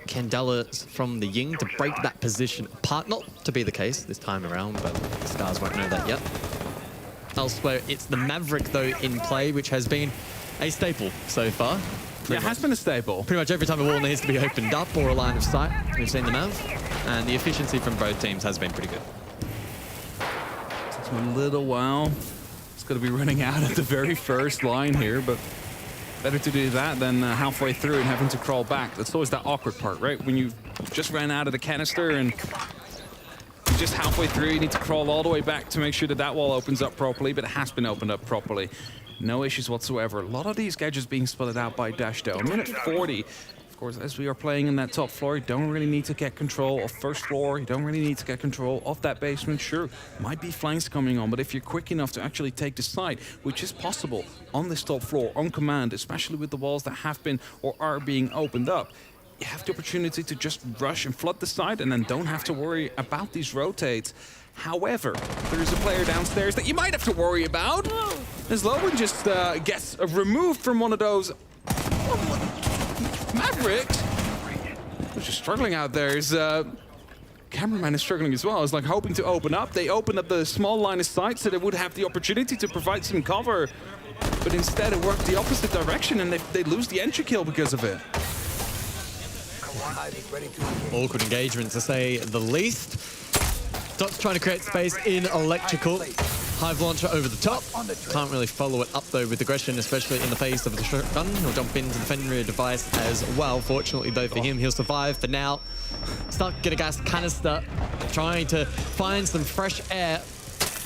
Candelas from the Ying to break that position apart. Not to be the case this time around, but the Scars won't know that yet. Elsewhere, it's the Maverick, though, in play, which has been a staple so far. Yeah, it has been a staple. Pretty much every time a wall needs to be opened up or a line of sight, we've seen the Mav. And the efficiency from both teams has been pretty good. Takes him a little while. It's going to be running out at the very first line here, but better to do that than halfway through and having to crawl back. That's always that awkward part, right? When you just ran out of the canister and you're just halfway through, you need to crawl all the way back to make sure that that wall opens up properly, but it has been opened up properly. No issues whatsoever. A lot of these gadgets being split out by Dash, though. Minute 40. Of course, as we are playing in that top floor, you don't really need to get control of first floor. You don't really need to get control of that basement. Sure, might be flanks coming on, but if you're quick enough to actually take the site, which is possible on this top floor, on command, especially with the walls that have been or are being opened up, you have the opportunity to just rush and flood the site and then don't have to worry about these rotates. However, there is a player downstairs that you might have to worry about. As Lowen just gets removed from one of those Mavericks. They're just struggling out there. His cameraman is struggling as well. It's like hoping to open up. They opened up the small line of sight so they would have the opportunity to provide some cover. But instead it worked the opposite direction and they lose the entry kill because of it. Awkward engagement, to say the least. Dot's trying to create space in electrical. Hive launcher over the top. Can't really follow it up, though, with aggression, especially in the face of the shotgun. He'll jump into the Fenrir device as well. Fortunately, though, for him, he'll survive for now. Stuck, get a gas canister. Trying to find some fresh air.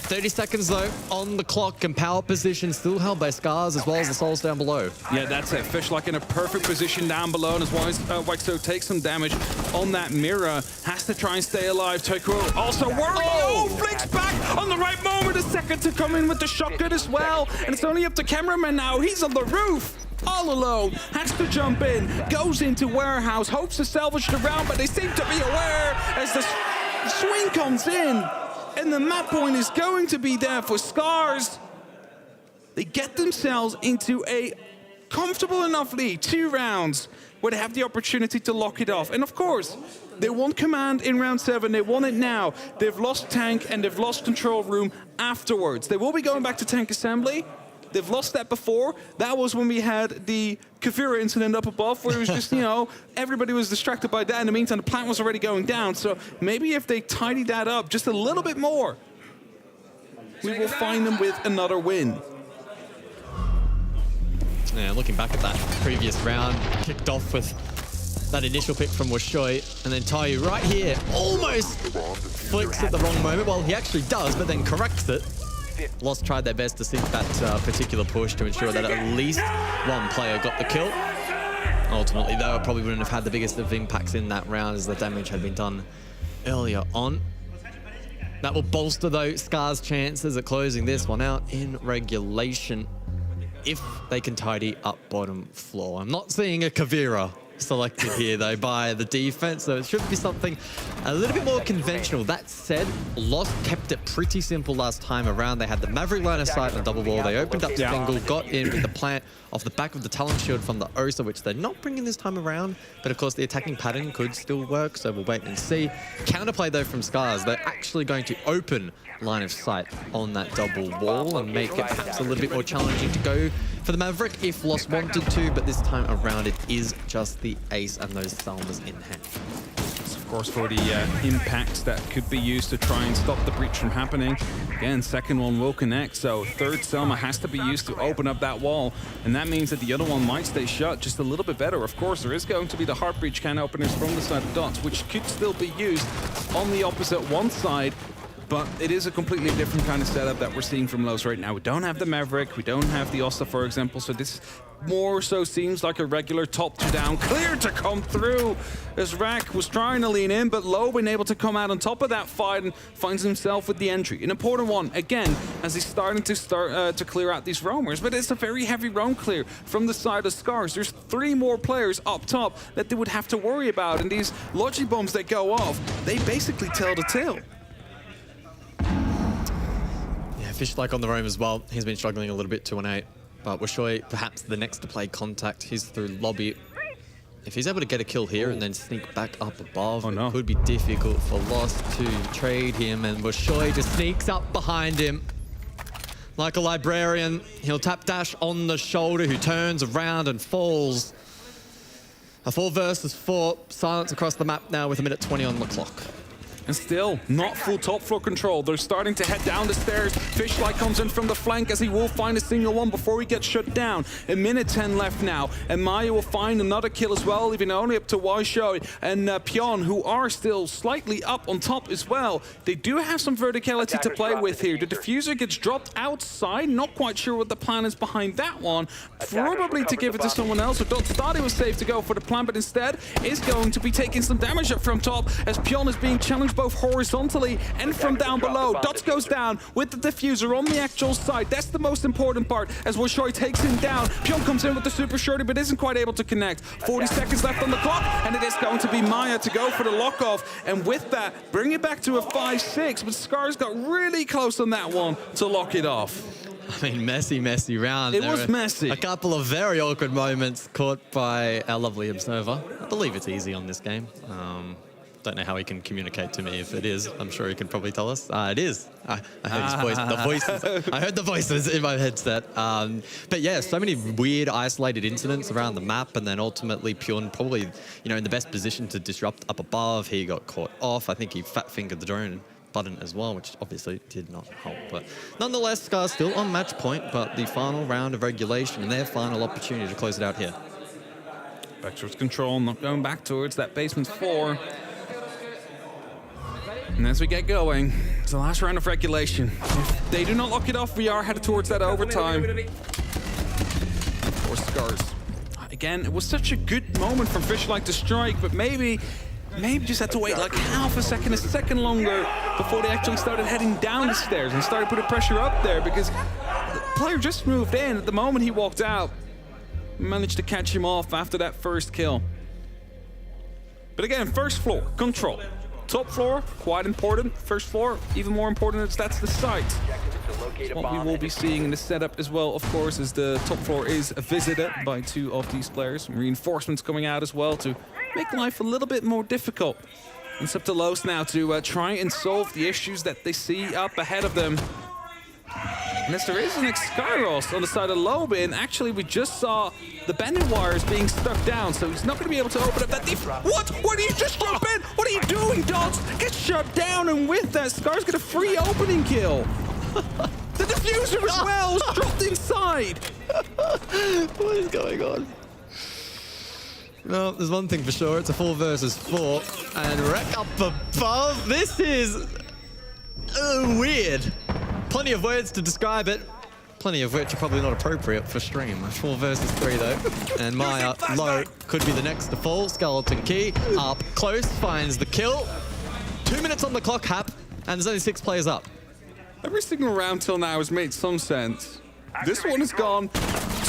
30 seconds, though, on the clock, and power position still held by Scars as well as the Souls down below. Yeah, that's it. Fishlock in a perfect position down below, and as Waxo takes some damage on that mirror, has to try and stay alive. Taiko also worried. Oh, flicks back on the right moment. A second to come in with the shotgun as well, and it's only up to cameraman now. He's on the roof. All alone, has to jump in, goes into warehouse, hopes to salvage the round, but they seem to be aware as the swing comes in. And the map point is going to be there for Scars. They get themselves into a comfortable enough lead, 2 rounds, where they have the opportunity to lock it off. And of course, they want command in round 7. They want it now. They've lost tank and they've lost control room afterwards. They will be going back to tank assembly. They've lost that before. That was when we had the Kavira incident up above, where it was just, you know, everybody was distracted by that. In the meantime, the plant was already going down. So maybe if they tidy that up just a little bit more, we will find them with another win. Yeah, looking back at that previous round, kicked off with that initial pick from Washoy, and then Tayu right here almost flicks at the wrong moment. Well, he actually does, but then corrects it. Lost tried their best to sink that particular push to ensure that at least one player got the kill. Ultimately, though, it probably wouldn't have had the biggest of impacts in that round as the damage had been done earlier on. That will bolster, though, Scar's chances at closing this one out in regulation if they can tidy up bottom floor. I'm not seeing a Kavira selected here, though, by the defense, so it should be something a little bit more conventional. That said, Lost kept it pretty simple last time around. They had the Maverick line of sight on the double wall. They opened up single, got in with the plant off the back of the Talon Shield from the Osa, which they're not bringing this time around, but of course the attacking pattern could still work, so we'll wait and see. Counterplay, though, from Scars. They're actually going to open line of sight on that double wall and make it perhaps a little bit more challenging to go for the Maverick if Lost wanted to, but this time around it is just the Ace and those Salmas in hand. Of course, for the impacts that could be used to try and stop the breach from happening. Again, second one will connect, so third Selma has to be used to open up that wall, and that means that the other one might stay shut just a little bit better. Of course, there is going to be the heart breach can openers from the side of Dots, which could still be used on the opposite one side. But it is a completely different kind of setup that we're seeing from Los right now. We don't have the Maverick, we don't have the Osta, for example, so this more so seems like a regular top to down clear to come through as Rack was trying to lean in, but Low been able to come out on top of that fight and finds himself with the entry. An important one, again, as he's starting to clear out these roamers, but it's a very heavy roam clear from the side of Scars. There's 3 more players up top that they would have to worry about, and these Logi bombs that go off, they basically tell the tale. Yeah, Fish like on the roam as well. He's been struggling a little bit 2-8, but Washoy perhaps the next to play contact. He's through lobby. If he's able to get a kill here and then sneak back up above, it could be difficult for Lost to trade him, and Washoy just sneaks up behind him. Like a librarian, he'll tap dash on the shoulder, who turns around and falls. A 4 versus 4, silence across the map now with 1:20 on the clock. And still, not full top floor control. They're starting to head down the stairs. Fishlight comes in from the flank as he will find a single one before he gets shut down. 1:10 left now. And Maya will find another kill as well, leaving only up to Waisho and Pion, who are still slightly up on top as well. They do have some verticality to play with here. The diffuser gets dropped outside. Not quite sure what the plan is behind that one. Probably to give it to someone else. So Dot thought he was safe to go for the plan, but instead is going to be taking some damage up from top as Pion is being challenged both horizontally and from down below. Dots goes down with the diffuser on the actual side. That's the most important part as Washoy takes him down. Pion comes in with the super shorty but isn't quite able to connect. 40 seconds left on the clock and it is going to be Maya to go for the lock off. And with that, bring it back to a 5-6, but Scars got really close on that one to lock it off. I mean, messy round. It was messy. A couple of very awkward moments caught by our lovely observer. I believe it's easy on this game. Don't know how he can communicate to me if it is. I'm sure he can probably tell us. It is. I heard his voice. The voices. I heard the voices in my headset. But yeah, so many weird isolated incidents around the map, and then ultimately Pion probably, in the best position to disrupt up above. He got caught off. I think he fat fingered the drone button as well, which obviously did not help. But nonetheless, Scar still on match point, but the final round of regulation and their final opportunity to close it out here. Back towards control, not going back towards that basement floor. And as we get going, it's the last round of regulation. If they do not lock it off, we are headed towards that overtime. Or Scars. Again, it was such a good moment from Fishlight to strike, but maybe just had to wait like half a second longer before they actually started heading down the stairs and started putting pressure up there, because the player just moved in. At the moment he walked out, managed to catch him off after that first kill. But again, first floor, control. Top floor, quite important. First floor, even more important, that's the site. What we will be seeing in the setup as well, of course, is the top floor is visited by 2 of these players. Reinforcements coming out as well to make life a little bit more difficult. It's up to Los now to try and solve the issues that they see up ahead of them. And as there is an Skyros on the side of Lobin, actually we just saw the bending wires being stuck down, so he's not going to be able to open up that deep. What? What are you just jump in? What are you doing, Dots? Get shut down, and with that, Scar's got a free opening kill. The diffuser as well is dropped inside. What is going on? Well, there's one thing for sure. It's a 4 versus 4, and Wreck up above. This is weird. Plenty of words to describe it, plenty of which are probably not appropriate for stream. 4 versus 3 though, and Maya low could be the next to fall. Skeleton Key up close, finds the kill. 2 minutes on the clock, Hap, and there's only 6 players up. Every single round till now has made some sense. This one has gone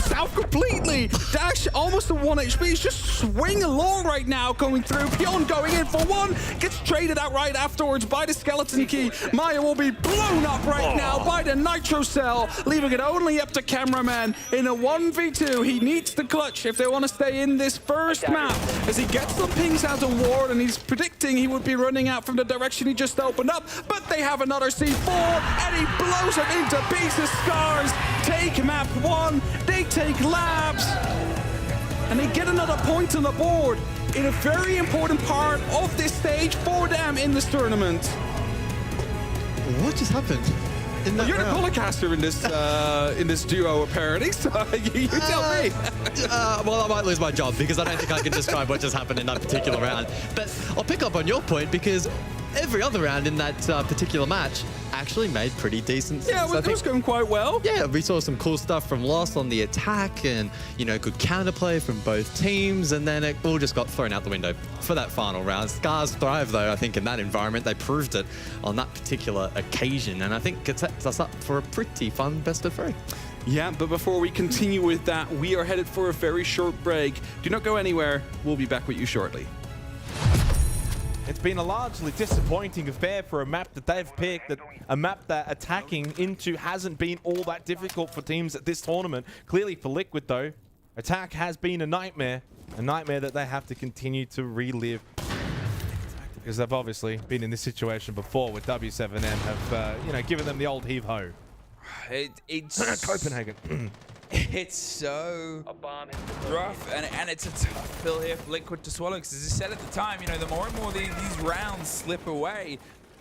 south completely. Dash almost at 1 HP. He's just swinging along right now, going through. Pion going in for one. Gets traded out right afterwards by the Skeleton Key. Maya will be blown up right now by the Nitro Cell, leaving it only up to Cameraman. In a 1v2, he needs the clutch if they want to stay in this first map, as he gets some pings out of Ward, and he's predicting he would be running out from the direction he just opened up. But they have another C4, and he blows him into pieces. Scars take map 1. They take labs, and they get another point on the board in a very important part of this stage for them in this tournament. What just happened? Well, you're the colorcaster in this duo, apparently, so you tell me. Well, I might lose my job because I don't think I can describe what just happened in that particular round. But I'll pick up on your point, because every other round in that particular match actually made pretty decent sense. Yeah, it was going quite well. Yeah, we saw some cool stuff from Lost on the attack and, you know, good counterplay from both teams, and then it all just got thrown out the window for that final round. Scars thrive, though, I think, in that environment. They proved it on that particular occasion, and I think it sets us up for a pretty fun best of 3. Yeah, but before we continue with that, we are headed for a very short break. Do not go anywhere. We'll be back with you shortly. It's been a largely disappointing affair for a map that they've picked, a map that attacking into hasn't been all that difficult for teams at this tournament. Clearly for Liquid, though, attack has been a nightmare that they have to continue to relive. Because they've obviously been in this situation before with W7M, have given them the old heave-ho. It's Copenhagen. It's so rough, and it's a tough pill here for Liquid to swallow, because as I said at the time, you know, the more and more these rounds slip away,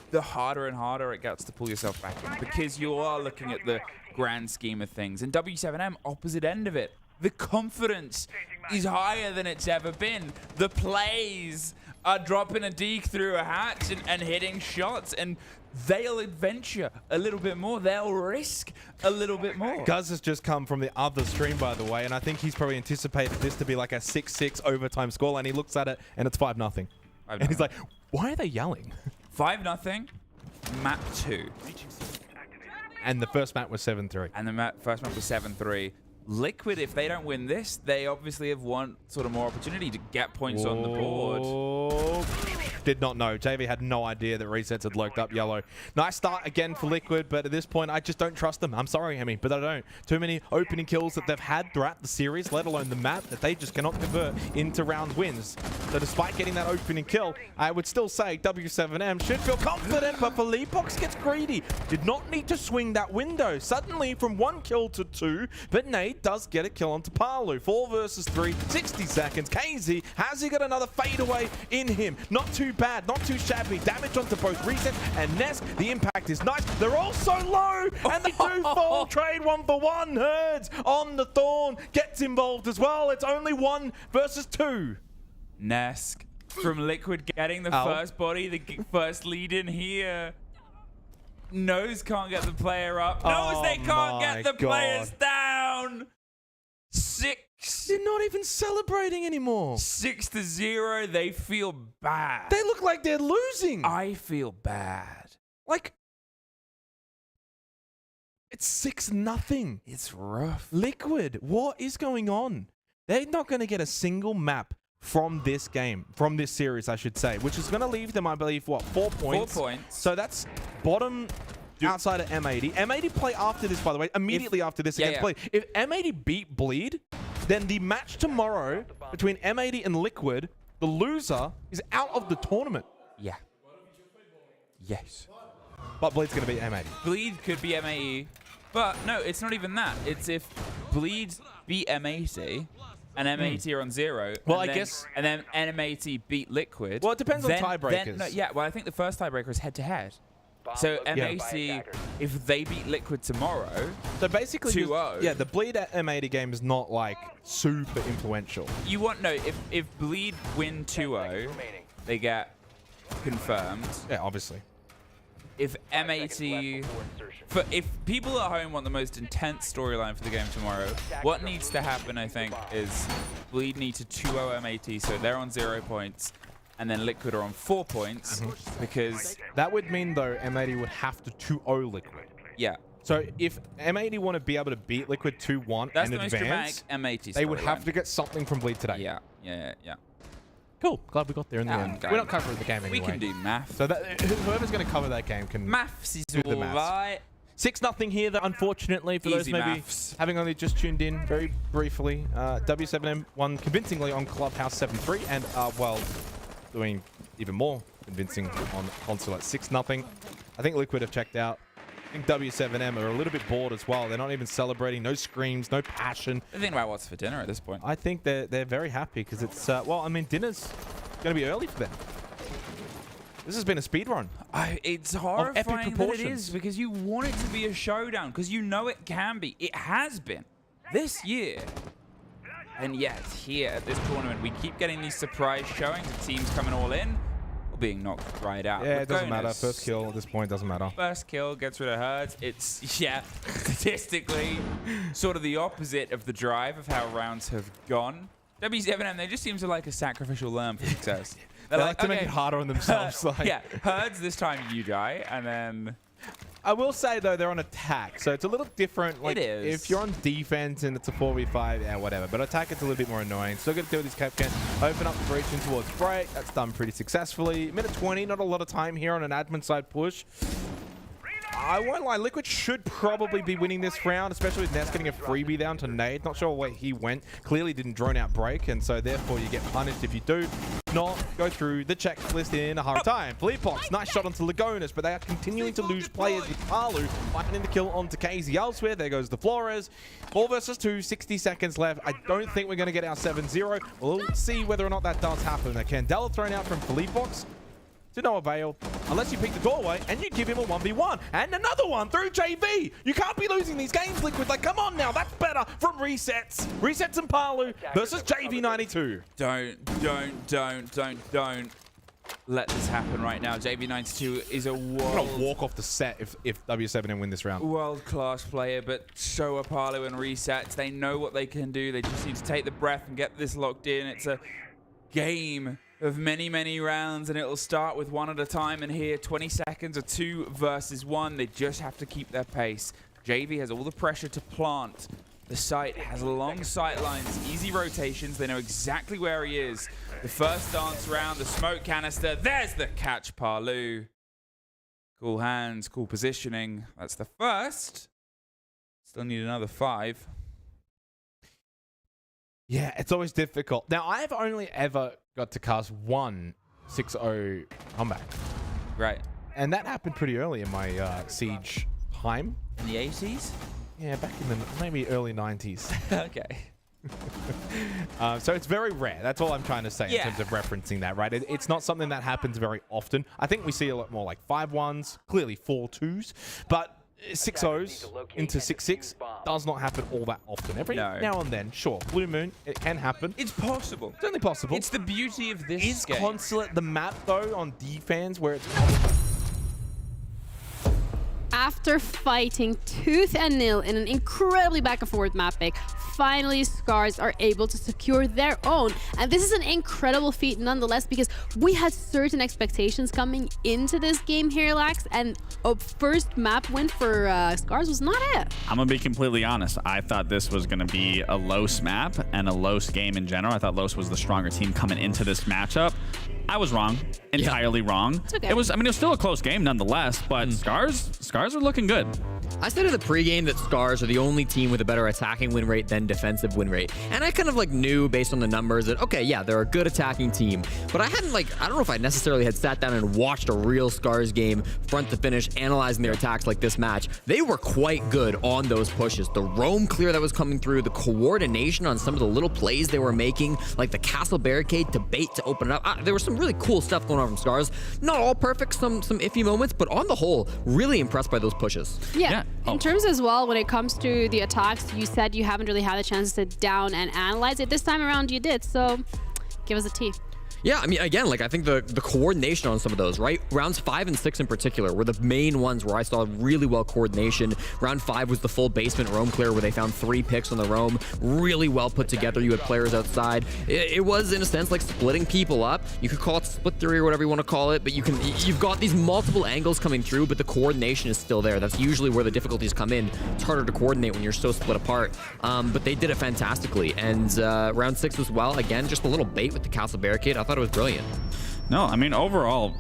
the harder and harder it gets to pull yourself back in, because you are looking at the grand scheme of things. And W7M, opposite end of it, the confidence is higher than it's ever been. The plays are dropping a deke through a hatch and hitting shots, and they'll adventure a little bit more. They'll risk a little bit more. Guz has just come from the other stream, by the way, and I think he's probably anticipated this to be like a 6-6 overtime score, and he looks at it, and it's 5-0. And he's like, why are they yelling? 5-0, map 2. And the first map was 7-3. And the first map was 7-3. Liquid, if they don't win this, they obviously have one sort of more opportunity to get points on the board. Did not know. JV had no idea that resets had lurked up yellow. Nice start again for Liquid, but at this point, I just don't trust them. I'm sorry, Hemi, but I don't. Too many opening kills that they've had throughout the series, let alone the map, that they just cannot convert into round wins. So despite getting that opening kill, I would still say W7M should feel confident, but Felipox gets greedy. Did not need to swing that window. Suddenly from 1 kill to 2, but Nate does get a kill onto Palu. 4 versus 3, 60 seconds. KZ, has he got another fadeaway in him? Not too bad, not too shabby. Damage onto both Reset and Nesk. The impact is nice. They're all so low, and the do fall trade 1-for-1. Herds on the Thorn gets involved as well. It's only 1 versus 2. Nesk from Liquid getting the first body, the first lead in here. Nose can't get the player up. Nose, they can't get the players down. 6. They're not even celebrating anymore. 6-0. They feel bad. They look like they're losing. I feel bad. Like, it's 6-0. It's rough. Liquid, what is going on? They're not going to get a single map from this game, from this series, I should say, which is going to leave them, I believe, what, 4 points? 4 points. So that's bottom outside of M80. M80 play after this, by the way, immediately after this against Bleed. If M80 beat Bleed, then the match tomorrow between M80 and Liquid, the loser is out of the tournament. Yeah. Yes. But Bleed's going to beat M80. Bleed could be M80, but no, it's not even that. It's if Bleed beat M80 and M80 are on 0. Well, and I then, guess... And then M80 beat Liquid. Well, it depends on tiebreakers. No, yeah, well, I think the first tiebreaker is head-to-head. So M80, if they beat Liquid tomorrow, so basically 2-0. Yeah, the Bleed at M80 game is not like super influential. You want if Bleed win 2-0, they get confirmed. Yeah, obviously. If M80, if people at home want the most intense storyline for the game tomorrow, what needs to happen, I think, is Bleed need to 2-0 M80, so they're on 0 points. And then Liquid are on 4 points because... That would mean, though, M80 would have to 2-0 Liquid. Yeah. So if M80 want to be able to beat Liquid 2-1 and advance, M80 they would have to get something from Bleed today. Yeah. Cool. Glad we got there in the end. We're not covering the game anyway. We can do math. So whoever's going to cover that game can maths is do the all maths. right. 6-0 here, though, unfortunately, for those maybe having only just tuned in very briefly. W7M won convincingly on Clubhouse 7-3 and, well, doing even more convincing on console at 6-0. I think Liquid have checked out. I think W7M are a little bit bored as well. They're not even celebrating. No screams, no passion. They're thinking about what's for dinner at this point. I think they're very happy because it's, well, I mean, dinner's going to be early for them. This has been a speed run. It's horrifying that it is because you want it to be a showdown because you know it can be. It has been this year. And yet, here at this tournament, we keep getting these surprise showings of teams coming all in. or being knocked right out. Yeah, With it doesn't matter. Gonas, First kill at this point doesn't matter. First kill gets rid of Herds. It's, yeah, statistically sort of the opposite of the drive of how rounds have gone. W7M, they just seem to like a sacrificial lamb for success. They like to make it harder on themselves. Yeah, Herds, this time you die, and then... I will say, though, they're on attack, so it's a little different. Like, it is. If you're on defense and it's a 4v5, yeah, whatever. But attack, it's a little bit more annoying. Still got to deal with this Capcan. Open up the breach in towards break. That's done pretty successfully. Minute 20, not a lot of time here on an admin side push. I won't lie, Liquid should probably be winning this round, especially with Ness getting a freebie down to Nade. Not sure where he went. Clearly didn't drone out break, and so therefore you get punished if you do not go through the checklist in a hard time. Fleetbox, nice shot onto Lagonas, but they are continuing to lose players with Palu finding the kill onto KZ elsewhere. There goes the Flores. 4 versus 2, 60 seconds left. I don't think we're going to get our 7-0. We'll see whether or not that does happen. A Candela thrown out from Fleetbox. To no avail, unless you pick the doorway and you give him a 1v1 and another one through JV. You can't be losing these games, Liquid. Like, come on now, that's better from Resets. Resets and Palu versus JV92. Don't let this happen right now. JV92 is a I'm gonna walk off the set if W7M win this round. world-class player, but so are Palu and Resets. They know what they can do. They just need to take the breath and get this locked in. It's a game of many rounds, and it'll start with one at a time. And here, 20 seconds or 2 versus 1. They just have to keep their pace. JV has all the pressure to plant. The site has long sight lines, easy rotations. They know exactly where he is. The first dance round, the smoke canister. There's the catch, Palu. Cool hands, cool positioning. That's the first. Still need another 5. Yeah, it's always difficult. Now, I've only ever got to cast one 6-0 comeback. Right. And that happened pretty early in my Siege time. In the 80s? Yeah, back in the maybe early 90s. Okay. So it's very rare. That's all I'm trying to say in terms of referencing that, right? It's not something that happens very often. I think we see a lot more like 5-1s, clearly 4-2s, but 6-0s into 6-6 does not happen all that often. Every now and then, sure. Blue Moon, it can happen. It's possible. It's only possible. It's the beauty of this Is game. Consulate the map, though, on defense where it's... After fighting tooth and nail in an incredibly back-and-forth map pick, finally Scars are able to secure their own. And this is an incredible feat nonetheless, because we had certain expectations coming into this game here, Lax, and a first map win for Scars was not it. I'm going to be completely honest. I thought this was going to be a Los map and a Los game in general. I thought Los was the stronger team coming into this matchup. I was wrong. Entirely wrong. It's okay. It was still a close game nonetheless, but Scars are looking good. I said in the pregame that Scars are the only team with a better attacking win rate than defensive win rate. And I kind of knew based on the numbers that, okay, yeah, they're a good attacking team. But I hadn't I don't know if I necessarily had sat down and watched a real Scars game front to finish, analyzing their attacks like this match. They were quite good on those pushes. The roam clear that was coming through, the coordination on some of the little plays they were making, like the castle barricade to bait to open it up. There was some really cool stuff going on from Scars. Not all perfect, some iffy moments, but on the whole, really impressed by those pushes. Yeah. In terms as well, when it comes to the attacks, you said you haven't really had a chance to sit down and analyze it. This time around you did, so give us a T. Yeah, I mean, again, I think the coordination on some of those, right? Rounds 5 and 6 in particular were the main ones where I saw really well coordination. Round 5 was the full basement roam clear where they found 3 picks on the roam. Really well put together. You had players outside. It was, in a sense, like splitting people up. You could call it split theory or whatever you want to call it, but you've got these multiple angles coming through, but the coordination is still there. That's usually where the difficulties come in. It's harder to coordinate when you're so split apart, but they did it fantastically. And round 6 as well, again, just a little bait with the castle barricade. I thought it was brilliant. No, I mean, overall,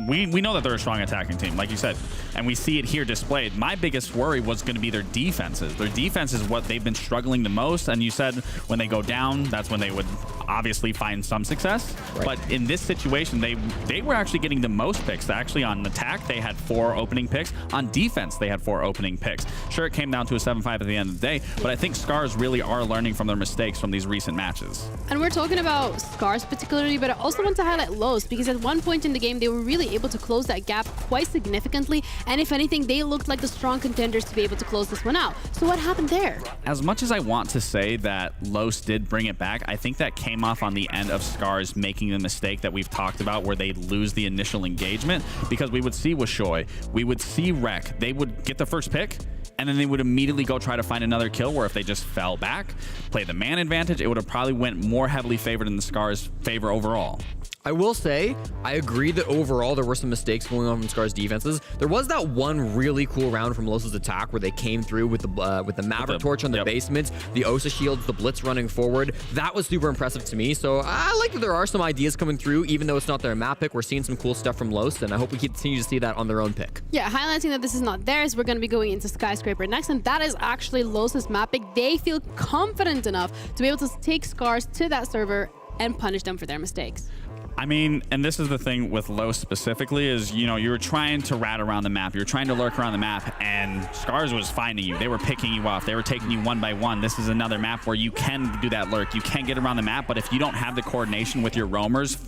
we know that they're a strong attacking team, like you said, and we see it here displayed. My biggest worry was going to be their defenses. Their defense is what they've been struggling the most, and you said when they go down, that's when they would obviously find some success. Right. But in this situation, they were actually getting the most picks. Actually, on attack, they had 4 opening picks. On defense, they had 4 opening picks. Sure, it came down to a 7-5 at the end of the day, but I think Scars really are learning from their mistakes from these recent matches. And we're talking about Scars particularly, but I also want to highlight Los, because at one point in the game, they were really actually able to close that gap quite significantly. And if anything, they looked like the strong contenders to be able to close this one out. So what happened there? As much as I want to say that Los did bring it back, I think that came off on the end of Scars making the mistake that we've talked about where they lose the initial engagement, because we would see Washoy, we would see Rek, they would get the first pick, and then they would immediately go try to find another kill, where if they just fell back, play the man advantage, it would have probably went more heavily favored in the Scars' favor overall. I will say, I agree that overall there were some mistakes going on from Scar's defenses. There was that one really cool round from Los's attack where they came through with the Maverick Torch on the basement, the Osa shields, the Blitz running forward. That was super impressive to me. So I like that there are some ideas coming through, even though it's not their map pick. We're seeing some cool stuff from Los, and I hope we continue to see that on their own pick. Yeah, highlighting that this is not theirs, we're going to be going into Skyscraper next, and that is actually Los's map pick. They feel confident enough to be able to take Scars to that server and punish them for their mistakes. I mean, and this is the thing with Los specifically is, you know, you were trying to rat around the map. You were trying to lurk around the map, and Scars was finding you. They were picking you off. They were taking you one by one. This is another map where you can do that lurk. You can get around the map, but if you don't have the coordination with your roamers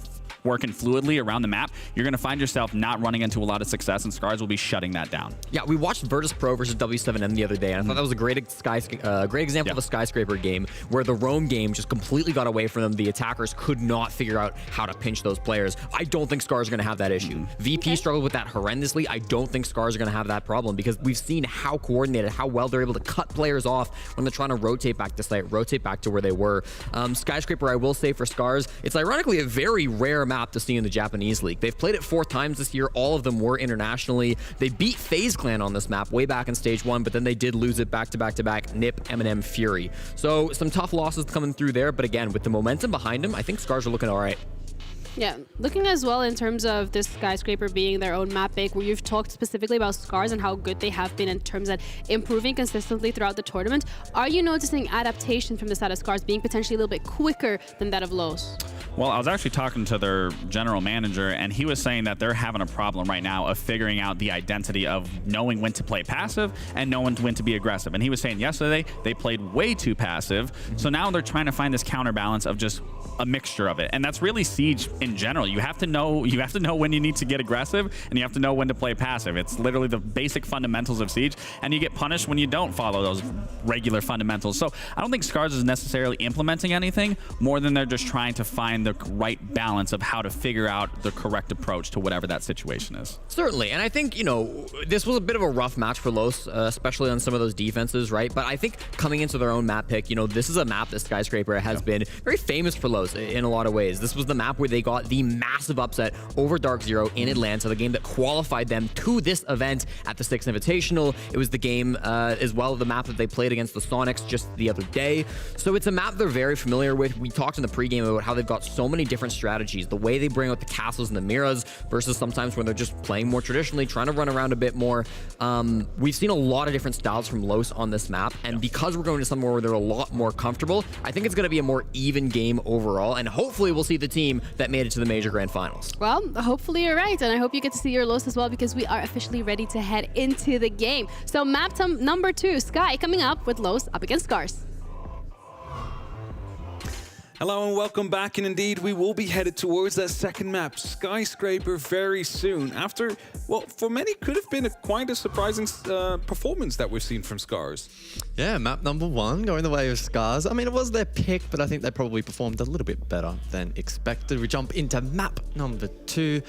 working fluidly around the map, you're going to find yourself not running into a lot of success, and Scars will be shutting that down. Yeah, we watched Virtus Pro versus W7M the other day, and I thought that was a great example of a Skyscraper game where the roam game just completely got away from them. The attackers could not figure out how to pinch those players. I don't think Scars are going to have that issue. VP struggled with that horrendously. I don't think Scars are going to have that problem because we've seen how coordinated, how well they're able to cut players off when they're trying to rotate back to site, rotate back to where they were. Skyscraper, I will say for Scars, it's ironically a very rare map to see in the Japanese League. They've played it 4 times this year. All of them were internationally. They beat FaZe Clan on this map way back in stage 1, but then they did lose it back to back to back. Nip, Eminem, Fury. So some tough losses coming through there, but again, with the momentum behind them, I think Scars are looking all right. Yeah, looking as well in terms of this Skyscraper being their own map pick, where you've talked specifically about Scars and how good they have been in terms of improving consistently throughout the tournament. Are you noticing adaptation from the side of Scars being potentially a little bit quicker than that of Los? Well, I was actually talking to their general manager, and he was saying that they're having a problem right now of figuring out the identity of knowing when to play passive and knowing when to be aggressive. And he was saying yesterday they played way too passive, so now they're trying to find this counterbalance of just a mixture of it. And that's really Siege in general. You have to know when you need to get aggressive, and you have to know when to play passive. It's literally the basic fundamentals of Siege, and you get punished when you don't follow those regular fundamentals. So I don't think Scars is necessarily implementing anything more than they're just trying to find the right balance of how to figure out the correct approach to whatever that situation is. Certainly, and I think, you know, this was a bit of a rough match for Los, especially on some of those defenses, right? But I think coming into their own map pick, you know, this is a map that Skyscraper has been very famous for Los in a lot of ways. This was the map where they got the massive upset over Dark Zero in Atlanta, the game that qualified them to this event at the 6th Invitational. It was the game as well, the map that they played against the Sonics just the other day. So it's a map they're very familiar with. We talked in the pregame about how they've got so many different strategies, the way they bring out the castles and the Miras versus sometimes when they're just playing more traditionally, trying to run around a bit more. We've seen a lot of different styles from Los on this map, and because we're going to somewhere where they're a lot more comfortable, I think it's going to be a more even game overall, and hopefully we'll see the team that made it to the major grand finals. Well, hopefully you're right, and I hope you get to see your Los as well, because we are officially ready to head into the game. So map number 2, Sky coming up with Los up against Scars. Hello and welcome back, and indeed we will be headed towards that second map, Skyscraper, very soon after, well, for many could have been quite a surprising performance that we've seen from Scars. Yeah, map number 1 going the way of Scars. I mean, it was their pick, but I think they probably performed a little bit better than expected. We jump into map number 2.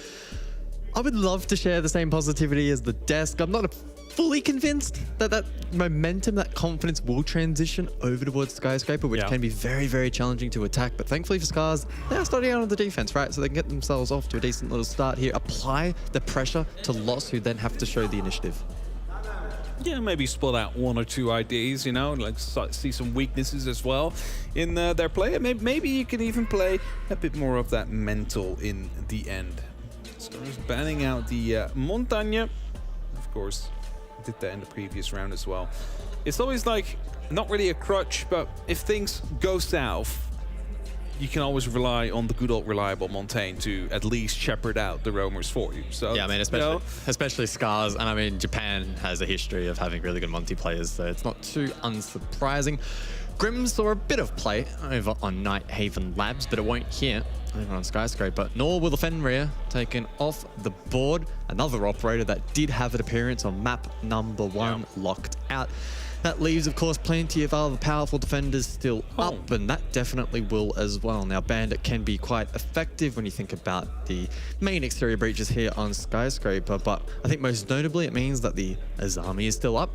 I would love to share the same positivity as the desk. I'm not fully convinced that that momentum, that confidence will transition over towards Skyscraper, which can be very, very challenging to attack. But thankfully for Scars, they're starting out on the defense, right? So they can get themselves off to a decent little start here, apply the pressure to Los, who then have to show the initiative. Yeah, maybe spot out 1 or 2 ideas, you know, like see some weaknesses as well in their play. Maybe you can even play a bit more of that mental in the end. Scars banning out the Montagne, of course. Did that in the previous round as well. It's always like not really a crutch, but if things go south, you can always rely on the good old reliable Montaigne to at least shepherd out the roamers for you. So yeah, I mean, especially Scars, and I mean, Japan has a history of having really good Monty players, so it's not too unsurprising. Grim saw a bit of play over on Night Haven Labs, but it won't here over on Skyscraper. Nor will the Fenrir taken off the board. Another operator that did have an appearance on map number 1 locked out. That leaves, of course, plenty of other powerful defenders still up, and that definitely will as well. Now, Bandit can be quite effective when you think about the main exterior breaches here on Skyscraper, but I think most notably it means that the Azami is still up,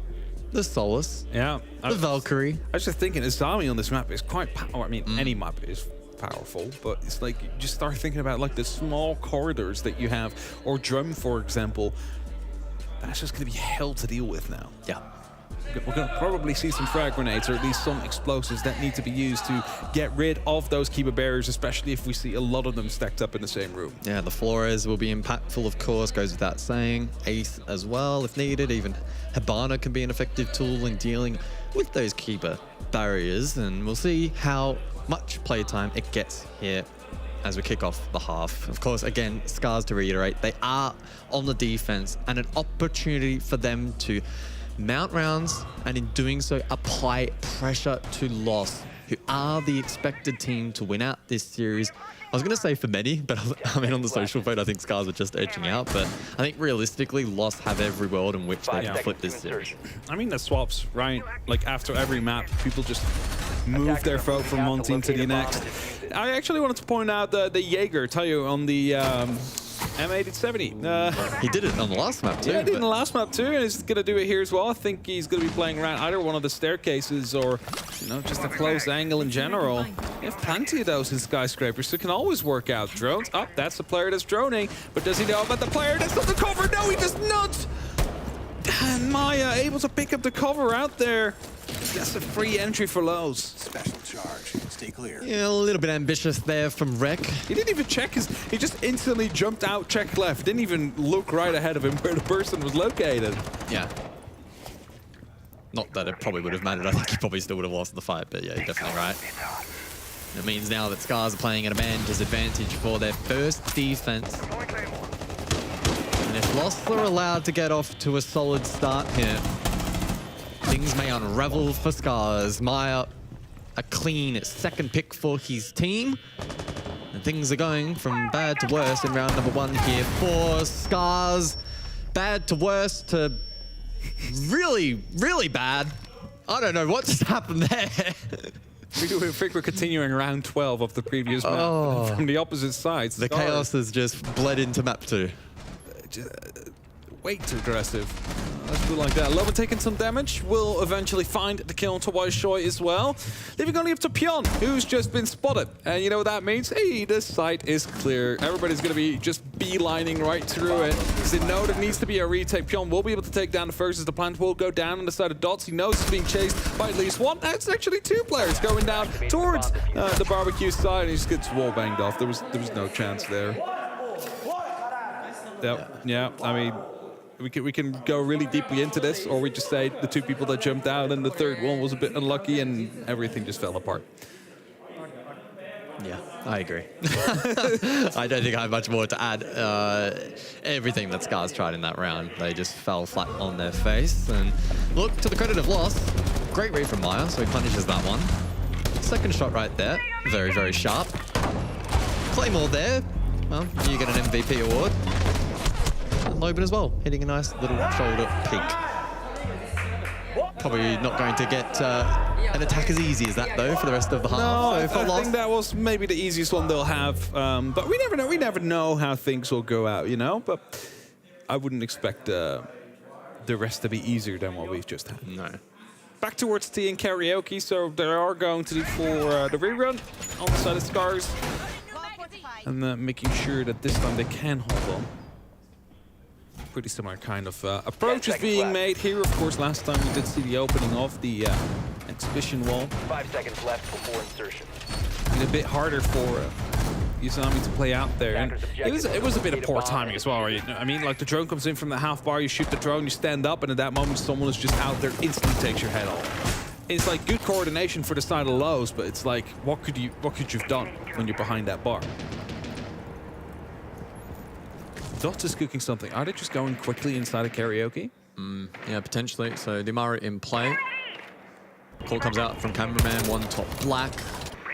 the Solus, the Valkyrie. I was just thinking, Azami on this map is quite powerful. I mean, any map is powerful, but it's like you just start thinking about like the small corridors that you have, or Drum, for example. That's just going to be hell to deal with now. Yeah. We're going to probably see some frag grenades, or at least some explosives that need to be used to get rid of those keeper barriers, especially if we see a lot of them stacked up in the same room. Yeah, the Flores will be impactful, of course, goes without saying. Ace as well, if needed. Even Hibana can be an effective tool in dealing with those keeper barriers, and we'll see how much playtime it gets here as we kick off the half. Of course, again, Scars, to reiterate, they are on the defense, and an opportunity for them to mount rounds, and in doing so, apply pressure to Lost, who are the expected team to win out this series. I was going to say for many, but I mean, on the social vote, I think Scars are just edging out. But I think realistically, Lost have every world in which they can flip this series. I mean, the swaps, right? Like after every map, people just move their vote from one team to the next. I actually wanted to point out the Jaeger Tayo on the M870. He did it on the last map too. Yeah, he did it on the last map too, and he's going to do it here as well. I think he's going to be playing around either one of the staircases or, you know, just a close angle in general. You have plenty of those in Skyscrapers, so it can always work out. Drones. Oh, that's the player that's droning, but does he know about the player that's on the cover? No, he does not! And Maya able to pick up the cover out there. That's a free entry for Lowe's. Special charge. Stay clear. Yeah, a little bit ambitious there from Rek. He didn't even check he just instantly jumped out, checked left. Didn't even look right ahead of him where the person was located. Yeah. Not that it probably would have mattered. I think he probably still would have lost the fight, but yeah, you're definitely right. It means now that Scars are playing at a man disadvantage for their first defense. And if Lost are allowed to get off to a solid start here, things may unravel for Scars. Maya, a clean second pick for his team. And things are going from bad to worse in round number 1 here for Scars. Bad to worse to really, really bad. I don't know what just happened there. I think we're continuing round 12 of the previous map from the opposite sides. The chaos has just bled into map 2. Way too aggressive. Let's do it like that. Loba taking some damage. Will eventually find the kill onto Waishoi as well. Leaving only up to Pion, who's just been spotted. And you know what that means? Hey, the site is clear. Everybody's going to be just beelining right through it. Because they know there needs to be a retake. Pion will be able to take down the first as the plant will go down on the side of Dots. He knows he's being chased by at least one. That's actually 2 players going down towards the barbecue side. And he just gets wall banged off. There was no chance there. Yeah, I mean, we can go really deeply into this, or we just say the 2 people that jumped out and the third one was a bit unlucky and everything just fell apart. Yeah, I agree. I don't think I have much more to add. Everything that Scars tried in that round, they just fell flat on their face. And look, to the credit of Lost, great read from Maya, so he punishes that one. Second shot right there, very, very sharp. Claymore there, well, you get an MVP award. And Loban as well, hitting a nice little shoulder peek. Probably not going to get an attack as easy as that, though, for the rest of the half. No, so I think that was maybe the easiest one they'll have. But we never know. We never know how things will go out, you know? But I wouldn't expect the rest to be easier than what we've just had. No. Back towards T and Karaoke, so they are going to do for the rerun on the side of Scars. And making sure that this time they can hold on. Pretty similar kind of approach is being made here. Of course, last time we did see the opening of the exhibition wall. 5 seconds left before insertion. And a bit harder for Uzami to play out there. And it was a bit of poor timing as well, right? I mean, like the drone comes in from the half bar, you shoot the drone, you stand up, and at that moment someone is just out there, instantly takes your head off. It's like good coordination for the side of Lowe's, but it's like, what could you have done when you're behind that bar? Dot is cooking something. Are they just going quickly inside of Karaoke? Yeah, potentially. So Dimara in play. Call comes out from cameraman, one top black.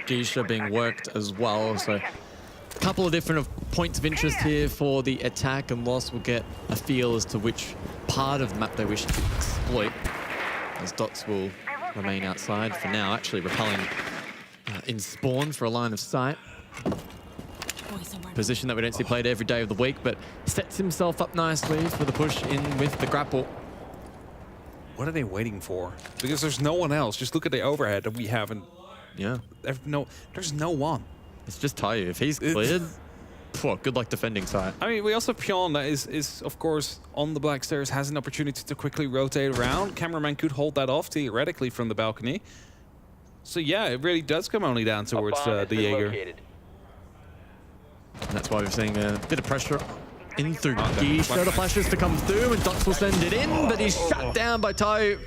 Geisha being worked as well. So a couple of different points of interest here for the attack, and Lost will get a feel as to which part of the map they wish to exploit. As Dots will remain outside for now, actually repelling in spawn for a line of sight. Position that we don't see played every day of the week, but sets himself up nicely for the push in with the grapple. What are they waiting for? Because there's no one else. Just look at the overhead that we haven't. Yeah. There's no one. It's just Tayu. If he's cleared, good luck defending side. I mean, we also have Pyeon that is of course on the black stairs, has an opportunity to quickly rotate around. Cameraman could hold that off theoretically from the balcony. So yeah, it really does come only down towards the Jaeger. And that's why we're seeing a bit of pressure in through Geisha. The flashes to come through, and Dots will send it in, but he's shut down by Tayu.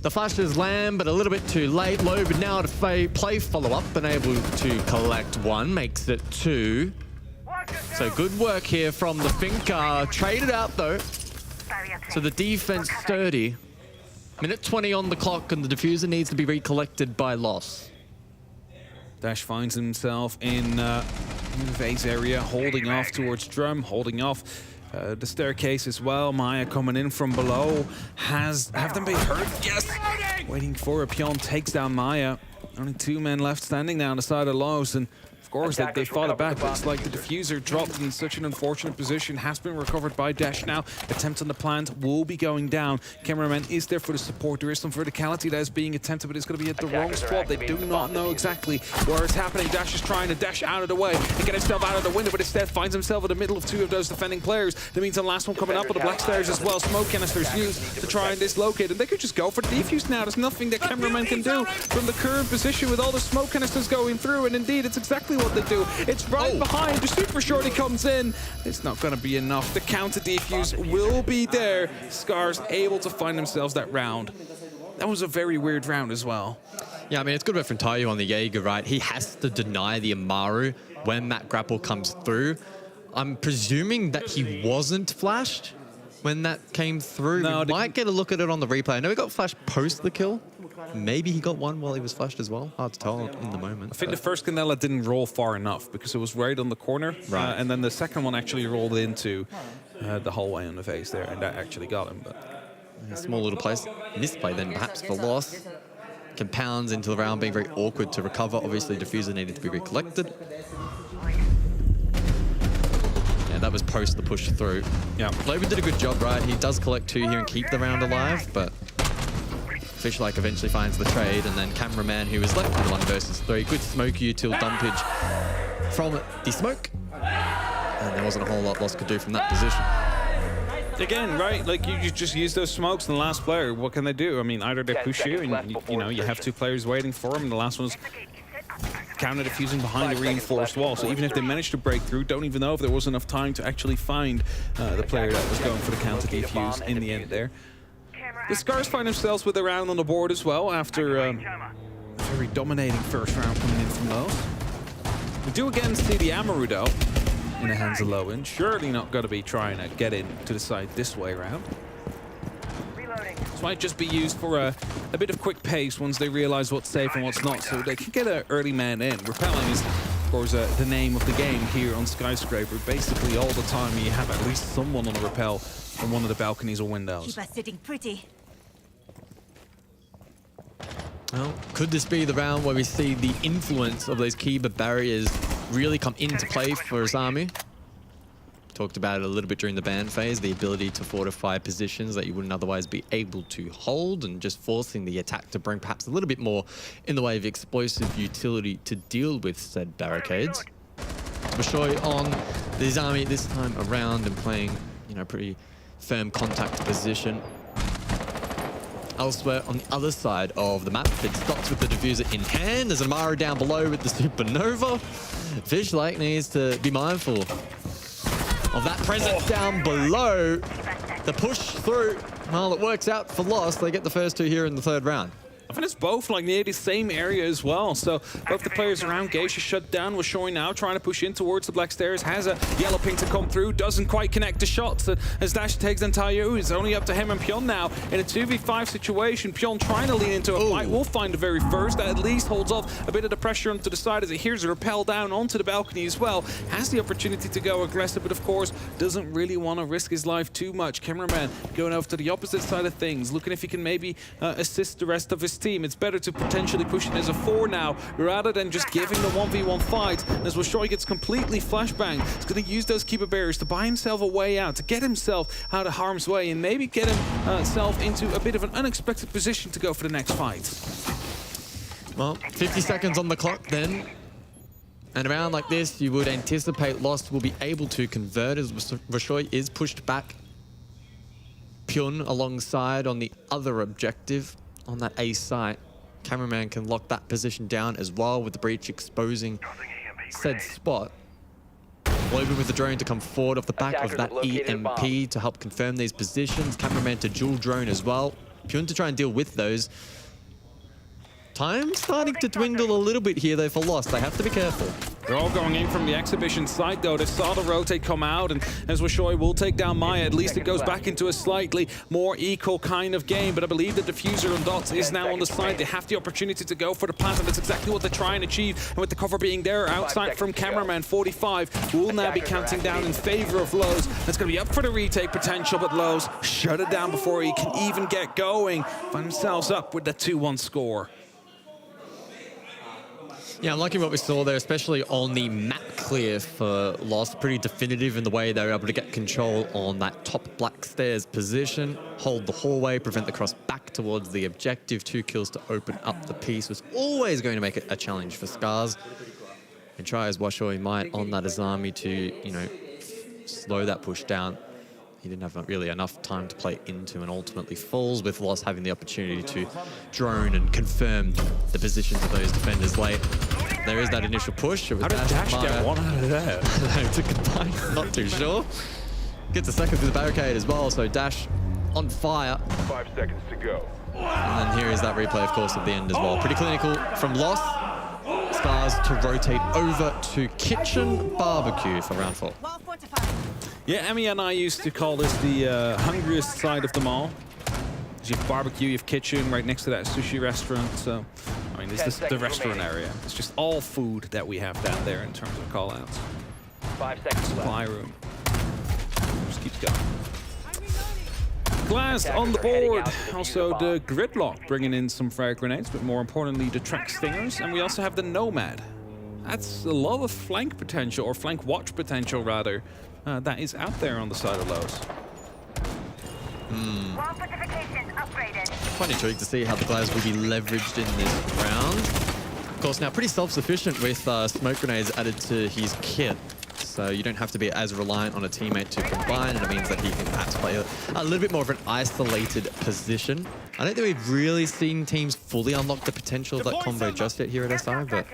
The flashes land, but a little bit too late. Low, but now to play follow-up, and able to collect one, makes it 2. So good work here from the Finca. Traded out, though. So the defense sturdy. Minute 20 on the clock, and the diffuser needs to be recollected by Loss. Dash finds himself in the phase area, holding off towards Drum, holding off the staircase as well. Maya coming in from below. Have them been hurt? Yes! Waiting for a Pyeon, takes down Maya. Only 2 men left standing now on the side of Lowe's, and of course they fought it back. Looks like the diffuser dropped in such an unfortunate position. Has been recovered by Dash now. Attempt on the plant will be going down. Cameraman is there for the support. There is some verticality that is being attempted, but it's going to be at the wrong spot. They do not know exactly where it's happening. Dash is trying to dash out of the way and get himself out of the window, but instead finds himself in the middle of 2 of those defending players. That means the last one coming up on the black stairs as well. Smoke canisters used to try and dislocate, and they could just go for defuse now. There's nothing that Cameraman can do from the current position with all the smoke canisters going through, and indeed it's exactly what they do. It's right behind. The super shorty comes in. It's not going to be enough. The counter defuse will be there. Scars able to find themselves that round. That was a very weird round as well. Yeah, I mean, it's good work from Tayu on the Jaeger, right? He has to deny the Amaru when that grapple comes through. I'm presuming that he wasn't flashed when that came through. No, we might get a look at it on the replay. I know he got flashed post the kill. Maybe he got one while he was flashed as well. Hard to tell in the moment. I think the first Candela didn't roll far enough because it was right on the corner. Right. And then the second one actually rolled into the hallway on the face there, and that actually got him. But a small little place. Misplay then perhaps for Loss. Compounds into the round being very awkward to recover. Obviously, diffuser needed to be recollected. Yeah, that was post the push through. Yeah. Logan did a good job, right? He does collect 2 here and keep the round alive, but Fishlike eventually finds the trade, and then Cameraman, who was left with 1 versus 3. Good smoke util dumpage from the smoke. And there wasn't a whole lot Lost could do from that position. Again, right, like you just use those smokes and the last player, what can they do? I mean, either they push you and you know, you have 2 players waiting for them, and the last one's counter defusing behind a reinforced wall. So even if they manage to break through, don't even know if there was enough time to actually find the player that was going for the counter defuse in the end there. The Scars find themselves with a round on the board as well after a very dominating first round coming in from those. We do again see the Amaru though in the hands of Lowen. Surely not going to be trying to get in to the side this way around. This might just be used for a bit of quick pace once they realize what's safe and what's not, so they can get an early man in. Repelling is, of course, the name of the game here on Skyscraper. Basically all the time you have at least someone on a repel on one of the balconies or windows. Keep us sitting pretty. Well, could this be the round where we see the influence of those Kiba barriers really come into play for Asami? Talked about it a little bit during the ban phase, the ability to fortify positions that you wouldn't otherwise be able to hold, and just forcing the attack to bring perhaps a little bit more in the way of explosive utility to deal with said barricades. Bashoy on the Asami this time around and playing, you know, pretty firm contact position. Elsewhere on the other side of the map, it stops with the diffuser in hand. There's an Amaru down below with the supernova. Fishlike needs to be mindful of that presence down below. The push through, well, it works out for Lost. They get the first 2 here in the 3rd round. I think it's both like near the same area as well. So both the players around Geisha shut down. Washoy now trying to push in towards the black stairs. Has a yellow ping to come through. Doesn't quite connect the shots. And as Dash takes down Tayo, it's only up to him and Pyeon now in a 2v5 situation. Pyeon trying to lean into a fight. Will find the very first. That at least holds off a bit of the pressure onto the side as it hears a rappel down onto the balcony as well. Has the opportunity to go aggressive, but of course doesn't really want to risk his life too much. Cameraman going over to the opposite side of things, looking if he can maybe assist the rest of his team. It's better to potentially push it as a 4 now, rather than just giving the 1v1 fight. And as Washoy gets completely flashbanged, he's going to use those keeper barriers to buy himself a way out, to get himself out of harm's way, and maybe get himself into a bit of an unexpected position to go for the next fight. Well, 50 seconds on the clock then. And around like this, you would anticipate Lost will be able to convert as Washoy is pushed back. Pyeon alongside on the other objective on that A site. Cameraman can lock that position down as well with the breach exposing said spot. Logan with the drone to come forward off the back of that EMP to help confirm these positions. Cameraman to dual drone as well. Pyeon to try and deal with those. Time starting to dwindle a little bit here though for Lost. They have to be careful. They're all going in from the exhibition side though. They saw the rotate come out, and as Washoy will take down Maya, at least it goes back into a slightly more equal kind of game. But I believe the diffuser on Dots is now on the side. They have the opportunity to go for the plant, and that's exactly what they try and achieve. And with the cover being there outside from Cameraman, 45 will now be counting down in favor of Lowe's. That's going to be up for the retake potential, but Lowe's shut it down before he can even get going. Find themselves up with the 2-1 score. Yeah, I'm liking what we saw there, especially on the map clear for Lost. Pretty definitive in the way they were able to get control on that top black stairs position, hold the hallway, prevent the cross back towards the objective. 2 kills to open up the piece was always going to make it a challenge for Scars. And try as Washoy might on that Azami to, you know, slow that push down. He didn't have really enough time to play into, and ultimately falls with Lost having the opportunity to drone and confirm the positions of those defenders late. There is that initial push. It was How did Dash get one out of there? To combine, not too sure. Gets a second through the barricade as well, so Dash on fire. 5 seconds to go. And then here is that replay, of course, at the end as well. Pretty clinical from Lost. Scars to rotate over to Kitchen Barbecue for round 4. Yeah, Emmy and I used to call this the hungriest side of them all. You have barbecue, you have kitchen right next to that sushi restaurant. So, I mean, this is the restaurant area. It's just all food that we have down there in terms of call-outs. 5 seconds Supply room. Just keeps going. Glass on the board. Also the Gridlock bringing in some frag grenades, but more importantly the track stingers. And we also have the Nomad. That's a lot of flank potential, or flank watch potential rather, that is out there on the side of Lowe's. Quite intrigued to see how the Glass will be leveraged in this round. Of course, now pretty self-sufficient with smoke grenades added to his kit. So you don't have to be as reliant on a teammate to combine, and it means that he can perhaps play a little bit more of an isolated position. I don't think we've really seen teams fully unlock the potential of that combo just yet here at SI, but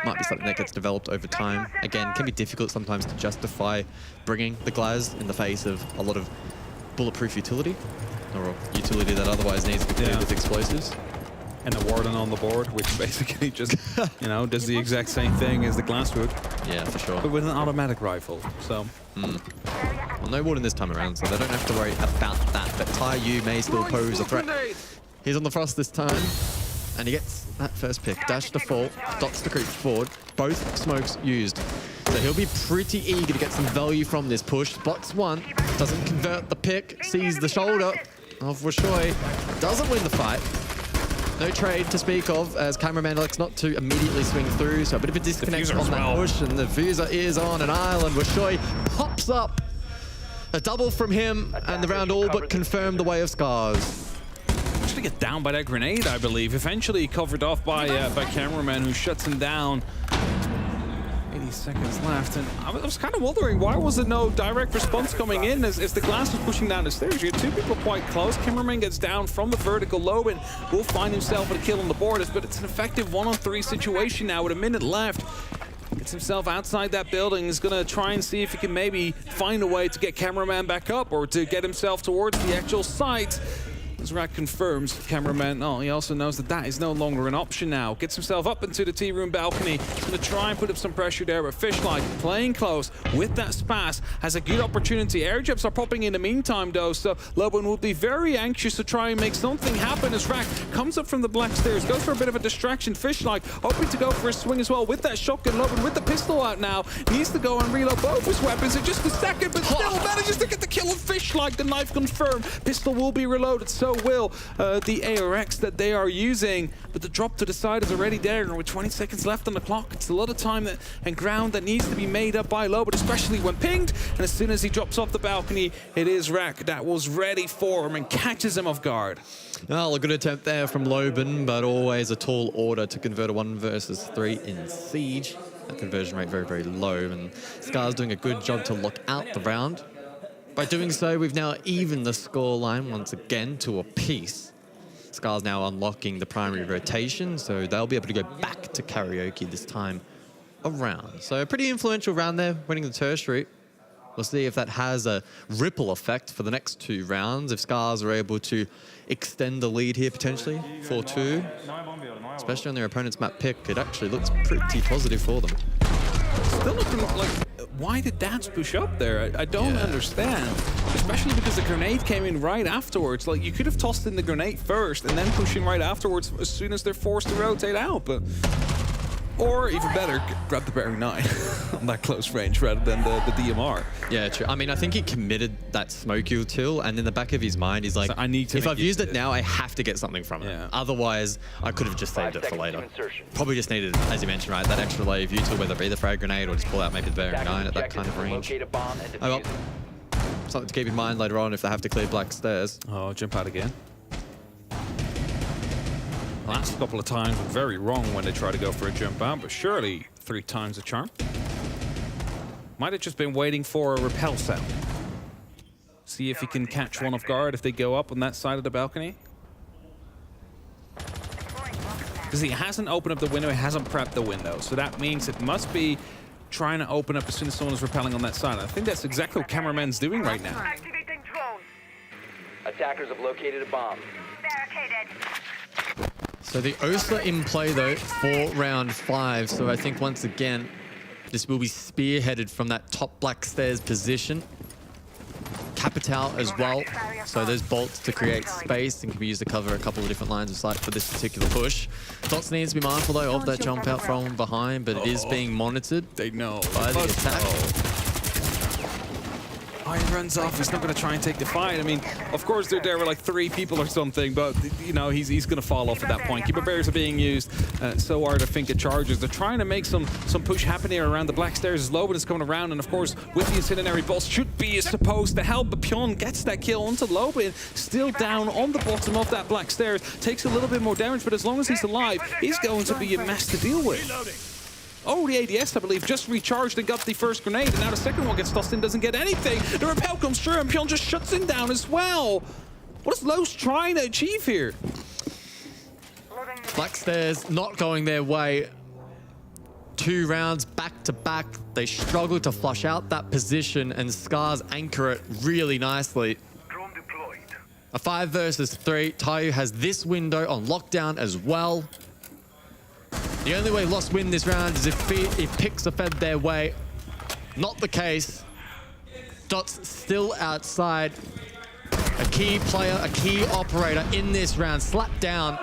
might be something that gets developed over time. Again, can be difficult sometimes to justify bringing the Glaz in the face of a lot of bulletproof utility, or utility that otherwise needs to be cleared with explosives. And the Warden on the board, which basically just, you know, does the exact same thing as the glass would. Yeah, for sure. But with an automatic rifle, so. Well, no Warden this time around, so they don't have to worry about that. But Tayu may still pose a threat. He's on the frost this time, and he gets that first pick. Dash to fall, Dots to creep forward. Both smokes used. So he'll be pretty eager to get some value from this push. Spots one, doesn't convert the pick, sees the shoulder of Washoy, doesn't win the fight. No trade to speak of, as Cameraman elects not to immediately swing through, so a bit of a disconnect on that push, and the diffuser is on an island. Washoy pops up. A double from him, and the round all but confirmed the way of Scars. Actually get down by that grenade, I believe. Eventually covered off by Cameraman, who shuts him down. 80 seconds left, and I was kind of wondering why was there no direct response coming in as the glass was pushing down the stairs. You had 2 people quite close. Cameraman gets down from the vertical lobe and will find himself with a kill on the board, but it's an effective 1-on-3 situation now with a minute left. Gets himself outside that building, is going to try and see if he can maybe find a way to get Cameraman back up or to get himself towards the actual site. As Rat confirms, cameraman, he also knows that that is no longer an option now. Gets himself up into the tea room balcony. He's going to try and put up some pressure there, but Fishlight playing close with that Spas has a good opportunity. Air jabs are popping in the meantime, though, so Lobin will be very anxious to try and make something happen as Rat comes up from the black stairs, goes for a bit of a distraction. Fishlight hoping to go for a swing as well with that shotgun. Lobin with the pistol out now. Needs to go and reload both his weapons in just a second, but still manages to get the kill on Fishlight. The knife confirmed. Pistol will be reloaded, so will the ARX that they are using, but the drop to the side is already there, and with 20 seconds left on the clock, it's a lot of time and ground that needs to be made up by Lobin, especially when pinged, and as soon as he drops off the balcony, it is Rack that was ready for him and catches him off guard. Well, a good attempt there from Lobin, but always a tall order to convert a 1 versus 3 in Siege. That conversion rate very, very low, and Scar's doing a good job to lock out the round. By doing so, we've now evened the scoreline once again to a piece. Scar's now unlocking the primary rotation, so they'll be able to go back to karaoke this time around. So a pretty influential round there, winning the tertiary. We'll see if that has a ripple effect for the next 2 rounds, if Scars are able to extend the lead here potentially, 4-2. Especially on their opponent's map pick, it actually looks pretty positive for them. Still looking like, why did Dats push up there? I don't understand. Especially because the grenade came in right afterwards. Like, you could have tossed in the grenade first and then pushing right afterwards as soon as they're forced to rotate out, but... Or, even better, grab the Bearing 9 on that close range rather than the DMR. Yeah, true. I mean, I think he committed that smoke util, and in the back of his mind, he's like, so I need to if I've used it now, I have to get something from it. Otherwise, I could have just saved it for later. Probably just needed, as you mentioned, right, that extra layer of util, whether it be the frag grenade or just pull out maybe the Bearing 9 at that kind of range. Oh, well. Something to keep in mind later on if they have to clear black stairs. Oh, jump out again. Last couple of times were very wrong when they try to go for a jump out, but surely 3 times the charm. Might have just been waiting for a repel sound. See if he can catch one off guard if they go up on that side of the balcony. Because he hasn't opened up the window, he hasn't prepped the window. So that means it must be trying to open up as soon as someone is repelling on that side. I think that's exactly what cameraman's doing right now. Attackers have located a bomb. So the Osa in play, though, for round 5. So I think, once again, this will be spearheaded from that top black stairs position. Capital as well. So there's bolts to create space and can be used to cover a couple of different lines of sight for this particular push. Dots needs to be mindful, though, of that jump out from behind, but it is being monitored. They know. By the attack. He runs off. He's not going to try and take the fight. I mean, of course, there were like 3 people or something, but, you know, he's going to fall off at that point. Keeper Bears are being used so hard, I think, at charges. They're trying to make some push happen here around the black stairs as Lobin is coming around, and, of course, with the incendiary bolts should be supposed to help, but Pion gets that kill onto Lobin, still down on the bottom of that black stairs. Takes a little bit more damage, but as long as he's alive, he's going to be a mess to deal with. Oh, the ADS, I believe, just recharged and got the first grenade, and now the second one gets tossed in, doesn't get anything. The repel comes through, and Pion just shuts him down as well. What is Los trying to achieve here? Black stairs not going their way. 2 rounds back to back. They struggle to flush out that position, and Scars anchor it really nicely. A 5 versus 3. Tayu has this window on lockdown as well. The only way Lost win this round is if picks are fed their way. Not the case. Dot's still outside. A key player, a key operator in this round. Slapped down.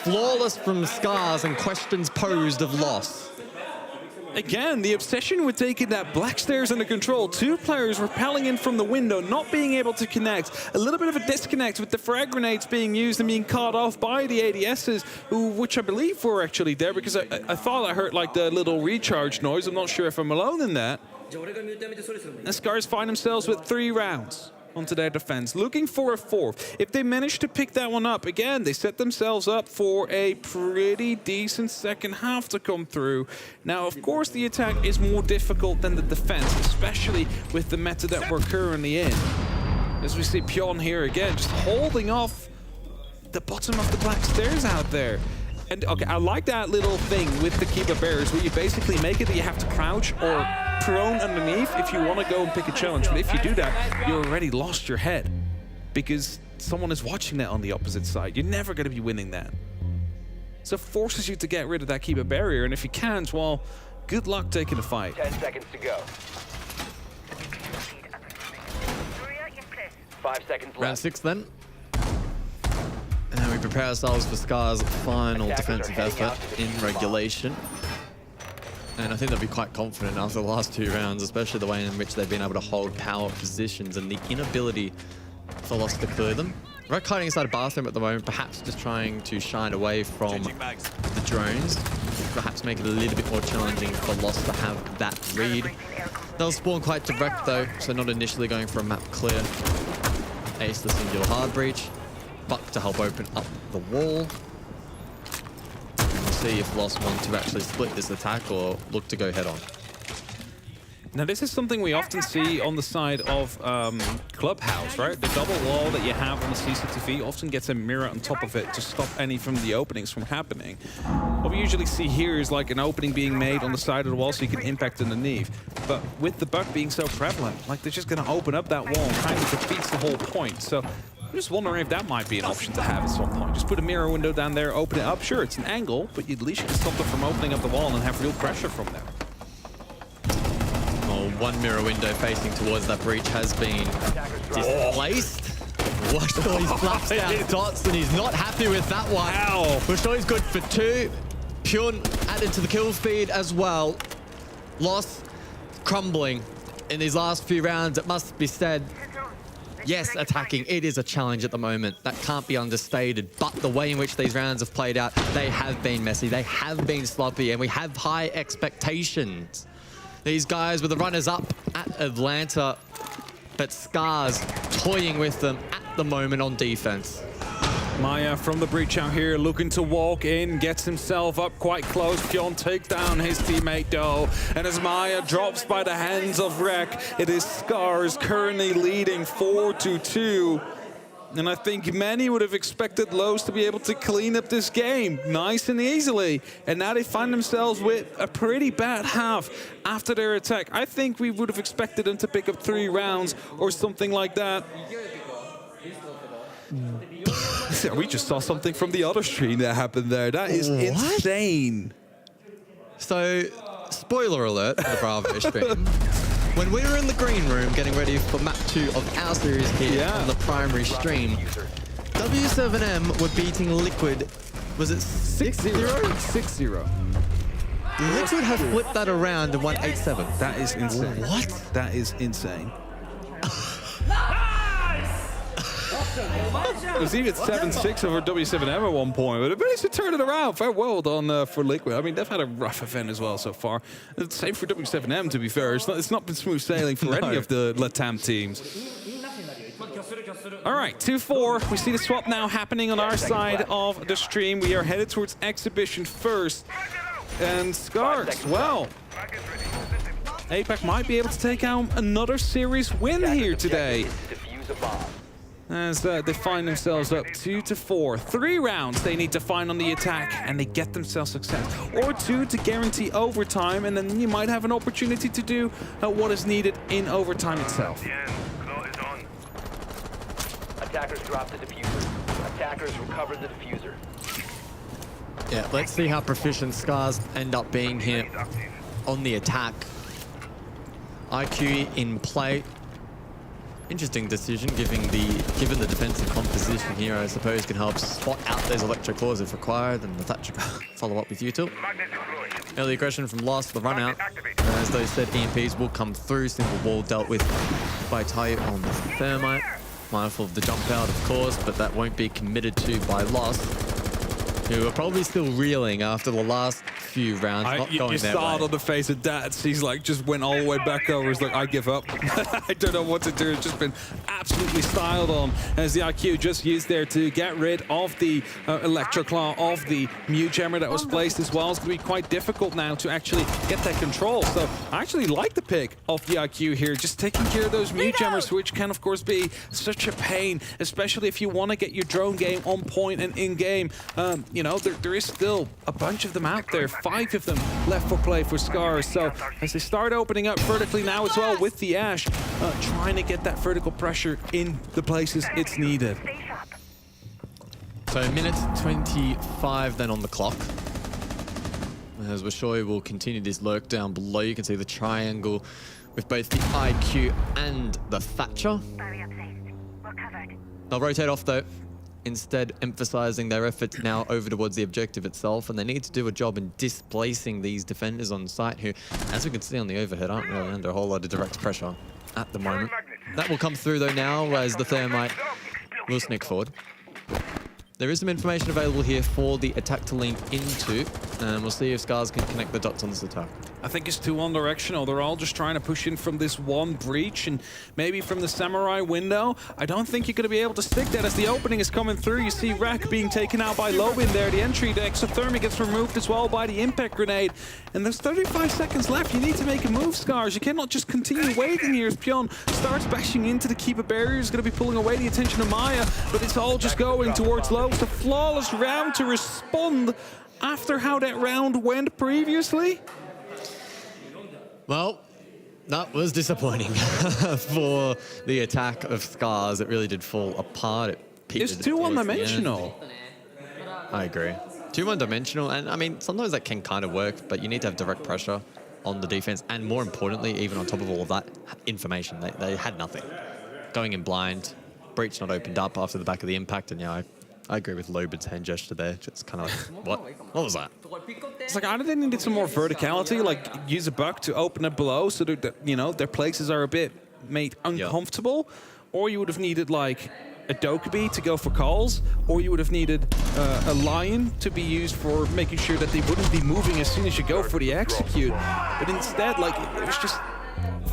Flawless from Scars and questions posed of Lost. Again, the obsession with taking that black stairs under control. 2 players repelling in from the window, not being able to connect. A little bit of a disconnect with the frag grenades being used and being caught off by the ADSs, which I believe were actually there, because I thought I heard like the little recharge noise. I'm not sure if I'm alone in that. And Scars find themselves with 3 rounds onto their defense, looking for a 4th. If they manage to pick that one up, again, they set themselves up for a pretty decent second half to come through. Now, of course, the attack is more difficult than the defense, especially with the meta that we're currently in. As we see Pion here again, just holding off the bottom of the black stairs out there. And okay, I like that little thing with the Keeper Bears, where you basically make it that you have to crouch or prone underneath if you want to go and pick a challenge. But if you do that, you already lost your head. Because someone is watching that on the opposite side. You're never going to be winning that. So it forces you to get rid of that keeper barrier, and if you can't, well, good luck taking the fight. 10 seconds to go. 5 seconds left. Round 6 then. And we prepare ourselves for Scar's final defensive effort in regulation. And I think they'll be quite confident after the last 2 rounds, especially the way in which they've been able to hold power positions and the inability for Lost to clear them. Right, hiding inside a bathroom at the moment, perhaps just trying to shine away from the drones. Perhaps make it a little bit more challenging for Lost to have that read. They'll spawn quite direct though, so not initially going for a map clear. Ace the singular hard breach. Buck to help open up the wall. And we'll see if Lost want to actually split this attack or look to go head on. Now, this is something we often see on the side of Clubhouse, right? The double wall that you have on the CCTV often gets a mirror on top of it to stop any from the openings from happening. What we usually see here is like an opening being made on the side of the wall so you can impact underneath. But with the bug being so prevalent, like they're just going to open up that wall and kind of defeats the whole point. So I'm just wondering if that might be an option to have at some point. Just put a mirror window down there, open it up. Sure, it's an angle, but at least you can stop them from opening up the wall and have real pressure from there. One mirror window facing towards that breach has been displaced. Watch all these flaps down dots, and he's not happy with that one. Ow. Bushnoi's good for 2. Pyun added to the kill feed as well. Lost crumbling in these last few rounds, it must be said. Yes, attacking, it is a challenge at the moment. That can't be understated. But the way in which these rounds have played out, they have been messy, they have been sloppy, and we have high expectations. These guys were the runners-up at Atlanta, but Scar's toying with them at the moment on defense. Maya from the breach out here looking to walk in, gets himself up quite close. Pyun takes down his teammate though. And as Maya drops by the hands of Rek, it is Scars currently leading 4-2. And I think many would have expected Lowe's to be able to clean up this game nice and easily. And now they find themselves with a pretty bad half after their attack. I think we would have expected them to pick up 3 rounds or something like that. We just saw something from the other stream that happened there. That is insane. So, spoiler alert for the Bravo stream. When we were in the green room getting ready for map 2 of our series here on the primary stream, W7M were beating Liquid, was it 6-0? 6-0. Liquid have flipped that around and won 8-7. That is insane. What? That is insane. It was even 7-6 over W7M at one point, but it managed to turn it around. Very well done for Liquid. I mean, they've had a rough event as well so far. Same for W7M, to be fair. It's not been smooth sailing for any of the LATAM teams. All right, 2-4. We see the swap now happening on our side of the stream. We are headed towards Exhibition first. And Scars, well, APAC might be able to take out another series win here today. As they find themselves up 2-4. 3 rounds they need to find on the attack, and they get themselves success. Or 2 to guarantee overtime, and then you might have an opportunity to do what is needed in overtime itself. Attackers drop the diffuser. Attackers recover the diffuser. Yeah, let's see how proficient Scars end up being here on the attack. IQ in play. Interesting decision, given the defensive composition here, I suppose can help spot out those electro claws if required, and the Thatcher follow up with util. Early aggression from Lost, the run out. As those said, EMPs will come through. Simple wall dealt with by Tayo on the Thermite. Mindful of the jump out, of course, but that won't be committed to by Lost, who are probably still reeling after the last few rounds, not going their way. You saw it on the face of Dats. He's like, just went all the way back over. He's like, I give up. I don't know what to do. It's just been absolutely styled on as the IQ just used there to get rid of the Electroclaw, of the Mute Jammer that was placed as well. It's going to be quite difficult now to actually get that control. So I actually like the pick of the IQ here, just taking care of those Mute Jammers, which can, of course, be such a pain, especially if you want to get your drone game on point and in-game. You know, there is still a bunch of them out there. 5 of them left for play for Scars. So as they start opening up vertically now as well with the Ash, trying to get that vertical pressure in the places it's needed. So a minute 25 then on the clock. As Washoy will continue this lurk down below, you can see the triangle with both the IQ and the Thatcher. They'll rotate off though, instead emphasizing their efforts now over towards the objective itself, and they need to do a job in displacing these defenders on site who, as we can see on the overhead, aren't really under a whole lot of direct pressure at the moment. That will come through though now as the Thermite will sneak forward. There is some information available here for the attack to lean into, and we'll see if Scars can connect the dots on this attack. I think it's too one-directional. They're all just trying to push in from this one breach and maybe from the Samurai window. I don't think you're going to be able to stick that as the opening is coming through. You see Rack being taken out by Lobin there. The entry, the exothermic gets removed as well by the impact grenade. And there's 35 seconds left. You need to make a move, Scars. You cannot just continue waiting here as Pion starts bashing into the keeper barrier. He's going to be pulling away the attention of Maya, but it's all just going towards low. It's a flawless round to respond after how that round went previously. Well, that was disappointing for the attack of Scars. It really did fall apart. It's too one-dimensional. I agree. Too one-dimensional, and I mean, sometimes that can kind of work, but you need to have direct pressure on the defense, and more importantly, even on top of all of that, information. They had nothing. Going in blind, breach not opened up after the back of the impact, and yeah, I agree with Lobin's hand gesture there. Just kind of like, what was that? It's like, either they needed some more verticality, like use a buck to open it below so that, you know, their places are a bit made uncomfortable, or you would have needed like a Dokkaebi to go for calls, or you would have needed a Lion to be used for making sure that they wouldn't be moving as soon as you go for the execute. But instead, like, it was just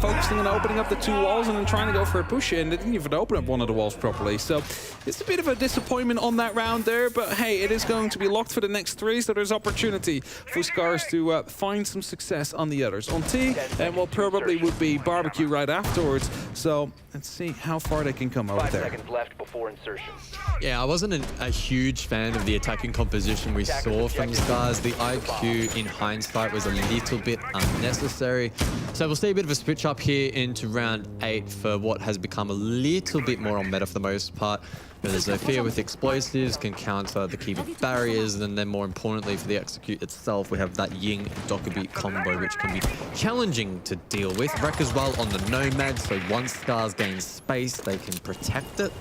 focusing on opening up the two walls and then trying to go for a push in. They didn't even open up one of the walls properly. So it's a bit of a disappointment on that round there, but hey, it is going to be locked for the next three, so there's opportunity for Scars to find some success on the others. On T, and what probably would be barbecue right afterwards. So let's see how far they can come over there. 5 seconds left before insertion. Yeah, I wasn't a huge fan of the attacking composition we saw from Scars. The IQ in hindsight was a little bit unnecessary. So we'll see a bit of a switch up here into round 8 for what has become a little bit more on meta for the most part. There's Zofia with explosives, can counter the keeper barriers, and then more importantly for the execute itself, we have that Ying Dokkaebi combo, which can be challenging to deal with. Wreck as well on the Nomad, so once Scars gain space, they can protect it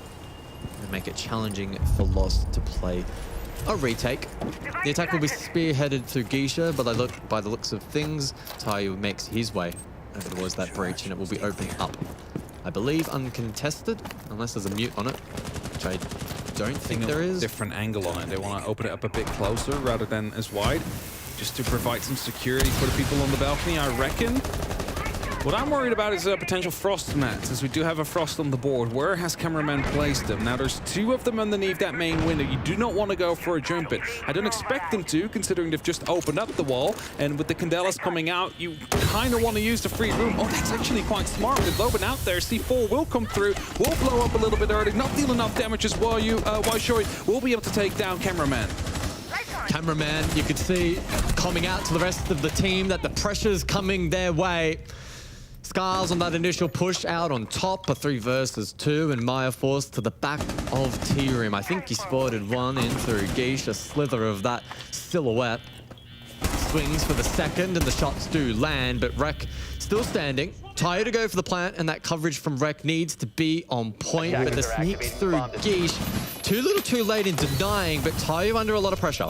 and make it challenging for Lost to play a retake. The attack will be spearheaded through Geisha, but by the looks of things, Tayu makes his way over towards that breach, and it will be opened up, I believe, uncontested, unless there's a mute on it, which I don't think there is. Different angle on it. They want to open it up a bit closer rather than as wide, just to provide some security for the people on the balcony, I reckon. What I'm worried about is potential frost mats, as we do have a frost on the board. Where has cameraman placed them? Now, there's 2 of them underneath that main window. You do not want to go for a jump it. I don't expect them to, considering they've just opened up the wall, and with the Candelas coming out, you kind of want to use the free room. Oh, that's actually quite smart with Lobin out there. C4 will come through, will blow up a little bit early, not deal enough damage as well. Washoy will be able to take down cameraman. Cameraman, you could see coming out to the rest of the team that the pressure's coming their way. Scars on that initial push out on top, a 3 versus 2, and Maya forced to the back of T-Room. I think he spotted one in through Geisha, slither of that silhouette. Swings for the second, and the shots do land, but Rek still standing. Tayu to go for the plant, and that coverage from Rek needs to be on point, but the sneak through Geish, too little too late in denying, but Tayu under a lot of pressure.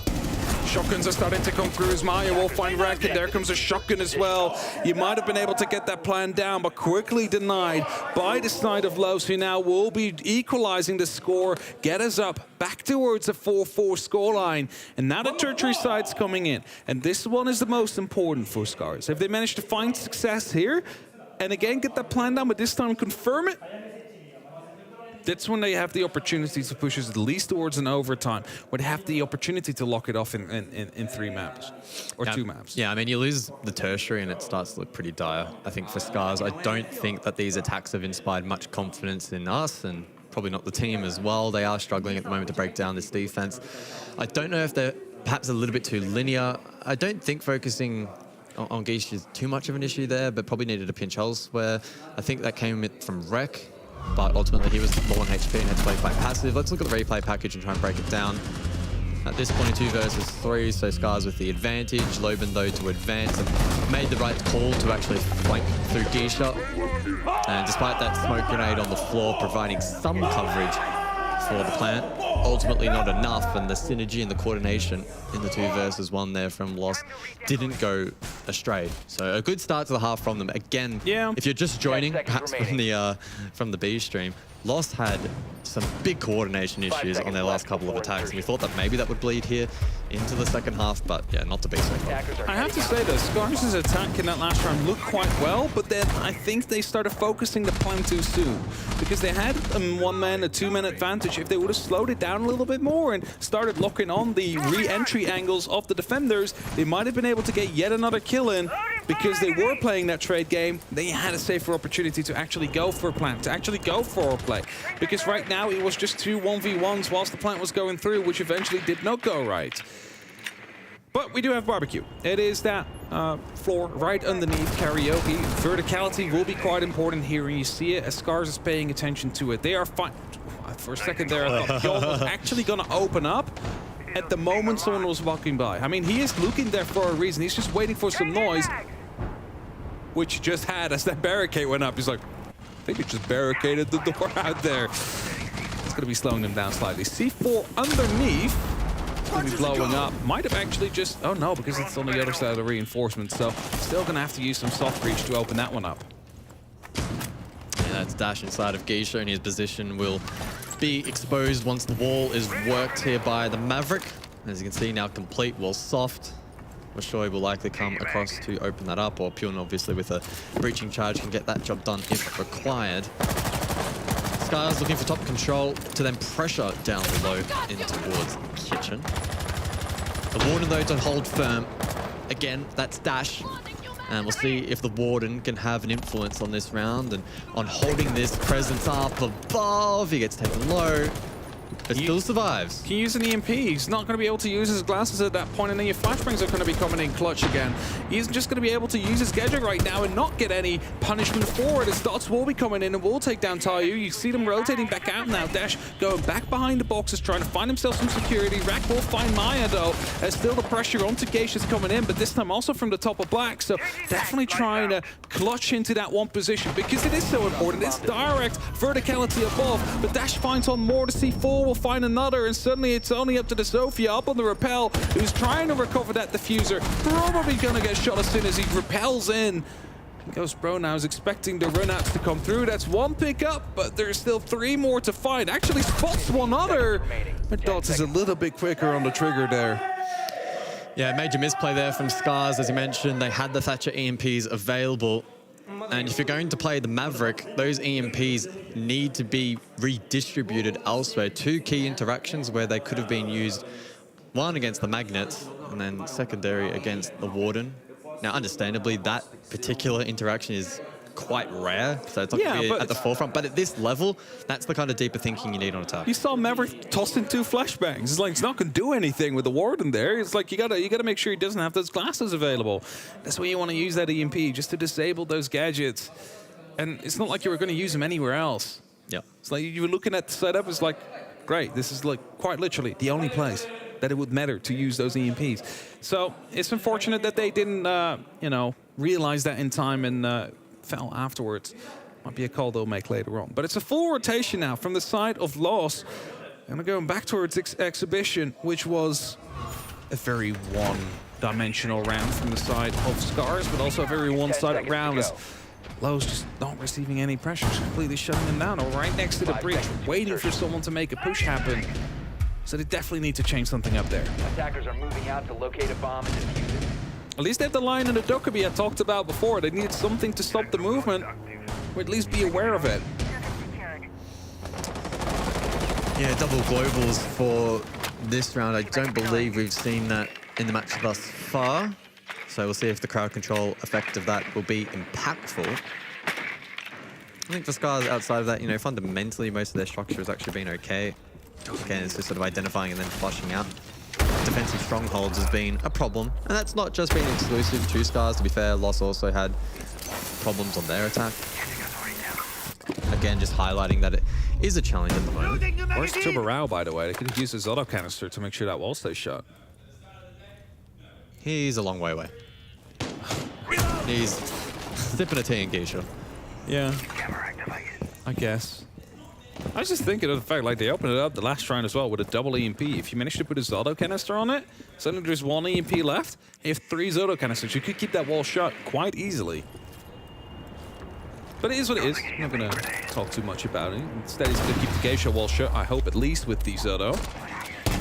Shotguns are starting to come through as Maya will find Rack, and there comes a shotgun as well. You might have been able to get that plan down, but quickly denied by the side of Los, who now will be equalizing the score, get us up back towards a 4-4 scoreline. And now the tertiary side's coming in, and this one is the most important for Scars. If they manage to find success here, and again get that plan down, but this time confirm it, that's when they have the opportunity to push us at least towards an overtime, where they have the opportunity to lock it off in 3 maps, or 2 maps. Yeah, I mean, you lose the tertiary and it starts to look pretty dire, I think, for Scars. I don't think that these attacks have inspired much confidence in us, and probably not the team as well. They are struggling at the moment to break down this defense. I don't know if they're perhaps a little bit too linear. I don't think focusing on Geish is too much of an issue there, but probably needed a pinch elsewhere. I think that came from Rek. but ultimately he was low on HP and had to play quite passive. Let's look at the replay package and try and break it down. At this point, 2 versus 3, so Scars with the advantage. Loban, though, to advance and made the right call to actually flank through Geisha. And despite that smoke grenade on the floor providing some coverage for the plant, ultimately not enough, and the synergy and the coordination in the 2 versus 1 there from Lost didn't go astray. So a good start to the half from them. Again, if you're just joining, perhaps from the B stream, Lost had some big coordination issues on their last couple of attacks, and we thought that maybe that would bleed here into the second half, but yeah, not to be so far. I have to say though, Scars' attack in that last round looked quite well, but then I think they started focusing the plan too soon, because they had a 1-man, a 2-man advantage. If they would have slowed it down a little bit more and started locking on the re-entry angles of the defenders, they might have been able to get yet another kill in. Because they were playing that trade game, they had a safer opportunity to actually go for a plant, to actually go for a play. Because right now it was just 2 1v1s whilst the plant was going through, which eventually did not go right. But we do have barbecue. It is that floor right underneath karaoke. Verticality will be quite important here, and you see it as Scars is paying attention to it. They are fine. For a second there, I thought Bjorn was actually going to open up at the moment someone was walking by. I mean, he is looking there for a reason. He's just waiting for some noise, which he just had as that barricade went up. He's like, I think it just barricaded the door out there. It's going to be slowing them down slightly. C4 underneath. Going to be blowing up. Might have actually just... Oh, no, because it's on the other side of the reinforcement. So still going to have to use some soft reach to open that one up. Yeah, that's Dash inside of Geisha, and his position will be exposed once the wall is worked here by the Maverick. As you can see, now complete, wall soft. Washoy will likely come across to open that up, or Pune, obviously, with a breaching charge, can get that job done if required. Scars looking for top control to then pressure down below in towards kitchen. The Warden, though, to hold firm. Again, that's Dash. And we'll see if the Warden can have an influence on this round and on holding this presence up above. He gets taken low. But still survives. Can use an EMP. He's not going to be able to use his glasses at that point, and then your flashbangs are going to be coming in clutch again. He's just going to be able to use his gadget right now and not get any punishment for it. His dots will be coming in and will take down Tayu. You see them rotating back out now. Dash going back behind the boxes, trying to find himself some security. Rack will find Maya, though, as still the pressure onto Geisha's coming in, but this time also from the top of Black. So definitely trying to clutch into that one position because it is so important. It's direct verticality above, but Dash finds on more to C4. Will find another, and suddenly it's only up to the Sophia up on the rappel, who's trying to recover that diffuser. Probably gonna get shot as soon as he rappels in. Ghost Bro now is expecting the runouts to come through. That's 1 pickup, but there's still 3 more to find. Actually spots one other, but Dots is a little bit quicker on the trigger there. Yeah, major misplay there from Scars. As you mentioned, they had the Thatcher EMPs available. And if you're going to play the Maverick, those EMPs need to be redistributed elsewhere. 2 key interactions where they could have been used, one against the Magnets, and then secondary against the Warden. Now, understandably, that particular interaction is quite rare, so it's not going to be at the forefront. But at this level, that's the kind of deeper thinking you need on attack. You saw Maverick tossing 2 flashbangs. It's like, it's not going to do anything with the Warden there. It's like, you gotta make sure he doesn't have those glasses available. That's why you want to use that EMP, just to disable those gadgets. And it's not like you were going to use them anywhere else. Yeah. It's like you were looking at the setup, it's like, great, this is like quite literally the only place that it would matter to use those EMPs. So it's unfortunate that they didn't, you know, realize that in time and fell afterwards. Might be a call they'll make later on. But it's a full rotation now from the side of Loss. And we're going back towards Exhibition, which was a very one-dimensional round from the side of Scars, but also a very one-sided round as Lowe's just not receiving any pressure, just completely shutting them down, or right next to the breach, waiting for someone to make a push happen. So they definitely need to change something up there. Attackers are moving out to locate a bomb and defuse it. At least they have the line in the Dokkaebi I talked about before. They need something to stop the movement, or at least be aware of it. Yeah, double globals for this round. I don't believe we've seen that in the match thus far. So we'll see if the crowd control effect of that will be impactful. I think for Scars outside of that, you know, fundamentally most of their structure has actually been okay. Again, it's just sort of identifying and then flushing out. Defensive strongholds has been a problem, and that's not just been exclusive to Scars. To be fair, Loss also had problems on their attack. again, just highlighting that it is a challenge at the moment. Where's Tubarao, by the way? They could have used his auto canister to make sure that wall stays shut. He's a long way away. He's sipping a tea in Geisha. Yeah, I guess. I was just thinking of the fact, like, they opened it up the last round as well with a double EMP. If you manage to put his auto canister on it, suddenly there's one EMP left. If 3 auto canisters, you could keep that wall shut quite easily. But it is what it is. I'm not going to talk too much about it. Instead, he's going to keep the Geisha wall shut, I hope, at least with the Zoto.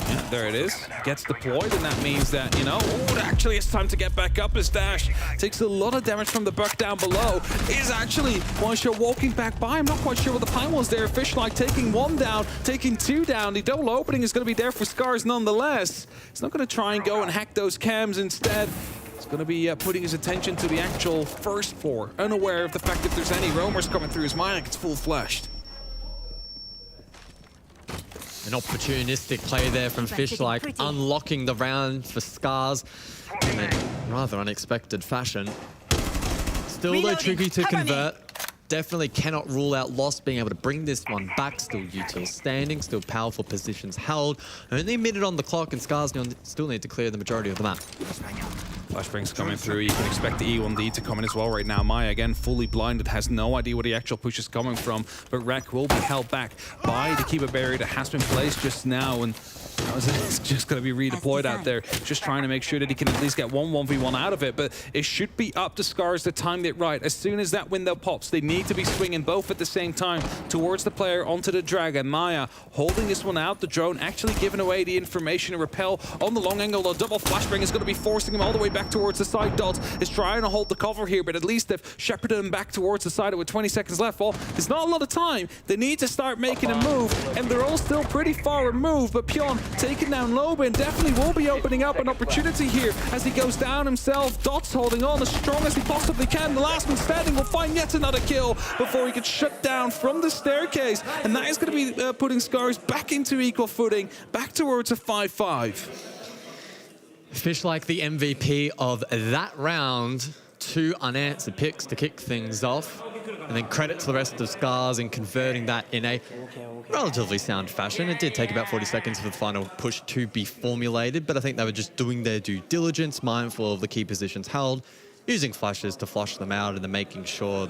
Yeah, there it is. Gets deployed, and that means that, you know, actually it's time to get back up. His dash takes a lot of damage from the buck down below. Is actually one-shot walking back by. I'm not quite sure what the plan was there. Fishlight taking 1 down, taking 2 down. The double opening is going to be there for Scars nonetheless. He's not going to try and go and hack those cams. Instead, he's going to be putting his attention to the actual first 4, unaware of the fact that there's any roamers coming through his mind like it's full-flashed. An opportunistic play there from Fishlight, unlocking the round for Scars in a rather unexpected fashion. Still, though, tricky to convert. Definitely cannot rule out Lost being able to bring this one back. Still util standing, still powerful positions held. Only a minute on the clock, and Scars still need to clear the majority of the map. Flashbang's coming through. You can expect the E1D to come in as well right now. Maya, again, fully blinded, has no idea where the actual push is coming from, but Rek will be held back by the keeper barrier that has been placed just now, and it's just going to be redeployed out there, just trying to make sure that he can at least get 1v1 out of it, but it should be up to Scars to time it right. As soon as that window pops, they need to be swinging both at the same time towards the player onto the Dragon. Maya holding this one out, the drone actually giving away the information to repel on the long angle. The double flashbang is going to be forcing him all the way back towards the side. Dot is trying to hold the cover here, but at least they've shepherded him back towards the side with 20 seconds left. Well, there's not a lot of time. They need to start making a move, and they're all still pretty far removed, but Pion taking down Lobin definitely will be opening up an opportunity here as he goes down himself. Dot's holding on as strong as he possibly can. The last one standing will find yet another kill before he gets shut down from the staircase, and that is going to be putting Scars back into equal footing, back towards a 5-5. Fish like the MVP of that round. 2 unanswered picks to kick things off. And then credit to the rest of Scars in converting that in a relatively sound fashion. It did take about 40 seconds for the final push to be formulated, but I think they were just doing their due diligence, mindful of the key positions held, using flashes to flush them out, and then making sure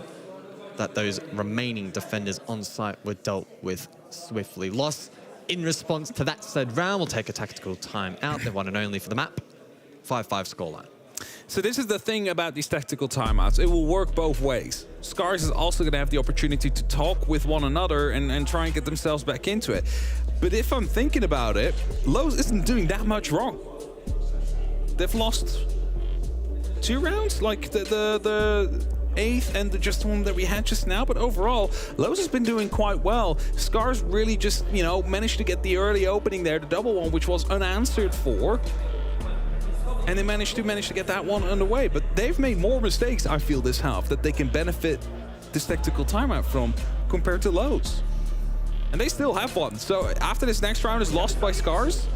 that those remaining defenders on site were dealt with swiftly. Lost in response to that said round will take a tactical time out. They're 1 and only for the map. 5-5 scoreline. So this is the thing about these tactical timeouts. It will work both ways. Scars is also going to have the opportunity to talk with one another and try and get themselves back into it. But if I'm thinking about it, Lowe's isn't doing that much wrong. They've lost 2 rounds, like the 8th and the just one that we had just now, but overall, Lowe's has been doing quite well. Scars really just, you know, managed to get the early opening there, the double one, which was unanswered for. And they managed to get that one underway. But they've made more mistakes, I feel, this half that they can benefit this tactical timeout from compared to Lowe's. And they still have one. So after this next round is lost by Scars,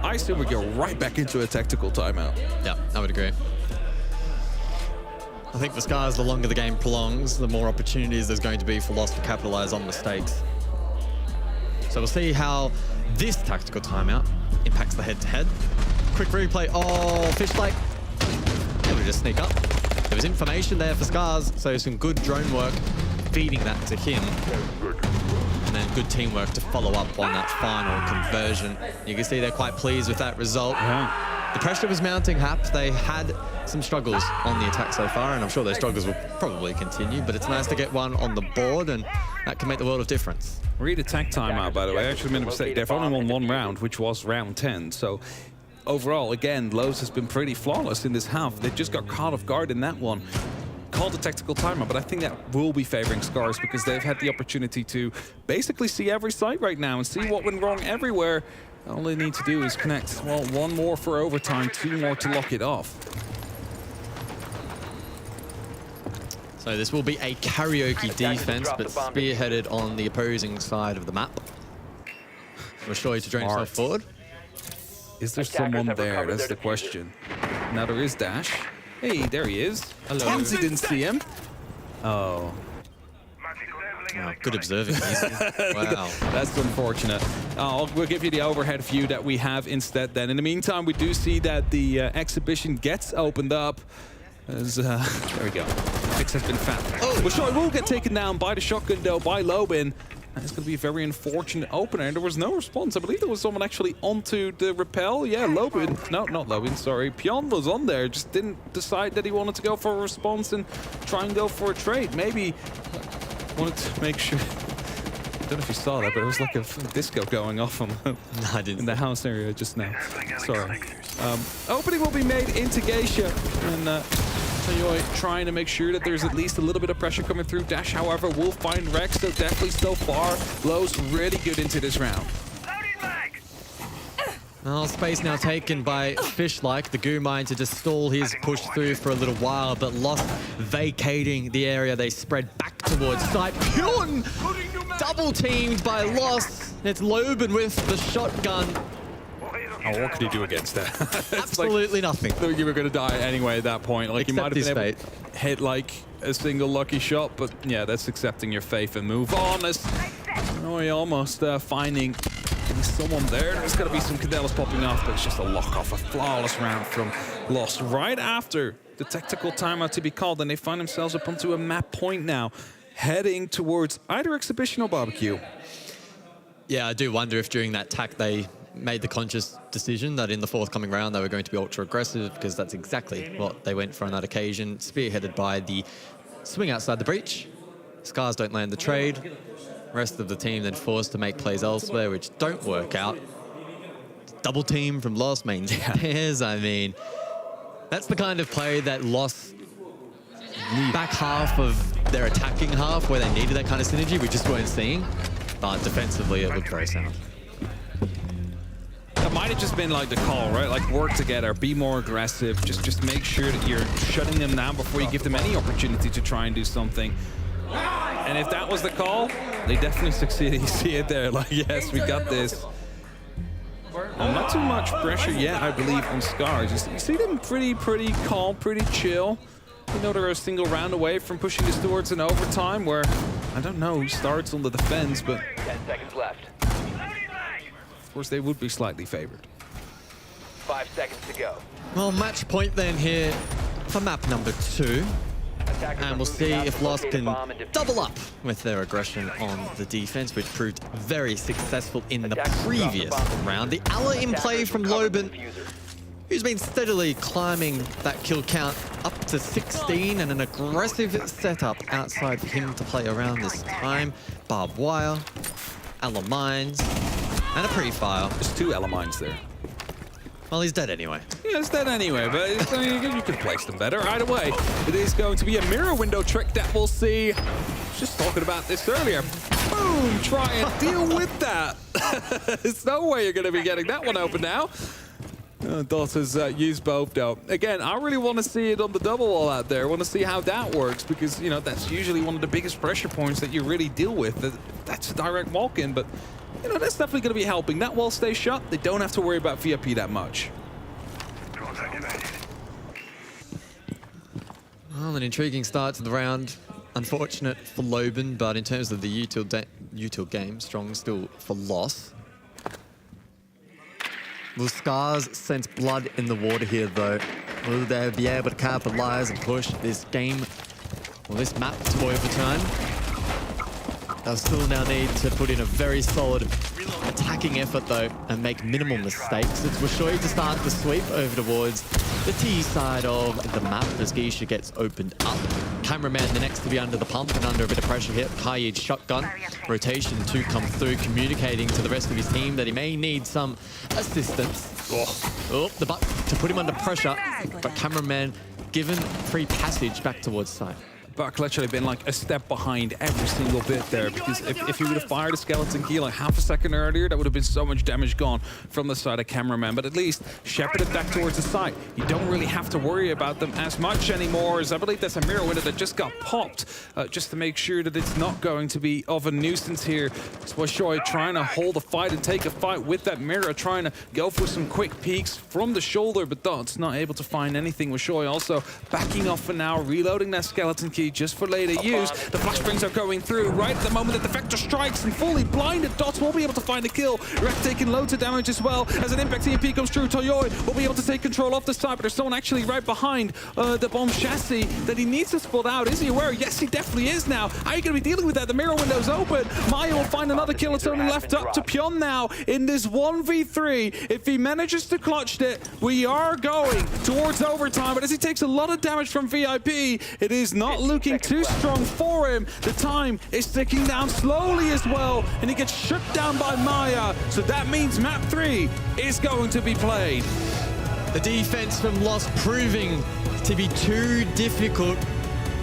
I assume we go right back into a tactical timeout. Yeah, I would agree. I think for Scars, the longer the game prolongs, the more opportunities there's going to be for Lost to capitalize on mistakes. So we'll see how this tactical timeout impacts the head-to-head. Quick replay. Oh, Fishlight able to just sneak up. There was information there for Scars, so some good drone work feeding that to him. And then good teamwork to follow up on that final conversion. You can see they're quite pleased with that result. The pressure was mounting, Hap. They had some struggles on the attack so far, and I'm sure those struggles will probably continue, but it's nice to get one on the board, and that can make the world of difference. Read attack timeout, by the way. I actually made a mistake. They've only won 1 round, which was round 10. So overall, again, Lowe's has been pretty flawless in this half. They just got caught off guard in that one. Called a tactical timeout, but I think that will be favoring Scars because they've had the opportunity to basically see every site right now and see what went wrong everywhere. All they need to do is connect, well, 1 more for overtime, 2 more to lock it off. So this will be a karaoke defense, but spearheaded on the opposing side of the map. We're sure to drain himself forward. Is there someone there? That's the question. Now there is Dash. Hey, there he is. Hello. Tansy didn't see him. Oh. Wow, good observing. Wow. That's unfortunate. We'll give you the overhead view that we have instead then. In the meantime, we do see that the exhibition gets opened up. As, there we go. Fix has been found. Oh, Washoy will get taken down by the shotgun though, by Lobin. And it's going to be a very unfortunate opener. And there was no response. I believe there was someone actually onto the rappel. Yeah, Lobin. No, not Lobin, sorry. Pion was on there. Just didn't decide that he wanted to go for a response and try and go for a trade. Maybe wanted to make sure. I don't know if you saw that, but it was like a disco going off on in the house area just now. Sorry. Opening will be made into Geisha. And Tayoy trying to make sure that there's at least a little bit of pressure coming through. Dash, however, will find Rex, so definitely so far. Low's really good into this round. Well, space now taken by Fish-like. The Goo Mine to just stall his push through for a little while, but Lost vacating the area. They spread back towards site. Pyun! Double teamed by Lost. It's Lobin with the shotgun. Oh, what could he do against that? Absolutely nothing. I think you were going to die anyway at that point. Like, you might have been able to hit like a single lucky shot, but yeah, that's accepting your fate and move on. Almost finding someone there. There's going to be some Cadelas popping off, but it's just a lock-off, a flawless round from Lost right after the tactical timeout to be called, and they find themselves up onto a map point now, heading towards either Exhibition or Barbecue. Yeah, I do wonder if during that tack they made the conscious decision that in the forthcoming round they were going to be ultra aggressive, because that's exactly what they went for on that occasion. Spearheaded by the swing outside the breach. Scars don't land the trade. Rest of the team then forced to make plays elsewhere, which don't work out. Double team from Lost main pairs. I mean, that's the kind of play that Lost back half of their attacking half, where they needed that kind of synergy, we just weren't seeing. But defensively, it looked very sound. That might have just been like the call, right? Like, work together, be more aggressive, just make sure that you're shutting them down before you give them any opportunity to try and do something. And if that was the call, they definitely succeeded. You see it there, like, yes, we got this. Not too much pressure yet, I believe, on Scars. You see them pretty calm, pretty chill. You know, they're a single round away from pushing this towards an overtime where, I don't know who starts on the defense, but 10 seconds left. Of course, they would be slightly favored. 5 seconds to go. Well, match point then here for map number 2. And we'll see if Lost can double up with their aggression on the defense, which proved very successful in the previous round. The Alla in play from Lobin, who's been steadily climbing that kill count up to 16, and an aggressive setup outside for him to play around this time. Barbed wire, Alla mines, and a pre-fire. There's 2 Alla mines there. Well, he's dead anyway. Yeah, it's dead anyway, but you can place them better. Either way, it is going to be a mirror window trick that we'll see. Just talking about this earlier. Boom! Try and deal with that. There's no way you're going to be getting that one open now. Dot has used both, though. Again, I really want to see it on the double wall out there. I want to see how that works, because, you know, that's usually one of the biggest pressure points that you really deal with. That's a direct walk-in, but you know, that's definitely going to be helping. That wall stays shut. They don't have to worry about VIP that much. Well, an intriguing start to the round. Unfortunate for Lobin, but in terms of the util game, strong still for Loss. Will Scars sense blood in the water here, though? Will they be able to capitalize and push this game, or this map, to overtime? They'll still now need to put in a very solid attacking effort, though, and make minimal mistakes. It's Washoy to start the sweep over towards the T side of the map as Geisha gets opened up. Cameraman the next to be under the pump and under a bit of pressure here. Kayid shotgun. Rotation to come through, communicating to the rest of his team that he may need some assistance. Oh, the butt to put him under pressure, but Cameraman given free passage back towards side. Buck literally been like a step behind every single bit there, because if he would have fired a skeleton key like half a second earlier, that would have been so much damage gone from the side of Cameraman. But at least shepherded back towards the site. You don't really have to worry about them as much anymore, as I believe that's a mirror window that just got popped, just to make sure that it's not going to be of a nuisance here. It's Washoy trying to hold a fight and take a fight with that mirror, trying to go for some quick peeks from the shoulder, but Dot's not able to find anything. Washoy also backing off for now, reloading that skeleton key, maybe just for later use. The flashbangs are going through right at the moment that the Vector strikes, and fully blinded Dots will be able to find a kill. Wreck taking loads of damage as well. As an impact EMP comes through, Toyoi will be able to take control off the side, but there's someone actually right behind the bomb chassis that he needs to spot out. Is he aware? Yes, he definitely is now. How are you going to be dealing with that? The mirror window's open. Maya will find another kill. It's only left up to Pion now in this 1v3. If he manages to clutch it, we are going towards overtime, but as he takes a lot of damage from VIP, it is not looking too strong for him. The time is ticking down slowly as well, and he gets shut down by Maya. So that means map 3 is going to be played. The defense from Lost proving to be too difficult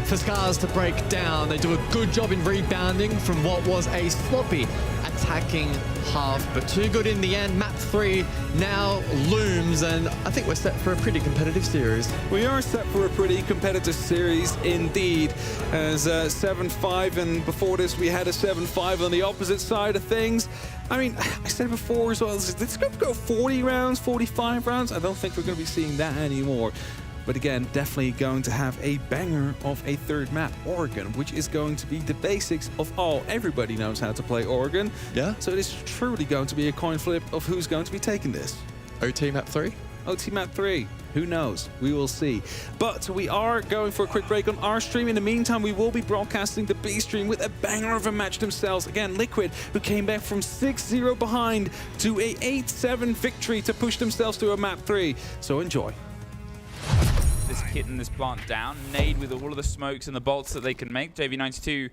for Scars to break down. They do a good job in rebounding from what was a sloppy attacking half, but too good in the end. Map 3 now looms, and I think we're set for a pretty competitive series. We are set for a pretty competitive series indeed, as 7-5, and before this we had a 7-5 on the opposite side of things. I mean, I said before as well, let's go 40 rounds, 45 rounds. I don't think we're going to be seeing that anymore. But again, definitely going to have a banger of a third map, Oregon, which is going to be the basics of all. Everybody knows how to play Oregon. Yeah. So it is truly going to be a coin flip of who's going to be taking this. OT map 3? OT map 3. Who knows? We will see. But we are going for a quick break on our stream. In the meantime, we will be broadcasting the B stream with a banger of a match themselves. Again, Liquid, who came back from 6-0 behind to a 8-7 victory to push themselves to a map 3. So enjoy. This kit and this plant down, nade with all of the smokes and the bolts that they can make. JV92,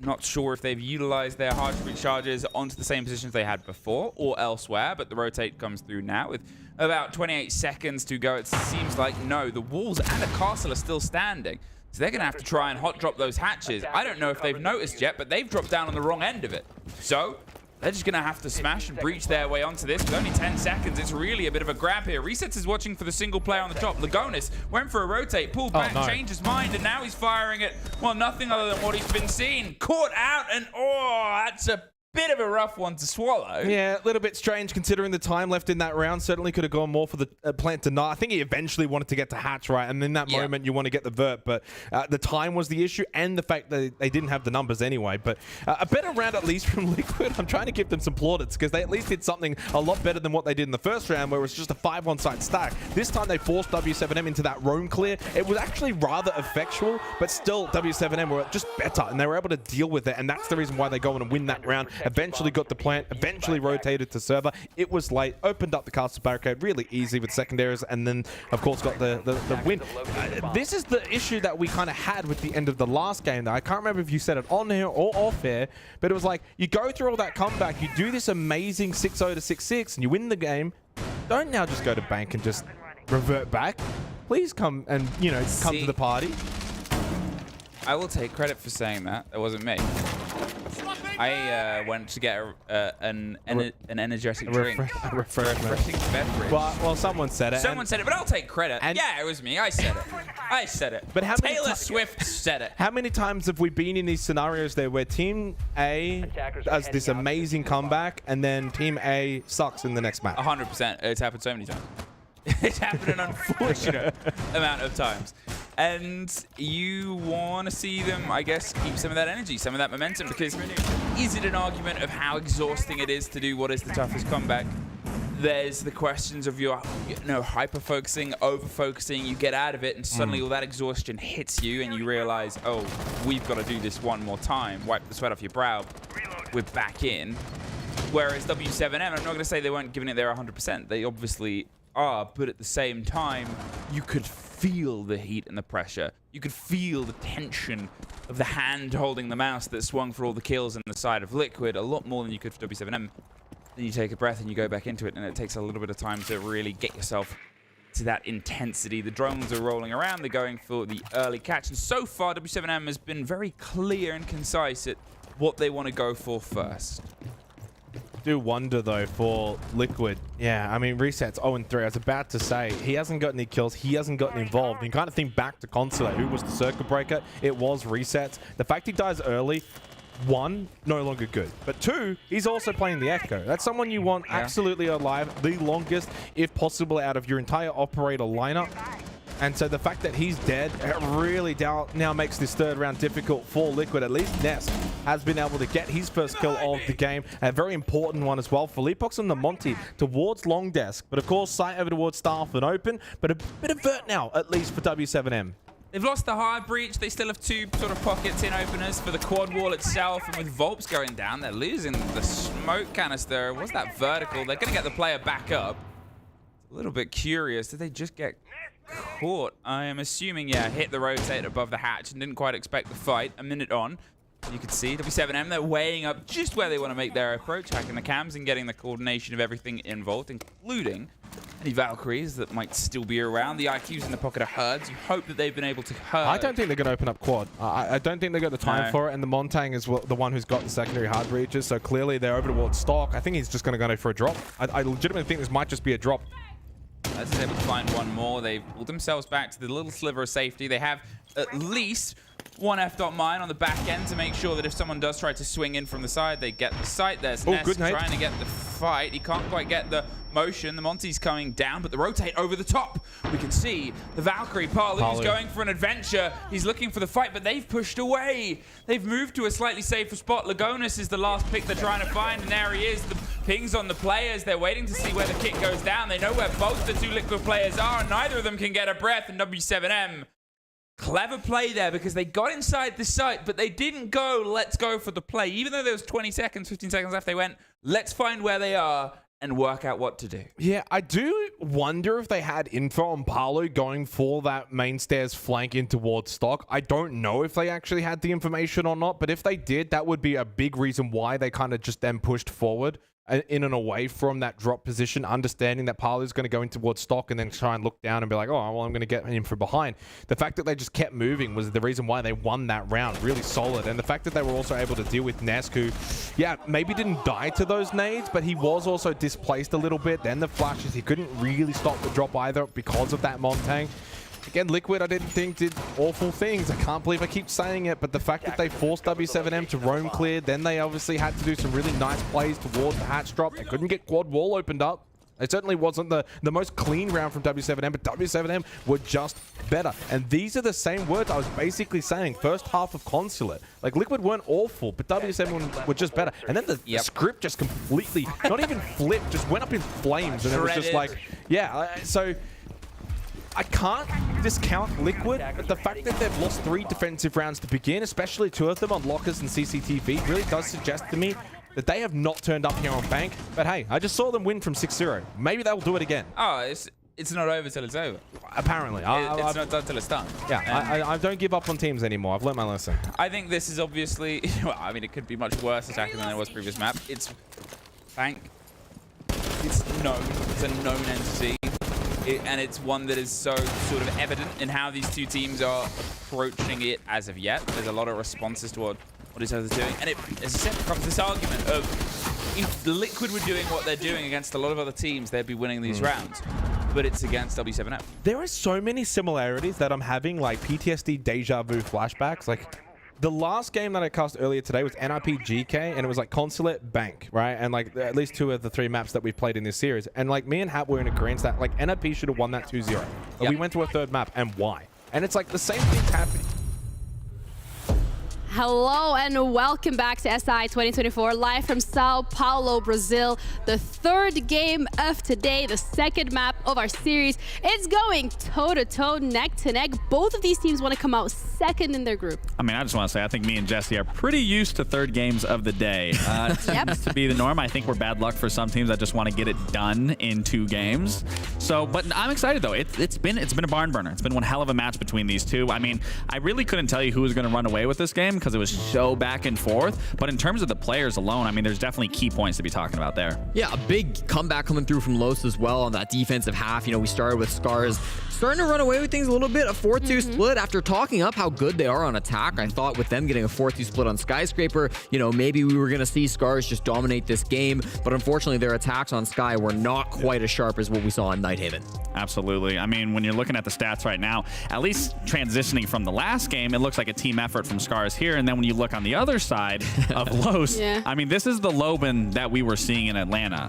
not sure if they've utilized their hard street charges onto the same positions they had before or elsewhere, but the rotate comes through now with about 28 seconds to go. It seems like no, the walls and the castle are still standing. So they're going to have to try and hot drop those hatches. I don't know if they've noticed yet, but they've dropped down on the wrong end of it. So they're just going to have to smash and breach their way onto this. With only 10 seconds, it's really a bit of a grab here. Resets is watching for the single player on the top. Lagonis went for a rotate, pulled back, changed his mind, and now he's firing it. Well, nothing other than what he's been seen. Caught out, and oh, that's a bit of a rough one to swallow. Yeah, a little bit strange considering the time left in that round. Certainly could have gone more for the plant to not. I think he eventually wanted to get to hatch, right? And in that moment, you want to get the vert. But the time was the issue and the fact that they didn't have the numbers anyway. But a better round at least from Liquid. I'm trying to give them some plaudits because they at least did something a lot better than what they did in the first round where it was just a 5-1 side stack. This time they forced W7M into that roam clear. It was actually rather effectual, but still W7M were just better and they were able to deal with it. And that's the reason why they go on and win that round. Eventually got the plant, eventually rotated to server. It was late, opened up the castle barricade really easy with secondaries, and then of course got the win. This is the issue that we kind of had with the end of the last game though. I can't remember if you said it on here or off here, but it was like you go through all that comeback, you do this amazing 6-0 to 6-6 and you win the game. Don't now just go to bank and just revert back. Please come and, you know, come to the party. I will take credit for saying that. It wasn't me. I went to get an energetic drink. A refreshing beverage. Well, someone said it. Someone said it, but I'll take credit. Yeah, it was me. I said it. I said it. But how many Taylor Swift said it. How many times have we been in these scenarios there where Team A does this amazing comeback and then Team A sucks in the next match? 100%. It's happened so many times. It's happened an unfortunate amount of times. And you want to see them, I guess, keep some of that energy, some of that momentum, because is it an argument of how exhausting it is to do what is the toughest comeback? There's the questions of your, hyper-focusing, over-focusing, you get out of it, and suddenly all that exhaustion hits you, and you realize, oh, we've got to do this one more time. Wipe the sweat off your brow. We're back in. Whereas W7M, I'm not going to say they weren't giving it their 100%. They obviously are, but at the same time, you could feel the heat and the pressure. You could feel the tension of the hand holding the mouse that swung for all the kills in the side of Liquid a lot more than you could for W7M. Then you take a breath and you go back into it, and it takes a little bit of time to really get yourself to that intensity. The drones are rolling around, they're going for the early catch, and so far W7M has been very clear and concise at what they want to go for first. Do wonder though for Liquid. Yeah, I mean Reset's 0-3. I was about to say he hasn't got any kills, he hasn't gotten involved. You kind of think back to Consulate, who was the circuit breaker. It was Reset. The fact he dies early, one, no longer good. But two, he's also playing the Echo. That's someone you want absolutely alive, the longest, if possible, out of your entire operator lineup. And so the fact that he's dead really now makes this third round difficult for Liquid. At least Ness has been able to get his first kill of the game. A very important one as well for Leapbox and the Monty towards Long Desk. But of course, sight over towards Staff and Open. But a bit of vert now, at least for W7M. They've lost the hard breach. They still have 2 sort of pockets in openers for the quad wall itself. And with Volps going down, they're losing the smoke canister. What's that vertical? They're going to get the player back up. A little bit curious. Did they just get caught? I am assuming, yeah, hit the rotate above the hatch and didn't quite expect the fight. A minute on. You could see W7M, they're weighing up just where they want to make their approach, hacking the cams and getting the coordination of everything involved, including any Valkyries that might still be around. The IQ's in the pocket of Herds. You hope that they've been able to herd. I don't think they're going to open up quad. I don't think they've got the time for it, and the Montang is the one who's got the secondary hard breaches, so clearly they're over towards stock. I think he's just going to go for a drop. I legitimately think this might just be a drop. As is able to find one more. They've pulled themselves back to the little sliver of safety. They have at least one F-dot mine on the back end to make sure that if someone does try to swing in from the side, they get the sight. There's Ness trying to get the fight. He can't quite get the motion. The Monty's coming down, but the rotate over the top. We can see the Valkyrie. Palu's going for an adventure. He's looking for the fight, but they've pushed away. They've moved to a slightly safer spot. Lagonis is the last pick they're trying to find, and there he is. The pings on the players. They're waiting to see where the kick goes down. They know where both the 2 Liquid players are, and neither of them can get a breath, and W7M. Clever play there because they got inside the site, but they didn't go, let's go for the play. Even though there was 20 seconds, 15 seconds left, they went, let's find where they are and work out what to do. Yeah, I do wonder if they had info on Palu going for that main stairs flank in towards stock. I don't know if they actually had the information or not, but if they did, that would be a big reason why they kind of just then pushed forward in and away from that drop position, understanding that Palu's going to go in towards stock and then try and look down and be like, oh, well, I'm going to get him from behind. The fact that they just kept moving was the reason why they won that round. Really solid. And the fact that they were also able to deal with Nesk, who, yeah, maybe didn't die to those nades, but he was also displaced a little bit. Then the flashes, he couldn't really stop the drop either because of that Montang. Again, Liquid, I didn't think did awful things. I can't believe I keep saying it, but the fact that they forced W7M to roam clear, then they obviously had to do some really nice plays towards the hatch drop. They couldn't get quad wall opened up. It certainly wasn't the most clean round from W7M, but W7M were just better. And these are the same words I was basically saying first half of Consulate. Like, Liquid weren't awful, but W7 were just better. And then the script just completely, not even flipped, just went up in flames. And it was just like, yeah, so I can't discount Liquid, but the fact that they've lost 3 defensive rounds to begin, especially 2 of them on lockers and CCTV, really does suggest to me that they have not turned up here on Bank. But hey, I just saw them win from 6-0. Maybe they'll do it again. Oh, it's not over till it's over. Apparently. It's not done till it's done. Yeah, I don't give up on teams anymore. I've learned my lesson. I think this is obviously, well, I mean, it could be much worse attacking than it was previous map. It's Bank. It's known. It's a known entity. And it's one that is so sort of evident in how these 2 teams are approaching it as of yet. There's a lot of responses toward what each other's doing. And it, as I said, becomes this argument of if Liquid were doing what they're doing against a lot of other teams, they'd be winning these rounds. But it's against W7M. There are so many similarities that I'm having, like PTSD deja vu flashbacks. Like, the last game that I cast earlier today was NRP GK, and it was like Consulate Bank, right? And like at least 2 of the 3 maps that we've played in this series. And like me and Hat were in agreement that like NRP should have won that 2-0. But we went to a 3rd map, and why? And it's like the same thing's happening. Hello and welcome back to SI 2024, live from Sao Paulo, Brazil. The 3rd game of today, the 2nd map of our series. It's going toe-to-toe, neck-to-neck. Both of these teams want to come out 2nd in their group. I mean, I just want to say, I think me and Jesse are pretty used to 3rd games of the day. It seems to be the norm. I think we're bad luck for some teams that just want to get it done in 2 games. So, but I'm excited though. It's been a barn burner. It's been one hell of a match between these 2. I mean, I really couldn't tell you who was going to run away with this game because it was so back and forth. But in terms of the players alone, I mean, there's definitely key points to be talking about there. Yeah, a big comeback coming through from Los as well on that defensive half. You know, we started with Scars starting to run away with things a little bit. A 4-2 split after talking up how good they are on attack. I thought with them getting a 4-2 split on Skyscraper, you know, maybe we were going to see Scars just dominate this game. But unfortunately, their attacks on Sky were not quite as sharp as what we saw in Nighthaven. Absolutely. I mean, when you're looking at the stats right now, at least transitioning from the last game, it looks like a team effort from Scars here. And then when you look on the other side of Los, I mean, this is the Loban that we were seeing in Atlanta.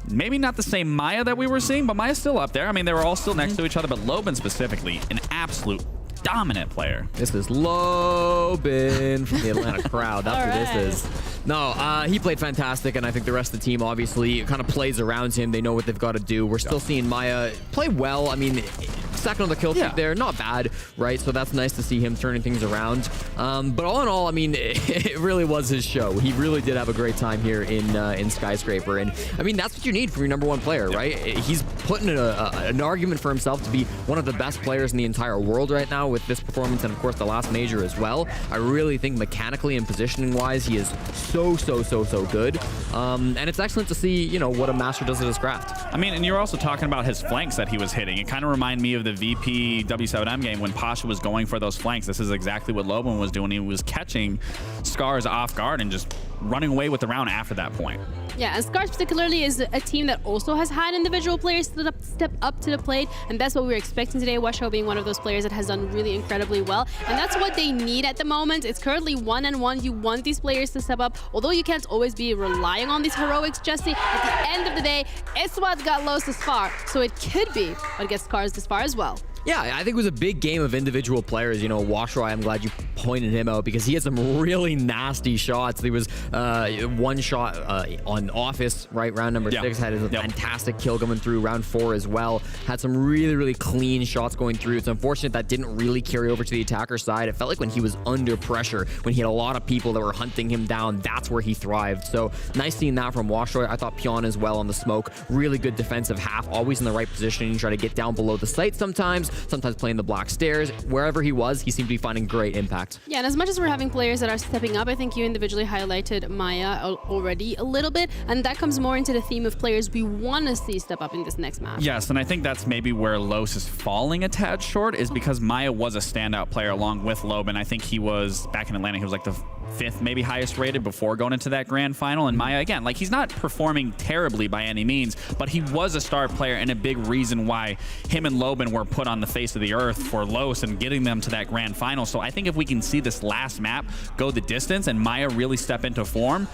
maybe not the same Maya that we were seeing, but Maya's still up there. I mean, they were all still next to each other, but Loban specifically, an absolute dominant player. This is Loban from the Atlanta crowd. That's what this is. No, he played fantastic, and I think the rest of the team obviously kind of plays around him. They know what they've got to do. We're still seeing Maya play well. I mean, second on the kill streak there, not bad, right? So that's nice to see him turning things around. But all in all, I mean, it really was his show. He really did have a great time here in Skyscraper, and I mean, that's what you need from your number one player, right? He's putting an argument for himself to be one of the best players in the entire world right now with this performance, and of course the last major as well. I really think mechanically and positioning wise, he is so good. And it's excellent to see, you know, what a master does at his craft. I mean, and you're also talking about his flanks that he was hitting. It kind of reminded me of the VP W7M game when Pasha was going for those flanks. This is exactly what Loban was doing. He was catching Scars off guard and just running away with the round after that point. Yeah, and Scars particularly is a team that also has had individual players step up to the plate, and that's what we were expecting today. Washo being one of those players that has done really incredibly well, and that's what they need at the moment. It's currently 1-1. You want these players to step up, although you can't always be relying on these heroics, Jesse. At the end of the day, it's what got Los this far, so it could be what gets Scars this far as well. Yeah, I think it was a big game of individual players. You know, Washroy, I'm glad you pointed him out because he had some really nasty shots. There was one shot on Office, right, round number 6, had a fantastic kill coming through. Round 4 as well. Had some really clean shots going through. It's unfortunate that didn't really carry over to the attacker side. It felt like when he was under pressure, when he had a lot of people that were hunting him down, that's where he thrived. So nice seeing that from Washroy. I thought Pion as well on the smoke. Really good defensive half, always in the right position. Try to get down below the site sometimes playing the black stairs. Wherever he was, he seemed to be finding great impact. Yeah, and as much as we're having players that are stepping up, I think you individually highlighted Maya already a little bit, and that comes more into the theme of players we want to see step up in this next match. Yes, and I think that's maybe where Los is falling a tad short, is because Maya was a standout player along with Loban. I think he was, back in Atlanta, he was like the 5th maybe highest rated before going into that grand final. And Maya, again, like, he's not performing terribly by any means, but he was a star player and a big reason why him and Loban were put on the face of the earth for Los and getting them to that grand final. So I think if we can see this last map go the distance and Maya really step into form,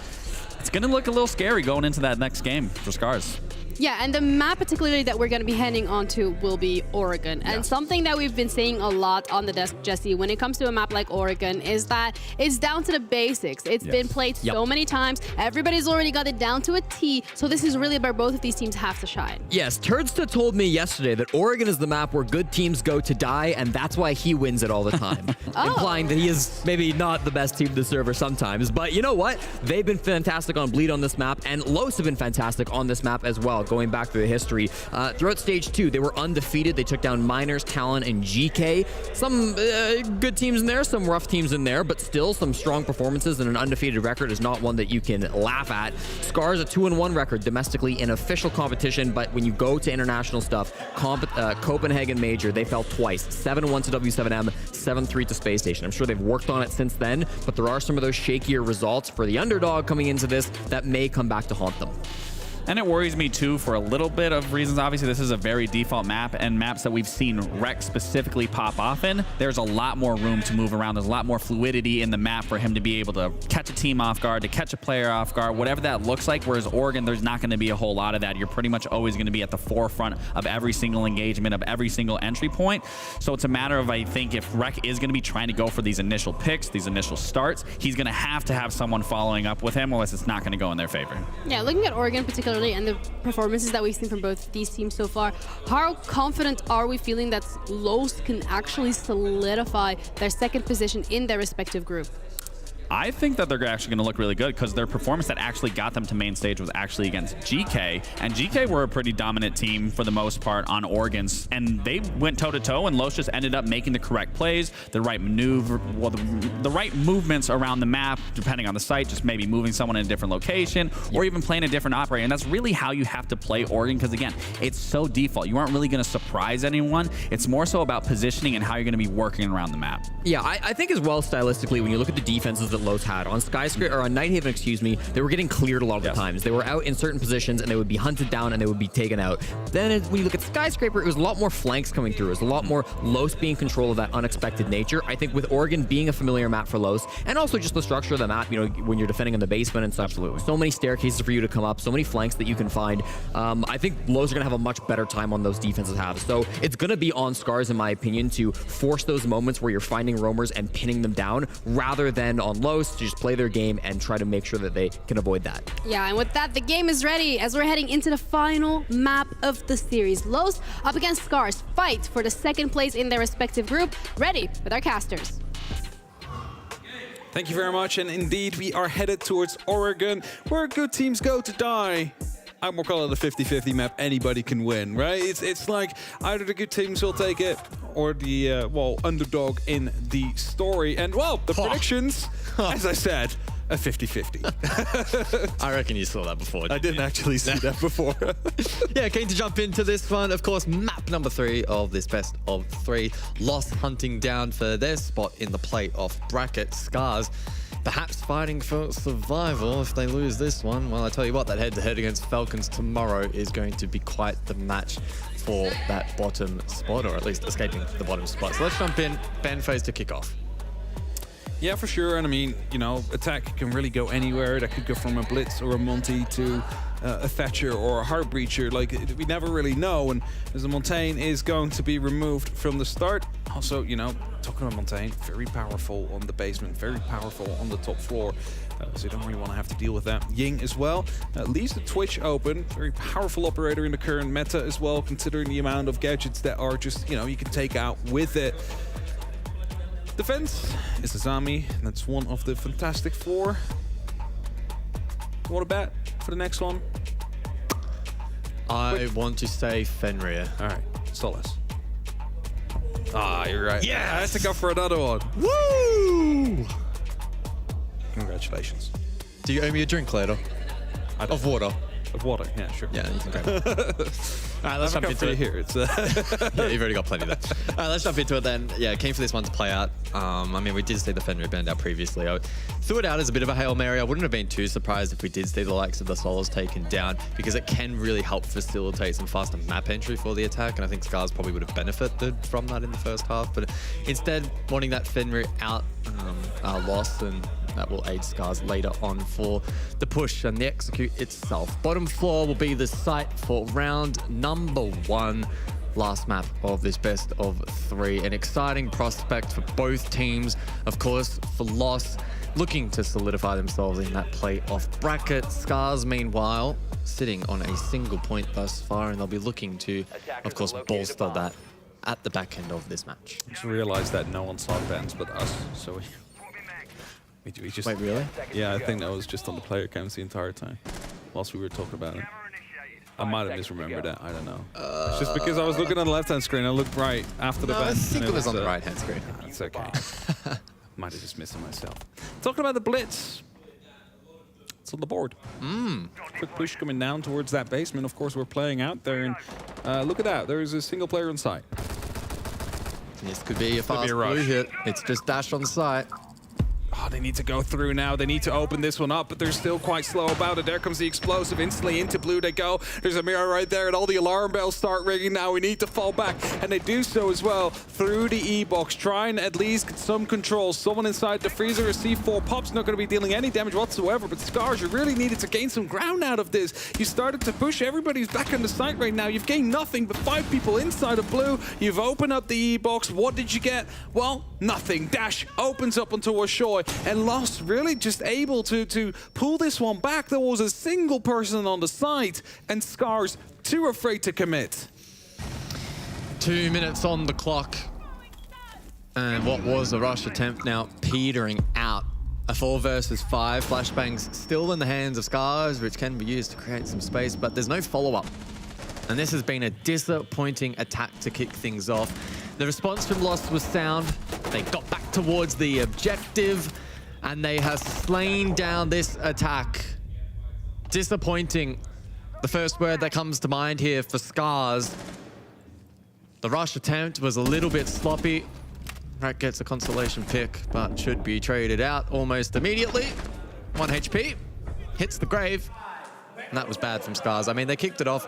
it's going to look a little scary going into that next game for Scars. Yeah, and the map particularly that we're going to be heading on to will be Oregon. And something that we've been saying a lot on the desk, Jesse, when it comes to a map like Oregon, is that it's down to the basics. It's been played so many times. Everybody's already got it down to a T. So this is really where both of these teams have to shine. Yes, Turdsta told me yesterday that Oregon is the map where good teams go to die, and that's why he wins it all the time. Implying that he is maybe not the best team to server sometimes. But you know what? They've been fantastic on Bleed on this map, and Los have been fantastic on this map as well, going back through the history. Throughout Stage 2, they were undefeated. They took down Miners, Talon, and GK. Some good teams in there, some rough teams in there, but still some strong performances, and an undefeated record is not one that you can laugh at. Scars a 2-1 record domestically in official competition, but when you go to international stuff, Copenhagen Major, they fell twice. 7-1 to W7M, 7-3 to Space Station. I'm sure they've worked on it since then, but there are some of those shakier results for the underdog coming into this that may come back to haunt them. And it worries me too for a little bit of reasons. Obviously, this is a very default map, and maps that we've seen Rec specifically pop off in, there's a lot more room to move around. There's a lot more fluidity in the map for him to be able to catch a team off guard, to catch a player off guard, whatever that looks like. Whereas Oregon, there's not going to be a whole lot of that. You're pretty much always going to be at the forefront of every single engagement, of every single entry point. So it's a matter of, I think, if Rec is going to be trying to go for these initial picks, these initial starts, he's going to have someone following up with him, or else it's not going to go in their favor. Yeah, looking at Oregon particularly and the performances that we've seen from both these teams so far, how confident are we feeling that Los can actually solidify their second position in their respective group? I think that they're actually going to look really good because their performance that actually got them to main stage was actually against GK, and GK were a pretty dominant team for the most part on Oregon's, and they went toe-to-toe, and Los just ended up making the correct plays, the right maneuver, well, the right movements around the map, depending on the site, just maybe moving someone in a different location, or even playing a different operator, and that's really how you have to play Oregon, because again, it's so default. You aren't really going to surprise anyone. It's more so about positioning and how you're going to be working around the map. Yeah, I think as well stylistically, when you look at the defenses that Los had. On Skyscraper, or on Nighthaven, excuse me, they were getting cleared a lot of the times. They were out in certain positions and they would be hunted down and they would be taken out. Then when you look at Skyscraper, it was a lot more flanks coming through. It was a lot more Los being in control of that unexpected nature. I think with Oregon being a familiar map for Los, and also just the structure of the map, you know, when you're defending in the basement and such. Absolutely. So many staircases for you to come up, so many flanks that you can find. I think Los are going to have a much better time on those defensive halves. So it's going to be on Scars, in my opinion, to force those moments where you're finding roamers and pinning them down, rather than on Los to just play their game and try to make sure that they can avoid that. Yeah, and with that, the game is ready as we're heading into the final map of the series. Los up against Scars fight for the second place in their respective group. Ready with our casters. Thank you very much, and indeed we are headed towards Oregon, where good teams go to die. I will call it a 50-50 map. Anybody can win, right? It's like either the good teams will take it or the, well, underdog in the story. And, well, the predictions, as I said, a 50-50. I reckon you saw that before. I didn't actually see that before. Yeah, keen to jump into this one. Of course, map number 3 of this best of 3. Los hunting down for their spot in the playoff bracket. Scars perhaps fighting for survival if they lose this one. Well, I tell you what, that head-to-head against Falcons tomorrow is going to be quite the match for that bottom spot, or at least escaping the bottom spot. So let's jump in. Ban phase to kick off. Yeah, for sure. And I mean, you know, attack can really go anywhere. That could go from a Blitz or a Monty to a Thatcher or a Heartbreacher. Like, we never really know. And as the Montaigne is going to be removed from the start. Also, you know, talking about Montaigne, very powerful on the basement, very powerful on the top floor. So you don't really want to have to deal with that. Ying as well leaves the Twitch open. Very powerful operator in the current meta as well, considering the amount of gadgets that are just, you know, you can take out with it. Defense is Azami. That's one of the Fantastic Four. You want to bet for the next one? I want to say Fenrir. All right, Solace. Ah, you're right. Yeah, I have to go for another one. Woo! Congratulations. Do you owe me a drink later? Of water. Of water, yeah, sure. Yeah, you can grab it. All right, let's jump into it. Here. It's, yeah, you've already got plenty there. All right, let's jump into it then. Yeah, came for this one to play out. I mean, we did see the Fenrir banned out previously. I threw it out as a bit of a Hail Mary. I wouldn't have been too surprised if we did see the likes of the Solos taken down, because it can really help facilitate some faster map entry for the attack, and I think Scars probably would have benefited from that in the first half. But instead, wanting that Fenrir out loss, and that will aid Scars later on for the push and the execute itself. Bottom floor will be the site for round number 1. Last map of this best of 3. An exciting prospect for both teams. Of course, for Los, looking to solidify themselves in that playoff bracket. Scars, meanwhile, sitting on a single point thus far, and they'll be looking to, of course, bolster that at the back end of this match. I just realized that no one saw bans but us, so we just... Wait, really? Yeah, I think that was just on the player cams the entire time, whilst we were talking about it. I might have misremembered that, I don't know. It's just because I was looking on the left-hand screen, I looked right after the ban. I think it was on the right-hand screen. It's okay. Might have just missed it myself. Talking about the Blitz. It's on the board. Quick push coming down towards that basement. Of course, we're playing out there, and look at that. There is a single player on site. This could be a fast blue hit. It's just dash on site. Oh, they need to go through now. They need to open this one up, but they're still quite slow about it. There comes the explosive. Instantly into blue they go. There's a mirror right there, and all the alarm bells start ringing now. We need to fall back, and they do so as well through the E-box, trying at least get some control. Someone inside the freezer. A C4 pop's not going to be dealing any damage whatsoever, but Scars, you really needed to gain some ground out of this. You started to push. Everybody's back on the site right now. You've gained nothing but 5 people inside of blue. You've opened up the E-box. What did you get? Well, nothing. Dash opens up onto Washoy, and Lost really just able to pull this one back. There was a single person on the site, and Scars too afraid to commit. 2 minutes on the clock. And what was a rush attempt now petering out. A 4 versus 5. Flashbangs still in the hands of Scars, which can be used to create some space, but there's no follow-up. And this has been a disappointing attack to kick things off. The response from Lost was sound. They got back towards the objective, and they have slain down this attack. Disappointing. The first word that comes to mind here for Scars. The rush attempt was a little bit sloppy. Rat gets a consolation pick, but should be traded out almost immediately. 1 HP, hits the grave, and that was bad from Scars. I mean, they kicked it off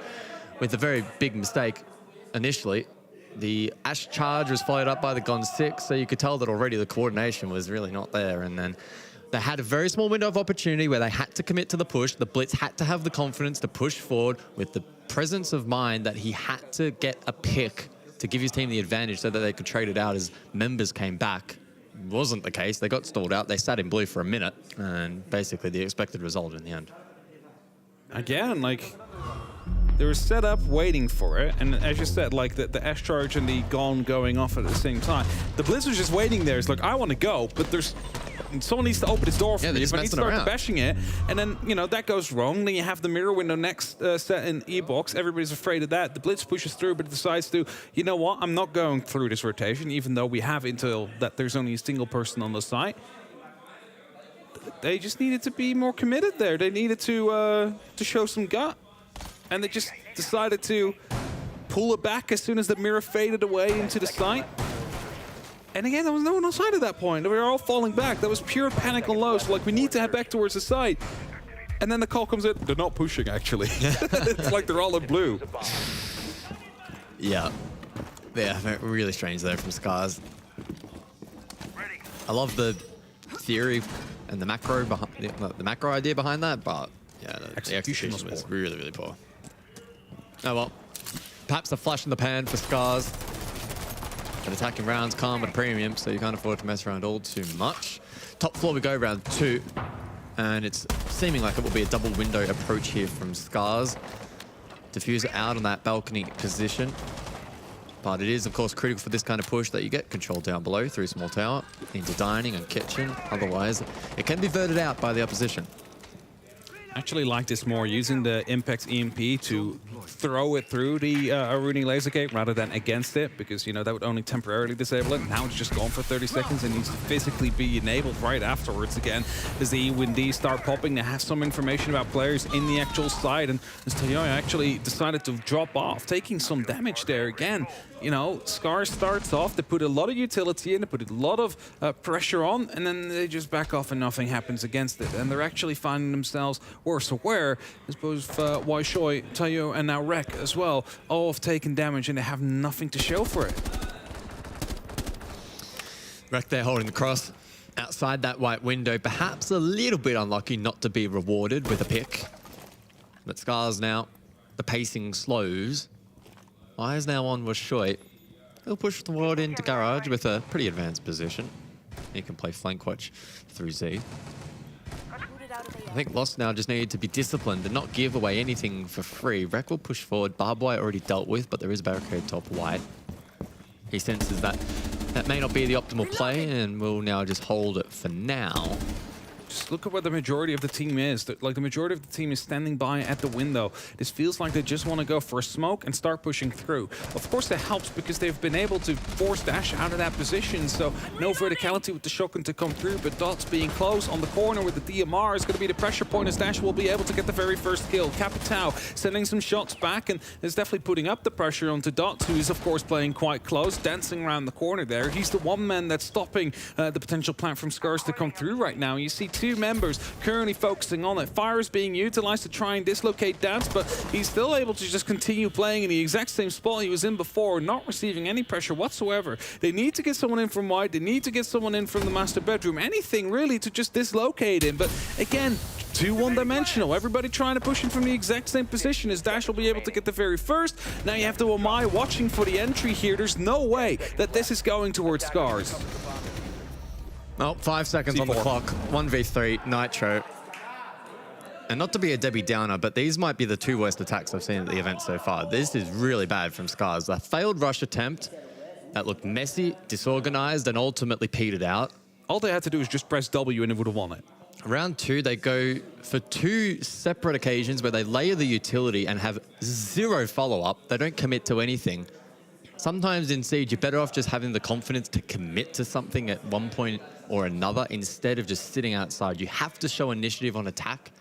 with a very big mistake initially. The Ash charge was followed up by the Gon 6, so you could tell that already the coordination was really not there. And then they had a very small window of opportunity where they had to commit to the push. The Blitz had to have the confidence to push forward with the presence of mind that he had to get a pick to give his team the advantage so that they could trade it out as members came back. It wasn't the case. They got stalled out. They sat in blue for a minute, and basically the expected result in the end. Again, like, they were set up waiting for it, and as you said, like the S charge and the Gon going off at the same time. The Blitz was just waiting there. It's like, I want to go, but there's someone needs to open his door for me. If I need to start bashing it, and then, you know, that goes wrong. Then you have the mirror window next set in E-Box. Everybody's afraid of that. The Blitz pushes through, but decides to, you know what, I'm not going through this rotation, even though we have intel that there's only a single person on the site. They just needed to be more committed there. They needed to show some gut. And they just decided to pull it back as soon as the mirror faded away into the site. And again, there was no one on site at that point. We were all falling back. That was pure panic on low. So, like, we need to head back towards the site. And then the call comes in. They're not pushing, actually. It's like they're all in blue. Yeah. Yeah, really strange there from Scars. I love the theory and the macro idea behind that, but yeah, the execution was really, really poor. Oh well, perhaps a flash in the pan for Scars. But attacking rounds come at a premium, so you can't afford to mess around all too much. Top floor we go, round 2. And it's seeming like it will be a double window approach here from Scars. Diffuser out on that balcony position. But it is, of course, critical for this kind of push that you get control down below through small tower into dining and kitchen. Otherwise, it can be verted out by the opposition. Actually like this more, using the Impact EMP to throw it through the Aruni laser gate rather than against it, because, you know, that would only temporarily disable it. Now it's just gone for 30 seconds and needs to physically be enabled right afterwards again. As the E-Windy start popping, they have some information about players in the actual side, and as Tayoya actually decided to drop off, taking some damage there again. You know, Scars starts off, they put a lot of utility in, they put a lot of pressure on, and then they just back off and nothing happens against it. And they're actually finding themselves worse aware, as both Waishoi, Tayo, and now Rek as well, all have taken damage and they have nothing to show for it. Rek there holding the cross outside that white window, perhaps a little bit unlucky not to be rewarded with a pick. But Scars now, the pacing slows. Eyes now on Waishoi. He'll push the ward into Garage with a pretty advanced position. He can play flank watch through Z. I think Lost now just needed to be disciplined and not give away anything for free. Rek will push forward. Barbed wire already dealt with, but there is barricade top white. He senses that that may not be the optimal play and will now just hold it for now. Just look at what the majority of the team is. Like, the majority of the team is standing by at the window. This feels like they just want to go for a smoke and start pushing through. Of course, that helps because they've been able to force Dash out of that position, so no verticality with the shotgun to come through, but Dots being close on the corner with the DMR is going to be the pressure point as Dash will be able to get the very first kill. Capitao sending some shots back and is definitely putting up the pressure onto Dots, who is, of course, playing quite close, dancing around the corner there. He's the one man that's stopping the potential plant from Scars to come through right now. You see 2 members currently focusing on it. Fire is being utilized to try and dislocate Dance, but he's still able to just continue playing in the exact same spot he was in before, not receiving any pressure whatsoever. They need to get someone in from wide. They need to get someone in from the master bedroom. Anything really to just dislocate him. But again, too one-dimensional. Everybody trying to push him from the exact same position as Dash will be able to get the very first. Now you have the Omai watching for the entry here. There's no way that this is going towards Scars. Well, 5 seconds on the clock. 1v3, Nitro. And not to be a Debbie Downer, but these might be the 2 worst attacks I've seen at the event so far. This is really bad from Scars. A failed rush attempt that looked messy, disorganized, and ultimately petered out. All they had to do was just press W and it would have won it. Round 2, they go for 2 separate occasions where they layer the utility and have 0 follow-up. They don't commit to anything. Sometimes in Siege, you're better off just having the confidence to commit to something at one point or another instead of just sitting outside. You have to show initiative on attack.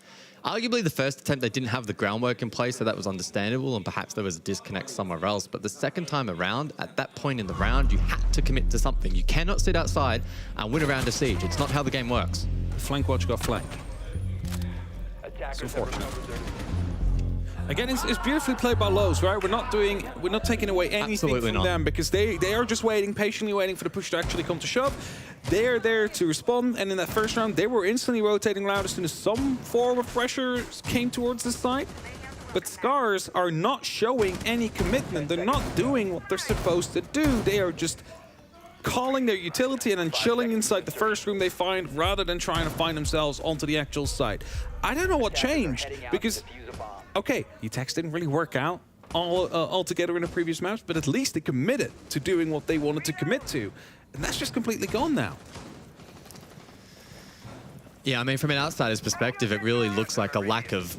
Arguably, the first attempt, they didn't have the groundwork in place, so that was understandable, and perhaps there was a disconnect somewhere else. But the second time around, at that point in the round, you had to commit to something. You cannot sit outside and win a round of Siege. It's not how the game works. Flank watch got flanked. It's unfortunate. Again, it's beautifully played by Lowe's, right? We're not taking away anything from them because they are just waiting, patiently waiting for the push to actually come to shove. They're there to respond, and in that first round, they were instantly rotating around as soon as some form of pressure came towards the side. But Scars are not showing any commitment. They're not doing what they're supposed to do. They are just calling their utility and then chilling inside the first room they find rather than trying to find themselves onto the actual site. I don't know what changed because, okay, UTEX didn't really work out all together in the previous maps, but at least they committed to doing what they wanted to commit to. And that's just completely gone now. Yeah, I mean, from an outsider's perspective, it really looks like a lack of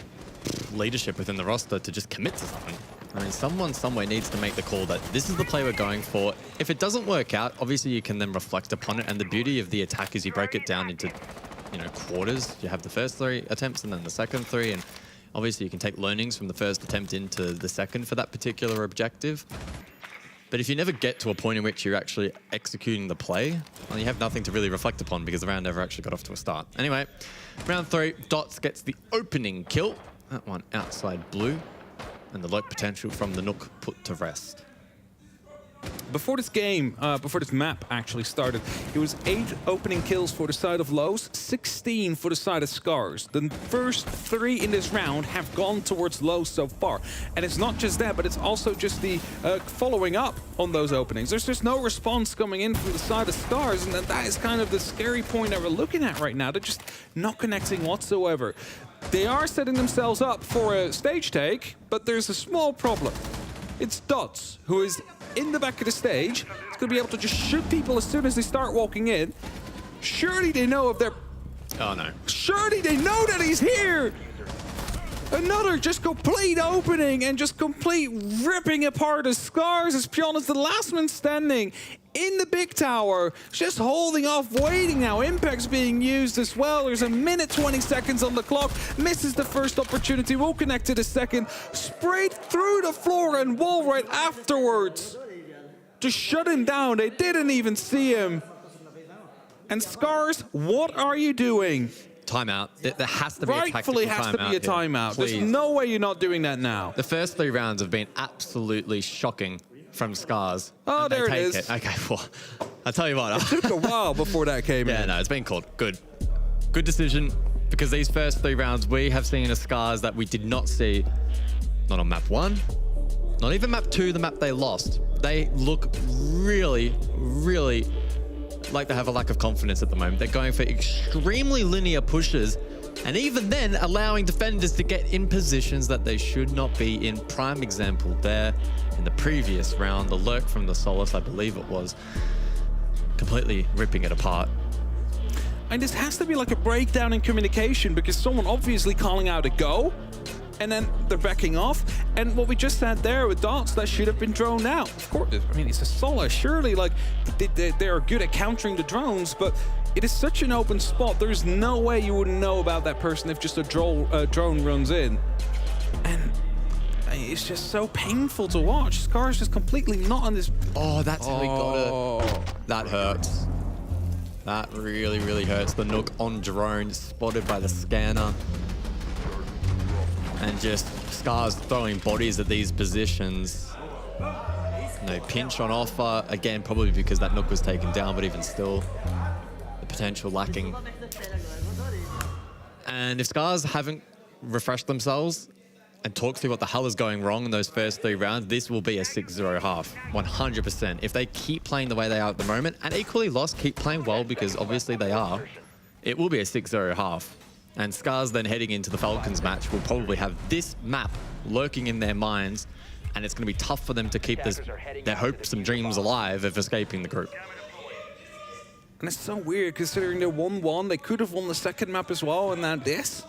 leadership within the roster to just commit to something. I mean, someone somewhere needs to make the call that this is the play we're going for. If it doesn't work out, obviously you can then reflect upon it. And the beauty of the attack is you break it down into, you know, quarters. You have the first 3 attempts and then the second 3. And obviously you can take learnings from the first attempt into the second for that particular objective. But if you never get to a point in which you're actually executing the play, well, you have nothing to really reflect upon because the round never actually got off to a start. Anyway, round 3, Dots gets the opening kill. That one outside blue. And the lurk potential from the Nook put to rest. Before this game, before this map actually started, it was 8 opening kills for the side of Lowe's, 16 for the side of Scars. The first 3 in this round have gone towards Lowe's so far. And it's not just that, but it's also just the following up on those openings. There's just no response coming in from the side of Scars, and that is kind of the scary point that we're looking at right now. They're just not connecting whatsoever. They are setting themselves up for a stage take, but there's a small problem. It's Dots, who is in the back of the stage. It's going to be able to just shoot people as soon as they start walking in. Surely they know of their... Oh, no. Surely they know that he's here! Another just complete opening and just complete ripping apart of Scars as Pion is the last man standing in the big tower, just holding off, waiting now. Impact's being used as well. There's a minute 20 seconds on the clock. Misses the first opportunity, will connect to the second. Sprayed through the floor and wall right afterwards to shut him down. They didn't even see him. And Scars, what are you doing? Timeout. There has to be a tactical timeout. Rightfully has to be a timeout. There's no way you're not doing that now. The first 3 rounds have been absolutely shocking from Scars. Oh, there it is. Okay, well, I'll tell you what. It took a while before that came in. Yeah, no, it's been called. Good. Good decision, because these first 3 rounds, we have seen a Scars that we did not see, not on map 1, not even map 2, the map they lost. They look really, really like they have a lack of confidence at the moment. They're going for extremely linear pushes, and even then allowing defenders to get in positions that they should not be in. Prime example there in the previous round, the lurk from the Solace, I believe it was, completely ripping it apart. And this has to be like a breakdown in communication, because someone obviously calling out a go, and then they're backing off. And what we just said there with Dots, that should have been droned out. Of course, I mean, it's a Solace. Surely, like, they are good at countering the drones, but it is such an open spot. There's no way you wouldn't know about that person if just a drone runs in. And it's just so painful to watch. Scar's just completely not on this. Oh, that's how he got it. That hurts. That really, really hurts. The Nook on drone, spotted by the scanner. And just Scars throwing bodies at these positions. No pinch on offer. Again, probably because that Nook was taken down, but even still, the potential lacking. And if Scars haven't refreshed themselves and talked through what the hell is going wrong in those first 3 rounds, this will be a 6-0 half, 100%. If they keep playing the way they are at the moment, and equally Lost keep playing well, because obviously they are, it will be a 6-0 half. And Scars then heading into the Falcons match will probably have this map lurking in their minds, and it's going to be tough for them to keep their hopes and dreams alive of escaping the group. And it's so weird considering they're 1-1. They could have won the second map as well, and now this.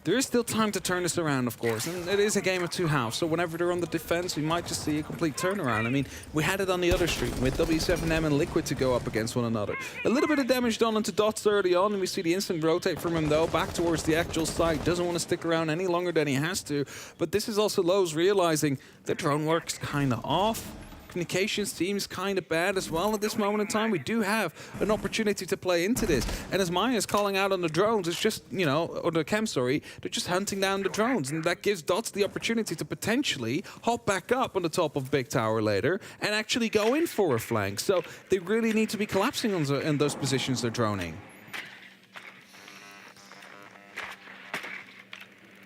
There is still time to turn this around, of course, and it is a game of two halves, so whenever they're on the defense, we might just see a complete turnaround. I mean, we had it on the other stream with W7M and Liquid to go up against one another. A little bit of damage done onto Dots early on, and we see the instant rotate from him, though, back towards the actual site. Doesn't want to stick around any longer than he has to, but this is also Lowe's realizing the drone work's kind of off. Communication seems kind of bad as well at this moment in time. We do have an opportunity to play into this. And as Maya's calling out on the drones, it's just, you know, or the chem, sorry, they're just hunting down the drones. And that gives Dots the opportunity to potentially hop back up on the top of Big Tower later and actually go in for a flank. So they really need to be collapsing on in those positions they're droning.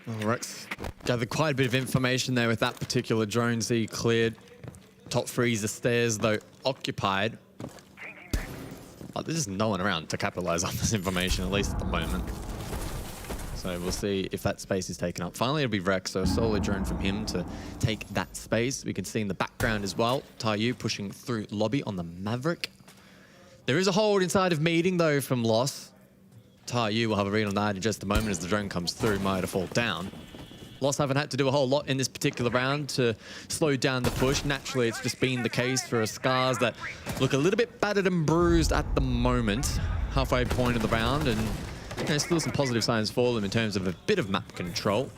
Well, Rex gathered quite a bit of information there with that particular drone Z cleared. Top freezer stairs, though, occupied. Oh, there's just no one around to capitalize on this information, at least at the moment. So we'll see if that space is taken up. Finally, it'll be Rex, so a solo drone from him to take that space. We can see in the background as well, Taiyu pushing through lobby on the Maverick. There is a hold inside of meeting, though, from Loss. Taiyu will have a read on that in just a moment as the drone comes through, might have fall down. Loss haven't had to do a whole lot in this particular round to slow down the push. Naturally, it's just been the case for Scars that look a little bit battered and bruised at the moment. Halfway point of the round, and there's still some positive signs for them in terms of a bit of map control.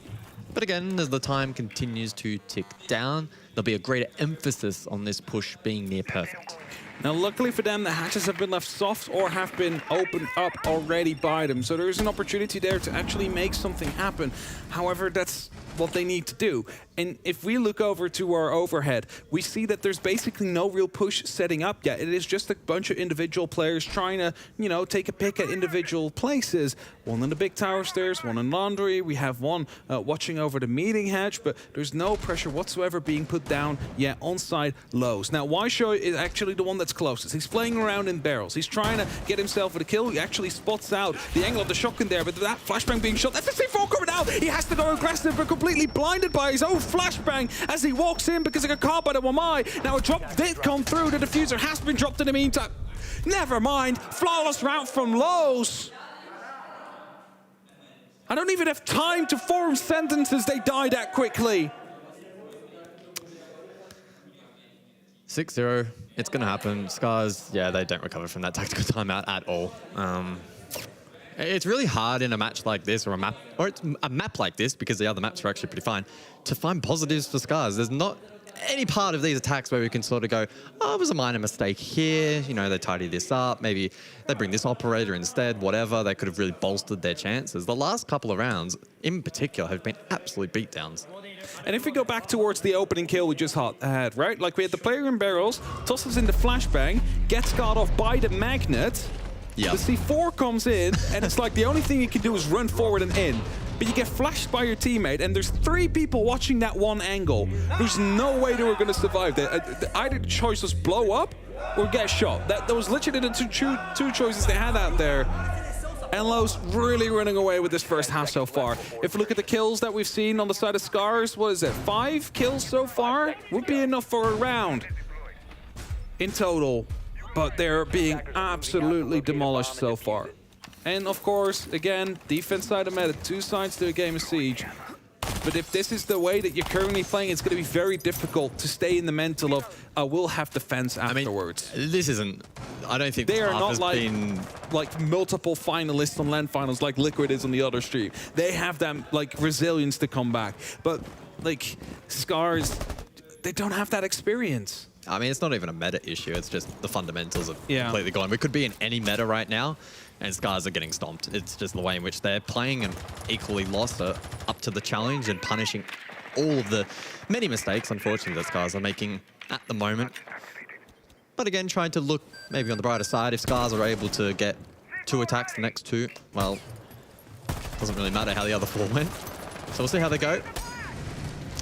But again, as the time continues to tick down, there'll be a greater emphasis on this push being near perfect. Now, luckily for them, the hatches have been left soft or have been opened up already by them. So there is an opportunity there to actually make something happen. However, that's what they need to do. And if we look over to our overhead, we see that there's basically no real push setting up yet. It is just a bunch of individual players trying to, you know, take a pick at individual places. One in the big tower stairs, one in laundry. We have one watching over the meeting hedge, but there's no pressure whatsoever being put down yet on side Lowe's. Now, Waisho is actually the one that's closest. He's playing around in barrels. He's trying to get himself with a kill. He actually spots out the angle of the shotgun there, but that flashbang being shot. That's the C4 coming out. He has to go aggressive, but completely blinded by his own flashbang as he walks in because he got caught by the Wamai. Now a drop did come through. The diffuser has been dropped in the meantime. Never mind. Flawless round from Lowe's. I don't even have time to form sentences. They die that quickly. 6-0. It's going to happen. Scars, yeah, they don't recover from that tactical timeout at all. It's really hard in a match like this, or it's a map like this, because the other maps are actually pretty fine, to find positives for Scars. There's not any part of these attacks where we can sort of go, oh, it was a minor mistake here. You know, they tidy this up. Maybe they bring this operator instead, whatever. They could have really bolstered their chances. The last couple of rounds, in particular, have been absolute beatdowns. And if we go back towards the opening kill we just had, right? Like we had the player in barrels, tosses in the flashbang, gets got off by the magnet. Yep. The C4 comes in, and it's like the only thing you can do is run forward and in. But you get flashed by your teammate, and there's 3 people watching that one angle. There's no way they were going to survive that. Either the choice was blow up or get shot. That was literally the two choices they had out there. And Lowe's really running away with this first half so far. If we look at the kills that we've seen on the side of Scars, what is it, 5 kills so far? Would be enough for a round in total. But they're being absolutely demolished so far. And of course, again, defense side of meta, 2 sides to a game of Siege. But if this is the way that you're currently playing, it's going to be very difficult to stay in the mental of, we'll have defense afterwards. I mean, this isn't, I don't think they are not like multiple finalists on LAN finals like Liquid is on the other stream. They have that like resilience to come back. But like Scars, they don't have that experience. I mean, it's not even a meta issue. It's just the fundamentals are completely gone. We could be in any meta right now, and Scars are getting stomped. It's just the way in which they're playing and equally lost are up to the challenge and punishing all of the many mistakes, unfortunately, that Scars are making at the moment. But again, trying to look maybe on the brighter side. If Scars are able to get 2 attacks, the next 2, well, doesn't really matter how the other 4 went. So we'll see how they go.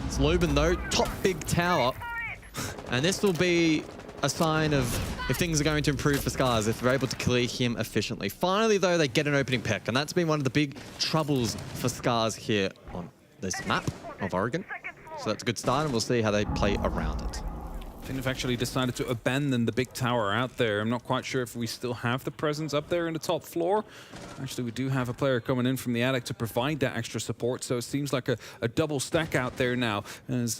It's Lubin, though, top big tower. And this will be a sign of if things are going to improve for Scars, if they're able to clear him efficiently. Finally, though, they get an opening pick, and that's been one of the big troubles for Scars here on this map of Oregon. So that's a good start, and we'll see how they play around it. I think they've actually decided to abandon the big tower out there. I'm not quite sure if we still have the presence up there in the top floor. Actually, we do have a player coming in from the attic to provide that extra support, so it seems like a double stack out there now, as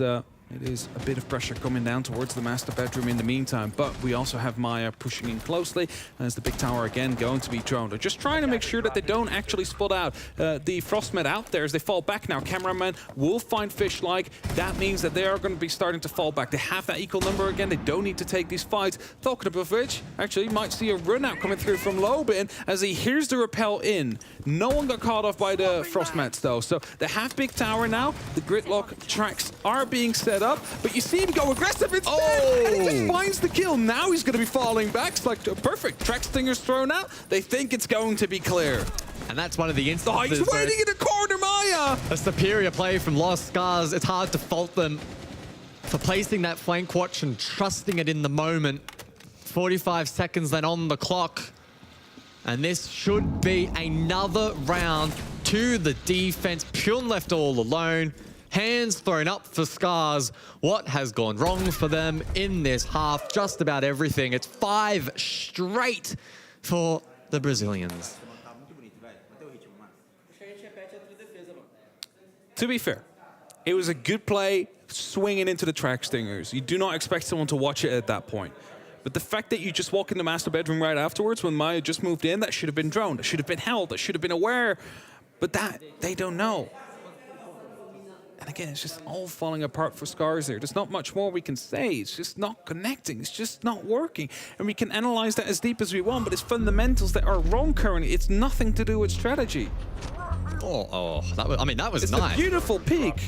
it is a bit of pressure coming down towards the master bedroom in the meantime. But we also have Maya pushing in closely as the big tower again going to be droned. They're just trying to make sure that they don't actually spot out the Frostmed out there as they fall back now. Cameraman will find Fish-like. That means that they are going to be starting to fall back. They have that equal number again. They don't need to take these fights. Talking about which, actually, you might see a run out coming through from Lobin as he hears the rappel in. No one got caught off by the Frostmeds though. So they have big tower now. The gridlock tracks are being set up, but you see him go aggressive instead, and he just finds the kill. Now he's going to be falling back. It's like perfect. Track Stinger's thrown out. They think it's going to be clear. And that's one of the instances. Oh, he's waiting in the corner, Maya! A superior play from Lost Scars. It's hard to fault them for placing that flank watch and trusting it in the moment. 45 seconds then on the clock. And this should be another round to the defense. Pyun left all alone. Hands thrown up for Scars. What has gone wrong for them in this half? Just about everything. It's 5 straight for the Brazilians. To be fair, it was a good play swinging into the Track Stingers. You do not expect someone to watch it at that point. But the fact that you just walk in the master bedroom right afterwards when Maya just moved in, that should have been droned. That should have been held. That should have been aware. But that, they don't know. And again, it's just all falling apart for Scars there. There's not much more we can say. It's just not connecting. It's just not working. And we can analyze that as deep as we want, but it's fundamentals that are wrong currently. It's nothing to do with strategy. Oh, that was, I mean, that was it's nice. It's a beautiful peak.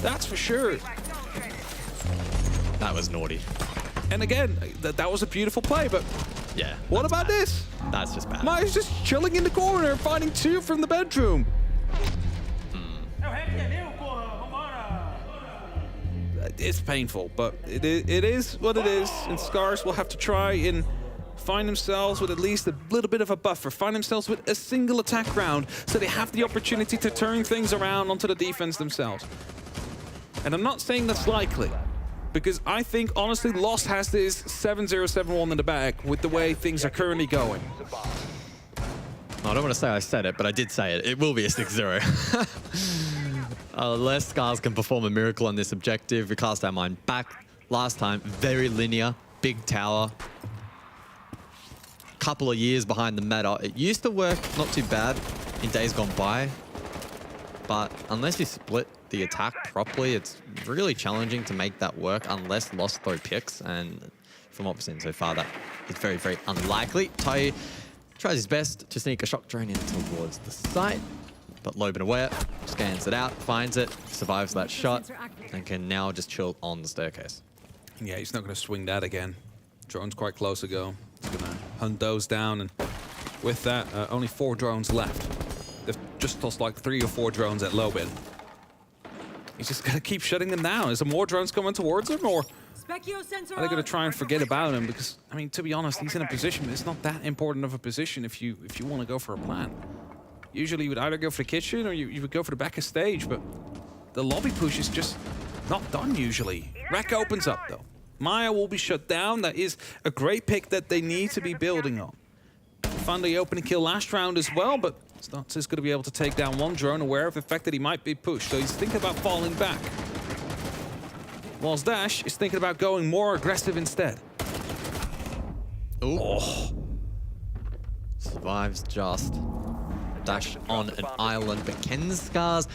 That's for sure. That was naughty. And again, that was a beautiful play, but yeah. What about bad. this? That's just bad. Maya's just chilling in the corner, finding 2 from the bedroom. It's painful, but it is what it is, and Scars will have to try and find themselves with at least a little bit of a buffer, find themselves with a single attack round, so they have the opportunity to turn things around onto the defense themselves. And I'm not saying that's likely, because I think, honestly, Lost has this 7-0-7-1 in the bag with the way things are currently going. I don't want to say I said it, but I did say it. It will be a 6-0. Unless Scars can perform a miracle on this objective. We cast our mind back. Last time, very linear, big tower. Couple of years behind the meta. It used to work not too bad in days gone by. But unless you split the attack properly, it's really challenging to make that work unless Lost throw picks. And from what we've seen so far, that is very, very unlikely. Tai tries his best to sneak a shock drone in towards the site. But Lobin aware, scans it out, finds it, survives that shot, and can now just chill on the staircase. Yeah, he's not going to swing that again. Drone's quite close ago. He's going to hunt those down, and with that, only 4 drones left. They've just tossed like 3 or 4 drones at Lobin. He's just going to keep shutting them down. Is there more drones coming towards him, or are they going to try and forget about him? Because, I mean, to be honest, he's in a position, but it's not that important of a position if you want to go for a plant. Usually you would either go for the kitchen or you would go for the back of stage, but the lobby push is just not done usually. Rack opens up though. Maya will be shut down. That is a great pick that they need to be building on. Found the opening kill last round as well, but Stats is going to be able to take down 1 drone, aware of the fact that he might be pushed. So he's thinking about falling back. Whilst Dash is thinking about going more aggressive instead. Ooh. Oh. Survives just. Dash on an island, but can Scars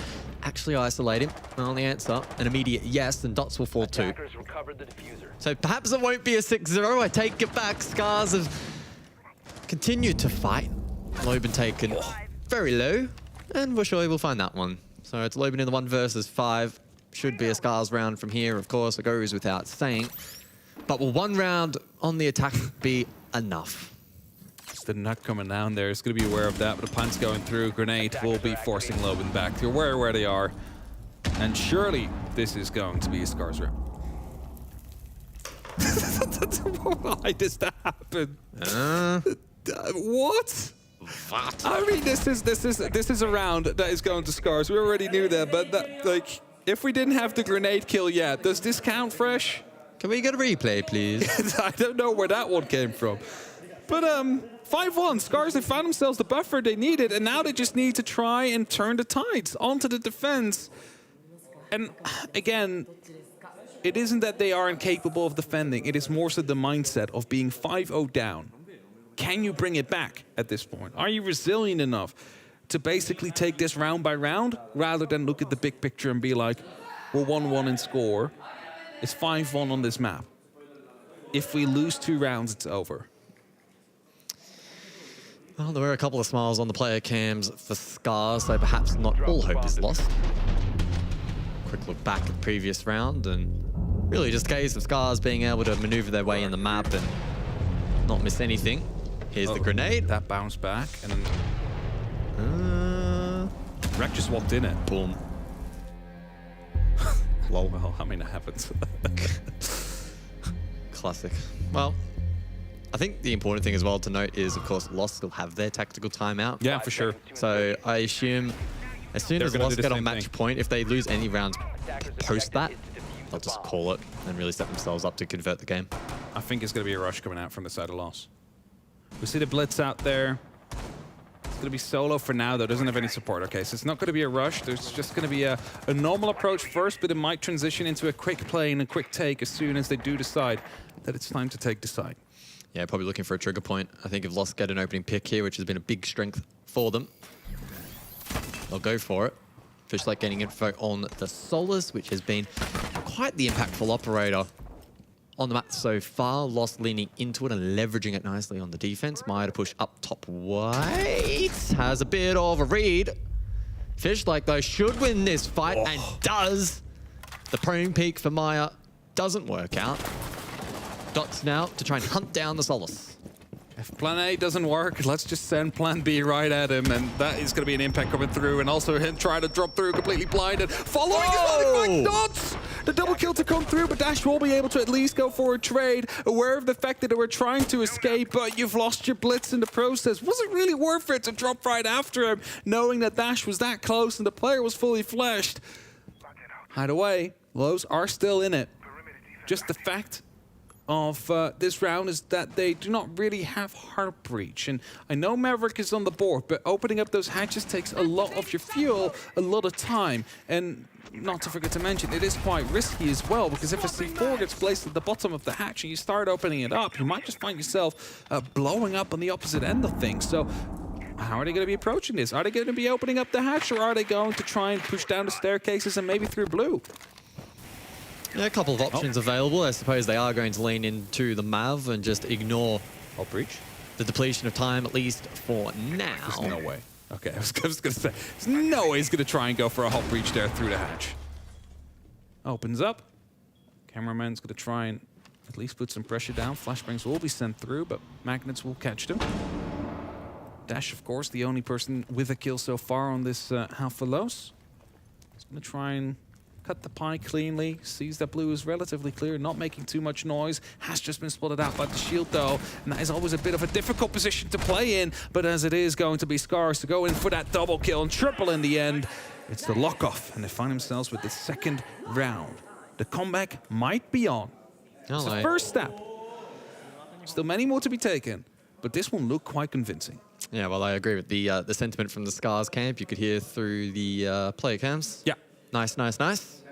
actually isolate him? Well, the answer, an immediate yes, and dots will fall too. So perhaps it won't be a 6-0. I take it back. Scars have continued to fight. Lobin taken very low, and we're sure we'll find that one. So it's Lobin in the 1 versus 5. Should be a Scars round from here, of course. It goes without saying. But will 1 round on the attack be enough? The nut coming down there is going to be aware of that, but the plant's going through. Grenade will be forcing Lobin back. They're aware where they are. And surely this is going to be a Scars round. Why does that happen? What? I mean, this is a round that is going to Scars. We already knew that, but that, like, if we didn't have the grenade kill yet, does this count fresh? Can we get a replay, please? I don't know where that one came from. But 5-1, Scars, they found themselves the buffer they needed, and now they just need to try and turn the tides onto the defense. And again, it isn't that they are incapable of defending. It is more so the mindset of being 5-0 down. Can you bring it back at this point? Are you resilient enough to basically take this round by round rather than look at the big picture and be like, we're 1-1 in score. It's 5-1 on this map. If we lose 2 rounds, it's over. Well, there were a couple of smiles on the player cams for Scars, so perhaps not all hope is lost. Quick look back at the previous round, and really just a case of Scars being able to maneuver their way in the map and not miss anything. Here's the grenade. That bounced back, and then Wreck just walked in it. Boom. Lol. Well, I mean, it happens. Classic. Well, I think the important thing as well to note is, of course, Lost still have their tactical timeout. Yeah, for sure. So I assume as soon as Lost get on match point, if they lose any rounds post that, they'll just call it and really set themselves up to convert the game. I think it's going to be a rush coming out from the side of Lost. We see the Blitz out there. It's going to be solo for now, though. Doesn't have any support. Okay, so it's not going to be a rush. There's just going to be a normal approach first, but it might transition into a quick play and a quick take as soon as they do decide that it's time to take the side. Yeah, probably looking for a trigger point. I think if Lost get an opening pick here, which has been a big strength for them, they'll go for it. Fish like getting info on the Solus, which has been quite the impactful operator on the map so far. Lost leaning into it and leveraging it nicely on the defense. Maya to push up top white. Has a bit of a read. Fish like though should win this fight and does. The prone peak for Maya doesn't work out. Dots now to try and hunt down the Solus. If plan A doesn't work, let's just send plan B right at him, and that is going to be an impact coming through, and also him trying to drop through completely blinded. Following his Dots! The double kill to come through, but Dash will be able to at least go for a trade, aware of the fact that they were trying to escape, but you've lost your Blitz in the process. Was it really worth it to drop right after him, knowing that Dash was that close and the player was fully fleshed? Either way, Lows are still in it. Just the fact of this round is that they do not really have Heart Breach. And I know Maverick is on the board, but opening up those hatches takes a lot of your fuel, a lot of time. And not to forget to mention, it is quite risky as well, because if a C4 gets placed at the bottom of the hatch and you start opening it up, you might just find yourself blowing up on the opposite end of things. So how are they going to be approaching this? Are they going to be opening up the hatch, or are they going to try and push down the staircases and maybe through blue? Yeah, a couple of options available. I suppose they are going to lean into the Mav and just ignore breach. The depletion of time, at least for now. There's no way. Okay, I was going to say, there's no way he's going to try and go for a hot breach there through the hatch. Opens up. Cameraman's going to try and at least put some pressure down. Flashbangs will be sent through, but Magnets will catch them. Dash, of course, the only person with a kill so far on this half for Los. He's going to try and cut the pie cleanly, sees that blue is relatively clear, not making too much noise, has just been spotted out by the shield though, and that is always a bit of a difficult position to play in, but as it is going to be Scars to go in for that double kill and triple in the end, it's the lock-off, and they find themselves with the second round. The comeback might be on. It's the first step. Still many more to be taken, but this one looked quite convincing. Yeah, well, I agree with the sentiment from the Scars camp. You could hear through the player cams. Yeah. Nice, nice, nice.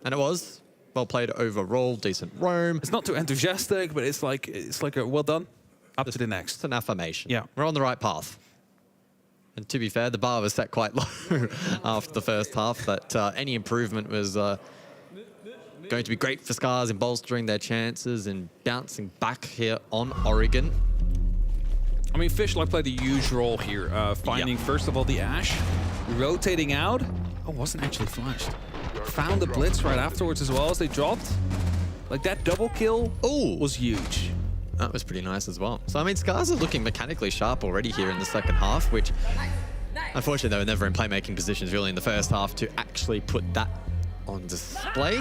And it was well played overall, decent roam. It's not too enthusiastic, but it's like a well done. Up to the next. It's an affirmation. Yeah. We're on the right path. And to be fair, the bar was set quite low after the first half, but any improvement was going to be great for Scars in bolstering their chances and bouncing back here on Oregon. I mean, Fishlock played a huge role here, finding first of all the Ash, rotating out. Oh, wasn't actually flashed. Found the Blitz right afterwards as well as they dropped. Like that double kill was huge. That was pretty nice as well. So, I mean, Scars are looking mechanically sharp already here in the second half, which unfortunately they were never in playmaking positions really in the first half to actually put that on display.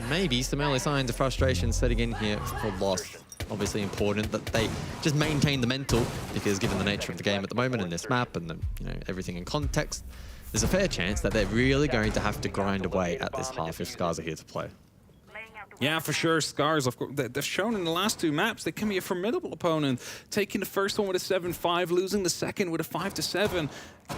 Maybe some early signs of frustration setting in here for Lost. Obviously important that they just maintain the mental, because given the nature of the game at the moment and this map and the, everything in context, there's a fair chance that they're really going to have to grind away at this half if Scars are here to play. Yeah, for sure. Scars, of course, they've shown in the last 2 maps they can be a formidable opponent. Taking the first one with a 7-5, losing the second with a 5-7.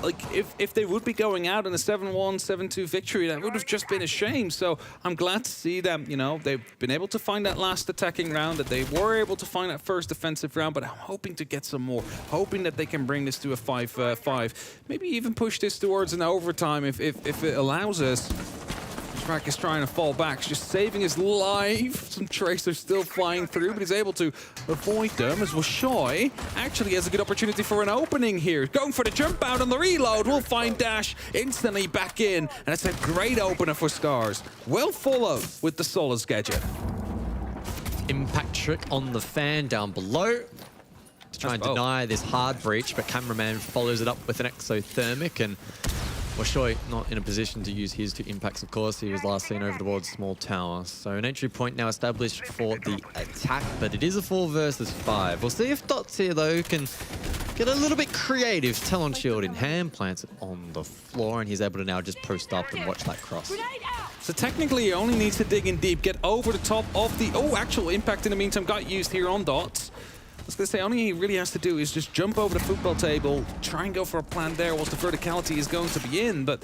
Like, if they would be going out in a 7-1, 7-2 victory, that would have just been a shame. So I'm glad to see that, you know, they've been able to find that last attacking round, that they were able to find that first defensive round, but I'm hoping to get some more, hoping that they can bring this to a 5-5. Maybe even push this towards an overtime if it allows us. Shrek is trying to fall back, just saving his life. Some tracers still flying through, but he's able to avoid them as Washoy actually has a good opportunity for an opening here. Going for the jump out on the reload. We'll find Dash instantly back in, and it's a great opener for Scars. Well followed with the Solar's gadget. Impact trick on the fan down below to try and deny this hard breach, but Cameraman follows it up with an exothermic, and Washoy not in a position to use his 2 impacts, of course. He was last seen over towards Small Tower. So an entry point now established for the attack, but it is a 4 versus 5. We'll see if Dots here, though, can get a little bit creative. Talon Shield in hand, plants it on the floor, and he's able to now just post up and watch that cross. So technically, he only needs to dig in deep, get over the top of the... Oh, actual impact in the meantime got used here on Dots. I was going to say, only he really has to do is just jump over the football table, try and go for a plan there whilst the verticality is going to be in, but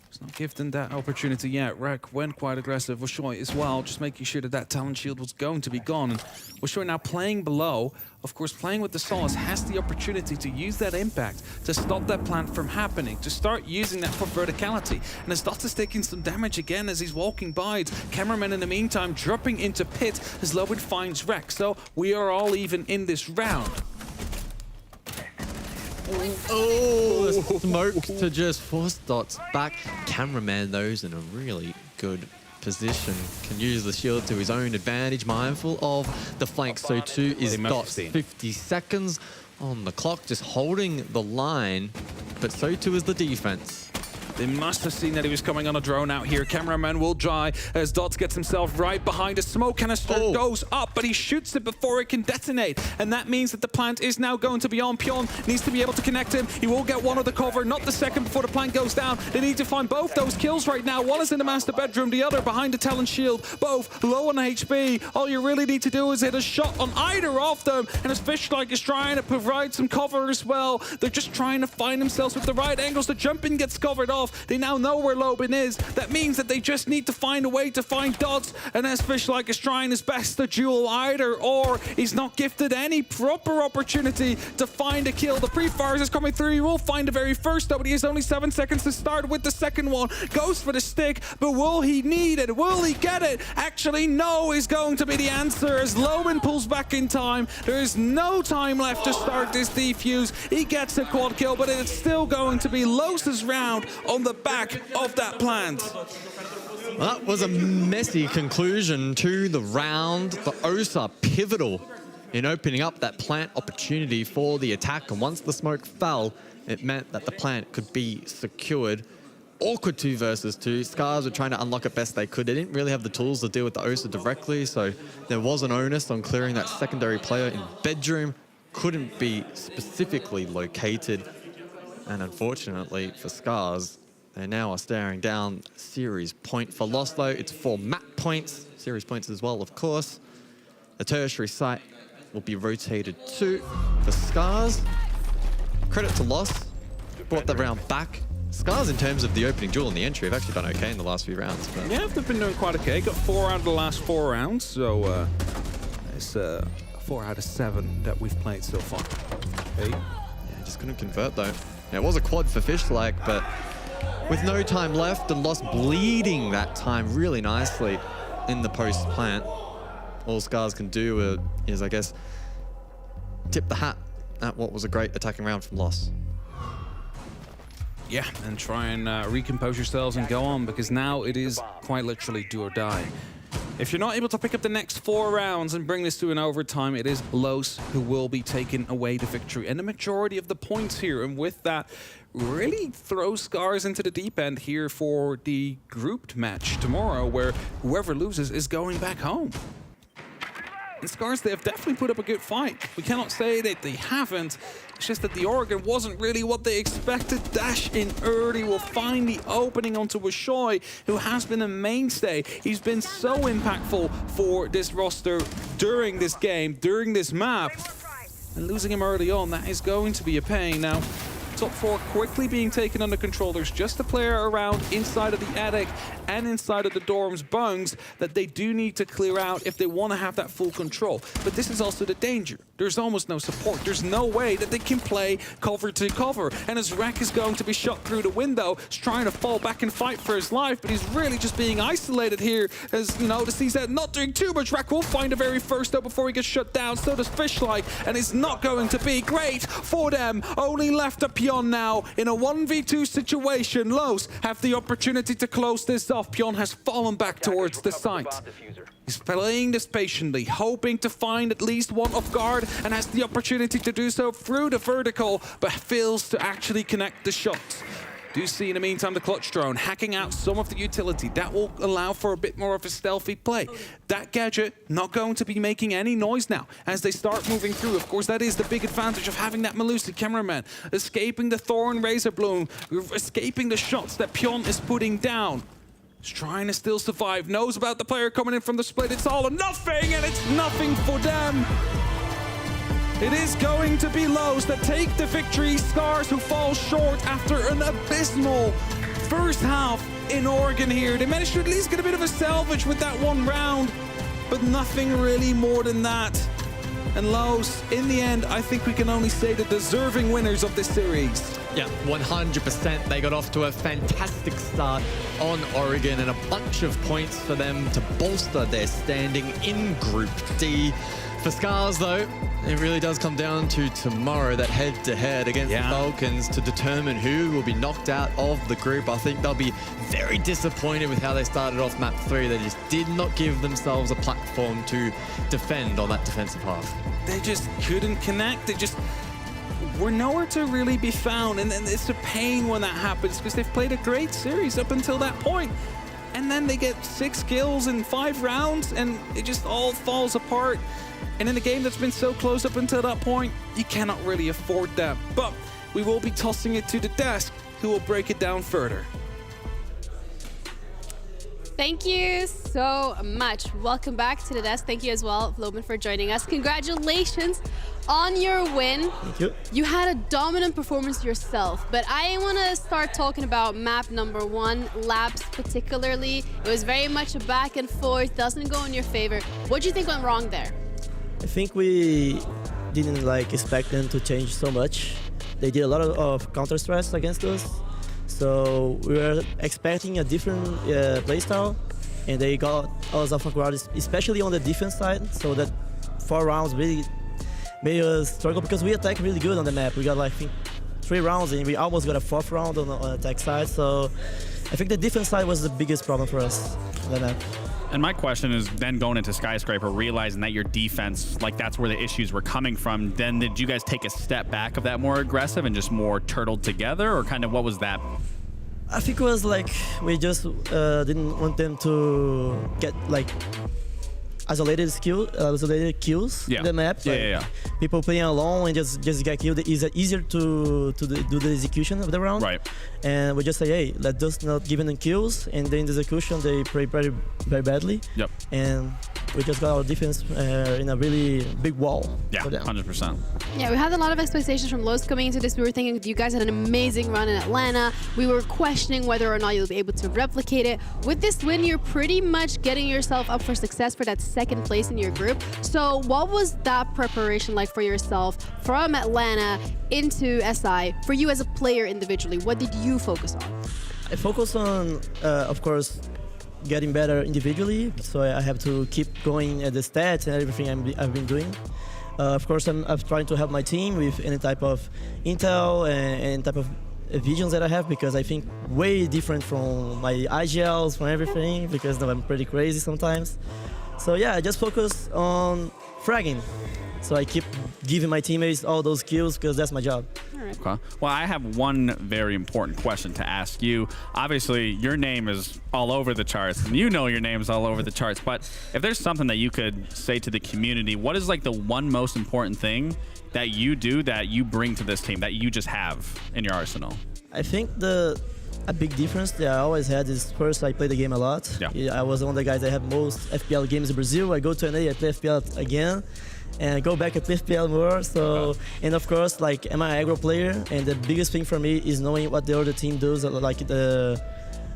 he's not given that opportunity yet. Rek went quite aggressive. Washoy as well, just making sure that that talent shield was going to be gone. And Washoy now playing below, of course, playing with the Solace, has the opportunity to use that impact to stop that plant from happening, to start using that for verticality. And as Dots is taking some damage again as he's walking by, it's Cameraman in the meantime dropping into pit as Lowen finds Rek. So we are all even in this round. Oh, smoke to just force Dots back. Cameraman, though, is in a really good position. Can use the shield to his own advantage, mindful of the flank. So too is Dots. 50 seconds on the clock, just holding the line, but so too is the defense. They must have seen that he was coming on a drone out here. Cameraman will dry as Dots gets himself right behind a smoke canister. Goes up, but he shoots it before it can detonate. And that means that the plant is now going to be on. Pion needs to be able to connect him. He will get one of the cover, not the second before the plant goes down. They need to find both those kills right now. One is in the master bedroom, the other behind the Talon shield. Both low on HP. All you really need to do is hit a shot on either of them. And as Fishlike is trying to provide some cover as well, they're just trying to find themselves with the right angles. The jumping gets covered off. They now know where Loben is. That means that they just need to find a way to find Dots. And as Fishlike is trying his best to duel either, or he's not gifted any proper opportunity to find a kill. The pre-fires is coming through. He will find the very first, though, but he has only 7 seconds to start with the second one. Goes for the stick, but will he need it? Will he get it? Actually, no is going to be the answer as Loben pulls back in time. There is no time left to start this defuse. He gets a quad kill, but it's still going to be Los's round on the back of that plant. That was a messy conclusion to the round. The Osa pivotal in opening up that plant opportunity for the attack. And once the smoke fell, it meant that the plant could be secured. Awkward 2 versus 2. Scars were trying to unlock it best they could. They didn't really have the tools to deal with the Osa directly, so there was an onus on clearing that secondary player in bedroom. Couldn't be specifically located. And unfortunately for Scars, they now are staring down series point. For Lost, though, it's 4 map points. Series points as well, of course. The tertiary site will be rotated to the Scars. Credit to Lost. Brought that round back. Scars, in terms of the opening duel and the entry, have actually done okay in the last few rounds. But yeah, they've been doing quite okay. Got 4 out of the last 4 rounds, so it's 4 out of 7 that we've played so far. Okay. Yeah, just couldn't convert, though. Yeah, it was a quad for Fishlike, but with no time left and Lost bleeding that time really nicely in the post plant, all Scars can do is, I guess, tip the hat at what was a great attacking round from Lost. Yeah, and try and recompose yourselves and go on, because now it is quite literally do or die. If you're not able to pick up the next 4 rounds and bring this to an overtime, it is Los who will be taking away the victory and the majority of the points here. And with that, really throw Scars into the deep end here for the grouped match tomorrow, where whoever loses is going back home. And Scars, they have definitely put up a good fight. We cannot say that they haven't. It's just that the Oregon wasn't really what they expected. Dash in early will find the opening onto Wishoy, who has been a mainstay. He's been so impactful for this roster during this game, during this map. And losing him early on, that is going to be a pain. Now, top 4 quickly being taken under control. There's just a player around inside of the attic and inside of the dorm's bungs that they do need to clear out if they want to have that full control. But this is also the danger. There's almost no support. There's no way that they can play cover to cover. And as Rek is going to be shot through the window, he's trying to fall back and fight for his life, but he's really just being isolated here. As, you know, the CZ not doing too much. Rek will find the very first though before he gets shut down. So does Fishlike, and it's not going to be great for them. Only left a Pion now in a 1v2 situation. Los have the opportunity to close this off. Pion has fallen back towards the site. He's playing this patiently, hoping to find at least one off guard, and has the opportunity to do so through the vertical, but fails to actually connect the shots. Do see in the meantime the clutch drone hacking out some of the utility. That will allow for a bit more of a stealthy play. That gadget not going to be making any noise now as they start moving through. Of course, that is the big advantage of having that Melusi cameraman. Escaping the Thorn Razor Bloom, escaping the shots that Pion is putting down. He's trying to still survive, knows about the player coming in from the split. It's all or nothing, and it's nothing for them. It is going to be Los that take the victory. Scars who fall short after an abysmal first half in Oregon here. They managed to at least get a bit of a salvage with that one round, but nothing really more than that. And Los, in the end, I think we can only say the deserving winners of this series. Yeah, 100%. They got off to a fantastic start on Oregon and a bunch of points for them to bolster their standing in Group D. For Scars, though, it really does come down to tomorrow, that head-to-head against the Falcons to determine who will be knocked out of the group. I think they'll be very disappointed with how they started off map 3. They just did not give themselves a platform to defend on that defensive half. They just couldn't connect. They just were nowhere to really be found. And it's a pain when that happens because they've played a great series up until that point. And then they get 6 kills in 5 rounds and it just all falls apart. And in a game that's been so close up until that point, you cannot really afford that. But we will be tossing it to the desk, who will break it down further. Thank you so much. Welcome back to the desk. Thank you as well, Vloman, for joining us. Congratulations on your win. Thank you. You had a dominant performance yourself, but I want to start talking about map number 1, Labs particularly. It was very much a back and forth, doesn't go in your favor. What do you think went wrong there? I think we didn't expect them to change so much. They did a lot of counter stress against us, so we were expecting a different playstyle, and they got us off guard, especially on the defense side. So that 4 rounds really made us struggle because we attacked really good on the map. We got I think 3 rounds, and we almost got a 4th round on the attack side. So I think the defense side was the biggest problem for us on the map. And my question is then going into Skyscraper, realizing that your defense, that's where the issues were coming from, then did you guys take a step back of that more aggressive and just more turtled together, or kind of what was that? I think it was we just didn't want them to get isolated kills in the map. People playing alone and just get killed. It's easier to do the execution of the round. Right. And we just say, hey, let's just not give them kills. And then the execution, they play very, very badly. Yep. And we just got our defense in a really big wall. Yeah, 100%. Yeah, we had a lot of expectations from Los coming into this. We were thinking you guys had an amazing run in Atlanta. We were questioning whether or not you'll be able to replicate it. With this win, you're pretty much getting yourself up for success for that 2nd place in your group. So what was that preparation like for yourself from Atlanta into SI? For you as a player individually, what did you focus on? I focus on, of course, getting better individually, so I have to keep going at the stats and everything I've been doing. Of course, I'm trying to help my team with any type of intel and type of visions that I have, because I think way different from my IGLs, from everything, because I'm pretty crazy sometimes. So yeah, I just focus on fragging. So I keep giving my teammates all those kills because that's my job. Okay. Well, I have one very important question to ask you. Obviously, your name is all over the charts, and you know your name's all over the charts. But if there's something that you could say to the community, what is like the one most important thing that you do that you bring to this team that you just have in your arsenal? I think a big difference that I always had is first I play the game a lot. Yeah. I was one of the guys that have most FPL games in Brazil. I go to NA, I play FPL again. And go back and play FPL more. So, and of course, like, I'm an aggro player, and the biggest thing for me is knowing what the other team does, like the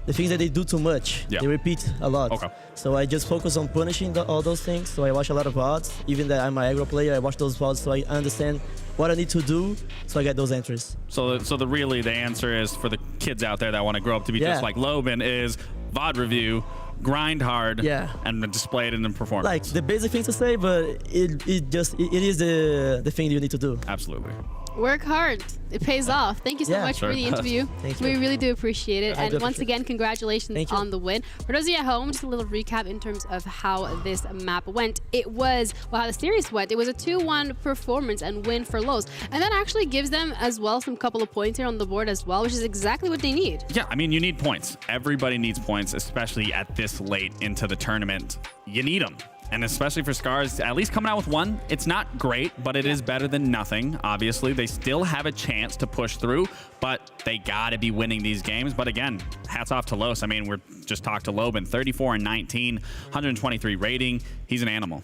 things that they do too much. Yeah. They repeat a lot. Okay. So I just focus on punishing all those things. So I watch a lot of VODs. Even that I'm an aggro player, I watch those VODs so I understand what I need to do so I get those entries. So the answer is for the kids out there that want to grow up to be just like Loban is VOD review, grind hard, and then display it in the performance. Like the basic thing to say, but it is the thing you need to do. Absolutely. Work hard. It pays off. Thank you so much for the interview. Thank We you. really do appreciate it. And once again, congratulations Thank you. on the win. For those of you at home, just a little recap in terms of how this map went. It was, well, how the series went. It was a 2-1 performance and win for Los. And that actually gives them as well some couple of points here on the board as well, which is exactly what they need. Yeah, I mean, you need points. Everybody needs points, especially at this late into the tournament. You need them. And especially for Scars, at least coming out with one, it's not great, but it is better than nothing. Obviously, they still have a chance to push through, but they got to be winning these games. But again, hats off to Los. I mean, we're just talked to Loban, 34 and 19, 123 rating. He's an animal.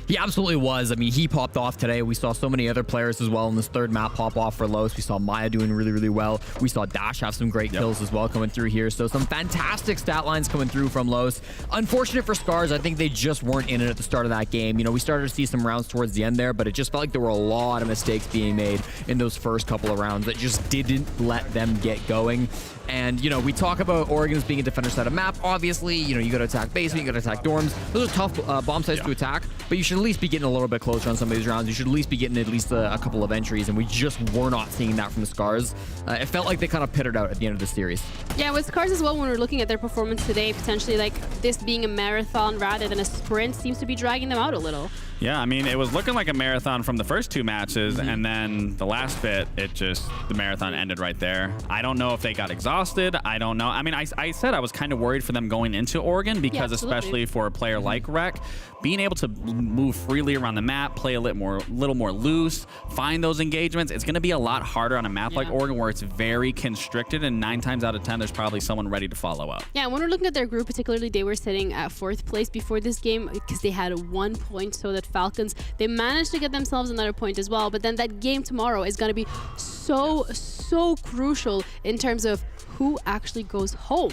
He absolutely was. I mean, he popped off today. We saw so many other players as well in this third map pop off for Los. We saw Maya doing really, really well. We saw Dash have some great kills as well coming through here. So some fantastic stat lines coming through from Los. Unfortunate for Scars, I think they just weren't in it at the start of that game. You know, we started to see some rounds towards the end there, but it just felt like there were a lot of mistakes being made in those first couple of rounds that just didn't let them get going. And, you know, we talk about Oregon's being a defender side of map. Obviously, you know, you got to attack basement, you got to attack dorms. Those are tough bomb sites to attack, but you should at least be getting a little bit closer on some of these rounds. You should at least be getting at least a couple of entries, and we just were not seeing that from the Scars. It felt like they kind of pittered out at the end of the series. Yeah, with Scars as well, when we're looking at their performance today, potentially like this being a marathon rather than a sprint seems to be dragging them out a little. Yeah, I mean, it was looking like a marathon from the first two matches, and then the last bit, the marathon ended right there. I don't know if they got exhausted. I don't know. I mean, I said I was kind of worried for them going into Oregon because especially for a player like Rec, being able to move freely around the map, play a little more loose, find those engagements, it's going to be a lot harder on a map like Oregon where it's very constricted, and 9 times out of 10, there's probably someone ready to follow up. Yeah, when we're looking at their group, particularly, they were sitting at 4th place before this game because they had 1 point, so that Falcons, they managed to get themselves another point as well, but then that game tomorrow is going to be so crucial in terms of who actually goes home.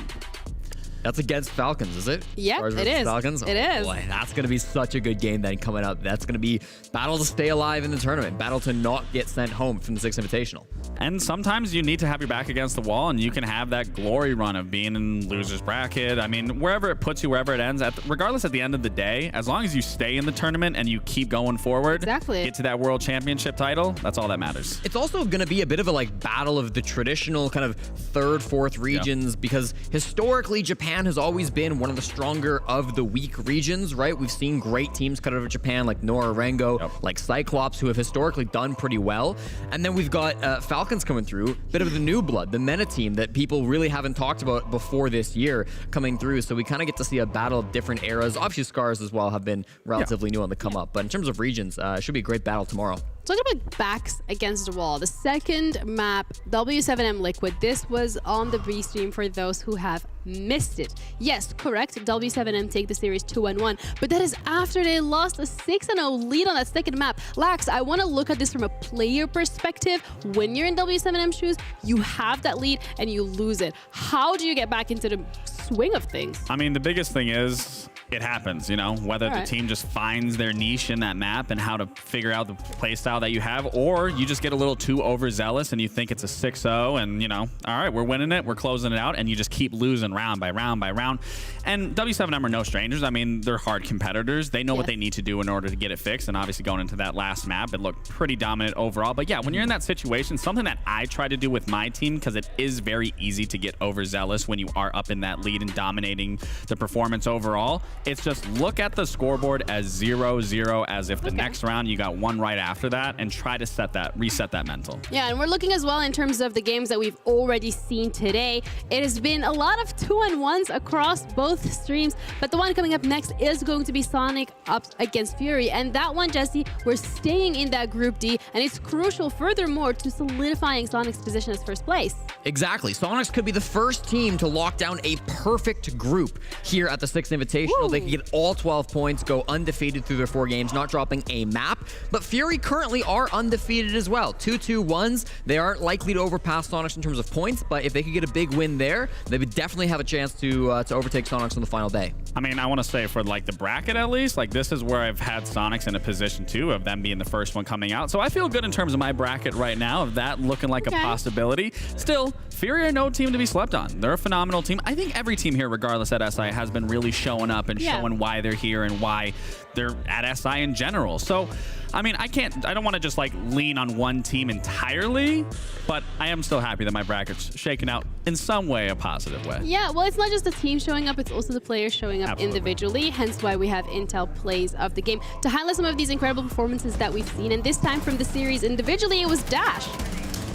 That's against Falcons, is it? Yeah, Stars it versus is. Falcons? It is. Boy, that's going to be such a good game then coming up. That's going to be battle to stay alive in the tournament, battle to not get sent home from the 6th Invitational. And sometimes you need to have your back against the wall, and you can have that glory run of being in loser's bracket. I mean, wherever it puts you, wherever it ends, regardless at the end of the day, as long as you stay in the tournament and you keep going forward, get to that world championship title, that's all that matters. It's also going to be a bit of a battle of the traditional kind of 3rd, 4th regions because historically Japan has always been one of the stronger of the weak regions, right? We've seen great teams cut out of Japan like Norarengo, like Cyclops, who have historically done pretty well. And then we've got Falcons coming through, bit of the new blood, the MENA team that people really haven't talked about before this year coming through. So we kind of get to see a battle of different eras. Obviously, Scars as well have been relatively new on the come up. But in terms of regions, it should be a great battle tomorrow. Talking about backs against the wall, the second map, W7M Liquid, this was on the restream for those who have missed it. Yes, correct, W7M take the series 2-1, but that is after they lost a 6-0 lead on that second map. Lax, I want to look at this from a player perspective. When you're in W7M shoes, you have that lead and you lose it. How do you get back into the swing of things? I mean, the biggest thing is it happens, you know, whether the team just finds their niche in that map and how to figure out the play style that you have, or you just get a little too overzealous and you think it's a 6-0 and, you know, all right, we're winning it, we're closing it out, and you just keep losing round by round by round. And W7M are no strangers. I mean, they're hard competitors. They know what they need to do in order to get it fixed, and obviously going into that last map, it looked pretty dominant overall. But yeah, when you're in that situation, something that I try to do with my team, because it is very easy to get overzealous when you are up in that lead and dominating the performance overall, It's just look at the scoreboard as 0-0, as if the next round you got one right after that, and try to reset that mental. Yeah, and we're looking as well in terms of the games that we've already seen today. It has been a lot of 2-on-1s across both streams, but the one coming up next is going to be Sonic up against Fury. And that one, Jesse, we're staying in that Group D, and it's crucial furthermore to solidifying Sonic's position as first place. Exactly. Sonics could be the first team to lock down a perfect group here at the 6th Invitational. They can get all 12 points, go undefeated through their 4 games, not dropping a map. But Fury currently are undefeated as well. 2-2-1s. They aren't likely to overpass Sonics in terms of points, but if they could get a big win there, they would definitely have a chance to overtake Sonics on the final day. I mean, I want to say for like the bracket at least, like this is where I've had Sonics in a position too of them being the first one coming out. So I feel good in terms of my bracket right now of that looking like a possibility. Still, Fury are no team to be slept on. They're a phenomenal team. I think every team here, regardless at SI, has been really showing up and showing why they're here and why they're at SI in general. So, I mean, I don't want to just like lean on one team entirely, but I am still happy that my bracket's shaken out in some way, a positive way. Yeah, well, it's not just the team showing up, it's also the players showing up individually, hence why we have Intel plays of the game to highlight some of these incredible performances that we've seen. And this time from the series individually, it was Dash.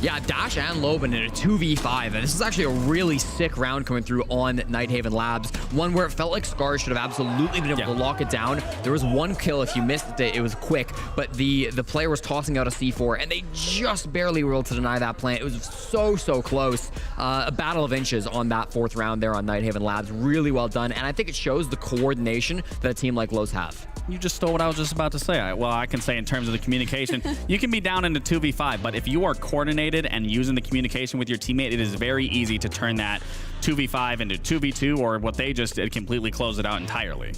Yeah, Dash and Loban in a 2v5, and this is actually a really sick round coming through on Nighthaven Labs. One where it felt like Scars should have absolutely been able to lock it down. There was one kill, if you missed it, it was quick, but the player was tossing out a C4, and they just barely were able to deny that plant. It was so close. A battle of inches on that 4th round there on Nighthaven Labs. Really well done, and I think it shows the coordination that a team like Lowe's have. You just stole what I was just about to say. Well, I can say in terms of the communication, you can be down into 2v5, but if you are coordinated and using the communication with your teammate, it is very easy to turn that 2v5 into 2v2, or what they just did, completely close it out entirely.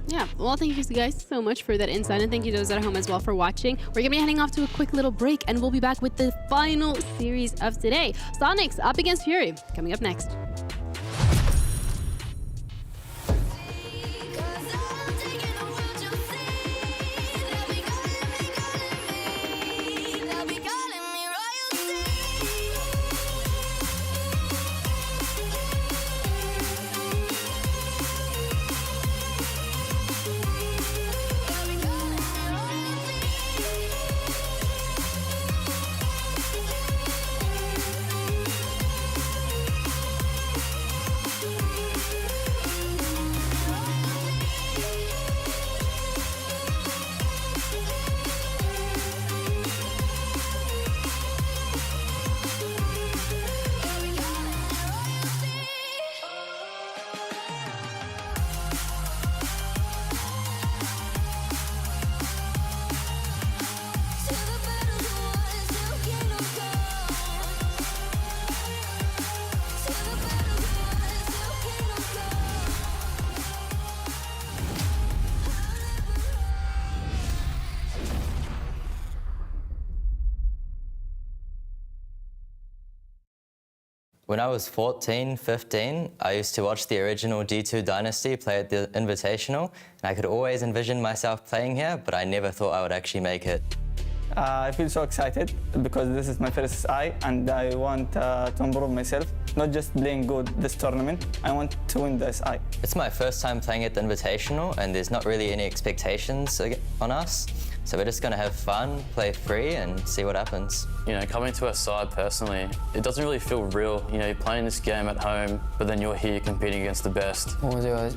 Yeah, well, thank you guys so much for that insight, and thank you those at home as well for watching. We're going to be heading off to a quick little break, and we'll be back with the final series of today. Sonics up against Fury, coming up next. When I was 14, 15, I used to watch the original D2 Dynasty play at the Invitational, and I could always envision myself playing here, but I never thought I would actually make it. I feel so excited because this is my first SI, and I want to improve myself, not just playing good this tournament. I want to win the SI. It's my first time playing at the Invitational, and there's not really any expectations on us. So we're just going to have fun, play free, and see what happens. You know, coming to our side personally, it doesn't really feel real. You know, you're playing this game at home, but then you're here competing against the best. 제가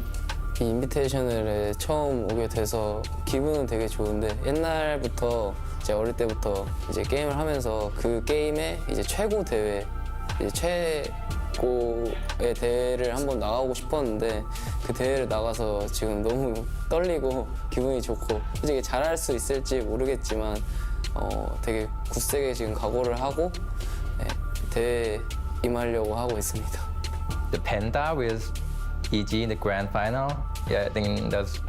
이 인비테이셔널에 처음 오게 돼서 기분은 되게 좋은데 옛날부터 이제 어릴 때부터 이제 게임을 하면서 그 게임의 이제 최고 대회, 이제 최고의 대회를 한번 나가고 싶었는데 그 대회를 나가서 지금 너무 떨리고 기분이 좋고 솔직히 잘할 수 있을지 모르겠지만 되게 굳세게 지금 각오를 하고 대회에 임하려고 하고 있습니다. The penta with EG in the grand final, yeah, I think that's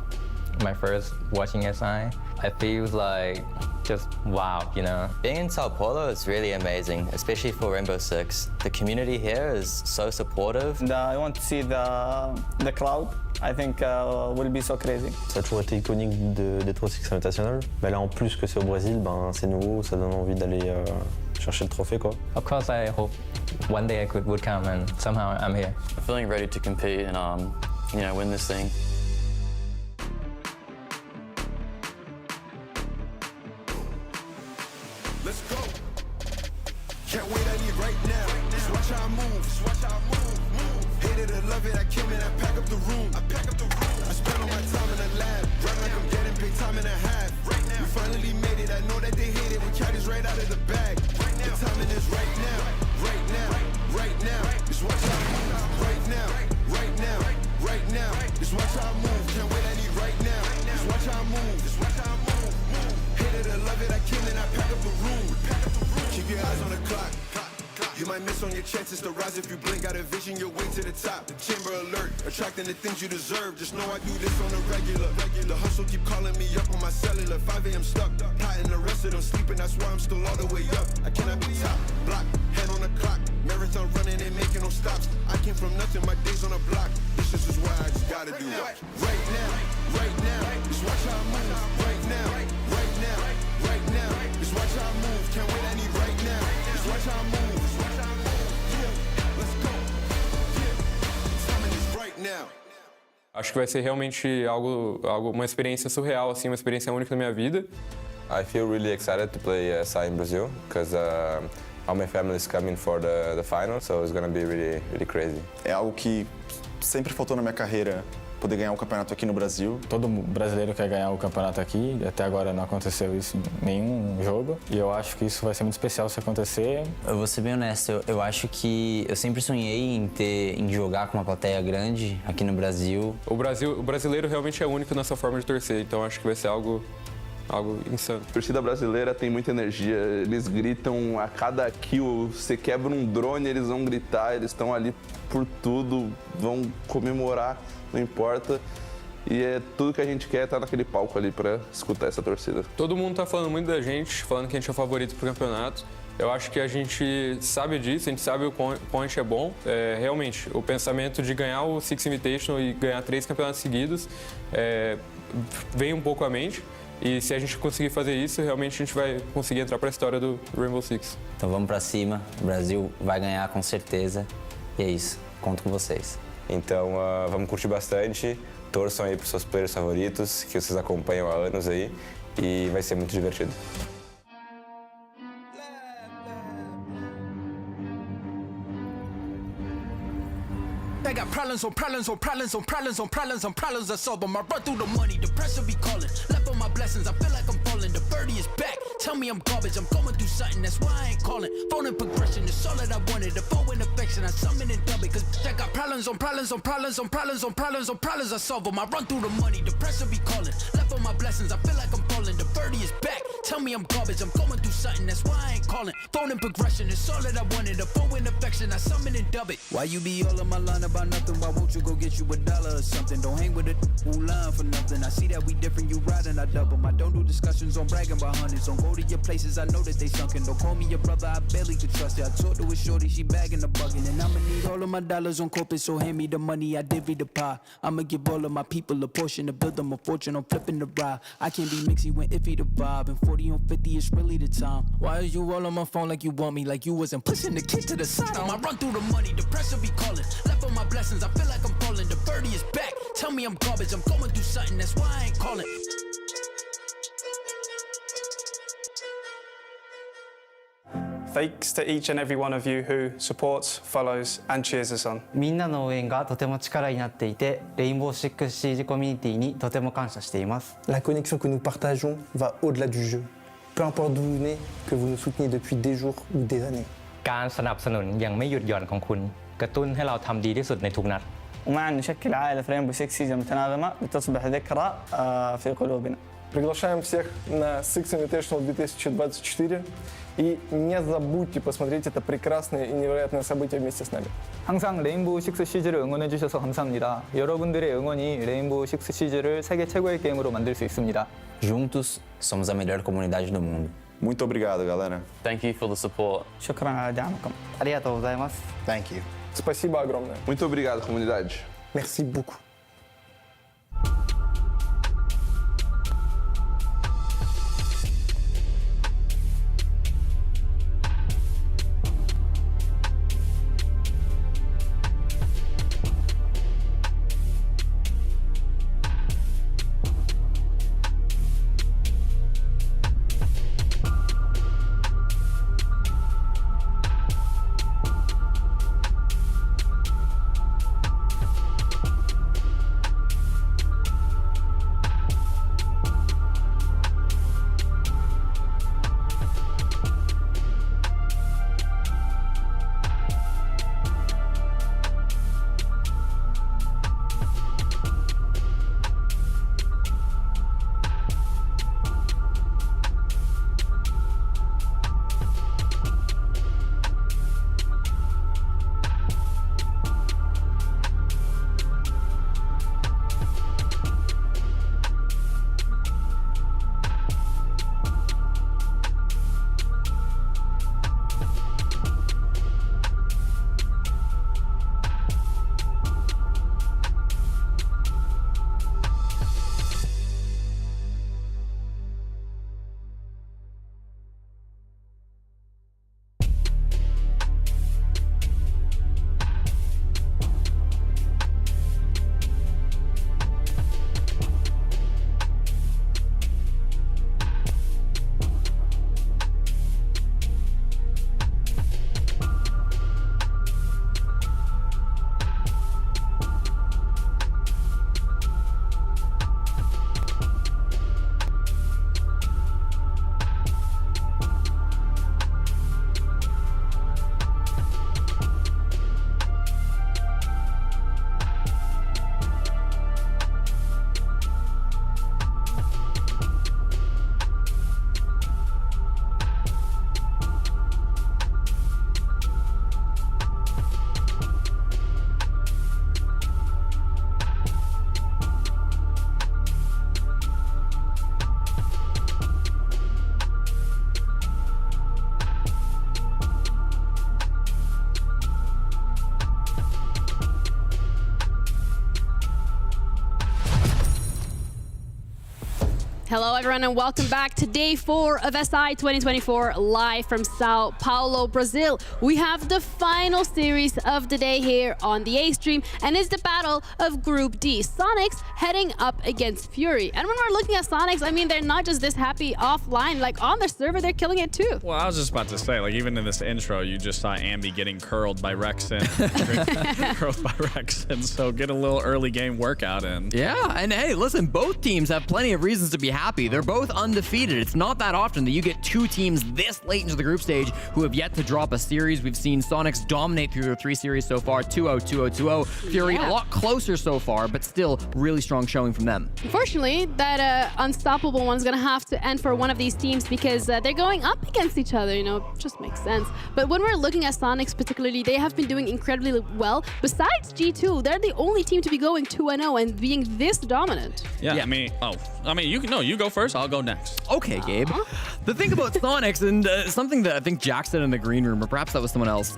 my first watching SI. I feel like just wow, you know. Being in Sao Paulo is really amazing, especially for Rainbow Six. The community here is so supportive. And I want to see the crowd. I think will be so crazy. Ça a toujours été iconique d'être au Six Invitational. Mais là, en plus que c'est au Brésil, ben, c'est nouveau, ça donne envie d'aller chercher le trophée, quoi. Of course, I hope one day I would come and somehow I'm here. I'm feeling ready to compete and you know, win this thing. I move, just watch how I move, move. Hate it or love it, I came in, I pack up the room. I spend all my time in the lab, right like I'm getting paid time and a half. Right now, we finally made it, I know that they hate it, we caddies right out of the bag. Right now, the timing is right now, right now, right now. Just watch how I move, right now, right now, right now. Just watch how I move, can't wait, I need right now. Just watch how I move, just watch how I move, move. Hate it or love it, I came in, I pack up the room. Keep your eyes on the clock. You might miss on your chances to rise if you blink out of vision your way to the top. The chamber alert, attracting the things you deserve. Just know I do this on a regular. The hustle keep calling me up on my cellular. 5 a.m. stuck, hot and the rest of them sleeping. That's why I'm still all the way up. I cannot be top, block, hand on the clock. Marathon running, ain't making no stops. I came from nothing, my days on the block. This is what I just gotta do. Right now, right now. Just watch how I move. Right now, right now, right now. Just watch how I move. Can't wait, I need right now. Just watch how I move. Acho que vai ser realmente uma experiência surreal, assim, uma experiência única na minha vida. I feel really excited to play SI in Brazil because all my family is coming for the final, so it's gonna be really, really crazy. É algo que sempre faltou na minha carreira, poder ganhar um campeonato aqui no Brasil. Todo brasileiro quer ganhar o campeonato aqui, até agora não aconteceu isso em nenhum jogo, e eu acho que isso vai ser muito especial se acontecer. Eu vou ser bem honesto, eu acho que eu sempre sonhei em jogar com uma plateia grande aqui no Brasil. O brasileiro realmente é único nessa forma de torcer, então acho que vai ser algo insano. A torcida brasileira tem muita energia, eles gritam a cada kill, você quebra um drone, eles vão gritar, eles estão ali por tudo, vão comemorar, não importa. E é tudo que a gente quer estar naquele palco ali para escutar essa torcida. Todo mundo tá falando muito da gente, falando que a gente é o favorito pro campeonato. Eu acho que a gente sabe disso, a gente sabe o quão a gente é bom. Realmente, o pensamento de ganhar o Six Invitational e ganhar 3 campeonatos seguidos vem um pouco à mente. E se a gente conseguir fazer isso, realmente a gente vai conseguir entrar para a história do Rainbow Six. Então vamos para cima, o Brasil vai ganhar com certeza. E é isso, conto com vocês. Então vamos curtir bastante, torçam aí pros seus players favoritos, que vocês acompanham há anos aí, e vai ser muito divertido. I got problems on problems on problems on problems on problems on problems I solve them. I run through the money, the pressure be calling. Left on my blessings, I feel like I'm falling. The birdie is back. Tell me I'm garbage, I'm going through something, that's why I ain't calling. Phone in progression, it's all that I wanted. The phone in affection, I summon and dub it. Cause I got problems on problems on problems on problems on problems on problems I solve them. I run through the money, the pressure be calling. Left on my blessings, I feel like I'm falling. The birdie is back. Tell me I'm garbage, I'm going through something, that's why I ain't calling. Phone in progression, it's all that I wanted. The phone in affection, I summon and dub it. Why you be all in my line about nothing? Why won't you go get you $1 or something? Don't hang with it who lying for nothing. I see that we different, you riding, I double. I don't do discussions on bragging about hundreds. Don't go to your places, I know that they sunken. Don't call me your brother, I barely could trust it. I talked to a shorty, she bagging the bucket. And I'ma need all of my dollars on corporate, so hand me the money, I divvy the pie. I'ma give all of my people a portion to build them a fortune. I'm flipping the ride. I can't be mixy when iffy the vibe. And 40 on 50 is really the time. Why is you all on my phone like you want me? Like you wasn't pushing the kid to the side. I run through the money, the pressure be calling. Left on my blessings, I feel like I'm falling. The birdie is back. Tell me I'm garbage, I'm going through something, that's why I ain't calling. Thanks to each and every one of you who supports, follows and cheers us on. みんなの応援がとても力になっていて、レインボーシックスシージコミュニティにとても感謝しています。La connexion que nous partageons va au-delà du jeu. Peu importe d'où vous venez, que vous nous souteniez depuis des jours ou des années. การสนับสนุนยังไม่หยุดหย่อนของคุณกระตุ้นให้เราทำดีที่สุดในทุกนัด ومع أن نشكل عائلة في رينبو 6 سيزون متناغمة لتصبح ذكرى في قلوبنا. Приглашаем всех на Six Invitational 2024 и не забудьте посмотреть это прекрасное и невероятное событие вместе с нами. 항상 레인보우 6 시즈를 응원해 주셔서 감사합니다. 여러분들의 응원이 레인보우 6 시즈를 세계 최고의 게임으로 만들 수 있습니다. Juntos somos a melhor comunidade do mundo. Muito obrigado, galera. Thank you for the support. شكرا على دعمكم. ありがとうございます. Thank you. Спасибо огромное. Muito obrigado, comunidade. Merci beaucoup. Hello, everyone, and welcome back to day 4 of SI 2024, live from Sao Paulo, Brazil. We have the final series of the day here on the A stream, and it's the battle of Group D. Sonics heading up against Fury. And when we're looking at Sonics, I mean, they're not just this happy offline. Like, on their server, they're killing it too. Well, I was just about to say, like, even in this intro, you just saw Ambi getting curled by Rexon. Curled by Rexon, so get a little early game workout in. Yeah, and hey, listen, both teams have plenty of reasons to be happy. They're both undefeated. It's not that often that you get two teams this late into the group stage who have yet to drop a series. We've seen Sonics dominate through their 3 series so far, 2-0, 2-0, 2-0. Fury a lot closer so far, but still really strong showing from them. Unfortunately, that unstoppable one's going to have to end for one of these teams because they're going up against each other, you know, it just makes sense. But when we're looking at Sonics particularly, they have been doing incredibly well. Besides G2, they're the only team to be going 2-0 and being this dominant. Yeah, I mean, you go first, I'll go next. Okay, Gabe. The thing about Sonics, and something that I think Jack said in the green room, or perhaps that was someone else,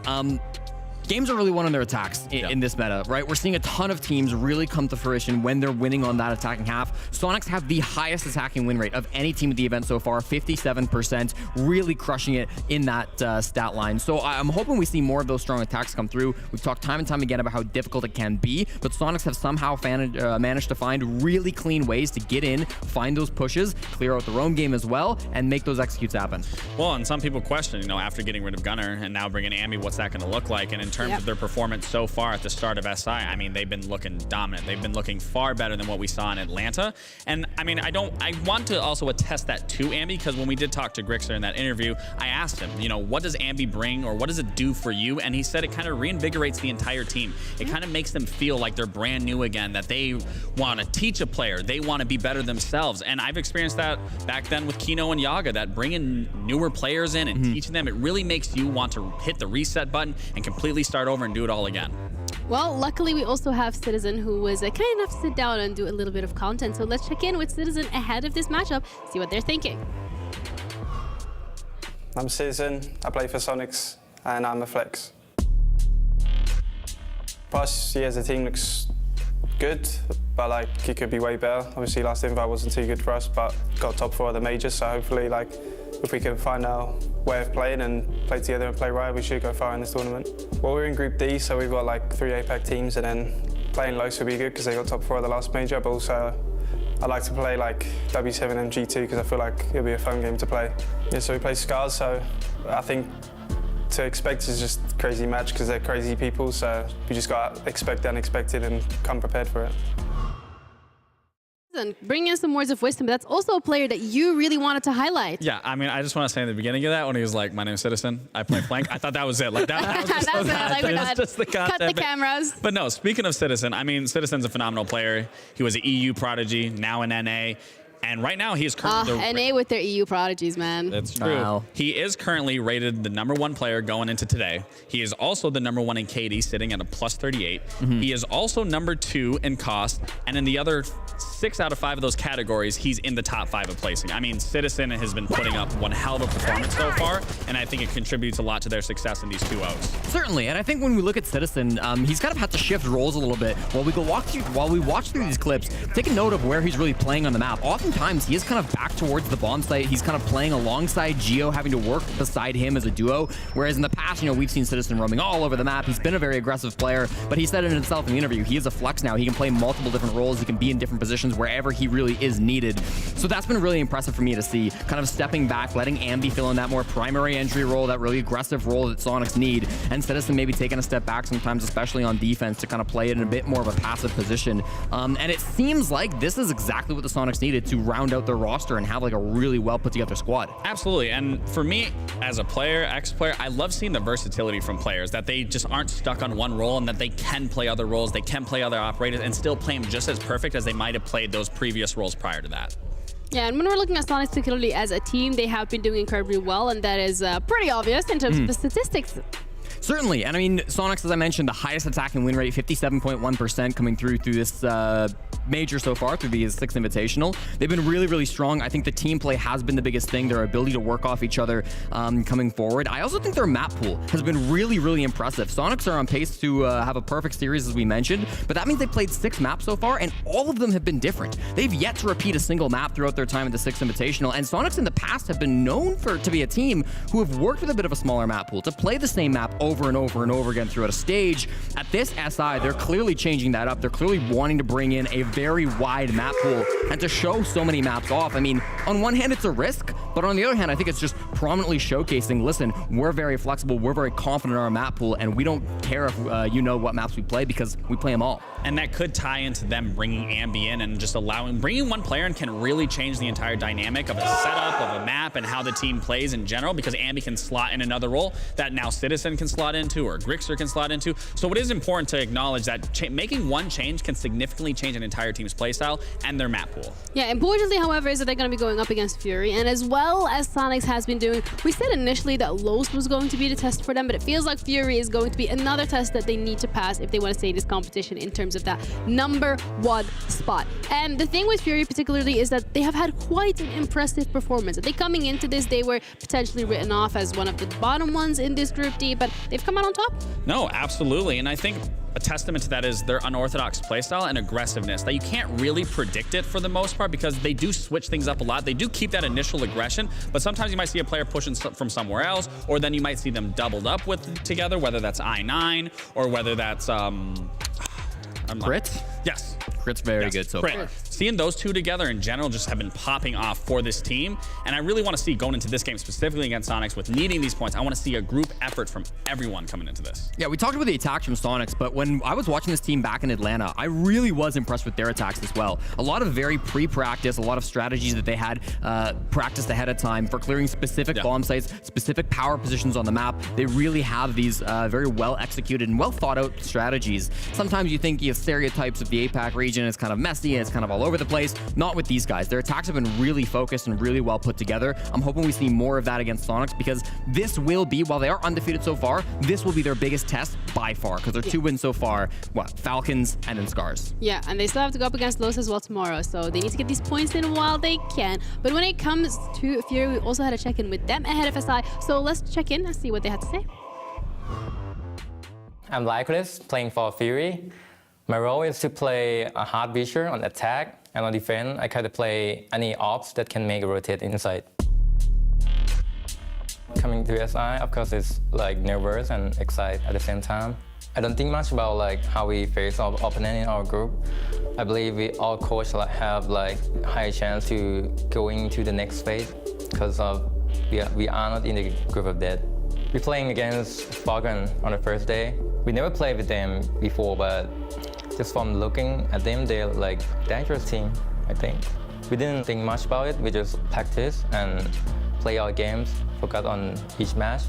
games are really won on their attacks in this meta, right? We're seeing a ton of teams really come to fruition when they're winning on that attacking half. Sonics have the highest attacking win rate of any team at the event so far, 57%, really crushing it in that stat line. So I'm hoping we see more of those strong attacks come through. We've talked time and time again about how difficult it can be, but Sonics have somehow managed to find really clean ways to get in, find those pushes, clear out the roam game as well, and make those executes happen. Well, and some people question, you know, after getting rid of Gunnar and now bringing Ambi, what's that going to look like? And in terms of their performance so far at the start of SI, I mean, they've been looking dominant. They've been looking far better than what we saw in Atlanta. And I mean, I want to also attest that to Ambi, because when we did talk to Grixer in that interview, I asked him, you know, what does Ambi bring or what does it do for you? And he said it kind of reinvigorates the entire team. It kind of makes them feel like they're brand new again, that they want to teach a player. They want to be better themselves. And I've experienced that back then with Kino and Yaga, that bringing newer players in and teaching them, it really makes you want to hit the reset button and completely start over and do it all again. Well, luckily we also have Citizen, who was kind enough to sit down and do a little bit of content. So let's check in with Citizen ahead of this matchup, see what they're thinking. I'm Citizen, I play for Sonics, and I'm a flex. Past years the team looks good, but like it could be way better. Obviously last invite wasn't too good for us, but got top 4 of the majors, so hopefully like if we can find our way of playing and play together and play right, we should go far in this tournament. Well, we're in Group D, so we've got like 3 APAC teams, and then playing Los would be good because they got top 4 of the last major, but also I like to play like W7 and G2 because I feel like it'll be a fun game to play. Yeah, so we play Scars, so I think to expect is just a crazy match because they're crazy people, so you just got to expect the unexpected and come prepared for it. Bring in some words of wisdom, but that's also a player that you really wanted to highlight. Yeah, I mean, I just want to say in the beginning of that, when he was like, my name's Citizen, I play flank, I thought that was it. Like, that was just that's it, like just the concept. Cut the cameras. But no, speaking of Citizen, I mean, Citizen's a phenomenal player. He was an EU prodigy, now in NA. And right now, he is currently NA with their EU prodigies, man. That's true. Wow. He is currently rated the #1 player going into today. He is also the #1 in KD, sitting at a +38. He is also #2 in cost, and in the other 6 out of 5 of those categories, he's in the top 5 of placing. I mean, Citizen has been putting up one hell of a performance so far, and I think it contributes a lot to their success in these 2-0s. Certainly, and I think when we look at Citizen, he's kind of had to shift roles a little bit. While we watch through these clips, take a note of where he's really playing on the map. Oftentimes, he is kind of back towards the bomb site. He's kind of playing alongside Geo, having to work beside him as a duo. Whereas in the past, you know, we've seen Citizen roaming all over the map. He's been a very aggressive player, but he said it himself in the interview. He is a flex now. He can play multiple different roles. He can be in different positions wherever he really is needed. So that's been really impressive for me to see. Kind of stepping back, letting Ambi fill in that more primary entry role, that really aggressive role that Sonics need, and Citizen maybe taking a step back sometimes, especially on defense, to kind of play it in a bit more of a passive position. And it seems like this is exactly what the Sonics needed to round out their roster and have like a really well put together squad. Absolutely. And for me, as a player, ex-player, I love seeing the versatility from players, that they just aren't stuck on one role and that they can play other roles, they can play other operators and still play them just as perfect as they might have played those previous roles prior to that. Yeah, and when we're looking at Sonics particularly as a team, they have been doing incredibly well, and that is pretty obvious in terms of the statistics. Certainly, and I mean, Sonics, as I mentioned, the highest attacking win rate, 57.1% coming through this major so far through the 6th Invitational. They've been really, really strong. I think the team play has been the biggest thing, their ability to work off each other coming forward. I also think their map pool has been really, really impressive. Sonics are on pace to have a perfect series, as we mentioned, but that means they've played 6 maps so far, and all of them have been different. They've yet to repeat a single map throughout their time at the 6th Invitational, and Sonics in the past have been known to be a team who have worked with a bit of a smaller map pool, to play the same map over and over and over again throughout a stage. At this SI, they're clearly changing that up. They're clearly wanting to bring in a very wide map pool and to show so many maps off. I mean, on one hand, it's a risk, but on the other hand, I think it's just prominently showcasing, listen, we're very flexible, we're very confident in our map pool, and we don't care if you know what maps we play because we play them all. And that could tie into them bringing Ambi in and just bringing one player in can really change the entire dynamic of a setup, of a map, and how the team plays in general, because Ambi can slot in another role that now Citizen can slot into or Grixer can slot into. So it is important to acknowledge that making one change can significantly change an entire team's playstyle and their map pool. Yeah, importantly, however, is that they're going to be going up against Fury, and as well as Sonics has been doing, we said initially that Los was going to be the test for them, but it feels like Fury is going to be another test that they need to pass if they want to stay in this competition in terms of that #1 spot. And the thing with Fury particularly is that they have had quite an impressive performance. I think coming into this, they were potentially written off as one of the bottom ones in this Group D, but they've come out on top. No, absolutely. And I think a testament to that is their unorthodox playstyle and aggressiveness, that you can't really predict it for the most part because they do switch things up a lot. They do keep that initial aggression, but sometimes you might see a player pushing from somewhere else, or then you might see them doubled up with together, whether that's I9 or whether that's Crit? Yes. Crit's very good so far. Seeing those two together in general just have been popping off for this team. And I really want to see, going into this game specifically against Sonics, with needing these points, I want to see a group effort from everyone coming into this. Yeah, we talked about the attacks from Sonics, but when I was watching this team back in Atlanta, I really was impressed with their attacks as well. A lot of very pre-practice, a lot of strategies that they had practiced ahead of time for clearing specific bomb sites, specific power positions on the map. They really have these very well executed and well thought out strategies. Sometimes you think you have stereotypes of the APAC region, it's kind of messy and it's kind of all over the place. Not with these guys. Their attacks have been really focused and really well put together. I'm hoping we see more of that against Sonics, because this will be, while they are undefeated so far, this will be their biggest test by far, because they're 2 wins so far. What? Falcons and then Scars. Yeah, and they still have to go up against Los as well tomorrow, so they need to get these points in while they can. But when it comes to Fury, we also had a check-in with them ahead of SI, so let's check in and see what they had to say. I'm Lycris, playing for Fury. My role is to play a hard vision on attack, and on defense, I try to play any ops that can make a rotate inside. Coming to SI, of course, it's like nervous and excited at the same time. I don't think much about like how we face our opponent in our group. I believe we all coach have like high chance to going to the next phase because we are not in the group of death. We're playing against Falcon on the first day. We never played with them before, but just from looking at them, they're like dangerous team, I think. We didn't think much about it. We just practice and play our games, focus on each match.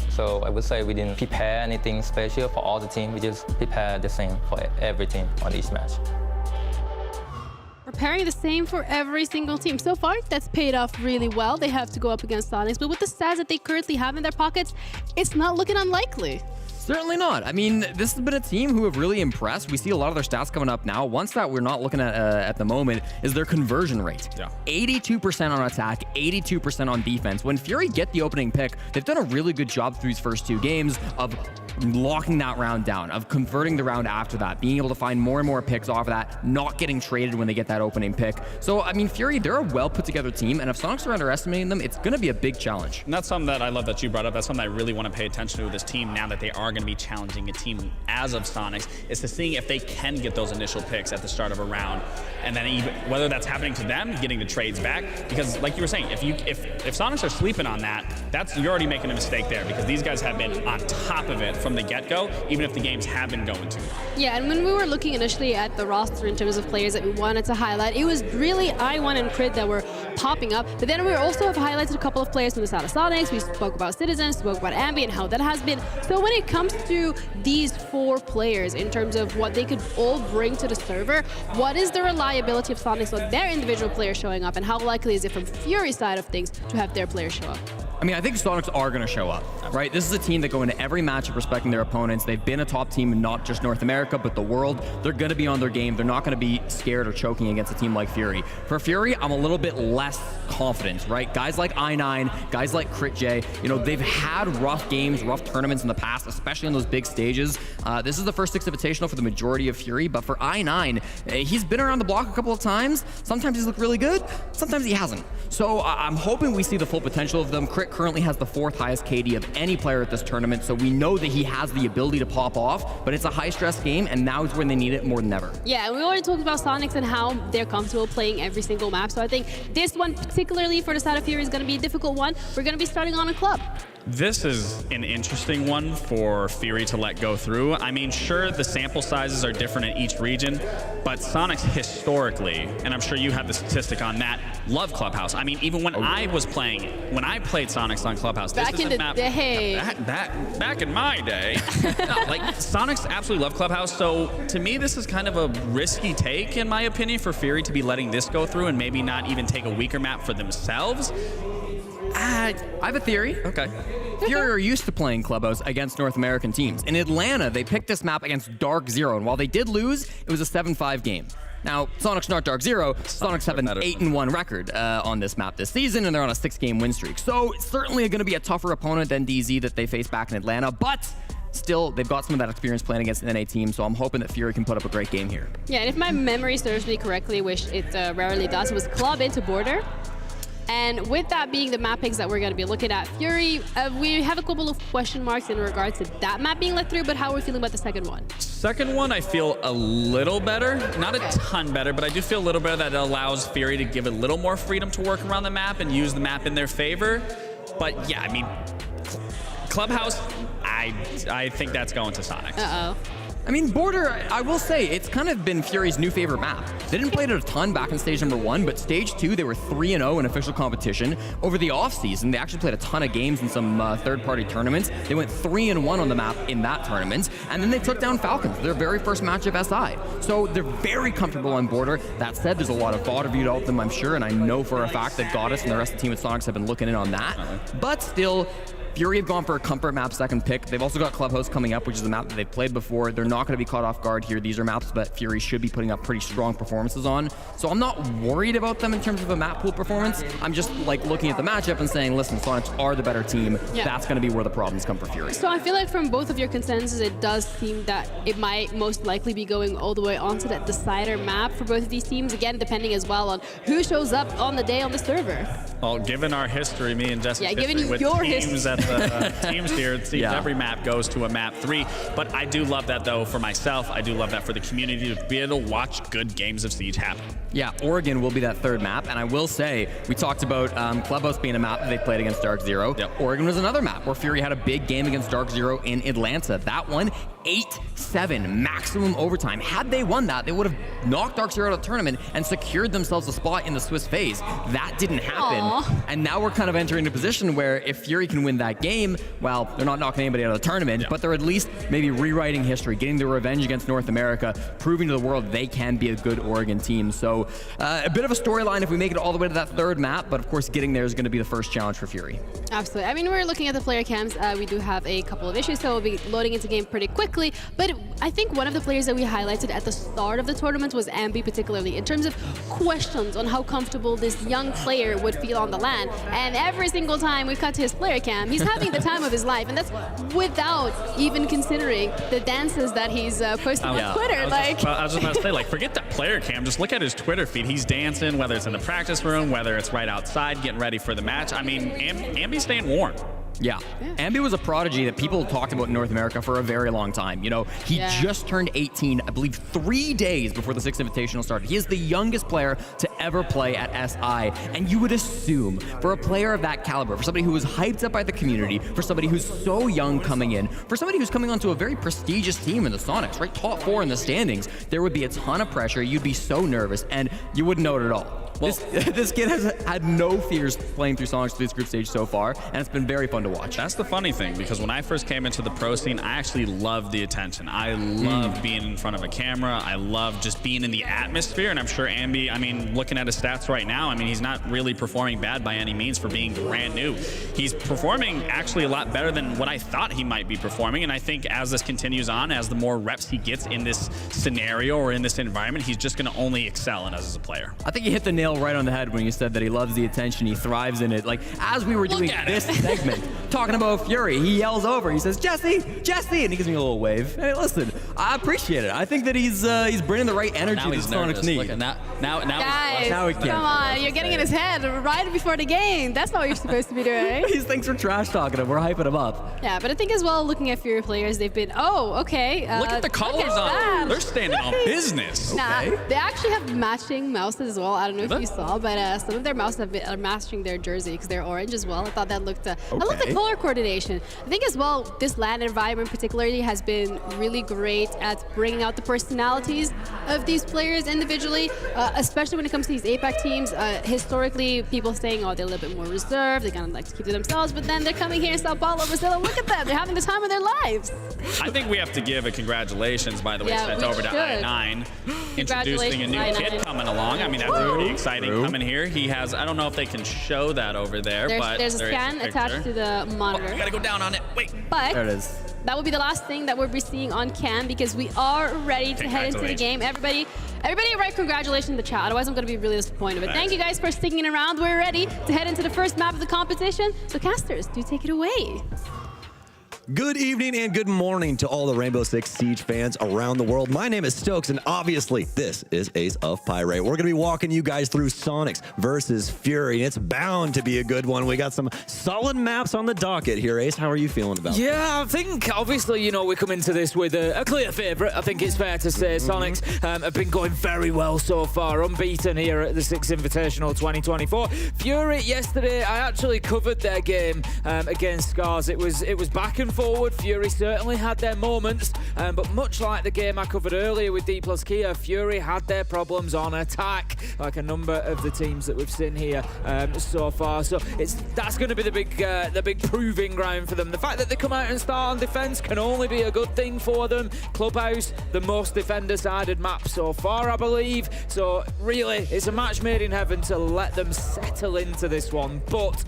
So I would say we didn't prepare anything special for all the team. We just prepare the same for every team on each match. Preparing the same for every single team. So far, that's paid off really well. They have to go up against Sonics, but with the stats that they currently have in their pockets, it's not looking unlikely. Certainly not. I mean, this has been a team who have really impressed. We see a lot of their stats coming up now. One stat we're not looking at the moment is their conversion rate. Yeah. 82% on attack, 82% on defense. When Fury get the opening pick, they've done a really good job through these first 2 games of locking that round down, of converting the round after that, being able to find more and more picks off of that, not getting traded when they get that opening pick. So, I mean, Fury, they're a well put together team, and if Sonics are underestimating them, it's going to be a big challenge. And that's something that I love that you brought up. That's something I really want to pay attention to with this team now that they are going to be challenging a team as of Sonics, is to seeing if they can get those initial picks at the start of a round, and then even whether that's happening to them, getting the trades back. Because like you were saying, if Sonics are sleeping on that, you're already making a mistake there, because these guys have been on top of it from the get-go, even if the games have been going to. Yeah, and when we were looking initially at the roster in terms of players that we wanted to highlight, it was really I1 and Crit that were popping up, but then we also have highlighted a couple of players from the side of Sonics. We spoke about Citizens, spoke about Ambi and how that has been. So when it comes to these 4 players in terms of what they could all bring to the server, what is the reliability of Sonics on their individual players showing up, and how likely is it from Fury's side of things to have their players show up? I mean, I think Sonics are going to show up, right? This is a team that go into every matchup respecting their opponents. They've been a top team in not just North America, but the world. They're going to be on their game. They're not going to be scared or choking against a team like Fury. For Fury, I'm a little bit less confident, right? Guys like I9, guys like CritJ, you know, they've had rough games, rough tournaments in the past, especially on those big stages. This is the first Six Invitational for the majority of Fury, but for I9, he's been around the block a couple of times. Sometimes he's looked really good, sometimes he hasn't. So I'm hoping we see the full potential of them. Crit currently has the 4th highest KD of any player at this tournament, so we know that he has the ability to pop off, but it's a high-stress game, and now is when they need it more than ever. Yeah, and we already talked about Sonics and how they're comfortable playing every single map, so I think this one, particularly for the side of Fury, is going to be a difficult one. We're going to be starting on a club. This is an interesting one for Fury to let go through. I mean, sure, the sample sizes are different in each region, but Sonics historically, and I'm sure you have the statistic on that, love Clubhouse. I mean, even when I was playing, when I played Sonics on Clubhouse, this Back is in a the map. day. Back in my day. No, like, Sonics absolutely love Clubhouse, so to me, this is kind of a risky take, in my opinion, for Fury to be letting this go through and maybe not even take a weaker map for themselves. I have a theory. Okay. Fury are used to playing Clubhouse against North American teams. In Atlanta, they picked this map against Dark Zero, and while they did lose, it was a 7-5 game. Now, Sonics not Dark Zero. Sonics have an 8-1 record on this map this season, and they're on a 6-game win streak. So certainly going to be a tougher opponent than DZ that they faced back in Atlanta, but still, they've got some of that experience playing against an NA team, so I'm hoping that Fury can put up a great game here. Yeah, and if my memory serves me correctly, which it rarely does, it was club into border. And with that being the map picks that we're going to be looking at, Fury, we have a couple of question marks in regards to that map being let through, but how are we feeling about the second one? Second one, I feel a little better. Not a ton better, but I do feel a little better that it allows Fury to give a little more freedom to work around the map and use the map in their favor. But yeah, I mean, Clubhouse, I think that's going to Sonics. Uh-oh. I mean, Border, I will say, it's kind of been Fury's new favorite map. They didn't play it a ton back in stage number 1, but stage 2, they were 3-0 in official competition. Over the offseason, they actually played a ton of games in some third-party tournaments. They went 3-1 on the map in that tournament, and then they took down Falcons, their very first match of SI. So they're very comfortable on Border. That said, there's a lot of VOD reviewed out them, I'm sure, and I know for a fact that Goddess and the rest of the team at Sonics have been looking in on that. But still, Fury have gone for a comfort map second pick. They've also got Clubhouse coming up, which is a map that they've played before. They're not going to be caught off guard here. These are maps that Fury should be putting up pretty strong performances on. So I'm not worried about them in terms of a map pool performance. I'm just like looking at the matchup and saying, listen, Sonics are the better team. Yeah. That's going to be where the problems come for Fury. So I feel like from both of your consensus, it does seem that it might most likely be going all the way onto that decider map for both of these teams. Again, depending as well on who shows up on the day on the server. Well, given our history, me and Jesse's given history with your teams history. at the teams here, it seems every map goes to a map 3. But I do love that, though, for myself. I do love that for the community to be able to watch good games of Siege happen. Yeah, Oregon will be that third map, and I will say, we talked about Clubhouse being a map that they played against Dark Zero. Yep. Oregon was another map where Fury had a big game against Dark Zero in Atlanta. That one, 8-7, maximum overtime. Had they won that, they would have knocked Dark Zero out of the tournament and secured themselves a spot in the Swiss phase. That didn't happen, and now we're kind of entering a position where if Fury can win that game, well, they're not knocking anybody out of the tournament, but they're at least maybe rewriting history, getting their revenge against North America, proving to the world they can be a good Oregon team. So a bit of a storyline if we make it all the way to that third map, but of course getting there is going to be the first challenge for Fury. Absolutely. I mean, we're looking at the player cams. We do have a couple of issues, so we'll be loading into game pretty quickly. But I think one of the players that we highlighted at the start of the tournament was Ambi, particularly in terms of questions on how comfortable this young player would feel on the LAN. And every single time we cut to his player cam, he's having the time of his life, and that's without even considering the dances that he's posting on Twitter. I was just about to say, like, forget that player cam. Just look at his Twitter feed. He's dancing, whether it's in the practice room, whether it's right outside, getting ready for the match. I mean, Ambi's staying warm. Yeah. Ambi was a prodigy that people talked about in North America for a very long time. You know, he just turned 18, I believe 3 days before the Six Invitational started. He is the youngest player to ever play at SI. And you would assume for a player of that caliber, for somebody who was hyped up by the community, for somebody who's so young coming in, for somebody who's coming onto a very prestigious team in the Sonics, right? Top 4 in the standings, there would be a ton of pressure. You'd be so nervous and you wouldn't know it at all. This kid has had no fears playing through Sonics through this group stage so far, and it's been very fun to watch. That's the funny thing, because when I first came into the pro scene, I actually loved the attention. I love being in front of a camera. I love just being in the atmosphere, and I'm sure Ambi, I mean, looking at his stats right now, I mean, he's not really performing bad by any means for being brand new. He's performing actually a lot better than what I thought he might be performing, and I think as this continues on, as the more reps he gets in this scenario or in this environment, he's just going to only excel in us as a player. I think you hit the nail right on the head when you said that he loves the attention, he thrives in it. Like, as we were doing this segment, talking about Fury, he yells over, he says, Jesse, Jesse, and he gives me a little wave. Hey, listen, I appreciate it. I think that he's bringing the right energy that Sonics need. Look, now Guys, now he can't. come on, you're getting in his head right before the game. That's not what you're supposed to be doing. He thinks we're trash talking him, we're hyping him up. Yeah, but I think as well, looking at Fury players, they've been, okay. Look at the colors on them. They're standing on business. Nah, they actually have matching mouses as well. I don't know if you saw, but some of their mouses are matching their jersey because they're orange as well. I thought that looked like color coordination. I think as well, this LAN environment particularly has been really great at bringing out the personalities of these players individually, especially when it comes to these APAC teams. Historically, people saying, they're a little bit more reserved, they kind of like to keep to themselves, but then they're coming here in Sao Paulo, Brazil, and look at them, they're having the time of their lives. I think we have to give a congratulations, by the way, sent over to I9, introducing a new kid coming along. I mean, that's pretty exciting coming here. He has, I don't know if they can show that over there, but there's a scan attached to the monitor. You gotta go down on it, wait. But there it is. That will be the last thing that we'll be seeing on cam because we are ready to head into the game. Everybody write congratulations in the chat, otherwise I'm going to be really disappointed. But thank you guys for sticking around. We're ready to head into the first map of the competition. So casters, do take it away. Good evening and good morning to all the Rainbow Six Siege fans around the world. My name is Stokes, and obviously this is Ace of Pirate. We're going to be walking you guys through Sonics versus Fury. It's bound to be a good one. We got some solid maps on the docket here. Ace, how are you feeling about it? Yeah, I think obviously, we come into this with a clear favourite. I think it's fair to say Sonics have been going very well so far, unbeaten here at the Six Invitational 2024. Fury yesterday, I actually covered their game against Scars. It was back and forward. Fury certainly had their moments, but much like the game I covered earlier with D plus Kia, Fury had their problems on attack, like a number of the teams that we've seen here so far. So that's going to be the big proving ground for them. The fact that they come out and start on defense can only be a good thing for them. Clubhouse, the most defender-sided map so far, I believe. So really, it's a match made in heaven to let them settle into this one, but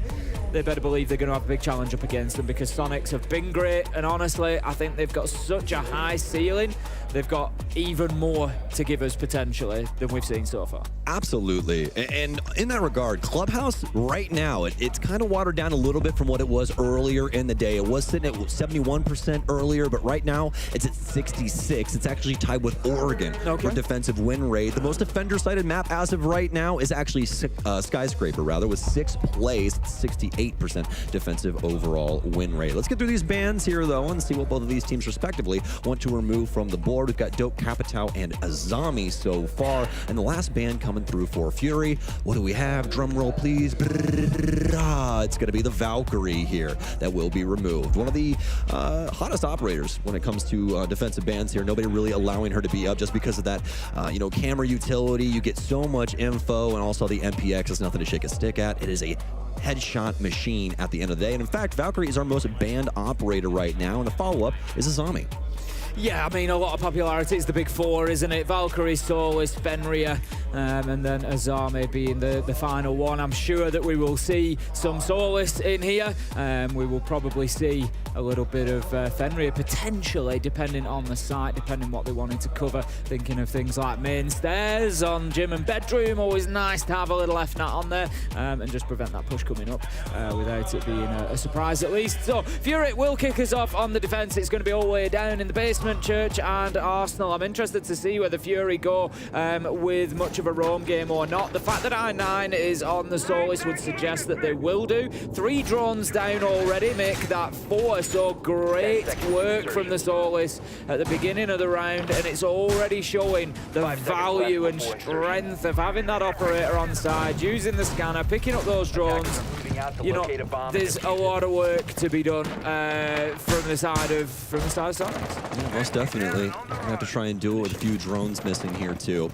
they better believe they're going to have a big challenge up against them because Sonics have been great, and honestly, I think they've got such a high ceiling. They've got even more to give us potentially than we've seen so far. Absolutely. And in that regard, Clubhouse right now, it's kind of watered down a little bit from what it was earlier in the day. It was sitting at 71% earlier, but right now it's at 66. It's actually tied with Oregon for defensive win rate. The most defender-sided map as of right now is actually Skyscraper, with 6th place, 68% defensive overall win rate. Let's get through these bans here, though, and see what both of these teams respectively want to remove from the board. We've got Dope Capitao and Azami so far, and the last ban coming through for Fury. What do we have? Drum roll, please. It's going to be the Valkyrie here that will be removed. One of the hottest operators when it comes to defensive bans here. Nobody really allowing her to be up just because of that, camera utility. You get so much info, and also the MPX is nothing to shake a stick at. It is a headshot machine at the end of the day. And in fact, Valkyrie is our most banned operator right now, and the follow-up is Azami. Yeah, I mean, a lot of popularity. It's the big four, isn't it? Valkyrie, Solis, Fenrir, and then Azami being the final one. I'm sure that we will see some Solis in here. We will probably see a little bit of Fenrir, potentially, depending on the site, depending what they wanted to cover. Thinking of things like main stairs on gym and bedroom. Always nice to have a little F-nat on there and just prevent that push coming up without it being a surprise at least. So Fury will kick us off on the defense. It's going to be all the way down in the basement. Church and Arsenal. I'm interested to see whether Fury go with much of a roam game or not. The fact that I9 is on the Solis would suggest that they will do. 3 drones down already, make that 4. So great work from the Solis at the beginning of the round, and it's already showing the value and strength of having that operator on side, using the scanner, picking up those drones. There's a lot of work to be done from the side of Sonics. Yeah, most definitely. I have to try and do it with a few drones missing here too.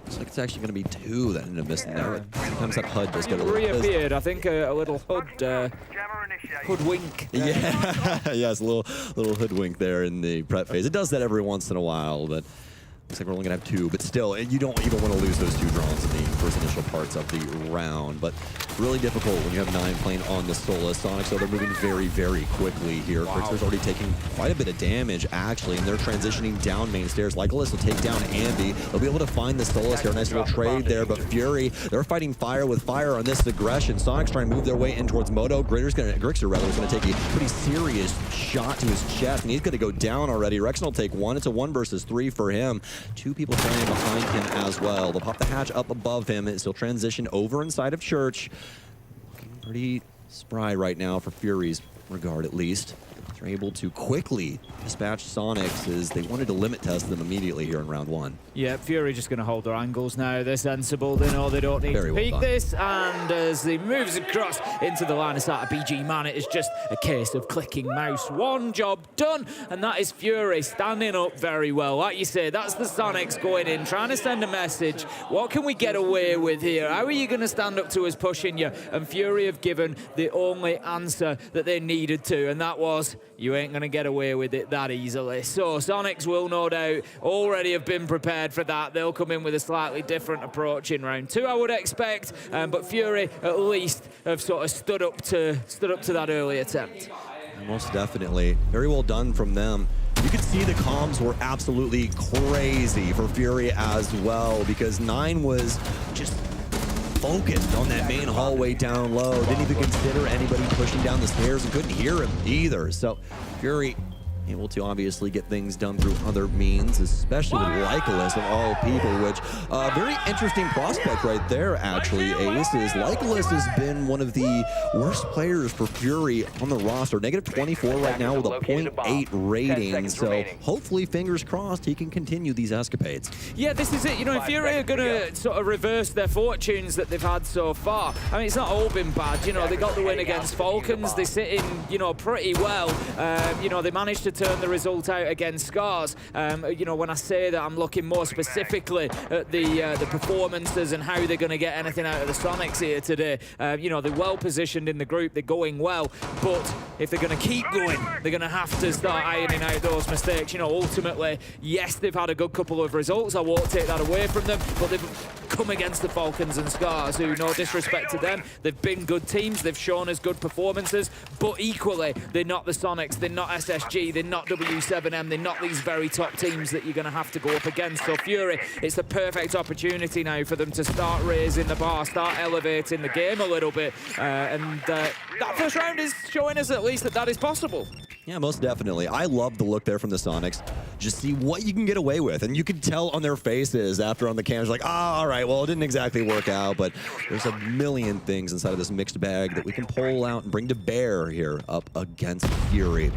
Looks like it's actually going to be 2 that ended up missing there. Sometimes that HUD does get a little reappeared. I think a little hoodwink. Yeah, yes, a little hoodwink there in the prep phase. It does that every once in a while, but looks like we're only going to have 2. But still, you don't even want to lose those 2 drones in the first initial parts of the round. But really difficult when you have 9 playing on the Solus. Sonic, so they're moving very, very quickly here. Wow. Fritzer's already taking quite a bit of damage, actually, and they're transitioning down main stairs. Legolas will take down Ambi. They'll be able to find the Solus here. Nice little trade there, but Fury, they're fighting fire with fire on this aggression. Sonic's trying to move their way in towards Moto. Grixer is going to take a pretty serious shot to his chest, and he's going to go down already. Rexon will take 1. It's a 1 versus 3 for him. 2 people standing behind him as well. They'll pop the hatch up above him. He'll transition over inside of Church. Looking pretty spry right now for Fury's regard, at least. They're able to quickly dispatch Sonics as they wanted to limit test them immediately here in round 1. Yeah, Fury just going to hold their angles now. They're sensible. They know they don't need to peek this. And as he moves across into the line of sight of BG Man, it is just a case of clicking mouse. 1 job done, and that is Fury standing up very well. Like you say, that's the Sonics going in, trying to send a message. What can we get away with here? How are you going to stand up to us pushing you? And Fury have given the only answer that they needed to, and that was, you ain't going to get away with it that easily. So Sonics will no doubt already have been prepared for that. They'll come in with a slightly different approach in round 2, I would expect. But Fury at least have sort of stood up to that early attempt. Most definitely. Very well done from them. You could see the comms were absolutely crazy for Fury as well, because 9 was just focused on that main hallway down low. Didn't even consider anybody pushing down the stairs and couldn't hear him either. So Fury able to obviously get things done through other means, especially with Legolas of all people, which very interesting prospect right there, actually, Ace, is Legolas has been one of the worst players for Fury on the roster. Negative 24 right now with a 0.8 rating, so hopefully, fingers crossed, he can continue these escapades. Yeah, this is it. You know, if Fury are going to sort of reverse their fortunes that they've had so far, I mean, it's not all been bad. You know, they got the win against Falcons. They sit in, you know, pretty well. You know, they managed to turn the result out against Scars. You know, when I say that, I'm looking more specifically at the performances and how they're going to get anything out of the Sonics here today. You know, they're well positioned in the group, they're going well, but if they're going to keep going, they're going to have to start ironing out those mistakes. You know, ultimately, yes, they've had a good couple of results, I won't take that away from them, but they've come against the Falcons and Scars, who, no disrespect to them, they've been good teams, they've shown us good performances, but equally, they're not the Sonics, they're not SSG, they're not W7M, they're not these very top teams that you're going to have to go up against. So Fury, it's the perfect opportunity now for them to start raising the bar, start elevating the game a little bit, and that first round is showing us at least that that is possible. Yeah, most definitely. I love the look there from the Sonics. Just see what you can get away with. And you can tell on their faces after on the cameras, like, all right, well, it didn't exactly work out, but there's a million things inside of this mixed bag that we can pull out and bring to bear here up against Fury.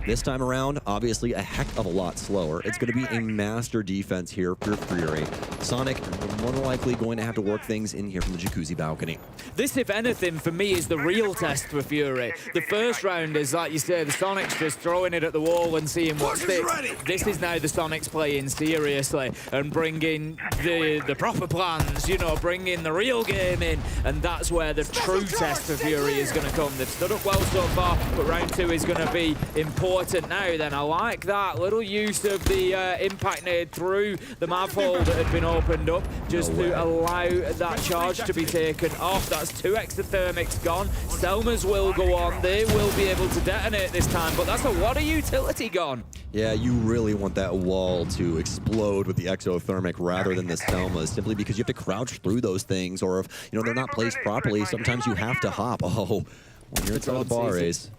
This time around, obviously a heck of a lot slower. It's going to be a master defense here for Fury. Sonic, more than likely going to have to work things in here from the jacuzzi balcony. This, if anything, for me, is the real test for Fury. The first round is, like you say, the Sonics just throwing it at the wall and seeing what sticks. This is now the Sonics playing seriously and bringing the proper plans, you know, bringing the real game in, and that's where the true test for Fury is going to come. They've stood up well so far, but round 2 is going to be important now. Then I like that little use of the impact nade through the map hole that had been opened up, just to allow that charge to be taken off. That's 2 extra thermics gone. Selmas will go on. They will be able to detonate this time, but that's a lot of utility gone. Yeah, you really want that wall to explode with the exothermic rather than the Selmas, simply because you have to crouch through those things, or if, you know, they're not placed properly, sometimes you have to hop. Oh, when you're at the bar, Ace.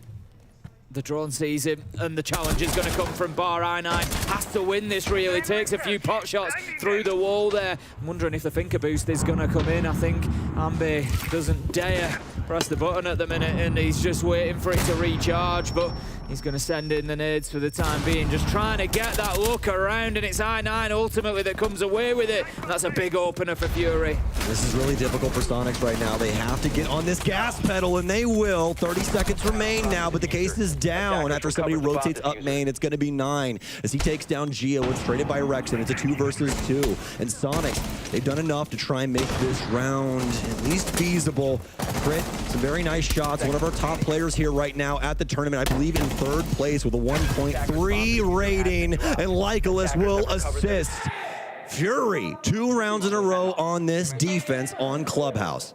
The drone sees him, and the challenge is going to come from Bar I9. Has to win this, really. Takes a few pot shots through the wall there. I'm wondering if the Finker boost is going to come in. I think Ambi doesn't dare press the button at the minute, and he's just waiting for it to recharge, but he's going to send in the nades for the time being, just trying to get that look around, and it's I9 ultimately that comes away with it, and that's a big opener for Fury. This is really difficult for Sonics right now. They have to get on this gas pedal, and they will. 30 seconds remain now, but the case is down after somebody rotates up main. It's going to be 9 as he takes down Geo. It's traded by Rexon. It's a 2 versus 2. And Sonic, they've done enough to try and make this round at least feasible. Crit, some very nice shots. One of our top players here right now at the tournament, I believe in 3rd place with a 1.3 rating. And Lycolis will assist Fury 2 rounds in a row on this defense on Clubhouse.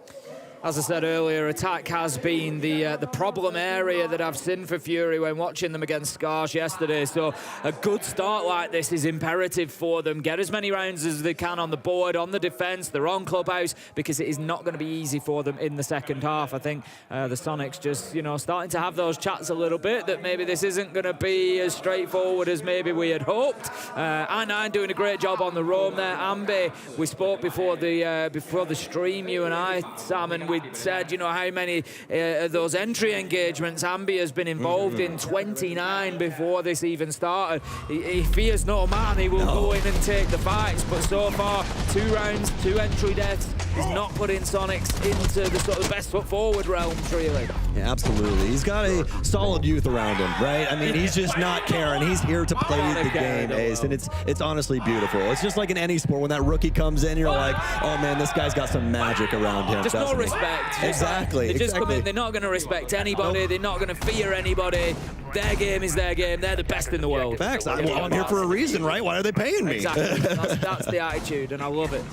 As I said earlier, attack has been the problem area that I've seen for Fury when watching them against Scars yesterday. So a good start like this is imperative for them. Get as many rounds as they can on the board, on the defense. They're on Clubhouse because it is not going to be easy for them in the second half. I think the Sonics just, starting to have those chats a little bit that maybe this isn't going to be as straightforward as maybe we had hoped. I9 doing a great job on the roam there. Ambi, we spoke before the stream, you and I, Sam, and we said, how many of those entry engagements Ambi has been involved in, 29 before this even started. He fears no man, he will go in and take the fights, but so far, 2 rounds, 2 entry deaths. He's not putting Sonics into the sort of best foot forward realms, really. Yeah, absolutely. He's got a solid youth around him, right? I mean, he's just not caring. He's here to play the game, Ace, and it's honestly beautiful. It's just like in any sport, when that rookie comes in, you're like, oh man, this guy's got some magic around him. Just no respect. Exactly. They just come in, they're not going to respect anybody, they're not going to fear anybody. Their game is their game, they're the best in the world. Facts. I'm here for a reason, right? Why are they paying me? Exactly. That's the attitude, and I love it.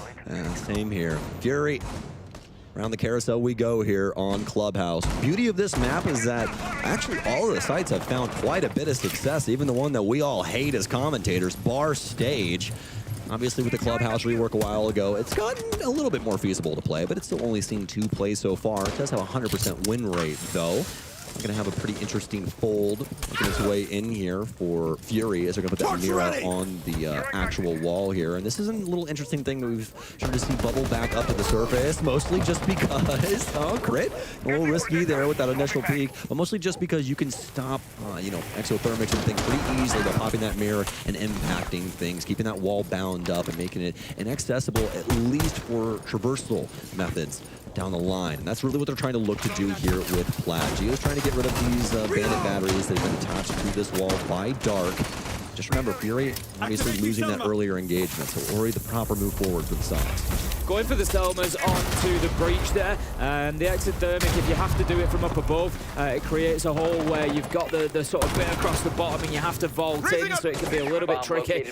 Same here. Fury. Around the carousel we go here on Clubhouse. Beauty of this map is that actually all of the sites have found quite a bit of success, even the one that we all hate as commentators, Bar Stage. Obviously, with the Clubhouse rework a while ago, it's gotten a little bit more feasible to play, but it's still only seen 2 plays so far. It does have a 100% win rate, though. We're going to have a pretty interesting fold making its way in here for Fury as they're going to put that mirror on the actual wall here. And this is a little interesting thing that we've started to see bubble back up to the surface, mostly just because, crit, a little risky there with that initial peak, but mostly just because you can stop, exothermics and things pretty easily by popping that mirror and impacting things, keeping that wall bound up and making it inaccessible, at least for traversal methods down the line. And that's really what they're trying to look to do here with Plaid. Geo's trying to get rid of these bandit batteries that have been attached to this wall by Dark. Just remember, Fury obviously losing that earlier engagement, so already the proper move forward for the Sonics. Going for the Selmas onto the breach there, and the exothermic, if you have to do it from up above, it creates a hole where you've got the sort of bit across the bottom and you have to vault in, so it can be a little bit tricky.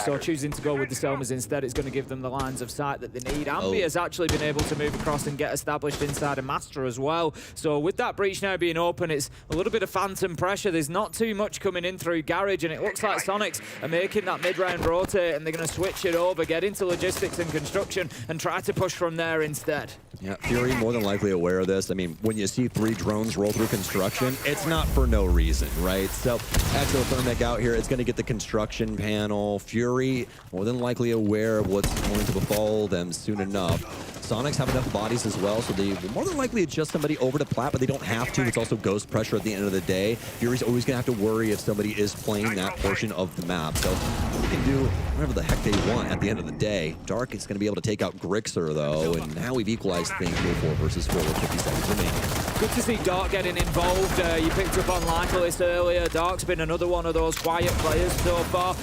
So choosing to go with the Selmas instead, it's going to give them the lines of sight that they need. Ambi has actually been able to move across and get established inside a Master as well. So with that breach now being open, it's a little bit of phantom pressure. There's not too much coming in through Garage, and it looks like Sonics are making that mid-round rotate, and they're going to switch it over, get into logistics and construction, and try to push from there instead. Yeah, Fury more than likely aware of this. I mean, when you see 3 drones roll through construction, it's not for no reason, right? So exothermic out here, it's going to get the construction panel. Fury more than likely aware of what's going to befall them soon enough. Sonics have enough bodies as well, so they will more than likely adjust somebody over to Plat, but they don't have to. It's also ghost pressure at the end of the day. Fury's always going to have to worry if somebody is playing that portion of the map. So they can do whatever the heck they want at the end of the day. Dark is going to be able to take out Grixer, though, and now we've equalized things here 4 versus 4 with 50 seconds remaining. Good to see Dark getting involved. You picked up on Lycolis earlier. Dark's been another one of those quiet players so far.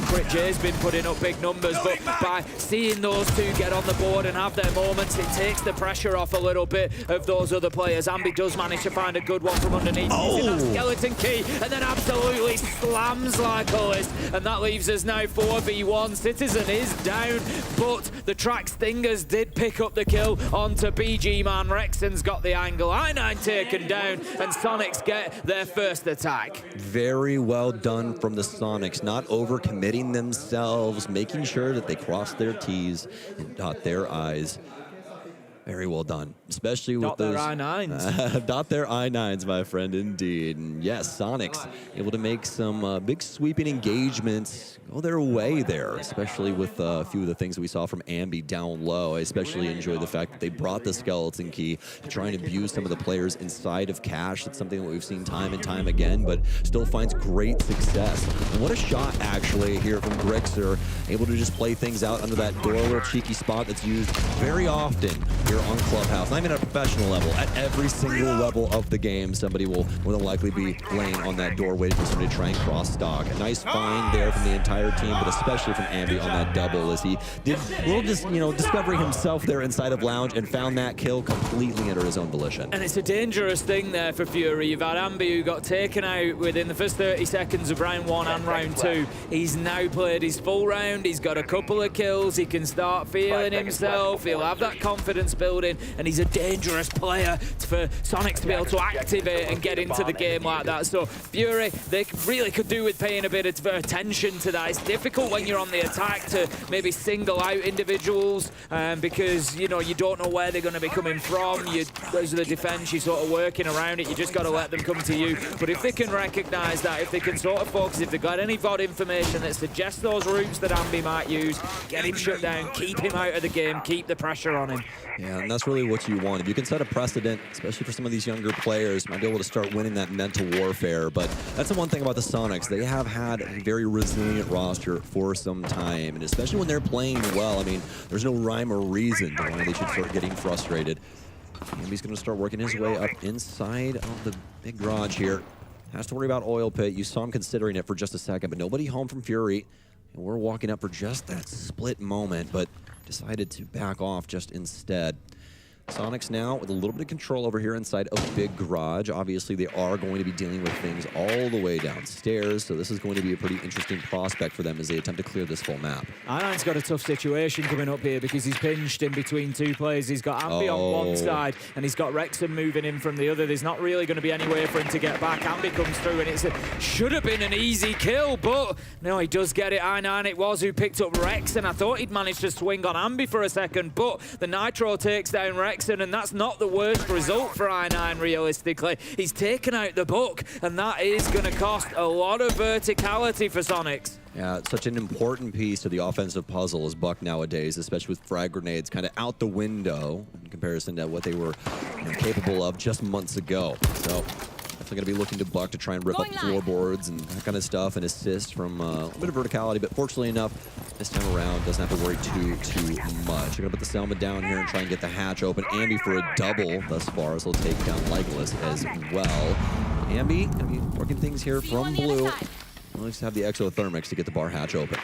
Crit J's been putting up big numbers, but by seeing those 2 get on the board and have their moments, it takes the pressure off a little bit of those other players. Ambi does manage to find a good one from underneath. Using that skeleton key, and then absolutely slams Lycolis. And that leaves us now 4v1. Citizen is down, but the Trax Stingers did pick up the kill onto BG Man. Rexon's got the angle. I9 taken down, and Sonics get their first attack. Very well done from the Sonics, not overcommitting themselves, making sure that they cross their T's and dot their I's. Very well done, especially with those I9s. Dot their I9s, my friend, indeed. And yes, Sonics able to make some big sweeping engagements go their way there, especially with a few of the things that we saw from Ambi down low. I especially enjoy the fact that they brought the skeleton key to try and abuse some of the players inside of Cache. It's something that we've seen time and time again, but still finds great success. And what a shot, actually, here from Grixer, able to just play things out under that door, a little cheeky spot that's used very often here here on Clubhouse, not even at a professional level, at every single level of the game, somebody will more than likely be laying on that door waiting for somebody to try and cross stock. A nice find there from the entire team, but especially from Ambi on that double as he did a little discovery himself there inside of Lounge and found that kill completely under his own volition. And it's a dangerous thing there for Fury. You've had Ambi who got taken out within the first 30 seconds of round 1 and round 2. He's now played his full round. He's got a couple of kills. He can start feeling himself. He'll have that confidence building, and he's a dangerous player for Sonics to be able to activate and get into the game like that. So Fury, they really could do with paying a bit of attention to that. It's difficult when you're on the attack to maybe single out individuals because you don't know where they're going to be coming from. Those are the defense. You're sort of working around it. You just got to let them come to you. But if they can recognize that, if they can sort of focus, if they've got any VOD information that suggests those routes that Ambi might use, get him shut down, keep him out of the game, keep the pressure on him. Yeah, and that's really what you want. If you can set a precedent, especially for some of these younger players, might be able to start winning that mental warfare. But that's the one thing about the Sonics. They have had a very resilient roster for some time, and especially when they're playing well, I mean, there's no rhyme or reason to why they should start getting frustrated. Ambi's going to start working his way up inside of the big garage here. Has to worry about Oil Pit. You saw him considering it for just a second, but nobody home from Fury. And we're walking up for just that split moment, but decided to back off just instead. Sonics now with a little bit of control over here inside of Big Garage. Obviously, they are going to be dealing with things all the way downstairs, so this is going to be a pretty interesting prospect for them as they attempt to clear this full map. I9's got a tough situation coming up here because he's pinched in between two players. He's got Ambi on one side and he's got Wrexham moving in from the other. There's not really going to be any way for him to get back. Ambi comes through and it should have been an easy kill, but no, he does get it. I9 it was who picked up Rex, and I thought he'd managed to swing on Ambi for a second, but the Nitro takes down Rexon, and that's not the worst result for I9 realistically. He's taken out the Buck, and that is going to cost a lot of verticality for Sonics. Yeah, it's such an important piece to the offensive puzzle as Buck nowadays, especially with frag grenades kind of out the window in comparison to what they were capable of just months ago. So definitely going to be looking to Buck to try and rip up floorboards and that kind of stuff and assist from a bit of verticality, but fortunately enough, this time around doesn't have to worry too much. They're going to put the Selma down here and try and get the hatch open. Ambi for a double thus far, so he'll take down Legolas as well. Ambi going to be working things here from blue. He likes to have the exothermics to get the bar hatch open.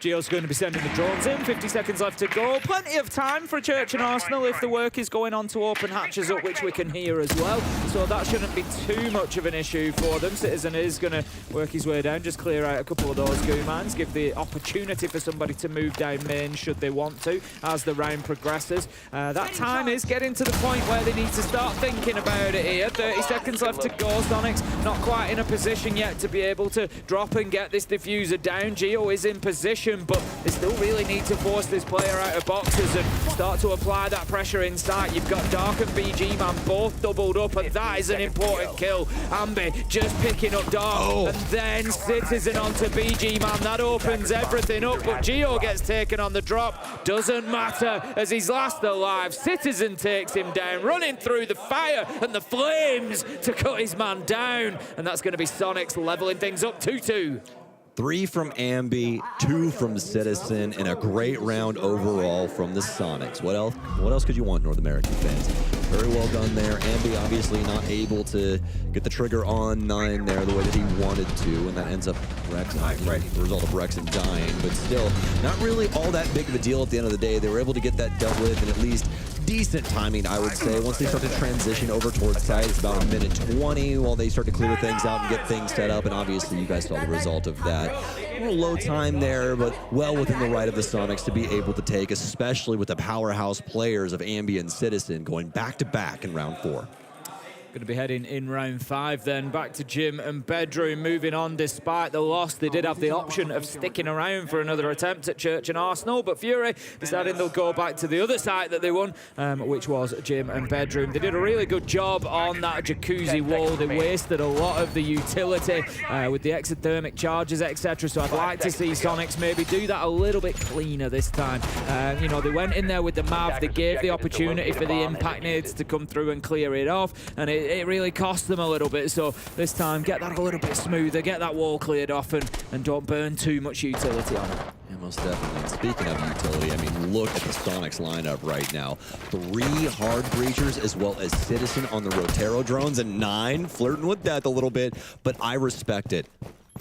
Gio's going to be sending the drones in. 50 seconds left to go. Plenty of time for Church and Arsenal if the work is going on to open hatches up, which we can hear as well. So that shouldn't be too much of an issue for them. Citizen is going to work his way down, just clear out a couple of those goo mans, give the opportunity for somebody to move down main should they want to as the round progresses. That time is getting to the point where they need to start thinking about it here. 30 seconds left to go. Sonics not quite in a position yet to be able to drop and get this diffuser down. Gio is in position, but they still really need to force this player out of boxes and start to apply that pressure inside. You've got Dark and BG Man both doubled up, and that is an important kill. Ambi just picking up Dark, and then Citizen onto BG Man. That opens everything up, but Gio gets taken on the drop. Doesn't matter, as he's last alive. Citizen takes him down, running through the fire and the flames to cut his man down, and that's going to be Sonics leveling things up 2-2. 3 from Ambi, 2 from Citizen, and a great round overall from the Sonics. What else could you want, North American fans? Very well done there. Ambi obviously not able to get the trigger on 9 there the way that he wanted to, and that ends up the result of Rexon dying, but still not really all that big of a deal at the end of the day. They were able to get that dealt with in at least decent timing, I would say. Once they start to transition over towards side, it's about 1:20 while they start to clear things out and get things set up, and obviously you guys saw the result of that. A little low time there, but well within the right of the Sonics to be able to take, especially with the powerhouse players of Ambi and Citizen going back-to-back in round 4. Going to be heading in round 5 then. Back to Gym and Bedroom. Moving on despite the loss. They did have the option of sticking around for another attempt at Church and Arsenal, but Fury deciding they'll go back to the other side that they won, which was Gym and Bedroom. They did a really good job on that jacuzzi wall. They wasted a lot of the utility with the exothermic charges, etc. So I'd like to see Sonics maybe do that a little bit cleaner this time. You know, they went in there with the Mav. They gave the opportunity for the impact nades to come through and clear it off, and it really cost them a little bit. So this time, get that a little bit smoother, get that wall cleared off, and don't burn too much utility on it. Yeah, Most definitely. And speaking of utility, I mean, look at the Sonics lineup right now. 3 hard breachers as well as Citizen on the Rotero drones, and 9 flirting with death a little bit, but I respect it.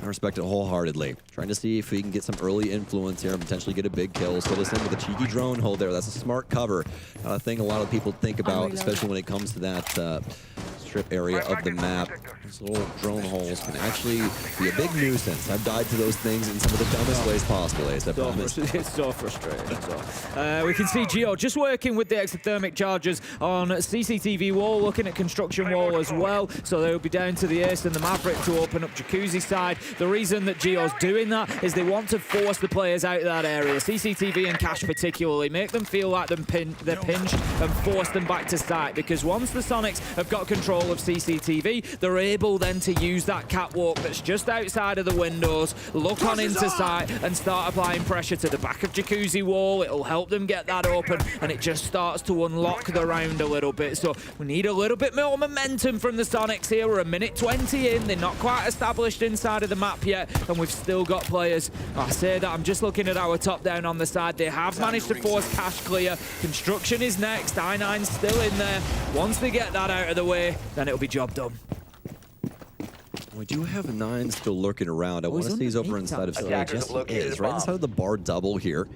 I respect it wholeheartedly. Trying to see if we can get some early influence here and potentially get a big kill. Citizen with a cheeky drone hold there. That's a smart cover. A thing a lot of people think about, especially when it comes to that strip area of the map. These little drone holes can actually be a big nuisance. I've died to those things in some of the dumbest ways possible, Ace, I promise. It's so frustrating. We can see Geo just working with the exothermic charges on CCTV wall, looking at construction wall as well. So they'll be down to the Ace and the Maverick to open up Jacuzzi side. The reason that Geo's doing that is they want to force the players out of that area. CCTV and Cash particularly, make them feel like they're pinched and force them back to site, because once the Sonics have got control of CCTV, they're able then to use that catwalk that's just outside of the windows, look on into site and start applying pressure to the back of Jacuzzi wall. It'll help them get that open, and it just starts to unlock the round a little bit. So we need a little bit more momentum from the Sonics here. We're a minute 20 in. They're not quite established inside of the map yet, and we've still got players. I say that, I'm just looking at our top down on the side. They have managed to force Cash clear. Construction is next. I9's still in there. Once they get that out of the way, then it'll be job done. We do have 9 still lurking around. I want to see he's over inside of Sonic. Yes, he is. Right inside of the bar double here.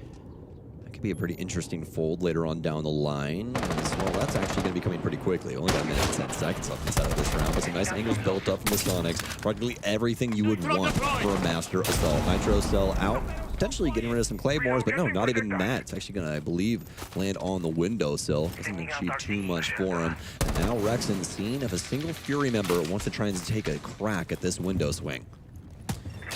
That could be a pretty interesting fold later on down the line. Well, that's actually going to be coming pretty quickly. Only got a minute and 10 seconds left inside of this round, but some nice angles built up from the Sonics. Practically everything you would want for a Master Assault. Nitro Cell out. Potentially getting rid of some Claymores, but no, not even that. It's actually going to, I believe, land on the windowsill. Doesn't achieve too much for him. And now Rexon seen if a single Fury member wants to try and take a crack at this window swing.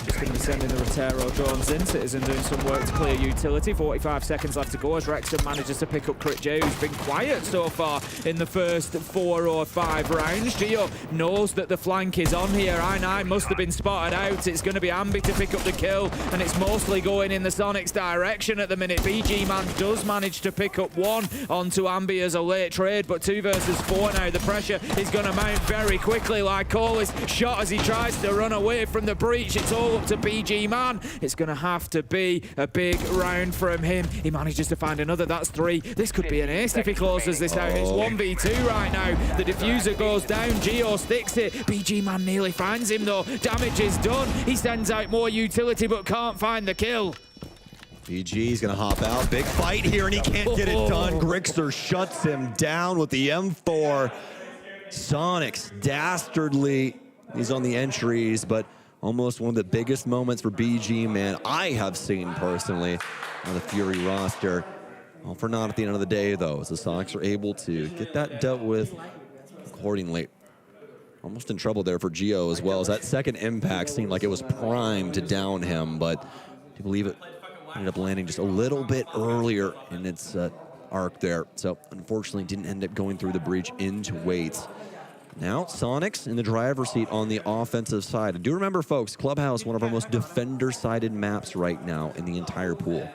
Just going to be sending the Rotero drones in. Citizen doing some work to clear utility. 45 seconds left to go as Rexon manages to pick up Crit J, who's been quiet so far in the first 4 or 5 rounds. Geo knows that the flank is on here. I9 must have been spotted out. It's going to be Ambi to pick up the kill, and it's mostly going in the Sonics direction at the minute. BG Man does manage to pick up 1 onto Ambi as a late trade, but 2 versus 4 now. The pressure is going to mount very quickly. Like Cole is shot as he tries to run away from the breach. It's all up to BG Man. It's going to have to be a big round from him. He manages to find another. That's 3. This could be an ace if he closes this out. It's 1v2 right now. The diffuser goes down. Geo sticks it. BG Man nearly finds him though. Damage is done. He sends out more utility but can't find the kill. BG's gonna hop out. Big fight here, and he can't get it done. Grixer shuts him down with the M4. Sonics dastardly. He's on the entries, but almost one of the biggest moments for BG Man I have seen personally on the Fury roster. All for naught at the end of the day, though, as the Sonics are able to get that dealt with accordingly. Almost in trouble there for Geo as well, as that second impact seemed like it was primed to down him, but I believe it ended up landing just a little bit earlier in its arc there. So unfortunately didn't end up going through the breach into weights. Now, Sonics in the driver's seat on the offensive side. And do remember, folks, Clubhouse, one of our most defender-sided maps right now in the entire pool.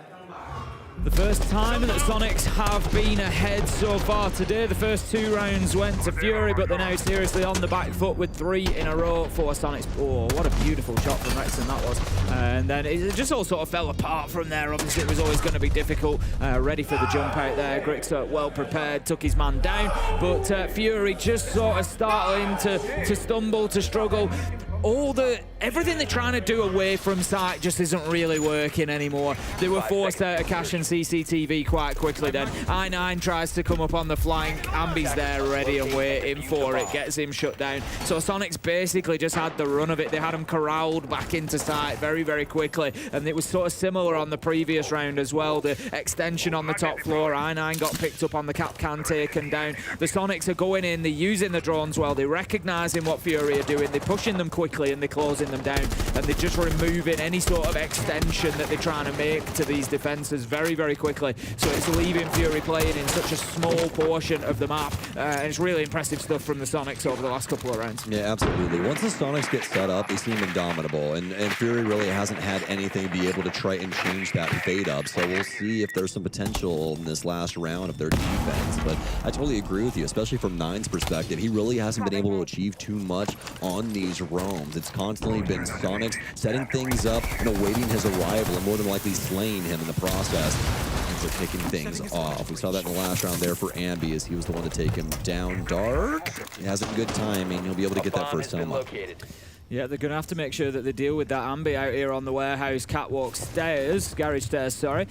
The first time that Sonics have been ahead so far today. The first 2 rounds went to Fury, but they're now seriously on the back foot with 3 in a row for Sonics. Oh, what a beautiful shot from Rexon that was. And then it just all sort of fell apart from there. Obviously, it was always going to be difficult. Ready for the jump out there. Grixer well prepared, took his man down. But Fury just sort of starting to stumble, to struggle. Everything they're trying to do away from site just isn't really working anymore. They were forced out of Cash and CCTV quite quickly then. I9 tries to come up on the flank. Ambi's there ready and waiting for it, gets him shut down. So Sonics basically just had the run of it. They had him corralled back into site very, very quickly. And it was sort of similar on the previous round as well. The extension on the top floor, I9 got picked up on the cap can taken down. The Sonics are going in, they're using the drones well, they're recognizing what Fury are doing, they're pushing them quickly and they're closing them down, and they're just removing any sort of extension that they're trying to make to these defenses very, very quickly. So it's leaving Fury playing in such a small portion of the map, and it's really impressive stuff from the Sonics over the last couple of rounds. Yeah, absolutely. Once the Sonics get set up, they seem indomitable, and Fury really hasn't had anything to be able to try and change that fade up. So we'll see if there's some potential in this last round of their defense. But I totally agree with you, especially from Nine's perspective. He really hasn't been able to achieve too much on these roams. It's constantly only been Sonics setting things up and awaiting his arrival and more than likely slaying him in the process. Ends up kicking things off. We saw that in the last round there for Ambi as he was the one to take him down dark. He has a good timing. He'll be able to get that first home up. Yeah, they're going to have to make sure that they deal with that Ambi out here on the warehouse catwalk stairs, garage stairs, sorry.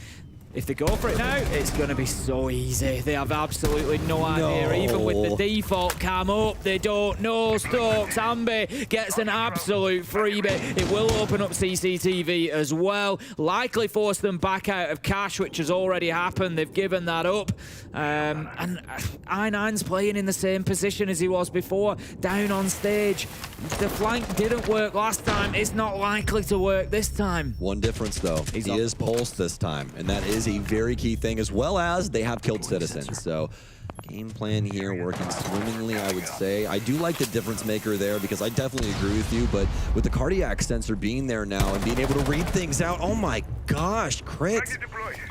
If they go for it now, it's going to be so easy. They have absolutely no idea. Even with the default cam up, they don't know. Stokes, Ambi gets an absolute freebie. It will open up CCTV as well. Likely force them back out of cash, which has already happened. They've given that up. And I9's playing in the same position as he was before, down on stage. The flank didn't work last time. It's not likely to work this time. One difference, though. He is pulsed this time, and that is a very key thing, as well as they have killed citizens. So game plan here working swimmingly, I would say. I do like the difference maker there because I definitely agree with you, but with the cardiac sensor being there now and being able to read things out, oh my gosh, Crit.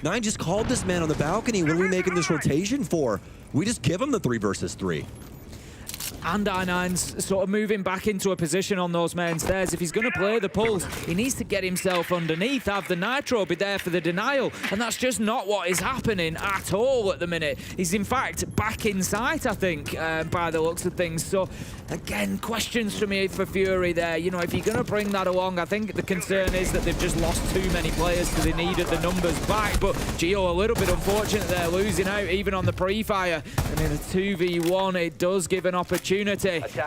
Nine just called this man on the balcony. What are we making this rotation for? We just give him the 3 versus 3. And I9's sort of moving back into a position on those main stairs. If he's going to play the pulse, he needs to get himself underneath, have the nitro, be there for the denial. And that's just not what is happening at all at the minute. He's in fact back in sight, I think, by the looks of things. So again, questions for me for Fury there. You know, if you're going to bring that along, I think the concern is that they've just lost too many players, so they needed the numbers back. But Gio a little bit unfortunate there, losing out even on the pre-fire. And in a 2v1, it does give an opportunity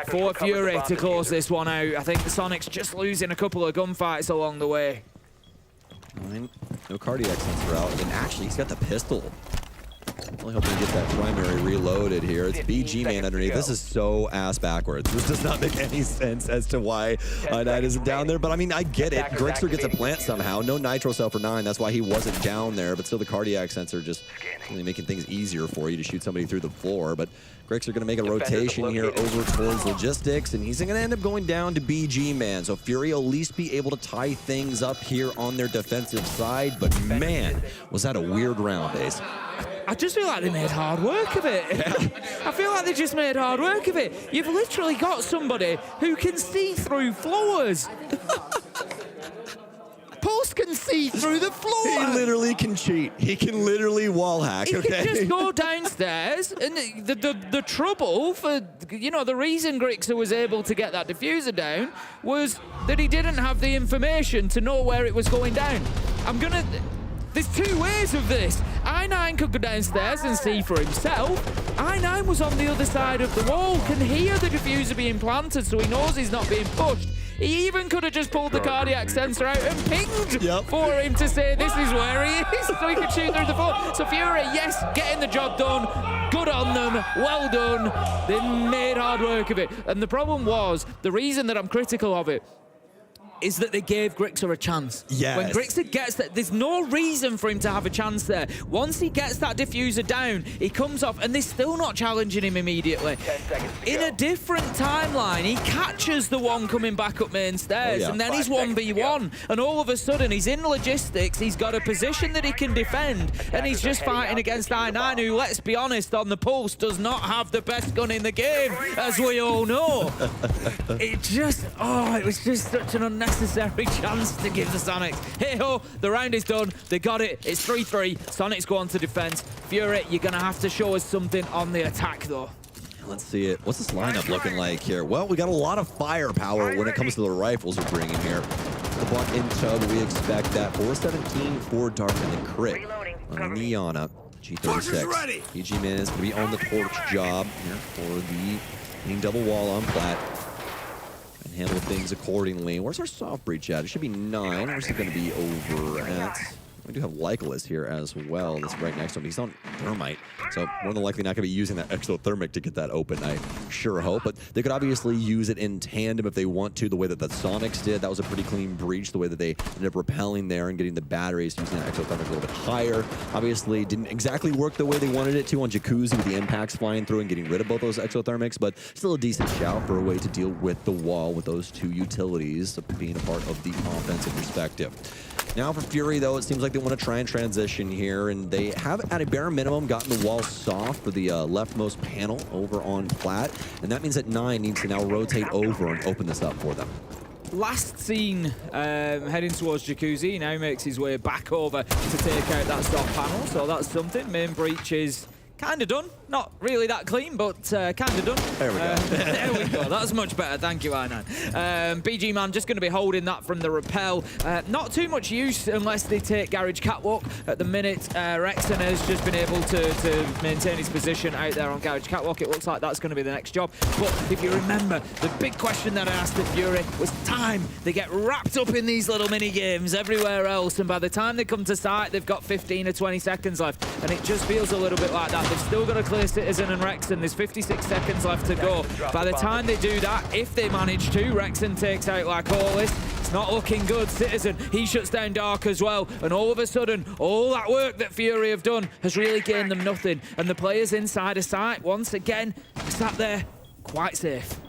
for Fury to close this one out. I think Sonic's just losing a couple of gunfights along the way. No cardiac sensor out, and actually he's got the pistol. Really hoping to get that primary reloaded here. It's BG man underneath. This is so ass backwards. This does not make any sense as to why I9 isn't down there. But I mean, I get it. Grixer gets a plant somehow. No nitro cell for 9. That's why he wasn't down there. But still, the cardiac sensor just really making things easier for you to shoot somebody through the floor. But Grixer going to make a rotation here over towards logistics, and he's going to end up going down to BG man. So Fury will at least be able to tie things up here on their defensive side. But man, was that a weird round, Ace. I just feel like they made hard work of it. Yeah. I feel like they just made hard work of it. You've literally got somebody who can see through floors. Pulse can see through the floor. He literally can cheat. He can literally wall hack, He can just go downstairs, and the trouble for, you know, the reason Grixer was able to get that diffuser down was that he didn't have the information to know where it was going down. There's 2 ways of this. I9 could go downstairs and see for himself. I9 was on the other side of the wall, can hear the diffuser being planted, so he knows he's not being pushed. He even could have just pulled the cardiac sensor out and pinged for him to say this is where he is, so he could shoot through the floor. So Fury, yes, getting the job done. Good on them. Well done. They made hard work of it. And the problem was, the reason that I'm critical of it is that they gave Grixer a chance. Yes. When Grixer gets that, there's no reason for him to have a chance there. Once he gets that diffuser down, he comes off, and they're still not challenging him immediately. In a different timeline, he catches the one coming back up main stairs, and then he's 1v1, and all of a sudden he's in logistics, he's got a position that he can defend, and he's just fighting against I9, who, let's be honest, on the pulse does not have the best gun in the game, as we all know. It was just such an unnecessary chance to give the Sonics. Hey-ho, the round is done. They got it. It's 3-3. Sonics go on to defense. Fury, you're going to have to show us something on the attack, though. Let's see it. What's this lineup looking like here? Well, we got a lot of firepower when it comes to the rifles we're bringing here. The block in tub, we expect that. 417 for Dark and the crit on the Niana. G36. BG Man is going to be on the torch job here for the hitting double wall on plat. And handle things accordingly. Where's our soft breach at? It should be 9. Where's it going to be over at? We do have Lycolis here as well. That's right next to him. He's on Thermite, so more than likely not going to be using that exothermic to get that open, I sure hope. But they could obviously use it in tandem if they want to, the way that the Sonics did. That was a pretty clean breach, the way that they ended up repelling there and getting the batteries, using that exothermic a little bit higher. Obviously, didn't exactly work the way they wanted it to on Jacuzzi with the impacts flying through and getting rid of both those exothermics, but still a decent shout for a way to deal with the wall with those 2 utilities being a part of the offensive perspective. Now for Fury, though, it seems like they want to try and transition here, and they have, at a bare minimum, gotten the wall soft for the leftmost panel over on plat, and that means that 9 needs to now rotate over and open this up for them. last seen heading towards Jacuzzi. He now makes his way back over to take out that stop panel, so that's something. Main breach is kind of done. Not really that clean, but kind of done. There we go. There we go. That's much better. Thank you, Inan. BG Man just going to be holding that from the rappel. Not too much use unless they take Garage Catwalk. At the minute, Rexon has just been able to maintain his position out there on Garage Catwalk. It looks like that's going to be the next job. But if you remember, the big question that I asked the Fury was time. They get wrapped up in these little mini games everywhere else, and by the time they come to site, they've got 15 or 20 seconds left, and it just feels a little bit like that. They've still got to clear Citizen and Rexon. There's 56 seconds left to go. By the time they do that, if they manage to, Rexon takes out Lycolis. It's not looking good. Citizen, he shuts down Dark as well. And all of a sudden, all that work that Fury have done has really gained them nothing. And the players inside a site, once again, sat there quite safe.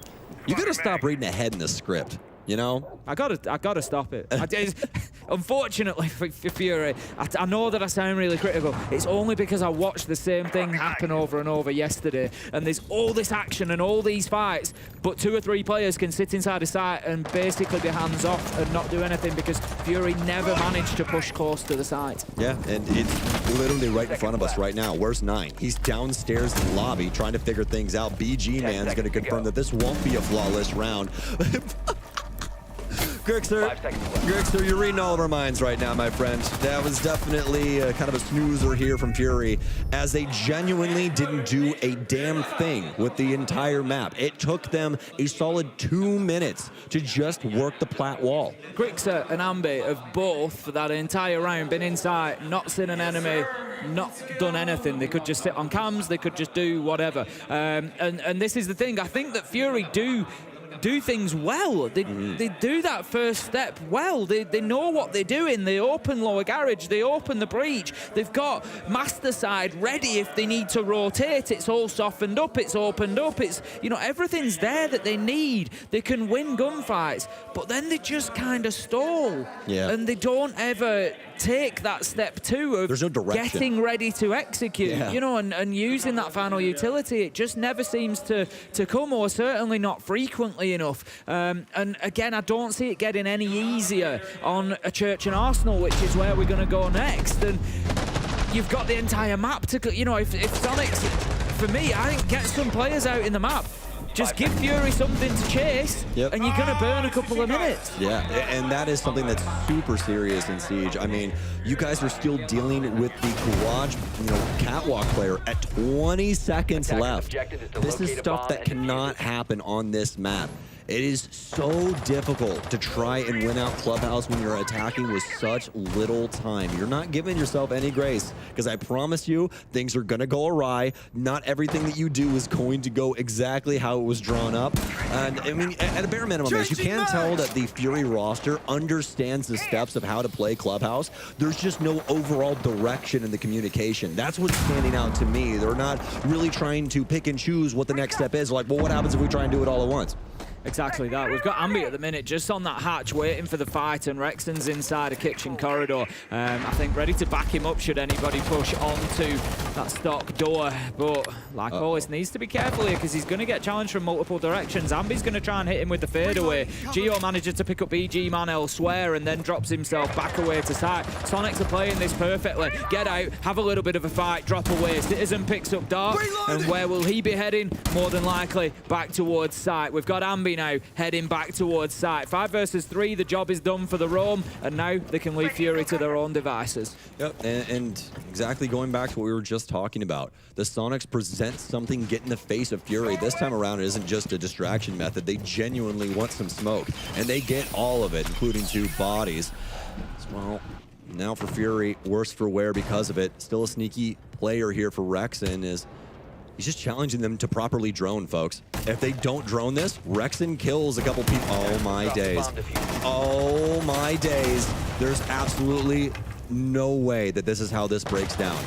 You gotta stop reading ahead in the script. You know, I gotta stop it. Unfortunately for Fury, I know that I sound really critical. It's only because I watched the same thing happen over and over yesterday, and there's all this action and all these fights, but 2 or 3 players can sit inside a site and basically be hands off and not do anything because Fury never managed to push close to the site. Yeah, and it's literally right in front of us right now. Where's 9? He's downstairs in the lobby trying to figure things out. BG Man's going to confirm that this won't be a flawless round. Grixer, you're reading all of our minds right now, my friend. That was definitely kind of a snoozer here from Fury, as they genuinely didn't do a damn thing with the entire map. It took them a solid 2 minutes to just work the plat wall. Grixer and Ambi have both, for that entire round, been inside, not seen an enemy, not done anything. They could just sit on cams, they could just do whatever. And this is the thing, I think that Fury do things well. They do that first step well. They know what they're doing. They open lower garage. They open the breach. They've got master side ready if they need to rotate. It's all softened up. It's opened up. It's, you know, everything's there that they need. They can win gunfights, but then they just kind of stall. Yeah. And they don't ever take that step 2 of There's no direction. Getting ready to execute, Yeah. you know, and using that final utility. It just never seems to come, or certainly not frequently enough. And again, I don't see it getting any easier on a Church and Arsenal, which is where we're going to go next. And you've got the entire map to, you know, if Sonic's, for me, I think get some players out in the map. Just give Fury something to chase, and you're going to burn a couple of minutes. Yeah, and that is something that's super serious in Siege. I mean, you guys are still dealing with the garage, catwalk player at 20 seconds left. This is stuff that cannot happen on this map. It is so difficult to try and win out Clubhouse when you're attacking with such little time. You're not giving yourself any grace, because I promise you, things are going to go awry. Not everything that you do is going to go exactly how it was drawn up. And I mean, at a bare minimum, you can tell that the Fury roster understands the steps of how to play Clubhouse. There's just no overall direction in the communication. That's what's standing out to me. They're not really trying to pick and choose what the next step is. Like, well, what happens if we try and do it all at once? Exactly that. We've got Ambi at the minute just on that hatch waiting for the fight, and Rexon's inside a kitchen corridor. I think ready to back him up should anybody push onto that stock door. But like always, needs to be careful here because he's going to get challenged from multiple directions. Ambi's going to try and hit him with the fadeaway. Geo manages to pick up BG Man elsewhere and then drops himself back away to site. Sonics are playing this perfectly. Get out, have a little bit of a fight, drop away. Citizen picks up Dark, and where will he be heading? More than likely back towards site. We've got Ambi now heading back towards site. 5 versus 3, the job is done for the Rome, and now they can leave Fury to their own devices. Yep, and exactly going back to what we were just talking about. The Sonics present something, get in the face of Fury. This time around, it isn't just a distraction method. They genuinely want some smoke, and they get all of it, including 2 bodies. Well, now for Fury, worse for wear because of it. Still a sneaky player here for Rexon is he's just challenging them to properly drone, folks. If they don't drone this, Rexon kills a couple people. Oh my days. Oh my days. There's absolutely no way that this is how this breaks down.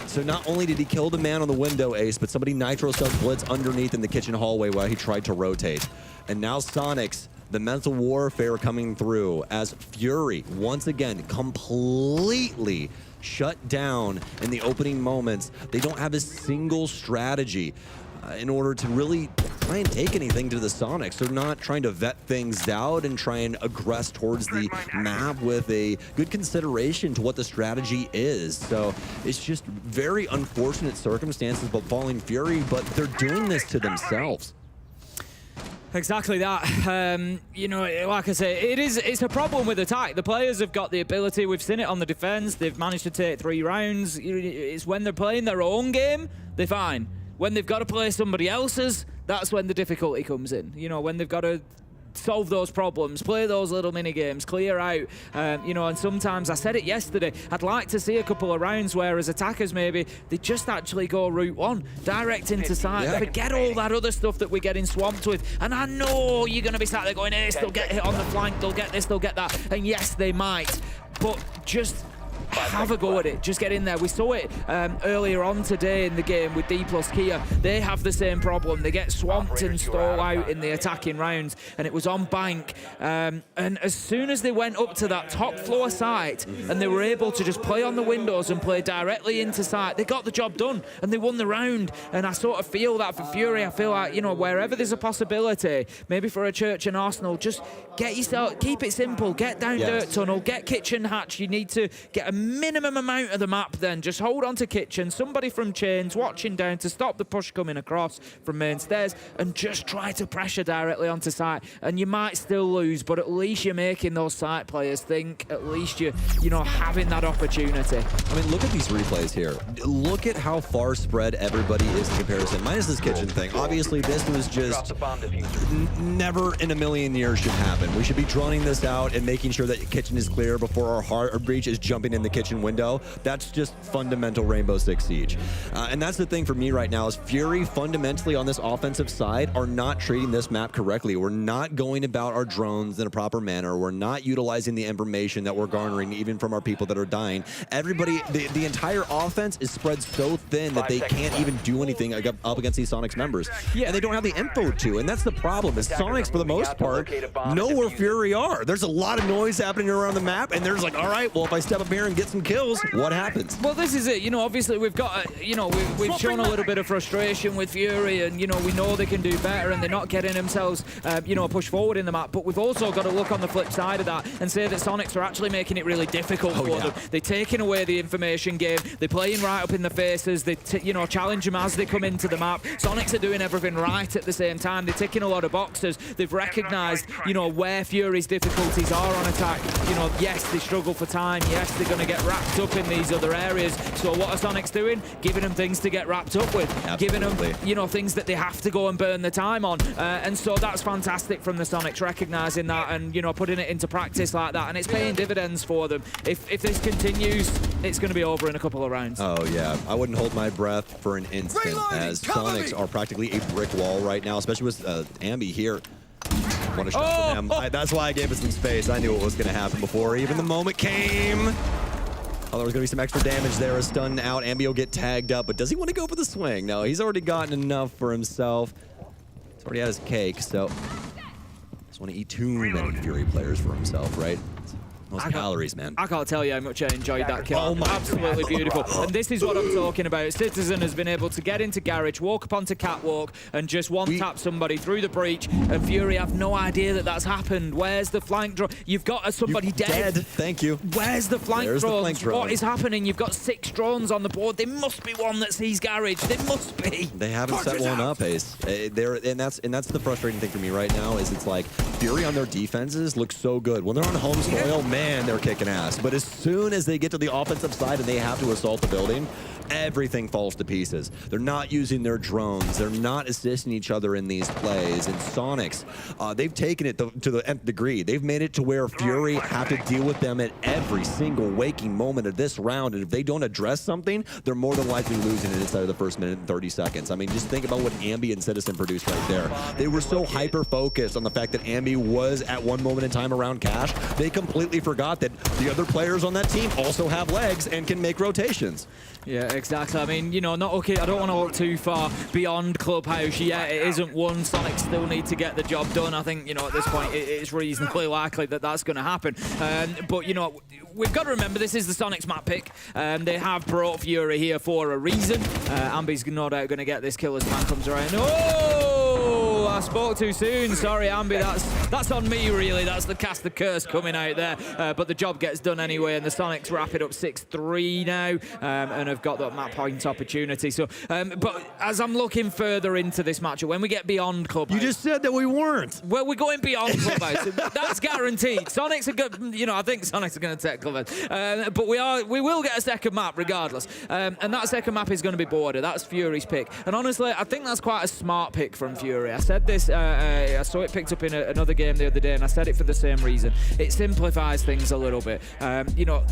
So not only did he kill the man on the window ace, but somebody nitro stuck Blitz underneath in the kitchen hallway while he tried to rotate. And now Sonics, the mental warfare coming through as Fury, once again, completely shut down in the opening moments. They don't have a single strategy in order to really try and take anything to the Sonics. They're not trying to vet things out and try and aggress towards the map with a good consideration to what the strategy is. So it's just very unfortunate circumstances befalling Fury, but they're doing this to themselves. Exactly that. You know, like I say, it's a problem with attack. The players have got the ability. We've seen it on the defense. They've managed to take 3 rounds. It's when they're playing their own game, they're fine. When they've got to play somebody else's, that's when the difficulty comes in. You know, when they've got to solve those problems, play those little mini games, clear out, you know, and sometimes, I said it yesterday, I'd like to see a couple of rounds where as attackers maybe they just actually go route 1, direct into site, forget all that other stuff that we're getting swamped with. And I know you're going to be sat there going, Ace, they'll get hit on the flank, they'll get this, they'll get that, and yes, they might, but just have a go at it. Just get in there. We saw it earlier on today in the game with D plus Kia. They have the same problem. They get swamped and stall out in the attacking rounds, and it was on bank. And as soon as they went up to that top floor site and they were able to just play on the windows and play directly into site, they got the job done and they won the round. And I sort of feel that for Fury. I feel like, you know, wherever there's a possibility, maybe for a Church and Arsenal, just get yourself, keep it simple, get down Dirt Tunnel, get Kitchen Hatch. You need to get a minimum amount of the map then. Just hold on to Kitchen, somebody from Chains watching down to stop the push coming across from main stairs, and just try to pressure directly onto site. And you might still lose, but at least you're making those site players think. At least you know, having that opportunity. I mean, look at these replays here. Look at how far spread everybody is in comparison. Minus this Kitchen thing. Obviously, this was just never in a million years should happen. We should be droning this out and making sure that Kitchen is clear before our breach is jumping in the Kitchen window. That's just fundamental Rainbow Six Siege. And that's the thing for me right now is Fury fundamentally on this offensive side are not treating this map correctly. We're not going about our drones in a proper manner. We're not utilizing the information that we're garnering even from our people that are dying. Everybody, the entire offense is spread so thin that they can't even do anything up against these Sonics members. And they don't have the info to. And that's the problem is Sonics, for the most part, know where Fury are. There's a lot of noise happening around the map, and there's like, all right, well, if I step up here and get some kills, what happens? Well, this is it. You know, obviously we've got, you know, we've shown a little bit of frustration with Fury, and, you know, we know they can do better, and they're not getting themselves, you know, push forward in the map. But we've also got to look on the flip side of that and say that Sonics are actually making it really difficult for them. They're taking away the information game. They're playing right up in the faces. They, you know, challenge them as they come into the map. Sonics are doing everything right at the same time. They're ticking a lot of boxes. They've recognized, you know, where Fury's difficulties are on attack. You know, yes, they struggle for time. Yes, they're going to get wrapped up in these other areas. So what are Sonics doing? Giving them things to get wrapped up with. Giving them, you know, things that they have to go and burn the time on. And so that's fantastic from the Sonics, recognizing that and, you know, putting it into practice like that. And it's paying dividends for them. If this continues, it's going to be over in a couple of rounds. Oh, yeah. I wouldn't hold my breath for an instant as Sonics are practically a brick wall right now, especially with Ambi here. Want to shot from him. That's why I gave it some space. I knew what was going to happen before even the moment came. Oh, there was going to be some extra damage there. A stun out. Ambi will get tagged up, but does he want to go for the swing? No, he's already gotten enough for himself. He's already had his cake, so just want to eat too many Fury players for himself, right? Those calories, man. I can't tell you how much I enjoyed that kill. Oh my Absolutely beautiful. And this is what I'm talking about. Citizen has been able to get into Garage, walk up onto Catwalk, and just one-tap somebody through the breach, and Fury have no idea that that's happened. Where's the flank drone? You've got somebody dead. Thank you. Where's the flank drones? What is happening? You've got 6 drones on the board. There must be one that sees Garage. There must be. They haven't set one up, Ace. And that's the frustrating thing for me right now is it's like Fury on their defenses looks so good. When they're on home soil, man, they're kicking ass. But as soon as they get to the offensive side and they have to assault the building, everything falls to pieces. They're not using their drones. They're not assisting each other in these plays. And Sonics, they've taken it to the nth degree. They've made it to where Fury have to deal with them at every single waking moment of this round. And if they don't address something, they're more than likely losing it inside of the first minute and 30 seconds. I mean, just think about what Ambi and Citizen produced right there. They were so hyper-focused on the fact that Ambi was at one moment in time around Cash, they completely forgot that the other players on that team also have legs and can make rotations. Yeah, exactly. I mean, you know, not okay. I don't want to look too far beyond Clubhouse. Yeah, it isn't one. Sonics still need to get the job done. I think, you know, at this point, it's reasonably likely that that's going to happen. But, you know, we've got to remember this is the Sonics map pick. They have brought Fury here for a reason. Ambi's no doubt going to get this kill as the man comes around. Oh! I spoke too soon. Sorry, Ambi. That's on me, really. That's the cast the curse coming out there. But the job gets done anyway, and the Sonics wrap it up 6-3 now, and have got that map point opportunity. So, but as I'm looking further into this matchup, when we get beyond Clubhouse, you just said that we weren't. Well, we're going beyond Clubhouse. That's guaranteed. Sonics are good. You know, I think Sonics are going to take Clubhouse, but we will get a second map regardless, and that second map is going to be Border. That's Fury's pick, and honestly, I think that's quite a smart pick from Fury. I said this. I saw it picked up in another game the other day, and I said it for the same reason. It simplifies things a little bit. You know,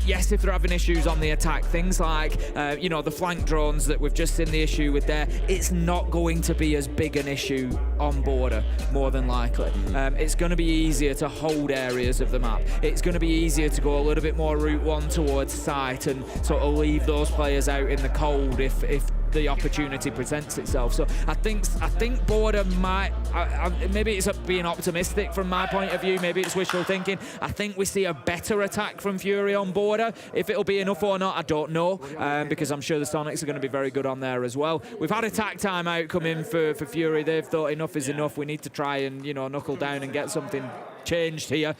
yes, if they're having issues on the attack, things like you know, the flank drones that we've just seen the issue with there, it's not going to be as big an issue on Border, more than likely. It's going to be easier to hold areas of the map. It's going to be easier to go a little bit more route one towards site and sort of leave those players out in the cold if the opportunity presents itself. So I think Border might, maybe it's being optimistic from my point of view, maybe it's wishful thinking. I think we see a better attack from Fury on Border. If it'll be enough or not, I don't know, because I'm sure the Sonics are going to be very good on there as well. We've had attack timeout come in for Fury. They've thought enough is enough. We need to try and, you know, knuckle down and get something changed here.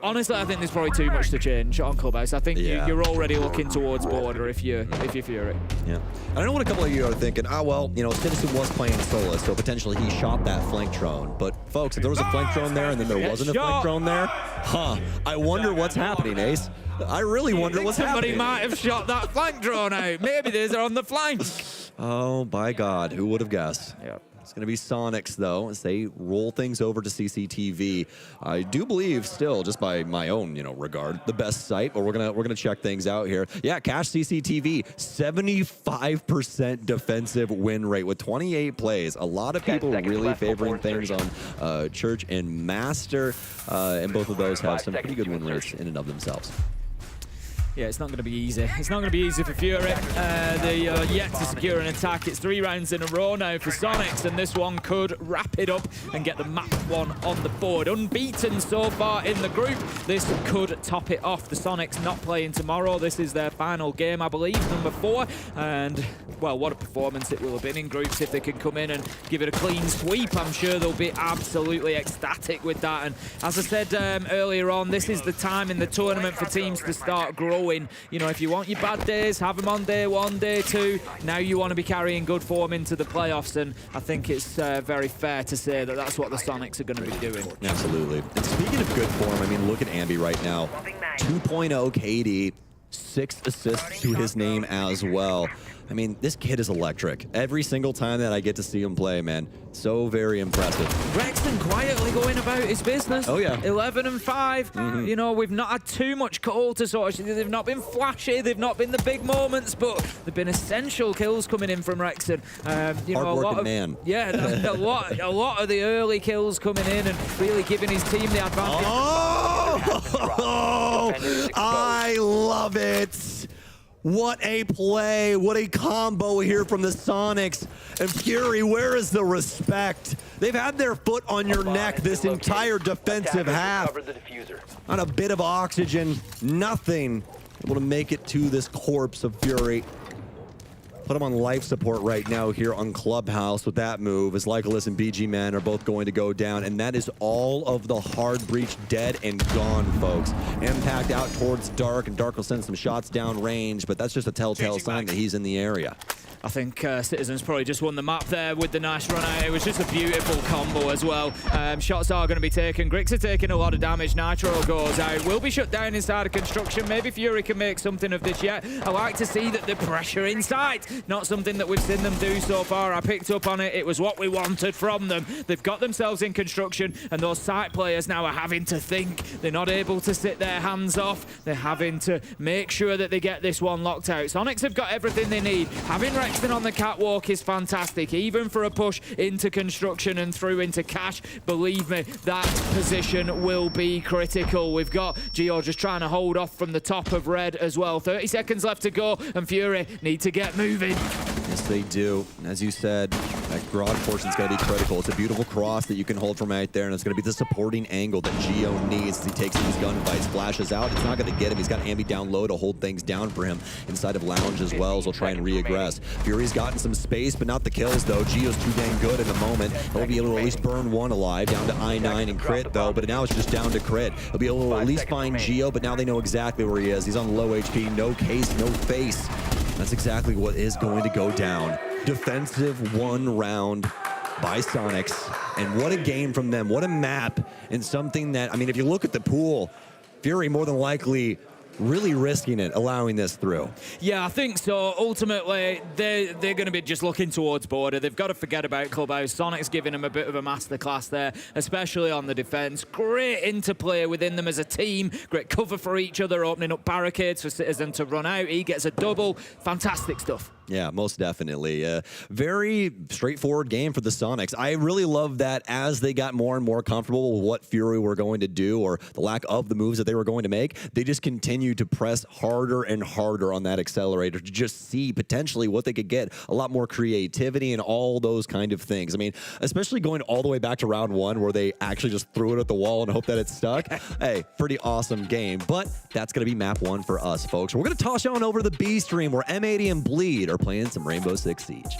Honestly, I think there's probably too much to change on Clubhouse. I think you're already looking towards Border if you're Fury. Yeah. And I know what a couple of you are thinking, well, you know, Citizen was playing Solus, so potentially he shot that flank drone. But folks, if there was a flank drone there and then there wasn't a flank drone there, I wonder what's happening, Ace. I really wonder what's happening. Somebody might have shot that flank drone out. Maybe they're on the flank. Oh, by God, who would have guessed? Yeah. It's going to be Sonics, though, as they roll things over to CCTV. I do believe still, just by my own, you know, regard, the best site, but we're gonna check things out here. Yeah, Cash CCTV, 75% defensive win rate with 28 plays. A lot of people really favoring things on Church and Master, and both of those have some pretty good win rates in and of themselves. Yeah, it's not going to be easy. It's not going to be easy for Fury. They are yet to secure an attack. It's 3 rounds in a row now for Sonics, and this one could wrap it up and get the map one on the board. Unbeaten so far in the group. This could top it off. The Sonics not playing tomorrow. This is their final game, I believe, number 4. And, well, what a performance it will have been in groups if they can come in and give it a clean sweep. I'm sure they'll be absolutely ecstatic with that. And as I said earlier on, this is the time in the tournament for teams to start growing. You know, if you want your bad days, have them on day 1, day 2. Now you want to be carrying good form into the playoffs, and I think it's very fair to say that that's what the Sonics are going to be doing. Absolutely. And speaking of good form, I mean, look at Ambi right now. 2.0 KD, 6 assists to his name as well. I mean, this kid is electric. Every single time that I get to see him play, man, so very impressive. Rexton quietly going about his business. Oh, yeah. 11 and 5. You know, we've not had too much call to sort of, they've not been flashy, they've not been the big moments, but they've been essential kills coming in from Rexton. You know, a lot of, man. Yeah, a lot of the early kills coming in and really giving his team the advantage. Oh, I love it. What a play, what a combo here from the Sonics. And Fury, where is the respect? They've had their foot on your neck this entire defensive half. On a bit of oxygen, nothing able to make it to this corpse of Fury. Put him on life support right now here on Clubhouse with that move, as Lycolis and BG Man are both going to go down, and that is all of the hard breach dead and gone, folks. Impact out towards Dark, and Dark will send some shots down range, but that's just a telltale sign that he's in the area. I think Citizens probably just won the map there with the nice run out. It was just a beautiful combo as well. Shots are going to be taken. Grix are taking a lot of damage. Nitro goes out. Will be shut down inside of construction. Maybe Fury can make something of this yet. I like to see that the pressure inside. Not something that we've seen them do so far. I picked up on it. It was what we wanted from them. They've got themselves in construction, and those site players now are having to think. They're not able to sit their hands off. They're having to make sure that they get this one locked out. Sonics have got everything they need. Having Rexton on the catwalk is fantastic, even for a push into construction and through into cash. Believe me, that position will be critical. We've got Gio just trying to hold off from the top of red as well. 30 seconds left to go, and Fury need to get moving. in. Yes, they do. And as you said, that garage portion's going to be critical. It's a beautiful cross that you can hold from right there, and it's going to be the supporting angle that Gio needs as he takes these gunfights, flashes out. It's not going to get him. He's got Ambi down low to hold things down for him inside of Lounge as well, so he'll try and re-aggress. Fury's gotten some space, but not the kills, though. Gio's too dang good in the moment. He'll be able to at least burn one alive, down to I9 and Crit, though, but now it's just down to Crit. He'll be able to at least find Gio, but now they know exactly where he is. He's on low HP, no case, no face. That's exactly what is going to go down. Defensive one round by Sonics. And what a game from them. What a map. And something that, I mean, if you look at the pool, Fury more than likely really risking it, allowing this through. Yeah, I think so. Ultimately, they're going to be just looking towards border. They've got to forget about Clubhouse. Sonic's giving them a bit of a masterclass there, especially on the defense. Great interplay within them as a team. Great cover for each other, opening up barricades for Citizen to run out. He gets a double. Fantastic stuff. Yeah, most definitely. Very straightforward game for the Sonics. I really love that as they got more and more comfortable with what Fury were going to do, or the lack of the moves that they were going to make, they just continued to press harder and harder on that accelerator to just see potentially what they could get. A lot more creativity and all those kind of things. I mean, especially going all the way back to round one where they actually just threw it at the wall and hope that it stuck. Hey, pretty awesome game. But that's going to be map one for us, folks. We're going to toss you on over to the B stream where M80 and Bleed are playing some Rainbow Six Siege.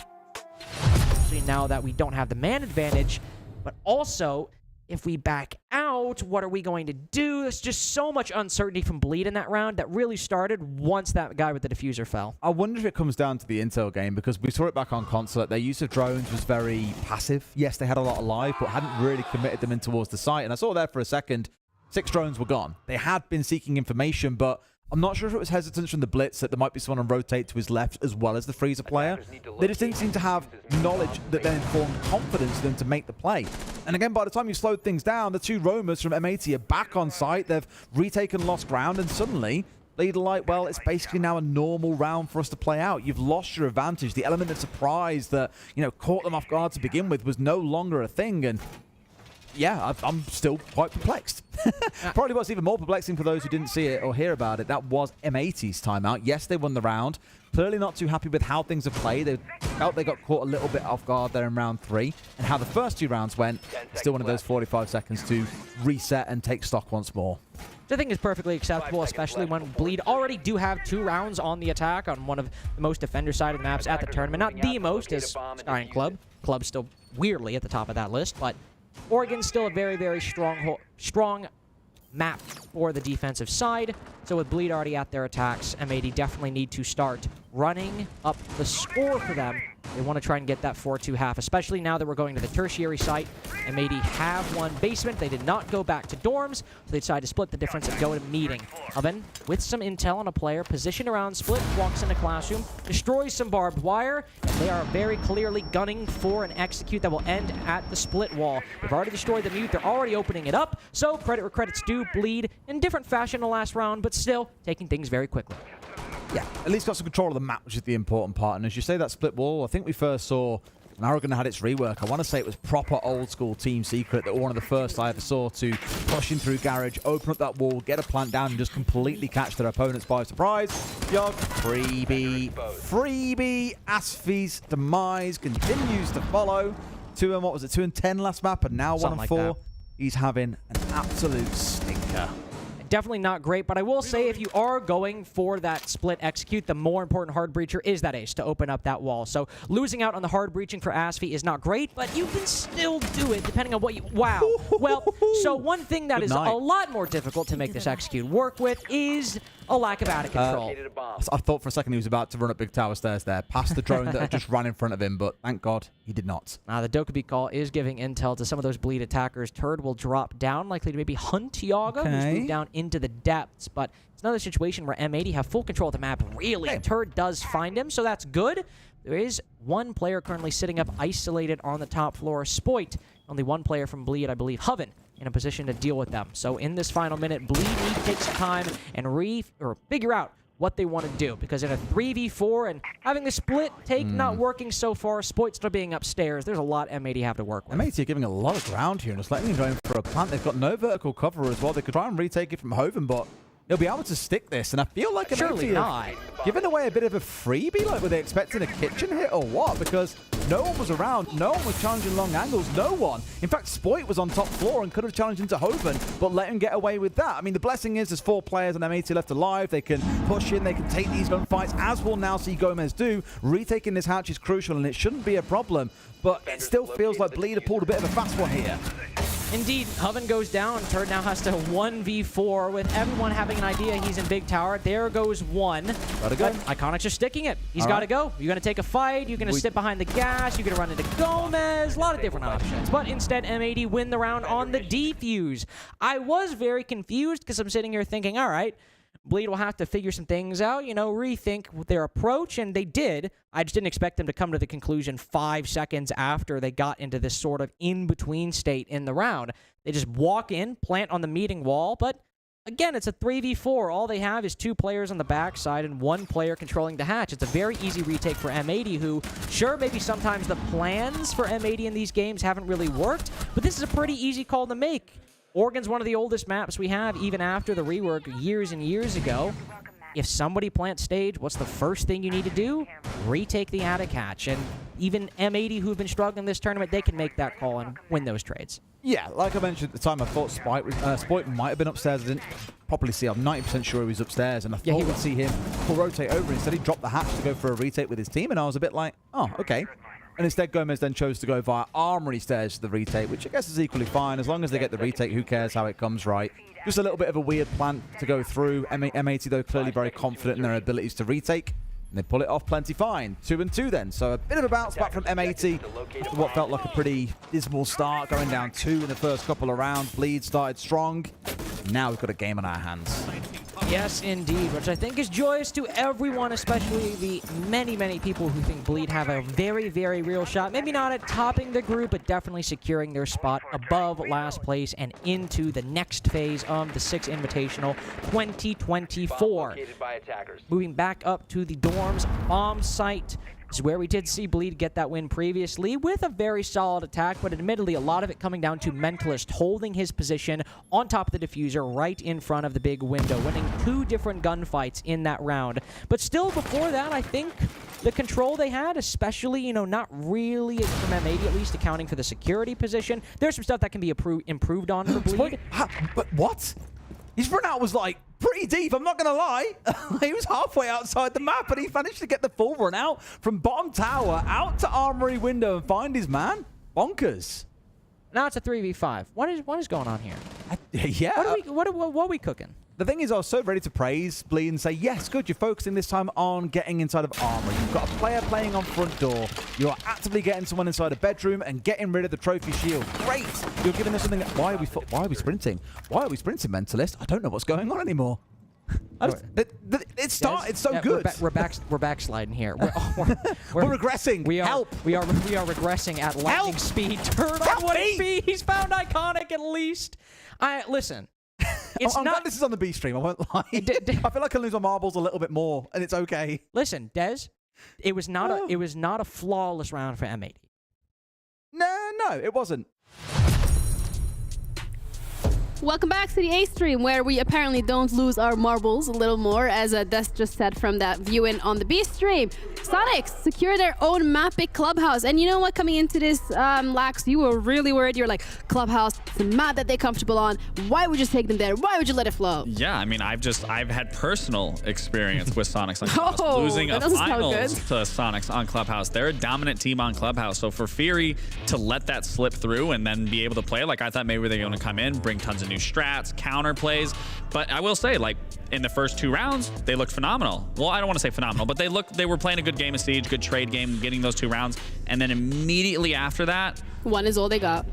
Especially now that we don't have the man advantage, but also if we back out, what are we going to do? There's just so much uncertainty from Bleed in that round that really started once that guy with the diffuser fell. I wonder if it comes down to the intel game, because we saw it back on console. Their use of drones was very passive. Yes, they had a lot alive, but hadn't really committed them in towards the site. And I saw there for a second, 6 drones were gone. They had been seeking information, but I'm not sure if it was hesitance from the Blitz that there might be someone on rotate to his left as well as the freezer player. They just didn't seem to have knowledge that then informed confidence for them to make the play. And again, by the time you slowed things down, the 2 roamers from M80 are back on site. They've retaken lost ground, and suddenly Bleed are like, well, it's basically now a normal round for us to play out. You've lost your advantage. The element of surprise that, you know, caught them off guard to begin with was no longer a thing. And yeah, I'm still quite perplexed. Probably what's even more perplexing for those who didn't see it or hear about it, that was M80's timeout. Yes, they won the round. Clearly not too happy with how things have played. They felt they got caught a little bit off guard there in round 3. And how the first 2 rounds went, still one of those 45 seconds to reset and take stock once more. I think is perfectly acceptable, especially when Bleed already do have 2 rounds on the attack on one of the most defender-sided maps at the tournament. Not the most, as Sky and Club. Club's still weirdly at the top of that list, but Oregon's still a very, very strong map for the defensive side. So with Bleed already at their attacks, M80 definitely need to start running up the score for them. They want to try and get that 4-2 half, especially now that we're going to the tertiary site. M80 have won basement. They did not go back to dorms, so they decided to split the difference and go to meeting. Oven, with some intel on a player, positioned around split, walks into classroom, destroys some barbed wire, and they are very clearly gunning for an execute that will end at the split wall. They've already destroyed the mute. They're already opening it up, so credit where credit's due. Bleed in different fashion in the last round, but still taking things very quickly. Yeah, at least got some control of the map, which is the important part. And as you say, that split wall, I think we first saw when Aragon had its rework. I want to say it was proper old-school Team Secret that were one of the first I ever saw to push in through Garage, open up that wall, get a plant down, and just completely catch their opponents by surprise. Yog, freebie. Asfi's demise continues to follow. 2 and what was it? 2 and 10 last map, and now 1 and 4. He's having an absolute stinker. Definitely not great, but I will say if you are going for that split execute, the more important hard breacher is that ace to open up that wall. So losing out on the hard breaching for Asfi is not great, but you can still do it depending on what you... Wow. Well, so one thing that is a lot more difficult to make this execute work with is a lack of out of control. I thought for a second he was about to run up big tower stairs there, past the drone that had just ran in front of him, but thank God he did not. The Dokkaebi call is giving intel to some of those Bleed attackers. Turd will drop down, likely to maybe hunt Yaga, who's moved down into the depths, but it's another situation where M80 have full control of the map. Really, Turd does find him, so that's good. There is one player currently sitting up isolated on the top floor, Spoit. Only one player from Bleed, I believe, Hoven, in a position to deal with them. So in this final minute, Bleed need to take some time and figure out what they want to do, because in a 3v4 and having the split take not working so far, Spoit still being upstairs, there's a lot M80 have to work with. M80 are giving a lot of ground here and just letting him go in for a plant. They've got no vertical cover as well. They could try and retake it from Hoven, but he'll be able to stick this. And I feel like surely not giving away a bit of a freebie. Like, were they expecting a kitchen hit or what? Because no one was around. No one was challenging long angles. No one. In fact, Spoit was on top floor and could have challenged into Hoven, but let him get away with that. I mean, the blessing is there's 4 players and M80 left alive. They can push in. They can take these gunfights, as we'll now see Gomez do. Retaking this hatch is crucial, and it shouldn't be a problem. But it still feels like Bleed have pulled a bit of a fast one here. Indeed, Hoven goes down. Turd now has to 1v4 with everyone having an idea he's in big tower. There goes one. Gotta go. Iconic just sticking it. He's got to go. You're going to take a fight. You're going to sit behind the gas. You're going to run into Gomez. A lot of different options. But instead, M80 win the round on the defuse. I was very confused because I'm sitting here thinking, all right, Bleed will have to figure some things out, you know, rethink their approach, and they did. I just didn't expect them to come to the conclusion 5 seconds after they got into this sort of in-between state in the round. They just walk in, plant on the meeting wall, but again, it's a 3v4. All they have is 2 players on the backside and 1 player controlling the hatch. It's a very easy retake for M80, who, sure, maybe sometimes the plans for M80 in these games haven't really worked, but this is a pretty easy call to make. Oregon's one of the oldest maps we have, even after the rework years and years ago. If somebody plants stage, what's the first thing you need to do? Retake the attic hatch. And even M80, who've been struggling this tournament, they can make that call and win those trades. Yeah, like I mentioned at the time, I thought Spoit might have been upstairs. I didn't properly see. I'm 90% sure he was upstairs, and I thought we'd see him pull rotate over. Instead, he dropped the hatch to go for a retake with his team, and I was a bit like, oh, okay. And instead, Gomez then chose to go via Armory stairs to the retake, which I guess is equally fine. As long as they get the retake, who cares how it comes, right? Just a little bit of a weird plan to go through. M80, though, clearly very confident in their abilities to retake. And they pull it off plenty fine. 2-2 then. So a bit of a bounce back from M80 after what felt like a pretty dismal start, going down 2 in the first couple of rounds. Bleed started strong. Now we've got a game on our hands. Yes, indeed, which I think is joyous to everyone, especially the many, many people who think Bleed have a very, very real shot. Maybe not at topping the group, but definitely securing their spot above last place and into the next phase of the 6 Invitational 2024. Moving back up to the dorms bomb site. This is where we did see Bleed get that win previously with a very solid attack, but admittedly a lot of it coming down to Mentalist holding his position on top of the diffuser right in front of the big window, winning 2 different gunfights in that round. But still, before that, I think the control they had, especially, you know, not really from M80 at least, accounting for the security position. There's some stuff that can be improved on for Bleed. But what? His run out was like pretty deep, I'm not going to lie. He was halfway outside the map, and he managed to get the full run out from bottom tower out to Armory window and find his man. Bonkers. Now it's a 3v5. What is going on here? Yeah. What are we cooking? The thing is, I was so ready to praise Bleed and say, yes, good, you're focusing this time on getting inside of Armory. You've got a player playing on front door. You're actively getting someone inside a bedroom and getting rid of the trophy shield. Great. You're giving us something. Why are we sprinting? Why are we sprinting, Mentalist? I don't know what's going on anymore. It's so good. We're backsliding here. We're regressing. We are Help. We are regressing at lightning speed. Turn on what speed? He's found Iconic at least. Listen. I'm glad this is on the B stream. I won't lie. I feel like I lose my marbles a little bit more, and it's okay. Listen, Dez, it was not a flawless round for M80. No, it wasn't. Welcome back to the A stream, where we apparently don't lose our marbles a little more, as Des just said from that view-in on the B stream. Sonics secure their own Mapic Clubhouse. And you know what, coming into this, Lax, you were really worried. You're like, Clubhouse, it's a map that they're comfortable on. Why would you take them there? Why would you let it flow? Yeah, I mean, I've had personal experience with Sonics on Clubhouse. Oh, losing a that doesn't sound finals good. to Sonics on Clubhouse. They're a dominant team on Clubhouse. So for Fury to let that slip through and then be able to play, like I thought maybe they're going to come in, bring tons of new strats, counter plays. But I will say, like, in the first 2 rounds, they looked phenomenal. Well, I don't want to say phenomenal, but they were playing a good game of Siege, good trade game, getting those 2 rounds. And then immediately after that, 1 is all they got.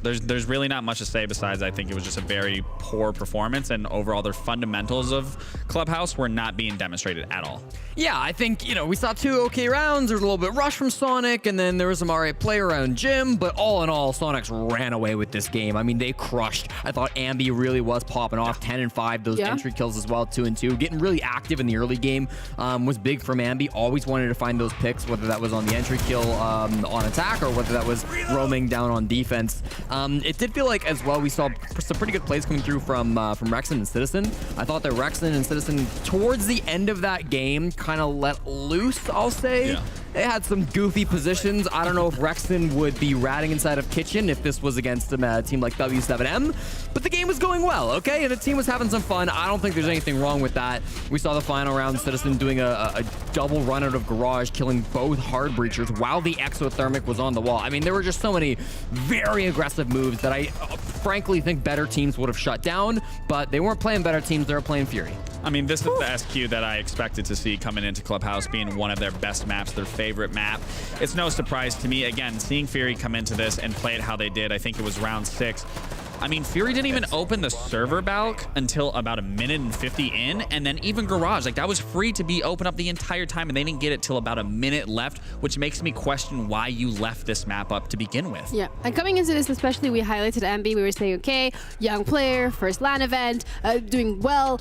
There's really not much to say besides I think it was just a very poor performance, and overall their fundamentals of Clubhouse were not being demonstrated at all. Yeah, I think, you know, we saw 2 okay rounds. There was a little bit rush from Sonic, and then there was some alright play around Jim, but all in all, Sonics ran away with this game. I mean, they crushed. I thought Ambi really was popping off. 10-5, those entry kills as well, 2-2. Getting really active in the early game was big from Ambi. Always wanted to find those picks, whether that was on the entry kill on attack or whether that was roaming down on defense. It did feel like as well we saw some pretty good plays coming through from Rexen and Citizen. I thought that Rexen and Citizen towards the end of that game kind of let loose, I'll say. Yeah. They had some goofy positions. I don't know if Rexen would be ratting inside of Kitchen if this was against a team like W7M, but the game was going well, okay? And the team was having some fun. I don't think there's anything wrong with that. We saw the final round, Citizen doing a double run out of Garage, killing both hard breachers while the exothermic was on the wall. I mean, there were just so many very aggressive moves that I frankly think better teams would have shut down, but they weren't playing better teams, they were playing Fury. I mean, this is the SQ that I expected to see coming into Clubhouse, being one of their best maps, their favorite map. It's no surprise to me, again, seeing Fury come into this and play it how they did. I think it was round 6. I mean, Fury didn't even open the server balk until about 1:50 in, and then even Garage, like that was free to be open up the entire time, and they didn't get it till about a minute left, which makes me question why you left this map up to begin with. Yeah, and coming into this especially, we highlighted Ambi. We were saying, okay, young player, first LAN event, doing well,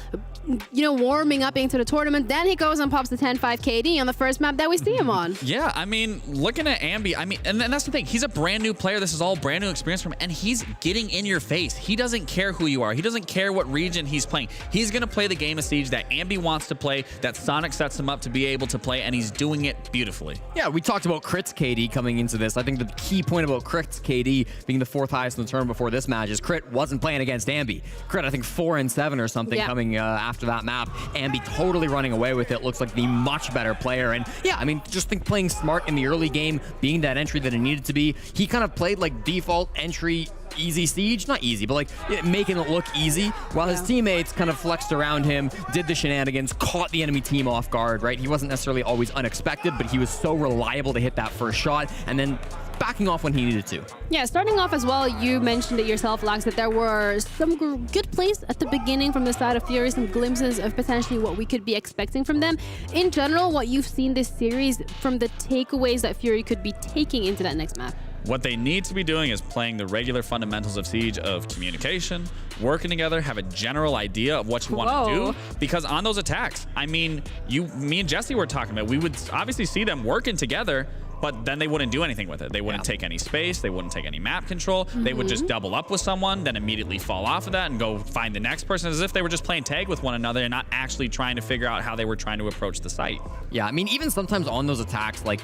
you know, warming up into the tournament. Then he goes and pops the 10-5 KD on the first map that we see him on. Yeah, I mean, looking at Ambi, I mean, and that's the thing. He's a brand new player. This is all brand new experience for him, and he's getting in your face. He doesn't care who you are. He doesn't care what region he's playing. He's going to play the game of Siege that Ambi wants to play, that Sonic sets him up to be able to play, and he's doing it beautifully. Yeah, we talked about Crit's KD coming into this. I think the key point about Crit's KD being the 4th highest in the tournament before this match is Crit wasn't playing against Ambi. Crit, I think 4-7 or something coming after that map. Ambi totally running away with it. Looks like the much better player. And yeah, I mean, just think playing smart in the early game, being that entry that it needed to be. He kind of played like default entry easy Siege, not easy, but like making it look easy, while his teammates kind of flexed around him, did the shenanigans, caught the enemy team off guard, right? He wasn't necessarily always unexpected, but he was so reliable to hit that first shot, and then backing off when he needed to. Yeah, starting off as well, you mentioned it yourself, Lax, that there were some good plays at the beginning from the side of Fury, some glimpses of potentially what we could be expecting from them. In general, what you've seen this series from the takeaways that Fury could be taking into that next map. What they need to be doing is playing the regular fundamentals of Siege of communication, working together, have a general idea of what you want to do. Because on those attacks, I mean, me and Jesse were talking about, we would obviously see them working together, but then they wouldn't do anything with it. They wouldn't take any space. They wouldn't take any map control. They would just double up with someone, then immediately fall off of that and go find the next person, as if they were just playing tag with one another and not actually trying to figure out how they were trying to approach the site. Yeah, I mean, even sometimes on those attacks, like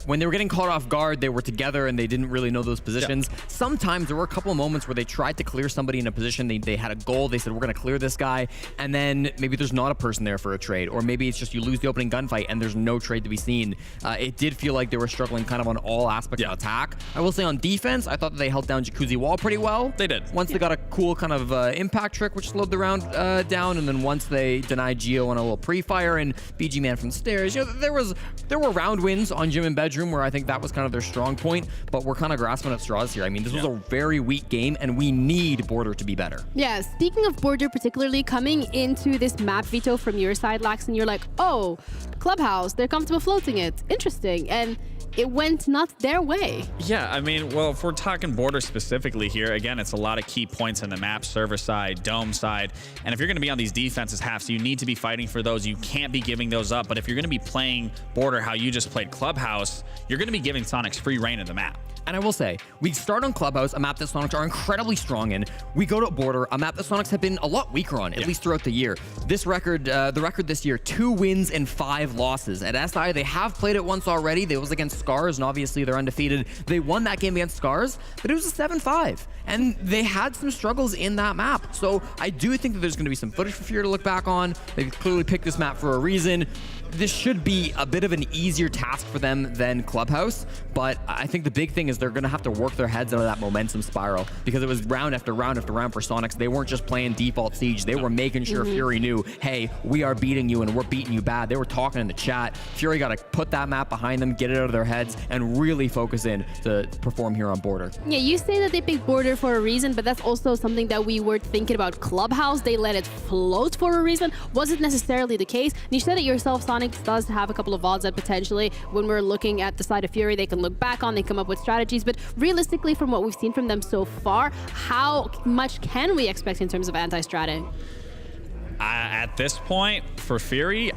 when they were getting caught off guard, they were together and they didn't really know those positions. Yeah. Sometimes there were a couple of moments where they tried to clear somebody in a position. They had a goal. They said, we're going to clear this guy. And then maybe there's not a person there for a trade. Or maybe it's just you lose the opening gunfight and there's no trade to be seen. It did feel like they were struggling kind of on all aspects of attack. I will say on defense, I thought that they held down Jacuzzi Wall pretty well. They did. Once they got a cool kind of impact trick, which slowed the round down. And then once they denied Geo on a little pre-fire and BG Man from the stairs, you know, there were round wins on Gym and Bedroom where I think that was kind of their strong point, but we're kind of grasping at straws here. I mean, this was a very weak game, and we need Border to be better. Yeah, speaking of Border, particularly coming into this map veto from your side, Lax, and you're like, oh, Clubhouse, they're comfortable floating it. Interesting. And it went not their way. Yeah, I mean, well, if we're talking Border specifically here, again, it's a lot of key points in the map, server side, dome side, and if you're going to be on these defenses halves, you need to be fighting for those. You can't be giving those up, but if you're going to be playing Border how you just played Clubhouse, you're going to be giving Sonics free reign of the map. And I will say, we start on Clubhouse, a map that Sonics are incredibly strong in. We go to Border, a map that Sonics have been a lot weaker on, at least throughout the year. This record, the record this year, 2 wins and 5 losses. At SI, they have played it once already. It was against Scars, and obviously they're undefeated. They won that game against Scars, but it was a 7-5. And they had some struggles in that map. So I do think that there's going to be some footage for Fury to look back on. They clearly picked this map for a reason. This should be a bit of an easier task for them than Clubhouse, but I think the big thing is they're going to have to work their heads out of that momentum spiral, because it was round after round after round for Sonics. They weren't just playing default Siege. They were making sure Fury knew, hey, we are beating you and we're beating you bad. They were talking in the chat. Fury got to put that map behind them, get it out of their heads, and really focus in to perform here on Border. Yeah, you say that they picked Border for a reason, but that's also something that we were thinking about Clubhouse. They let it float for a reason. Wasn't necessarily the case. And you said it yourself, Sonics does have a couple of VODs that potentially, when we're looking at the side of Fury, they can look back on, they come up with strategies. But realistically, from what we've seen from them so far, how much can we expect in terms of anti-stratting? At this point, for Fury,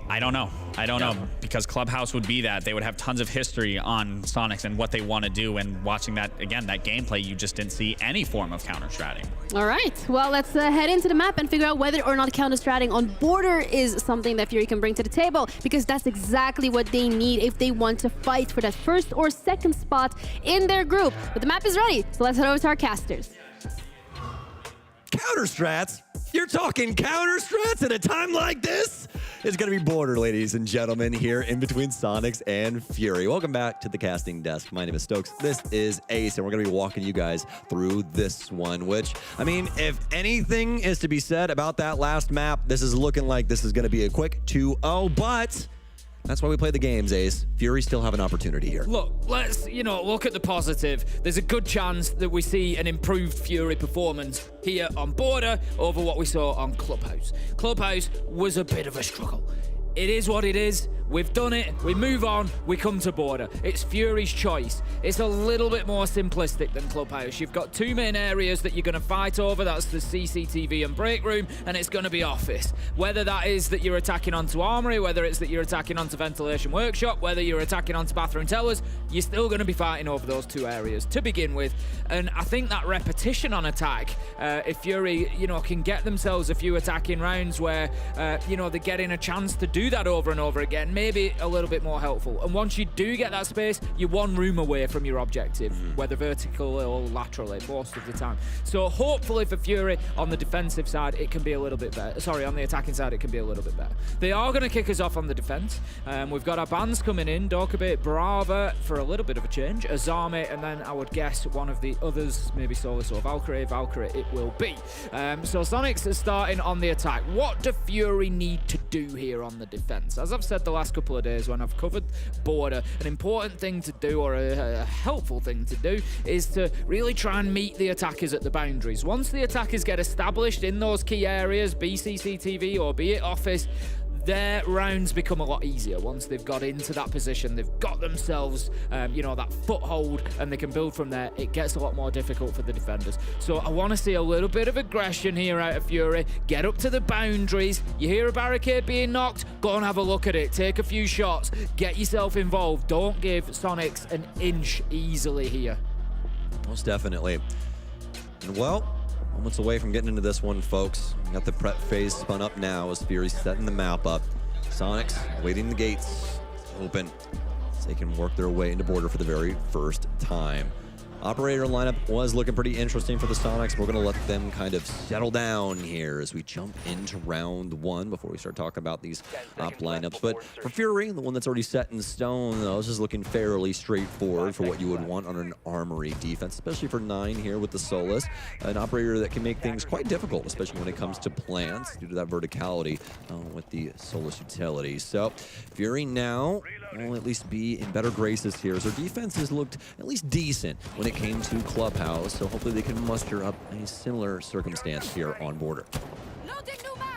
I don't know. I don't know, because Clubhouse would be that. They would have tons of history on Sonics and what they want to do, and watching that, again, that gameplay, you just didn't see any form of counter-stratting. All right, well, let's head into the map and figure out whether or not counter-stratting on border is something that Fury can bring to the table, because that's exactly what they need if they want to fight for that first or second spot in their group. But the map is ready, so let's head over to our casters. Counter-strats? You're talking counter-strats at a time like this? It's going to be border, ladies and gentlemen, here in between Sonics and Fury. Welcome back to the casting desk. My name is Stokes. This is Ace, and we're going to be walking you guys through this one, which, I mean, if anything is to be said about that last map, this is looking like this is going to be a quick 2-0, but that's why we play the games, Ace. Fury still have an opportunity here. Look, let's, look at the positive. There's a good chance that we see an improved Fury performance here on border over what we saw on Clubhouse. Clubhouse was a bit of a struggle. It is what it is. We've done it. We move on. We come to border. It's Fury's choice. It's a little bit more simplistic than Clubhouse. You've got two main areas that you're going to fight over. That's the CCTV and break room, and it's going to be office. Whether that is that you're attacking onto Armory, whether it's that you're attacking onto Ventilation Workshop, whether you're attacking onto Bathroom Towers, you're still going to be fighting over those two areas to begin with. And I think that repetition on attack, if Fury, can get themselves a few attacking rounds where, they're getting a chance to do that over and over again, maybe a little bit more helpful. And once you do get that space, you're one room away from your objective, whether vertical or laterally, most of the time. So hopefully for Fury, on the defensive side, it can be a little bit better. Sorry, on the attacking side, it can be a little bit better. They are going to kick us off on the defense. We've got our bands coming in, Dokkaebi, Brava, for a little bit of a change, Azami, and then I would guess one of the others, maybe Solus or Valkyrie. Valkyrie it will be. So Sonics is starting on the attack. What do Fury need to do here on the defense? As I've said the last couple of days when I've covered border, an important thing to do, or a helpful thing to do, is to really try and meet the attackers at the boundaries. Once the attackers get established in those key areas, be CCTV or be it office, their rounds become a lot easier once they've got into that position. They've got themselves, that foothold, and they can build from there. It gets a lot more difficult for the defenders. So I want to see a little bit of aggression here out of Fury. Get up to the boundaries. You hear a barricade being knocked? Go and have a look at it. Take a few shots. Get yourself involved. Don't give Sonics an inch easily here. Most definitely. And well, moments away from getting into this one, folks. We got the prep phase spun up now as Fury's setting the map up. Sonics waiting the gates open so they can work their way into border for the very first time. Operator lineup was looking pretty interesting for the Sonics. We're going to let them kind of settle down here as we jump into round one before we start talking about these op lineups. But for Fury, the one that's already set in stone, though, this is looking fairly straightforward for what you would want on an Armory defense, especially for 9 here with the Solus. An operator that can make things quite difficult, especially when it comes to plants due to that verticality with the Solus utility. So Fury now will at least be in better graces here, as their defense has looked at least decent when it came to Clubhouse, so hopefully they can muster up a similar circumstance here on border.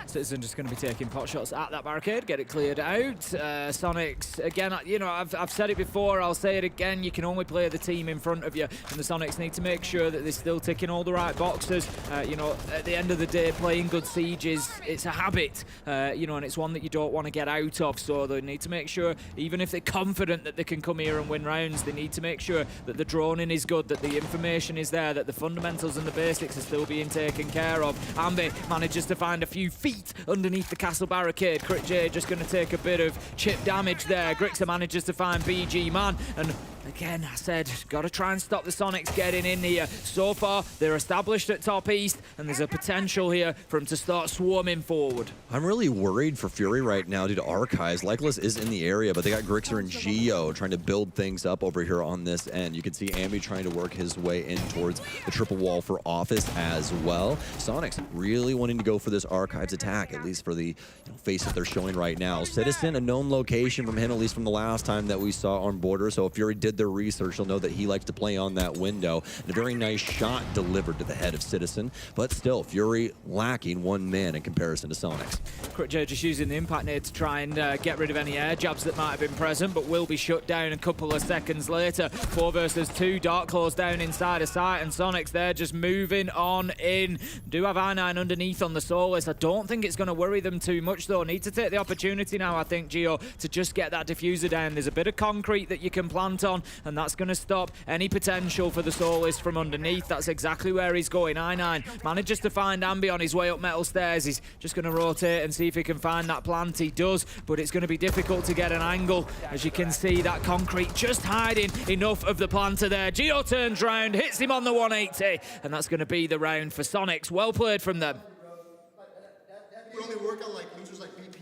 Citizen just going to be taking pot shots at that barricade, get it cleared out. Sonics, again, I've said it before, I'll say it again, you can only play the team in front of you, and the Sonics need to make sure that they're still ticking all the right boxes. At the end of the day, playing good sieges, it's a habit, and it's one that you don't want to get out of, so they need to make sure, even if they're confident that they can come here and win rounds, they need to make sure that the droning is good, that the information is there, that the fundamentals and the basics are still being taken care of. Ambi manages to find a few feet underneath the castle barricade. Crit J just going to take a bit of chip damage there. Grixer manages to find BG Man, and again, I said, got to try and stop the Sonics getting in here. So far, they're established at top east, and there's a potential here for them to start swarming forward. I'm really worried for Fury right now due to Archives. Lycolis is in the area, but they got Grixer and Geo trying to build things up over here on this end. You can see Ambi trying to work his way in towards the triple wall for office as well. Sonics really wanting to go for this Archives attack, at least for the face that they're showing right now. Citizen, a known location from him, at least from the last time that we saw on border. So if Fury did their research, they'll know that he likes to play on that window. And a very nice shot delivered to the head of Citizen, but still, Fury lacking one man in comparison to Sonics. Critjo just using the impact nade to try and get rid of any air jabs that might have been present, but will be shut down a couple of seconds later. 4 versus 2, Dark Claws down inside of sight, and Sonics there just moving on in. Do have I9 underneath on the Solace. I don't think it's going to worry them too much, though. Need to take the opportunity now, I think, Gio, to just get that diffuser down. There's a bit of concrete that you can plant on, and that's going to stop any potential for the Solace from underneath. That's exactly where he's going. I9 manages to find Ambi on his way up metal stairs. He's just going to rotate and see if he can find that plant. He does, but it's going to be difficult to get an angle. As you can see, that concrete just hiding enough of the planter there. Gio turns round, hits him on the 180, and that's going to be the round for Sonics. Well played from them.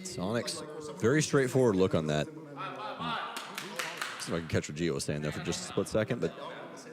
Sonics, very straightforward look on that. See if I can catch what Gio was saying there for just a split second, but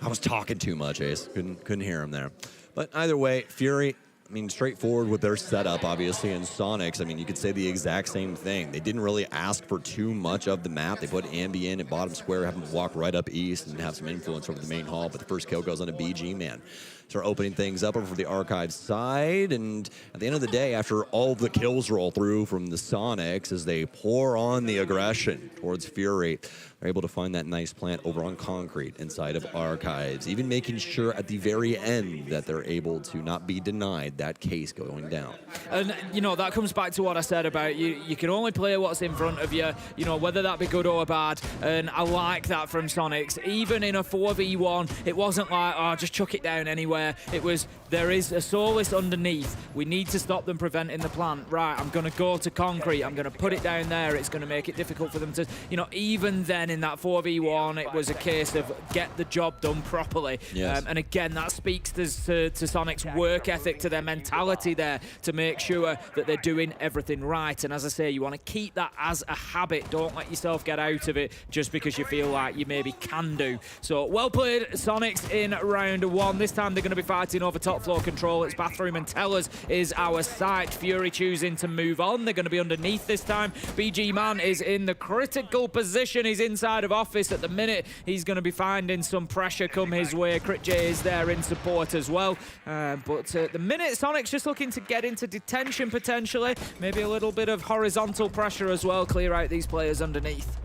I was talking too much, Ace. Couldn't hear him there. But either way, Fury, I mean, straightforward with their setup, obviously, and Sonics, I mean, you could say the exact same thing. They didn't really ask for too much of the map. They put Ambi in at bottom square, have him walk right up east and have some influence over the main hall, but the first kill goes on a BG man. Start opening things up over for the Archive side, and at the end of the day, after all the kills roll through from the Sonics, as they pour on the aggression towards Fury, they're able to find that nice plant over on concrete inside of Archives, even making sure at the very end that they're able to not be denied that case going down. And, you know, that comes back to what I said about you can only play what's in front of you, you know, whether that be good or bad, and I like that from Sonics. Even in a 4v1, it wasn't like, oh, just chuck it down anywhere. It was, there is a Solace underneath. We need to stop them preventing the plant. Right, I'm going to go to concrete. I'm going to put it down there. It's going to make it difficult for them to, you know, even then in that 4v1, it was a case of get the job done properly. Yes. And again, that speaks to Sonic's work ethic, to their mentality there, to make sure that they're doing everything right. And as I say, you want to keep that as a habit. Don't let yourself get out of it just because you feel like you maybe can do. So well played, Sonics, in round 1. This time they're going to be fighting over top floor control. It's Bathroom and Tellers is our site. Fury choosing to move on. They're going to be underneath this time. BG Man is in the critical position. He's inside of office at the minute. He's going to be finding some pressure come his way. Crit J is there in support as well. But at the minute, Sonic's just looking to get into detention potentially. Maybe a little bit of horizontal pressure as well. Clear out these players underneath.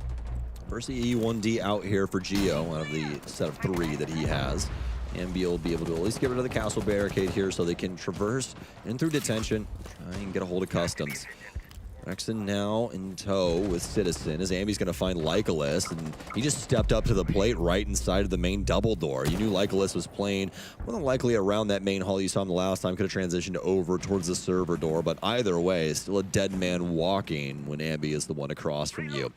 First E1D out here for Gio, out of the set of 3 that he has. Ambi will be able to at least get rid of the castle barricade here so they can traverse in through detention, try and get a hold of customs. Rexon now in tow with Citizen, as Ambi's going to find Lycolis, and he just stepped up to the plate right inside of the main double door. You knew Lycolis was playing more than likely around that main hall. You saw him the last time, could have transitioned over towards the server door, but either way, still a dead man walking when Ambi is the one across from you.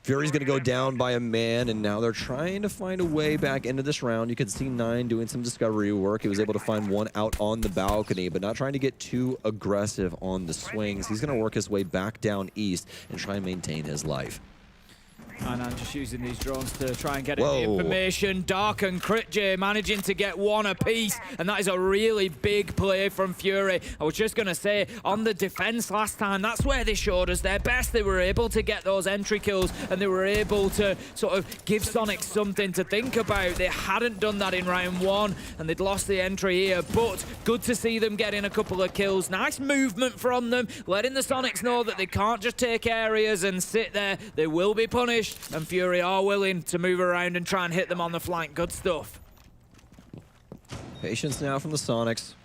Fury's going to go down by a man, and now they're trying to find a way back into this round. You can see 9 doing some discovery work. He was able to find one out on the balcony, but not trying to get too aggressive on the swings. He's going to work his way back down east and try and maintain his life. And I'm just using these drones to try and get the information. Dark and Crit J managing to get one apiece, and that is a really big play from Fury. I was just going to say, on the defense last time, that's where they showed us their best. They were able to get those entry kills, and they were able to sort of give Sonic something to think about. They hadn't done that in round 1, and they'd lost the entry here, but good to see them getting a couple of kills. Nice movement from them, letting the Sonics know that they can't just take areas and sit there. They will be punished. And Fury are willing to move around and try and hit them on the flank. Good stuff. Patience now from the Sonics.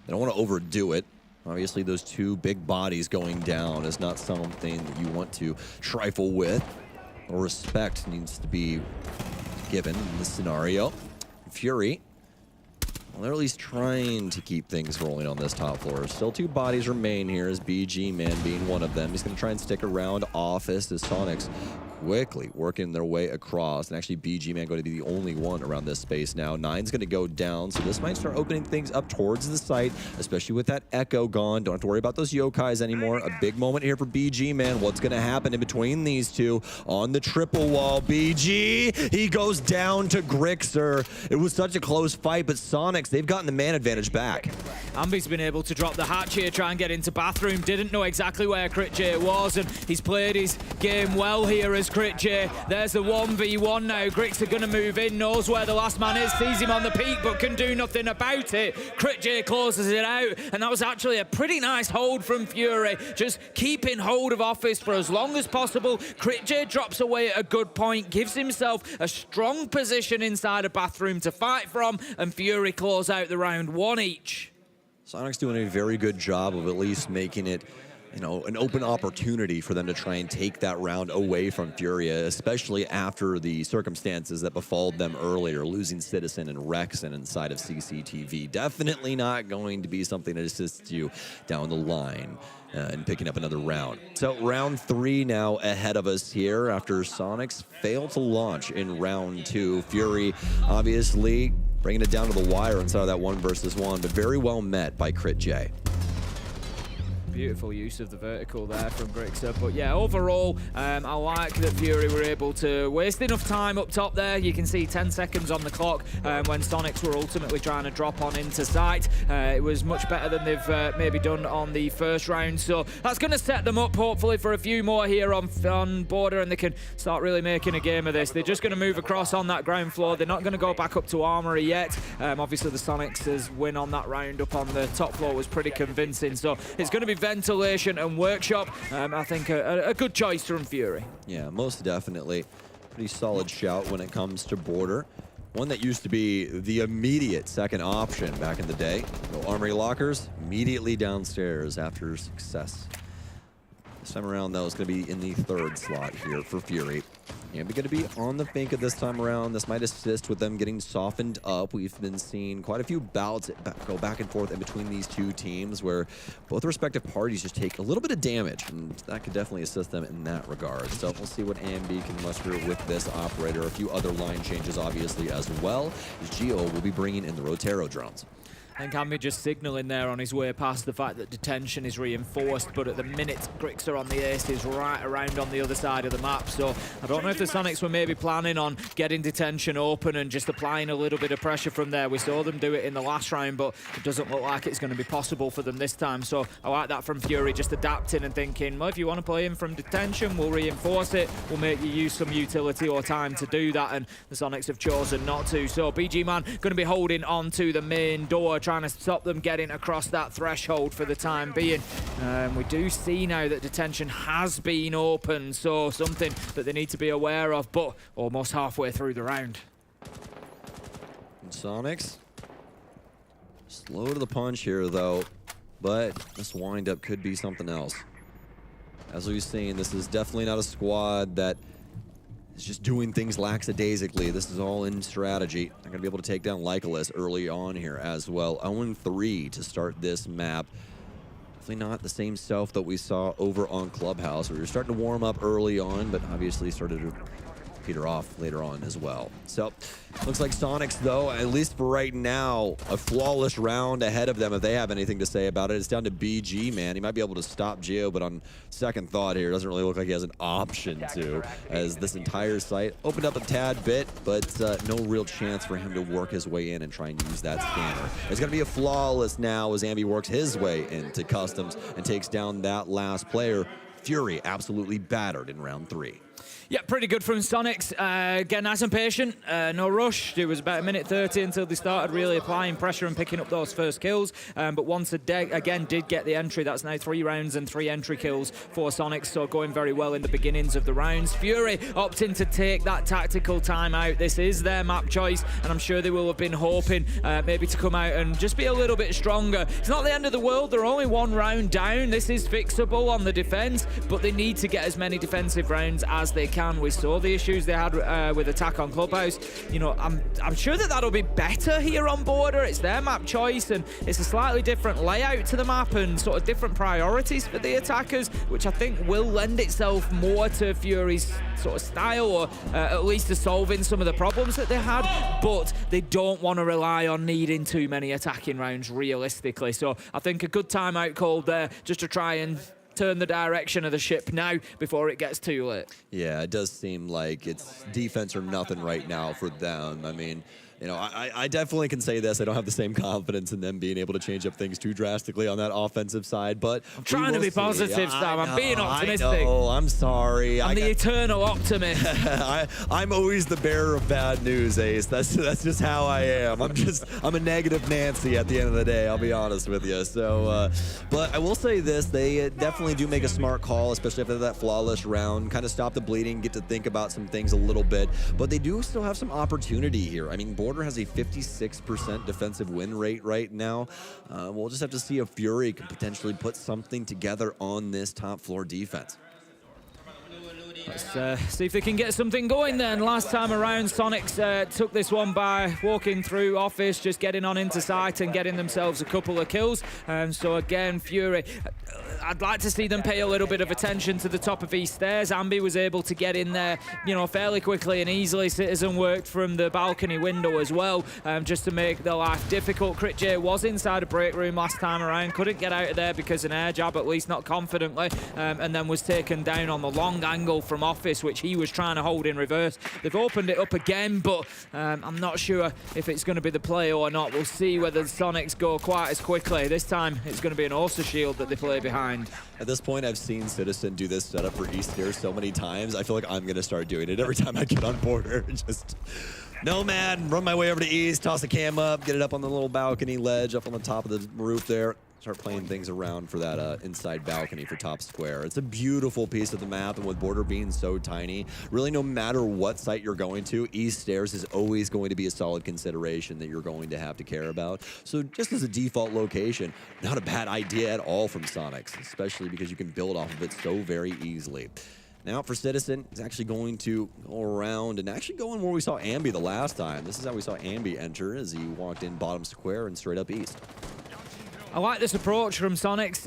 They don't want to overdo it. Obviously, those 2 big bodies going down is not something that you want to trifle with, or respect needs to be given in this scenario. Fury, well, they're at least trying to keep things rolling on this top floor. Still 2 bodies remain here, as BG Man being one of them. He's going to try and stick around office as Sonics quickly working their way across, and actually BG Man going to be the only one around this space now. 9's going to go down, so this might start opening things up towards the site, especially with that Echo gone. Don't have to worry about those yokais anymore. A big moment here for BG Man. What's going to happen in between these 2 on the triple wall? BG, he goes down to Grixer. It was such a close fight, but Sonics, they've gotten the man advantage back. Ambi's been able to drop the hatch here, try and get into Bathroom. Didn't know exactly where Crit J was, and he's played his game well here as There's Crit J. There's the 1v1 now. Grix are going to move in, knows where the last man is, sees him on the peak, but can do nothing about it. Crit J closes it out, and that was actually a pretty nice hold from Fury. Just keeping hold of Office for as long as possible. Crit J drops away at a good point, gives himself a strong position inside a bathroom to fight from, and Fury close out the round 1 each. Sonic's doing a very good job of at least making it, you know, an open opportunity for them to try and take that round away from Furia, especially after the circumstances that befalled them earlier, losing Citizen and Rexen inside of CCTV. Definitely not going to be something that assists you down the line and picking up another round. So round 3 now ahead of us here after Sonics failed to launch in round 2. Fury obviously bringing it down to the wire inside of that 1 versus 1, but very well met by Crit J. Beautiful use of the vertical there from Grixer. But yeah, overall, I like that Fury were able to waste enough time up top there. You can see 10 seconds on the clock when Sonics were ultimately trying to drop on into sight. It was much better than they've maybe done on the first round. So that's going to set them up, hopefully, for a few more here on border, and they can start really making a game of this. They're just going to move across on that ground floor. They're not going to go back up to Armory yet. Obviously, the Sonics' win on that round up on the top floor was pretty convincing. So it's going to be ventilation and workshop. I think a good choice from Fury. Yeah, most definitely. Pretty solid shout when it comes to border. One that used to be the immediate second option back in the day. No Armory lockers, immediately downstairs after success. This time around, though, it's going to be in the 3rd slot here for Fury. And we're going to be on the Finka this time around. This might assist with them getting softened up. We've been seeing quite a few bouts go back and forth in between these two teams where both respective parties just take a little bit of damage, and that could definitely assist them in that regard. So we'll see what AMB can muster with this operator. A few other line changes, obviously, as well, as Gio will be bringing in the Rotero drones. And Camby just signaling there on his way past the fact that detention is reinforced, but at the minute, Grixer on the ace is right around on the other side of the map. So I don't know if the Sonics were maybe planning on getting detention open and just applying a little bit of pressure from there. We saw them do it in the last round, but it doesn't look like it's going to be possible for them this time. So I like that from Fury, just adapting and thinking, well, if you want to play him from detention, we'll reinforce it. We'll make you use some utility or time to do that, and the Sonics have chosen not to. So BG Man going to be holding on to the main door, trying to stop them getting across that threshold for the time being. We do see now that detention has been open, so something that they need to be aware of, but almost halfway through the round. And Sonics, slow to the punch here, though, but this windup could be something else. As we've seen, this is definitely not a squad that is just doing things lackadaisically. This is all in strategy. They're going to be able to take down Lycolis early on here as well. 0-3 to start this map. Definitely not the same self that we saw over on Clubhouse. We were starting to warm up early on, but obviously started to peter off later on as well. So looks like Sonics, though, at least for right now, a flawless round ahead of them if they have anything to say about it. It's down to BG, man. He might be able to stop Gio, but on second thought here, it doesn't really look like he has an option to, as this entire site opened up a tad bit, but no real chance for him to work his way in and try and use that scanner. It's going to be a flawless now as Ambi works his way into customs and takes down that last player. Fury absolutely battered in round 3. Yeah, pretty good from Sonics. Again, nice and patient. No rush. It was about 1:30 until they started really applying pressure and picking up those first kills. But once again did get the entry. That's now 3 rounds and 3 entry kills for Sonics. So going very well in the beginnings of the rounds. Fury opting to take that tactical time out. This is their map choice, and I'm sure they will have been hoping maybe to come out and just be a little bit stronger. It's not the end of the world. They're only 1 round down. This is fixable on the defense, but they need to get as many defensive rounds as they can. We saw the issues they had with attack on Clubhouse. You know, I'm sure that that'll be better here on border. It's their map choice, and it's a slightly different layout to the map and sort of different priorities for the attackers, which I think will lend itself more to Fury's sort of style, or at least to solving some of the problems that they had. But they don't want to rely on needing too many attacking rounds realistically. So I think a good timeout called there just to try and turn the direction of the ship now before it gets too late. Yeah, it does seem like it's defense or nothing right now for them. I mean, you know, I definitely can say this. I don't have the same confidence in them being able to change up things too drastically on that offensive side, but I'm trying to be positive, Sam. I'm being optimistic. I know. I'm sorry. I'm the eternal optimist. I'm always the bearer of bad news, Ace. That's just how I am. I'm a negative Nancy at the end of the day. I'll be honest with you. So, but I will say this: they definitely do make a smart call, especially after that flawless round. Kind of stop the bleeding, get to think about some things a little bit. But they do still have some opportunity here. I mean, Border has a 56% defensive win rate right now. We'll just have to see if Fury can potentially put something together on this top floor defense. Let's see if they can get something going then. Last time around, Sonics took this one by walking through Office, just getting on into sight and getting themselves a couple of kills. So again, Fury, I'd like to see them pay a little bit of attention to the top of these stairs. Ambi was able to get in there, you know, fairly quickly and easily. Citizen worked from the balcony window as well, just to make their life difficult. Crit J was inside a break room last time around, couldn't get out of there because an air jab, at least not confidently, and then was taken down on the long angle from Office, which he was trying to hold in reverse. They've opened it up again, but I'm not sure if it's going to be the play or not. We'll see whether the Sonics go quite as quickly. This time it's going to be an Orsa shield that they play behind. At this point, I've seen Citizen do this setup for East here so many times. I feel like I'm going to start doing it every time I get on Border. Just nomad, run my way over to East, toss a cam up, get it up on the little balcony ledge up on the top of the roof there. Start playing things around for that inside balcony for top square. It's a beautiful piece of the map, and with Border being so tiny, really no matter what site you're going to, East Stairs is always going to be a solid consideration that you're going to have to care about. So just as a default location, not a bad idea at all from Sonics, especially because you can build off of it so very easily. Now for Citizen, he's actually going to go around and actually go in where we saw Ambi the last time. This is how we saw Ambi enter as he walked in bottom square and straight up East. I like this approach from Sonics,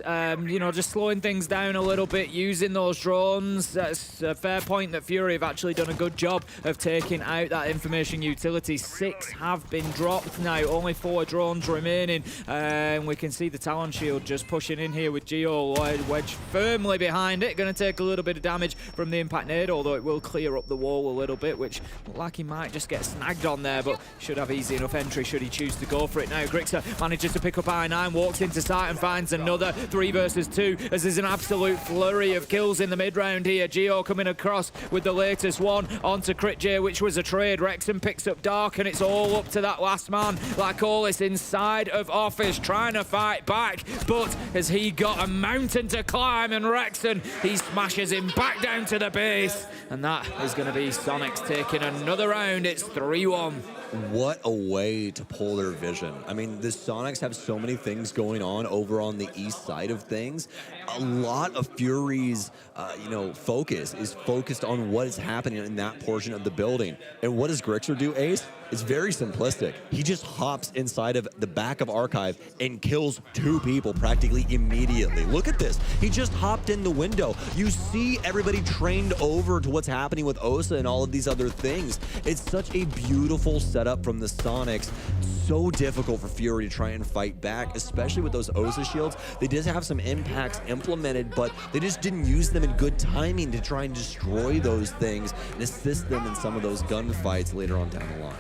you know, just slowing things down a little bit, using those drones. That's a fair point that Fury have actually done a good job of taking out that information utility. 6 have been dropped now, only 4 drones remaining. And we can see the Talon Shield just pushing in here with Geo wedge firmly behind it. Going to take a little bit of damage from the impact nade, although it will clear up the wall a little bit, which look like he might just get snagged on there, but should have easy enough entry should he choose to go for it now. Grixer manages to pick up I9, walks into sight and finds another 3 versus 2 as there's an absolute flurry of kills in the mid round here. Geo coming across with the latest one onto Crit J, which was a trade. Rexon picks up Dark and it's all up to that last man. Lycolis inside of Office trying to fight back, but has he got a mountain to climb, and Rexon, he smashes him back down to the base, and that is going to be Sonics taking another round. It's 3-1. What a way to pull their vision. I mean, the Sonics have so many things going on over on the east side of things. A lot of Fury's, you know, focus is focused on what is happening in that portion of the building. And what does Grixer do, Ace? It's very simplistic. He just hops inside of the back of Archive and kills 2 people practically immediately. Look at this. He just hopped in the window. You see everybody trained over to what's happening with Osa and all of these other things. It's such a beautiful setup from the Sonics. So difficult for Fury to try and fight back, especially with those Osa shields. They did have some impacts implemented, but they just didn't use them in good timing to try and destroy those things and assist them in some of those gunfights later on down the line.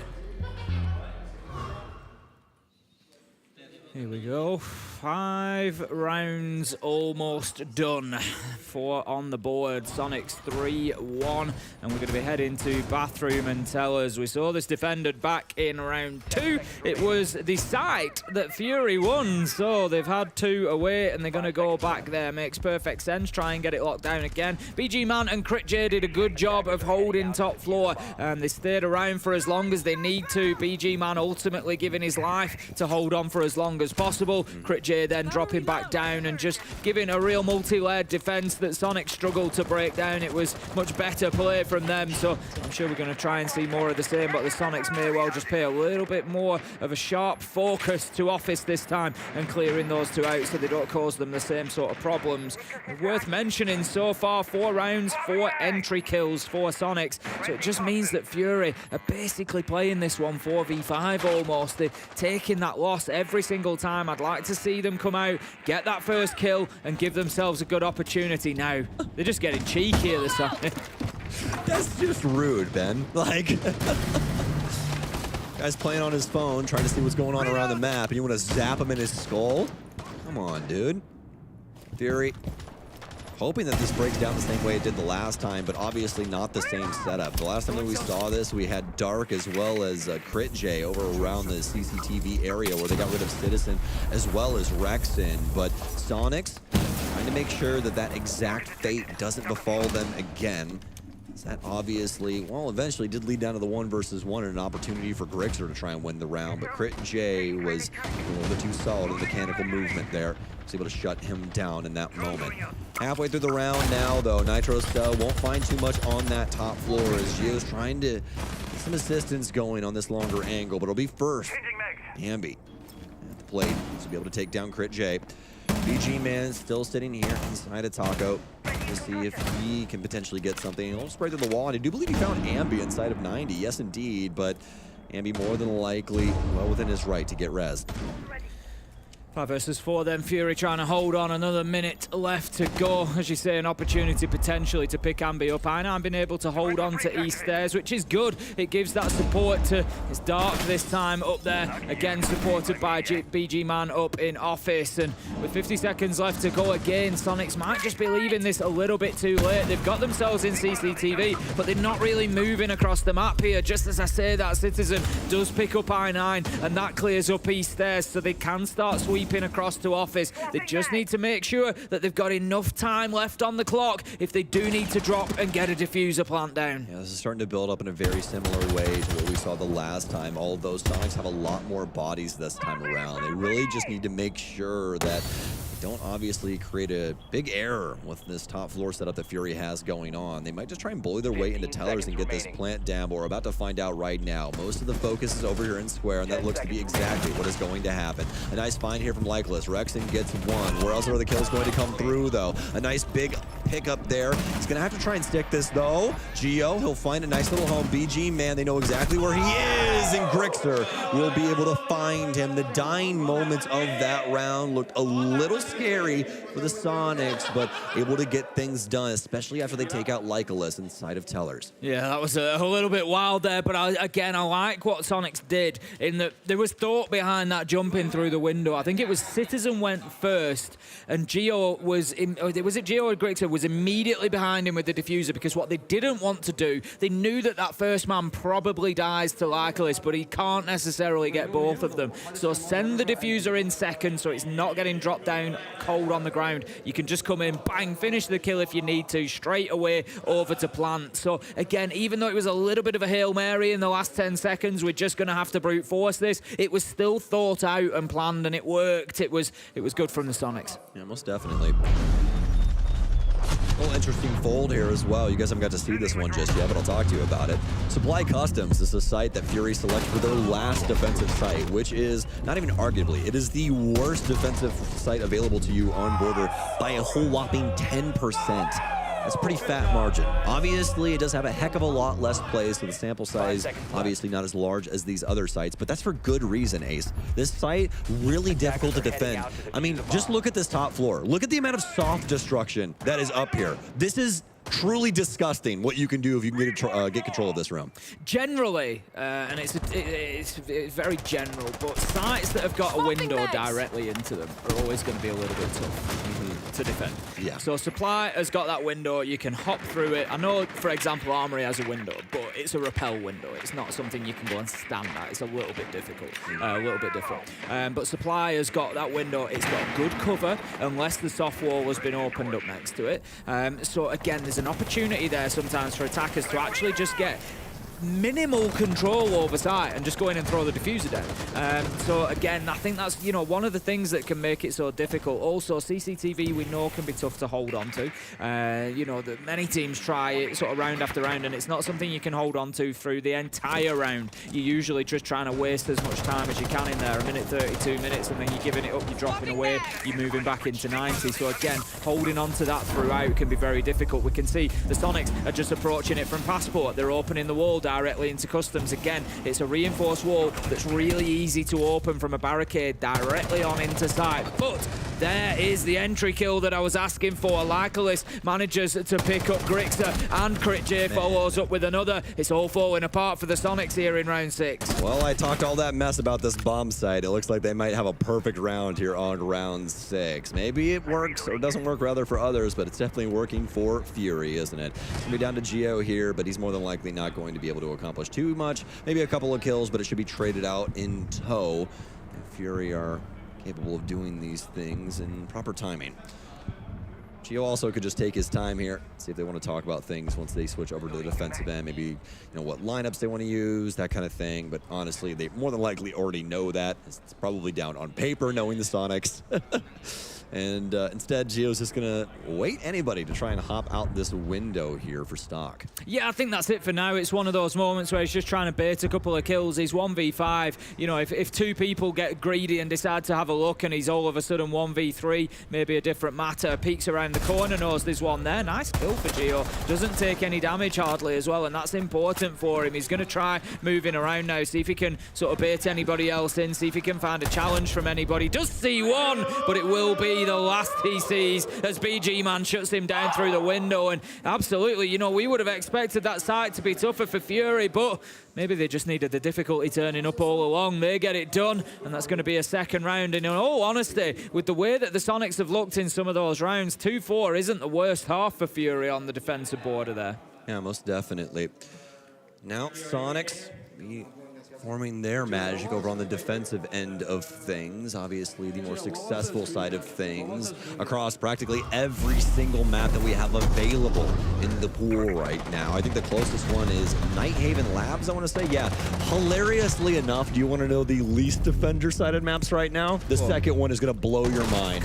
Here we go. 5 rounds almost done. 4 on the board. Sonics 3-1. And we're going to be heading to bathroom and tellers. We saw this defended back in round 2. It was the site that Fury won. So they've had 2 away and they're going to go back there. Makes perfect sense. Try and get it locked down again. BG Man and Crit J did a good job of holding top floor. And they stayed around for as long as they need to. BG Man ultimately giving his life to hold on for as long as possible. Crit J then dropping back down and just giving a real multi-layered defense that Sonic struggled to break down. It was much better play from them, so I'm sure we're going to try and see more of the same, but the Sonics may well just pay a little bit more of a sharp focus to Office this time and clearing those 2 out so they don't cause them the same sort of problems. Worth mentioning, so far 4 rounds, 4 entry kills for Sonics, so it just means that Fury are basically playing this one 4v5 almost. They're taking that loss every single time. I'd like to see them come out, get that first kill and give themselves a good opportunity. Now they're just getting cheeky at the side. That's just rude, Ben. Like Guy's playing on his phone, trying to see what's going on around the map, and you want to zap him in his skull? Come on, dude. Fury, hoping that this breaks down the same way it did the last time, but obviously not the same setup. The last time that we saw this, we had Dark as well as Crit J over around the CCTV area where they got rid of Citizen as well as Rexen. But Sonics trying to make sure that that exact fate doesn't befall them again. That obviously, well, eventually did lead down to the 1 versus 1 and an opportunity for Grixer to try and win the round, but Crit J was a little bit too solid in the mechanical movement there. Was able to shut him down in that moment. Halfway through the round now, though, Nitros won't find too much on that top floor as Gio's trying to get some assistance going on this longer angle, but it'll be first. Ambi at the plate to be able to take down Crit J. BG Man still sitting here inside of Taco to see if he can potentially get something. He'll spray through the wall, and I do believe he found Ambi inside of 90. Yes, indeed, but Ambi more than likely well within his right to get rezzed. 5 versus 4 then. Fury trying to hold on. Another minute left to go. As you say, an opportunity potentially to pick Ambi up. I9 been able to hold on to East Stairs, which is good. It gives that support to... It's Dark this time up there. Again, supported by BG Man up in office. And with 50 seconds left to go again, Sonics might just be leaving this a little bit too late. They've got themselves in CCTV, but they're not really moving across the map here. Just as I say, that Citizen does pick up I9, and that clears up East Stairs, so they can start sweeping across to office. They just need to make sure that they've got enough time left on the clock if they do need to drop and get a diffuser plant down. Yeah, this is starting to build up in a very similar way to what we saw the last time. All of those Sonics have a lot more bodies this time around. They really just need to make sure that don't obviously create a big error with this top floor setup that Fury has going on. They might just try and bully their way into tellers and get this plant down, but we're about to find out right now. Most of the focus is over here in Square, and that looks to be exactly what is going to happen. A nice find here from Lycolis. Rexen gets 1. Where else are the kills going to come through, though? A nice big pickup there. He's going to have to try and stick this, though. Gio, he'll find a nice little home. BG Man, they know exactly where he is, and Grixer will be able to find him. The dying moments of that round looked a little scary for the Sonics, but able to get things done, especially after they take out Lycolis inside of tellers. Yeah, that was a little bit wild there, but I like what Sonics did in that there was thought behind that jumping through the window. I think it was Citizen went first, and Gio was was it Gio or Grixer was immediately behind him with the diffuser, because what they didn't want to do, they knew that that first man probably dies to Lycolis, but he can't necessarily get both of them. So send the diffuser in second so it's not getting dropped down cold on the ground. You can just come in, bang, finish the kill if you need to, straight away over to plant. So again, even though it was a little bit of a Hail Mary in the last 10 seconds, we're just going to have to brute force this. It was still thought out and planned, and it worked. It was good from the Sonics. Yeah, most definitely. A little interesting fold here as well. You guys haven't got to see this one just yet, but I'll talk to you about it. Supply Customs is the site that Fury selected for their last defensive site, which is not even arguably, it is the worst defensive site available to you on Border by a whole whopping 10%. That's a pretty fat margin. Obviously, it does have a heck of a lot less plays, so the sample size obviously not as large as these other sites, but that's for good reason, Ace. This site, really difficult to defend. I mean, just look at this top floor. Look at the amount of soft destruction that is up here. This is truly disgusting what you can do if you can get control of this room. Generally, and it's very general, but sites that have got a window directly into them are always going to be a little bit tough to defend. Yeah. So Supply has got that window. You can hop through it. I know, for example, Armory has a window, but it's a rappel window. It's not something you can go and stand at. It's a little bit difficult, a little bit different. But Supply has got that window. It's got good cover unless the soft wall has been opened up next to it. So again, there's an opportunity there sometimes for attackers to actually just get minimal control over site and just go in and throw the diffuser down. So again, I think that's, you know, one of the things that can make it so difficult. Also, CCTV we know can be tough to hold on to. You know, that many teams try it sort of round after round, and it's not something you can hold on to through the entire round. You're usually just trying to waste as much time as you can in there, a minute 32 minutes, and then you're giving it up, you're dropping away, you're moving back into 90. So again, holding on to that throughout can be very difficult. We can see the Sonics are just approaching it from Passport. They're opening the wall directly into Customs. Again, it's a reinforced wall that's really easy to open from a barricade directly on into site, but There is the entry kill that I was asking for. Lycolis manages to pick up Grixer, and CritJ follows up with another. It's all falling apart for the Sonics here in round 6. Well, I talked all that mess about this bomb site. It looks like they might have a perfect round here on round 6. Maybe it works or doesn't work rather for others, but it's definitely working for Fury, isn't it? It's gonna be down to Geo here, but he's more than likely not going to be able to accomplish too much. Maybe a couple of kills, but it should be traded out in tow. And Fury are capable of doing these things in proper timing. Geo also could just take his time here, see if they want to talk about things once they switch over to the defensive end, maybe what lineups they want to use, that kind of thing. But honestly, they more than likely already know that. It's probably down on paper, knowing the Sonics. And instead, Geo's just going to wait anybody to try and hop out this window here for stock. Yeah, I think that's it for now. It's one of those moments where he's just trying to bait a couple of kills. He's 1v5. If two people get greedy and decide to have a look and he's all of a sudden 1v3, maybe a different matter. Peeks around the corner, knows there's one there. Nice kill for Geo. Doesn't take any damage hardly as well, and that's important for him. He's going to try moving around now, see if he can sort of bait anybody else in, see if he can find a challenge from anybody. Does see one, but it will be the last he sees as BG Man shuts him down through the window. And absolutely, we would have expected that site to be tougher for Fury, but maybe they just needed the difficulty turning up all along. They get it done, and that's going to be a second round. And in all honesty, with the way that the Sonics have looked in some of those rounds, 2-4 isn't the worst half for Fury on the defensive border there. Yeah, most definitely. Now, Sonics forming their magic over on the defensive end of things. Obviously, the more successful side of things across practically every single map that we have available in the pool right now. I think the closest one is Nighthaven Labs, I want to say. Yeah, hilariously enough, do you want to know the least defender-sided maps right now? The second one is going to blow your mind.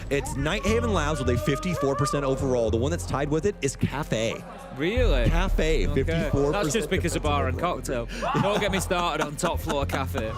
It's Nighthaven Labs with a 54% overall. The one that's tied with it is Cafe. Really? Cafe, Okay. 54%. That's just because of bar and cocktail. Don't get me started on top floor cafe.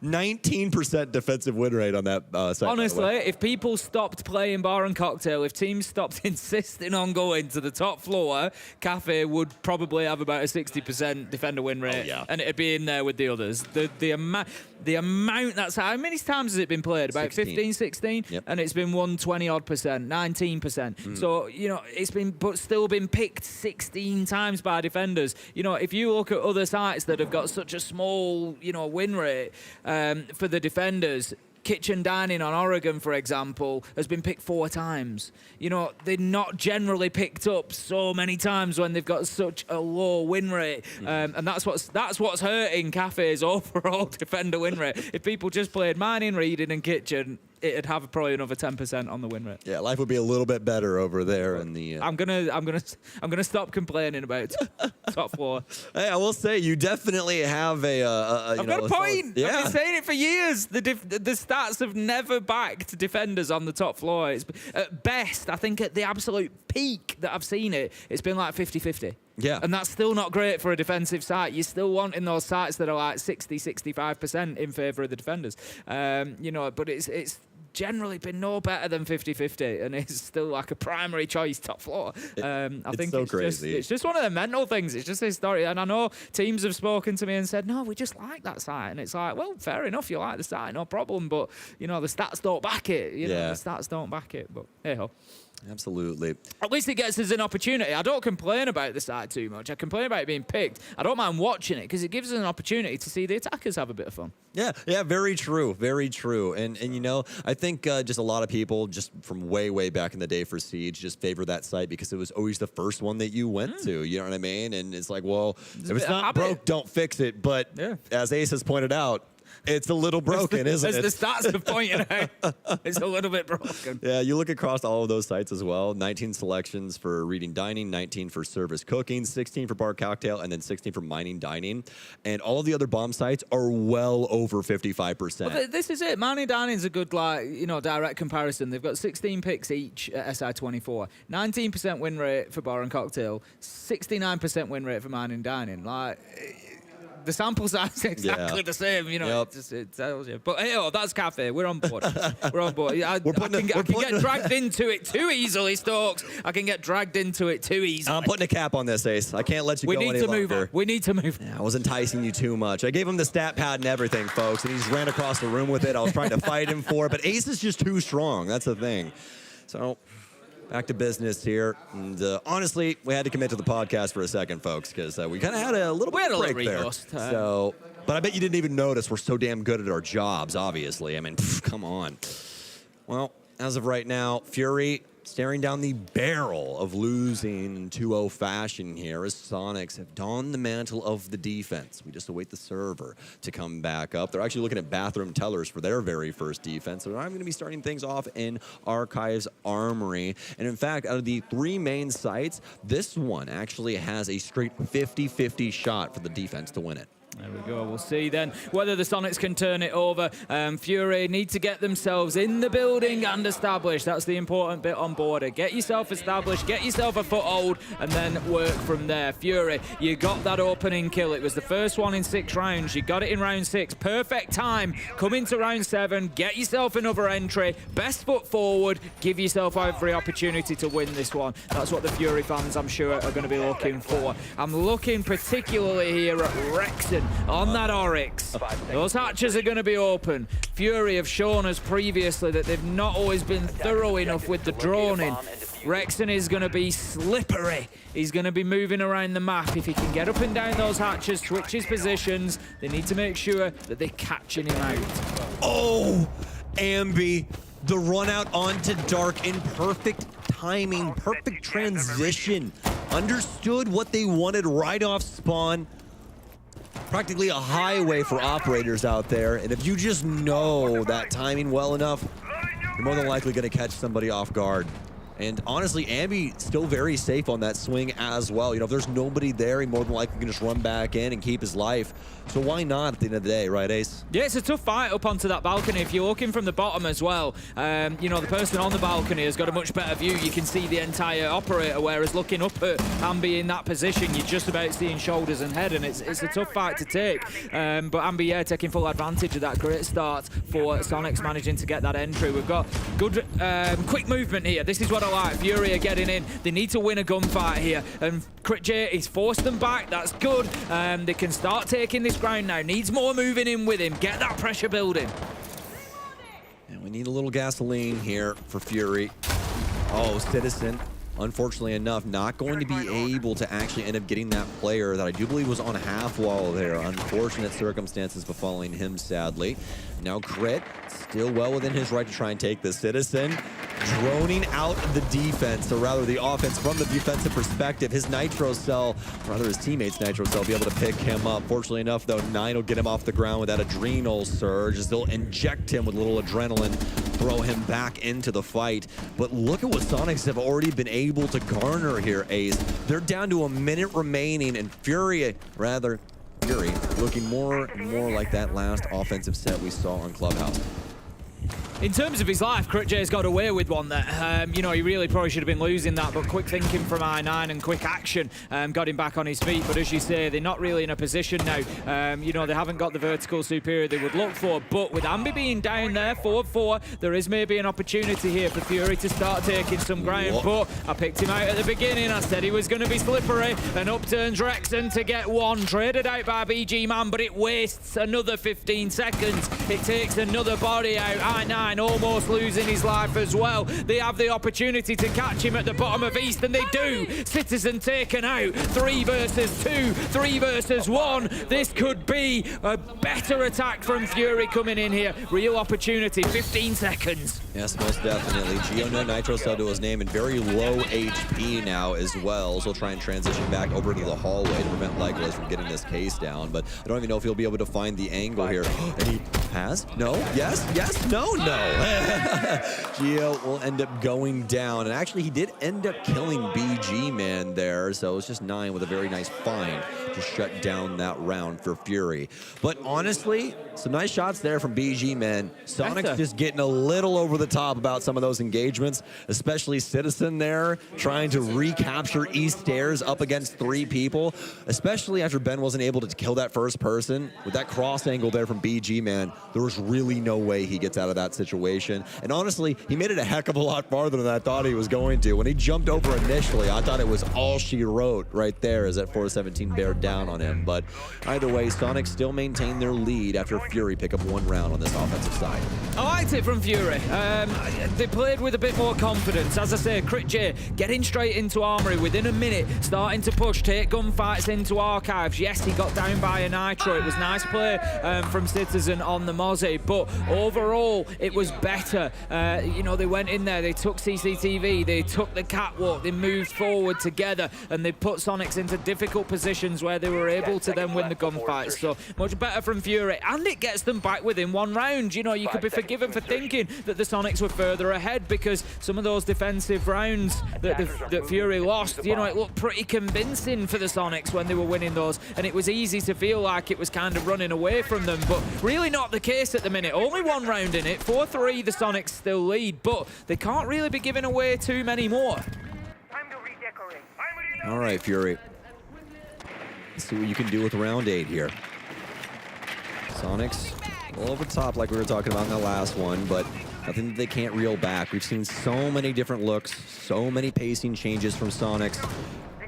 19% defensive win rate on that site. Honestly, if people stopped playing bar and cocktail, if teams stopped insisting on going to the top floor, Cafe would probably have about a 60% defender win rate. Oh, yeah. And it'd be in there with the others. The amount that's how many times has it been played? About 15, 16? Yep. And it's been won 20-odd %, 19%. So, it's been, but still been picked 16 times by defenders. If you look at other sites that have got such a small, win rate for the defenders, Kitchen Dining on Oregon, for example, has been picked 4 times. They're not generally picked up so many times when they've got such a low win rate. And that's what's hurting Cafe's overall defender win rate. If people just played Mining, Reading, and Kitchen, it'd have probably another 10% on the win rate. Yeah, life would be a little bit better over there in the. I'm gonna stop complaining about top floor. Hey, I will say you definitely have I've got a point. Yeah. I've been saying it for years. The stats have never backed defenders on the top floor. It's, at best, I think at the absolute peak that I've seen it, it's been like 50-50. Yeah. And that's still not great for a defensive site. You're still wanting those sites that are like 60-65% in favour of the defenders. But it's generally been no better than 50-50, and it's still like a primary choice top floor. I think so crazy. It's just one of the mental things. It's just this story. And I know teams have spoken to me and said, no, we just like that site. And it's like, well, fair enough, you like the site, no problem. But, the stats don't back it. The stats don't back it. But hey-ho. Absolutely. At least it gets us an opportunity. I don't complain about the side too much. I complain about it being picked. I don't mind watching it because it gives us an opportunity to see the attackers have a bit of fun. Yeah, very true, very true. And I think just a lot of people just from way back in the day for Siege just favor that site because it was always the first one that you went to, you know what I mean? And it's like, well, if it's not broke, don't fix it. But as Ace has pointed out, it's a little broken, isn't it? As the stats have pointed out, it's a little bit broken. Yeah, you look across all of those sites as well. 19 selections for Reading Dining, 19 for Service Cooking, 16 for Bar Cocktail, and then 16 for Mining Dining. And all the other bomb sites are well over 55%. Well, this is it. Mining Dining is a good, direct comparison. They've got 16 picks each at SI24. 19% win rate for Bar and Cocktail, 69% win rate for Mining Dining. the sample size is exactly the same, you know. It tells you. But hey, that's Cafe. We're on board. We're on board. I can get dragged into it too easily, Stokes. I can get dragged into it too easily. I'm putting a cap on this, Ace. I can't let you go any longer. Move on. We need to move on. Yeah, I was enticing you too much. I gave him the stat pad and everything, folks, and he just ran across the room with it. I was trying to fight him for it, but Ace is just too strong. That's the thing. So back to business here. And honestly, we had to commit to the podcast for a second, folks, because we kind of had a little bit of a break there. So, but I bet you didn't even notice we're so damn good at our jobs, obviously. I mean, come on. Well, as of right now, Fury staring down the barrel of losing in 2-0 fashion here as Sonics have donned the mantle of the defense. We just await the server to come back up. They're actually looking at bathroom tellers for their very first defense. So I'm going to be starting things off in Archives Armory. And in fact, out of the 3 main sites, this one actually has a straight 50-50 shot for the defense to win it. There we go. We'll see then whether the Sonics can turn it over. Fury need to get themselves in the building and established. That's the important bit on border. Get yourself established, get yourself a foothold, and then work from there. Fury, you got that opening kill. It was the first one in 6 rounds. You got it in round 6. Perfect time. Come into round 7. Get yourself another entry. Best foot forward. Give yourself every opportunity to win this one. That's what the Fury fans, I'm sure, are going to be looking for. I'm looking particularly here at Rexon on that Oryx. Those hatches are going to be open. Fury have shown us previously that they've not always been thorough enough with the droning. Rexon is going to be slippery. He's going to be moving around the map. If he can get up and down those hatches, switch his positions, they need to make sure that they're catching him out. Oh, Ambi, the run out onto Dark in perfect timing, perfect transition. Understood what they wanted right off spawn. Practically a highway for operators out there, and if you just know that timing well enough, you're more than likely going to catch somebody off guard. And honestly, Ambi still very safe on that swing as well. You know, if there's nobody there, he more than likely can just run back in and keep his life. So why not at the end of the day, right, Ace? Yeah, it's a tough fight up onto that balcony. If you're looking from the bottom as well, you know, the person on the balcony has got a much better view. You can see the entire operator, whereas looking up at Ambi in that position, you're just about seeing shoulders and head, and it's a tough fight to take. But Ambi, yeah, taking full advantage of that great start for Sonics managing to get that entry. We've got good, quick movement here. This is what I like. Fury are getting in. They need to win a gunfight here, and Crit J, he's forced them back. That's good. They can start taking this ground now. Needs more moving in with him. Get that pressure building. And we need a little gasoline here for Fury. Oh, Citizen, unfortunately enough, not going to be able to actually end up getting that player that I do believe was on half wall there. Unfortunate circumstances befalling him, sadly. Now Crit, still well within his right to try and take the Citizen. Droning out the defense, or rather the offense from the defensive perspective. His Nitro Cell, or rather his teammate's Nitro Cell, will be able to pick him up. Fortunately enough, though, 9 will get him off the ground with that adrenal surge, as they'll inject him with a little adrenaline, throw him back into the fight. But look at what Sonics have already been able to garner here, Ace. They're down to a minute remaining, and Fury looking more and more like that last offensive set we saw on Clubhouse. In terms of his life, Crit J's got away with one there. You know, he really probably should have been losing that, but quick thinking from I9 and quick action got him back on his feet. But as you say, they're not really in a position now. You know, they haven't got the vertical superior they would look for. But with Ambi being down there, 4-4, there is maybe an opportunity here for Fury to start taking some ground. But I picked him out at the beginning. I said he was going to be slippery. And up turns Rexon to get one. Traded out by BG Man, but it wastes another 15 seconds. It takes another body out. I9 almost losing his life as well. They have the opportunity to catch him at the bottom of East, and they do. Citizen taken out. 3 versus 2, 3 versus 1. This could be a better attack from Fury coming in here. Real opportunity, 15 seconds. Yes, most definitely. Gio, no Nitro Cell to his name, and very low HP now as well. So he'll try and transition back over to the hallway to prevent Legolas from getting this case down. But I don't even know if he'll be able to find the angle here. And he has? No? Yes? Yes? No? No? Gio will end up going down. And actually, he did end up killing BG Man there. So it's just 9 with a very nice find to shut down that round for Fury. But honestly, some nice shots there from BG Man. Sonic's just getting a little over the top about some of those engagements, especially Citizen there, trying to recapture East Stairs up against 3 people, especially after Ben wasn't able to kill that first person. With that cross angle there from BG Man, there was really no way he gets out of that situation. And honestly, he made it a heck of a lot farther than I thought he was going to. When he jumped over initially, I thought it was all she wrote right there as that 417 bear down on him. But either way, Sonic still maintain their lead after Fury pick up 1 round on this offensive side. I liked it from Fury. They played with a bit more confidence. As I say, Crit J getting straight into Armory within a minute, starting to push, take gunfights into Archives. Yes, he got down by a Nitro. It was nice play from Citizen on the Mozzie, but overall, it was better. You know, they went in there, they took CCTV, they took the catwalk, they moved forward together, and they put Sonics into difficult positions where they were able to then win the gunfights. So much better from Fury, and it gets them back within 1 round. You know, you could be forgiven for thinking that the Sonics were further ahead, because some of those defensive rounds that Fury lost, you know, it looked pretty convincing for the Sonics when they were winning those, and it was easy to feel like it was kind of running away from them, but really not the case at the minute. Only 1 round in it, 4-3, the Sonics still lead, but they can't really be giving away too many more. All right, Fury. Let's see what you can do with round 8 here. Sonics all over top like we were talking about in the last one, but nothing that they can't reel back. We've seen so many different looks, so many pacing changes from Sonics.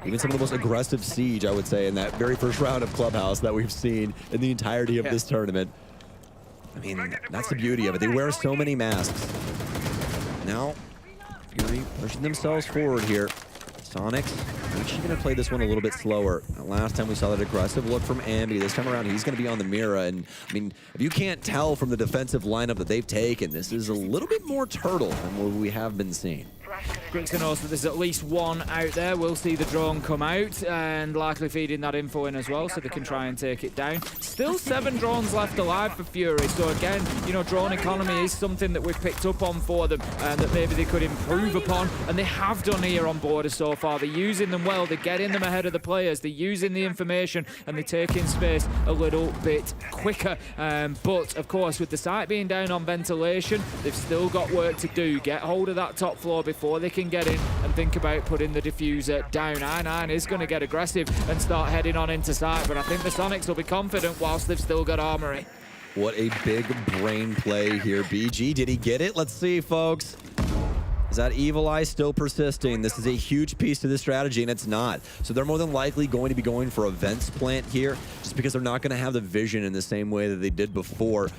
Even some of the most aggressive siege, I would say, in that very first round of Clubhouse that we've seen in the entirety of this tournament. I mean, that's the beauty of it. They wear so many masks. Now, Fury pushing themselves forward here. Sonics actually going to play this one a little bit slower. Last time we saw that aggressive look from Ambi. This time around, he's going to be on the Mira. And, I mean, if you can't tell from the defensive lineup that they've taken, this is a little bit more turtle than what we have been seeing. Grixon knows that there's at least 1 out there. We'll see the drone come out and likely feeding that info in as well so they can try and take it down. Still 7 drones left alive for Fury. So again, you know, drone economy is something that we've picked up on for them and that maybe they could improve upon. And they have done here on Border so far. They're using them well. They're getting them ahead of the players. They're using the information and they're taking space a little bit quicker. But of course, with the site being down on ventilation, they've still got work to do. Get hold of that top floor before they can get in and think about putting the diffuser down. I9 is going to get aggressive and start heading on into site, but I think the Sonics will be confident whilst they've still got Armory. What a big brain play here. BG, did he get it? Let's see, folks. Is that Evil Eye still persisting? This is a huge piece to the strategy, and it's not. So they're more than likely going to be going for a Vents plant here, just because they're not going to have the vision in the same way that they did before.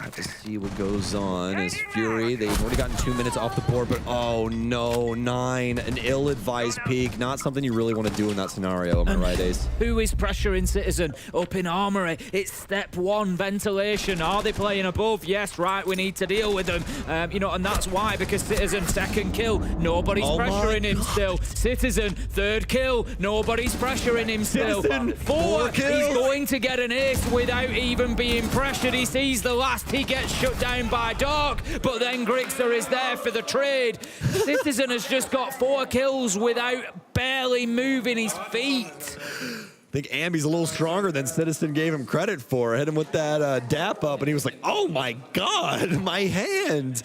Have to see what goes on as Fury, they've already gotten 2 minutes off the board, but oh no, 9, an ill-advised peek, not something you really want to do in that scenario, am I right, Ace? Who is pressuring Citizen up in Armory? It's step 1, ventilation. Are they playing above? Yes, right, we need to deal with them. You know, and that's why, because Citizen, 2nd kill, nobody's pressuring him still. Citizen, 3rd kill, nobody's pressuring him still. Citizen, 4 kills. He's going to get an ace without even being pressured. He sees the last, he gets shut down by Dark, but then Grixer is there for the trade. Citizen has just got 4 kills without barely moving his feet. I think Ambi's a little stronger than Citizen gave him credit for. Hit him with that dap up, and he was like, oh my God, my hand.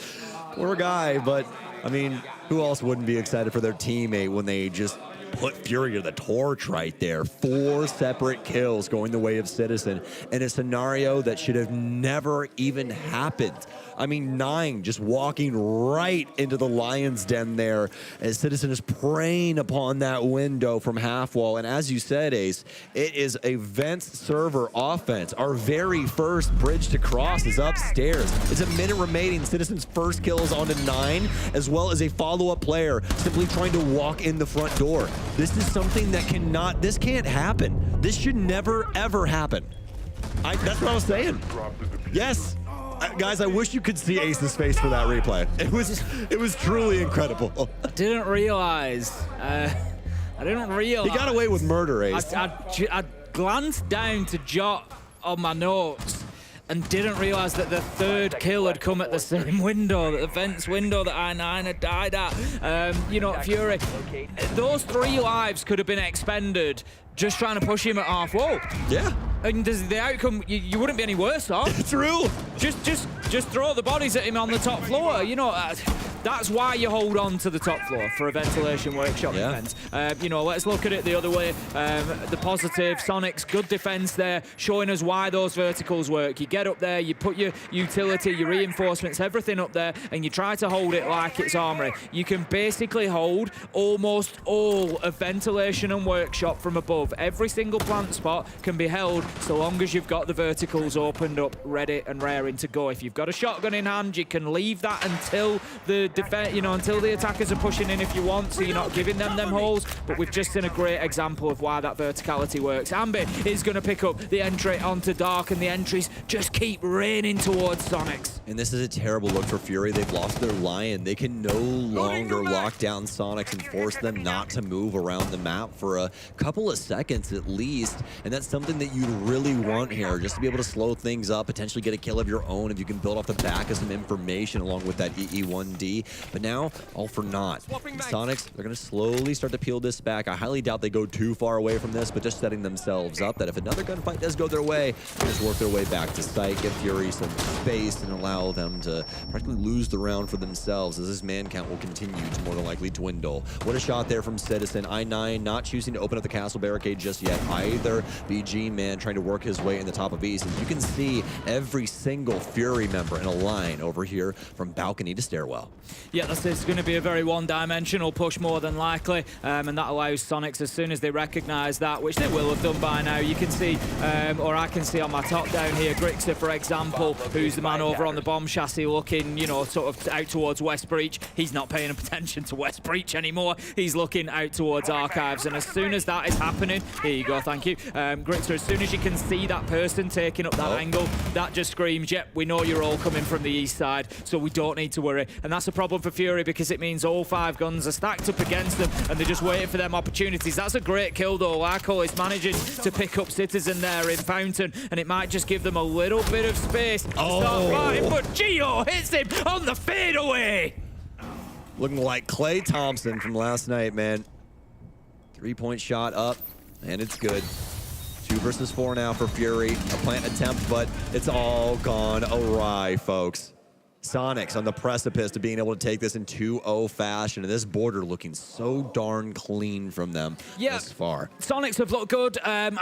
Poor guy, but I mean, who else wouldn't be excited for their teammate when they just put Fury to the torch right there? 4 separate kills going the way of Citizen in a scenario that should have never even happened. I mean, 9 just walking right into the lion's den there as Citizen is preying upon that window from half wall. And as you said, Ace, it is a Vents server offense. Our very first bridge to cross is upstairs. It's a minute remaining. Citizen's first kill is onto 9, as well as a follow-up player simply trying to walk in the front door. This is something that this can't happen. This should never, ever happen. That's what I was saying. Yes. Guys, I wish you could see Ace's face for that replay. It was truly incredible. I didn't realize. He got away with murder, Ace. I glanced down to jot on my notes, and didn't realize that the third kill had come at the same window, the fence window that I9 had died at. You know, Fury, those 3 lives could have been expended just trying to push him at half wall. Yeah. And the outcome, you wouldn't be any worse off. True. Just throw the bodies at him on the top floor. You know, that's why you hold on to the top floor for a ventilation workshop defense. You know, let's look at it the other way. The positive, Sonic's good defense there, showing us why those verticals work. You get up there, you put your utility, your reinforcements, everything up there, and you try to hold it like it's armory. You can basically hold almost all of ventilation and workshop from above. Every single plant spot can be held so long as you've got the verticals opened up, ready and raring to go. If you've got a shotgun in hand, you can leave that until the until the attackers are pushing in if you want, so you're not giving them holes. But we've just seen a great example of why that verticality works. Ambi is going to pick up the entry onto Dark, and the entries just keep raining towards Sonics. And this is a terrible look for Fury. They've lost their Lion. They can no longer lock down Sonics and force them not to move around the map for a couple of seconds at least. And that's something that you really want here, just to be able to slow things up, potentially get a kill of your own if you can build off the back of some information along with that EE1D. But now, all for naught. Sonics, they're going to slowly start to peel this back. I highly doubt they go too far away from this, but just setting themselves up that if another gunfight does go their way, they just work their way back to site, give Fury some space, and allow them to practically lose the round for themselves as this man count will continue to more than likely dwindle. What a shot there from Citizen. I9 not choosing to open up the castle barricade just yet either. BG man trying to work his way in the top of East. And you can see every single Fury member in a line over here from balcony to stairwell. Yeah, it's going to be a very one-dimensional push more than likely, and that allows Sonics, as soon as they recognize that, which they will have done by now, you can see, or I can see on my top down here, Grixer, for example, who's the man over on the bomb chassis looking, you know, sort of out towards West Breach. He's not paying attention to West Breach anymore. He's looking out towards Archives, and as soon as that is happening, here you go, thank you, Grixer, as soon as you can see that person taking up that angle, that just screams, yep, we know you're all coming from the east side, so we don't need to worry. And that's a problem for Fury because it means all 5 guns are stacked up against them and they're just waiting for them opportunities. That's a great kill though. Lyco is managing to pick up Citizen there in Fountain, and it might just give them a little bit of space to start fighting, but Gio hits him on the fadeaway. Looking like Klay Thompson from last night, man. 3-point shot up, and it's good. 2 versus 4 now for Fury. A plant attempt, but it's all gone awry, folks. Sonics on the precipice to being able to take this in 2-0 fashion, and this border looking so darn clean from them thus far. Sonics have looked good. I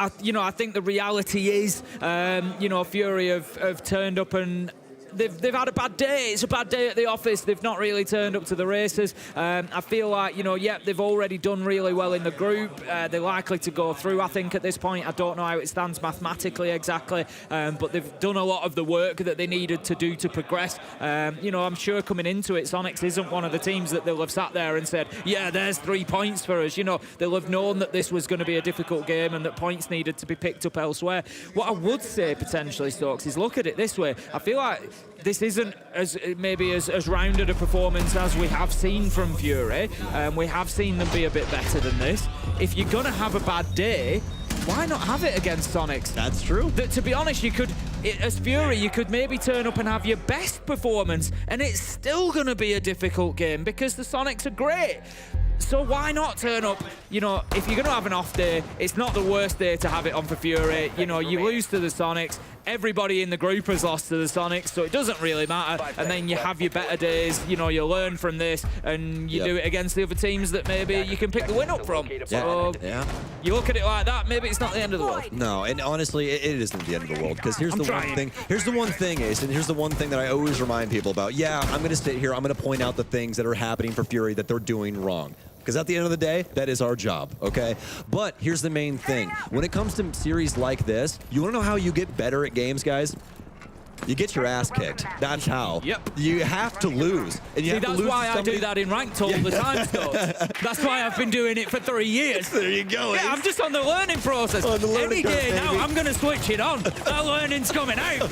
think the reality is, Fury have turned up and they've had a bad day. It's a bad day at the office. They've not really turned up to the races. I feel like, they've already done really well in the group. They're likely to go through, I think, at this point. I don't know how it stands mathematically exactly, but they've done a lot of the work that they needed to do to progress. I'm sure coming into it, Sonics isn't one of the teams that they'll have sat there and said, yeah, there's 3 points for us. They'll have known that this was going to be a difficult game and that points needed to be picked up elsewhere. What I would say, potentially, Stokes, is look at it this way. I feel like this isn't as rounded a performance as we have seen from Fury. We have seen them be a bit better than this. If you're going to have a bad day, why not have it against Sonics? That's true. To be honest, as Fury, you could maybe turn up and have your best performance, and it's still going to be a difficult game because the Sonics are great. So why not turn up? If you're going to have an off day, it's not the worst day to have it on for Fury. You lose to the Sonics. Everybody in the group has lost to the Sonics, so it doesn't really matter. And then you have your better days. You learn from this, and you do it against the other teams that maybe you can pick the win up from. So you look at it like that, maybe it's not the end of the world. No, and honestly, it isn't the end of the world, because here's the one thing. Here's the one thing, Ace, and here's the one thing that I always remind people about. Yeah, I'm going to sit here, I'm going to point out the things that are happening for Fury that they're doing wrong. Because at the end of the day, that is our job, okay? But here's the main thing. When it comes to series like this, you want to know how you get better at games, guys? You get your ass kicked. That's how. Yep. You have to lose. And you have that's to lose why I do that in ranked all the time, Stokes. That's why I've been doing it for 3 years. There you go. Yeah, I'm just on the learning process. Any day now, I'm going to switch it on. That learning's coming out.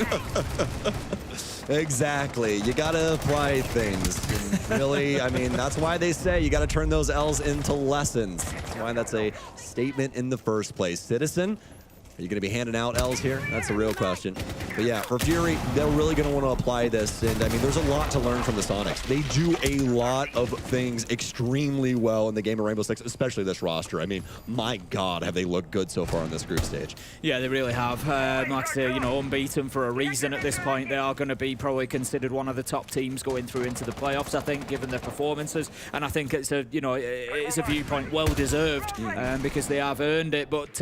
Exactly. You got to apply things. And really, that's why they say you got to turn those L's into lessons. That's why that's a statement in the first place. Citizen, are you going to be handing out L's here? That's the real question. But yeah, for Fury, they're really going to want to apply this. And I mean, there's a lot to learn from the Sonics. They do a lot of things extremely well in the game of Rainbow Six, especially this roster. I mean, my God, have they looked good so far on this group stage. Yeah, they really have. Like I say, you know, unbeaten for a reason at this point. They are going to be probably considered one of the top teams going through into the playoffs, I think, given their performances. And I think it's a, you know, it's a viewpoint well deserved because they have earned it. But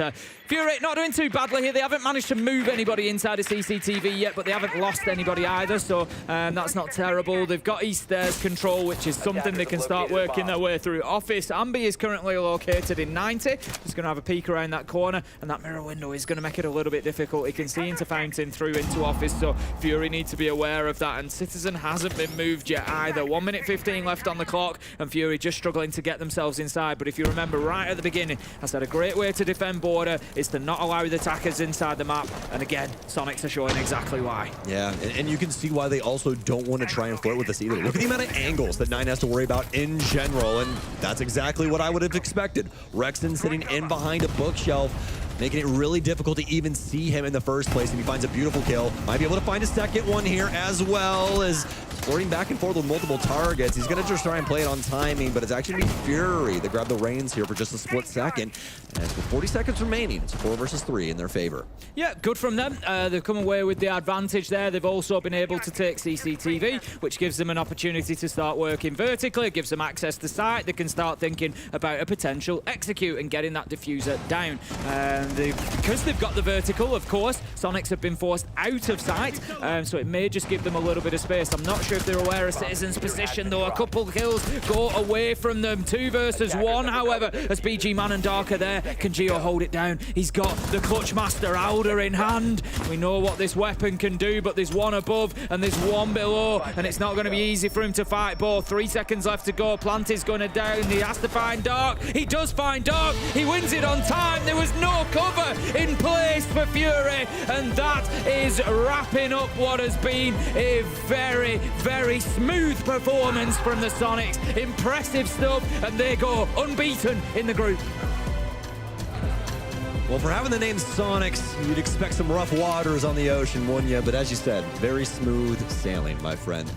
Fury not doing too badly here. They haven't managed to move anybody inside of CCTV yet, but they haven't lost anybody either, so that's not terrible. They've got East Stairs control, which is something they can start working their way through. Office, Ambi is currently located in 90. Just going to have a peek around that corner, and that mirror window is going to make it a little bit difficult. He can see into Fountain, through into Office, so Fury needs to be aware of that, and Citizen hasn't been moved yet either. 1 minute 15 left on the clock, and Fury just struggling to get themselves inside. But if you remember right at the beginning, I said a great way to defend border is to not allow the attackers inside the map, and again, Sonics are showing exactly why. Yeah, and you can see why they also don't want to try and flirt with this either. Look at the amount of angles that 9 has to worry about in general, and that's exactly what I would have expected. Rexton sitting in behind a bookshelf, making it really difficult to even see him in the first place, and he finds a beautiful kill. Might be able to find a second one here as well, as flirting back and forth with multiple targets. He's going to just try and play it on timing, but it's actually going to be Fury that grab the reins here for just a split second. And with 40 seconds remaining, it's 4 versus 3 in their favor. Yeah, good from them. They've come away with the advantage there. They've also been able to take CCTV, which gives them an opportunity to start working vertically, gives them access to site. They can start thinking about a potential execute and getting that diffuser down. Because they've got the vertical, of course, Sonics have been forced out of sight, so it may just give them a little bit of space. I'm not sure if they're aware of Citizen's position, though. A couple kills go away from them. 2 versus 1, however, as BG Man and Dark are there. Can Gio hold it down? He's got the Clutch Master Alder in hand. We know what this weapon can do, but there's one above and there's one below, and it's not going to be easy for him to fight both. 3 seconds left to go. Plant is going to down. He has to find Dark. He does find Dark. He wins it on time. There was no cover in place for Fury, and that is wrapping up what has been a very, very smooth performance from the Sonics. Impressive stuff, and they go unbeaten in the group. Well, for having the name Sonics, you'd expect some rough waters on the ocean, wouldn't you? But as you said, very smooth sailing, my friend.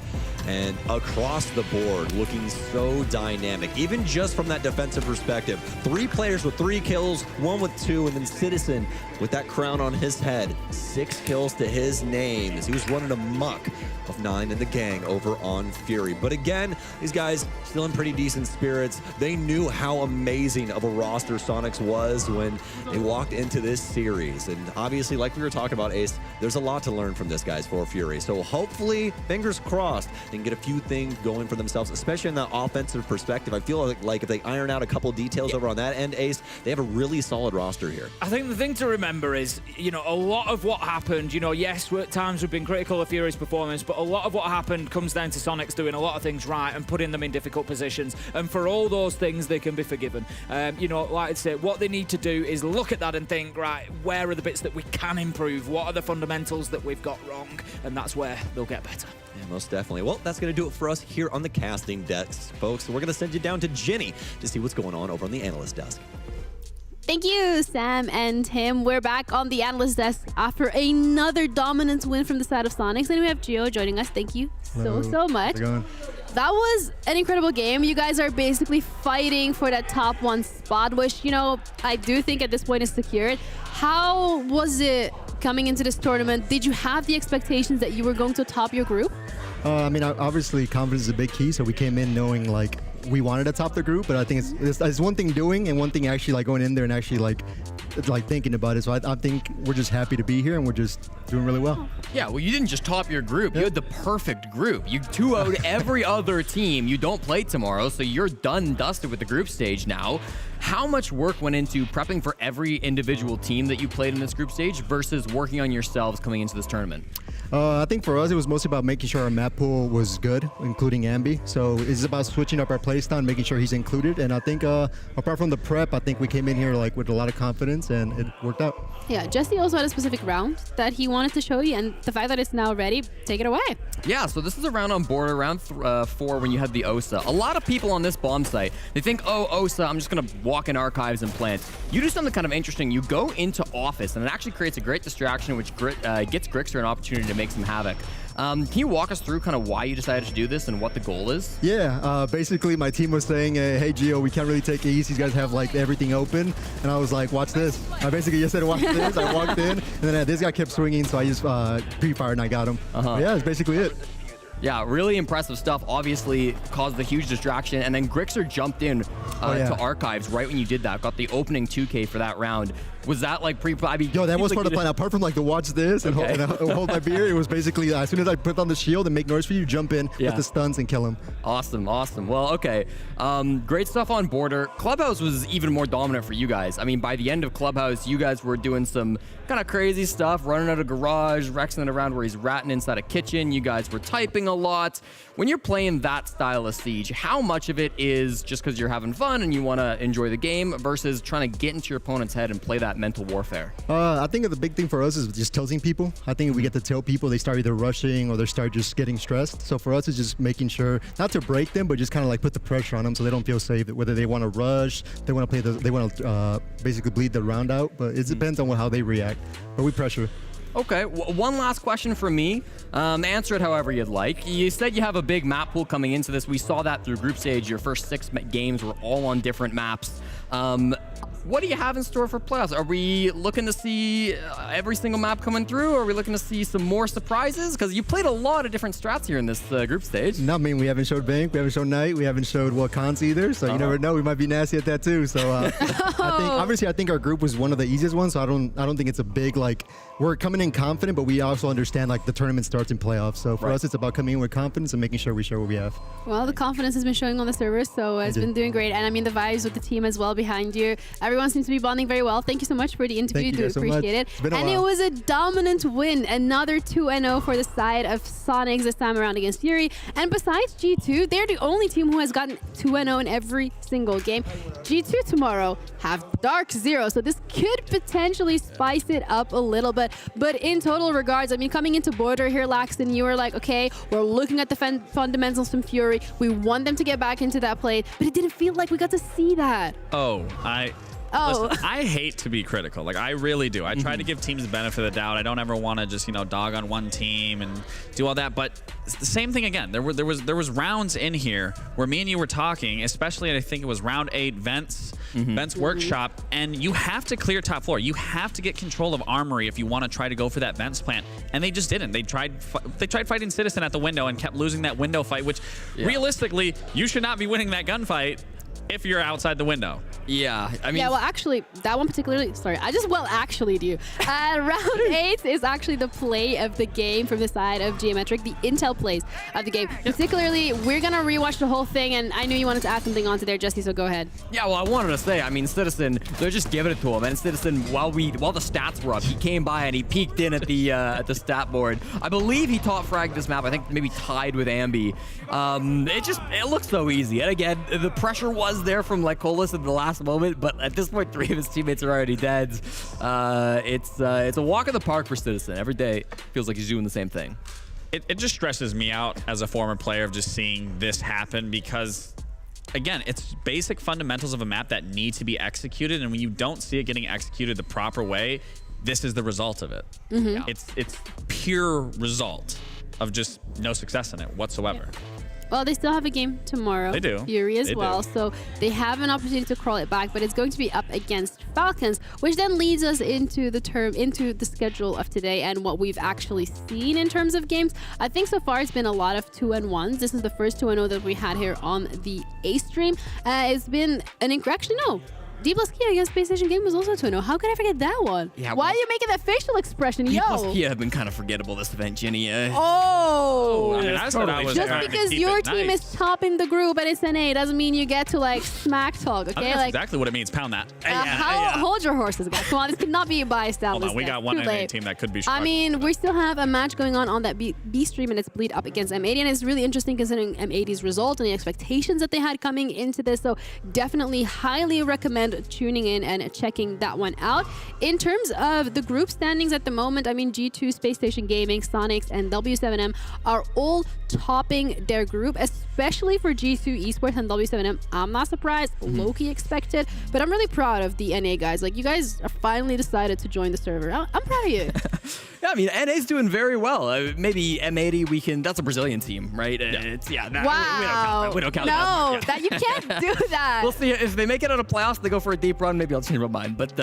And across the board, looking so dynamic, even just from that defensive perspective. 3 players with 3 kills, 1 with 2, and then Citizen with that crown on his head. 6 kills to his name as he was running amok of 9 in the gang over on Fury. But again, these guys still in pretty decent spirits. They knew how amazing of a roster Sonics was when they walked into this series. And obviously, like we were talking about, Ace, there's a lot to learn from this, guys, for Fury. So hopefully, fingers crossed, they can get a few things going for themselves, especially in that offensive perspective. I feel like if they iron out a couple details over on that end, Ace, they have a really solid roster here. I think the thing to remember is, you know, a lot of what happened, you know, yes, at times we've been critical of Fury's performance, but a lot of what happened comes down to Sonics doing a lot of things right and putting them in difficult positions. And for all those things, they can be forgiven. You know, like I say, what they need to do is look at that and think, right, where are the bits that we can improve? What are the fundamentals that we've got wrong? And that's where they'll get better. Yeah, most definitely. Well, that's going to do it for us here on the casting desk, folks. We're going to send you down to Jenny to see what's going on over on the analyst desk. Thank you, Sam and Tim. We're back on the analyst desk after another dominant win from the side of Sonics. And we have Gio joining us. Thank you so much. How's it going? That was an incredible game. You guys are basically fighting for that top 1 spot, which, you know, I do think at this point is secured. How was it coming into this tournament? Did you have the expectations that you were going to top your group? I mean, obviously confidence is a big key, so we came in knowing like we wanted to top the group, but I think it's one thing doing and one thing actually like going in there and actually like thinking about it. So I think we're just happy to be here and we're just doing really well. Yeah, well, you didn't just top your group. You had the perfect group. You 2-0'd every other team. You don't play tomorrow, so you're done dusted with the group stage now. How much work went into prepping for every individual team that you played in this group stage versus working on yourselves coming into this tournament? I think for us, it was mostly about making sure our map pool was good, including Ambi. So it's about switching up our playstyle, making sure he's included. And I think apart from the prep, I think we came in here like with a lot of confidence, and it worked out. Yeah, Jesse also had a specific round that he wanted to show you, and the fact that it's now ready, take it away. Yeah, so this is a round on border, round 4 when you had the OSA. A lot of people on this bomb site, they think, oh, OSA, I'm just going to walk in archives and plant. You do something kind of interesting. You go into office, and it actually creates a great distraction, which gets Grixer an opportunity to make some havoc. Can you walk us through kind of why you decided to do this and what the goal is? Yeah, basically my team was saying, hey, Gio, we can't really take it easy. These guys have like everything open. And I was like, watch this. I basically just said, watch this. I walked in, and then this guy kept swinging, so I just pre-fired and I got him. But yeah, that's basically it. Yeah, really impressive stuff. Obviously caused a huge distraction, and then Grixer jumped in to archives right when you did that. Got the opening 2K for that round. Was that like I mean, yo, that was part of the plan. Apart from like the watch this and, hold my beer, it was basically as soon as I put on the shield and make noise for you, jump in with the stuns and kill him. Awesome, awesome. Well, okay. Great stuff on border. Clubhouse was even more dominant for you guys. I mean, by the end of Clubhouse, you guys were doing some kind of crazy stuff, running out of garage, Rexing it around where he's ratting inside a kitchen. You guys were typing a lot. When you're playing that style of Siege, how much of it is just because you're having fun and you want to enjoy the game versus trying to get into your opponent's head and play that mental warfare? I think the big thing for us is just tilting people. I think if we get to tilt people, they start either rushing or they start just getting stressed. So for us, it's just making sure not to break them, but just kind of like put the pressure on them so they don't feel safe. Whether they want to rush, they want to play, they want to basically bleed the round out. But it depends on how they react. But we pressure. Okay, one last question from me. Answer it however you'd like. You said you have a big map pool coming into this. We saw that through group stage. Your first 6 games were all on different maps. What do you have in store for playoffs? Are we looking to see every single map coming through? Or are we looking to see some more surprises? Because you played a lot of different strats here in this group stage. No, I mean, we haven't showed Bank, we haven't showed Knight, we haven't showed Cons either. So you never know, we might be nasty at that too. So I think our group was one of the easiest ones. So I don't think it's a big like. We're coming in confident, but we also understand like the tournament starts in playoffs. So for us, it's about coming in with confidence and making sure we show what we have. Well, the confidence has been showing on the server, so it's been doing great. And I mean, the vibes with the team as well behind you. Everyone seems to be bonding very well. Thank you so much for the interview. Do appreciate it. And it was a dominant win. Another 2-0 for the side of Sonics this time around against Fury. And besides G2, they're the only team who has gotten 2-0 in every single game. G2 tomorrow have Dark Zero, so this could potentially spice it up a little bit. But in total regards, I mean, coming into border here, Laxton, you were like, okay, we're looking at the fundamentals from Fury. We want them to get back into that play, but it didn't feel like we got to see that. Listen, I hate to be critical. Like, I really do. I try to give teams the benefit of the doubt. I don't ever want to just, dog on one team and do all that. But it's the same thing again. There was rounds in here where me and you were talking, especially I think it was round 8, Vents Workshop, and you have to clear top floor. You have to get control of Armory if you want to try to go for that Vents plant. And they just didn't. They tried fighting Citizen at the window and kept losing that window fight, which realistically, you should not be winning that gunfight if you're outside the window. Yeah, I mean... Yeah, well, actually, that one particularly... Sorry, I just actually do. Round 8 is actually the play of the game from the side of Geometric, the intel plays of the game. Particularly, we're going to rewatch the whole thing, and I knew you wanted to add something onto there, Jesse, so go ahead. Yeah, well, I wanted to say, I mean, Citizen, they're just giving it to him, and Citizen, while the stats were up, he came by and he peeked in at the stat board. I believe he top fragged this map, I think maybe tied with Ambi. It looks so easy, and again, the pressure was there from like Colas in the last moment, but at this point 3 of his teammates are already dead. It's a walk in the park for Citizen. Every day feels like he's doing the same thing. It just stresses me out as a former player of just seeing this happen because, again, it's basic fundamentals of a map that need to be executed, and when you don't see it getting executed the proper way, this is the result of it. It's pure result of just no success in it whatsoever. Well, they still have a game tomorrow. They do. Fury as well. So they have an opportunity to crawl it back, but it's going to be up against Falcons, which then leads us into the schedule of today and what we've actually seen in terms of games. I think so far it's been a lot of 2-1s. This is the first 2-0 that we had here on the A stream. It's been D plus Kia against Space Station Game was also 2-0. How could I forget that one? Yeah, Why are you making that facial expression? D Yo. plus Kia have been kind of forgettable this event, Jenny. Oh. I mean, I said I was just trying to because keep your it team nice. is topping the group and it's NA doesn't mean you get to like smack talk, I think okay? that's Like exactly what it means. Pound that. hold your horses, guys. Come on, this cannot be a biased Hold analyst. on, we got one Too NA late. team that could be I struggling. mean, we still have a match going on that B stream, and it's Bleed up against M80, and it's really interesting considering M80's result and the expectations that they had coming into this. So definitely highly recommend tuning in and checking that one out. In terms of the group standings at the moment, I mean, G2, Space Station Gaming, Sonics, and W7M are all topping their group, especially for G2 Esports and W7M. I'm not surprised, low-key expected, but I'm really proud of the NA guys. Like, you guys are finally decided to join the server. I'm proud of you. Yeah, I mean, NA's doing very well. Maybe M80, that's a Brazilian team, right? Wow. We don't count no, that. you can't do that. We'll see if they make it out of playoffs. They go for a deep run. Maybe I'll change my mind. But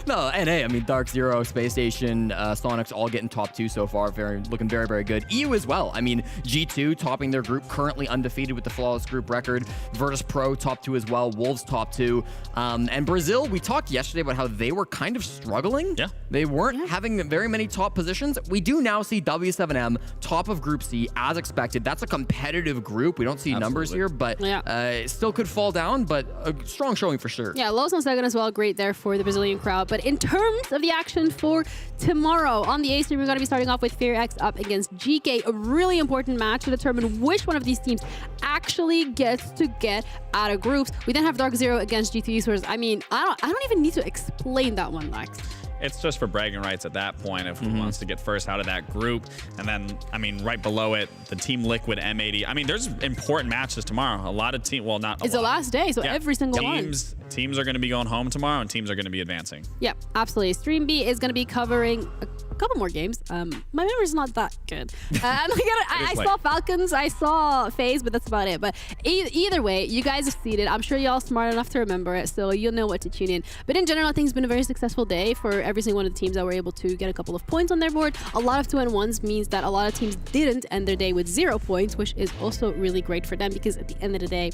no, NA. I mean, Dark Zero, Space Station, Sonics, all getting top 2 so far. Looking very, very good. EU as well. I mean, G2 topping their group, currently undefeated with the flawless group record. Virtus Pro top 2 as well. Wolves top 2. And Brazil, we talked yesterday about how they were kind of struggling. Yeah. They weren't having very many top positions. We do now see W7M top of Group C as expected. That's a competitive group. We don't see numbers here, but it still could fall down, but a strong showing for sure. Yeah, Los on second as well. Great there for the Brazilian crowd. But in terms of the action for tomorrow on the A stream, we're going to be starting off with FearX up against GK. A really important match to determine which one of these teams actually gets to get out of groups. We then have Dark Zero against G2 Esports. I mean, I don't even need to explain that one, Lex. It's just for bragging rights at that point of who wants to get first out of that group. And then, I mean, right below it, the Team Liquid M80. I mean, there's important matches tomorrow. A lot of teams, well, not a It's lot. the last day, so every single one. Teams are going to be going home tomorrow, and teams are going to be advancing. Yep, absolutely. Stream B is going to be covering a couple more games. My memory's not that good. I saw Falcons, I saw FaZe, but that's about it. But either way, you guys have seen it. I'm sure y'all smart enough to remember it, so you'll know what to tune in. But in general, I think it's been a very successful day for every single one of the teams that were able to get a couple of points on their board. A lot of 2-1s means that a lot of teams didn't end their day with 0 points, which is also really great for them because at the end of the day,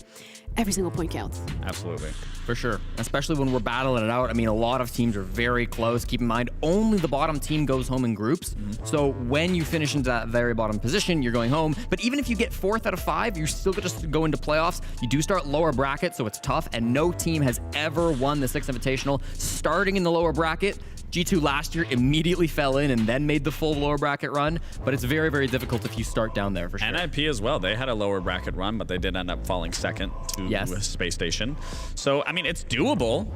every single point counts. Absolutely. For sure. Especially when we're battling it out. I mean, a lot of teams are very close. Keep in mind, only the bottom team goes home in groups. So when you finish into that very bottom position, you're going home. But even if you get 4th out of 5, you're still going to go into playoffs. You do start lower bracket, so it's tough. And no team has ever won the 6th Invitational starting in the lower bracket. G2 last year immediately fell in and then made the full lower bracket run, but it's very, very difficult if you start down there for sure. NIP as well. They had a lower bracket run, but they did end up falling 2nd to Space Station. So, I mean, it's doable,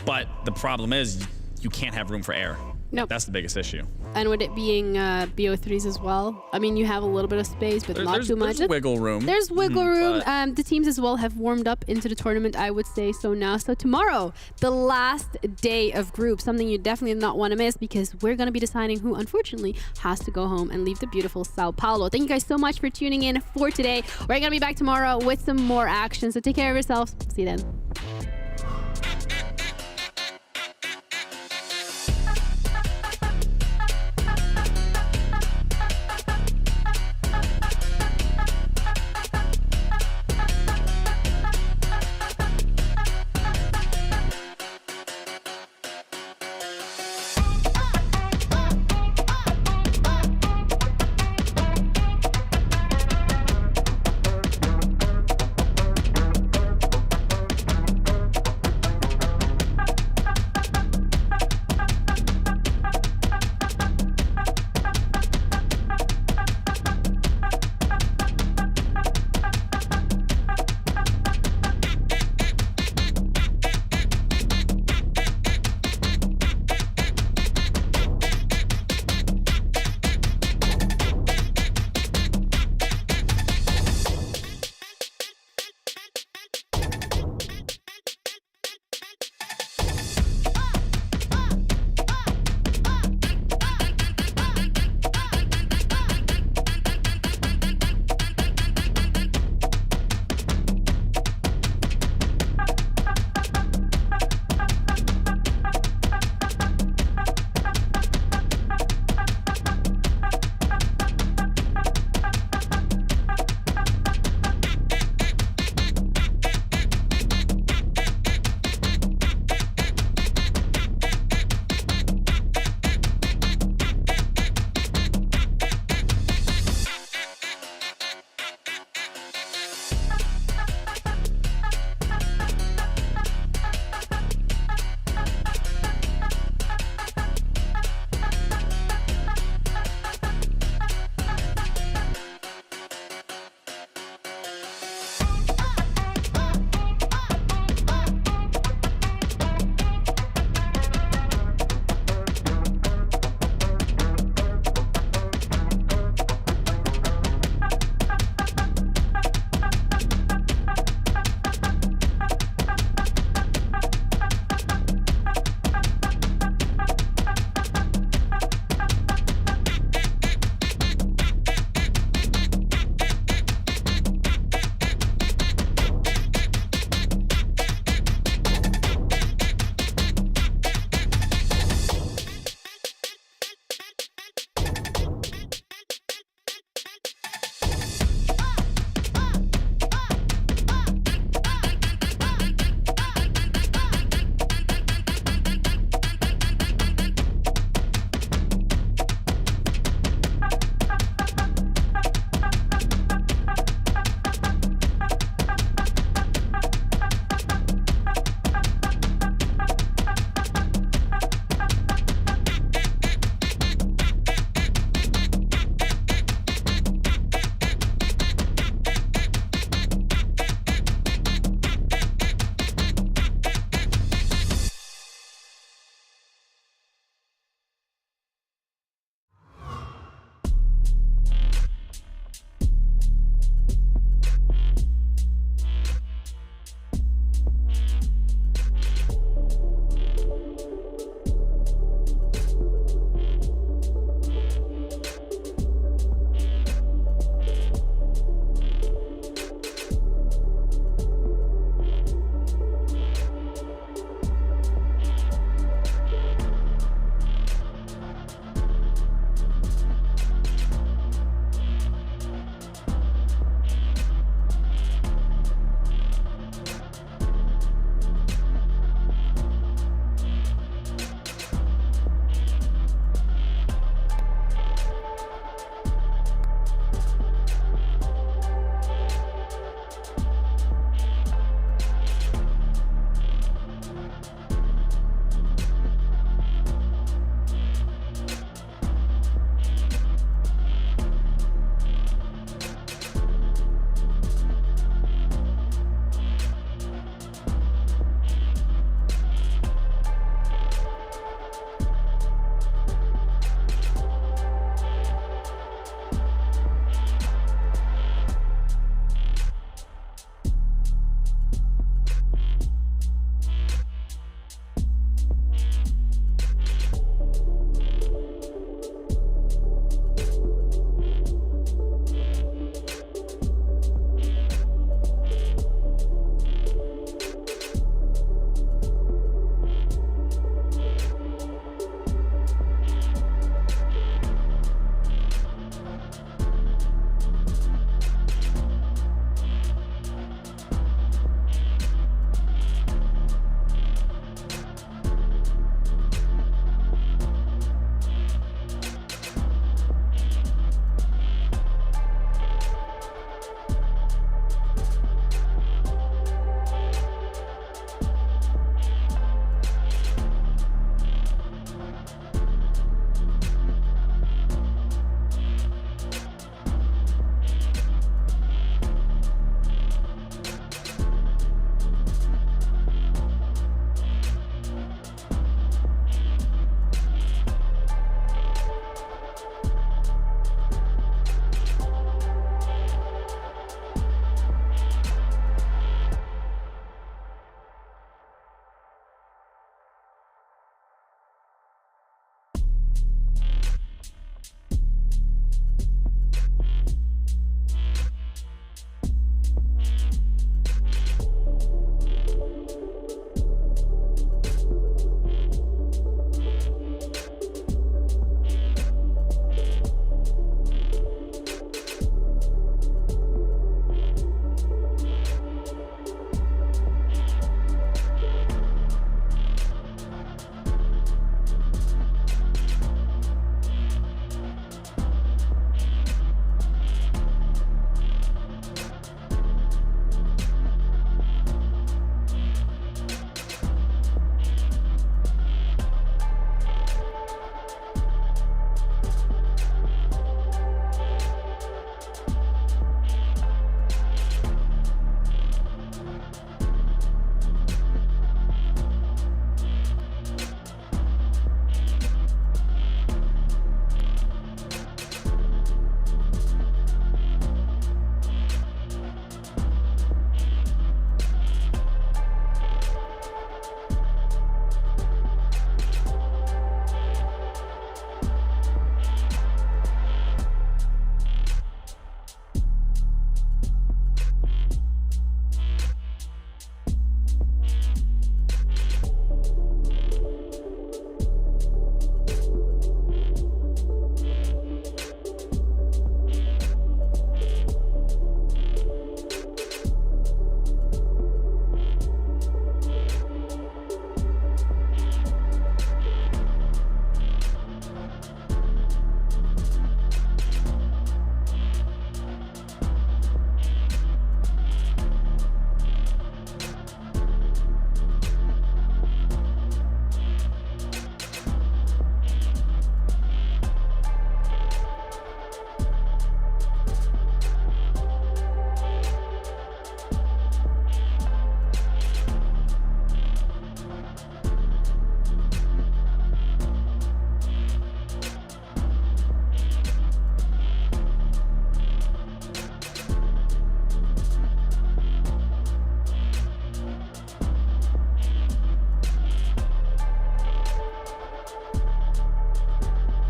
but the problem is you can't have room for air. Nope. That's the biggest issue. And with it being BO3s as well, I mean, you have a little bit of space, but not too much. There's wiggle room. There's wiggle room. The teams as well have warmed up into the tournament, I would say so now. So tomorrow, the last day of groups, something you definitely not want to miss because we're going to be deciding who, unfortunately, has to go home and leave the beautiful Sao Paulo. Thank you guys so much for tuning in for today. We're going to be back tomorrow with some more action. So take care of yourselves. See you then.